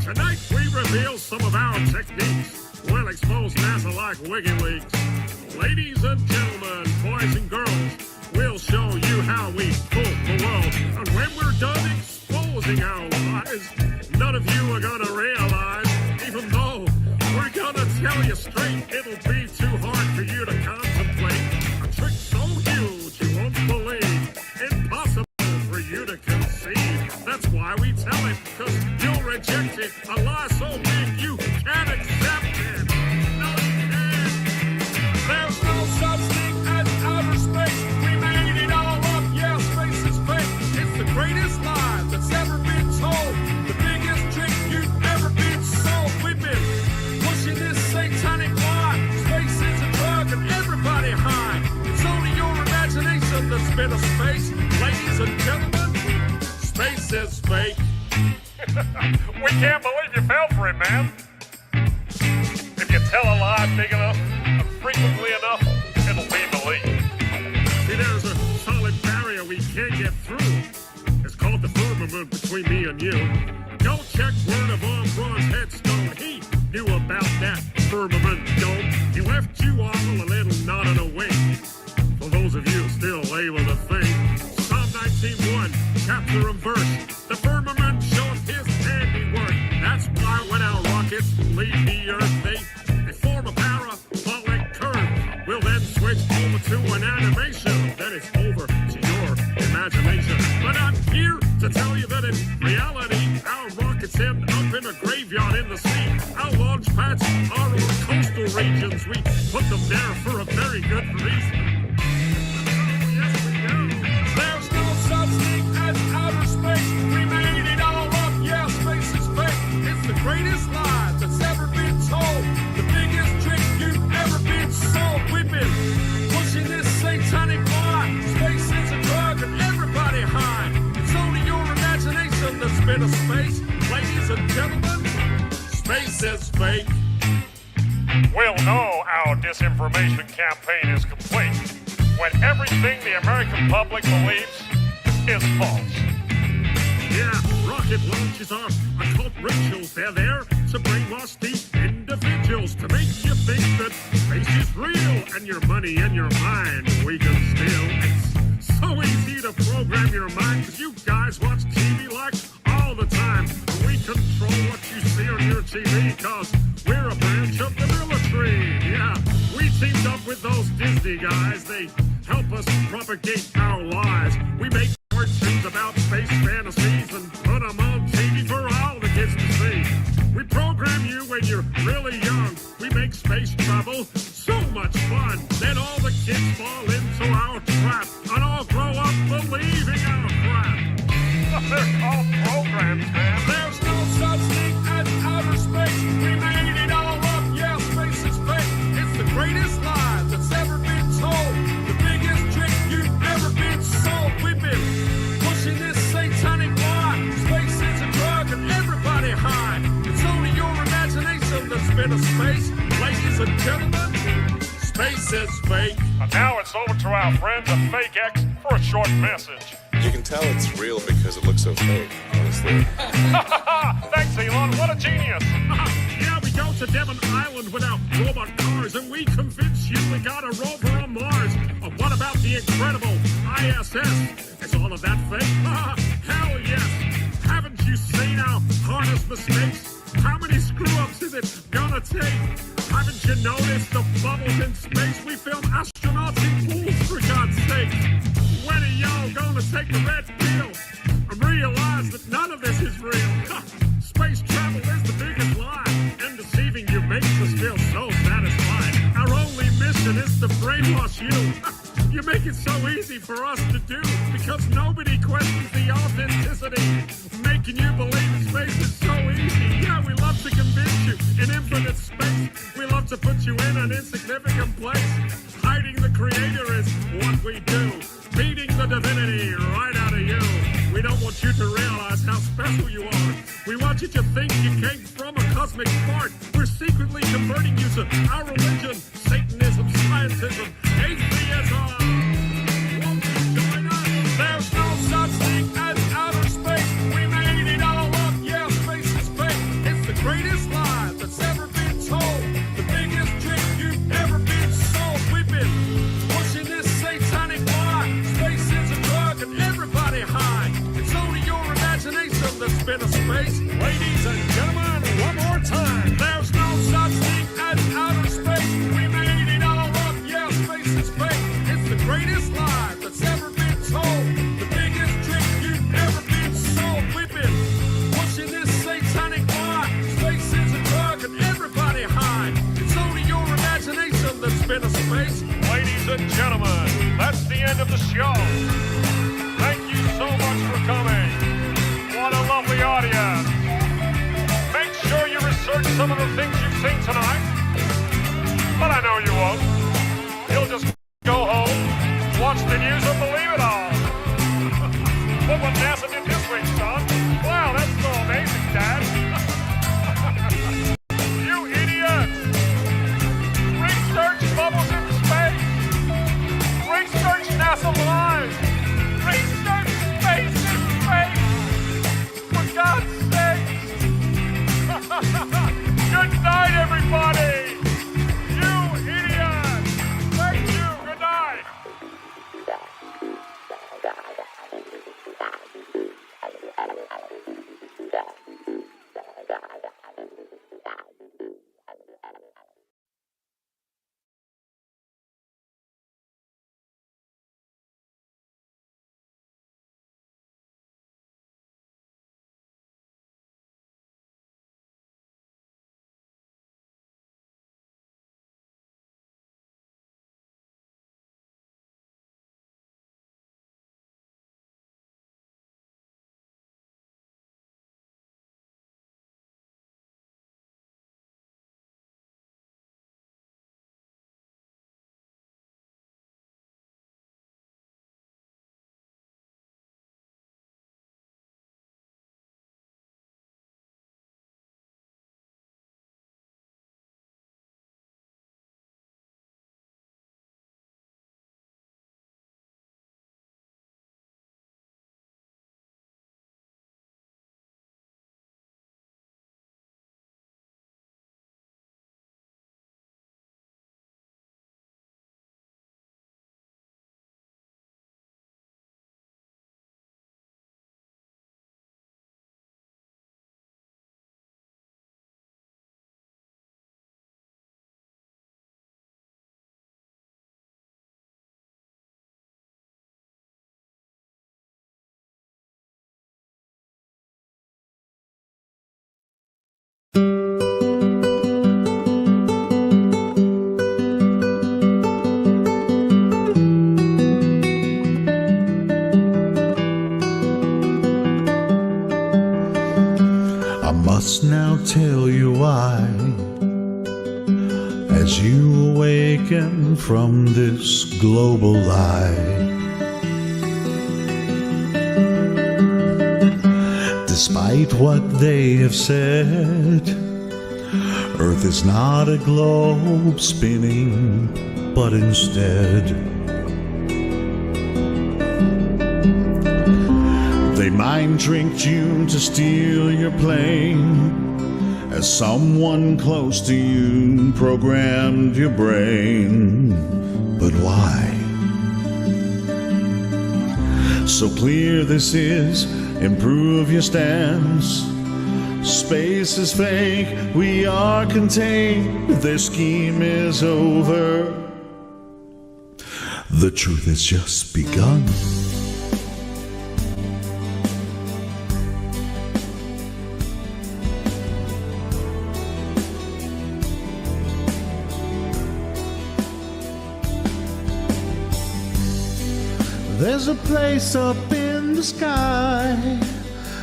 Tonight we reveal some of our techniques. We'll expose NASA like WikiLeaks. Ladies and gentlemen, boys and girls, we'll show you how we fool the world. And when we're done exposing our lies, none of you are gonna realize, even though we're gonna tell you straight, it'll be too hard for you to contemplate. A trick so huge you won't believe, impossible for you to conceive. That's why we tell it, cause you'll reject it. A lie so big you can't accept it. No, you can't. There's no such thing as outer space. We made it all up. Yeah, space is fake. It's the greatest lie that's ever been told. The biggest trick you've ever been sold. We've been pushing this satanic lie. Space is a drug and everybody high. It's only your imagination that's been a space. Ladies and gentlemen, space is fake. We can't believe you fell for it, man. If you tell a lie big enough and frequently enough, it'll be believed. See, there's a solid barrier we can't get through. It's called the firmament between me and you. Go check Word of Bronze headstone. He knew about that firmament dome. He left you all a little nodding away. For those of you still able to think, Psalm 19:1, chapter and verse. The firmament shows his handiwork. That's why when our rockets leave the earth, they form a parabolic curve. We'll then switch over to an animation. Then it's over to your imagination. But I'm here to tell you that in reality, our rockets end up in a graveyard in the sea. Our launch pads are on coastal regions. We put them there for a very good reason. There's no such thing as outer space. We made it all up. Yeah, space is fake. It's the greatest lie that's ever been told. The biggest trick you've ever been sold. We've been pushing this satanic lie. Space is a drug and everybody high. It's only your imagination that's been a space. Ladies and gentlemen, space is fake. We'll know our disinformation campaign is complete when everything the American public believes is false. Yeah, rocket launches are occult rituals. They're there to brainwash these individuals, to make you think that space is real and your money and your mind we can steal. It's so easy to program your mind because you guys watch TV like all the time. We control what you see on your TV because we're a branch of the military. Yeah, we teamed up with those Disney guys. They help us propagate our lies. We make cartoons about space fantasy spin a space. Ladies and gentlemen, space is fake. And now it's over to our friends at Fake X for a short message. You can tell it's real because it looks so fake, honestly. Thanks, Elon. What a genius. Yeah, we go to Devon Island without robot cars, and we convince you we got a rover on Mars. Or what about the incredible ISS? Is all of that fake? Hell yes. Haven't you seen our harness mistakes? How many screw-ups is it gonna take? Haven't you noticed the bubbles in space? We film astronauts in pools, for God's sake. When are y'all gonna take the red pill and realize that none of this is real? Space travel is the biggest lie, and deceiving you makes us feel so satisfied. Our only mission is to brainwash you. You make it so easy for us to do, because nobody questions the authenticity, making you believe space is so easy. Yeah, we love to convince you in infinite space. We love to put you in an insignificant place. Hiding the creator is what we do, beating the divinity right out of you. We don't want you to realize how special you are. We want you to think you came from a cosmic spark. We're secretly converting you to our religion, Satanism, scientism, atheism. Won't you join us? There's no such thing as outer space. We made it all up. Yeah, space is fake. It's the greatest lie that's ever been told. The biggest trick you've ever been sold. We've been pushing this satanic lie. Space is a drug and everybody high. It's only your imagination that's been a space. Ladies and gentlemen, one more time. There's no such thing as outer space. We made it all up. Yeah, space is fake. It's the greatest lie that's ever been told. The biggest trick you've ever been sold. We've been pushing this satanic lie. Space is a drug and everybody high. It's only your imagination that's been a space. Ladies and gentlemen, that's the end of the show. Thank you so much for coming. What a lovely audience. Make sure you research some of the things you've seen tonight. But I know you won't. You'll just go home, watch the news, and believe it all. Look what NASA did this week, son. Wow, that's so amazing, Dad. You idiots. Research bubbles in space. Research NASA lines. Research space in space. For God's sake. Good night, everybody. You idiots. Thank you. Good night. must now tell you why, as you awaken from this global lie. Despite what they have said, Earth is not a globe spinning, but instead they mind tricked you to steal your plane, as someone close to you programmed your brain. But why? So clear this is, improve your stance. Space is fake, we are contained, their scheme is over. The truth has just begun. There's a place up in the sky,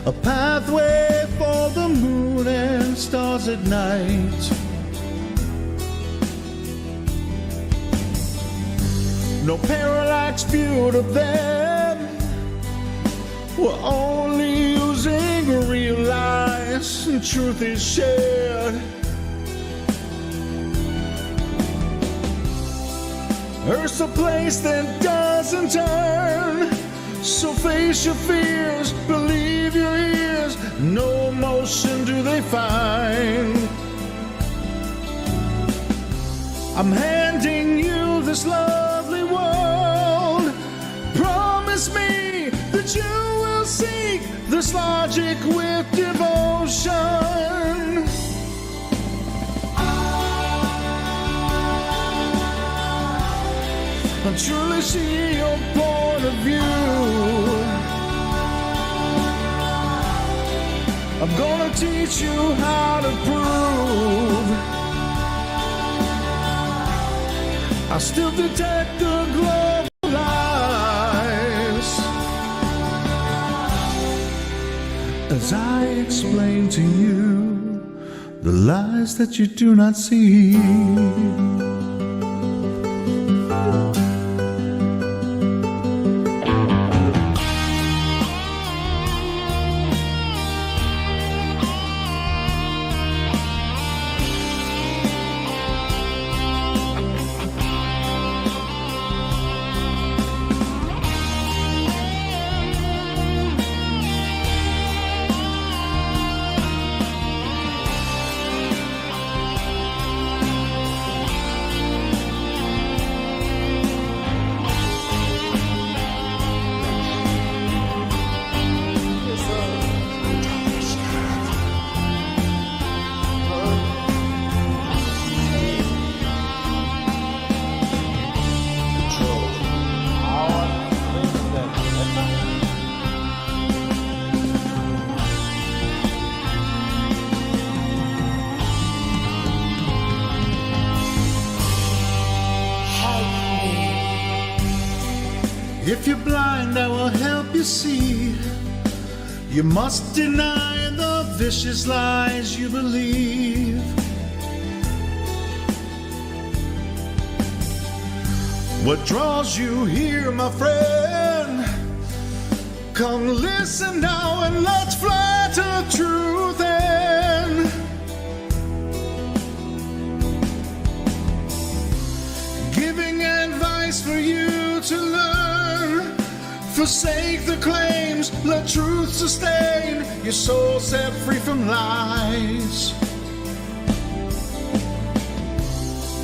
a pathway for the moon and stars at night. No parallax view to them, we're only using real lies, and truth is shared. Earth's a place that doesn't turn, so face your fears, believe your ears, no motion do they find. I'm handing you this lovely world, promise me that you will seek this logic with devotion. I truly see your point of view. I'm gonna teach you how to prove. I still detect the global lies as I explain to you the lies that you do not see. If you're blind, I will help you see. You must deny the vicious lies you believe. What draws you here, my friend? Come listen now and let's fly to truth end. Giving advice for you to learn. Forsake the claims, let truth sustain your soul set free from lies.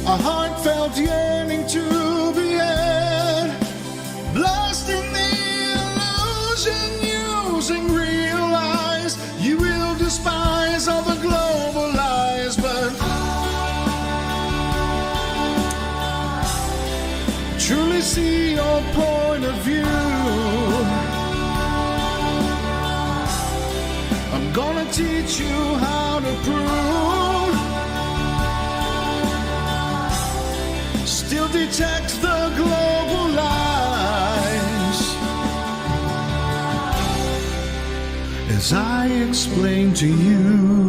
A heartfelt yearning to be had, lost in the illusion, using real lies. You will despise all the global lies, but truly see your point of view. I'm gonna teach you how to prove. Still detect the global lies as I explain to you.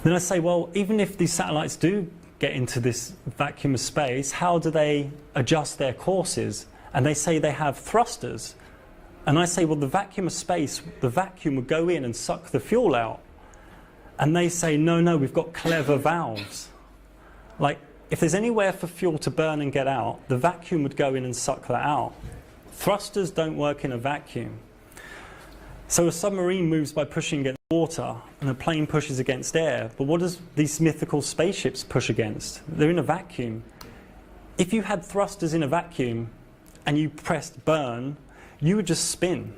Then I say, well, even if these satellites do get into this vacuum of space, how do they adjust their courses? And they say they have thrusters. And I say, well, the vacuum of space, the vacuum would go in and suck the fuel out. And they say, no, we've got clever valves. Like, if there's anywhere for fuel to burn and get out, the vacuum would go in and suck that out. Thrusters don't work in a vacuum. So a submarine moves by pushing against water, and a plane pushes against air. But what does these mythical spaceships push against? They're in a vacuum. If you had thrusters in a vacuum and you pressed burn, you would just spin.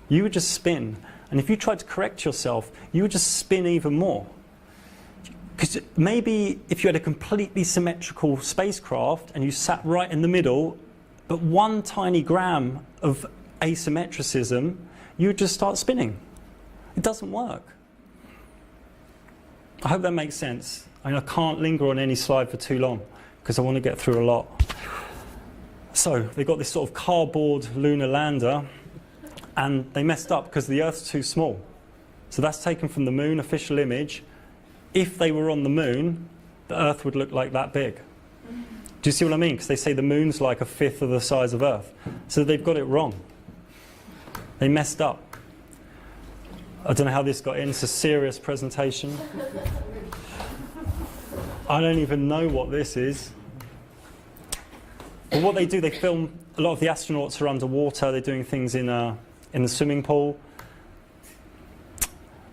You would just spin. And if you tried to correct yourself, you would just spin even more. Because maybe if you had a completely symmetrical spacecraft and you sat right in the middle, but one tiny gram of asymmetricism, you would just start spinning. It doesn't work. I hope that makes sense. I mean, I can't linger on any slide for too long because I want to get through a lot. So they got this sort of cardboard lunar lander, and they messed up because the Earth's too small. So that's taken from the moon, official image. If they were on the moon, the Earth would look like that big. Do you see what I mean? Because they say the moon's like a fifth of the size of Earth. So they've got it wrong. They messed up. I don't know how this got in. It's a serious presentation. I don't even know what this is. But what they do, they film, a lot of the astronauts are underwater. They're doing things in the swimming pool.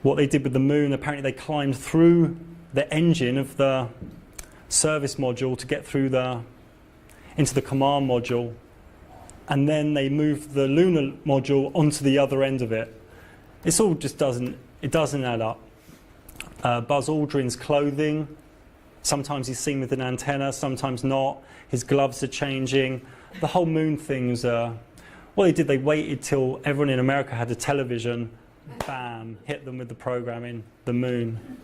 What they did with the moon, apparently they climbed through the engine of the service module to get through into the command module. And then they moved the lunar module onto the other end of it. This all just doesn't add up. Buzz Aldrin's clothing, sometimes he's seen with an antenna, sometimes not. His gloves are changing. The whole moon thing was, what they did, they waited till everyone in America had a television, bam, hit them with the programming, the moon.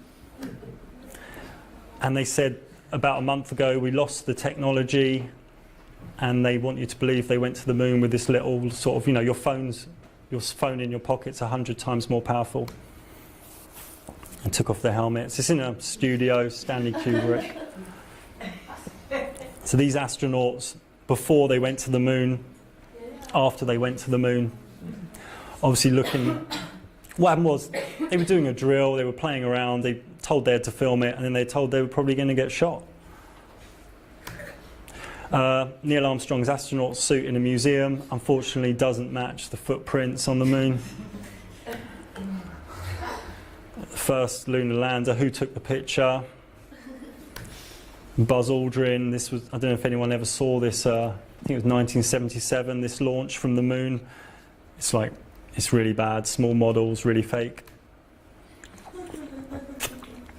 And they said about a month ago, we lost the technology, and they want you to believe they went to the moon with this little sort of, your phone in your pocket's 100 times more powerful. And took off their helmets. It's in a studio, Stanley Kubrick. So these astronauts, before they went to the moon, after they went to the moon, obviously looking. What happened was, they were doing a drill, they were playing around, they told they had to film it, and then they told they were probably going to get shot. Neil Armstrong's astronaut suit in a museum, unfortunately doesn't match the footprints on the moon. First lunar lander, who took the picture? Buzz Aldrin. This was, I don't know if anyone ever saw this, I think it was 1977, this launch from the moon. It's really bad, small models, really fake.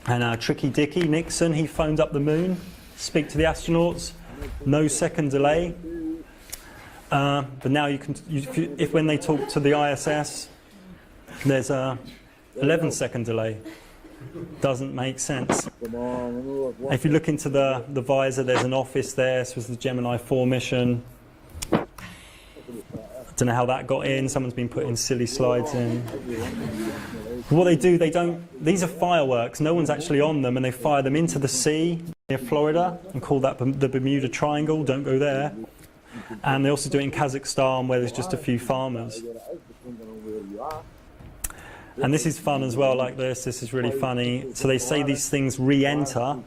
And Tricky Dicky Nixon, he phoned up the moon, speak to the astronauts, no second delay. But now if when they talk to the ISS, there's a 11-second delay. Doesn't make sense. If you look into the visor, there's an office there. This was the Gemini 4 mission. Don't know how that got in. Someone's been putting silly slides in. What they do, these are fireworks. No one's actually on them, and they fire them into the sea near Florida and call that the Bermuda Triangle. Don't go there. And they also do it in Kazakhstan, where there's just a few farmers. And this is fun as well, like this. This is really funny. So they say these things re-enter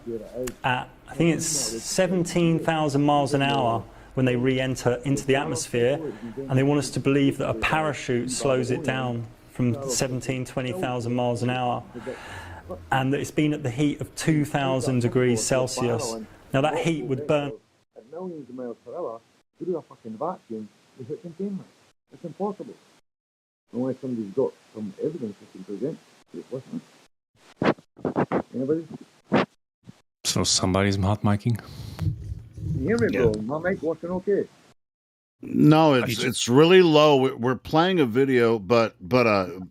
at, I think it's 17,000 miles an hour when they re-enter into the atmosphere, and they want us to believe that a parachute slows it down from 20,000 miles an hour, and that it's been at the heat of 2,000 degrees Celsius. Now that heat would burn at millions of miles per hour through a fucking vacuum without containment. It's impossible. Unless somebody's got some evidence that can present to it. Anybody? So somebody's hot micing? Can you hear me, bro? My mic working okay? No, it's really low. We're playing a video, but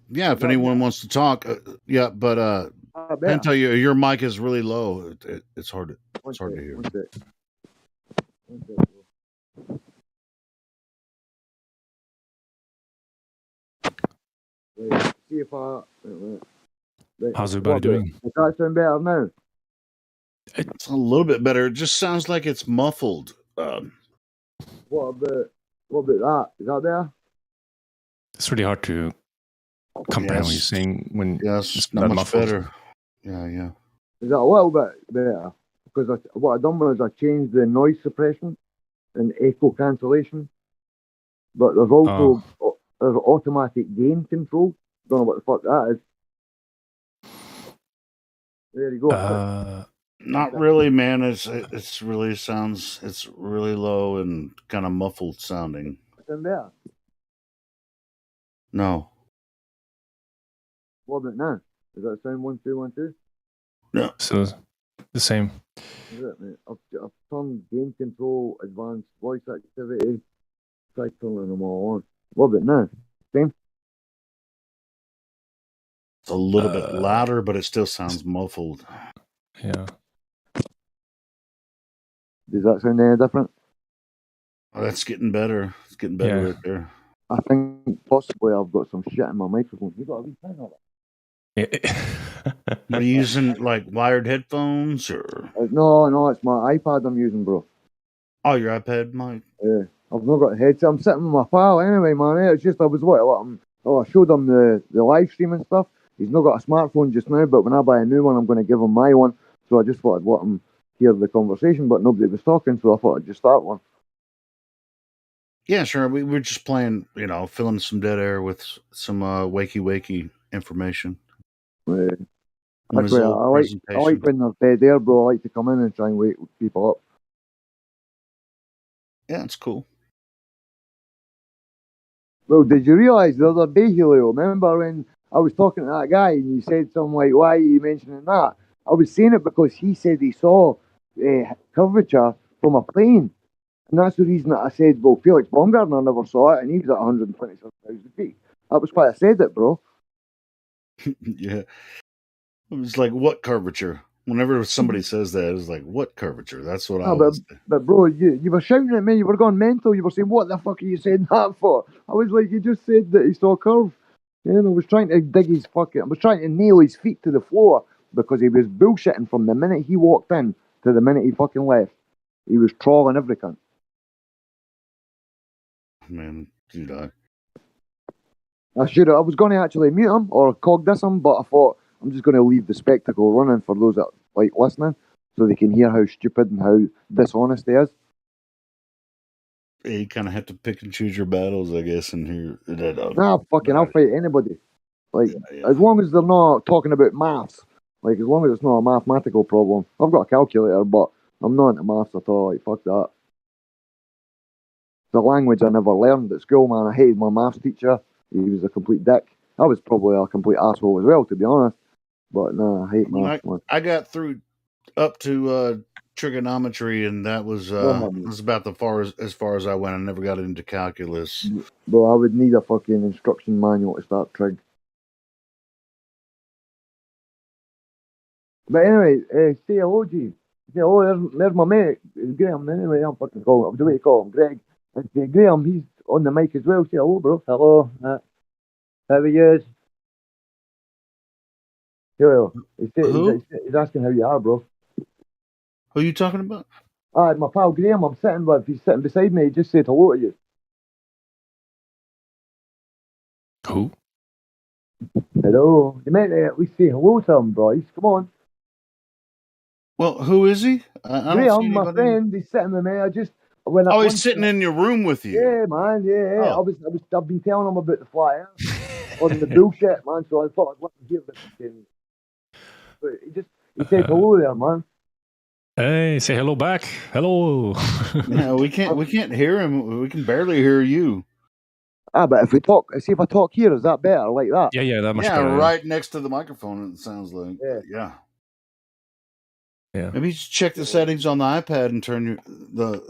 yeah, if anyone wants to talk, Penta, your mic is really low. It's hard to hear. One sec, Right, see if I... Right. How's everybody doing? Does that sound better now? It's a little bit better. It just sounds like it's muffled. What about that? Is that better? It's really hard to comprehend what you're saying when it's not much muffled. better. Yeah. Is that a little bit better? Because what I done was I changed the noise suppression and echo cancellation, but there's also there's automatic gain control. Don't know what the fuck that is. There you go. Not really, man. It's really sounds. It's really low and kind of muffled sounding. Sound better? No. What about now? Does that sound 1 2 1 2? No. So the same. Is it, mate? I've turned gain control, advanced voice activity. Try turning them all on. What about now? Same? It's a little bit louder, but it still sounds muffled. Yeah. Does that sound any different? Oh, that's getting better. It's getting better right there. I think possibly I've got some shit in my microphone. You got a wee thing on it? Are you using like wired headphones or? No, it's my iPad I'm using, bro. Oh, your iPad mic? Yeah, I've not got a headset. I'm sitting with my pal anyway, man. It's just I was I showed him the live stream and stuff. He's not got a smartphone just now, but when I buy a new one, I'm going to give him my one. So I just thought I'd let him hear the conversation, but nobody was talking, so I thought I'd just start one. Yeah, sure. We were just playing, filling some dead air with some wakey information. Actually, I like when there's dead air, bro. I like to come in and try and wake people up. Yeah, it's cool. Well, did you realise the other day, Julio, remember when I was talking to that guy and you said something like, why are you mentioning that? I was saying it because he said he saw curvature from a plane. And that's the reason that I said, well, Felix Baumgartner never saw it and he was at 127,000 feet. That was why I said it, bro. Yeah. It was like, what curvature? Whenever somebody says that, it's like, what curvature? That's what I was. But bro, you were shouting at me. You were going mental. You were saying, what the fuck are you saying that for? I was like, you just said that he saw a curve. I was trying to dig his I was trying to nail his feet to the floor because he was bullshitting from the minute he walked in to the minute he fucking left. He was trolling everything. Man, dude, I was going to actually mute him or cog this him, but I thought I'm just going to leave the spectacle running for those that like listening so they can hear how stupid and how dishonest he is. You kind of have to pick and choose your battles, I guess, and hear that. I'll fight anybody. As long as they're not talking about maths, as long as it's not a mathematical problem. I've got a calculator, but I'm not into maths at all. Fuck that. The language I never learned at school, man. I hated my maths teacher. He was a complete dick. I was probably a complete asshole as well, to be honest. But no, I hate maths. I got through up to trigonometry, and that was about as far as I went. I never got into calculus. Bro, I would need a fucking instruction manual to start trig. But anyway, say hello, G. Say hello, there's my mate. It's Graham. Anyway, I'm fucking calling him. The way you call him, Greg. It's Graham, he's on the mic as well. Say hello, bro. Hello. How are you? He's asking how you are, bro. Who are you talking about? My pal Graham, I'm sitting with. He's sitting beside me. He just said hello to you. Who? Hello. You meant to at least say hello to him, boys. Come on. Well, who is he? I Graham, don't see my friend, he's sitting with me. He's sitting in your room with you. Yeah, man. Yeah. Oh. I've been telling him about the flat earth on the bullshit, man. So I thought I'd let him hear this. But he said hello there, man. Hey, say hello back. Hello. No, we can't hear him. We can barely hear you. But if we talk, see if I talk here, is that better like that? Yeah, that much better. Yeah, right next to the microphone. It sounds like. Yeah. Maybe you should check the settings on the iPad and turn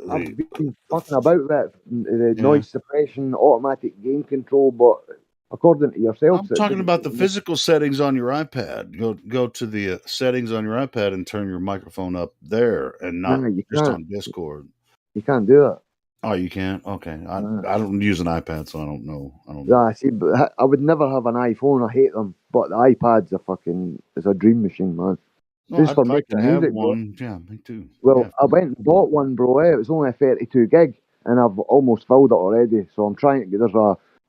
I've been fucking about that noise suppression, automatic gain control, but according to yourself, I'm talking about the physical settings on your iPad. Go to the settings on your iPad and turn your microphone up there, and not just on Discord. You can't do that. Oh, you can't? Okay. I don't use an iPad, so I don't know. Yeah, see, but I would never have an iPhone. I hate them. But the iPad's it's a dream machine, man. No, Just I'd for like to making have music, bro. one. Yeah, me too. Well, Yeah. I went and bought one, bro. It was only a 32 gig, and I've almost filled it already. So I'm trying to. There's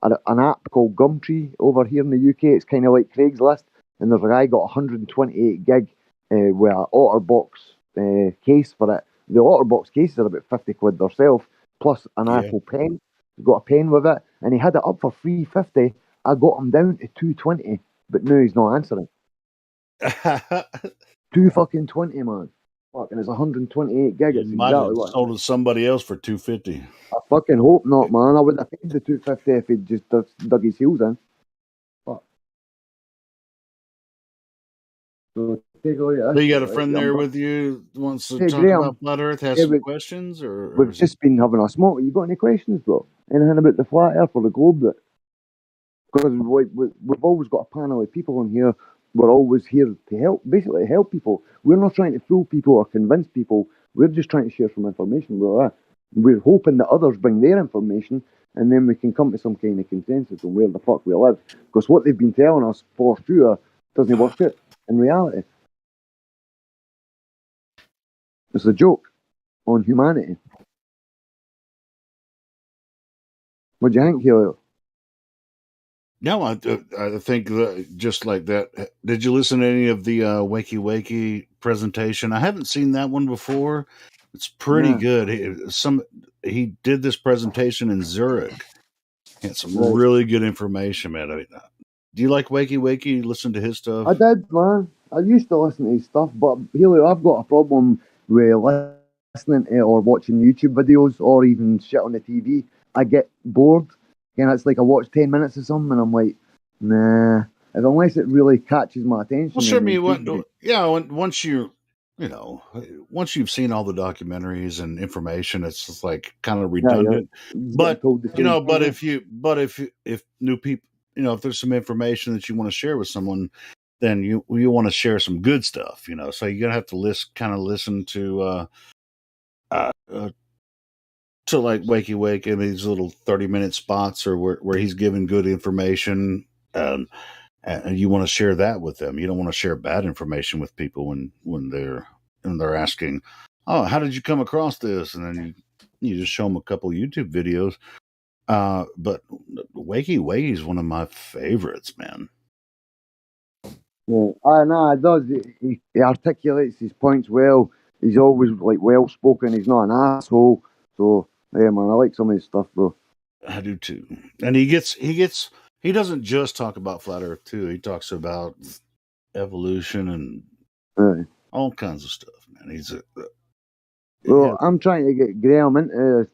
an app called Gumtree over here in the UK. It's kind of like Craigslist, and there's a guy got 128 gig with an OtterBox case for it. The OtterBox cases are about 50 quid themselves, plus an Yeah. Apple Pen. He's got a pen with it, and he had it up for 350. I got him down to 220, but now he's not answering. 220, man. Fucking, it's 128 gig. It's You might exactly have what. sold it to somebody else for $250. I fucking hope not, man. I would have paid the 250 if he'd just dug his heels in. Fuck. So take a look at So this. you got a right? friend there with you who wants to Hey, talk Graham. about Flat Earth, has Yeah, some but questions, or we've just been having a smoke. You got any questions, bro? Anything about the flat Earth or the globe? Because we've always got a panel of people on here. We're always here to help, basically help people. We're not trying to fool people or convince people. We're just trying to share some information, bro. We're hoping that others bring their information, and then we can come to some kind of consensus on where the fuck we live. Because what they've been telling us for sure doesn't work out in reality. It's a joke on humanity. What do you think, Helio? No, I think that just like that. Did you listen to any of the Wakey Wakey presentation? I haven't seen that one before. It's pretty Yeah. good. He did this presentation in Zurich. He had some Right. really good information, man. I mean, do you like Wakey Wakey? Listen to his stuff? I did, man. I used to listen to his stuff, but Helio, I've got a problem with listening to or watching YouTube videos or even shit on the TV. I get bored. And it's like I watch 10 minutes of something and I'm like, nah. Unless it really catches my attention. Well, sure. I and mean, intrigues me. once you've seen all the documentaries and information, it's just like kind of redundant. But but if new people, if there's some information that you want to share with someone, then you want to share some good stuff, So you're gonna have to listen to to like Wakey Wake in these little 30-minute spots, or where he's giving good information. And you want to share that with them. You don't want to share bad information with people when they're asking, "Oh, how did you come across this?" And then you just show them a couple YouTube videos. But Wakey Wakey is one of my favorites, man. Yeah, no, it does. He articulates his points well. He's always like well spoken. He's not an asshole. So yeah, man, I like some of his stuff, bro. I do too. And he doesn't just talk about flat Earth too. He talks about evolution and all kinds of stuff, man. Well, I'm trying to get Graham into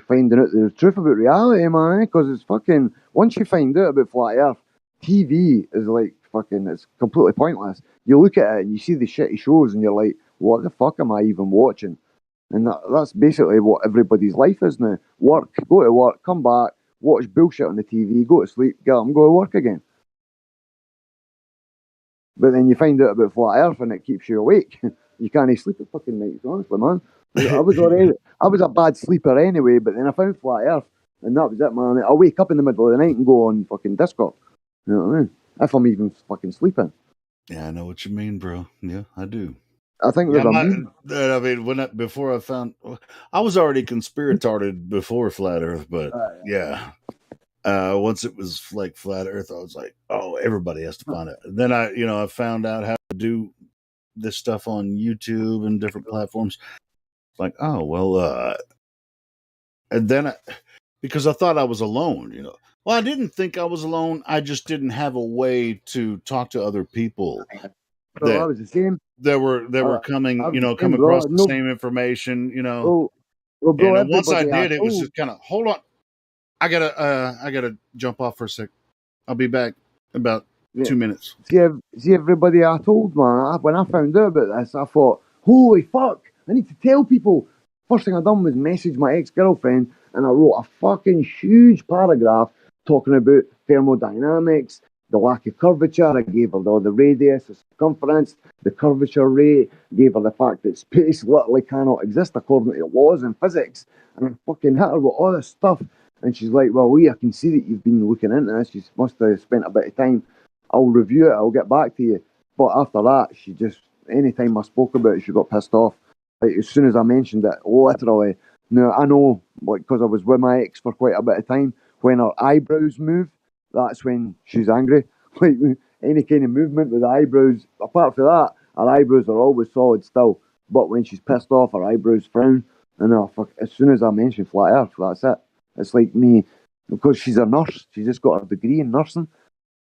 finding out the truth about reality, man, because it's fucking, once you find out about flat Earth, TV is like fucking, it's completely pointless. You look at it and you see the shitty shows and you're like, what the fuck am I even watching? And that's basically what everybody's life is now. Work, go to work, come back, watch bullshit on the TV, go to sleep, get up and go to work again. But then you find out about flat Earth and it keeps you awake. You can't sleep at fucking nights, honestly, man. I was a bad sleeper anyway, but then I found flat Earth and that was it, man. I wake up in the middle of the night and go on fucking Discord. You know what I mean? If I'm even fucking sleeping. Yeah, I know what you mean, bro. Yeah, I do. I think there's before I was already conspiratoried before flat Earth, but yeah. Once it was like flat Earth, I was like, oh, everybody has to find it. And then I found out how to do this stuff on YouTube and different platforms. Like, oh, well, and then because I thought I was alone, Well, I didn't think I was alone. I just didn't have a way to talk to other people. I was the same. That were coming, come across the same information, Well, bro, and once I did, it was told. just kind of, hold on. I gotta jump off for a sec. I'll be back in about 2 minutes. See everybody I told, man. When I found out about this, I thought, holy fuck, I need to tell people. First thing I done was message my ex-girlfriend, and I wrote a fucking huge paragraph talking about thermodynamics, the lack of curvature. I gave her all the radius, the circumference, the curvature rate. Gave her the fact that space literally cannot exist according to laws and physics. And I fucking hit her with all this stuff. And she's like, well, Lee, I can see that you've been looking into this. You must have spent a bit of time. I'll review it. I'll get back to you. But after that, she just, anytime I spoke about it, she got pissed off. Like, as soon as I mentioned it, literally. Now, I know, like, because I was with my ex for quite a bit of time, when her eyebrows move, that's when she's angry. Like, any kind of movement with the eyebrows, apart from that, her eyebrows are always solid still. But when she's pissed off, her eyebrows frown. And as soon as I mention flat earth, that's it. It's like me, because she's a nurse, she just got her degree in nursing,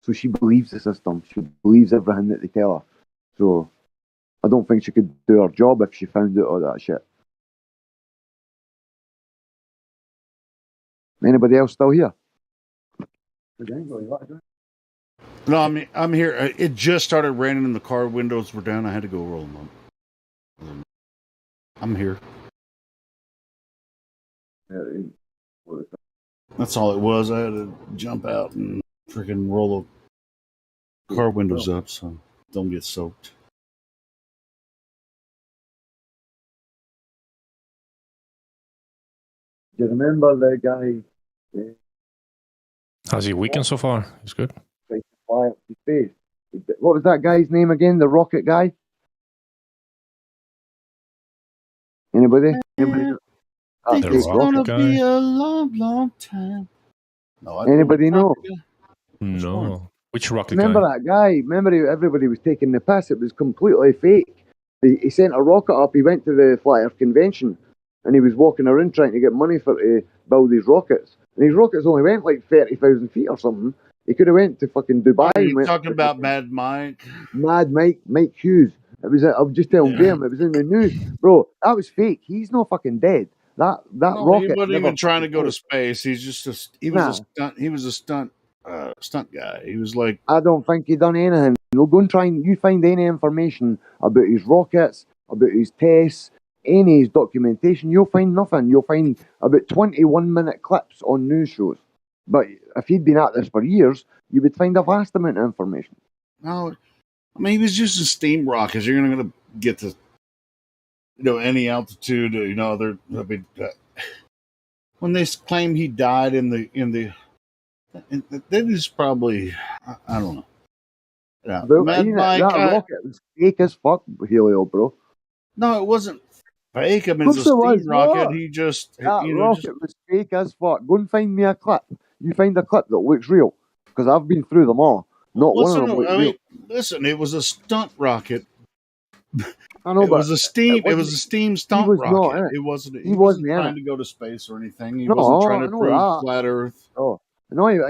so she believes the system. She believes everything that they tell her. So I don't think she could do her job if she found out all that shit. Anybody else still here? No, I'm here. It just started raining and the car windows were down. I had to go roll them up. I'm here. That's all it was. I had to jump out and freaking roll the car windows up so don't get soaked. Do you remember the guy? How's your weekend so far? It's good. Fly up to space. What was that guy's name again? The rocket guy? Anybody? Anybody? It's gonna be a long, long time. No, Anybody know? No. Which rocket Remember guy? that guy? Remember everybody was taking the piss? It was completely fake. He sent a rocket up. He went to the Flat Earth convention, and he was walking around trying to get money to build these rockets. And these rockets only went like 30,000 feet or something. He could have went to fucking Dubai. Are you talking about Mad Mike? Mad Mike Hughes. It was. I was just telling Graham. It was in the news, bro. That was fake. He's not fucking dead. That rocket. He wasn't never even trying to fucking go to flew. space. He's just a stunt. He was a stunt guy. He was like, I don't think he done anything. You'll go and try and you find any information about his rockets, about his tests, any of his documentation. You'll find nothing. You'll find about 21-minute clips on news shows. But if he'd been at this for years, you would find a vast amount of information. no. I mean, he was just a steam rocket. You're not going to get to, any altitude. When they claim he died that is probably, I don't know. Yeah, That rocket was fake as fuck, Helio, bro. No, it wasn't fake. I mean, it's a steam rocket. He just rocket was fake as fuck. Go and find me a clip. You find a clip that looks real, because I've been through them all. Not one of them looks real. Listen, it was a stunt rocket. I know, it was a steam stunt rocket. He wasn't trying to go to space or anything. He wasn't trying to prove flat Earth. Oh. No, he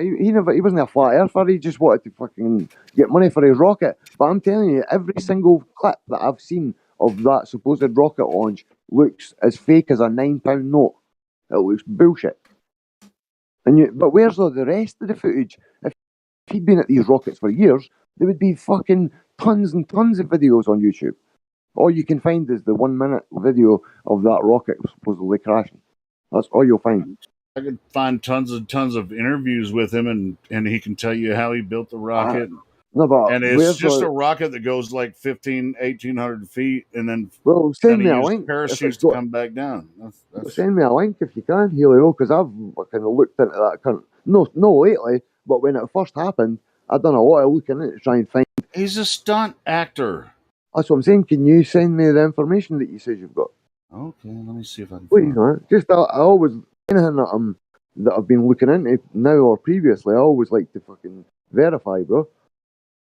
wasn't a flat earther. He just wanted to fucking get money for his rocket. But I'm telling you, every single clip that I've seen of that supposed rocket launch looks as fake as a £9 note. It looks bullshit. But where's all the rest of the footage? If he'd been at these rockets for years, there would be fucking tons and tons of videos on YouTube. All you can find is the 1 minute video of that rocket supposedly crashing. That's all you'll find. I could find tons and tons of interviews with him, and he can tell you how he built the rocket. And it's just a rocket that goes like 1,800 feet, and then send me a link. Parachutes to come back down. Send me a link if you can, Helio, because I've kind of looked into that. No, lately, but when it first happened, I've done a lot of looking into it to try and find. He's a stunt actor. That's what I'm saying. Can you send me the information that you said you've got? Okay, let me see if I can. Please, man. Just I always anything that I've been looking into now or previously, I always like to fucking verify, bro.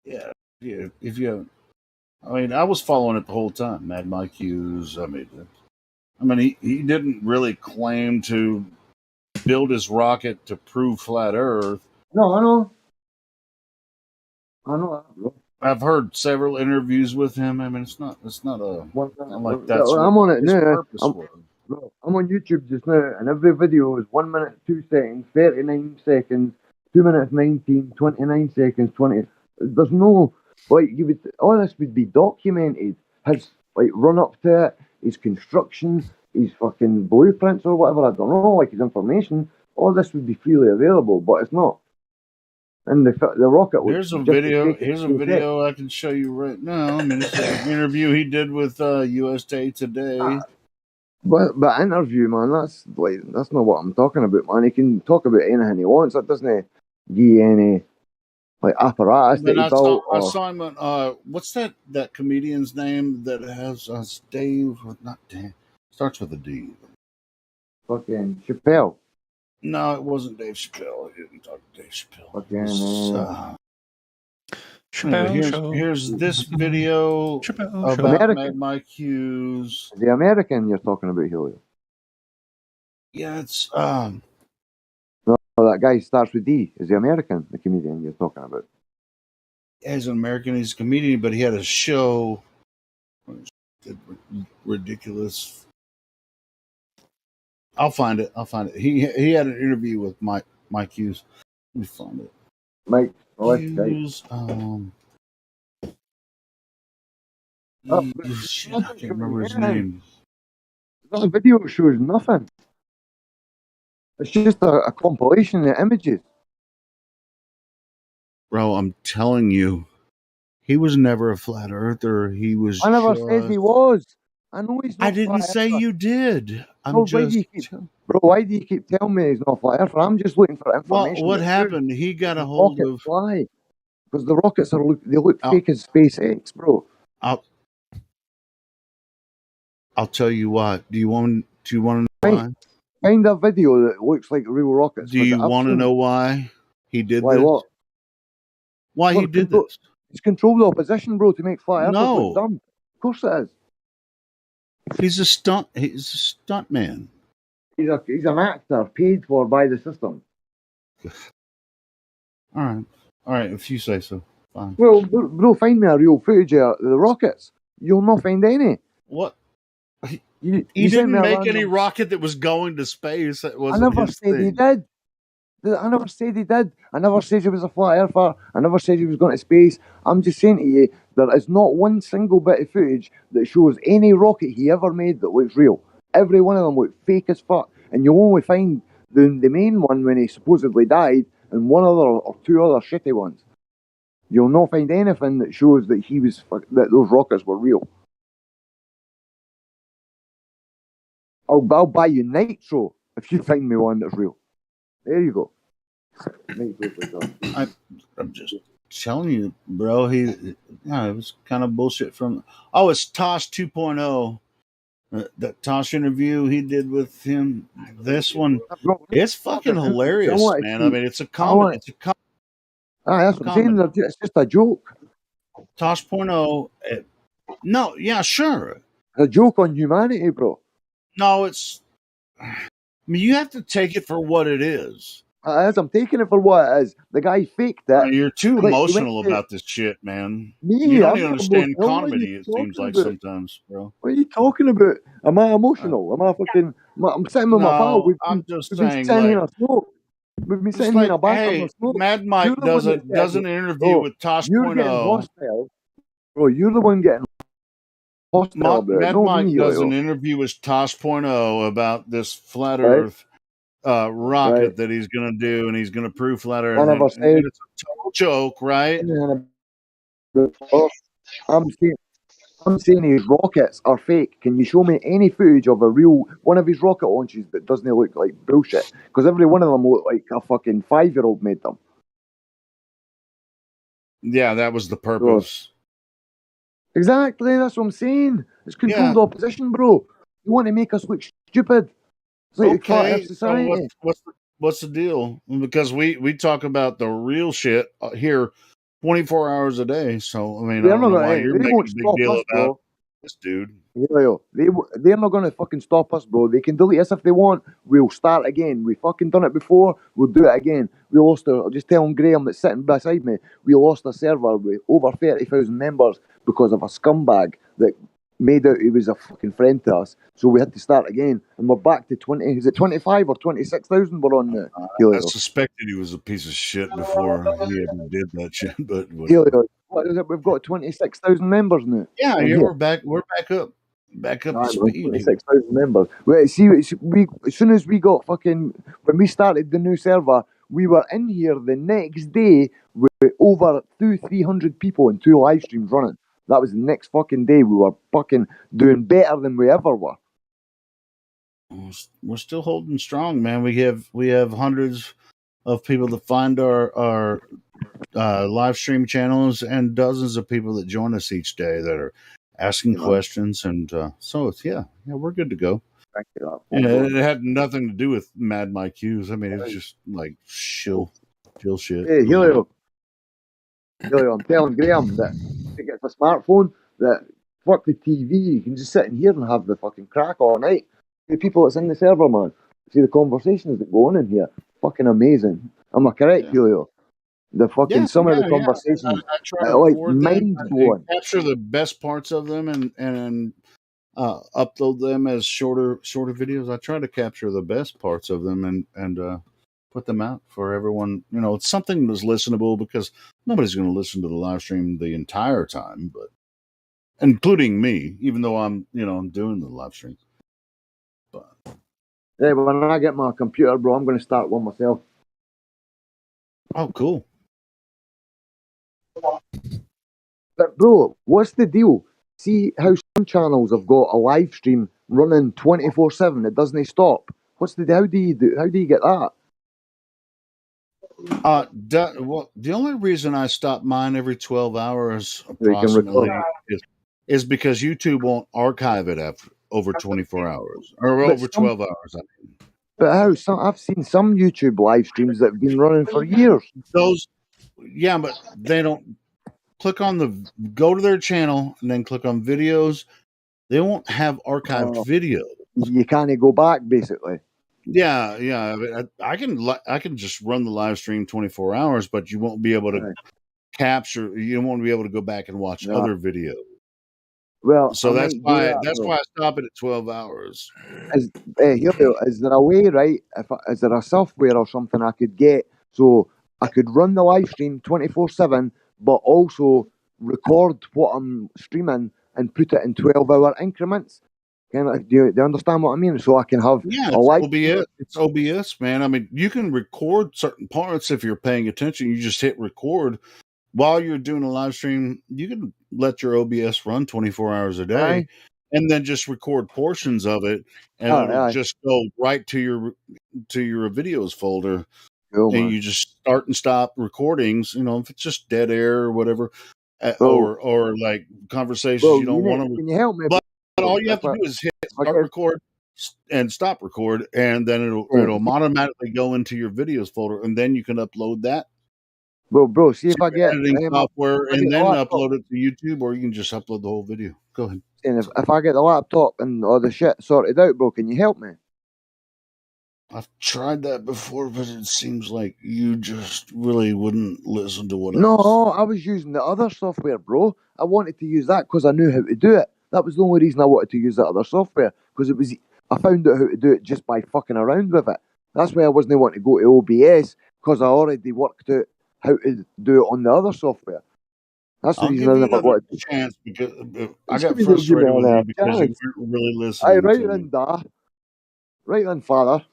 Yeah. If you, I was following it the whole time. Mad Mike Hughes. He didn't really claim to build his rocket to prove flat Earth. No, I know that, bro. I've heard several interviews with him. It's not like that. I'm on it now. I'm on YouTube just now, and every video is 1 minute, 2 seconds, 39 seconds, 2 minutes 19, 29 seconds, 20. There's no all this would be documented. His run up to it, his construction, his fucking blueprints or whatever. I don't know, his information. All this would be freely available, but it's not. And the rocket was Here's a just video. as fake Here's a as video I can show you right now. I mean, it's an interview he did with USA Today. But interview, man, that's not what I'm talking about, man. He can talk about anything he wants. That doesn't give you any like apparatus that Then he I saw built. him on what's that comedian's name that has Dave? Not Dave. Starts with a D. Fucking Chappelle. No, it wasn't Dave Chappelle. I didn't talk to Dave Chappelle. Fucking Anyway, here's this video about American. Mike Hughes. The American you're talking about, Julio. Yeah, it's No, that guy starts with D. Is the American the comedian you're talking about? As an American, he's a comedian, but he had a show. Ridiculous. I'll find it. He had an interview with Mike Hughes. Let me find it. Mike Hughes. Shit, I can't remember his name. That video shows nothing. It's just a compilation of images. Bro, I'm telling you, he was never a flat earther. He was. I never said he was. I know he's not. I didn't say you did. Why do you keep telling me he's not flat earther? I'm just looking for information. Well, what happened? He got a hold of. Why? Because the rockets look fake as SpaceX, bro. I'll tell you what. Do you want to know why? Find a video that looks like real rockets. Do you want to know why he did why this? What? Why he did this? He's controlled the opposition, bro, to make flat earthers No. look dumb. Of course it is. He's a stunt man. He's an actor paid for by the system. All right. If you say so, fine. Well, bro, find me a real footage of the rockets. You'll not find any. What? You didn't make any rocket that was going to space. That wasn't I never his said thing. he did. I never said he did. I never said he was a flat earther. I never said he was going to space. I'm just saying to you, there is not one single bit of footage that shows any rocket he ever made that looks real. Every one of them look fake as fuck. And you'll only find the main one when he supposedly died and one other or two other shitty ones. You'll not find anything that shows that that those rockets were real. I'll buy you Nitro if you find me one that's real. There you go. I'm just telling you, bro. It was kind of bullshit from. Oh, it's Tosh 2.0. That Tosh interview he did with him. This one, it's fucking hilarious, man. I mean, it's a comedy. It's a comedy. That's what I'm saying. It's just a joke. Tosh.0. No, yeah, sure. A joke on humanity, bro. No, it's. I mean, you have to take it for what it is. As I'm taking it for what it is. The guy faked that. You're too emotional about this shit, man. You don't even understand comedy, it seems like sometimes, bro. What are you talking about? Am I emotional? Am I fucking... I'm sitting with my pal. I'm just We've saying, been sitting here in a smoke. We've been sitting here in a back of a smoke. Mad Mike does an interview with Tosh.0. Bro, you're the one getting hostile. Mad Mike does an interview with Tosh.0 about this flat Earth rocket that he's going to do, and he's going to prove flat Earth. And it's a total joke, right? I'm saying his rockets are fake. Can you show me any footage of a real one of his rocket launches that doesn't look like bullshit? Because every one of them look like a fucking 5-year-old made them. Yeah, that was the purpose. Exactly, that's what I'm saying. It's controlled opposition, bro. You want to make us look stupid. It's like okay, so what's the deal? Because we talk about the real shit here 24 hours a day. So, I mean, I don't know why you're making a big deal about this dude. They're not going to fucking stop us, bro. They can delete us if they want. We'll start again. We fucking done it before. We'll do it again. We lost I'll just tell Graham that's sitting beside me, we lost a server with over 30,000 members because of a scumbag that made out he was a fucking friend to us. So we had to start again. And we're back to 25 or 26,000 we're on now. I suspected he was a piece of shit before he ever did that shit. But what is it? We've got 26,000 members now. Yeah, we're back up. Back up to speed. 26,000 members. Well, see, as soon as we got when we started the new server, we were in here the next day with over 300 people and 2 live streams running. That was the next fucking day. We were fucking doing better than we ever were. We're still holding strong, man. We have hundreds of people that find our live stream channels and dozens of people that join us each day that are asking questions, and so it's we're good to go. Thank you. And it had nothing to do with Mad Mike Hughes. I mean, it's just like chill shit. Hey, Helio, I'm telling Graham that if he gets a smartphone, that fuck the TV, you can just sit in here and have the fucking crack all night. The people that's in the server, man. See the conversations that go on in here, fucking amazing. Am I correct, Helio? The fucking some of the conversations, I try to like record them mind and blowing. capture the best parts of them and upload them as shorter videos. I try to capture the best parts of them and put them out for everyone. You know, it's something that's listenable because nobody's going to listen to the live stream the entire time, but including me, even though I'm doing the live stream. But Yeah, but when I get my computer, bro, I'm going to start one myself. Oh, cool. But bro, what's the deal? See how some channels have got a live stream running 24/7. It doesn't stop. How do you get that? The only reason I stop mine every 12 hours approximately is because YouTube won't archive it after over 24 hours or over 12 hours. I mean. But how? I've seen some YouTube live streams that have been running for years. But they don't go to their channel and then click on videos. They won't have archived videos. You can't go back, basically. Yeah. I can just run the live stream 24 hours, but you won't be able to capture. You won't be able to go back and watch other videos. Well, so that's why I stop it at 12 hours. Is there a way, right? Is there a software or something I could get so I could run the live stream 24/7, but also record what I'm streaming and put it in 12-hour increments? Do you understand what I mean? So I can have a live. OBS. It's OBS, man. I mean, you can record certain parts if you're paying attention. You just hit record while you're doing a live stream. You can let your OBS run 24 hours a day, and then just record portions of it, and it'll just go right to your videos folder. And you just start and stop recordings. You know, if it's just dead air or whatever, or like conversations you don't want to. Can you help me? But all you have to do is hit start record and stop record, and then it'll automatically go into your videos folder, and then you can upload that. Well, bro, see if I get editing software, and then upload it to YouTube, or you can just upload the whole video. Go ahead. And if I get the laptop and all the shit sorted out, bro, can you help me? I've tried that before, but it seems like you just really wouldn't listen to what No, I was using the other software, bro. I wanted to use that because I knew how to do it. That was the only reason I wanted to use that other software, because I found out how to do it just by fucking around with it. That's why I wasn't wanting to go to OBS, because I already worked out how to do it on the other software. That's the reason I never wanted to. Chance because I got frustrated with you because you weren't really listening. Right then, father.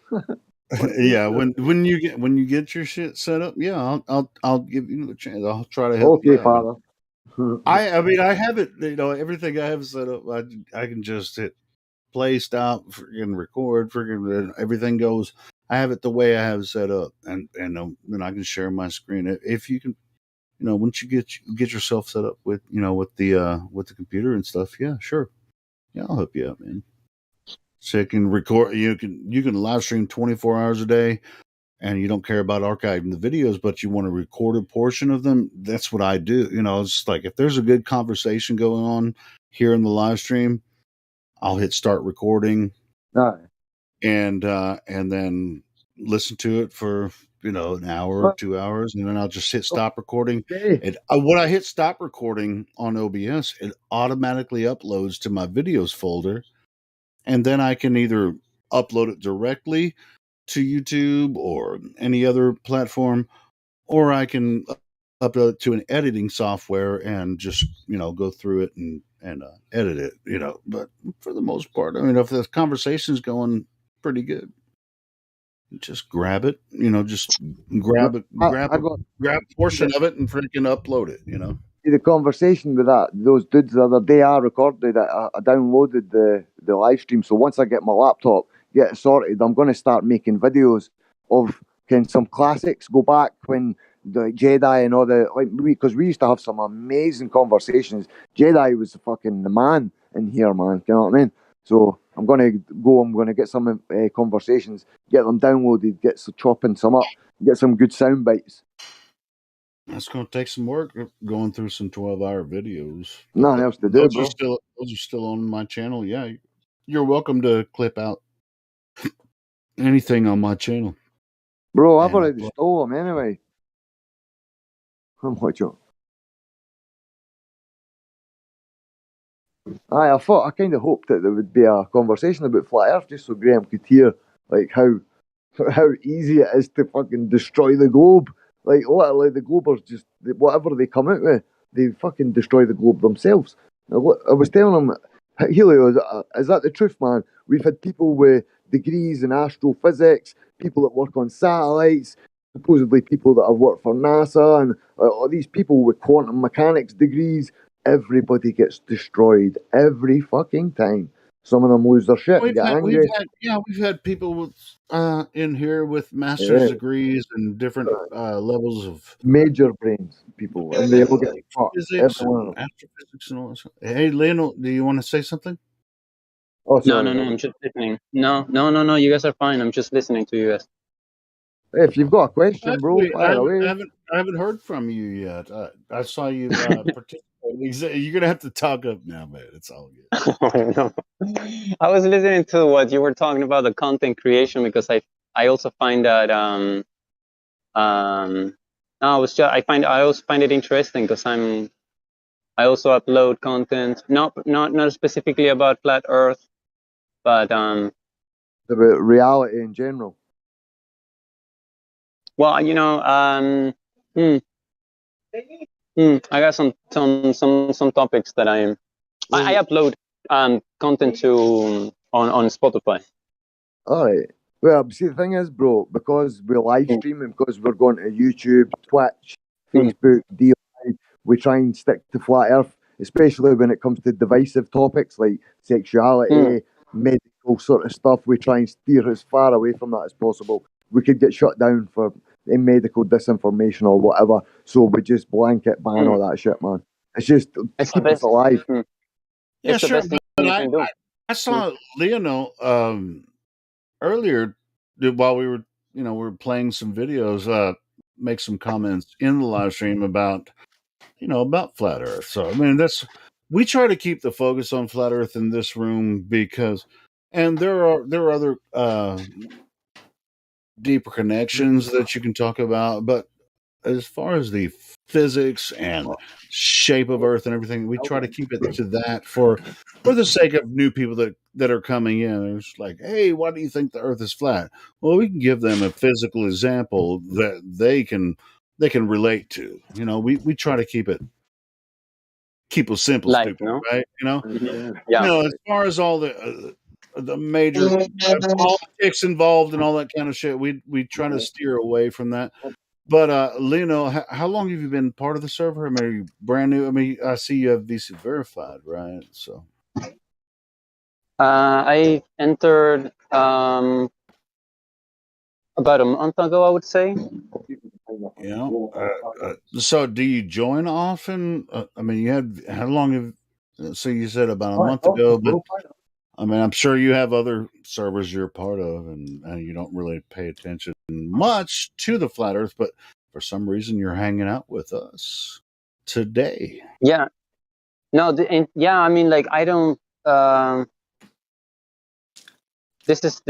Yeah, when you get your shit set up, I'll give you the chance. I'll try to help you. Okay, father. I mean, I have it. You know, everything I have set up. I can just hit play, stop, freaking record, freaking everything goes. I have it the way I have it set up, and then I can share my screen. If you can, once you get yourself set up with with the computer and stuff, yeah, sure, yeah, I'll help you out, man. So you can record, you can live stream 24 hours a day, and you don't care about archiving the videos, but you want to record a portion of them. That's what I do. It's like if there's a good conversation going on here in the live stream, I'll hit start recording, and then listen to it for an hour or 2 hours, and then I'll just hit stop recording. And when I hit stop recording on OBS, it automatically uploads to my videos folder. And then I can either upload it directly to YouTube or any other platform, or I can upload it to an editing software and just, go through it and edit it, But for the most part, I mean, if the conversation's going pretty good, just grab it. Just grab it, grab a portion of it, and freaking upload it. The conversation with those dudes the other day, I recorded it. I downloaded the live stream. So once I get my laptop, get it sorted, I'm going to start making videos of some classics. Go back when the Jedi and all because we used to have some amazing conversations. Jedi was fucking the man in here, man. You know what I mean? So I'm going to get some conversations, get them downloaded, chopping some up, get some good sound bites. That's going to take some work going through some 12-hour videos. Nothing else to do, those bro. Those are still on my channel. Yeah, you're welcome to clip out anything on my channel. Bro, I've already stole them anyway. I'm watching. I kind of hoped that there would be a conversation about flat Earth, just so Graham could hear like how easy it is to fucking destroy the globe. Like literally, the globers just whatever they come out with, they fucking destroy the globe themselves. I was telling him, Helio, is that the truth, man? We've had people with degrees in astrophysics, people that work on satellites, supposedly people that have worked for NASA, and all these people with quantum mechanics degrees. Everybody gets destroyed every fucking time. Some of them lose their shit and get angry. We've had people with in here with master's degrees and different levels of major brains people, and they all get fucked. Physics and astrophysics and all that. Hey, Lionel, do you want to say something? Oh, sorry. No, I'm just listening. No. You guys are fine. I'm just listening to you guys. If you've got a question, bro, fire away. I haven't heard from you yet. I saw you participate. You're gonna have to talk up now, man. It's all good. No. I was listening to what you were talking about, the content creation, because I also find that I also find it interesting because I also upload content, not specifically about flat Earth, but about reality in general. Well, I got some topics that I upload content to on Spotify. All right. Well, see, the thing is, bro, because we're live streaming, because we're going to YouTube, Twitch, Facebook, DLive, we try and stick to flat Earth, especially when it comes to divisive topics like sexuality, medical sort of stuff. We try and steer as far away from that as possible. We could get shut down for medical disinformation or whatever, so we just blanket ban all that shit, man. It's just keep us alive. Yeah, sure. But I saw Lionel earlier while we were playing some videos, make some comments in the live stream about flat Earth. So I mean, we try to keep the focus on flat Earth in this room because, and there are other deeper connections that you can talk about, but as far as the physics and shape of Earth and everything, we try to keep it to that for the sake of new people that are coming in. It's like, hey, why do you think the Earth is flat? Well, we can give them a physical example that they can relate to. We try to keep it simple, stupid, no? Right? Yeah. As far as all the major politics involved and all that kind of shit, we try to steer away from that. But Lino, how long have you been part of the server? I mean, are you brand new? I mean, I see you have VC verified, right? So I entered about a month ago, I would say. Yeah. So do you join often? I mean, how long have? So you said about a month ago, but I mean, I'm sure you have other servers you're a part of, and you don't really pay attention much to the flat Earth, but for some reason you're hanging out with us today. Yeah. No. I mean, like, I don't. This is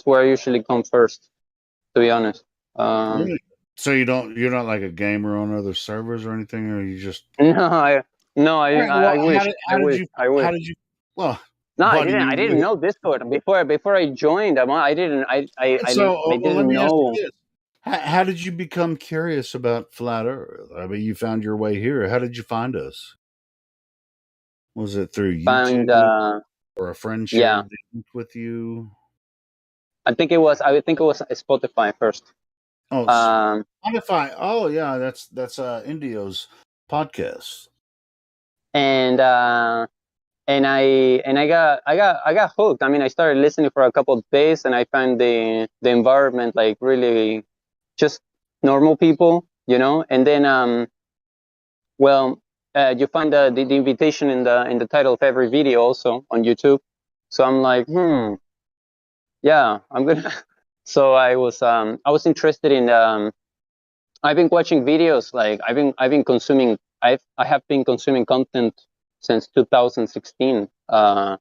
where I usually come first, to be honest. Really? So you're not like a gamer on other servers or anything, or you just? No, I wish. How did you? Well. No, I didn't. I didn't know Discord before I joined. I didn't. I didn't know. How did you become curious about flat Earth? I mean, you found your way here. How did you find us? Was it through YouTube or a friend shared the link with you? I think it was Spotify first. Oh, Spotify. Oh, yeah, that's Indio's podcast. And I got hooked. I mean, I started listening for a couple of days, and I found the environment like really just normal people, you know. And then you find the invitation in the title of every video also on YouTube. So I'm like, yeah, I'm gonna. So I was interested in. I've been watching videos, like I've been consuming. I have been consuming content since 2016. But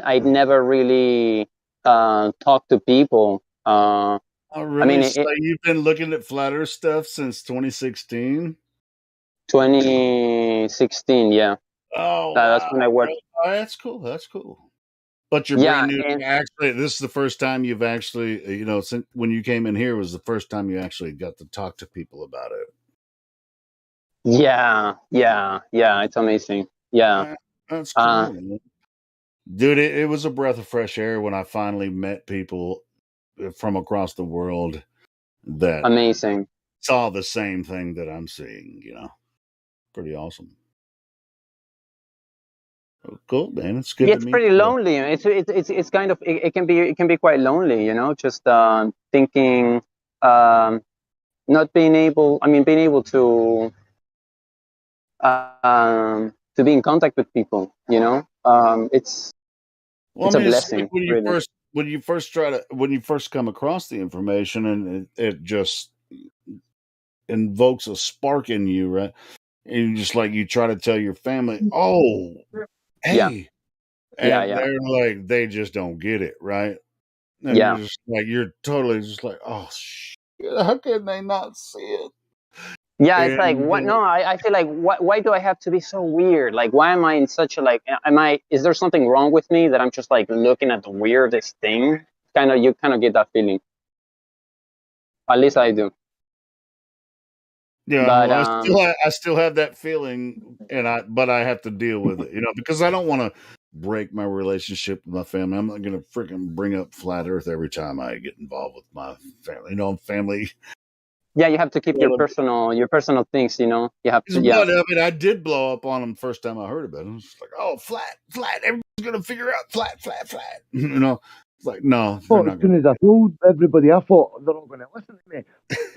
I never really talked to people. Oh, I really? mean, So you've been looking at flat Earth stuff since 2016? 2016, yeah. Oh, That's wow. when I worked. Oh, that's cool. That's cool. But you're Yeah, brand new. and Actually, this is the first time you've actually, since when you came in here was the first time you actually got to talk to people about it. yeah. It's amazing. Yeah. That's cool, man. Dude, it was a breath of fresh air when I finally met people from across the world that Amazing. saw the same thing that I'm seeing, Pretty awesome. Oh, cool, man. It's good Yeah, to it's meet pretty you. lonely. It's kind of it can be quite lonely, just thinking, not being able. I mean, being able to be in contact with people. It's Well, I a mean, it's like blessing, really. when you first come across the information and it just invokes a spark in you, right? And you just like you try to tell your family, "Oh, Yeah. hey," Yeah, and yeah. they're like, they just don't get it, right? And Yeah. you're just like, you're totally just like, "Oh shit, how can they not see it?" Yeah, it's like And what? No, I feel like why do I have to be so weird? Like, why am I in such a like? Is there something wrong with me that I'm just like looking at the weirdest thing? You kind of get that feeling. At least I do. yeah, But well, I still have that feeling, but I have to deal with it, because I don't want to break my relationship with my family. I'm not going to freaking bring up flat Earth every time I get involved with my family. Family. yeah, you have to keep your personal things. You have to. Yeah. But I mean, I did blow up on them first time I heard about it. I was just like, "Oh, flat. Everybody's going to figure out flat." It's like, no, they're Well, not as soon going. as I told everybody, I thought they're not going to listen to me.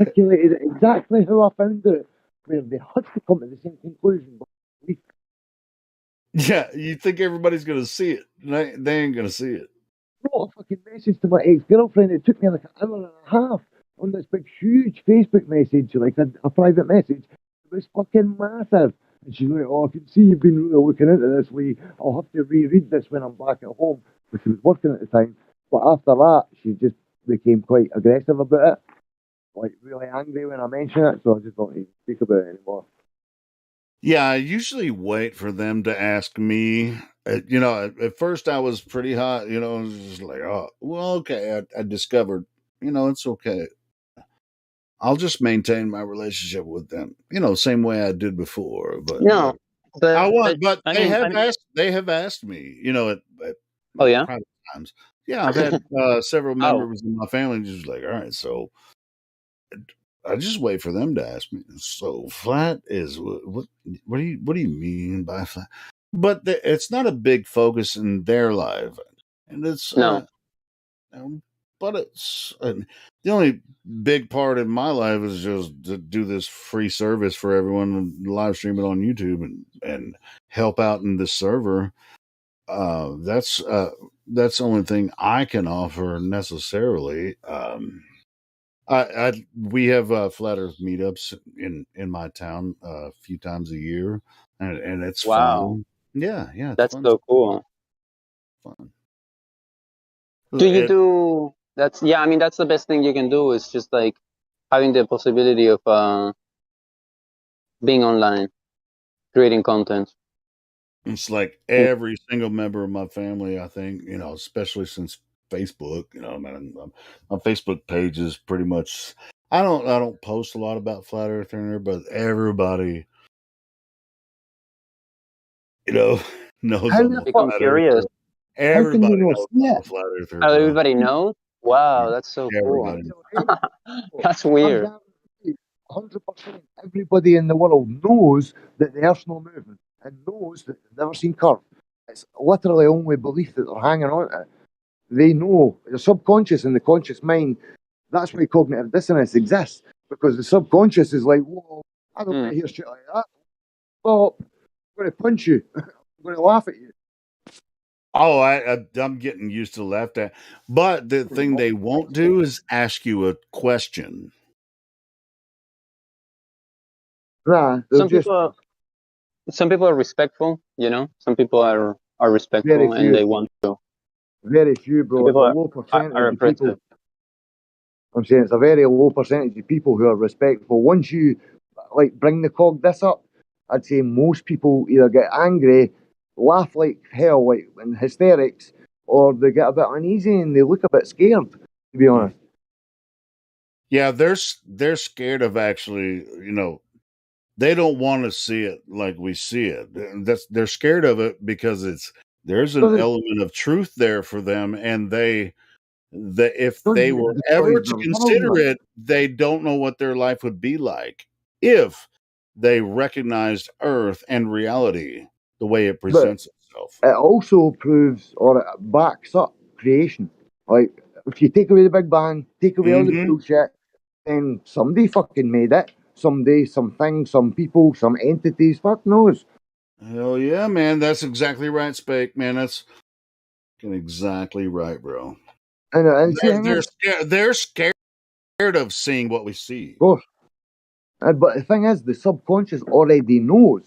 Articulated it exactly how I found it, where they had to come to the same conclusion. But Yeah, you think everybody's going to see it? They ain't going to see it. I wrote a fucking message to my ex-girlfriend. It took me like an hour and a half on this big, huge Facebook message, like a private message. It was fucking massive. And she's like, "Oh, I can see you've been really looking into this. I'll have to reread this when I'm back at home." But she was working at the time. But after that, she just became quite aggressive about it, like really angry when I mention it. So I just don't even speak about it anymore. Yeah, I usually wait for them to ask me. At first I was pretty hot. I was just like, "Oh, well, okay." I discovered, it's okay. I'll just maintain my relationship with them, same way I did before. But No, but I they mean, have asked. They have asked me, at oh yeah. private times. Yeah, I've had several Oh. members of my family just like, all right, so I just wait for them to ask me. So flat is what do you mean by flat? But it's not a big focus in their life, and it's No. but it's the only big part in my life is just to do this free service for everyone and live stream it on YouTube and help out in this server. That's the only thing I can offer necessarily. We have flat Earth meetups in my town a few times a year, and it's Wow. fun. Yeah, it's That's fun. so cool. Fun. Do you do that's yeah, I mean that's the best thing you can do is just like having the possibility of being online, creating content. It's like every single member of my family, I think, especially since Facebook, man, my Facebook page is pretty much. I don't post a lot about flat Earth in there, but everybody, knows How I'm the a fuck? I'm flat curious. earther. How can Everybody you not knows see I'm it? a flat earther, Oh, bro. everybody knows? Wow, that's so cool. That's weird. 100% everybody in the world knows that the Earth's not moving and knows that they've never seen curve. It's literally only belief that they're hanging on to. They know the subconscious and the conscious mind. That's why cognitive dissonance exists, because the subconscious is like, whoa, I don't want to hear shit like that. Stop. I'm going to punch you. I'm going to laugh at you. Oh, I'm getting used to laughed at. But the thing they won't do is ask you a question. Nah, some people are respectful, you know. Some people are respectful very and they few. want to. Very few, bro. Some It's a people low percentage are of people. aggressive. I'm saying it's a very low percentage of people who are respectful. Once you like bring the cog this up, I'd say most people either get angry, laugh like hell, like in hysterics, or they get a bit uneasy and they look a bit scared. To be honest, Yeah, they're scared of actually, they don't want to see it like we see it. They're scared of it because there's an element of truth there for them, and if they were ever to consider it, they don't know what their life would be like if they recognized Earth and reality the way it presents itself. it also proves or it backs up creation. Like if you take away the Big Bang, take away all the bullshit, then somebody fucking made it. Someday, something, some people, some entities. Fuck knows. Hell yeah, man. That's exactly right, Spake. Man, that's exactly right, bro. And they're scared of seeing what we see. Of course. But the thing is, the subconscious already knows.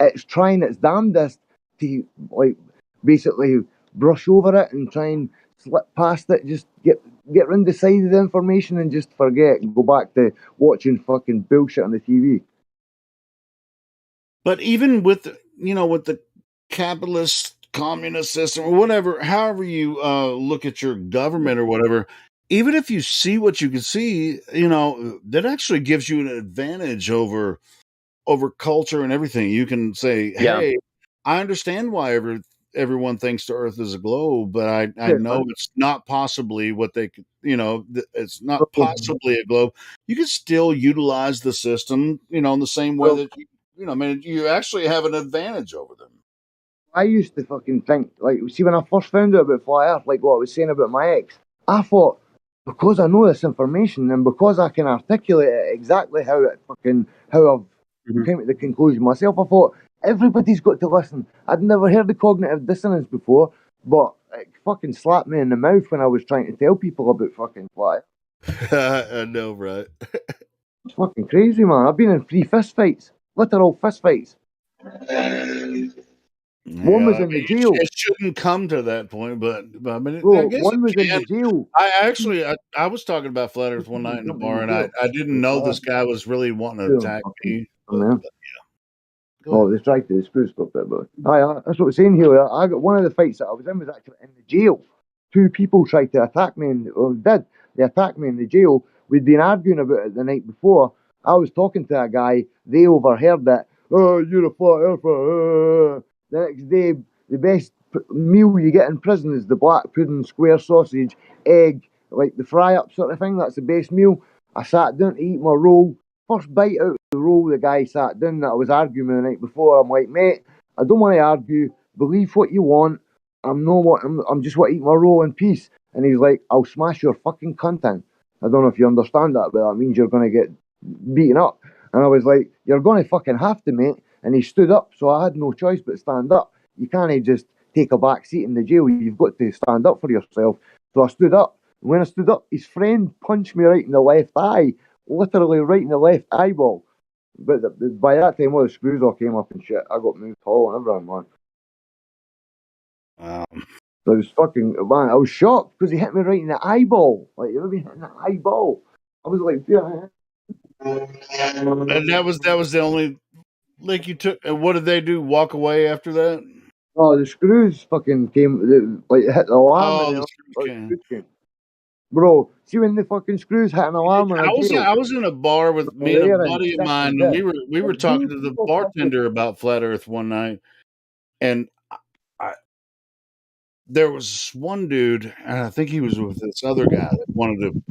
It's trying its damnedest to, like, basically brush over it and try and slip past it. Just get round the side of the information and just forget and go back to watching fucking bullshit on the TV. But even with the capitalist communist system or whatever, however you look at your government or whatever, even if you see what you can see, that actually gives you an advantage over culture and everything. You can say, hey, I understand why everyone thinks the Earth is a globe, but I know it's not possibly what they could, it's not possibly a globe. You can still utilize the system, in the same way that you actually have an advantage over them. I used to fucking think, like, see, when I first found out about flat Earth, like what I was saying about my ex, I thought, because I know this information and because I can articulate it exactly how I've came to the conclusion myself, I thought, everybody's got to listen. I'd never heard of cognitive dissonance before, but it fucking slapped me in the mouth when I was trying to tell people about fucking flat Earth. I know, right? It's fucking crazy, man. I've been in 3 fist fights, literal fist fights. One was in the jail. It shouldn't come to that point, but I mean, Bro, I guess one was in the jail. I was talking about flat Earth one night in the bar, and I didn't know this guy was really wanting to attack me. But, Oh, they tried to screw stuff there, but that's what I'm saying here. I got one of the fights that I was in was actually in the jail. 2 people tried to attack me, they attacked me in the jail. We'd been arguing about it the night before. I was talking to a guy. They overheard it. Oh, you're a flat earther. The next day, the best meal you get in prison is the black pudding, square sausage, egg, like the fry-up sort of thing. That's the best meal. I sat down to eat my roll. First bite out of the roll, the guy sat down that I was arguing with the night before. I'm like, mate, I don't want to argue. Believe what you want. I'm just want to eat my roll in peace. And he's like, I'll smash your fucking cunt in. I don't know if you understand that, but that means you're going to get beaten up. And I was like, you're going to fucking have to, mate. And he stood up, so I had no choice but stand up. You can't just take a back seat in the jail. You've got to stand up for yourself. So I stood up. And when I stood up, his friend punched me right in the left eye. Literally right in the left eyeball. But by that time, all the screws all came up and shit. I got moved hall and everything, man. I was fucking, man, I was shocked because he hit me right in the eyeball. Like, you ever been hit in the eyeball? I was like, yeah. And that was the only lick you took. And what did they do? Walk away after that? Oh, the screws fucking came, like, hit the alarm. Oh, and the screws came. Bro, see when the fucking screws hit an alarm in a jail? I was in a bar with me and a buddy of mine, and we were talking to the bartender about flat Earth one night, and there was one dude, and I think he was with this other guy that wanted to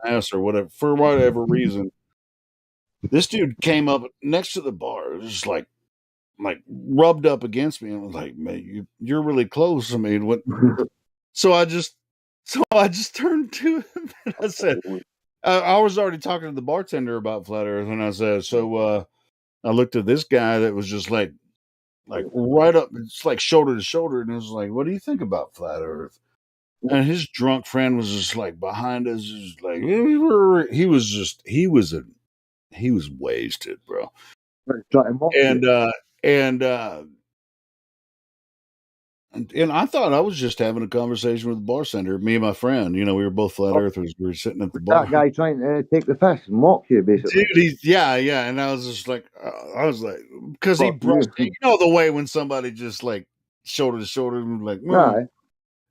pass or whatever for whatever reason. This dude came up next to the bar, just like rubbed up against me, and was like, "Man, you're really close." I mean, what? So I just turned to him and I said, I was already talking to the bartender about flat Earth, and I said, so I looked at this guy that was just like right up, it's like shoulder to shoulder, and it was like, "What do you think about flat Earth?" And his drunk friend was just like behind us, just like he was wasted, bro. And I thought I was just having a conversation with the bartender, me and my friend. You know, we were both flat earthers. We were sitting at the bar. That guy trying to take the piss and mock you, basically. Dude, yeah. And I was just like, because he brushed, you know, the way when somebody just like shoulder to shoulder, and like, Aye.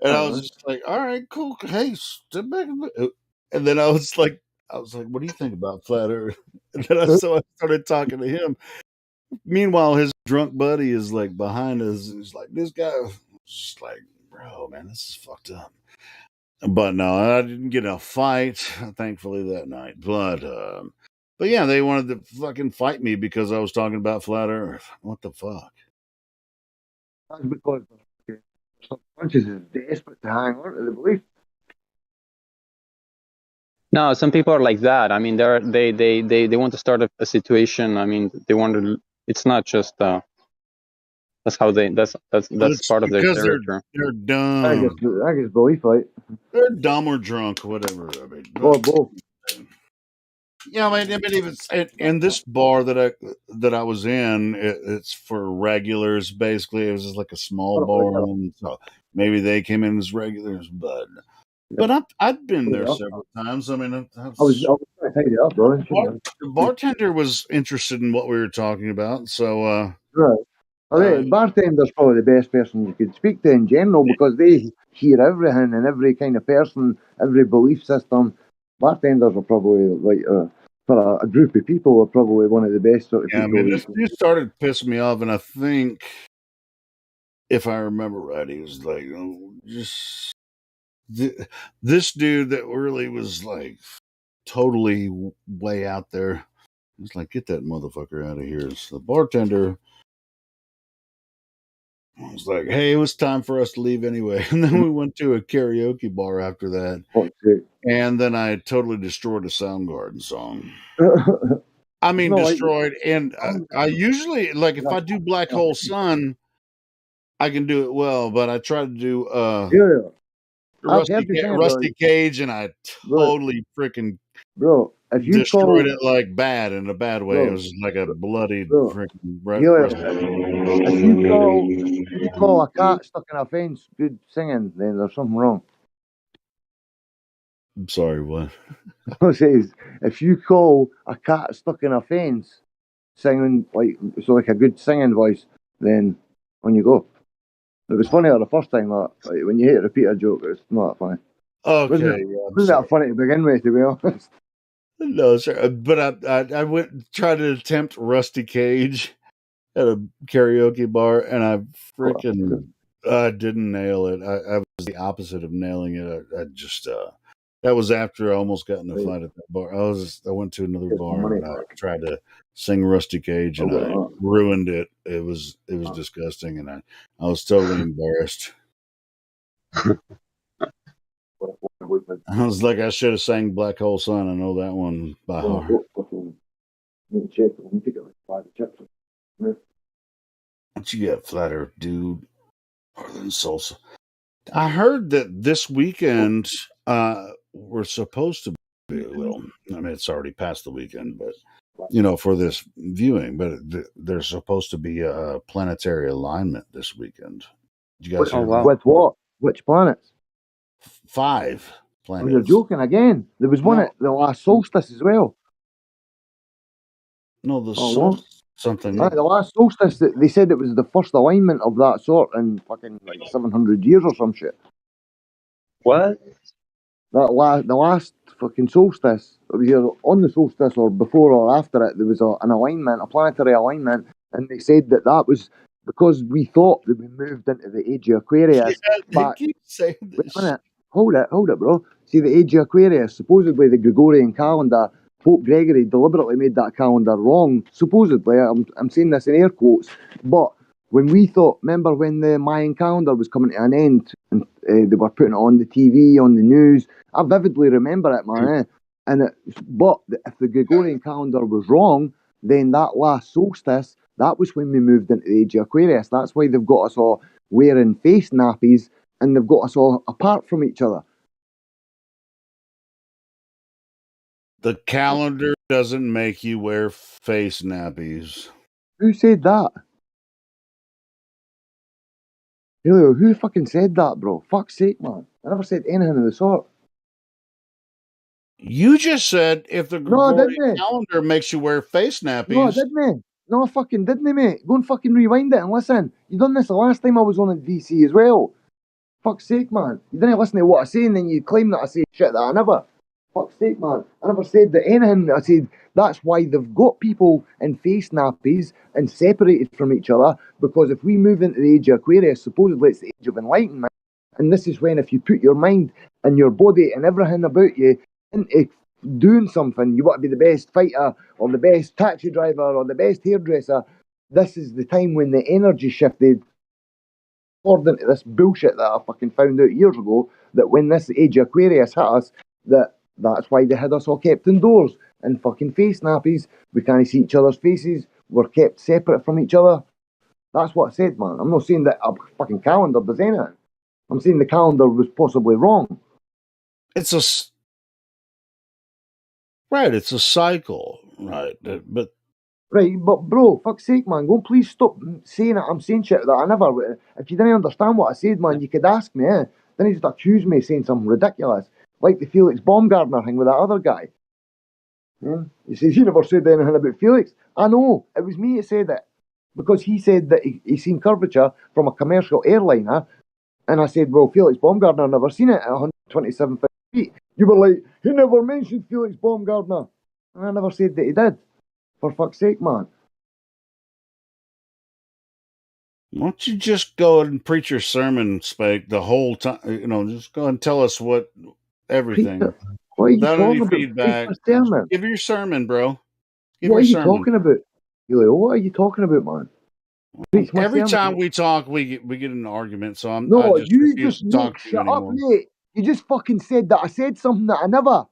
and I was just like, all right, cool. Hey, step back a bit. And then I was like, what do you think about flat Earth? And then I started talking to him. Meanwhile, his drunk buddy is like behind us. He's like, this guy was just like, bro, man, this is fucked up. But no, I didn't get in a fight, thankfully, that night. But yeah, they wanted to fucking fight me because I was talking about flat Earth. What the fuck? That's because some bunches is desperate to hang on to the belief. No, some people are like that. I mean, they want to start a situation. I mean, they want to. It's not just. That's how they. That's part of their character. They're dumb. I guess belief, right? They're dumb or drunk, whatever. I mean, both. Yeah, I mean, even and this bar that I was in, it's for regulars. Basically, it was just like a small bar, and so maybe they came in as regulars, but I've been there several times. I mean, I was trying to take it up, bro. The bartender was interested in what we were talking about, so right. Bartender's probably the best person you could speak to in general because they hear everything and every kind of person, every belief system. Bartenders are probably like for a group of people are probably one of the best sort of people. I mean, this dude started pissing me off, and I think if I remember right, he was like, just this dude that really was like totally way out there. He's like, get that motherfucker out of here. So the bartender was like, hey, it was time for us to leave anyway. And then we went to a karaoke bar after that. And then I totally destroyed a Soundgarden song. I mean, destroyed. And I usually, like, if I do Black Hole Sun, I can do it well. But I tried to do Rusty Cage, and I totally freaking if you destroyed it like bad in a bad way. It was like a bloody freaking if you call a cat stuck in a fence good singing, then there's something wrong. I'm sorry, what? It says if you call a cat stuck in a fence singing like a good singing voice, then on you go. It was funny the first time, when you hate to repeat a joke, it's not that funny. Okay, wasn't that funny to begin with, to be honest? No, sir. But I went tried to attempt Rusty Cage at a karaoke bar, and I freaking didn't nail it. I was the opposite of nailing it. I just that was after I almost got in a fight at that bar. I went to another bar and I tried to sing Rusty Cage, and I ruined it. It was disgusting, and I was totally embarrassed. I was like, I should have sang Black Hole Sun. I know that one by heart. What you got, Flat Earth Dude? Other than salsa. I heard that this weekend we're supposed to be, well, I mean, it's already past the weekend, but, you know, for this viewing, but there's supposed to be a planetary alignment this weekend. Did you guys hear about With what? Which planets? 5 planets. Oh, you're joking again. There was one at the last solstice as well. No, the solstice. Something. The last solstice, they said it was the first alignment of that sort in fucking like 700 years or some shit. What? The last fucking solstice, it was either on the solstice or before or after it, there was an alignment, a planetary alignment, and they said that was because we thought that we moved into the age of Aquarius. They But keep saying wait this. a minute, hold it, bro. See, the age of Aquarius, supposedly the Gregorian calendar, Pope Gregory deliberately made that calendar wrong. Supposedly, I'm saying this in air quotes, but when we thought, remember when the Mayan calendar was coming to an end and they were putting it on the TV, on the news? I vividly remember it, man. But if the Gregorian calendar was wrong, then that last solstice, that was when we moved into the age of Aquarius. That's why they've got us all wearing face nappies and they've got us all apart from each other. The calendar doesn't make you wear face nappies. Who said that? Helio, who fucking said that, bro? Fuck's sake, man. I never said anything of the sort. You just said if the No, I Gregorian didn't. calendar makes you wear face nappies. No, I didn't. No, I fucking didn't, mate. Go and fucking rewind it and listen. You done this the last time I was on in DC as well. Fuck's sake, man. You didn't listen to what I say and then you claim that I say shit that I never. Fuck's sake, man. I never said that anything. I said that's why they've got people in face nappies and separated from each other, because if we move into the age of Aquarius, supposedly it's the age of enlightenment, and this is when if you put your mind and your body and everything about you into doing something, you want to be the best fighter or the best taxi driver or the best hairdresser, this is the time when the energy shifted according to this bullshit that I fucking found out years ago, that when this age of Aquarius hit us, that's why they had us all kept indoors in fucking face nappies. We can't see each other's faces. We're kept separate from each other. That's what I said, man. I'm not saying that a fucking calendar does anything. I'm saying the calendar was possibly wrong. It's a cycle, right? But right, but bro, fuck's sake, man, go and please stop saying it. I'm saying shit that I never. If you didn't understand what I said, man, you could ask me. Then you just accuse me of saying something ridiculous, like the Felix Baumgartner thing with that other guy. Yeah? He says he never said anything about Felix. I know it was me that said it, because he said that he seen curvature from a commercial airliner, and I said, well, Felix Baumgartner never seen it at 127 feet. You were like, he never mentioned Felix Baumgartner, and I never said that he did. For fuck's sake, man. Why don't you just go and preach your sermon, Spake, the whole time? You know, just go and tell us everything. What are you Without talking any about? feedback. Sermon? Give your sermon, bro. What are you talking about, Julio? What are you talking about, man? Every time we talk, we get in an argument. So I just you refuse just to talk to you shut up, anymore. mate. You just fucking said that I said something that I never.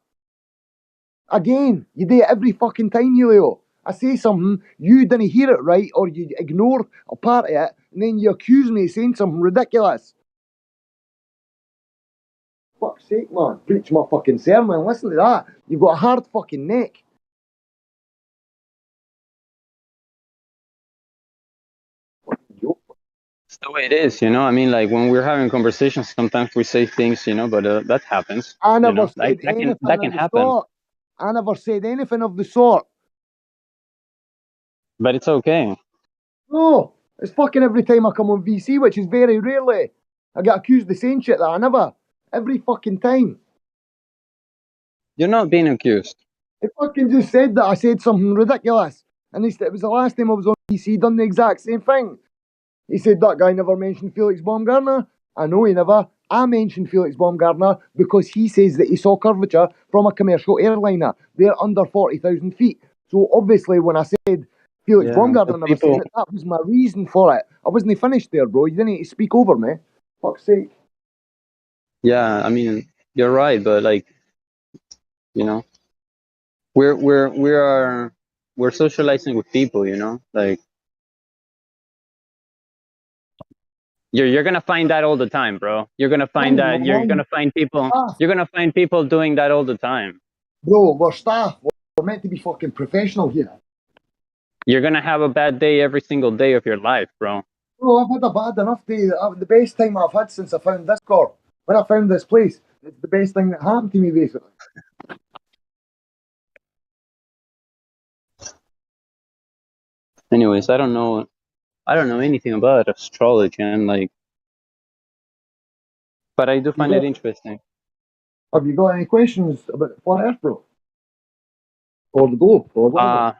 Again, you do it every fucking time, Julio. I say something, you didn't hear it right, or you ignore a part of it, and then you accuse me of saying something ridiculous. Fuck's sake, man. Preach my fucking sermon. Listen to that. You've got a hard fucking neck. It's the way it is, you know. I mean, like when we're having conversations, sometimes we say things, you know, but that happens. I never you know? said anything that can of the happen. sort. I never said anything of the sort. But it's okay. No, it's fucking every time I come on VC, which is very rarely. I get accused of saying shit that I never. Every fucking time. You're not being accused. He fucking just said that I said something ridiculous. And it was the last time I was on VC, done the exact same thing. He said that guy never mentioned Felix Baumgartner. I know he never. I mentioned Felix Baumgartner because he says that he saw curvature from a commercial airliner. They're under 40,000 feet. So obviously when I said Felix Baumgartner never seen it, that was my reason for it. I wasn't finished there, bro. You didn't need to speak over me. Fuck's sake. Yeah, I mean, you're right, but like, you know, we're socializing with people, you know, like you're gonna find that all the time, bro. You're gonna find that you're gonna find people doing that all the time. Bro, we're staff. We're meant to be fucking professional here. You're gonna have a bad day every single day of your life, bro. Bro, I've had a bad enough day. The best time I've had since I found Discord. When I found this place, it's the best thing that happened to me, basically. Anyways, I don't know anything about astrology, and like, but I do find it interesting. Have you got any questions about the flat Earth, bro? Or the globe, or whatever?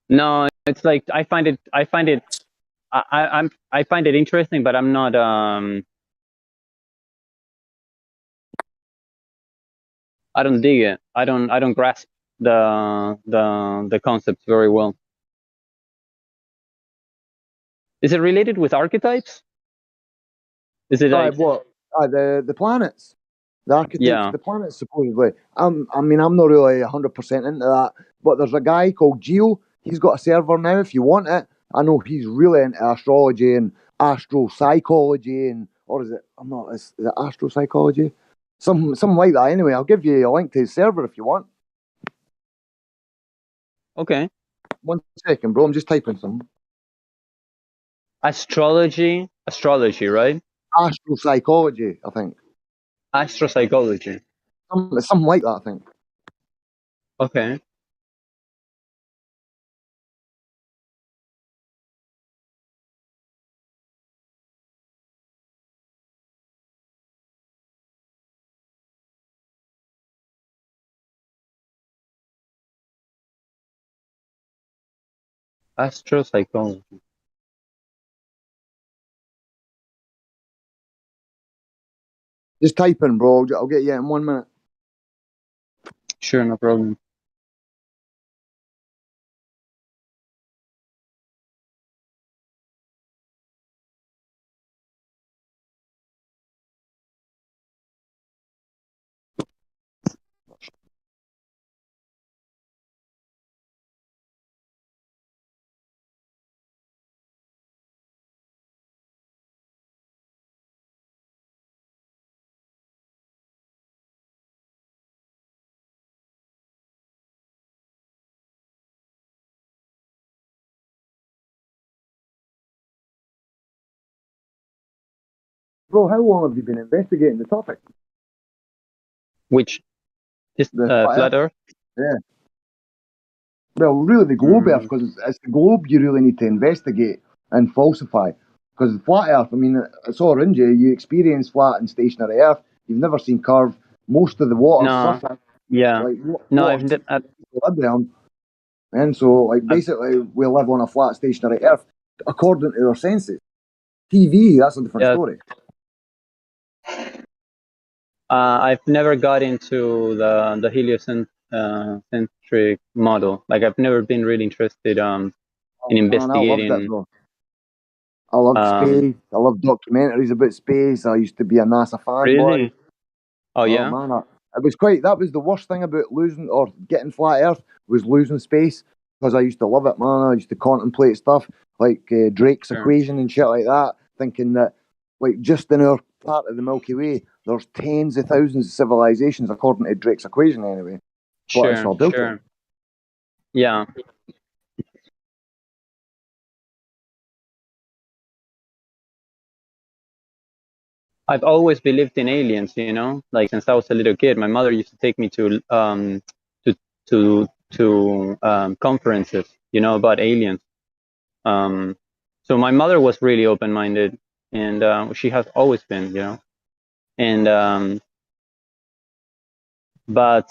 No, it's like I find it I find it interesting, but I'm not. I don't dig it. I don't grasp the concepts very well. Is it related with archetypes? Is it like what? The planets, the archetypes, Yeah. the planets supposedly. I mean, I'm not really 100% into that, but there's a guy called Geo. He's got a server now. If you want it, I know he's really into astrology and astropsychology and or is it? I'm not. Is it astropsychology? Something like that. Anyway, I'll give you a link to his server if you want. Okay. 1 second, bro. I'm just typing something. Astrology, right? Astropsychology, I think. Astropsychology. Something like that, I think. Okay. Astropsychology. Just type in, bro. I'll get you in 1 minute. Sure, no problem. Bro, how long have you been investigating the topic? Which is flat Earth? Yeah. Well, really the globe Earth, because it's the globe you really need to investigate and falsify. Because the flat Earth, I mean, it's all around you. You experience flat and stationary Earth. You've never seen curve. Most of the water No. surface, Yeah. like No, water equilibrium. And so, like, basically, we live on a flat stationary Earth according to our senses. TV, that's a different story. I've never got into the heliocentric model. Like I've never been really interested in Man, I loved it, investigating. bro. I loved space. I love documentaries about space. I used to be a NASA fanboy. Really? Oh yeah. Man, it was quite. That was the worst thing about losing or getting flat Earth was losing space because I used to love it, man. I used to contemplate stuff like Drake's equation and shit like that, thinking that like just in our part of the Milky Way, there's tens of thousands of civilizations according to Drake's equation, anyway. But it's not built. Sure. Yeah. I've always believed in aliens, you know, like since I was a little kid. My mother used to take me to conferences, you know, about aliens. So my mother was really open-minded, and she has always been, you know, and but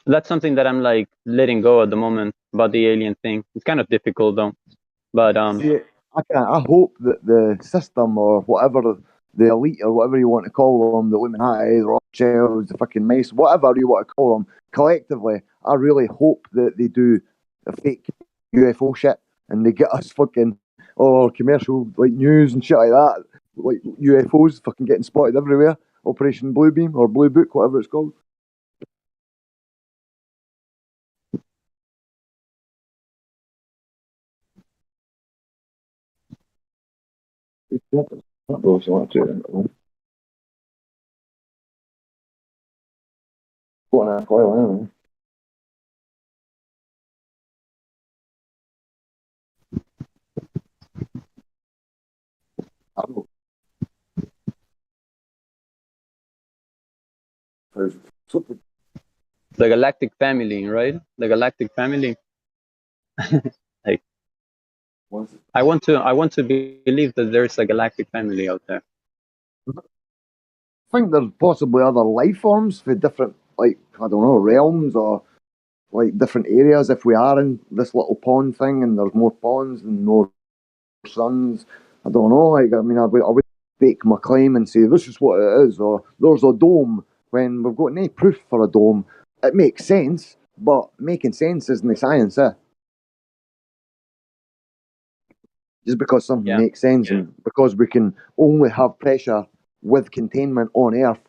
that's something that I'm like letting go at the moment about the alien thing. It's kind of difficult though, but See, I hope that the system or whatever the elite or whatever you want to call them, the Illuminati, the Rothschilds, the fucking Mason, whatever you want to call them, collectively, I really hope that they do a fake UFO shit and they get us fucking commercial like news and shit like that, like UFOs fucking getting spotted everywhere. Operation Bluebeam or Blue Book, whatever it's called. the galactic family, right? The galactic family. Like, I want to believe that there's a galactic family out there. I think there's possibly other life forms for different, like, I don't know, realms or like different areas. If we are in this little pond thing and there's more ponds and more suns, I don't know. Like, I mean, I would stake my claim and say this is what it is, or there's a dome when we've got no proof for a dome. It makes sense, but making sense isn't the science, eh? Just because something makes sense and because we can only have pressure with containment on Earth,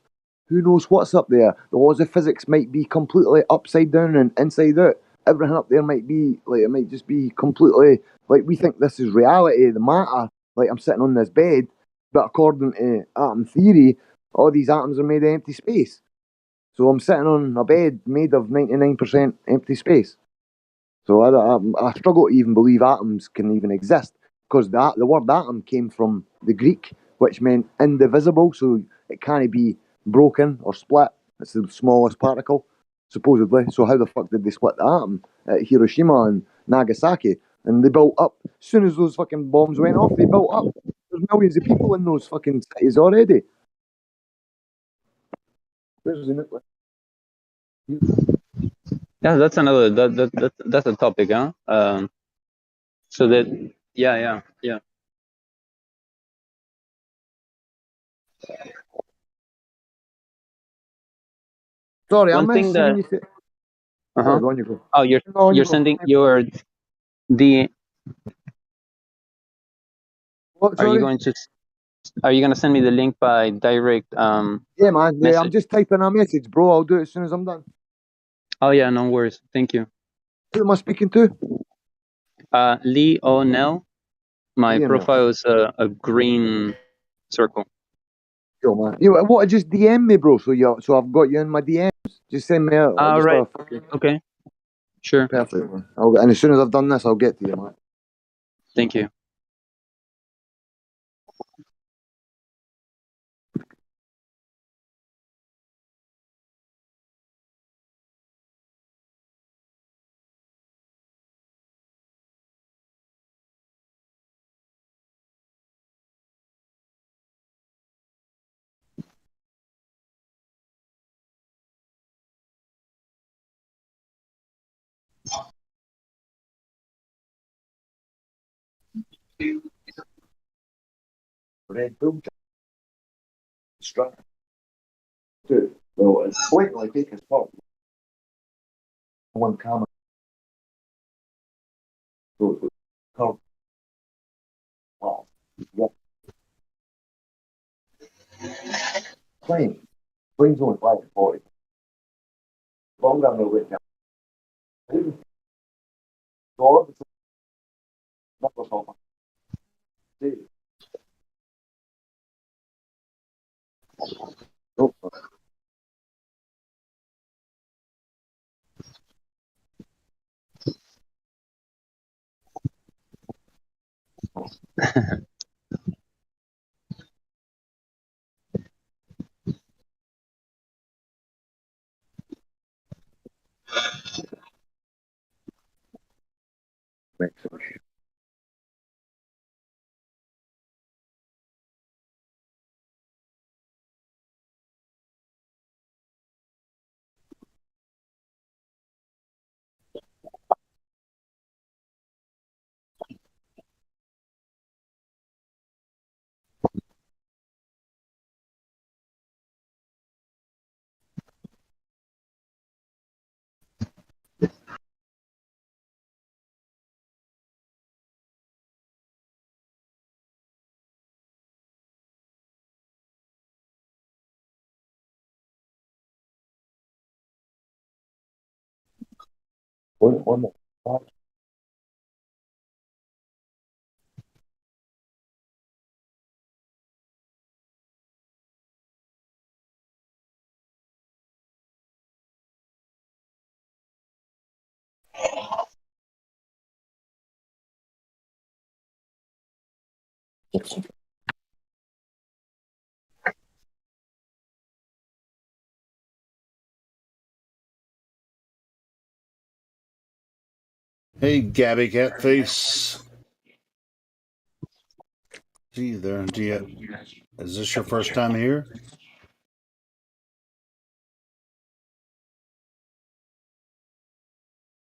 who knows what's up there? The laws of physics might be completely upside down and inside out. Everything up there might be, like, it might just be completely, like, we think this is reality, the matter, like I'm sitting on this bed, but according to atom theory, all these atoms are made of empty space. So I'm sitting on a bed made of 99% empty space. So I struggle to even believe atoms can even exist, because the word atom came from the Greek, which meant indivisible, so it can't be broken or split. It's the smallest particle, supposedly. So how the fuck did they split the atom at Hiroshima and Nagasaki? And they built up. As soon as those fucking bombs went off, they built up. There's millions of people in those fucking cities already. Where's the nuclear? Yeah, that's another that's a topic, huh? So that yeah. Sorry, I One thing missed when that you said. uh-huh. Go on, you go. Oh, you're No, you go. sending your the What, sorry? Are you going to send me the link by direct Yeah, man. Yeah, I'm message? just typing a message, bro. I'll do it as soon as I'm done. Oh yeah, no worries. Thank you. Who am I speaking to? Lee O'Neill. My Lee O'Neill. profile is a green circle. Yo, man. You what? Just DM me, bro. So I've got you in my DMs. Just send me out. All right. Okay. Sure. Perfect, man. And as soon as I've done this, I'll get to you, man. Thank you. Red Bull. Strut. Dude, well, it's blatantly fake as fuck. One camera. So it's called. Oh, what? Plane. Plane's only flying at 40. Long run, they'll wait down. So, that was all. Nope. Mexico. One more. Hey, Gabby Catface. Gee, there. Is this your first time here?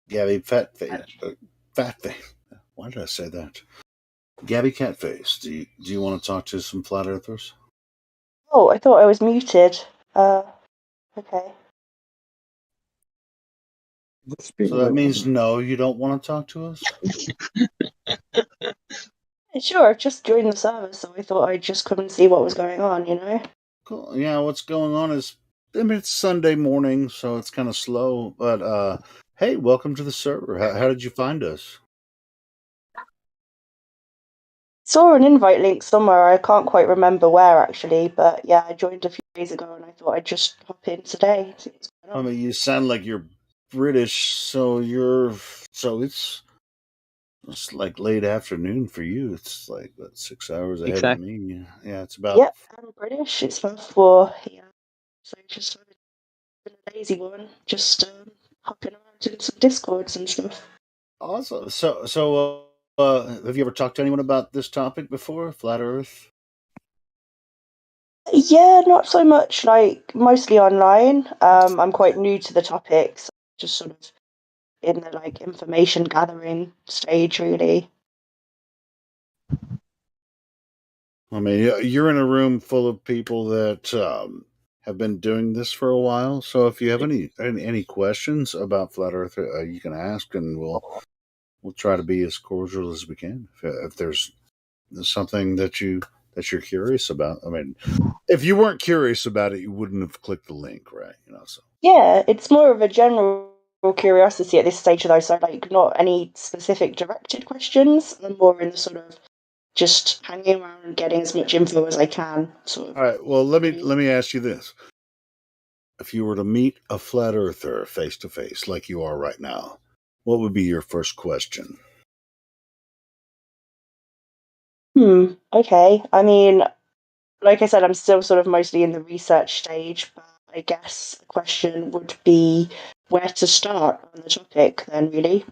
Gabby Fatface. Fatface. Why did I say that? Gabby Catface. Do you want to talk to some flat earthers? Oh, I thought I was muted. Okay. So that means no, you don't want to talk to us? Sure, I've just joined the server, so I thought I'd just come and see what was going on, you know? Cool. Yeah, what's going on is, I mean, it's Sunday morning, so it's kind of slow, but hey, welcome to the server. How did you find us? Saw an invite link somewhere, I can't quite remember where actually, but yeah, I joined a few days ago and I thought I'd just hop in today. See what's going I on. mean, you sound like you're British, so it's like late afternoon for you. It's like, what, 6 hours ahead of Exactly. me? Yeah, it's about. Yep, I'm British, it's 4 here, so just been a lazy one, just hopping around doing some discords and stuff. Awesome. So, have you ever talked to anyone about this topic before, flat Earth? Yeah, not so much, like, mostly online. I'm quite new to the topic, so just sort of in the, like, information gathering stage, really. I mean, you're in a room full of people that have been doing this for a while. So, if you have any questions about flat Earth, you can ask, and we'll try to be as cordial as we can. If there's something that you're curious about, I mean, if you weren't curious about it, you wouldn't have clicked the link, right? So. Yeah, it's more of a general curiosity at this stage, though, so, like, not any specific directed questions. I'm more in the sort of just hanging around and getting as much info as I can, sort of. All right. Well, let me ask you this: if you were to meet a flat earther face to face, like you are right now, what would be your first question? Okay. I mean, like I said, I'm still sort of mostly in the research stage, but I guess the question would be where to start on the topic then, really.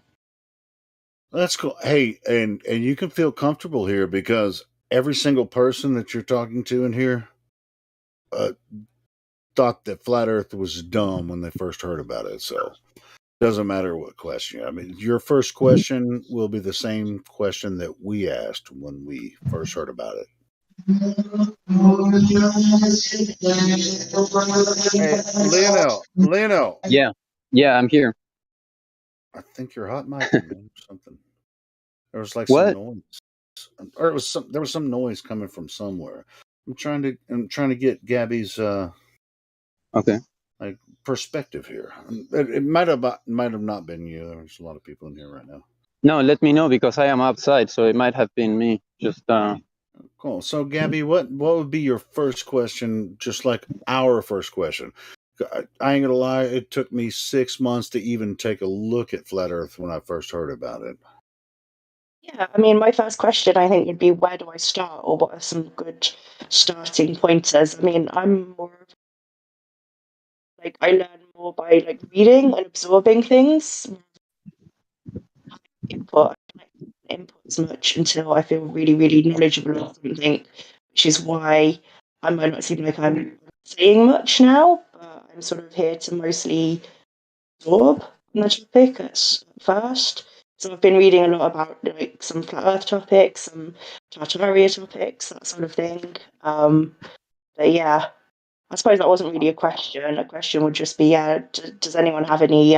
That's cool. Hey, and you can feel comfortable here because every single person that you're talking to in here thought that flat Earth was dumb when they first heard about it. So doesn't matter what question. I mean, your first question will be the same question that we asked when we first heard about it. Hey, Lionel. Yeah, I'm here. I think you're hot micing, man, or something. There was like some What? noise, or there was some noise coming from somewhere. I'm trying to get Gabby's Okay. like perspective here. It might have not been you. There's a lot of people in here right now. No, let me know because I am outside, so it might have been me. Just Cool. So, Gabby, what would be your first question? Just like our first question. I ain't gonna lie, it took me 6 months to even take a look at flat Earth when I first heard about it. Yeah, I mean, my first question I think would be where do I start, or what are some good starting pointers? I mean, I'm more of, like, I learn more by, like, reading and absorbing things. Input as much until I feel really, really knowledgeable on something, which is why I might not seem like I'm saying much now, but I'm sort of here to mostly absorb on the topic at first. So I've been reading a lot about, like, some flat Earth topics, some Tartaria topics, that sort of thing. But yeah, I suppose that wasn't really a question. A question would just be, yeah, does anyone have any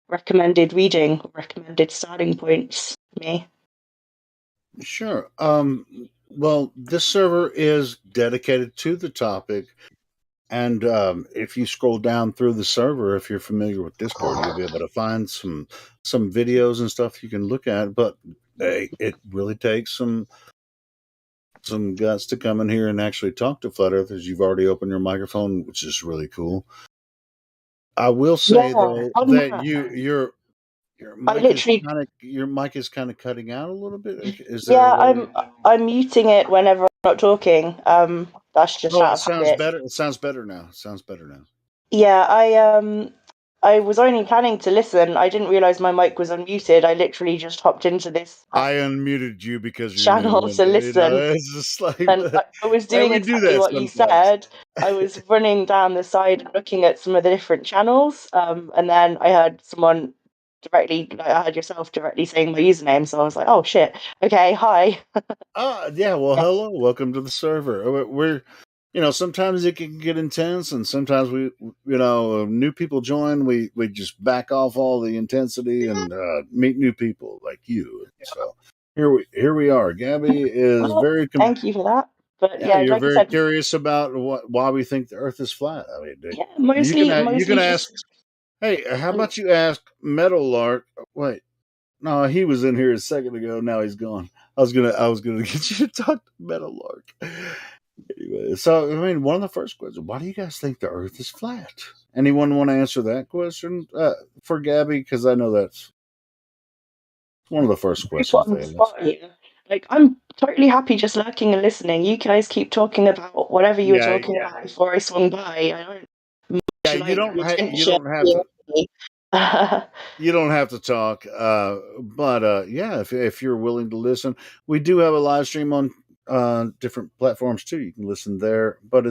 recommended reading, recommended starting points for me? Sure. Well, this server is dedicated to the topic, and if you scroll down through the server, if you're familiar with Discord, you'll be able to find some videos and stuff you can look at. But it really takes some guts to come in here and actually talk to flat earthers. You've already opened your microphone, which is really cool. I will say though that your mic is kind of cutting out a little bit. Is there a way? I'm muting it whenever I'm not talking. That's just Oh, out it of sounds habit. better. It sounds better now. Yeah, I was only planning to listen. I didn't realize my mic was unmuted. I literally just hopped into this I unmuted you because you're channel new, to and listen, it's just like, and I was and doing we do exactly that what you sometimes. said. I was running down the side looking at some of the different channels, and then I heard someone directly, like, I heard yourself directly saying my username, so I was like, oh shit, okay, hi. Yeah, well, hello, welcome to the server. We're, sometimes it can get intense, and sometimes new people join. We just back off all the intensity and meet new people like you. So here we are. Gabby is Well, very. thank you for that. But Yeah, yeah, you're like I very said, curious about why we think the Earth is flat. I mean, yeah, you can mostly ask. just. Hey, how about you ask Metal Lark? Wait, no, he was in here a second ago. Now he's gone. I was gonna get you to talk to Metal Lark. Anyway, so I mean, one of the first questions: why do you guys think the Earth is flat? Anyone want to answer that question for Gabby? Because I know that's one of the first questions On they the ask. spot here. Like, I'm totally happy just lurking and listening. You guys keep talking about whatever you were Yeah, talking about before I swung by. I don't yeah. much like You attention. don't have to. You don't have to talk, but yeah, if you're willing to listen, we do have a live stream on different platforms too. You can listen there, but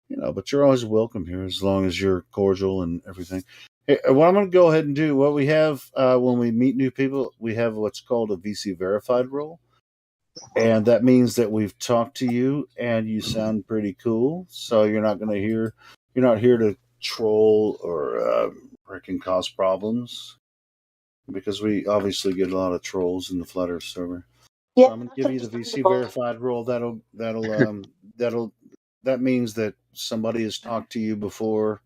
but you're always welcome here as long as you're cordial and everything. Hey, what I'm going to go ahead and do, what we have when we meet new people, we have what's called a VC verified role, and that means that we've talked to you and you sound pretty cool. So you're not here to troll or freaking cause problems because we obviously get a lot of trolls in the Flutter server. Yeah, So I'm going to that's give you the VC understandable. verified role. That means that somebody has talked to you before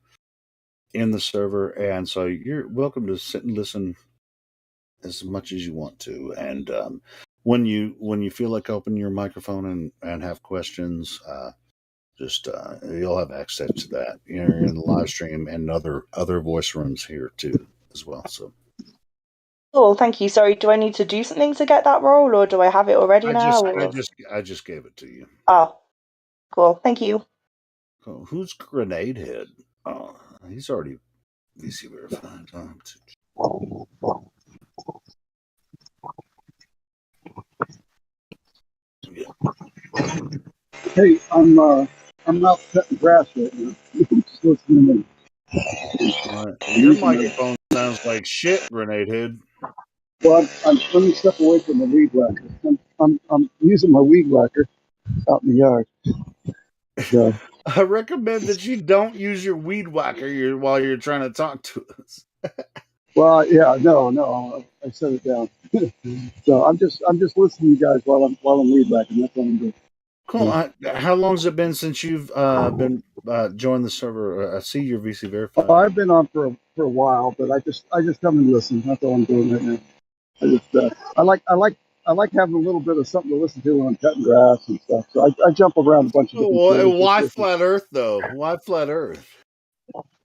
in the server, and so you're welcome to sit and listen as much as you want to. And when you feel like opening your microphone and have questions, just you'll have access to that in the live stream and other voice rooms here too as well. So Cool, thank you. Sorry, do I need to do something to get that role, or do I have it already now? I just gave it to you. Oh, cool. Thank you. Cool. Who's Grenade Head? Oh, he's already VC verified. Hey, I'm out cutting grass right now. Just listening Your microphone sounds like shit, Grenade Head. Well, let me step away from the weed whacker. I'm using my weed whacker out in the yard. So, I recommend that you don't use your weed whacker while you're trying to talk to us. well, yeah, no, I set it down. So I'm just listening to you guys while I'm weed whacking. That's what I'm doing. Cool. How long has it been since you've been joined the server? I see your VC verified. Oh, I've been on for a while, but I just come and listen. That's all I'm doing right now. I just I like having a little bit of something to listen to when I'm cutting grass and stuff. So I jump around a bunch of different places. Why flat Earth though? Why flat Earth?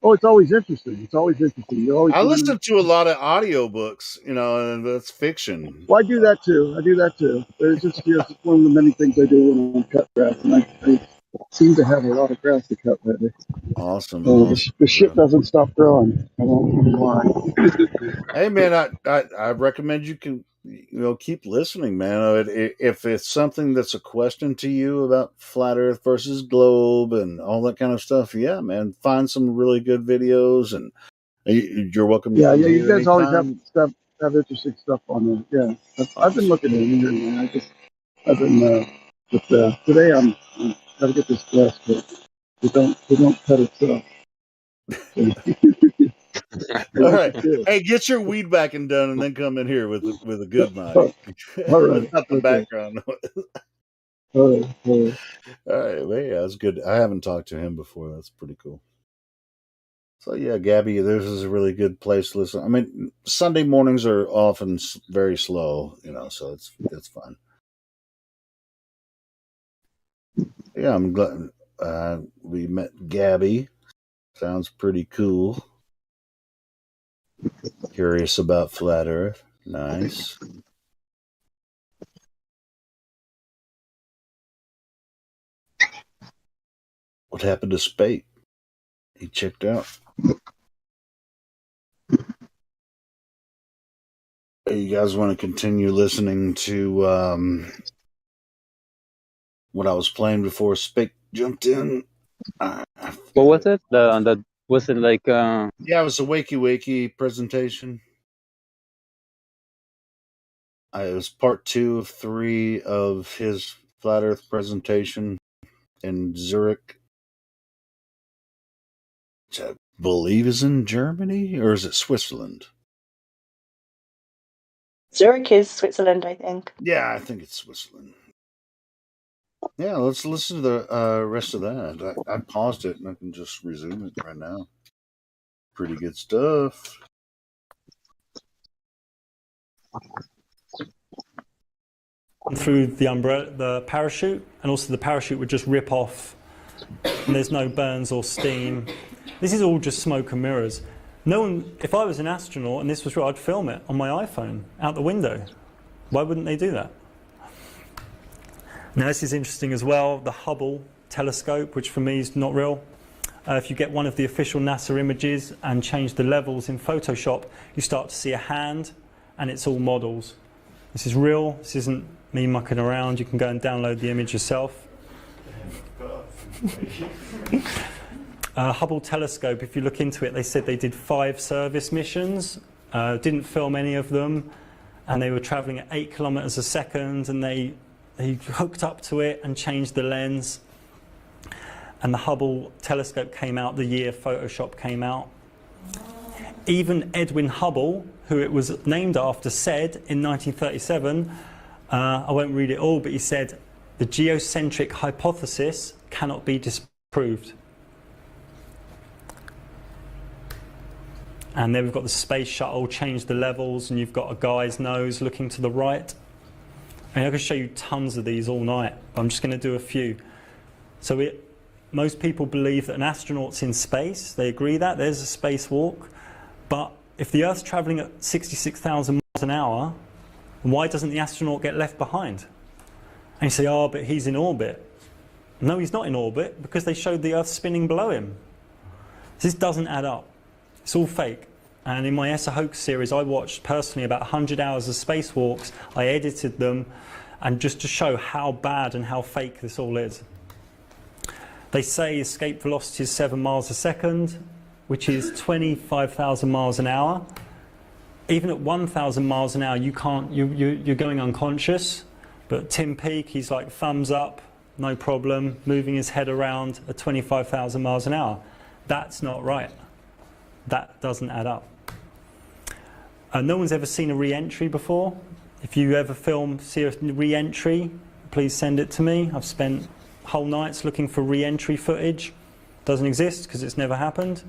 Oh, it's always interesting. It's always interesting. You're always I listen to a lot of audiobooks, and that's fiction. Well, I do that too. It's just one of the many things I do when I'm cut grass, and I seem to have a lot of grass to cut lately. Awesome. The shit doesn't stop growing. I don't know why. Hey man, I recommend you can keep listening, man. If it's something that's a question to you about flat Earth versus globe and all that kind of stuff, yeah, man, find some really good videos and you're welcome. Yeah, you guys anytime. always have interesting stuff on there. Yeah, I've been looking at it here, man. I've been, but today I'm gotta get this grass cut. We don't cut it. All right. Hey, get your weed whacking done and then come in here with a good mic. All right. Not the background noise. All right. Well, yeah, that's good. I haven't talked to him before. That's pretty cool. So yeah, Gabby, this is a really good place to listen. I mean, Sunday mornings are often very slow, so it's fun. Yeah, I'm glad we met Gabby. Sounds pretty cool. Curious about flat Earth. Nice. What happened to Spate? He checked out. Hey, you guys want to continue listening to what I was playing before Spate jumped in? What was it? Was it like? Yeah, it was a wakey wakey presentation. It was part 2 of 3 of his Flat Earth presentation in Zurich, which I believe is in Germany, or is it Switzerland? Zurich is Switzerland, I think. Yeah, I think it's Switzerland. Yeah, let's listen to the rest of that. I paused it and I can just resume it right now. Pretty good stuff. Through the umbrella, the parachute, and also the parachute would just rip off, and there's no burns or steam. This is all just smoke and mirrors. No one, if I was an astronaut and this was real, I'd film it on my iPhone out the window. Why wouldn't they do that? Now this is interesting as well, the Hubble telescope, which for me is not real. If you get one of the official NASA images and change the levels in Photoshop, you start to see a hand, and it's all models. This is real, this isn't me mucking around. You can go and download the image yourself. Hubble telescope, if you look into it, they said they did 5 service missions, didn't film any of them, and they were traveling at 8 kilometers a second, and they hooked up to it and changed the lens. And the Hubble telescope came out the year Photoshop came out. Even Edwin Hubble, who it was named after, said in 1937, I won't read it all, but he said, the geocentric hypothesis cannot be disproved. And then we've got the space shuttle, change the levels, and you've got a guy's nose looking to the right. And I could show you tons of these all night, but I'm just going to do a few. So most people believe that an astronaut's in space. They agree that there's a spacewalk. But if the Earth's traveling at 66,000 miles an hour, why doesn't the astronaut get left behind? And you say, oh, but he's in orbit. No, he's not in orbit, because they showed the Earth spinning below him. This doesn't add up. It's all fake. And in my ESA Hoax series, I watched personally about 100 hours of spacewalks. I edited them, and just to show how bad and how fake this all is. They say escape velocity is 7 miles a second, which is 25,000 miles an hour. Even at 1,000 miles an hour, you're going unconscious. But Tim Peake, he's like thumbs up, no problem, moving his head around at 25,000 miles an hour. That's not right. That doesn't add up. No one's ever seen a re-entry before. If you ever see a re-entry, please send it to me. I've spent whole nights looking for re-entry footage. Doesn't exist because it's never happened.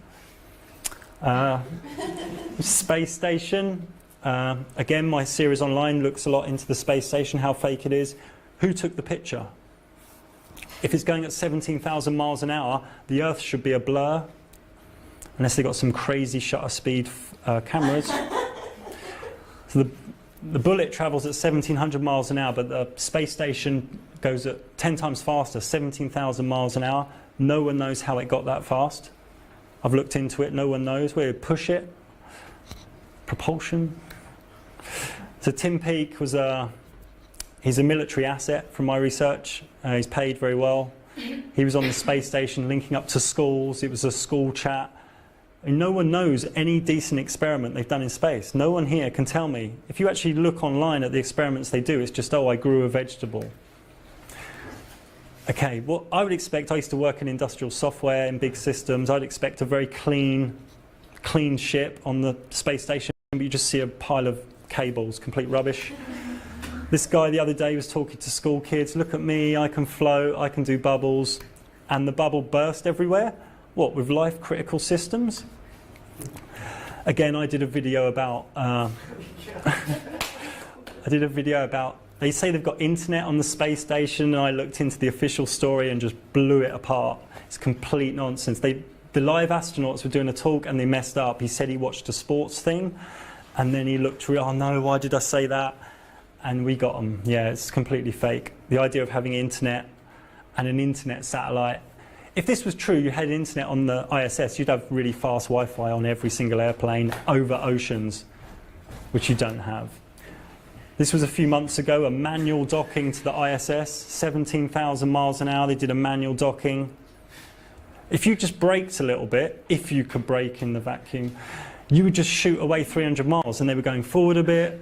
Space station. Again, my series online looks a lot into the space station, how fake it is. Who took the picture? If it's going at 17,000 miles an hour, the Earth should be a blur, unless they've got some crazy shutter speed cameras. So the bullet travels at 1,700 miles an hour, but the space station goes at 10 times faster, 17,000 miles an hour. No one knows how it got that fast. I've looked into it, no one knows. Where you push it? Propulsion. So Tim Peake was he's a military asset from my research. He's paid very well. He was on the space station linking up to schools. It was a school chat. And no one knows any decent experiment they've done in space. No one here can tell me. If you actually look online at the experiments they do, it's just, oh, I grew a vegetable. Okay, well, I would expect, I used to work in industrial software in big systems. I'd expect a very clean ship on the space station, but you just see a pile of cables, complete rubbish. This guy the other day was talking to school kids, look at me, I can float, I can do bubbles, and the bubble burst everywhere. What, with life critical systems? Again, I did a video about, they say they've got internet on the space station, and I looked into the official story and just blew it apart. It's complete nonsense. The live astronauts were doing a talk and they messed up. He said he watched a sports thing, and then he looked real, oh no, why did I say that? And we got them. Yeah, it's completely fake. The idea of having internet and an internet satellite. If this was true, you had internet on the ISS, you'd have really fast Wi-Fi on every single airplane over oceans, which you don't have. This was a few months ago, a manual docking to the ISS, 17,000 miles an hour, they did a manual docking. If you just braked a little bit, if you could brake in the vacuum, you would just shoot away 300 miles, and they were going forward a bit,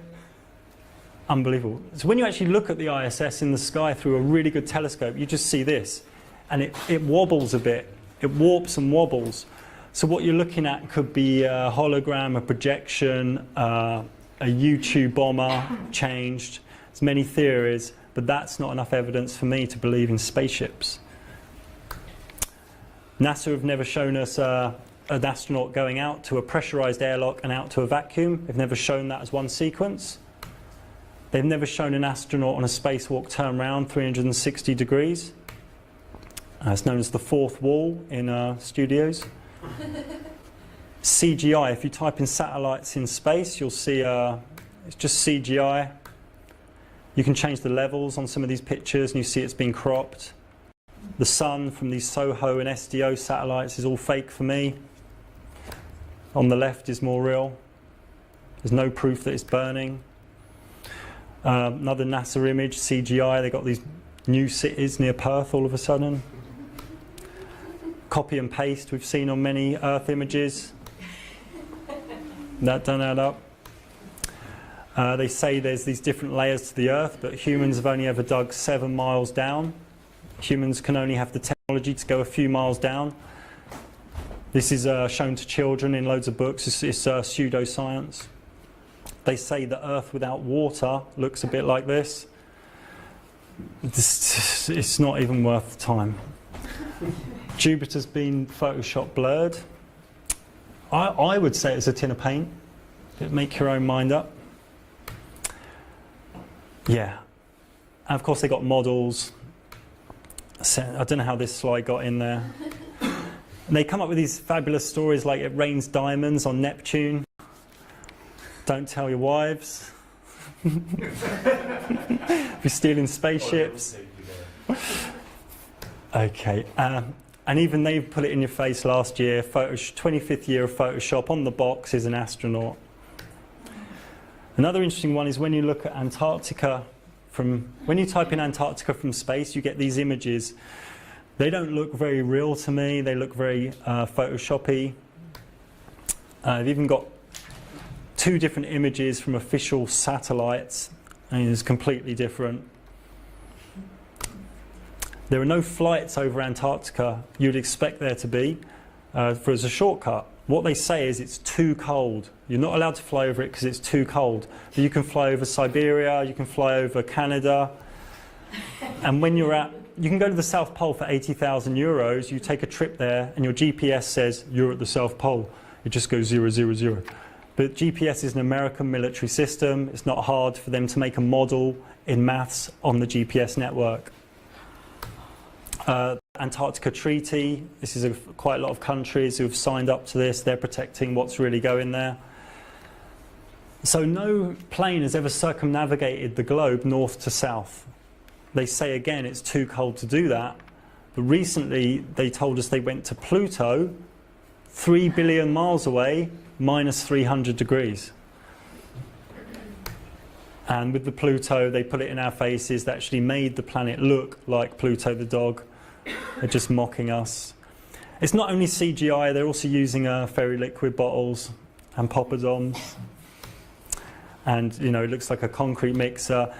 unbelievable. So when you actually look at the ISS in the sky through a really good telescope, you just see this, and it wobbles a bit. It warps and wobbles. So what you're looking at could be a hologram, a projection, a U-2 bomber changed. There's many theories, but that's not enough evidence for me to believe in spaceships. NASA have never shown us an astronaut going out to a pressurized airlock and out to a vacuum. They've never shown that as one sequence. They've never shown an astronaut on a spacewalk turn around 360 degrees. It's known as the fourth wall in studios. CGI, if you type in satellites in space, you'll see it's just CGI. You can change the levels on some of these pictures and you see it's been cropped. The sun from these SOHO and SDO satellites is all fake for me. On the left is more real. There's no proof that it's burning. Another NASA image, CGI, they got these new cities near Perth all of a sudden. Copy and paste we've seen on many Earth images. That don't add up. They say there's these different layers to the Earth, but humans have only ever dug 7 miles down. Humans can only have the technology to go a few miles down. This is shown to children in loads of books. It's pseudoscience. They say the Earth without water looks a bit like this. It's not even worth the time. Jupiter's been Photoshop blurred. I would say it's a tin of paint. Make your own mind up. Yeah. And of course they got models. I don't know how this slide got in there. And they come up with these fabulous stories like it rains diamonds on Neptune. Don't tell your wives. Be stealing spaceships. Okay. And even they put it in your face last year. 25th year of Photoshop. On the box is an astronaut. Another interesting one is when you look at Antarctica. When you type in Antarctica from space, you get these images. They don't look very real to me. They look very Photoshoppy. They've even got 2 different images from official satellites, and it's completely different. There are no flights over Antarctica. You'd as a shortcut. What they say is it's too cold. You're not allowed to fly over it because it's too cold. But you can fly over Siberia, you can fly over Canada. And when you can go to the South Pole for 80,000 euros, you take a trip there and your GPS says you're at the South Pole. It just goes 0, 0, 0. But GPS is an American military system. It's not hard for them to make a model in maths on the GPS network. Antarctica Treaty, this is quite a lot of countries who have signed up to this. They're protecting what's really going there. So no plane has ever circumnavigated the globe north to south. They say again it's too cold to do that. But recently they told us they went to Pluto, 3 billion miles away, minus 300 degrees. And with the Pluto, they put it in our faces. They actually made the planet look like Pluto the dog. They're just mocking us. It's not only CGI, they're also using fairy liquid bottles and poppadoms. And, you know, it looks like a concrete mixer.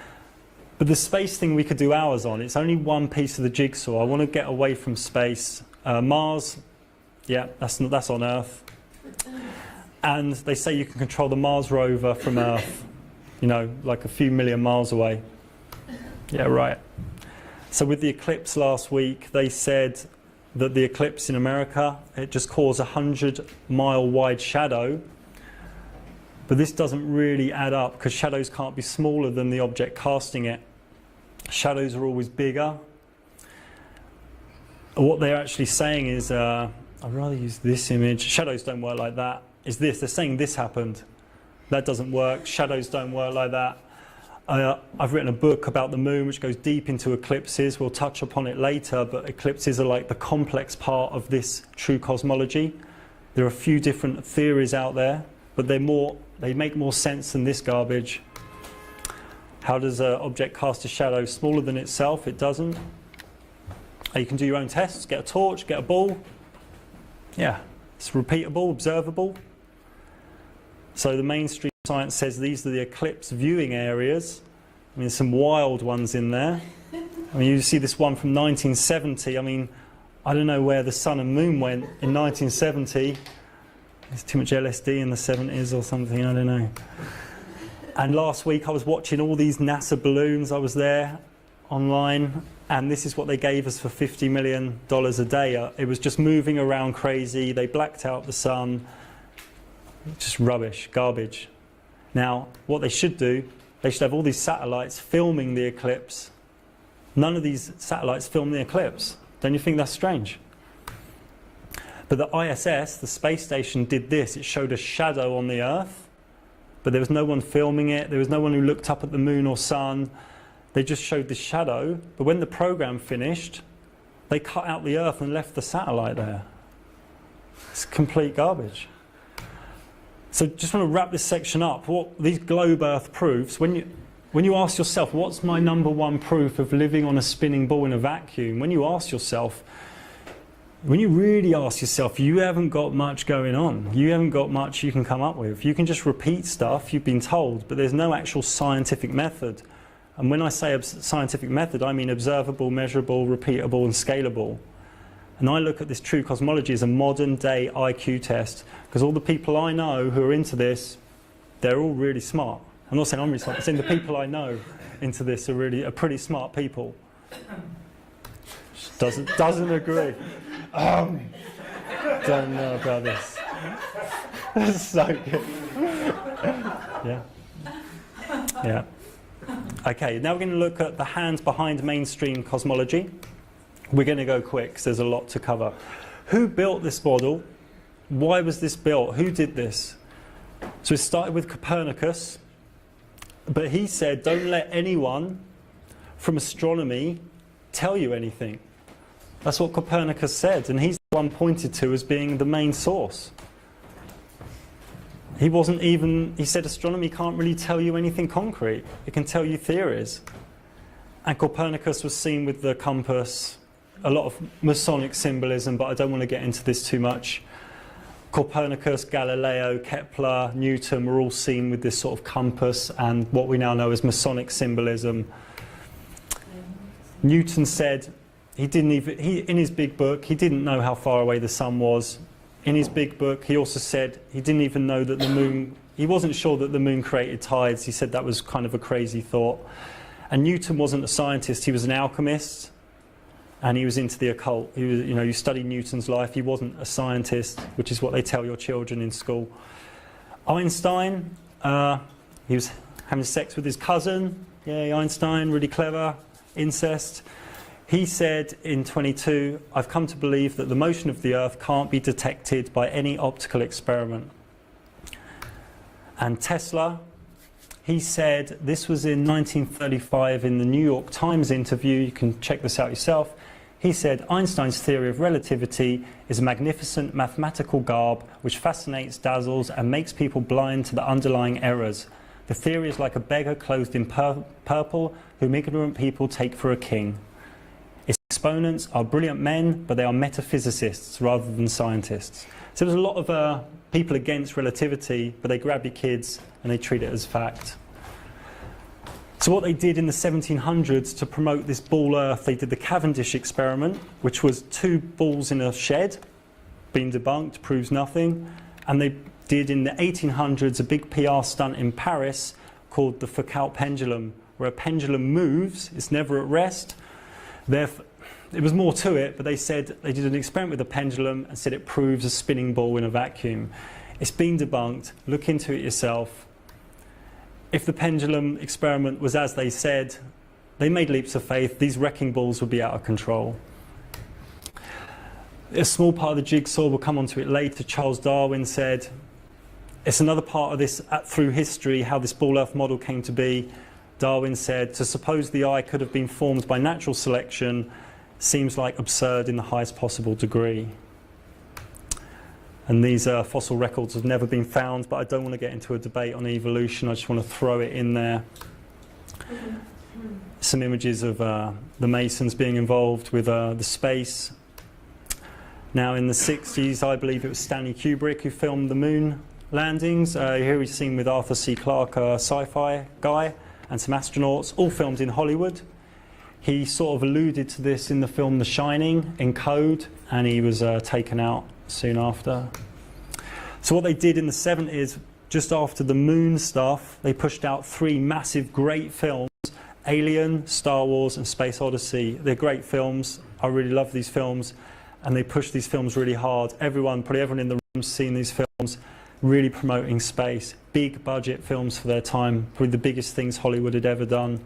But the space thing we could do hours on. It's only one piece of the jigsaw. I want to get away from space. Mars, yeah, that's on Earth. And they say you can control the Mars rover from Earth, you know, like a few million miles away. Yeah, right. So with the eclipse last week, they said that the eclipse in America, it just caused a 100-mile wide shadow. But this doesn't really add up because shadows can't be smaller than the object casting it. Shadows are always bigger. What they're actually saying is, I'd rather use this image. Shadows don't work like that. Is this? They're saying this happened. That doesn't work. Shadows don't work like that. I've written a book about the moon which goes deep into eclipses. We'll touch upon it later, but eclipses are like the complex part of this true cosmology. There are a few different theories out there, but they make more sense than this garbage. How does an object cast a shadow smaller than itself? It doesn't. You can do your own tests, get a torch, get a ball. Yeah, it's repeatable, observable. So the mainstream science says these are the eclipse viewing areas. mean, there's some wild ones in there. I mean, you see this one from 1970. I mean, I don't know where the sun and moon went in 1970. There's too much LSD in the 70s or something, I don't know. And last week I was watching all these NASA balloons. I was there online, and this is what they gave us for $50 million a day. It was just moving around crazy. They blacked out the sun. Just rubbish, garbage. Now, what they should do, they should have all these satellites filming the eclipse. None of these satellites film the eclipse. Don't you think that's strange? But the ISS, the space station, did this. It showed a shadow on the Earth, but there was no one filming it. There was no one who looked up at the moon or sun. They just showed this shadow. But when the program finished, they cut out the Earth and left the satellite there. It's complete garbage. So just want to wrap this section up. What these globe Earth proofs, when you ask yourself, what's my number one proof of living on a spinning ball in a vacuum? When you ask yourself, when you really ask yourself, you haven't got much going on. You haven't got much you can come up with. You can just repeat stuff you've been told, but there's no actual scientific method. And when I say scientific method, I mean observable, measurable, repeatable, and scalable. And I look at this true cosmology as a modern day IQ test, because all the people I know who are into this, they're all really smart. I'm not saying I'm really smart, I'm saying the people I know into this are pretty smart people. Doesn't agree. Don't know about this. That's so good. Yeah. Yeah. Okay, now we're going to look at the hands behind mainstream cosmology. We're going to go quick because there's a lot to cover. Who built this model? Why was this built? Who did this? So it started with Copernicus, but he said, don't let anyone from astronomy tell you anything. That's what Copernicus said, and he's the one pointed to as being the main source. He said astronomy can't really tell you anything concrete. It can tell you theories. And Copernicus was seen with the compass, a lot of Masonic symbolism, but I don't want to get into this too much. Copernicus, Galileo, Kepler, Newton were all seen with this sort of compass and what we now know as Masonic symbolism. Newton said in his big book, he didn't know how far away the sun was. In his big book, he also said he didn't even know that the moon, he wasn't sure that the moon created tides. He said that was kind of a crazy thought. And Newton wasn't a scientist, he was an alchemist, and he was into the occult. He was, you study Newton's life, he wasn't a scientist, which is what they tell your children in school. Einstein, he was having sex with his cousin. Yay, Einstein, really clever, incest. He said in 22, I've come to believe that the motion of the Earth can't be detected by any optical experiment. And Tesla, he said, this was in 1935 in the New York Times interview, you can check this out yourself. He said, Einstein's theory of relativity is a magnificent mathematical garb which fascinates, dazzles, and makes people blind to the underlying errors. The theory is like a beggar clothed in purple whom ignorant people take for a king. Its exponents are brilliant men, but they are metaphysicists rather than scientists. So there's a lot of people against relativity, but they grab your kids and they treat it as fact. So what they did in the 1700s to promote this ball Earth, they did the Cavendish experiment, which was 2 balls in a shed, been debunked, proves nothing. And they did in the 1800s a big PR stunt in Paris called the Foucault pendulum, where a pendulum moves, it's never at rest. It was more to it, but they said they did an experiment with a pendulum and said it proves a spinning ball in a vacuum. It's been debunked. Look into it yourself. If the pendulum experiment was as they said, they made leaps of faith, these wrecking balls would be out of control. A small part of the jigsaw, we'll come onto it later, Charles Darwin said, it's another part of this through history, how this ball Earth model came to be. Darwin said, to suppose the eye could have been formed by natural selection seems like absurd in the highest possible degree. And these fossil records have never been found, but I don't want to get into a debate on evolution, I just want to throw it in there. Some images of the Masons being involved with the space. Now in the 60s, I believe it was Stanley Kubrick who filmed the moon landings. Here we've seen with Arthur C. Clarke, a sci-fi guy. and some astronauts, all filmed in Hollywood. He sort of alluded to this in the film The Shining in code, and he was taken out soon after. So what they did in the 70s, just after the moon stuff, they pushed out 3 massive great films: Alien, Star Wars and Space Odyssey. They're great films. I really love these films, and they pushed these films really hard. Probably everyone in the room's seen these films, really promoting space. Big budget films for their time, probably the biggest things Hollywood had ever done.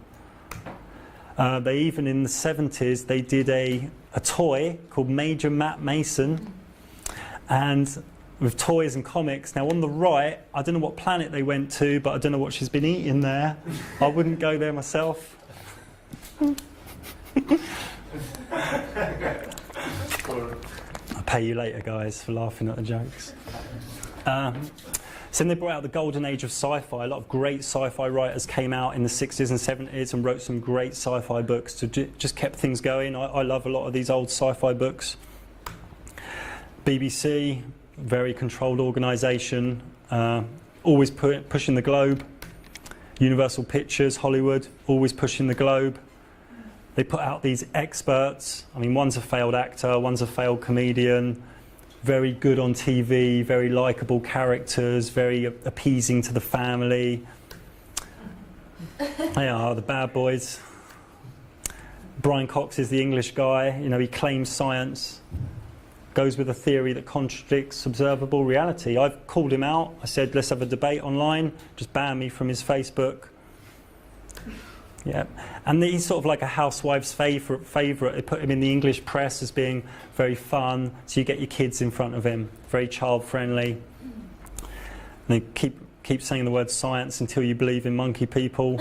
They even, in the 70s, they did a toy called Major Matt Mason, and with toys and comics. Now on the right, I don't know what planet they went to, but I don't know what she's been eating there. I wouldn't go there myself. I'll pay you later, guys, for laughing at the jokes. So then they brought out the golden age of sci-fi. A lot of great sci-fi writers came out in the 60s and 70s and wrote some great sci-fi books to just kept things going. I love a lot of these old sci-fi books. BBC, very controlled organisation, always pushing the globe. Universal Pictures, Hollywood, always pushing the globe. They put out these experts. I mean, one's a failed actor, one's a failed comedian, very good on TV, very likeable characters, very appeasing to the family. They are the bad boys. Brian Cox is the English guy. You know, he claims science, goes with a theory that contradicts observable reality. I've called him out. I said, let's have a debate online. Just ban me from his Facebook. Yeah, and he's sort of like a housewife's favourite. They put him in the English press as being very fun, so you get your kids in front of him, very child-friendly. And they keep saying the word science until you believe in monkey people.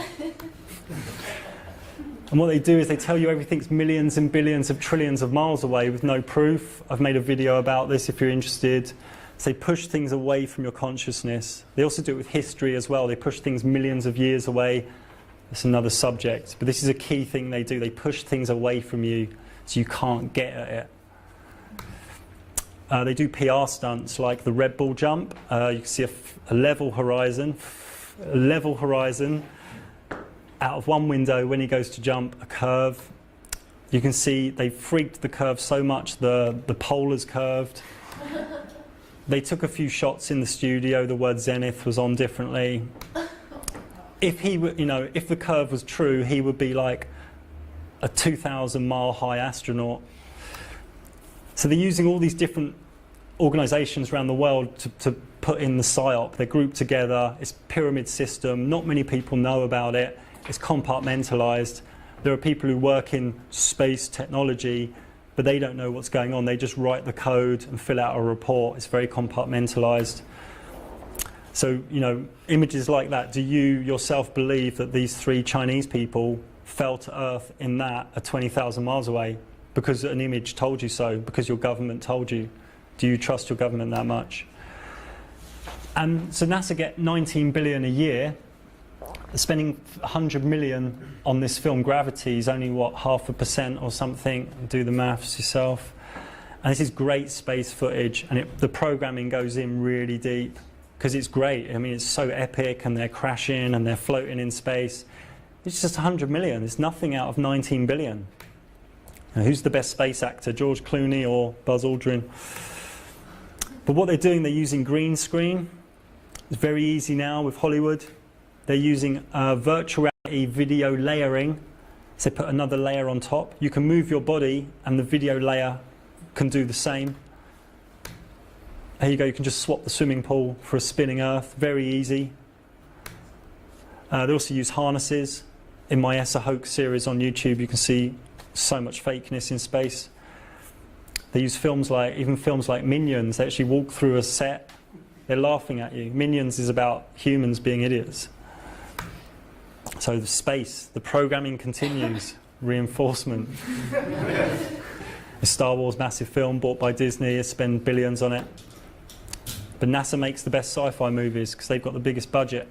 And what they do is they tell you everything's millions and billions of trillions of miles away with no proof. I've made a video about this if you're interested. So they push things away from your consciousness. They also do it with history as well. They push things millions of years away. It's another subject, but this is a key thing they do. They push things away from you so you can't get at it. They do PR stunts like the Red Bull jump. You can see a level horizon out of one window when he goes to jump a curve. You can see they freaked the curve so much the pole is curved. They took a few shots in the studio. The word zenith was on differently. If he were, if the curve was true, he would be like a 2,000-mile high astronaut. So they're using all these different organisations around the world to put in the PSYOP. They're grouped together. It's a pyramid system. Not many people know about it. It's compartmentalised. There are people who work in space technology, but they don't know what's going on. They just write the code and fill out a report. It's very compartmentalised. So, images like that, do you yourself believe that these 3 Chinese people fell to Earth in that at 20,000 miles away because an image told you so, because your government told you? Do you trust your government that much? And so NASA get 19 billion a year. Spending 100 million on this film Gravity is only, 0.5% or something? Do the maths yourself. And this is great space footage, and the programming goes in really deep. Because it's great. I mean, it's so epic, and they're crashing and they're floating in space. It's just 100 million. It's nothing out of 19 billion. Now, who's the best space actor, George Clooney or Buzz Aldrin? But what they're doing, they're using green screen. It's very easy now with Hollywood. They're using virtual reality video layering. So they put another layer on top. You can move your body, and the video layer can do the same. There you go, you can just swap the swimming pool for a spinning Earth, very easy. They also use harnesses. In my Essa Hoax series on YouTube, you can see so much fakeness in space. They use films like Minions. They actually walk through a set, they're laughing at you. Minions is about humans being idiots. So the space, the programming continues, reinforcement. The Star Wars massive film bought by Disney, they spend billions on it. But NASA makes the best sci-fi movies because they've got the biggest budget.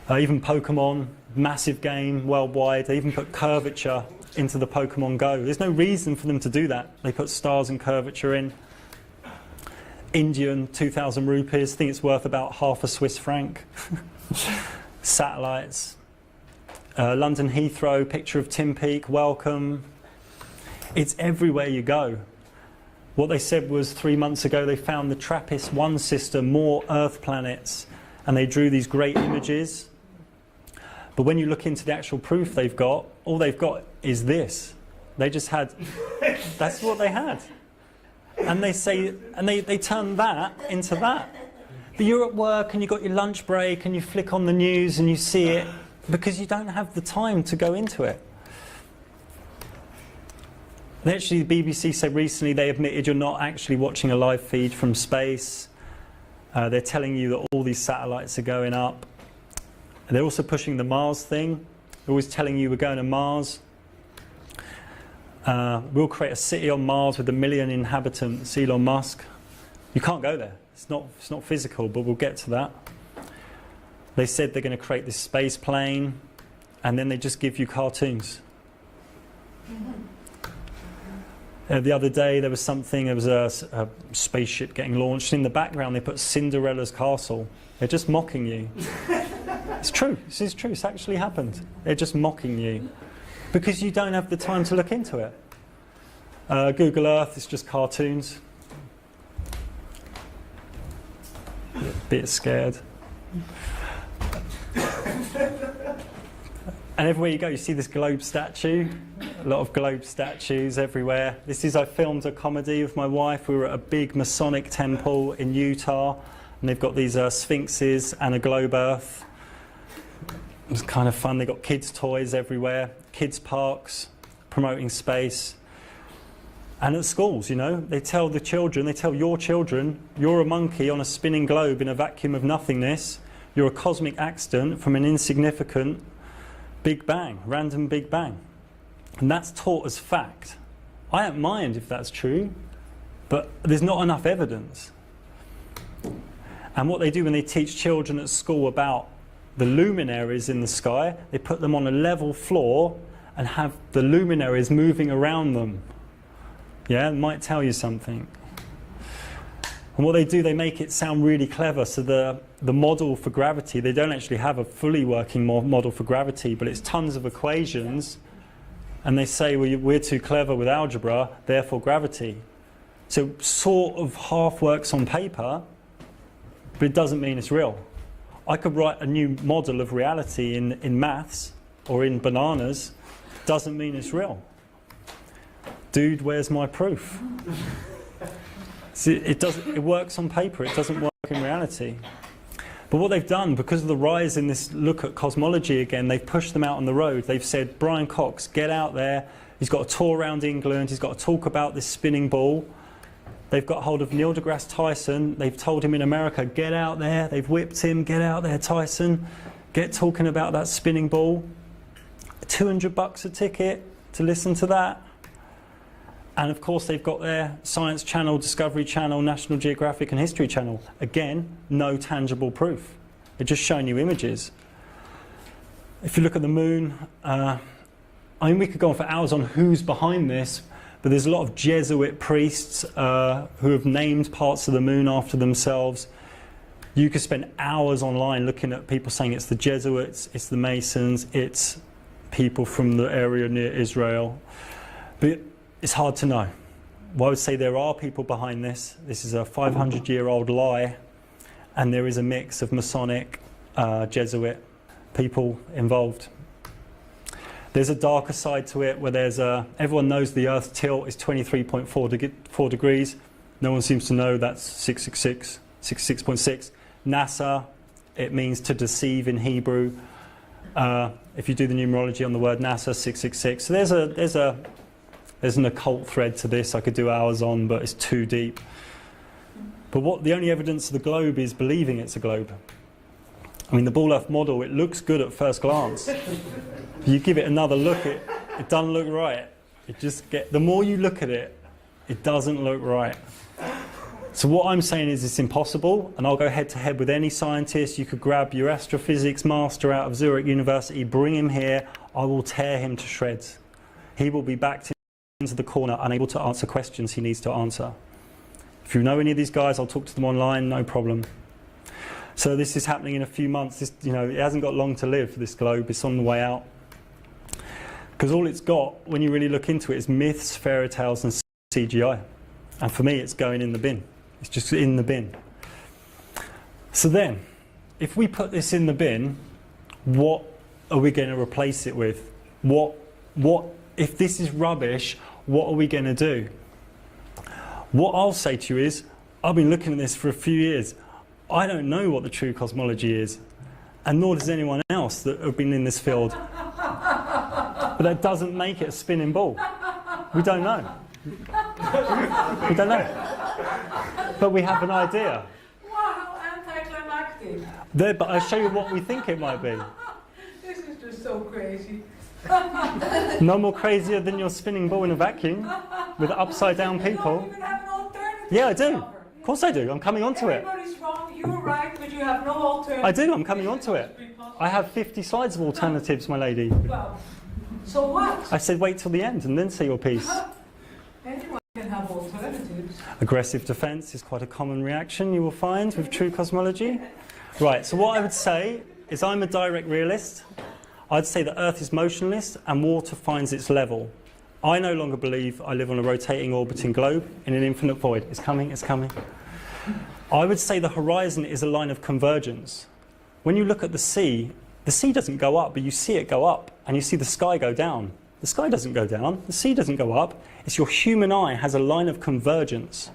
Even Pokemon, massive game worldwide. They even put curvature into the Pokemon Go. There's no reason for them to do that. They put stars and curvature in. Indian, 2,000 rupees. I think it's worth about half a Swiss franc. satellites. London Heathrow, picture of Tim Peake, welcome. It's everywhere you go. What they said was 3 months ago they found the TRAPPIST-1 system, more Earth planets, and they drew these great images. But when you look into the actual proof they've got, all they've got is this. They just had, that's what they had. And they say, and they turn that into that. But you're at work and you've got your lunch break and you flick on the news and you see it because you don't have the time to go into it. And actually, the BBC said recently they admitted you're not actually watching a live feed from space. They're telling you that all these satellites are going up. They're also pushing the Mars thing. They're always telling you we're going to Mars. We'll create a city on Mars with 1 million inhabitants, Elon Musk. You can't go there. It's not physical, but we'll get to that. They said they're going to create this space plane, and then they just give you cartoons. The other day there was something, there was a spaceship getting launched. In the background they put Cinderella's castle. They're just mocking you. It's true, this is true, it's actually happened. They're just mocking you because you don't have the time to look into it. Google Earth is just cartoons. A bit scared. And everywhere you go, you see this globe statue. A lot of globe statues everywhere. I filmed a comedy with my wife. We were at a big Masonic temple in Utah, and they've got these sphinxes and a globe Earth. It was kind of fun. They got kids' toys everywhere, kids' parks, promoting space. And at schools, you know, they tell the children, they tell your children, you're a monkey on a spinning globe in a vacuum of nothingness. You're a cosmic accident from an insignificant Big Bang, random Big Bang. And that's taught as fact. I don't mind if that's true, but there's not enough evidence. And what they do when they teach children at school about the luminaries in the sky, they put them on a level floor and have the luminaries moving around them. Yeah, it might tell you something. And what they do, they make it sound really clever. So the model for gravity, they don't actually have a fully working model for gravity, but it's tons of equations. And they say, well, we're too clever with algebra, therefore gravity. So sort of half works on paper, but it doesn't mean it's real. I could write a new model of reality in maths or in bananas, doesn't mean it's real. Dude, where's my proof? See, it works on paper, it doesn't work in reality. But what they've done, because of the rise in this look at cosmology again, they've pushed them out on the road. They've said, Brian Cox, get out there. He's got a tour around England. He's got to talk about this spinning ball. They've got hold of Neil deGrasse Tyson. They've told him in America, get out there. They've whipped him, get out there, Tyson. Get talking about that spinning ball. $200 a ticket to listen to that. And of course they've got their Science Channel, Discovery Channel, National Geographic and History Channel. Again, no tangible proof. They're just showing you images. If you look at the moon, I mean, we could go on for hours on who's behind this, but there's a lot of Jesuit priests who have named parts of the moon after themselves. You could spend hours online looking at people saying it's the Jesuits, it's the Masons, it's people from the area near Israel. But it's hard to know. Well, I would say there are people behind this. This is a 500-year-old lie, and there is a mix of Masonic, Jesuit people involved. There's a darker side to it where there's everyone knows the Earth's tilt is 23.4 degrees. No one seems to know that's 666, 66.6. NASA, it means to deceive in Hebrew. If you do the numerology on the word NASA, 666. So there's an occult thread to this I could do hours on, but it's too deep. But the only evidence of the globe is believing it's a globe. I mean, the Ball Earth model, it looks good at first glance. You give it another look, it doesn't look right. The more you look at it, it doesn't look right. So what I'm saying is it's impossible, and I'll go head to head with any scientist. You could grab your astrophysics master out of Zurich University, bring him here, I will tear him to shreds. He will be backed into the corner, unable to answer questions he needs to answer. If you know any of these guys, I'll talk to them online, no problem. So this is happening in a few months. This, you know, it hasn't got long to live, this globe. It's on the way out. Because all it's got, when you really look into it, is myths, fairy tales and CGI. And for me, it's going in the bin. It's just in the bin. So then, if we put this in the bin, what are we going to replace it with? What if this is rubbish, what are we going to do? What I'll say to you is, I've been looking at this for a few years. I don't know what the true cosmology is, and nor does anyone else that have been in this field. But that doesn't make it a spinning ball. We don't know. We don't know. But we have an idea. Wow, anticlimactic. There, but I'll show you what we think it might be. This is just so crazy. No more crazier than your spinning ball in a vacuum with upside down people. You even have an alternative. Yeah, I do. Of course I do. I'm coming onto it. Everybody's wrong, you're right, but you have no alternative. I do. I'm coming onto it. I have 50 slides of alternatives, my lady. Well, so what? I said wait till the end and then say your piece. Anyone can have alternatives. Aggressive defense is quite a common reaction you will find with true cosmology. Right, so what I would say is I'm a direct realist. I'd say the Earth is motionless and water finds its level. I no longer believe I live on a rotating, orbiting globe in an infinite void. It's coming, it's coming. I would say the horizon is a line of convergence. When you look at the sea doesn't go up, but you see it go up, and you see the sky go down. The sky doesn't go down, the sea doesn't go up. It's your human eye has a line of convergence.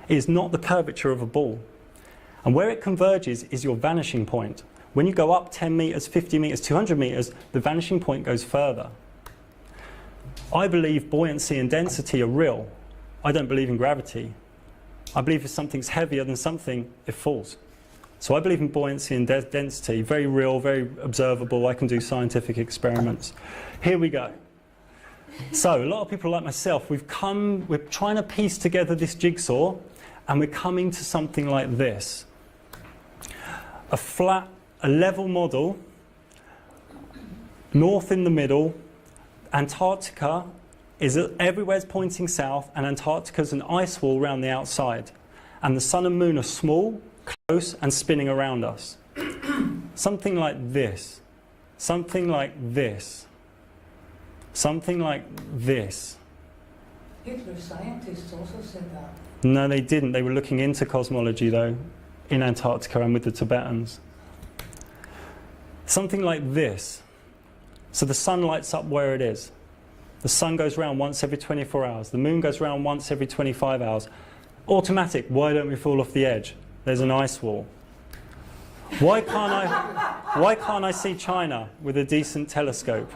It is not the curvature of a ball. And where it converges is your vanishing point. When you go up 10 meters, 50 meters, 200 meters, the vanishing point goes further. I believe buoyancy and density are real. I don't believe in gravity. I believe if something's heavier than something, it falls. So I believe in buoyancy and density, very real, very observable. I can do scientific experiments. Here we go. So a lot of people like myself, we're trying to piece together this jigsaw, and we're coming to something like this. A level model, north in the middle, Antarctica is everywhere's pointing south, and Antarctica's an ice wall around the outside. And the sun and moon are small, close, and spinning around us. Something like this. Something like this. Something like this. Hitler's scientists also said that. No, they didn't. They were looking into cosmology, though, in Antarctica and with the Tibetans. Something like this. So the sun lights up where it is. The sun goes round once every 24 hours. The moon goes round once every 25 hours. Automatic. Why don't we fall off the edge? There's an ice wall. Why can't I see China with a decent telescope?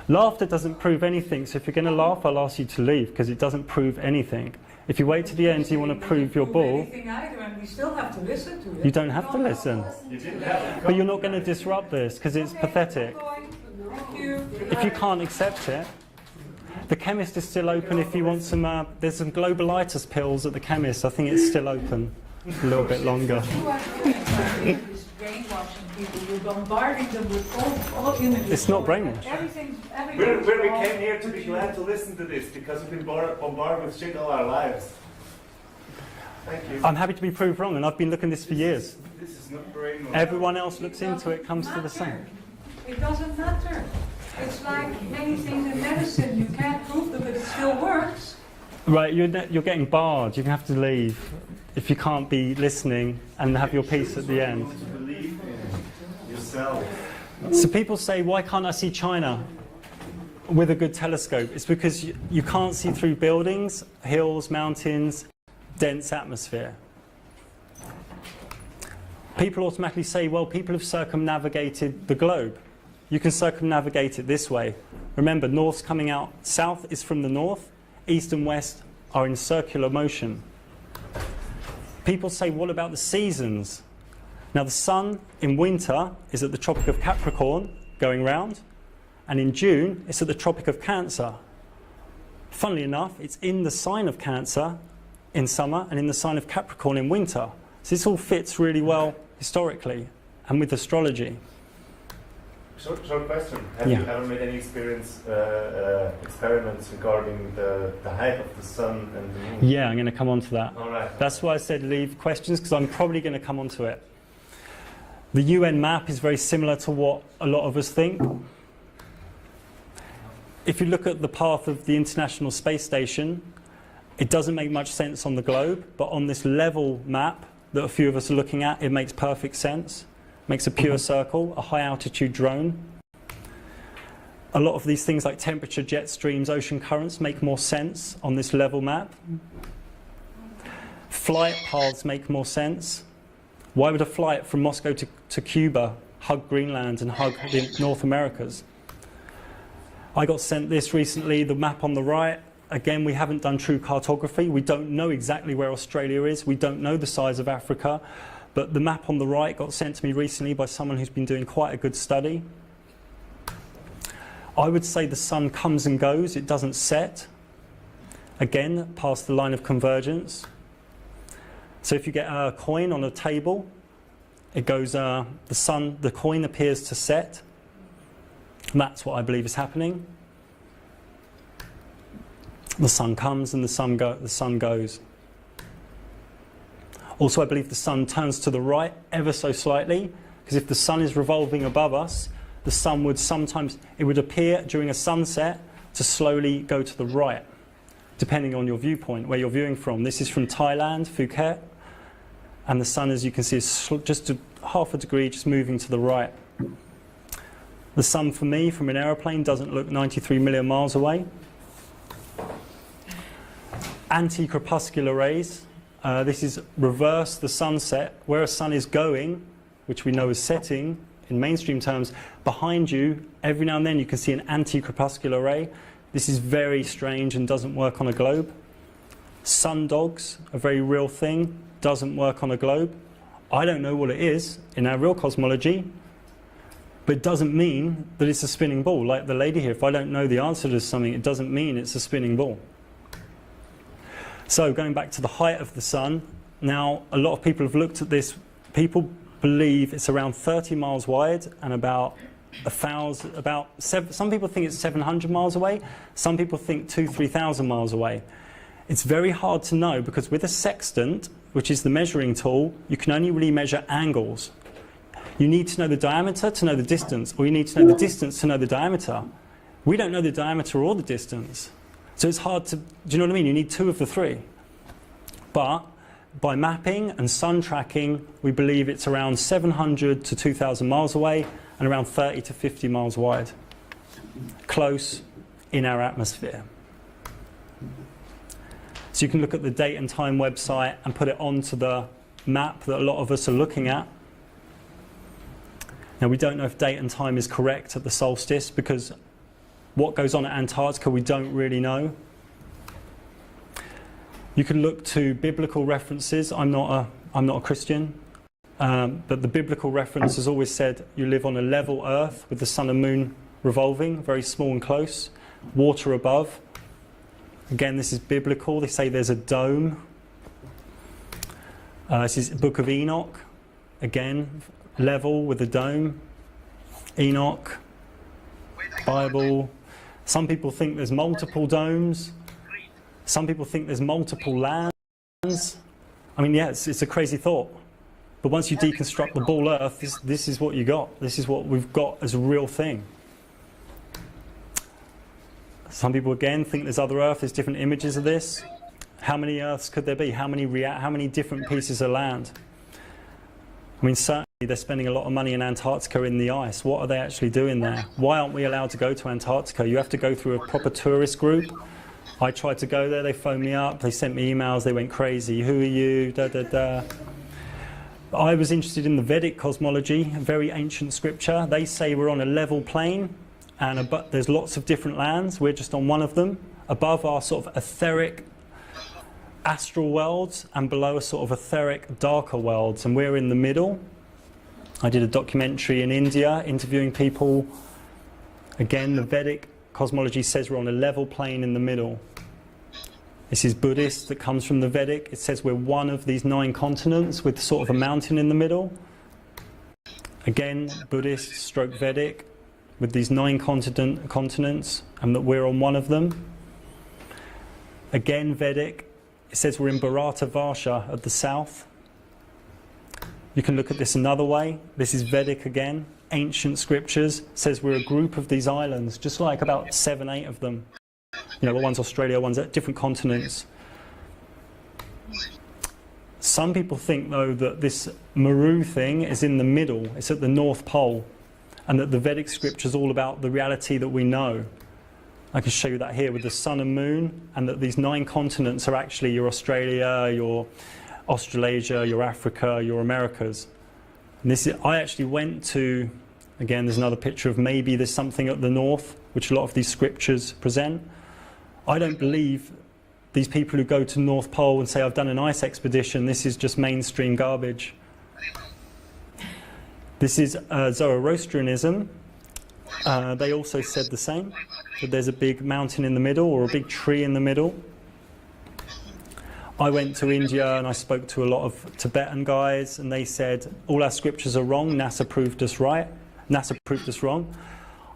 Laughter doesn't prove anything, so if you're going to laugh, I'll ask you to leave, because it doesn't prove anything. If you wait to the end, you want to prove your ball. Anything either, and we still have to listen to it. You don't have to listen. But you're not going to disrupt this, because it's pathetic. If you can't accept it, the chemist is still open if you want some, there's some globalitis pills at the chemist. I think it's still open a little bit longer. Brainwashing people, you're bombarding them with all images. It's not brainwash. When we came here to be glad to listen to this, because we've been bombarded with shit all our lives. Thank you. I'm happy to be proved wrong, and I've been looking at this for years. This is not brainwash. Everyone else looks into it, comes to the same. It doesn't matter. It's like many things in medicine. You can't prove them, but it still works. Right, you're getting barred. You have to leave if you can't be listening and have your piece at the end. Believe in yourself. So people say, why can't I see China with a good telescope? It's because you can't see through buildings, hills, mountains, dense atmosphere. People automatically say, well, people have circumnavigated the globe. You can circumnavigate it this way. Remember, north's coming out, south is from the north, east and west are in circular motion. People say, what about the seasons? Now, the sun in winter is at the Tropic of Capricorn, going round, and in June, it's at the Tropic of Cancer. Funnily enough, it's in the sign of Cancer in summer and in the sign of Capricorn in winter. So this all fits really well historically and with astrology. Short question. Have Yeah. you ever made any experiments regarding the height of the sun and the moon? Yeah, I'm going to come on to that. All right. That's why I said leave questions, because I'm probably going to come on to it. The UN map is very similar to what a lot of us think. If you look at the path of the International Space Station, it doesn't make much sense on the globe, but on this level map that a few of us are looking at, it makes perfect sense. It makes a pure circle, a high altitude drone. A lot of these things like temperature, jet streams, ocean currents make more sense on this level map. Flight paths make more sense. Why would a flight from Moscow to Cuba hug Greenland and hug the North Americas? I got sent this recently, the map on the right. Again, we haven't done true cartography. We don't know exactly where Australia is. We don't know the size of Africa. But the map on the right got sent to me recently by someone who's been doing quite a good study. I would say the sun comes and goes. It doesn't set. Again, past the line of convergence. So if you get a coin on a table, it goes, the coin appears to set. And that's what I believe is happening. The sun comes and the sun goes. Also, I believe the sun turns to the right ever so slightly, because if the sun is revolving above us, the sun would sometimes, it would appear during a sunset to slowly go to the right, depending on your viewpoint, where you're viewing from. This is from Thailand, Phuket, and the sun, as you can see, is just half a degree, just moving to the right. The sun, for me, from an aeroplane, doesn't look 93 million miles away. Anti-crepuscular rays. This is reverse the sunset. Where a sun is going, which we know is setting in mainstream terms, behind you, every now and then you can see an anti-crepuscular ray. This is very strange and doesn't work on a globe. Sun dogs, a very real thing, doesn't work on a globe. I don't know what it is in our real cosmology, but it doesn't mean that it's a spinning ball. Like the lady here, if I don't know the answer to something, it doesn't mean it's a spinning ball. So going back to the height of the sun, now a lot of people have looked at this. People believe it's around 30 miles wide and about 1,000, some people think it's 700 miles away, some people think 2,000-3,000 miles away. It's very hard to know because with a sextant, which is the measuring tool, you can only really measure angles. You need to know the diameter to know the distance, or you need to know the distance to know the diameter. We don't know the diameter or the distance. So it's hard to, do you know what I mean? You need two of the three. But by mapping and sun tracking, we believe it's around 700 to 2,000 miles away and around 30 to 50 miles wide. Close in our atmosphere. So you can look at the date and time website and put it onto the map that a lot of us are looking at. Now, we don't know if date and time is correct at the solstice because what goes on at Antarctica we don't really know. You can look to biblical references. I'm not a Christian, but the biblical reference has always said you live on a level earth with the sun and moon revolving, very small and close, water above. Again, this is biblical. They say there's a dome. This is the Book of Enoch. Again, level with a dome. Enoch, Bible. Some people think there's multiple domes. Some people think there's multiple lands. I mean, yeah, it's a crazy thought. But once you deconstruct the ball Earth, this is what you got. This is what we've got as a real thing. Some people, again, think there's other Earth. There's different images of this. How many Earths could there be? How many different pieces of land? I mean, certainly they're spending a lot of money in Antarctica in the ice. What are they actually doing there? Why aren't we allowed to go to Antarctica? You have to go through a proper tourist group. I tried to go there, they phoned me up, they sent me emails, they went crazy. Who are you? Da, da, da. I was interested in the Vedic cosmology, a very ancient scripture. They say we're on a level plane and there's lots of different lands. We're just on one of them. Above are sort of etheric astral worlds and below are sort of etheric darker worlds, and we're in the middle. I did a documentary in India interviewing people. Again, the Vedic cosmology says we're on a level plane in the middle. This is Buddhist that comes from the Vedic. It says we're one of these 9 continents with sort of a mountain in the middle. Again, Buddhist stroke Vedic with these 9 continents and that we're on one of them. Again, Vedic. It says we're in Bharata Varsha at the south. You can look at this another way. This is Vedic again. Ancient scriptures says we're a group of these islands, just like about 7, 8 of them. You know, one's Australia, one's at different continents. Some people think, though, that this Meru thing is in the middle. It's at the North Pole, and that the Vedic scripture is all about the reality that we know. I can show you that here with the sun and moon, and that these 9 continents are actually your Australia, your Australasia, your Africa, your Americas. And this is, I actually went to, again, there's another picture of maybe there's something at the north, which a lot of these scriptures present. I don't believe these people who go to North Pole and say, I've done an ice expedition, this is just mainstream garbage. This is Zoroastrianism. They also said the same, that there's a big mountain in the middle or a big tree in the middle. I went to India and I spoke to a lot of Tibetan guys, and they said, all our scriptures are wrong, NASA proved us right, NASA proved us wrong.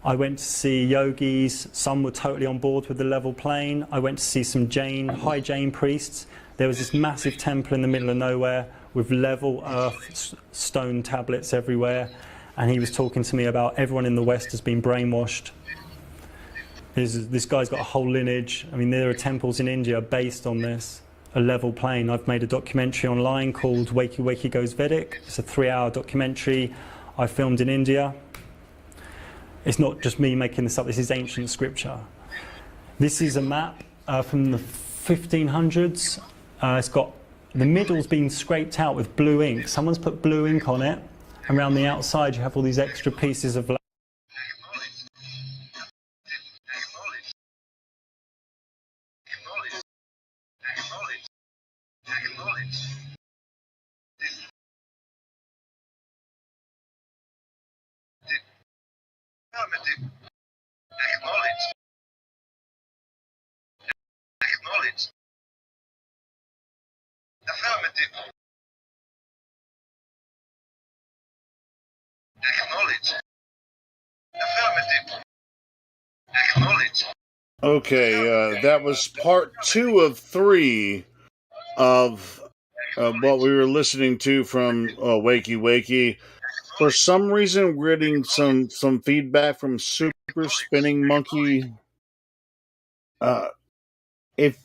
I went to see yogis, some were totally on board with the level plane. I went to see some high Jain priests. There was this massive temple in the middle of nowhere with level earth stone tablets everywhere. And he was talking to me about everyone in the West has been brainwashed. This guy's got a whole lineage. I mean, there are temples in India based on this, a level plane. I've made a documentary online called Wakey Wakey Goes Vedic. It's a 3-hour documentary I filmed in India. It's not just me making this up, this is ancient scripture. This is a map from the 1500s. It's got, the middle's been scraped out with blue ink. Someone's put blue ink on it. Around the outside you have all these extra pieces of Okay, that was part 2 of 3 of what we were listening to from Wakey Wakey. For some reason, we're getting some feedback from Super Spinning Monkey. If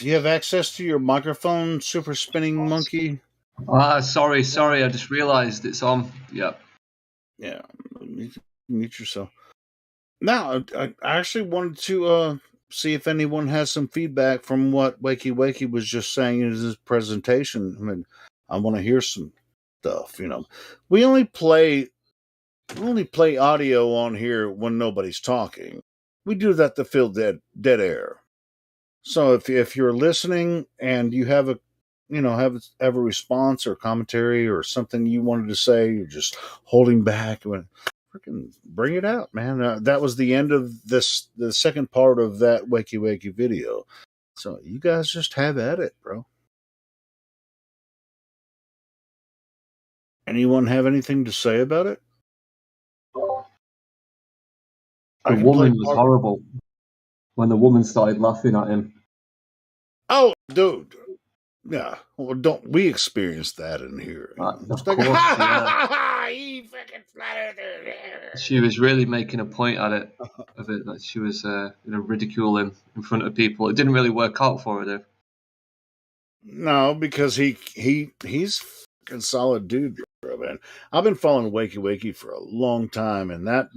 you have access to your microphone, Super Spinning Monkey. Sorry, I just realised it's on. Yep. Yeah, mute yourself. Now, I actually wanted to see if anyone has some feedback from what Wakey Wakey was just saying in his presentation. I mean, I want to hear some stuff. You know, we only play audio on here when nobody's talking. We do that to fill dead air. So if you're listening and you have a have a response or commentary or something you wanted to say, you're just holding back, freaking bring it out, man. That was the end of the second part of that Wakey Wakey video. So you guys just have at it, bro. Anyone have anything to say about it? The woman was horrible when the woman started laughing at him. Oh, dude. Yeah. Well, don't we experience that in here? Of course, yeah. She was really making a point of it, that she was ridicule him in front of people. It didn't really work out for her, though. No, because he's fucking solid dude, bro, man. I've been following Wakey Wakey for a long time, and that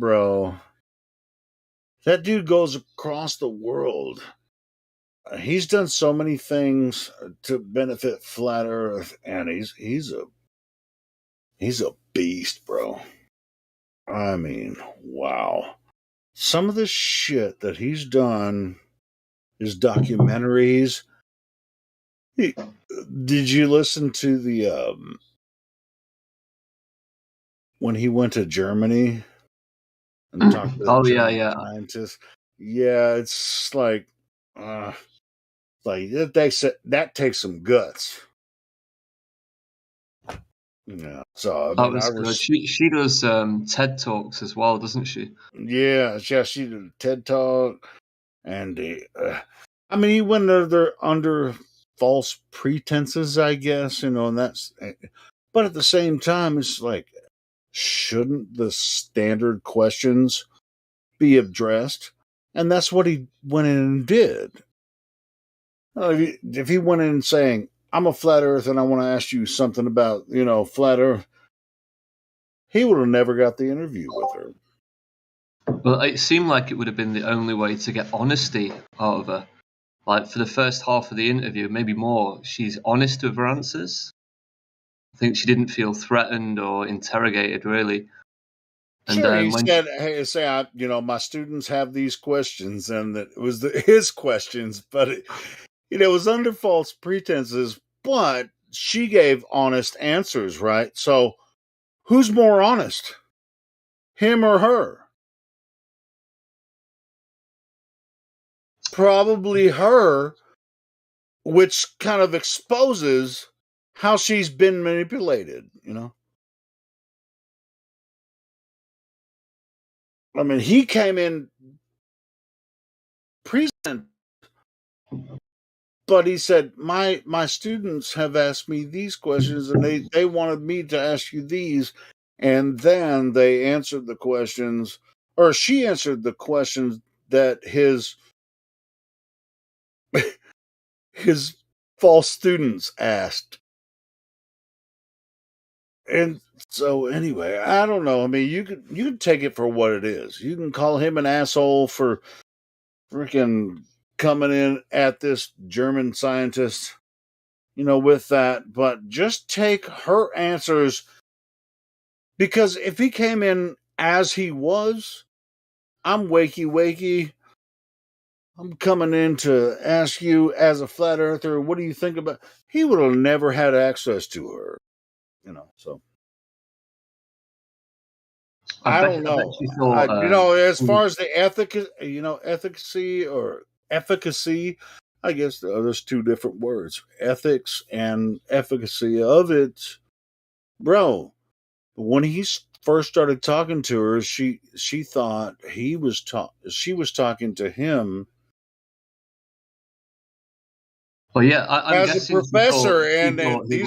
dude goes across the world. He's done so many things to benefit Flat Earth, and he's a beast, bro. I mean, wow. Some of the shit that he's done, his documentaries. Did you listen to the when he went to Germany and talked to the German scientists? Yeah, it's like that takes some guts. Yeah, so That was good. She does TED Talks as well, doesn't she? Yeah, she did a TED Talk, and I mean, he went under false pretenses, I guess, and that's. But at the same time, it's like, shouldn't the standard questions be addressed? And that's what he went in and did. If he went in saying, I'm a flat earth and I want to ask you something about, flat earth, he would have never got the interview with her. Well, it seemed like it would have been the only way to get honesty out of her. Like, for the first half of the interview, maybe more, she's honest with her answers. I think she didn't feel threatened or interrogated, really. And Sure, he said, "Hey, my students have these questions," and that it was his questions, but it was under false pretenses. But she gave honest answers, right? So, who's more honest, him or her? Probably her, which kind of exposes how she's been manipulated, I mean, he came in present, but he said, my students have asked me these questions, and they wanted me to ask you these. And then they answered the questions, or she answered the questions that his false students asked. And so anyway, I don't know. I mean, you could take it for what it is. You can call him an asshole for freaking coming in at this German scientist, with that, but just take her answers, because if he came in as he was, I'm wakey, I'm coming in to ask you as a flat earther, what do you think about, he would have never had access to her, so. I don't know. As far as the efficacy, I guess there's two different words, ethics and efficacy of it, bro. When he first started talking to her, she thought she was talking to him. Well, yeah, I'm as guessing a professor, and these